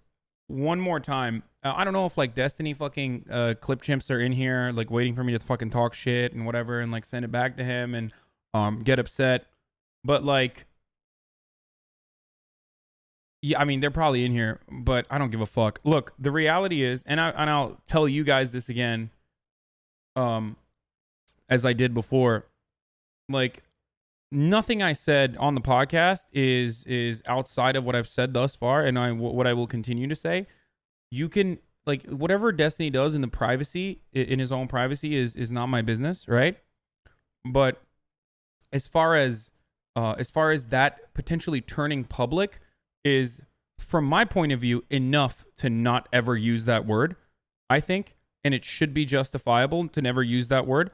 one more time. I don't know if like Destiny fucking clip chimps are in here like waiting for me to fucking talk shit and whatever and like send it back to him and get upset, but like, yeah, I mean they're probably in here, but I don't give a fuck. Look, the reality is, and I'll tell you guys this again, as I did before, like nothing I said on the podcast is outside of what I've said thus far, and what I will continue to say. You can, like, whatever Destiny does in the privacy, in his own privacy, is not my business, right? But as far as that potentially turning public is, from my point of view, enough to not ever use that word, I think, and it should be justifiable to never use that word.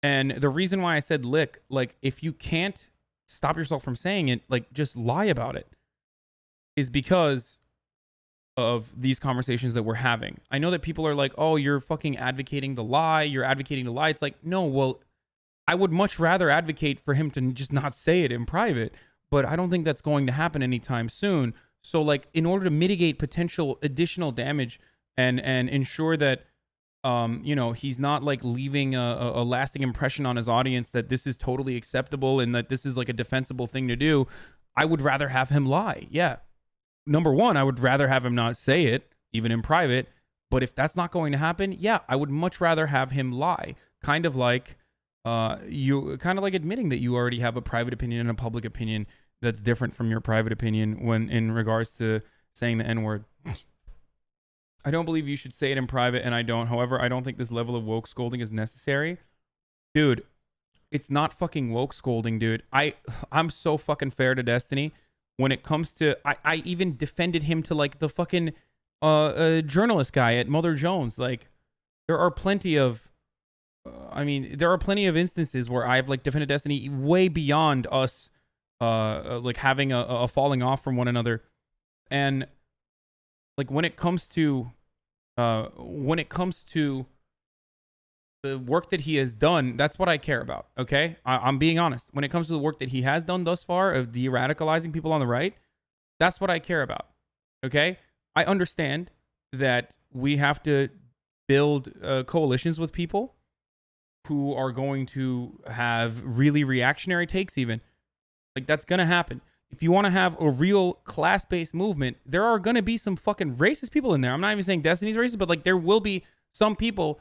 And the reason why I said lick, like, if you can't stop yourself from saying it, like, just lie about it, is because of these conversations that we're having. I know that people are like, oh, you're fucking advocating the lie. You're advocating the lie. It's like, no, well, I would much rather advocate for him to just not say it in private, but I don't think that's going to happen anytime soon. So, like, in order to mitigate potential additional damage and ensure that, you know, he's not like leaving a lasting impression on his audience that this is totally acceptable and that this is like a defensible thing to do, I would rather have him lie. Yeah. Number one, I would rather have him not say it, even in private. But if that's not going to happen, yeah, I would much rather have him lie. Kind of like admitting that you already have a private opinion and a public opinion that's different from your private opinion when in regards to saying the N-word. I don't believe you should say it in private, and I don't. However, I don't think this level of woke scolding is necessary. Dude, it's not fucking woke scolding, dude. I'm so fucking fair to Destiny. When it comes to, I even defended him to like the fucking journalist guy at Mother Jones. Like, there are plenty of, there are plenty of instances where I've like defended Destiny way beyond us, like having a falling off from one another, and like when it comes to the work that he has done, that's what I care about, okay? I'm being honest. When it comes to the work that he has done thus far of de-radicalizing people on the right, that's what I care about, okay? I understand that we have to build coalitions with people who are going to have really reactionary takes even. Like, that's going to happen. If you want to have a real class-based movement, there are going to be some fucking racist people in there. I'm not even saying Destiny's racist, but like there will be some people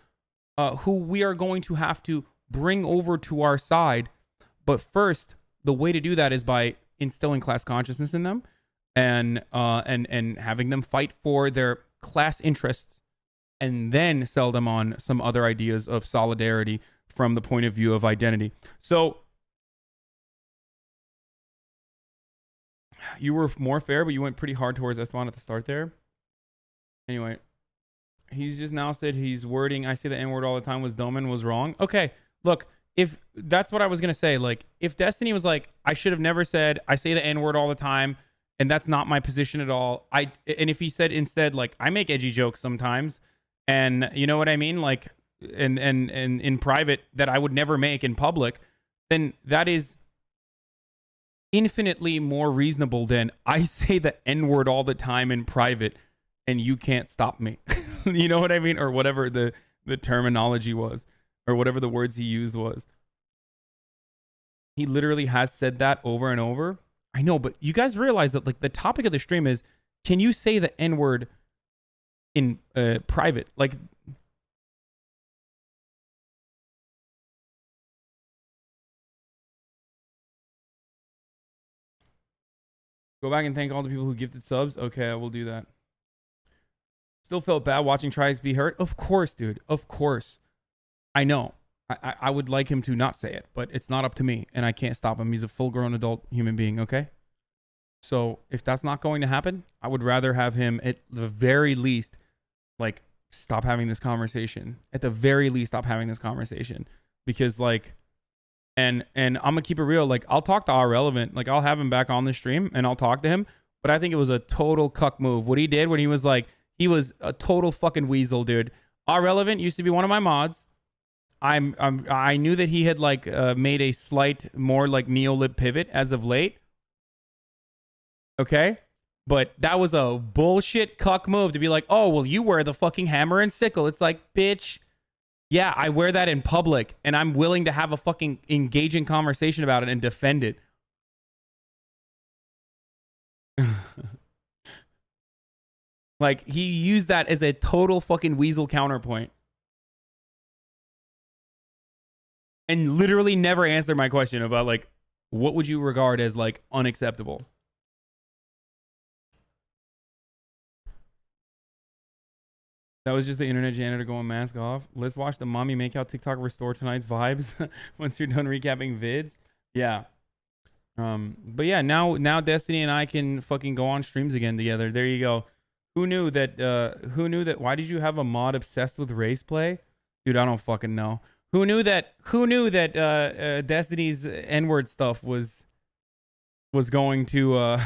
who we are going to have to bring over to our side. But first, the way to do that is by instilling class consciousness in them and having them fight for their class interests, and then sell them on some other ideas of solidarity from the point of view of identity. So you were more fair, but you went pretty hard towards Esteban at the start there. Anyway, he's just now said he's wording, I say the N-word all the time, was dumb and was wrong. Okay, look, if that's what I was going to say, like, if Destiny was like, I should have never said, I say the N-word all the time, and that's not my position at all. And if he said instead, like, I make edgy jokes sometimes, and you know what I mean? Like, and in private that I would never make in public, then that is infinitely more reasonable than I say the N-word all the time in private and you can't stop me. You know what I mean? Or whatever the terminology was, or whatever the words he used was. He literally has said that over and over. I know, but you guys realize that, like, the topic of the stream is, can you say the N-word in private? Like, go back and thank all the people who gifted subs. Okay, I will do that. Still felt bad watching Tries be hurt. Of course, dude. Of course. I know. I would like him to not say it, but it's not up to me, and I can't stop him. He's a full-grown adult human being, okay? So if that's not going to happen, I would rather have him at the very least, like, stop having this conversation. At the very least, stop having this conversation. Because, like, and I'm gonna keep it real. Like, I'll talk to Irrelevant. Like, I'll have him back on the stream, and I'll talk to him. But I think it was a total cuck move. What he did when he was like, he was a total fucking weasel, dude. Irrelevant used to be one of my mods. I knew that he had, like, made a slight more, like, neolib pivot as of late. Okay? But that was a bullshit cuck move to be like, oh, well, you wear the fucking hammer and sickle. It's like, bitch, yeah, I wear that in public, and I'm willing to have a fucking engaging conversation about it and defend it. Like, he used that as a total fucking weasel counterpoint. And literally never answered my question about, like, what would you regard as, like, unacceptable? That was just the internet janitor going mask off. Let's watch the mommy makeout TikTok restore tonight's vibes once you're done recapping vids. Yeah. But yeah, now Destiny and I can fucking go on streams again together. There you go. Who knew that why did you have a mod obsessed with race play? Dude, I don't fucking know. Who knew that Destiny's N-word stuff was going to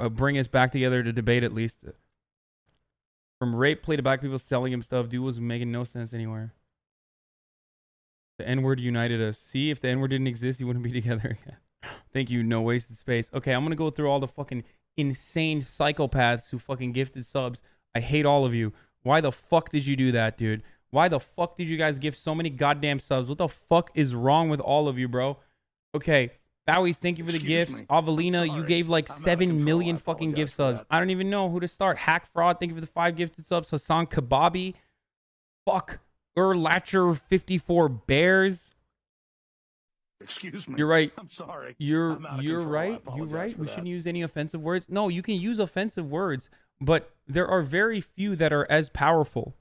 bring us back together to debate at least. From rape play to black people selling him stuff, dude was making no sense anywhere. The N-word united us. See, if the N-word didn't exist, you wouldn't be together again. Thank you, no wasted space. Okay, I'm gonna go through all the fucking insane psychopaths who fucking gifted subs. I hate all of you. Why the fuck did you do that, dude? Why the fuck did you guys gift so many goddamn subs? What the fuck is wrong with all of you, bro? Okay, Bowies, thank you for the gifts. Avelina, you gave like 7 million fucking gift subs. I don't even know who to start. Hack Fraud, thank you for the 5 gifted subs. Hassan Kababi. Fuck. Latcher 54 Bears.
Excuse me.
You're right.
I'm sorry.
You're right. You're right. We shouldn't use any offensive words. No, you can use offensive words, but there are very few that are as powerful.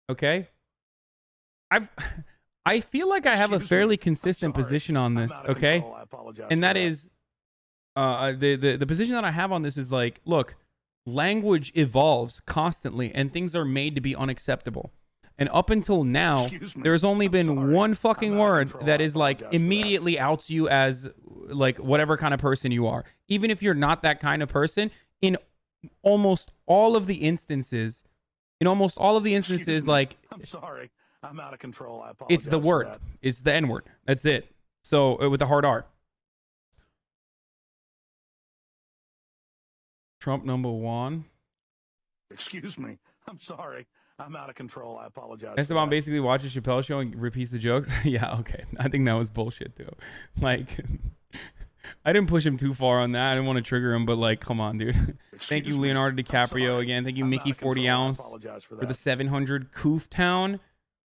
Okay? I feel like I have a fairly consistent position on this, okay? And that is the position that I have on this is like, look, language evolves constantly and things are made to be unacceptable. And up until now, there's only been one fucking word that is like immediately outs you as like whatever kind of person you are. Even if you're not that kind of person, in almost all of the instances, like,
I'm sorry. I'm out of control. I apologize.
It's the word. It's the N-word. That's it. So with the hard R. Trump #1.
Excuse me. I'm sorry. I'm out of control. I apologize.
Esteban basically watches Chappelle's show and repeats the jokes. Yeah, okay. I think that was bullshit, too. Like, I didn't push him too far on that. I didn't want to trigger him, but like, come on, dude. Thank you, Leonardo DiCaprio again. Thank you, Mickey 40 Ounce for the 700 Coof Town.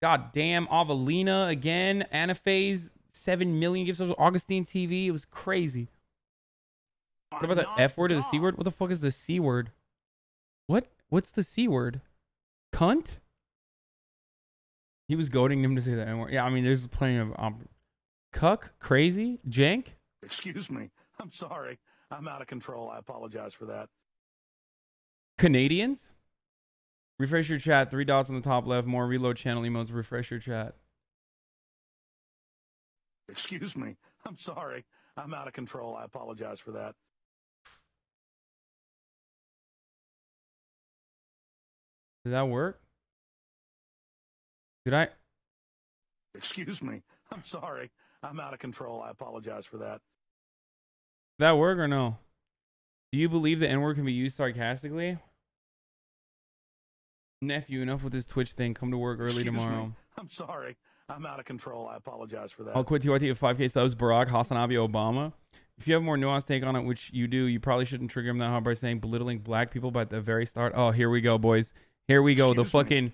God damn, Avelina again. Anaphase, 7 million gifts. Augustine TV. It was crazy. What about the F word or the C word? What the fuck is the C word? What? What's the C word? Cunt? He was goading him to say the N word. Yeah, I mean, there's plenty of cuck, crazy, jank.
Excuse me. I'm sorry. I'm out of control. I apologize for that.
Canadians? Refresh your chat. 3 dots on the top left. More reload channel emotes. Refresh your chat.
Excuse me. I'm sorry. I'm out of control. I apologize for that.
Did that work? Did I?
Excuse me. I'm sorry. I'm out of control. I apologize for that.
Did that work or no? Do you believe the N-word can be used sarcastically? Nephew, enough with this Twitch thing. Come to work early tomorrow.
I'm sorry. I'm out of control. I apologize for that.
I'll quit TYT at 5K subs. Barack, HasanAbi, Obama. If you have a more nuanced take on it, which you do, you probably shouldn't trigger him that hard by saying belittling black people by the very start. Oh, here we go, boys. Here we go. The fucking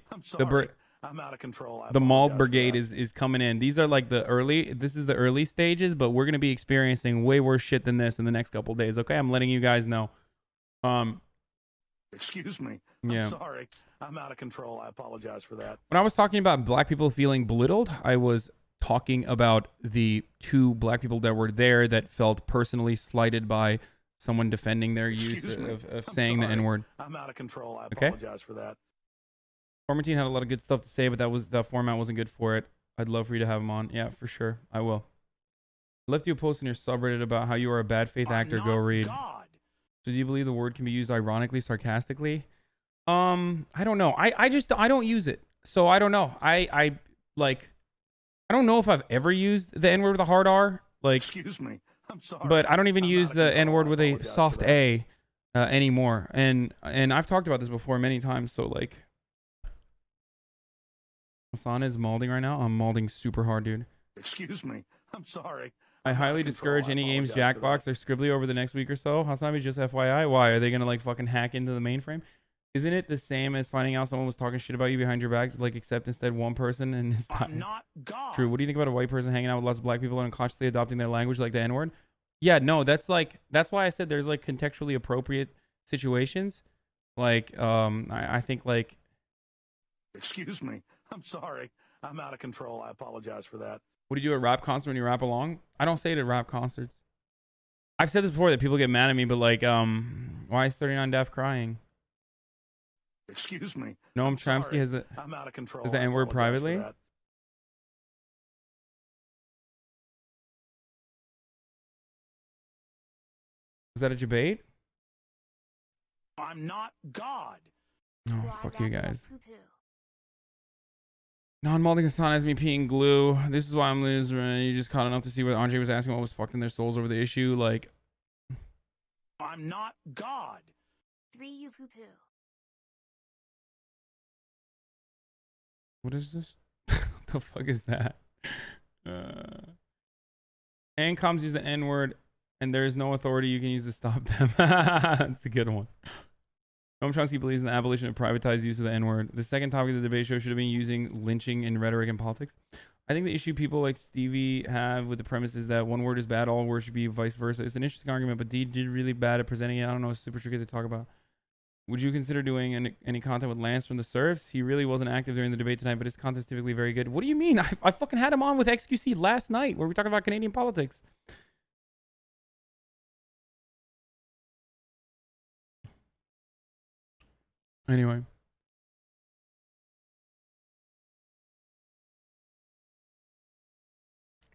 I'm out of control.
The Mauled Brigade is coming in. These are like the early. This is the early stages, but we're gonna be experiencing way worse shit than this in the next couple days. Okay, I'm letting you guys know.
Excuse me.
Yeah.
I'm sorry. I'm out of control. I apologize for that.
When I was talking about black people feeling belittled, I was talking about the 2 black people that were there that felt personally slighted by someone defending their use of saying the N-word.
I'm out of control. I apologize for that.
Formatine had a lot of good stuff to say, but that format wasn't good for it. I'd love for you to have him on. Yeah, for sure. I will. I left you a post in your subreddit about how you are a bad faith actor. Go read. So do you believe the word can be used ironically, sarcastically? I don't know. I don't use it. So I don't know. I don't know if I've ever used the N-word with a hard R. Like,
excuse me. I'm sorry.
But I don't even use the N-word with a soft A anymore. And I've talked about this before many times. So like, Hasan is malding right now. I'm malding super hard, dude.
Excuse me. I'm sorry.
I highly discourage any games Jackbox or Scribbly over the next week or so. HasanAbi, just FYI. Why? Are they going to like fucking hack into the mainframe? Isn't it the same as finding out someone was talking shit about you behind your back? Like, accept instead one person and it's not true. What do you think about a white person hanging out with lots of black people and unconsciously adopting their language like the N-word? Yeah, no, that's why I said there's like contextually appropriate situations. Like, I think like.
Excuse me. I'm sorry. I'm out of control. I apologize for that.
What do you do at rap concerts when you rap along? I don't say it at rap concerts. I've said this before that people get mad at me, but like, why is 39 Deaf crying?
Excuse me.
Noam Chomsky has the.
I'm out of control.
Has the N-word privately? Was that a debate?
I'm not God.
Oh, fuck you guys. Non-malding Hasan has me peeing glue. This is why I'm losing. You just caught enough to see what Andre was asking what was fucked in their souls over the issue. Like,
I'm not God.
3 you poo poo.
What is this? What the fuck is that? ANCOMs use the N-word, and there is no authority you can use to stop them. That's a good one. Noam Chomsky believes in the abolition of privatized use of the N-word. The second topic of the debate show should have been using lynching in rhetoric and politics. I think the issue people like Stevie have with the premise is that one word is bad, all words should be vice versa. It's an interesting argument, but D did really bad at presenting it. I don't know, it's super tricky to talk about. Would you consider doing any content with Lance from the Surfs? He really wasn't active during the debate tonight, but his content's typically very good. What do you mean? I fucking had him on with XQC last night where we talking about Canadian politics. Anyway.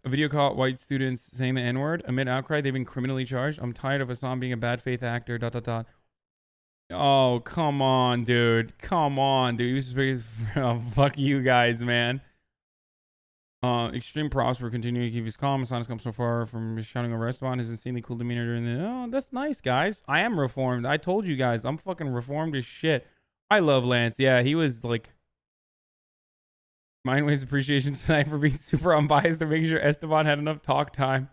A video caught white students saying the N-word. Amid outcry, they've been criminally charged. I'm tired of Hasan being a bad faith actor. ... Oh, come on, dude. Come on, dude. Oh, fuck you guys, man. Extreme props for continuing to keep his calm. Hasan has come so far from shouting arrest on his insanely cool demeanor during the... Oh, that's nice, guys. I am reformed. I told you guys. I'm fucking reformed as shit. I love Lance. Yeah, he was like... Mindways appreciation tonight for being super unbiased and making sure Esteban had enough talk time.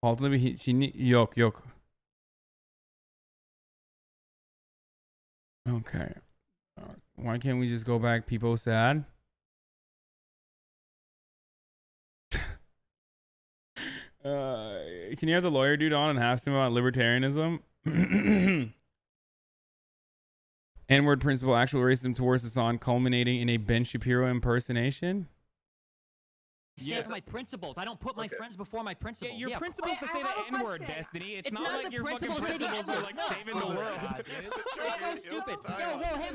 Altında bir yok. Okay. Why can't we just go back? People sad. Can you have the lawyer dude on and ask him about libertarianism? N-word principle, actual racism towards Hasan, culminating in a Ben Shapiro impersonation.
Yeah, for my principles. I don't put my friends before my principles.
Yeah, your principle is to say the N-word, Destiny. It's not like
the
your fucking
principle to say the
principles are
N-word.
like saving the world.
So stupid.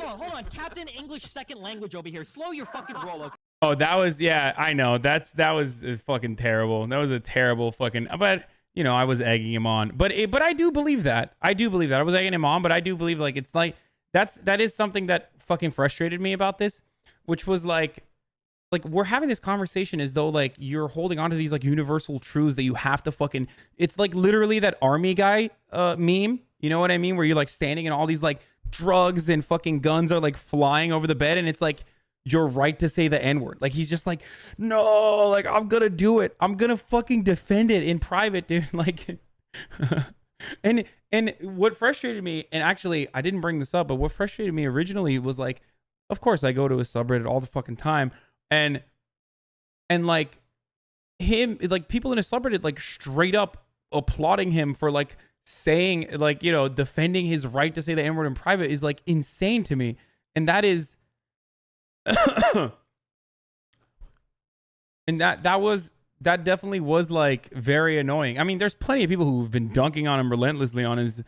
Hold on. Captain English second language over here. Slow your fucking roll. Okay?
Oh, that was, yeah, I know. That was fucking terrible. That was a terrible fucking, but you know, I was egging him on. But I do believe that. I was egging him on, but I do believe like it's like that is something that fucking frustrated me about this, which was like we're having this conversation as though like you're holding on to these like universal truths that you have to fucking, it's like literally that army guy meme, you know what I mean, where you're like standing and all these like drugs and fucking guns are like flying over the bed and it's like your right to say the N-word. Like he's just like, no, like I'm gonna do it, I'm gonna fucking defend it in private, dude. Like and what frustrated me, and actually I didn't bring this up, but what frustrated me originally was like, of course I go to a subreddit all the fucking time, and like him, like people in a subreddit like straight up applauding him for like saying like, you know, defending his right to say the N-word in private is like insane to me. And that is and that definitely was like very annoying. I mean, there's plenty of people who've been dunking on him relentlessly on his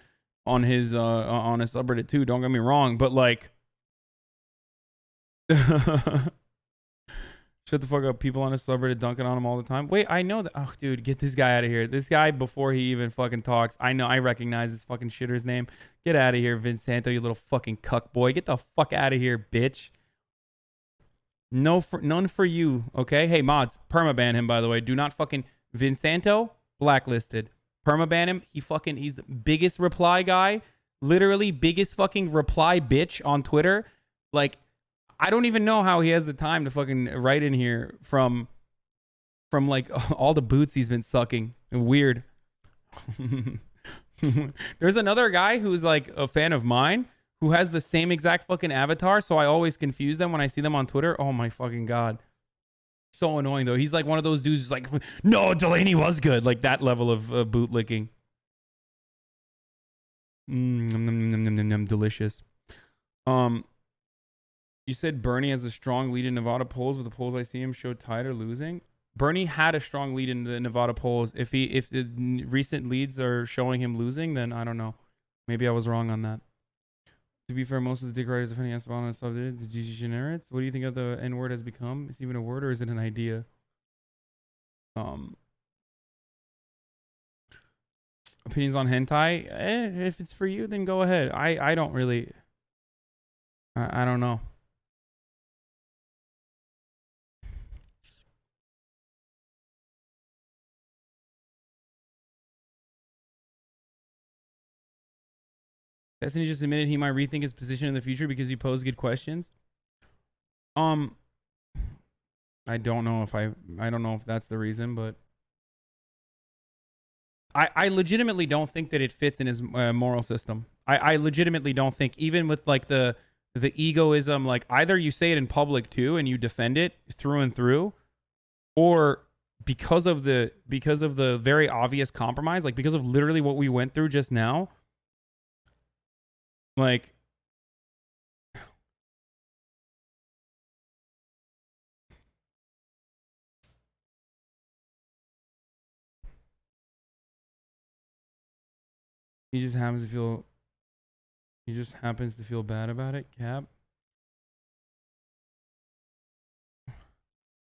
subreddit too, don't get me wrong, but like shut the fuck up. People on his subreddit dunking on him all the time. Wait, I know that. Oh, dude, get this guy out of here. This guy, before he even fucking talks, I know, I recognize his fucking shitter's name. Get out of here, Vinsanto, you little fucking cuck boy. Get the fuck out of here, bitch. None for you, okay? Hey, mods, permaban him, by the way. Do not fucking... Vinsanto, blacklisted. Permaban him. He's the biggest reply guy. Literally biggest fucking reply bitch on Twitter. Like, I don't even know how he has the time to fucking write in here from like all the boots he's been sucking. Weird. There's another guy who's like a fan of mine who has the same exact fucking avatar, so I always confuse them when I see them on Twitter. Oh my fucking god. So annoying though. He's like one of those dudes who's like, no, Delaney was good. Like that level of boot licking. Delicious. You said Bernie has a strong lead in Nevada polls, but the polls I see him show tied or losing. Bernie had a strong lead in the Nevada polls. If the recent leads are showing him losing, then I don't know. Maybe I was wrong on that. To be fair, most of the dick writers defending Esteban and stuff did the degenerates. What do you think of the N-word has become? Is it even a word or is it an idea? Opinions on hentai? If it's for you, then go ahead. I don't really. I don't know. Destiny just admitted he might rethink his position in the future because you pose good questions. I don't know if that's the reason, but I legitimately don't think that it fits in his moral system. I legitimately don't think, even with like the egoism, like either you say it in public too and you defend it through and through, or because of the very obvious compromise, like because of literally what we went through just now. Like, he just happens to feel bad about it, Cap.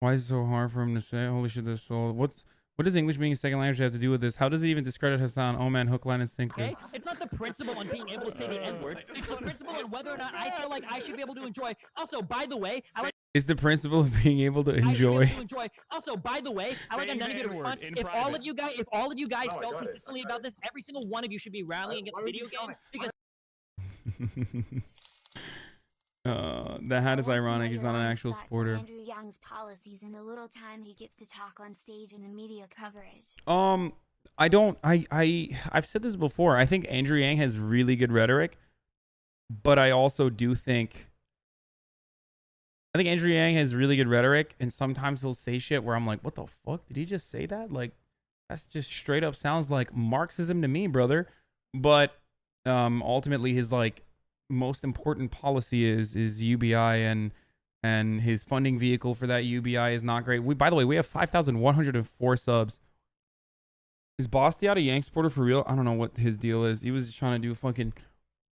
Why is it so hard for him to say? Holy shit, this soul. What does English being a second language have to do with this? How does it even discredit Hasan? Oh man, hook, line, and sinker.
Okay? It's not the principle on being able to say the N-word. It's the principle on whether or not I feel like I should be able to enjoy. Also, by the way,
it's the principle of being able to enjoy.
Also, by the way, I like a none-of-you response. If all of you guys felt consistently about this, every single one of you should be rallying against video games because.
That is ironic. He's not an actual supporter.
Andrew Young's policies and the little time he gets to talk on stage in the media coverage.
I've said this before. I think Andrew Yang has really good rhetoric, but I also do think Andrew Yang has really good rhetoric, and sometimes he'll say shit where I'm like, what the fuck? Did he just say that? Like, that's just straight up sounds like Marxism to me, brother. But ultimately his like most important policy is UBI, and his funding vehicle for that UBI is not great. By the way, we have 5,104 subs. Is Basti-Out a Yank supporter for real? I don't know what his deal is. He was just trying to do fucking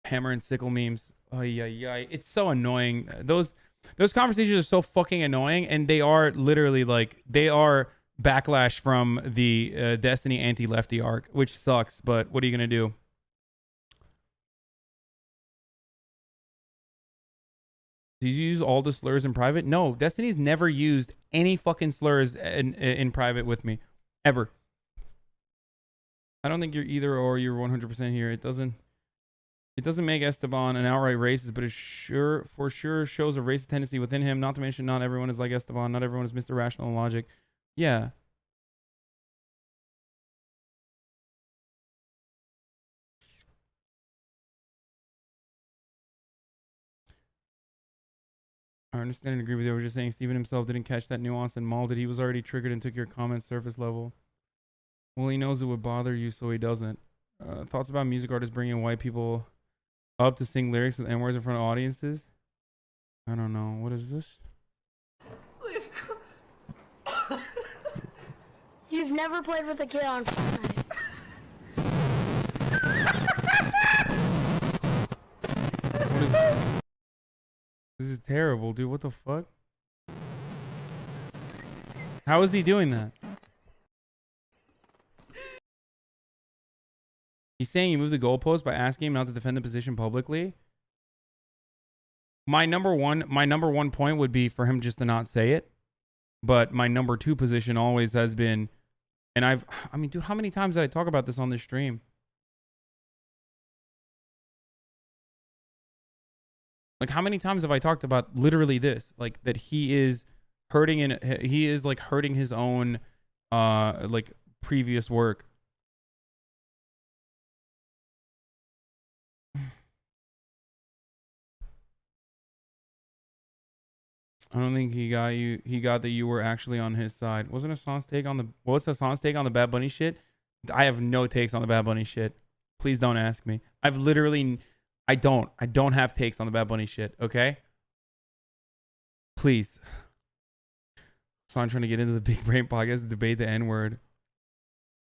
hammer and sickle memes. Oh yeah. It's so annoying. Those conversations are so fucking annoying, and they are literally like, they are backlash from the Destiny anti-lefty arc, which sucks, but what are you gonna do? Did you use all the slurs in private? No, Destiny's never used any fucking slurs in private with me, ever. I don't think you're either or. You're 100% here. It doesn't make Esteban an outright racist, but it for sure shows a racist tendency within him. Not to mention, not everyone is like Esteban. Not everyone is Mr. Rational Logic. Yeah. I understand and agree with you. I was just saying Steven himself didn't catch that nuance and mauled it. He was already triggered and took your comment surface level. Well, he knows it would bother you, so he doesn't. Thoughts about music artists bringing white people up to sing lyrics with N-words in front of audiences? I don't know. What is this?
You've never played with a kid on Fortnite.
What is this? This is terrible, dude. What the fuck? How is he doing that? He's saying you moved the goalpost by asking him not to defend the position publicly. My number one point would be for him just to not say it. But my number two position always has been, and I mean, dude, how many times did I talk about this on this stream? Like, how many times have I talked about literally this? Like, that he is hurting hurting his own like previous work. I don't think he got that you were actually on his side. Wasn't Hasan's take on the what's Hasan's take on the Bad Bunny shit? I have no takes on the Bad Bunny shit. Please don't ask me. I don't have takes on the Bad Bunny shit, okay? Please. Hasan trying to get into the Big Brain podcast and debate the N-word.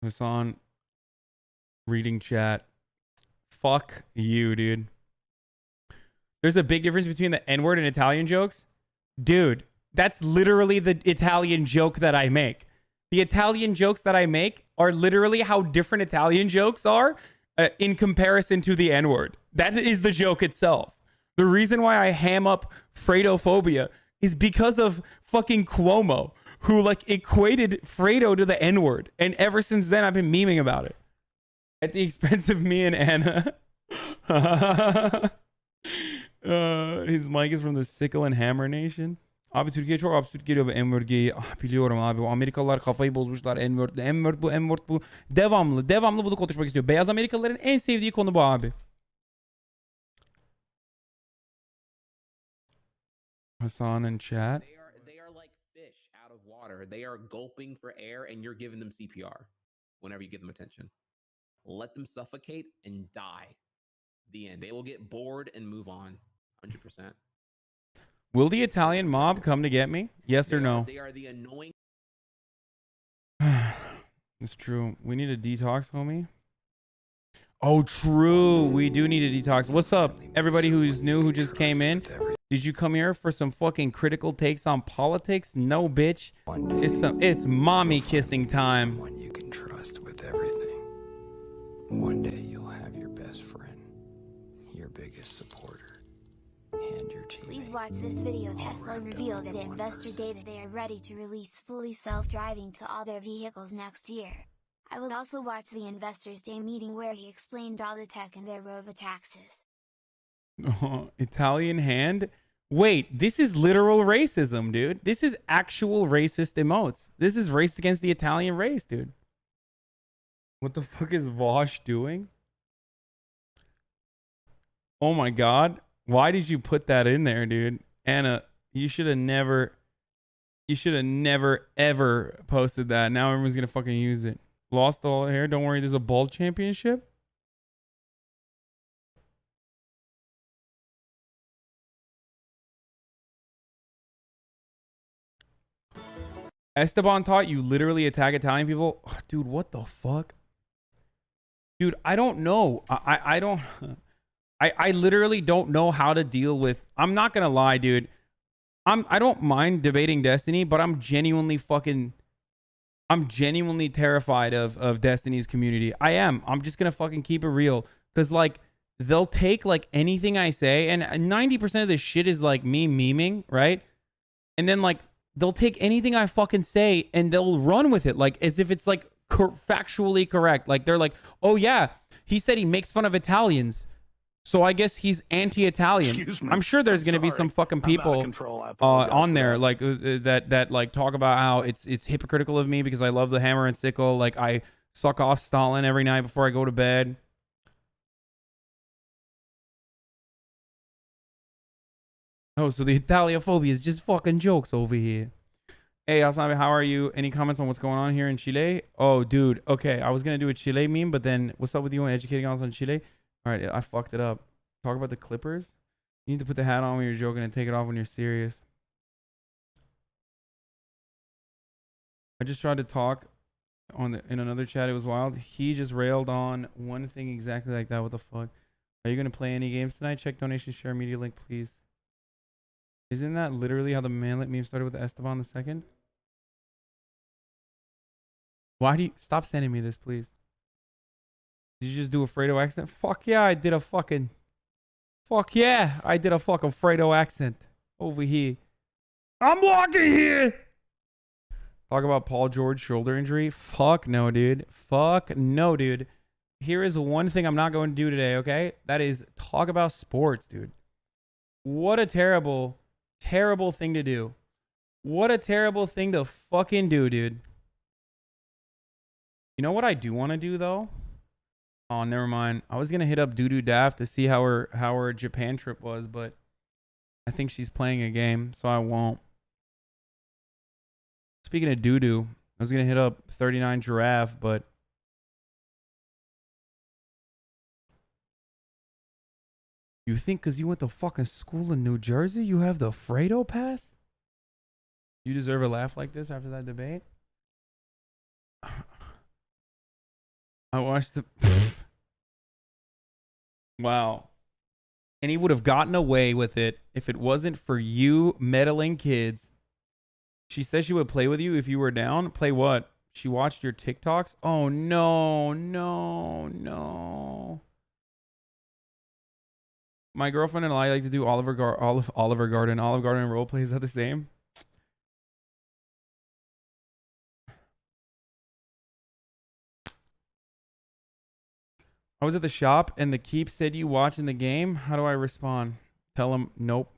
Hasan reading chat. Fuck you, dude. There's a big difference between the N-word and Italian jokes. Dude, that's literally the Italian joke that I make. The Italian jokes that I make are literally how different Italian jokes are in comparison to the N-word. That is the joke itself. The reason why I ham up Fredophobia is because of fucking Cuomo, who like equated Fredo to the N-word. And ever since then, I've been memeing about it. At the expense of me and Anna. His mic is from the Sickle and Hammer Nation. Abi Türkiye çok absürt geliyor bu N-word biliyorum abi. O Amerikalılar kafayı bozmuşlar N-word bu. Devamlı bunu konuşmak istiyor. Beyaz Amerikalıların en sevdiği konu bu abi. Hasan in chat.
They are like fish out of water. They are gulping for air and you're giving them CPR whenever you give them attention. Let them suffocate and die. The end. They will get bored and move on. 100%.
Will the Italian mob come to get me? Yes or no?
They are the annoying.
It's true. We need a detox, homie. Oh, true. We do need a detox. What's up, everybody who's new, who just came in? Did you come here for some fucking critical takes on politics? No, bitch. It's mommy kissing time.
Someone you can trust with everything. One day you'll have your best friend, your biggest supporter, and your teammate.
Please watch this video. Tesla revealed at Investor Day that they are ready to release fully self-driving to all their vehicles next year. I will also watch the Investors Day meeting where he explained all the tech and their robotaxis.
Italian hand? Wait, this is literal racism, dude. This is actual racist emotes. This is race against the Italian race, dude. What the fuck is Vosh doing? Oh my god. Why did you put that in there, dude? Anna, you should have never ever posted that. Now everyone's gonna fucking use it. Lost all the hair. Don't worry, there's a bald championship. Esteban taught you literally attack Italian people? Oh, dude, what the fuck? Dude, I don't know. I don't... I literally don't know how to deal with... I'm not gonna lie, dude. I don't mind debating Destiny, but I'm genuinely terrified of Destiny's community. I am. I'm just gonna fucking keep it real. Because, like, they'll take, like, anything I say, and 90% of this shit is, like, me memeing, right? And then, like, they'll take anything I fucking say, and they'll run with it, like, as if it's, like, factually correct. Like, they're like, oh, yeah, he said he makes fun of Italians, so I guess he's anti-Italian. I'm sure there's going to be some fucking people on there like that like talk about how it's hypocritical of me because I love the hammer and sickle. Like I suck off Stalin every night before I go to bed. Oh, so the Italiaphobia is just fucking jokes over here. Hey, HasanAbi, how are you? Any comments on what's going on here in Chile? Oh, dude. Okay, I was going to do a Chile meme, but then what's up with you on educating us on Chile? All right, I fucked it up. Talk about the Clippers. You need to put the hat on when you're joking and take it off when you're serious. I just tried to talk in another chat. It was wild. He just railed on one thing exactly like that. What the fuck? Are you going to play any games tonight? Check donation, share media link, please. Isn't that literally how the manlet meme started with Esteban the second? Why do you... Stop sending me this, please. Did you just do a Fredo accent? Fuck yeah, I did a fucking... Fuck yeah, I did a fucking Fredo accent. Over here. I'm walking here! Talk about Paul George shoulder injury? Fuck no, dude. Fuck no, dude. Here is one thing I'm not going to do today, okay? That is talk about sports, dude. What a terrible, terrible thing to do. What a terrible thing to fucking do, dude. You know what I do want to do, though? Oh, never mind. I was going to hit up Doodoo Daft to see how her Japan trip was, but I think she's playing a game, so I won't. Speaking of Doodoo, I was going to hit up 39 Giraffe, but... You think because you went to fucking school in New Jersey, you have the Fredo pass? You deserve a laugh like this after that debate? I watched the... Wow. And he would have gotten away with it if it wasn't for you meddling kids. She said she would play with you if you were down. Play what? She watched your TikToks? Oh, no, no, no. My girlfriend and I like to do Oliver Garden. Olive Garden role plays are the same. I was at the shop and the keep said you watching the game. How do I respond? Tell him nope.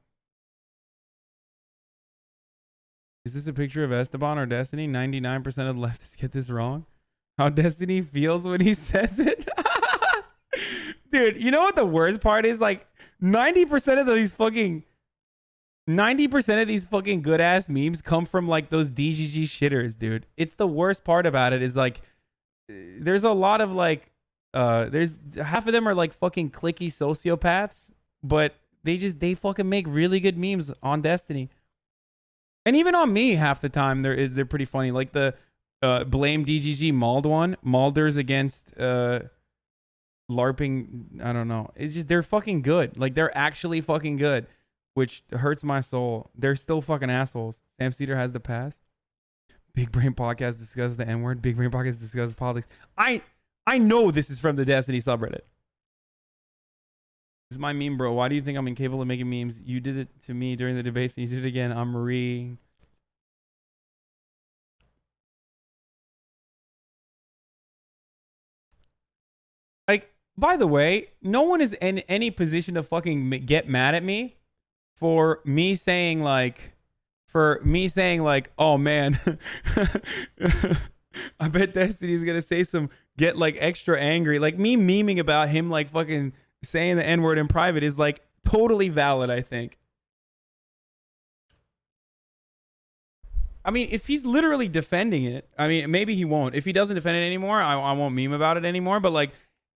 Is this a picture of Esteban or Destiny? 99% of the leftists get this wrong. How Destiny feels when he says it. Dude, you know what the worst part is? Like 90% of these fucking good ass memes come from like those DGG shitters, dude. It's the worst part about it is like there's a lot of like there's half of them are like fucking clicky sociopaths, but they fucking make really good memes on Destiny. And even on me half the time they're pretty funny. Like the blame DGG Mauled one. Maulders against LARPing, I don't know. It's just they're fucking good. Like they're actually fucking good, which hurts my soul. They're still fucking assholes. Sam Cedar has the pass. Big Brain Podcast discusses the N-word. Big Brain Podcast discusses politics. I know this is from the Destiny subreddit. This is my meme, bro. Why do you think I'm incapable of making memes? You did it to me during the debates, and you did it again. I'm Marie. Like, by the way, no one is in any position to fucking get mad at me for me saying like, oh man, I bet Destiny's gonna say some get like extra angry. Like me memeing about him like fucking saying the N-word in private is like totally valid, I think. I mean, if he's literally defending it, I mean, maybe he won't. If he doesn't defend it anymore, I won't meme about it anymore. But like,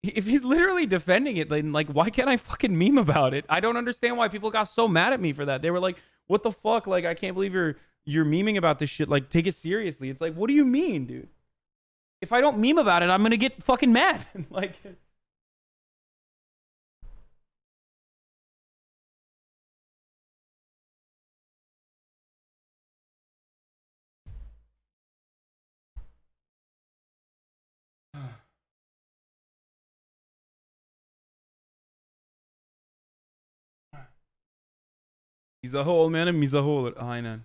if he's literally defending it, then like, why can't I fucking meme about it? I don't understand why people got so mad at me for that. They were like, what the fuck? Like, I can't believe you're memeing about this shit. Like, take it seriously. It's like, what do you mean, dude? If I don't meme about it, I'm gonna get fucking mad. Like, he's a whole man and he's a whole. Aynen.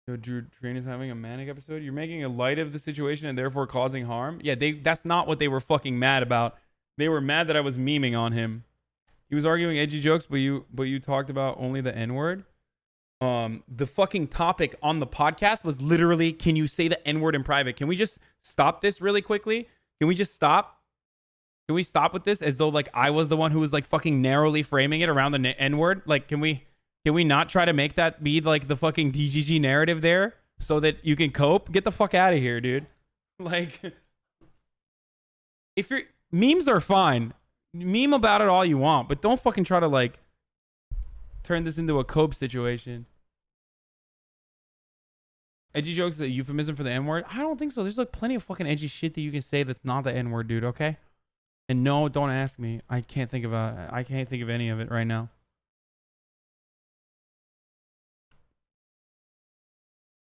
Yo, Drew Train is having a manic episode. You're making a light of the situation and therefore causing harm. Yeah, that's not what they were fucking mad about. They were mad that I was memeing on him. He was arguing edgy jokes, but you talked about only the N-word. The fucking topic on the podcast was literally, can you say the N-word in private? Can we just stop this really quickly? Can we just stop? Can we stop with this as though like I was the one who was like fucking narrowly framing it around the N-word? Like, can we not try to make that be like the fucking DGG narrative there so that you can cope? Get the fuck out of here, dude. Like, if memes are fine. Meme about it all you want, but don't fucking try to like turn this into a cope situation. Edgy jokes is a euphemism for the N-word? I don't think so. There's like plenty of fucking edgy shit that you can say that's not the N-word, dude, okay? And no, don't ask me. I can't think of any of it right now.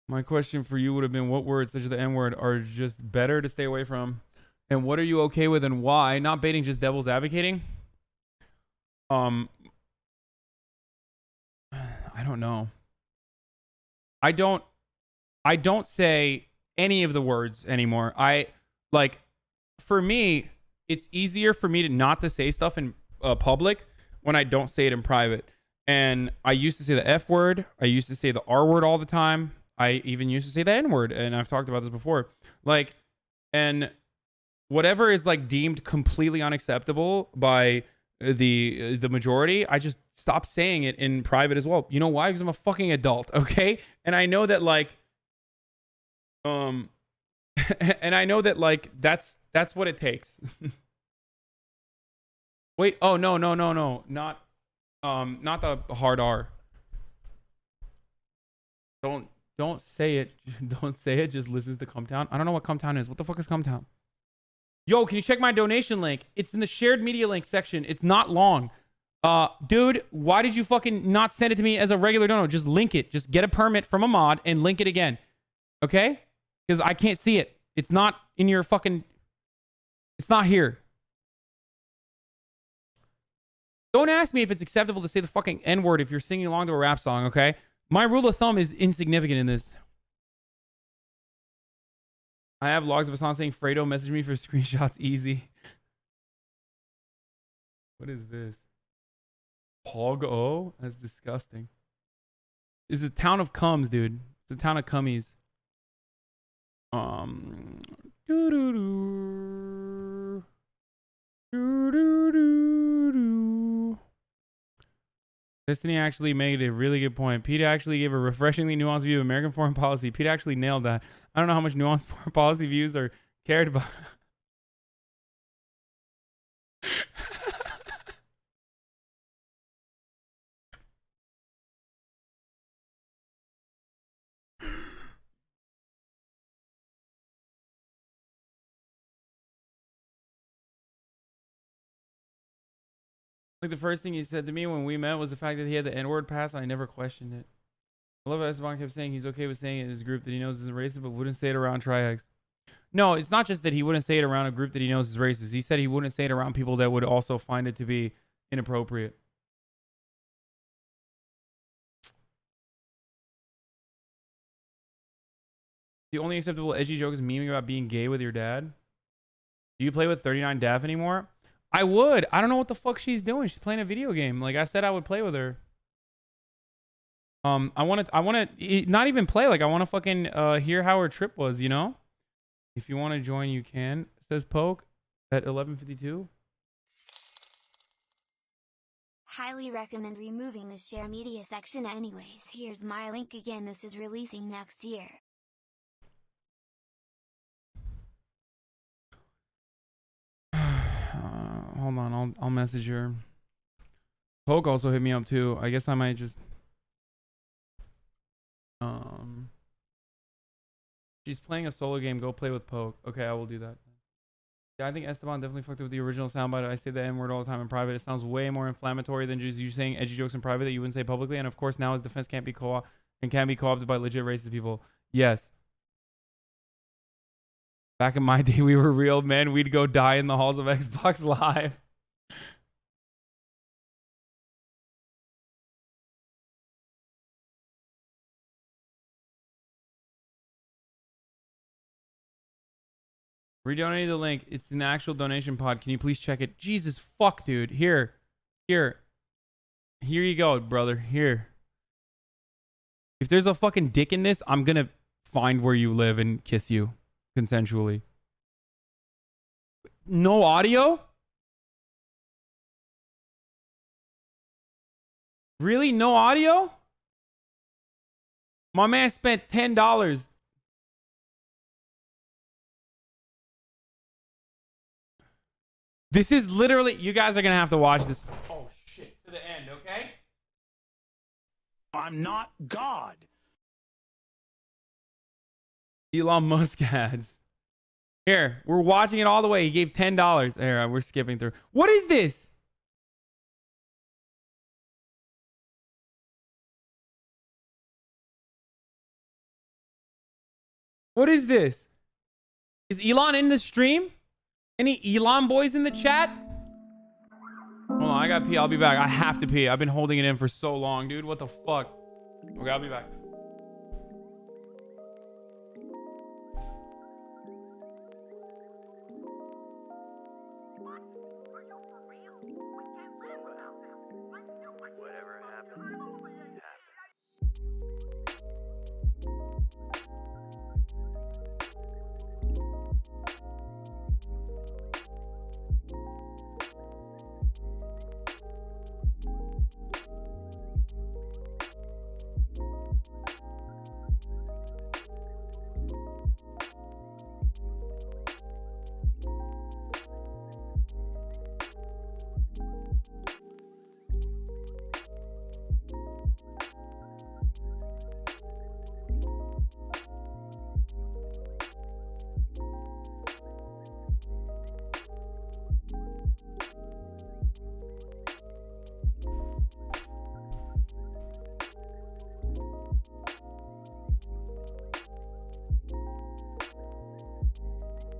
My question for you would have been, what words such as the N-word are just better to stay away from? And what are you okay with and why? Not baiting, just devil's advocating. I don't know. I don't say any of the words anymore. For me, it's easier for me to not to say stuff in public when I don't say it in private. And I used to say the F word. I used to say the R word all the time. I even used to say the N word. And I've talked about this before. Like, and whatever is like deemed completely unacceptable by the majority, I just stop saying it in private as well. You know why? Because I'm a fucking adult, okay? And I know that like, and I know that like that's what it takes. Wait, oh no, not the hard R. Don't say it. Don't say it. Just listens to Cumtown. I don't know what Cumtown is. What the fuck is Cumtown? Yo, can you check my donation link? It's in the shared media link section. It's not long. Dude, why did you fucking not send it to me as a regular dono? Just link it. Just get a permit from a mod and link it again. Okay? Because I can't see it. It's not in your fucking... It's not here. Don't ask me if it's acceptable to say the fucking N-word if you're singing along to a rap song, okay? My rule of thumb is insignificant in this. I have logs of Hasan saying Fredo messaged me for screenshots easy. What is this? Pog-O? That's disgusting. This is a town of cums, dude. It's a town of cummies. Destiny actually made a really good point. Pete actually gave a refreshingly nuanced view of American foreign policy. Pete actually nailed that. I don't know how much nuanced foreign policy views are cared about. Like the first thing he said to me when we met was the fact that he had the N-word pass, and I never questioned it. I love how Esteban kept saying he's okay with saying it in his group that he knows isn't racist, but wouldn't say it around Triax. No, it's not just that he wouldn't say it around a group that he knows is racist. He said he wouldn't say it around people that would also find it to be inappropriate. The only acceptable edgy joke is memeing about being gay with your dad. Do you play with 39 Daff anymore? I would. I don't know what the fuck she's doing. She's playing a video game. Like I said, I would play with her. I want to not even play. Like I want to fucking hear how her trip was, you know? If you want to join, you can. Says Poke at 11:52.
Highly recommend removing the share media section anyways. Here's my link again. This is releasing next year.
Hold on, I'll message her. Poke also hit me up too. I guess I might just she's playing a solo game. Go play with Poke. Okay, I will do that. Yeah, I think Esteban definitely fucked up with the original soundbite. I say the N-word all the time in private. It sounds way more inflammatory than just you saying edgy jokes in private that you wouldn't say publicly. And of course, now his defense can't be co-opted by legit racist people. Yes. Back in my day, we were real men. We'd go die in the halls of Xbox Live. Redonating the link. It's an actual donation pod. Can you please check it? Jesus fuck, dude. Here you go, brother. Here. If there's a fucking dick in this, I'm gonna find where you live and kiss you consensually. No audio? Really? No audio? My man spent $10. This is literally, you guys are going to have to watch this. Oh, shit. To the end, okay?
I'm not God.
Elon Musk ads. Here, we're watching it all the way. He gave $10. Here, we're skipping through. What is this? What is this? Is Elon in the stream? Any Elon boys in the chat? Hold on, I gotta pee. I'll be back. I have to pee. I've been holding it in for so long, dude. What the fuck? Okay, I'll be back.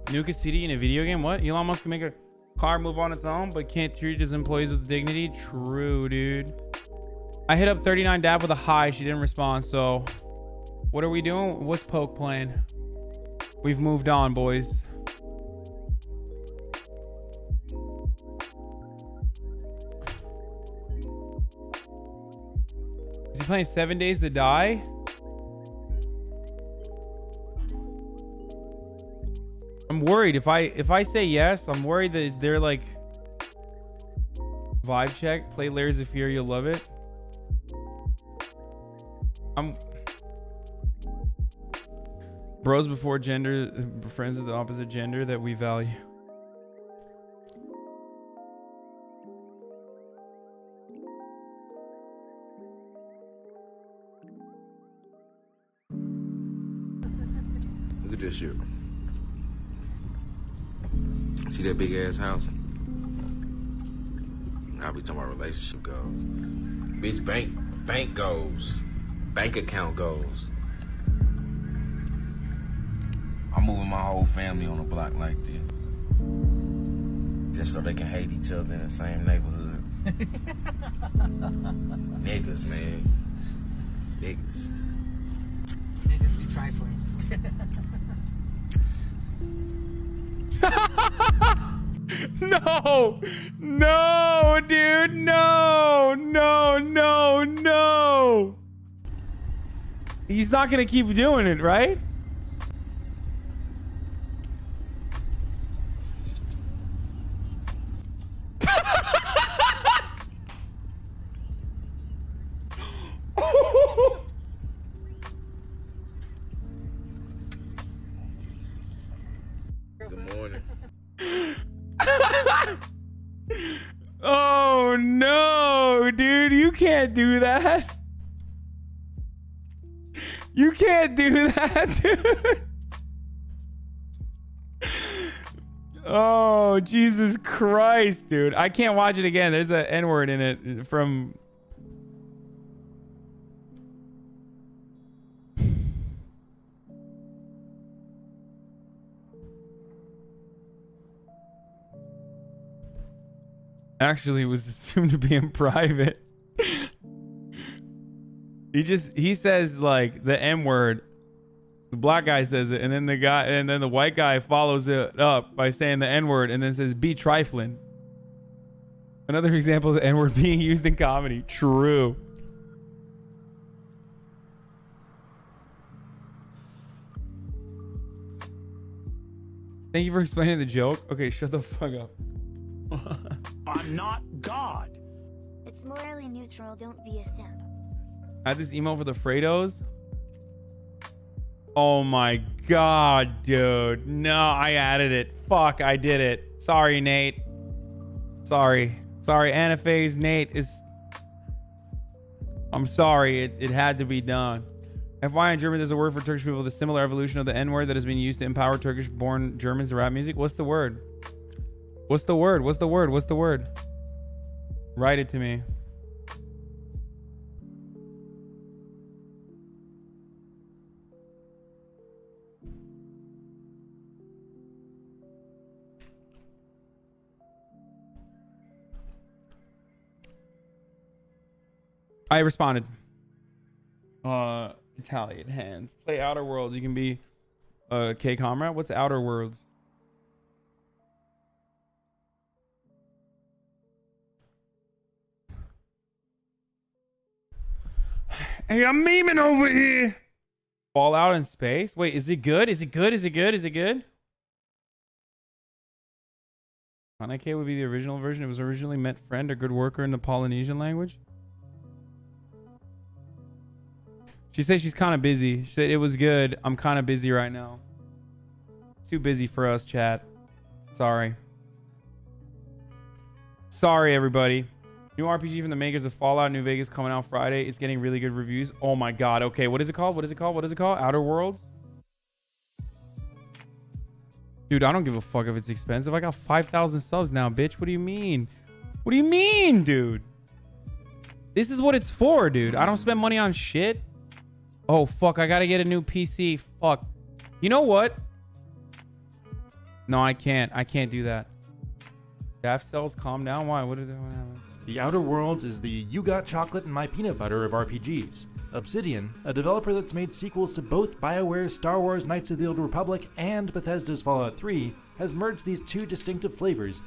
Nuke a city in a video game? What? Elon Musk can make a car move on its own, but can't treat his employees with dignity? True, dude. I hit up 39 Dab with a hi. She didn't respond, so... What are we doing? What's Poke playing? We've moved on, boys. Is he playing 7 Days to Die? I'm worried if I say yes, I'm worried that they're like vibe check, play Layers of Fear, you'll love it. I'm bros before gender, friends of the opposite gender that we value.
Look at this shit. See that big ass house? Now we talking about relationship goals. Bitch, bank goals. Bank account goals. I'm moving my whole family on a block like this. Just so they can hate each other in the same neighborhood. Niggas, man. Niggas.
Niggas be trifling.
No, dude, no. He's not gonna keep doing it, right? Oh no, dude, you can't do that. You can't do that, dude. Oh, Jesus Christ, dude. I can't watch it again. There's an N-word in it from... Actually, it was assumed to be in private. He says like the N-word. The black guy says it, and then the white guy follows it up by saying the N-word and then says be trifling. Another example of the N-word being used in comedy. True. Thank you for explaining the joke. Okay, shut the fuck up.
I'm not God.
It's morally neutral, don't be a simp.
I had this email for the Fredos. Oh my god, dude. No, I added it. Fuck, I did it. Sorry, Nate. Sorry. Anaphase, Nate is... I'm sorry. It had to be done. FYI, in German, there's a word for Turkish people with a similar evolution of the N-word that has been used to empower Turkish-born Germans to rap music. What's the word? What's the word? Write it to me. I responded. Italian hands. Play Outer Worlds. You can be K Comrade. What's Outer Worlds? Hey, I'm memeing over here. Fallout in space. Wait, is it good? Is it good? Hanake would be the original version. It was originally meant friend or good worker in the Polynesian language. She said she's kind of busy. She said it was good. I'm kind of busy right now. Too busy for us, chat. Sorry, everybody. New RPG from the makers of Fallout New Vegas coming out Friday. It's getting really good reviews. Oh my god. Okay, what is it called? Outer Worlds? Dude, I don't give a fuck if it's expensive. I got 5,000 subs now, bitch. What do you mean? Dude? This is what it's for, dude. I don't spend money on shit. Oh, fuck. I gotta get a new PC. Fuck. You know what? No, I can't. I can't do that. Daft cells, calm down. Why? What happened?
The Outer Worlds is the You Got Chocolate and My Peanut Butter of RPGs. Obsidian, a developer that's made sequels to both BioWare's Star Wars Knights of the Old Republic and Bethesda's Fallout 3, has merged these two distinctive flavors.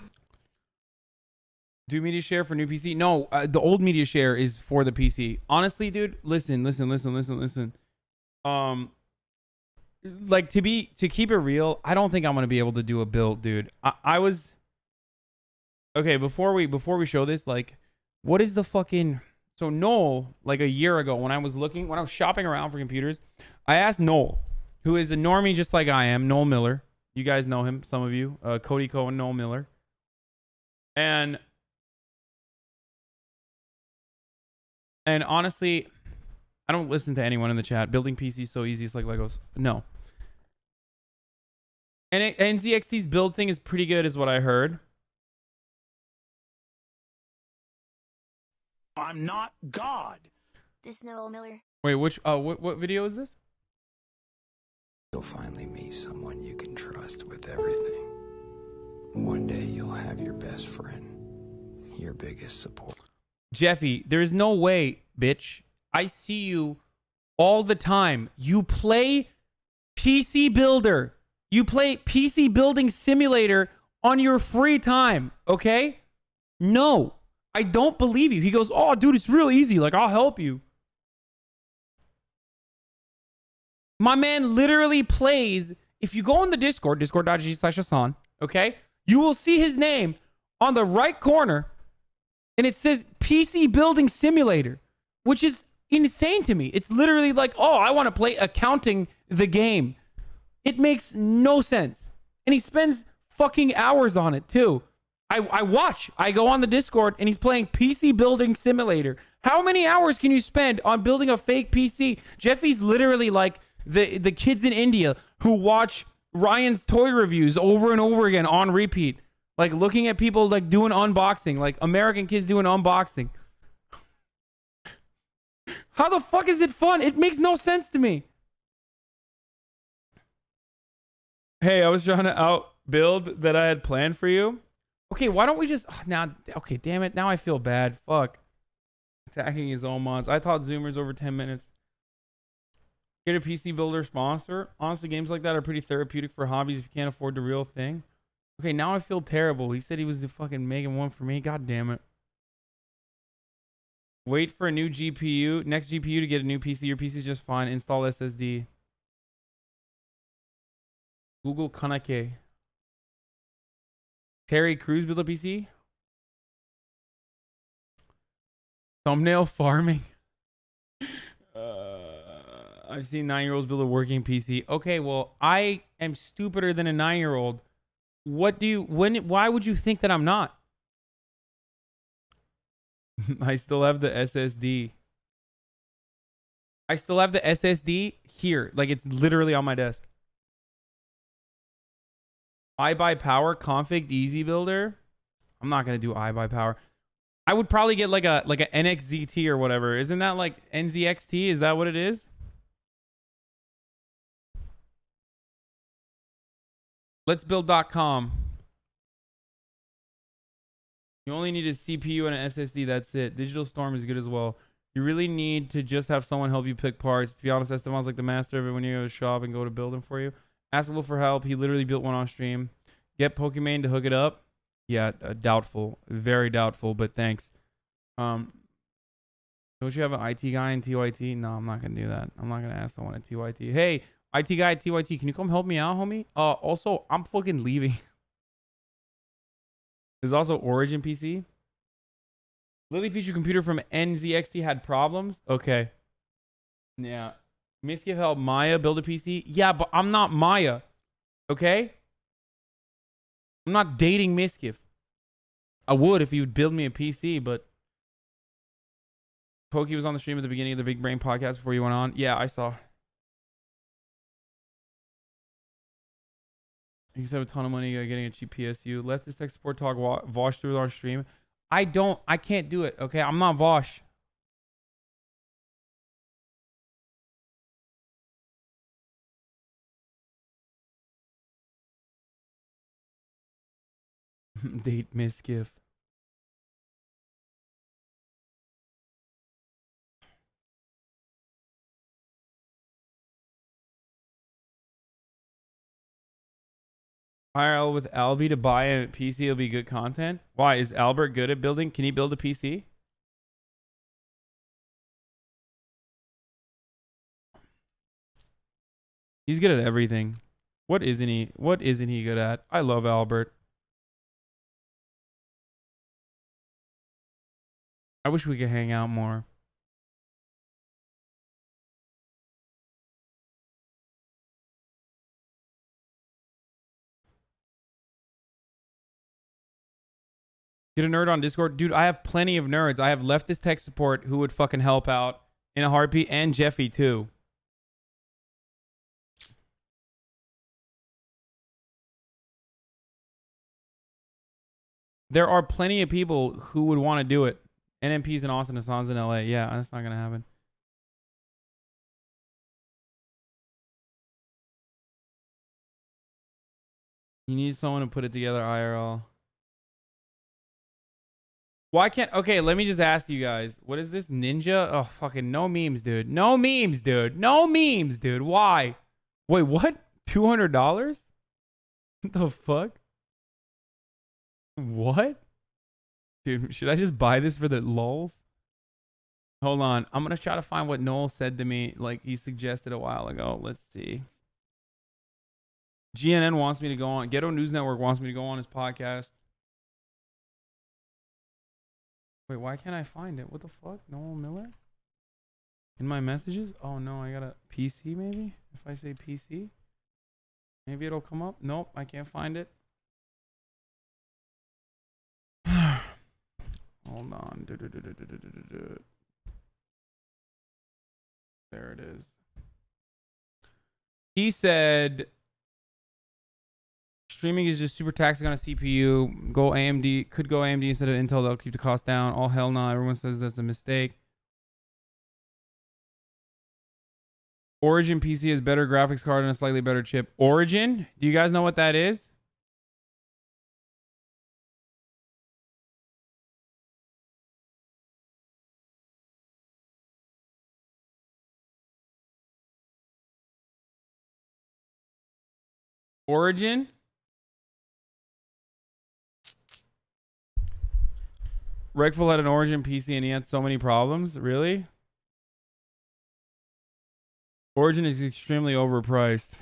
Do media share for new PC? No, the old media share is for the PC. Honestly, dude, listen. Like to keep it real, I don't think I'm gonna be able to do a build, dude. I was okay before we show this. Like, what is the fucking... So Noel, like a year ago, when I was shopping around for computers, I asked Noel, who is a normie just like I am, Noel Miller. You guys know him, some of you, Cody Cohen, Noel Miller, and honestly, I don't listen to anyone in the chat. Building PCs so easy, it's like Legos. No. And NZXT's build thing is pretty good, is what I heard.
I'm not God.
This Noel Miller.
Wait, what video is this?
You'll finally meet someone you can trust with everything. One day you'll have your best friend, your biggest support.
Jeffy, there's no way, bitch. I see you all the time. You play PC Builder. You play PC Building Simulator on your free time, okay? No, I don't believe you. He goes, oh, dude, it's real easy. Like, I'll help you. My man literally plays. If you go on the Discord, discord.gg/Hasan, okay? You will see his name on the right corner, and it says PC Building Simulator, which is insane to me. It's literally like, oh, I want to play accounting the game. It makes no sense. And he spends fucking hours on it, too. I go on the Discord and he's playing PC Building Simulator. How many hours can you spend on building a fake PC? Jeffy's literally like the kids in India who watch Ryan's toy reviews over and over again on repeat. Like looking at people like doing unboxing, like American kids doing unboxing. How the fuck is it fun? It makes no sense to me. Hey, I was trying to outbuild that I had planned for you. Okay, why don't we just now? Okay, damn it. Now I feel bad. Fuck. Attacking his own mods. I thought Zoomers over 10 minutes. Get a PC builder sponsor. Honestly, games like that are pretty therapeutic for hobbies if you can't afford the real thing. Okay, now I feel terrible. He said he was fucking making one for me. God damn it. Wait for a new GPU. Next GPU to get a new PC. Your PC is just fine. Install SSD. Google Kanake. Terry Crews build a PC. Thumbnail farming. I've seen 9-year-olds build a working PC. Okay, well, I am stupider than a 9-year-old. Why would you think that I'm not? I still have the SSD. I still have the SSD here. Like, it's literally on my desk. iBuyPower config easy builder. I'm not gonna do iBuyPower. I would probably get like a NXZT or whatever. Isn't that like NZXT? Is that what it is? Let's build.com. You only need a CPU and an SSD. That's it. Digital Storm is good as well. You really need to just have someone help you pick parts. To be honest, Esteban's like the master of it when you go to shop and go to build them for you. Ask Will for help. He literally built one on stream. Get Pokimane to hook it up. Yeah, doubtful. Very doubtful, but thanks. Don't you have an IT guy in TYT? No, I'm not going to do that. I'm not going to ask someone at TYT. Hey, IT guy at TYT, can you come help me out, homie? Also, I'm fucking leaving. There's also Origin PC. Lily Feature computer from NZXT had problems. Okay. Yeah. Miskiff helped Maya build a PC. Yeah, but I'm not Maya. Okay? I'm not dating Miskiff. I would if he would build me a PC, but Pokey was on the stream at the beginning of the Big Brain podcast before you went on. Yeah, I saw. You used to have a ton of money getting a cheap PSU. Leftist tech support talk Vosh through our stream. I can't do it. Okay, I'm not Vosh. Date Miskiff. IRL with Albie to buy a PC. It'll be good content. Why is Albert good at building? Can he build a PC? He's good at everything. What isn't he? What isn't he good at? I love Albert. I wish we could hang out more. Get a nerd on Discord. Dude, I have plenty of nerds. I have leftist tech support who would fucking help out in a heartbeat, and Jeffy too. There are plenty of people who would want to do it. NMP's in Austin, Hasan's in LA. Yeah, that's not going to happen. You need someone to put it together IRL. Why can't... Okay, let me just ask you guys. What is this? Ninja? Oh, fucking no memes, dude. No memes, dude. No memes, dude. Why? Wait, what? $200? What the fuck? What? Dude, should I just buy this for the lulz? Hold on. I'm going to try to find what Noel said to me. Like, he suggested a while ago. Let's see. GNN wants me to go on. Ghetto News Network wants me to go on his podcast. Wait, why can't I find it? What the fuck? Noel Miller? In my messages? Oh, no. I got a PC, maybe? If I say PC? Maybe it'll come up. Nope, I can't find it. Hold on. There it is. He said streaming is just super taxing on a CPU. Go AMD. Could go AMD instead of Intel. That'll keep the cost down. Oh, hell no. Everyone says that's a mistake. Origin PC has better graphics card and a slightly better chip. Origin? Do you guys know what that is? Origin? Rekful had an Origin PC and he had so many problems. Really? Origin is extremely overpriced.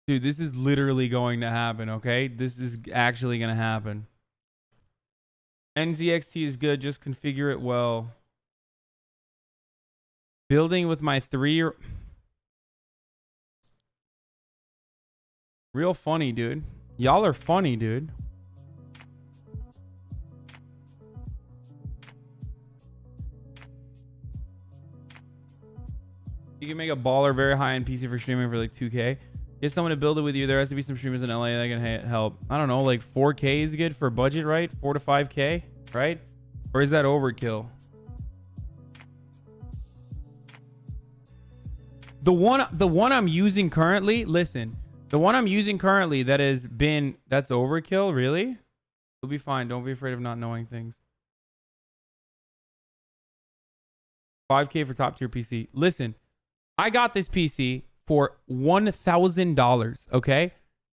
Dude, this is literally going to happen, okay? This is actually going to happen. NZXT is good. Just configure it well. Building with my 3-year... Real funny, dude. Y'all are funny, dude. You can make a baller very high-end PC for streaming for like 2K. Get someone to build it with you. There has to be some streamers in LA that can help. I don't know, like 4K is good for budget, right? 4 to 5K, right? Or is that overkill? The one I'm using currently, listen, the one I'm using currently that's overkill, really? You'll be fine. Don't be afraid of not knowing things. 5K for top tier PC. Listen, I got this PC for $1,000, okay?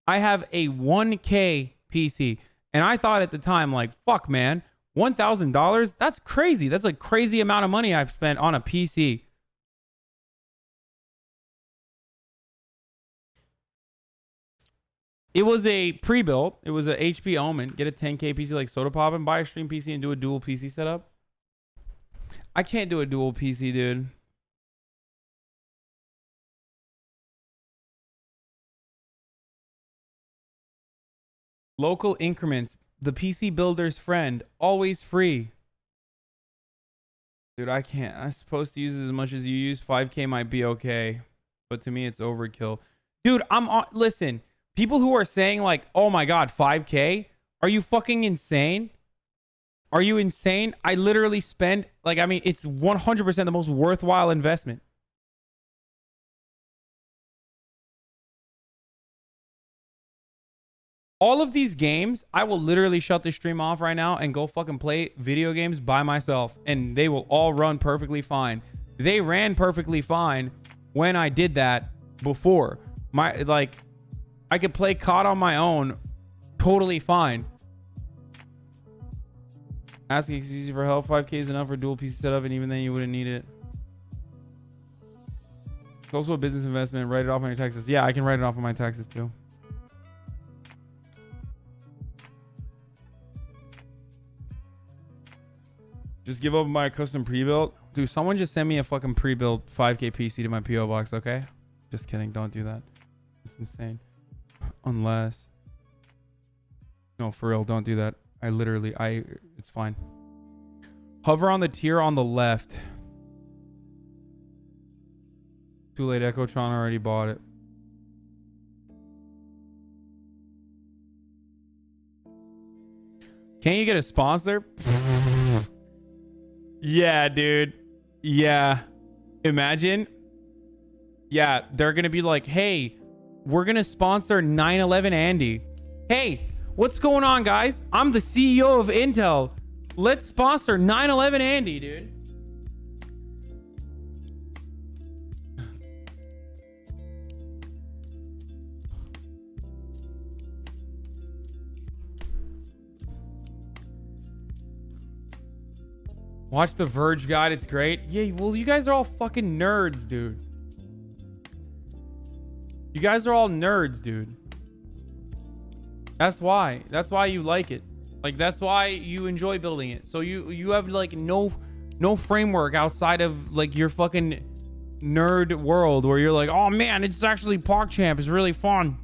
I have a 1K PC, and I thought at the time, like, fuck, man, $1,000? That's crazy. That's a crazy amount of money I've spent on a PC. It was a pre-built. It was a HP Omen. Get a 10K PC like Soda Pop and buy a stream PC and do a dual PC setup. I can't do a dual PC, dude. Local increments. The PC builder's friend. Always free. Dude, I can't. I'm supposed to use it as much as you use. 5K might be okay. But to me, it's overkill. Dude, I'm on. Listen. People who are saying like, oh my God, 5K? Are you fucking insane? Are you insane? I literally spend, like, I mean, it's 100% the most worthwhile investment. All of these games, I will literally shut the stream off right now and go fucking play video games by myself. And they will all run perfectly fine. They ran perfectly fine when I did that before. I could play COD on my own totally fine. Asking easy for help. 5K is enough for dual PC setup, and even then you wouldn't need it. It's also a business investment. Write it off on your taxes. Yeah, I can write it off on my taxes too. Just give up my custom pre-built. Dude, someone just send me a fucking pre-built 5K PC to my PO box, okay? Just kidding. Don't do that. It's insane. Unless... No, for real. Don't do that. It's fine. Hover on the tier on the left. Too late. Echotron already bought it. Can't you get a sponsor? Yeah, dude. Yeah. Imagine. Yeah, they're going to be like, hey, we're going to sponsor 9/11 Andy. Hey, what's going on, guys? I'm the CEO of Intel. Let's sponsor 9/11 Andy, dude. Watch the Verge guide. It's great. Yeah, well, you guys are all fucking nerds, dude. You guys are all nerds, dude. That's why. That's why you like it. Like, that's why you enjoy building it. So you have like no framework outside of like your fucking nerd world where you're like, oh man, it's actually PogChamp. It's really fun.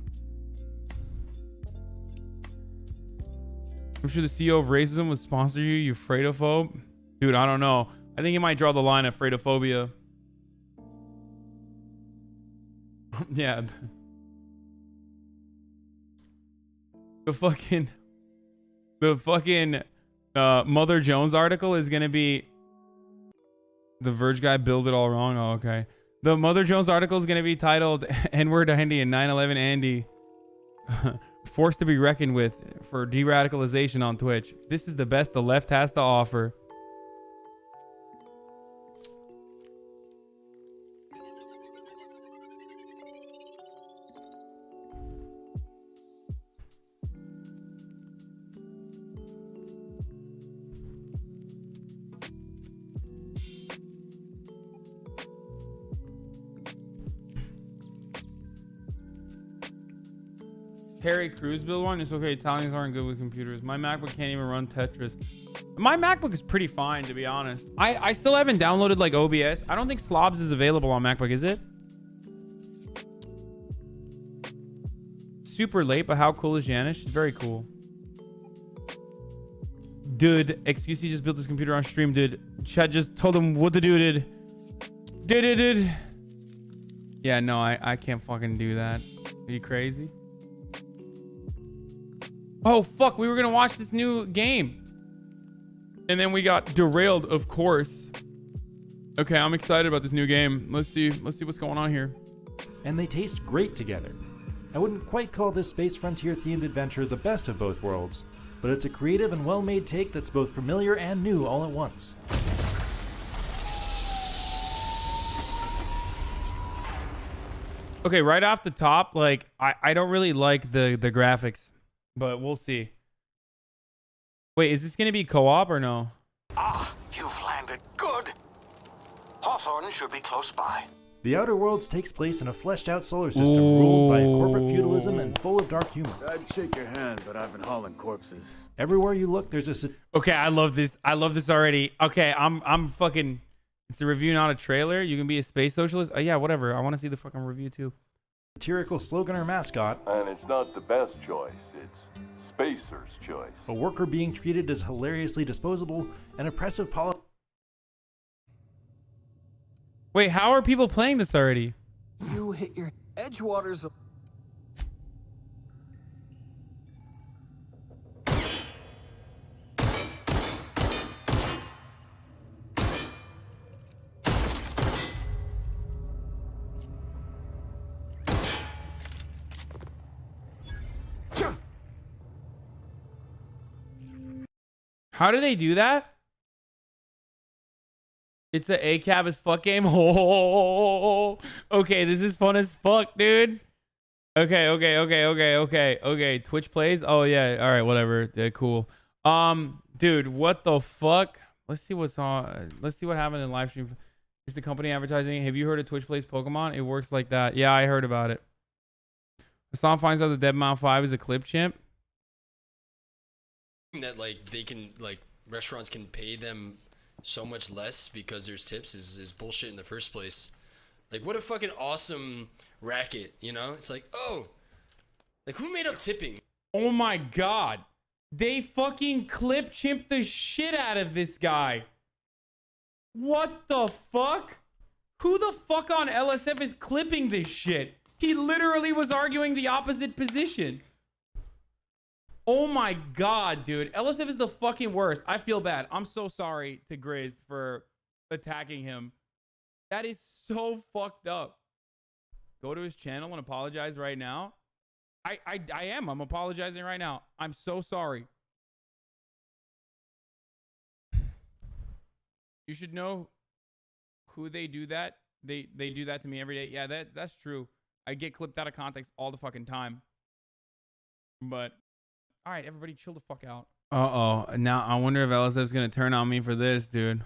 I'm sure the CEO of racism would sponsor you, you fratophobe. Dude, I don't know. I think he might draw the line at fratophobia. Yeah. The fucking Mother Jones article is gonna be the Verge guy build it all wrong. Oh, okay. The Mother Jones article is gonna be titled N-word Andy and 9/11 Andy forced to be reckoned with for de-radicalization on Twitch. This is the best the left has to offer. Harry Crews build one. It's okay. Italians aren't good with computers. My MacBook can't even run Tetris. My MacBook is pretty fine, to be honest. I still haven't downloaded like OBS. I don't think Slobs is available on MacBook, is it? Super late, but how cool is Janice? She's very cool. Dude, XQC just built this computer on stream, dude. Chad just told him what to do, dude. Dude. Yeah, no, I can't fucking do that. Are you crazy? Oh, fuck. We were going to watch this new game. And then we got derailed, of course. Okay, I'm excited about this new game. Let's see what's going on here.
And they taste great together. I wouldn't quite call this Space Frontier themed adventure the best of both worlds, but it's a creative and well-made take that's both familiar and new all at once.
Okay, right off the top, like, I don't really like the graphics. But we'll see. Wait, is this going to be co-op or no?
Ah, you've landed good. Hawthorne should be close by.
The Outer Worlds takes place in a fleshed-out solar system ruled by corporate feudalism and full of dark humor.
I'd shake your hand, but I've been hauling corpses.
Everywhere you look, there's a...
Okay, I love this. I love this already. Okay, I'm fucking... It's a review, not a trailer. You can be a space socialist. Oh, yeah, whatever. I want to see the fucking review, too.
Satirical slogan or mascot.
And it's not the best choice. It's Spacer's choice.
A worker being treated as hilariously disposable and oppressive politics.
Wait, how are people playing this already?
You hit your edgewaters.
How do they do that? It's an ACAB as fuck game. Oh, okay, this is fun as fuck, dude. Okay. Twitch plays. Oh yeah. All right, whatever. Yeah, cool. Dude, what the fuck? Let's see what's on. Let's see what happened in live stream. Is the company advertising? Have you heard of Twitch plays Pokemon? It works like that. Yeah, I heard about it. Hasan finds out the Deadmau 5 is a clip chimp.
That like they can like restaurants can pay them so much less because there's tips is bullshit in the first place. Like what a fucking awesome racket, you know? It's like, oh, like who made up tipping?
Oh my god. They fucking clip chimp the shit out of this guy. What the fuck? Who the fuck on LSF is clipping this shit? He literally was arguing the opposite position. Oh my god, dude. LSF is the fucking worst. I feel bad. I'm so sorry to Grizz for attacking him. That is so fucked up. Go to his channel and apologize right now. I am. I'm apologizing right now. I'm so sorry. You should know who they do that. They do that to me every day. Yeah, that's true. I get clipped out of context all the fucking time. But all right, everybody chill the fuck out. Uh-oh. Now I wonder if LSF's going to turn on me for this, dude.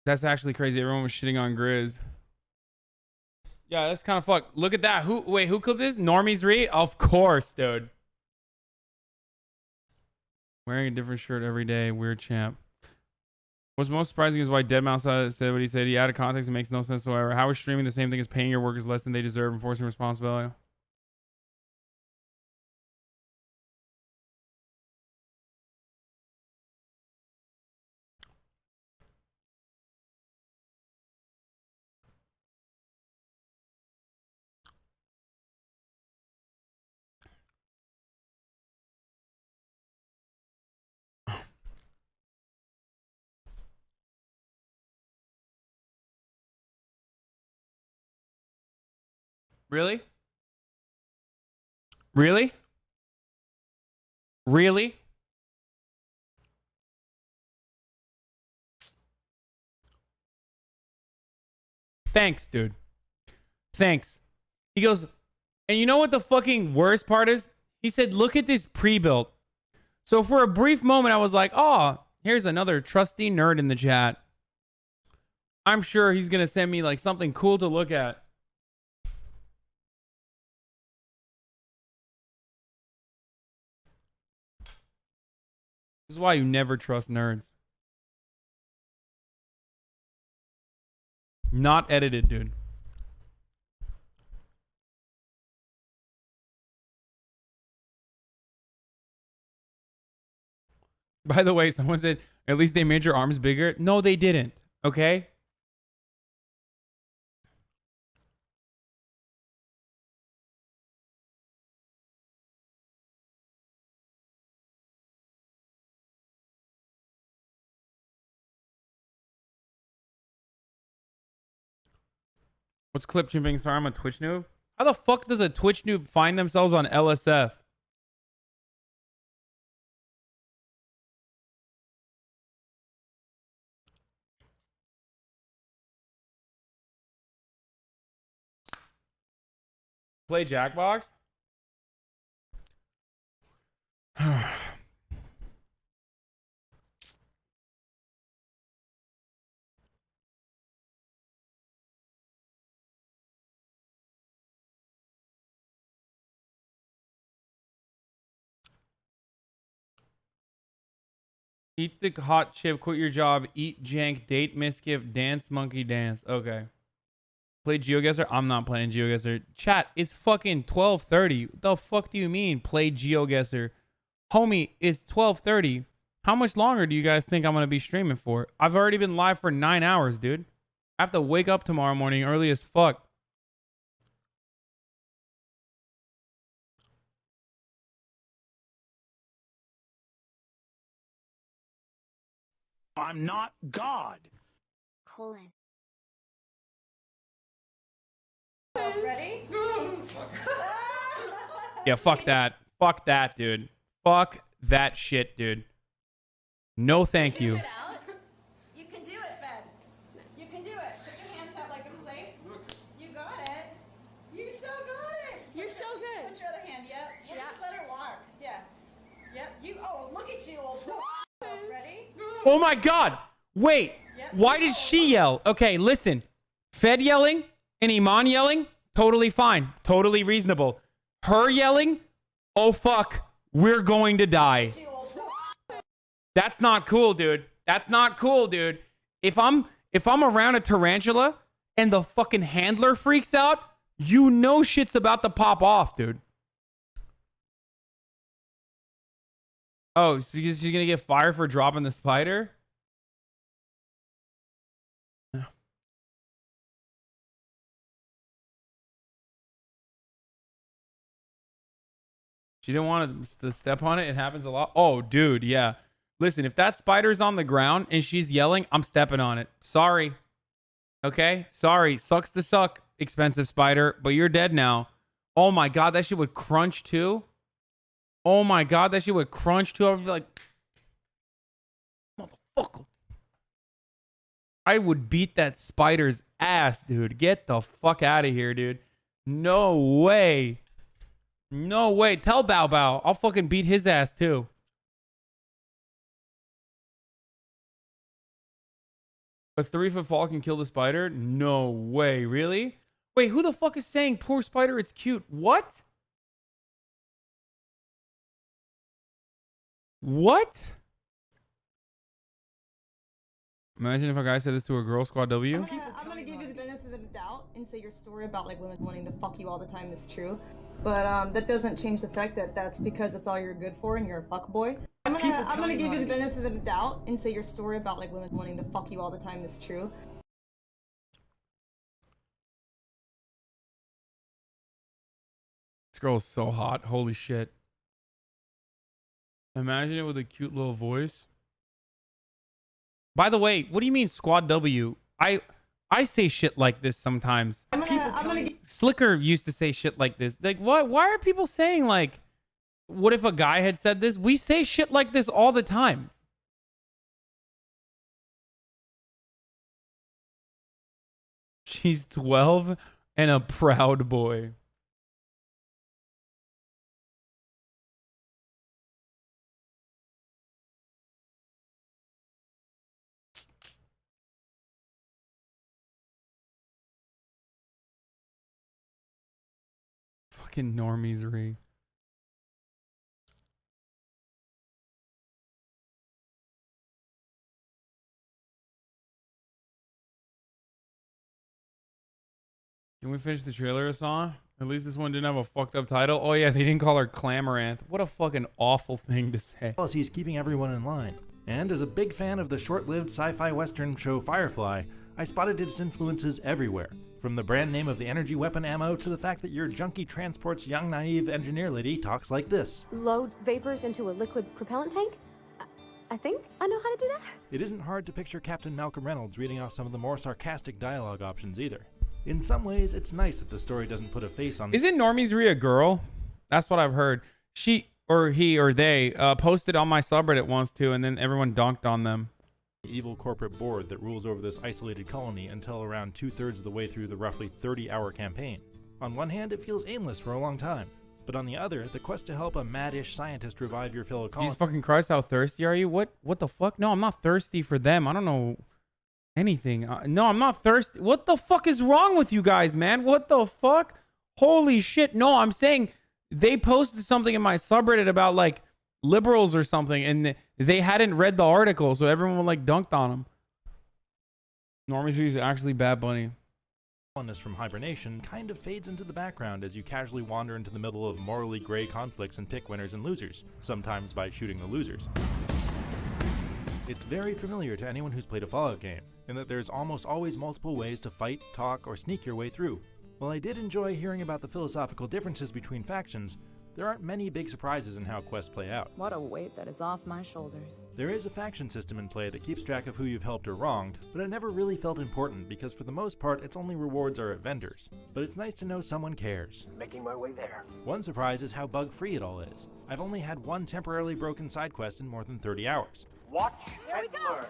That's actually crazy. Everyone was shitting on Grizz. Yeah, that's kind of fucked. Look at that. Who clipped this? Normies Re? Of course, dude. Wearing a different shirt every day. Weird champ. What's most surprising is why Deadmau5 said what he said. He added context. It makes no sense whatsoever. How is streaming the same thing as paying your workers less than they deserve and forcing responsibility? Really? Really? Really? Thanks, dude. Thanks. He goes, and you know what the fucking worst part is? He said, look at this pre-built. So for a brief moment, I was like, oh, here's another trusty nerd in the chat. I'm sure he's going to send me like something cool to look at. This is why you never trust nerds. Not edited, dude. By the way, someone said, at least they made your arms bigger. No, they didn't. Okay? What's clip chimping? Sorry, I'm a Twitch noob. How the fuck does a Twitch noob find themselves on LSF? Play Jackbox? Eat the hot chip, quit your job, eat jank, date misgift, dance monkey dance. Okay. Play GeoGuessr? I'm not playing GeoGuessr. Chat, it's fucking 12:30. What the fuck do you mean play GeoGuessr? Homie, it's 12:30. How much longer do you guys think I'm going to be streaming for? I've already been live for 9 hours, dude. I have to wake up tomorrow morning early as fuck.
I'm not God.
Colon.
Ready?
Yeah, fuck that. Fuck that, dude. Fuck that shit, dude. No thank you.
You can do it, Fed. You can do it. Put your hands out like a plate. You got it. You so got it. You're so good. Put your other hand. Yep. Yeah. Just let her walk. Yeah. Yep. You. Oh, look at you, old. Ready?
Oh my god. Wait. Why did she yell? Okay, listen. Fed yelling and Iman yelling, totally fine. Totally reasonable. Her yelling, oh fuck, we're going to die. That's not cool, dude. That's not cool, dude. If I'm around a tarantula and the fucking handler freaks out, you know shit's about to pop off, dude. Oh, it's because she's gonna get fired for dropping the spider? She didn't want to step on it. It happens a lot. Oh, dude, yeah. Listen, if that spider's on the ground and she's yelling, I'm stepping on it. Sorry. Okay? Sorry. Sucks to suck, expensive spider, but you're dead now. Oh my god, that shit would crunch too. Oh my god, that shit would crunch too. I would be like, motherfucker. I would beat that spider's ass, dude. Get the fuck out of here, dude. No way. No way. Tell Bow Bow. I'll fucking beat his ass too. A 3-foot fall can kill the spider? No way. Really? Wait, who the fuck is saying poor spider, it's cute? What? What? Imagine if a guy said this to a girl, Squad W.
I'm gonna give you the benefit of the doubt and say your story about like women wanting to fuck you all the time is true, but that doesn't change the fact that that's because it's all you're good for and you're a fuck boy. I'm gonna give you the benefit of the doubt and say your story about like women wanting to fuck you all the time is true.
This girl's so hot. Holy shit. Imagine it with a cute little voice. By the way, what do you mean Squad W? I say shit like this sometimes. Slicker used to say shit like this. Like, what? Why are people saying like, what if a guy had said this? We say shit like this all the time. She's 12 and a proud boy. Fucking normies. Can we finish the trailer a song? At least this one didn't have a fucked up title. Oh yeah, they didn't call her Clamoranth. What a fucking awful thing to say.
Policies keeping everyone in line. And as a big fan of the short-lived sci-fi western show Firefly, I spotted its influences everywhere. From the brand name of the energy weapon ammo to the fact that your junkie transport's young naive engineer lady talks like this.
Load vapors into a liquid propellant tank? I think I know how to do that.
It isn't hard to picture Captain Malcolm Reynolds reading off some of the more sarcastic dialogue options either. In some ways, it's nice that the story doesn't put a face on...
Isn't Normies a girl? That's what I've heard. She, or he, or they posted on my subreddit once too, and then everyone dunked on them.
The evil corporate board that rules over this isolated colony until around 2/3 of the way through the roughly 30-hour campaign. On one hand, it feels aimless for a long time. But on the other, the quest to help a mad-ish scientist revive your fellow colonists...
Jesus fucking Christ, how thirsty are you? What the fuck? No, I'm not thirsty for them. I don't know anything. No, I'm not thirsty. What the fuck is wrong with you guys, man? What the fuck? Holy shit. No, I'm saying they posted something in my subreddit about like liberals or something, and they hadn't read the article, so everyone like dunked on them. Normies is actually Bad Bunny.
From hibernation kind of fades into the background as you casually wander into the middle of morally gray conflicts and pick winners and losers, sometimes by shooting the losers. It's very familiar to anyone who's played a Fallout game, in that there's almost always multiple ways to fight, talk, or sneak your way through. While I did enjoy hearing about the philosophical differences between factions, there aren't many big surprises in how quests play out.
What a weight that is off my shoulders.
There is a faction system in play that keeps track of who you've helped or wronged, but it never really felt important because for the most part its only rewards are at vendors. But it's nice to know someone cares.
Making my way there.
One surprise is how bug-free it all is. I've only had one temporarily broken side quest in more than 30 hours.
Watch and learn.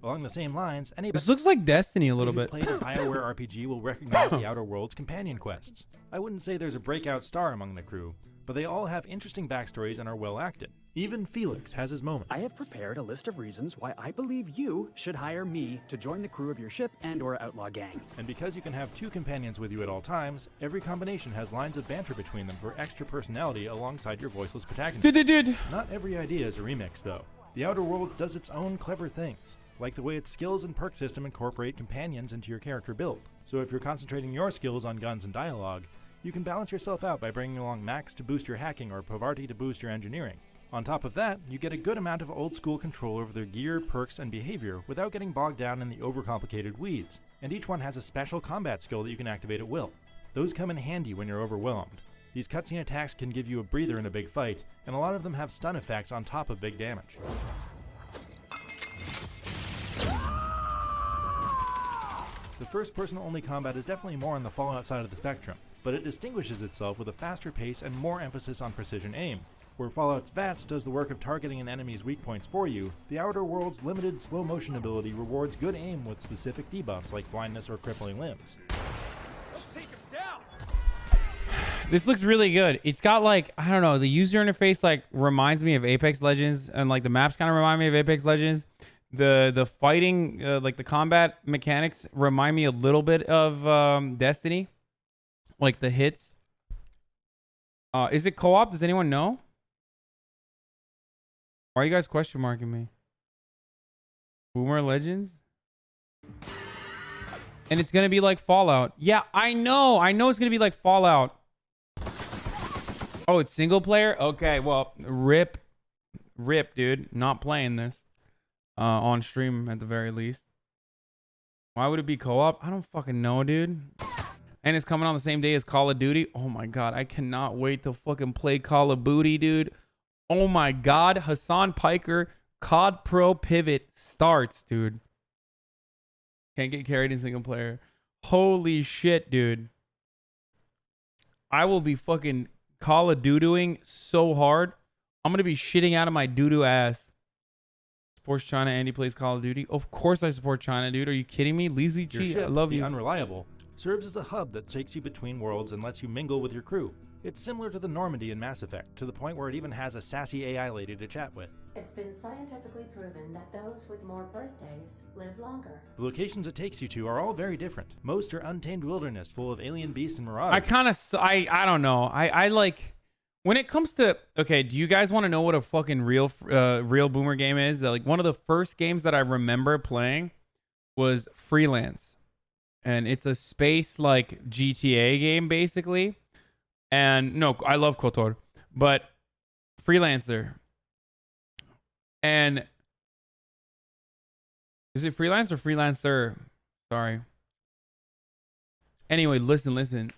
Along the same lines, anybody
This looks like Destiny a little
who's
bit.
played a BioWare RPG will recognize the Outer Worlds companion quests. I wouldn't say there's a breakout star among the crew, but they all have interesting backstories and are well acted. Even Felix has his moment.
I have prepared a list of reasons why I believe you should hire me to join the crew of your ship and/or outlaw gang.
And because you can have two companions with you at all times, every combination has lines of banter between them for extra personality alongside your voiceless protagonist. Not every idea is a remix, though. The Outer Worlds does its own clever things, like the way its skills and perk system incorporate companions into your character build. So if you're concentrating your skills on guns and dialogue, you can balance yourself out by bringing along Max to boost your hacking or Pavarti to boost your engineering. On top of that, you get a good amount of old-school control over their gear, perks, and behavior without getting bogged down in the overcomplicated weeds, and each one has a special combat skill that you can activate at will. Those come in handy when you're overwhelmed. These cutscene attacks can give you a breather in a big fight, and a lot of them have stun effects on top of big damage. The first-person only combat is definitely more on the Fallout side of the spectrum, but it distinguishes itself with a faster pace and more emphasis on precision aim. Where Fallout's VATS does the work of targeting an enemy's weak points for you, the Outer Worlds' limited slow motion ability rewards good aim with specific debuffs like blindness or crippling limbs.
This looks really good. It's got like, I don't know, the user interface like reminds me of Apex Legends, and like the maps kind of remind me of Apex Legends. The fighting, like the combat mechanics remind me a little bit of Destiny. Like the hits. Is it co-op? Does anyone know? Why are you guys question marking me? Boomer Legends? And it's gonna be like Fallout. Yeah, I know it's gonna be like Fallout. Oh, it's single player? Okay, well, rip, dude. Not playing this on stream at the very least. Why would it be co-op? I don't fucking know, dude. And it's coming on the same day as Call of Duty. Oh my god, I cannot wait to fucking play Call of Duty, dude. Oh my god, Hasan Piker COD Pro Pivot starts, dude. Can't get carried in single player. Holy shit, dude. I will be fucking Call of Duty-ing so hard. I'm gonna be shitting out of my doo-doo ass. Supports China. Andy plays Call of Duty. Of course I support China, dude. Are you kidding me? Lazy
Your
Chi,
ship,
I love you.
the Unreliable, serves as a hub that takes you between worlds and lets you mingle with your crew. It's similar to the Normandy in Mass Effect, to the point where it even has a sassy AI lady to chat with.
It's been scientifically proven that those with more birthdays live longer.
The locations it takes you to are all very different. Most are untamed wilderness full of alien beasts and marauders.
I don't know. I like when it comes to, okay, do you guys want to know what a fucking real boomer game is? Like one of the first games that I remember playing was Freelance. And it's a space like GTA game basically. And no, I love KOTOR, but Freelancer. And is it Freelance or Freelancer? Sorry. Anyway, listen.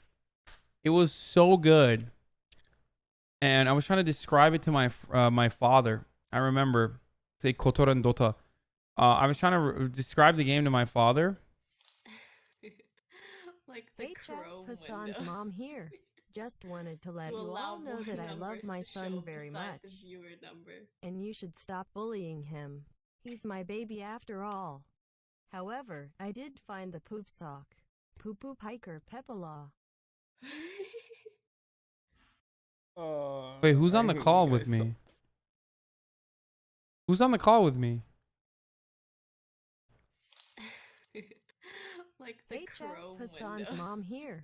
It was so good. And I was trying to describe it to my father. I remember, say KOTOR and Dota. I was trying to describe the game to my father.
Like the
hey,
Chrome
Hasan's
window.
mom here. Just wanted to let
To
you
allow
all know
more
that I love
numbers
my
to
son
show
very
beside
much.
the viewer number.
And you should stop bullying him. He's my baby after all. However, I did find the poop sock. Poo-poo piker Pepala.
Wait, who's on the call with me? Who's on the call with me?
Like the
Hey, Chad,
Chrome
Hasan's
window.
mom here.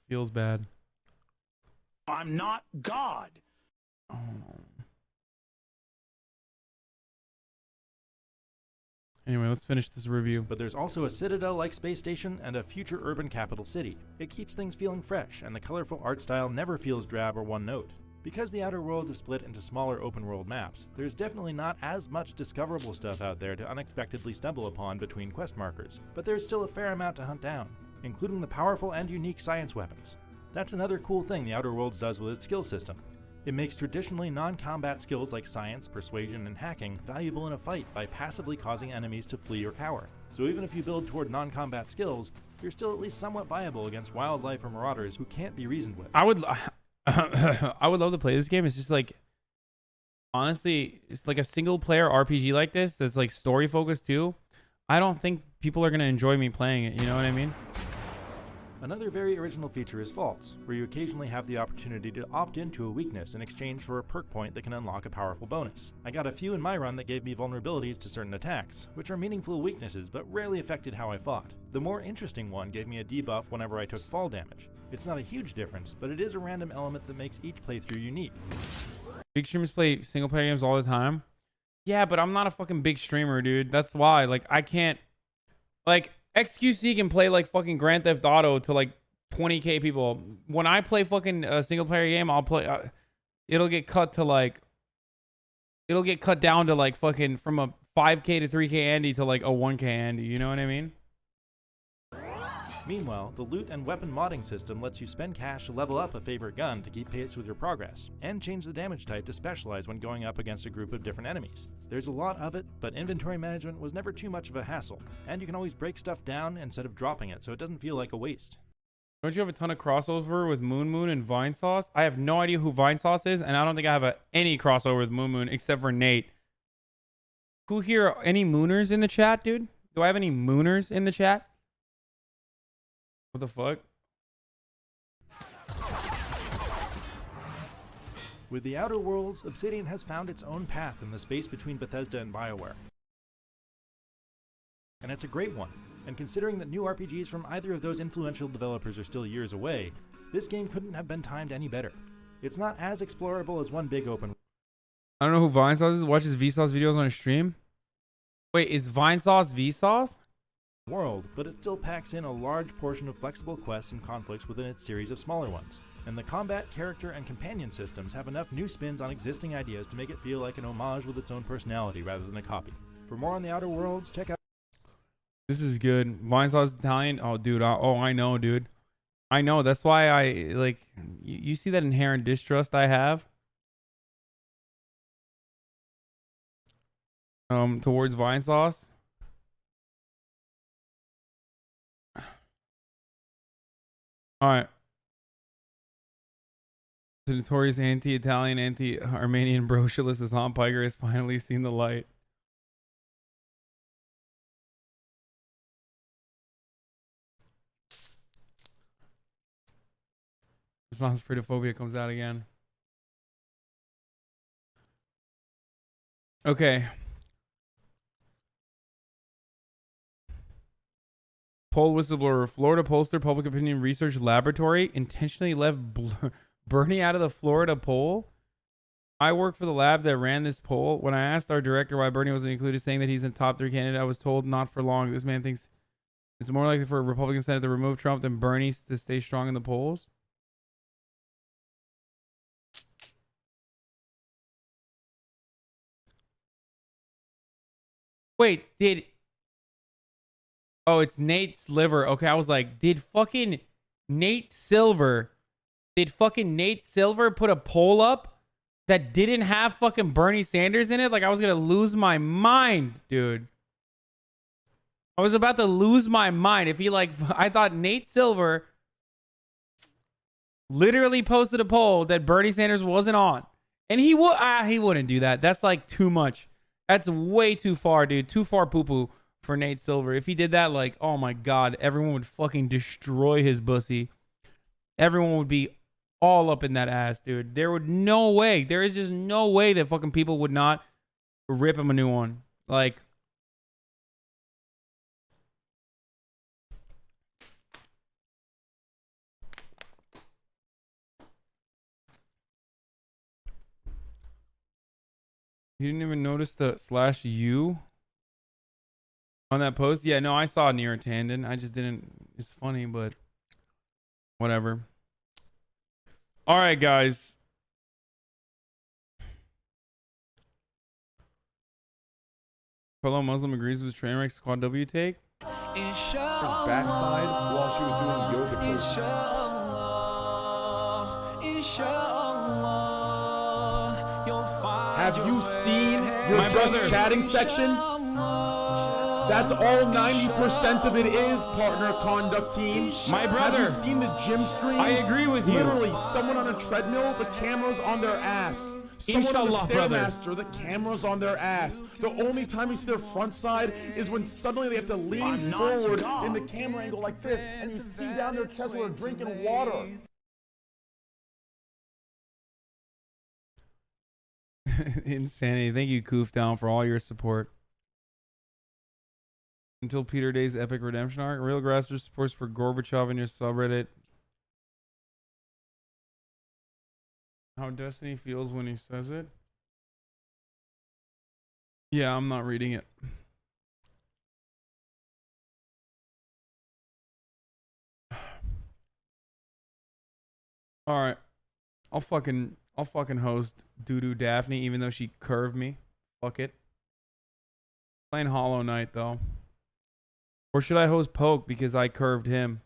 Feels bad.
I'm not God.
Oh. Anyway, let's finish this review.
But there's also a Citadel-like space station and a future urban capital city. It keeps things feeling fresh, and the colorful art style never feels drab or one-note. Because the Outer Worlds is split into smaller open-world maps, there's definitely not as much discoverable stuff out there to unexpectedly stumble upon between quest markers, but there's still a fair amount to hunt down, including the powerful and unique science weapons. That's another cool thing the Outer Worlds does with its skill system. It makes traditionally non-combat skills like science, persuasion, and hacking valuable in a fight by passively causing enemies to flee or cower. So even if you build toward non-combat skills, you're still at least somewhat viable against wildlife or marauders who can't be reasoned with.
I would love to play this game. It's just like, honestly, it's like a single player RPG like this that's like story focused too. I don't think people are going to enjoy me playing it. You know what I mean?
Another very original feature is faults, where you occasionally have the opportunity to opt into a weakness in exchange for a perk point that can unlock a powerful bonus. I got a few in my run that gave me vulnerabilities to certain attacks, which are meaningful weaknesses but rarely affected how I fought. The more interesting one gave me a debuff whenever I took fall damage. It's not a huge difference, but it is a random element that makes each playthrough unique.
Big streamers play single player games all the time. Yeah, but I'm not a fucking big streamer, dude. That's why. Like, I can't. Like, XQC can play like fucking Grand Theft Auto to like 20k people. When I play fucking a single player game, I'll play. It'll get cut to like. It'll get cut down to like fucking from a 5k to 3k Andy to like a 1k Andy. You know what I mean?
Meanwhile, the loot and weapon modding system lets you spend cash to level up a favorite gun to keep pace with your progress, and change the damage type to specialize when going up against a group of different enemies. There's a lot of it, but inventory management was never too much of a hassle, and you can always break stuff down instead of dropping it so it doesn't feel like a waste.
Don't you have a ton of crossover with Moon Moon and Vine Sauce? I have no idea who Vine Sauce is, and I don't think I have any crossover with Moon Moon except for Nate. Who here, any Mooners in the chat, dude? Do I have any Mooners in the chat? What the fuck?
With the Outer Worlds, Obsidian has found its own path in the space between Bethesda and BioWare. And it's a great one. And considering that new RPGs from either of those influential developers are still years away, this game couldn't have been timed any better. It's not as explorable as one big open
I don't know who Vinesauce is. Watches Vsauce videos on his stream. Wait, is Vinesauce Vsauce?
world, but it still packs in a large portion of flexible quests and conflicts within its series of smaller ones. And the combat, character, and companion systems have enough new spins on existing ideas to make it feel like an homage with its own personality rather than a copy. For more on the Outer Worlds, check out...
This is good. Vinesauce Italian. Oh, dude. I know, dude. I know. That's why I, like, you see that inherent distrust I have? Towards Vinesauce? Alright. The notorious anti-Italian, anti-Armenian brocialist Hasan Piker has finally seen the light. Hasan's Fritophobia comes out again. Okay. Poll whistleblower. Florida pollster public opinion research laboratory intentionally left Bernie out of the Florida poll. I work for the lab that ran this poll. When I asked our director why Bernie wasn't included, saying that he's a top 3 candidate, I was told not for long. This man thinks it's more likely for a Republican Senate to remove Trump than Bernie to stay strong in the polls. Wait, oh, it's Nate Silver. Okay, I was like, did fucking Nate Silver put a poll up that didn't have fucking Bernie Sanders in it? Like, I was gonna lose my mind, dude. I was about to lose my mind if he, like, I thought Nate Silver literally posted a poll that Bernie Sanders wasn't on. And he wouldn't do that. That's like too much. That's way too far, dude. Too far poo-poo for Nate Silver. If he did that, like, oh my God, everyone would fucking destroy his pussy. Everyone would be all up in that ass, dude. There would no way. There is just no way that fucking people would not rip him a new one. Like, you didn't even notice the /U on that post? Yeah, no, I saw near Tandon. I just didn't. It's funny, but whatever. All right, guys. Fellow Muslim agrees with Trainwreck's Quad W take.
Her backside while she was doing yoga poses. Have you seen your just chatting section? That's all 90% of it is, partner conduct team.
My brother.
Have you seen the gym streams?
I agree with you.
Literally, someone on a treadmill, the camera's on their ass. Someone on the
Inshallah, brother.
Stairmaster, the camera's on their ass. The only time you see their front side is when suddenly they have to lean forward in the camera angle like this, and you see down their chest where they're drinking water.
Insanity. Thank you, Koof Down, for all your support. Until Peter Day's epic redemption arc. Real grassroots supports for Gorbachev in your subreddit. How Destiny feels when he says it. Yeah, I'm not reading it. All right. I'll fucking host Doo-Doo Daphne, even though she curved me. Fuck it. Playing Hollow Knight, though. Or should I host Poke because I curved him?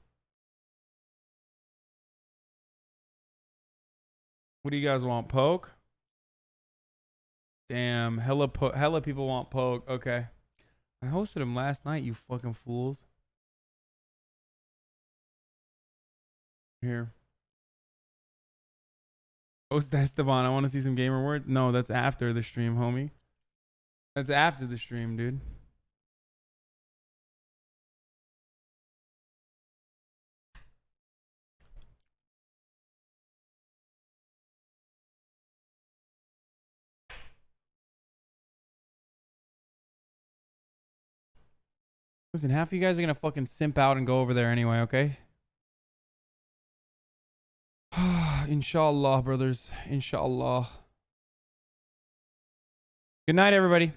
What do you guys want? Poke? Damn, hella people want Poke. Okay. I hosted him last night, you fucking fools. Here. Host Esteban, I want to see some gamer words. No, that's after the stream, homie. That's after the stream, dude. Listen, half of you guys are gonna fucking simp out and go over there anyway, okay? Inshallah, brothers. Inshallah. Good night, everybody.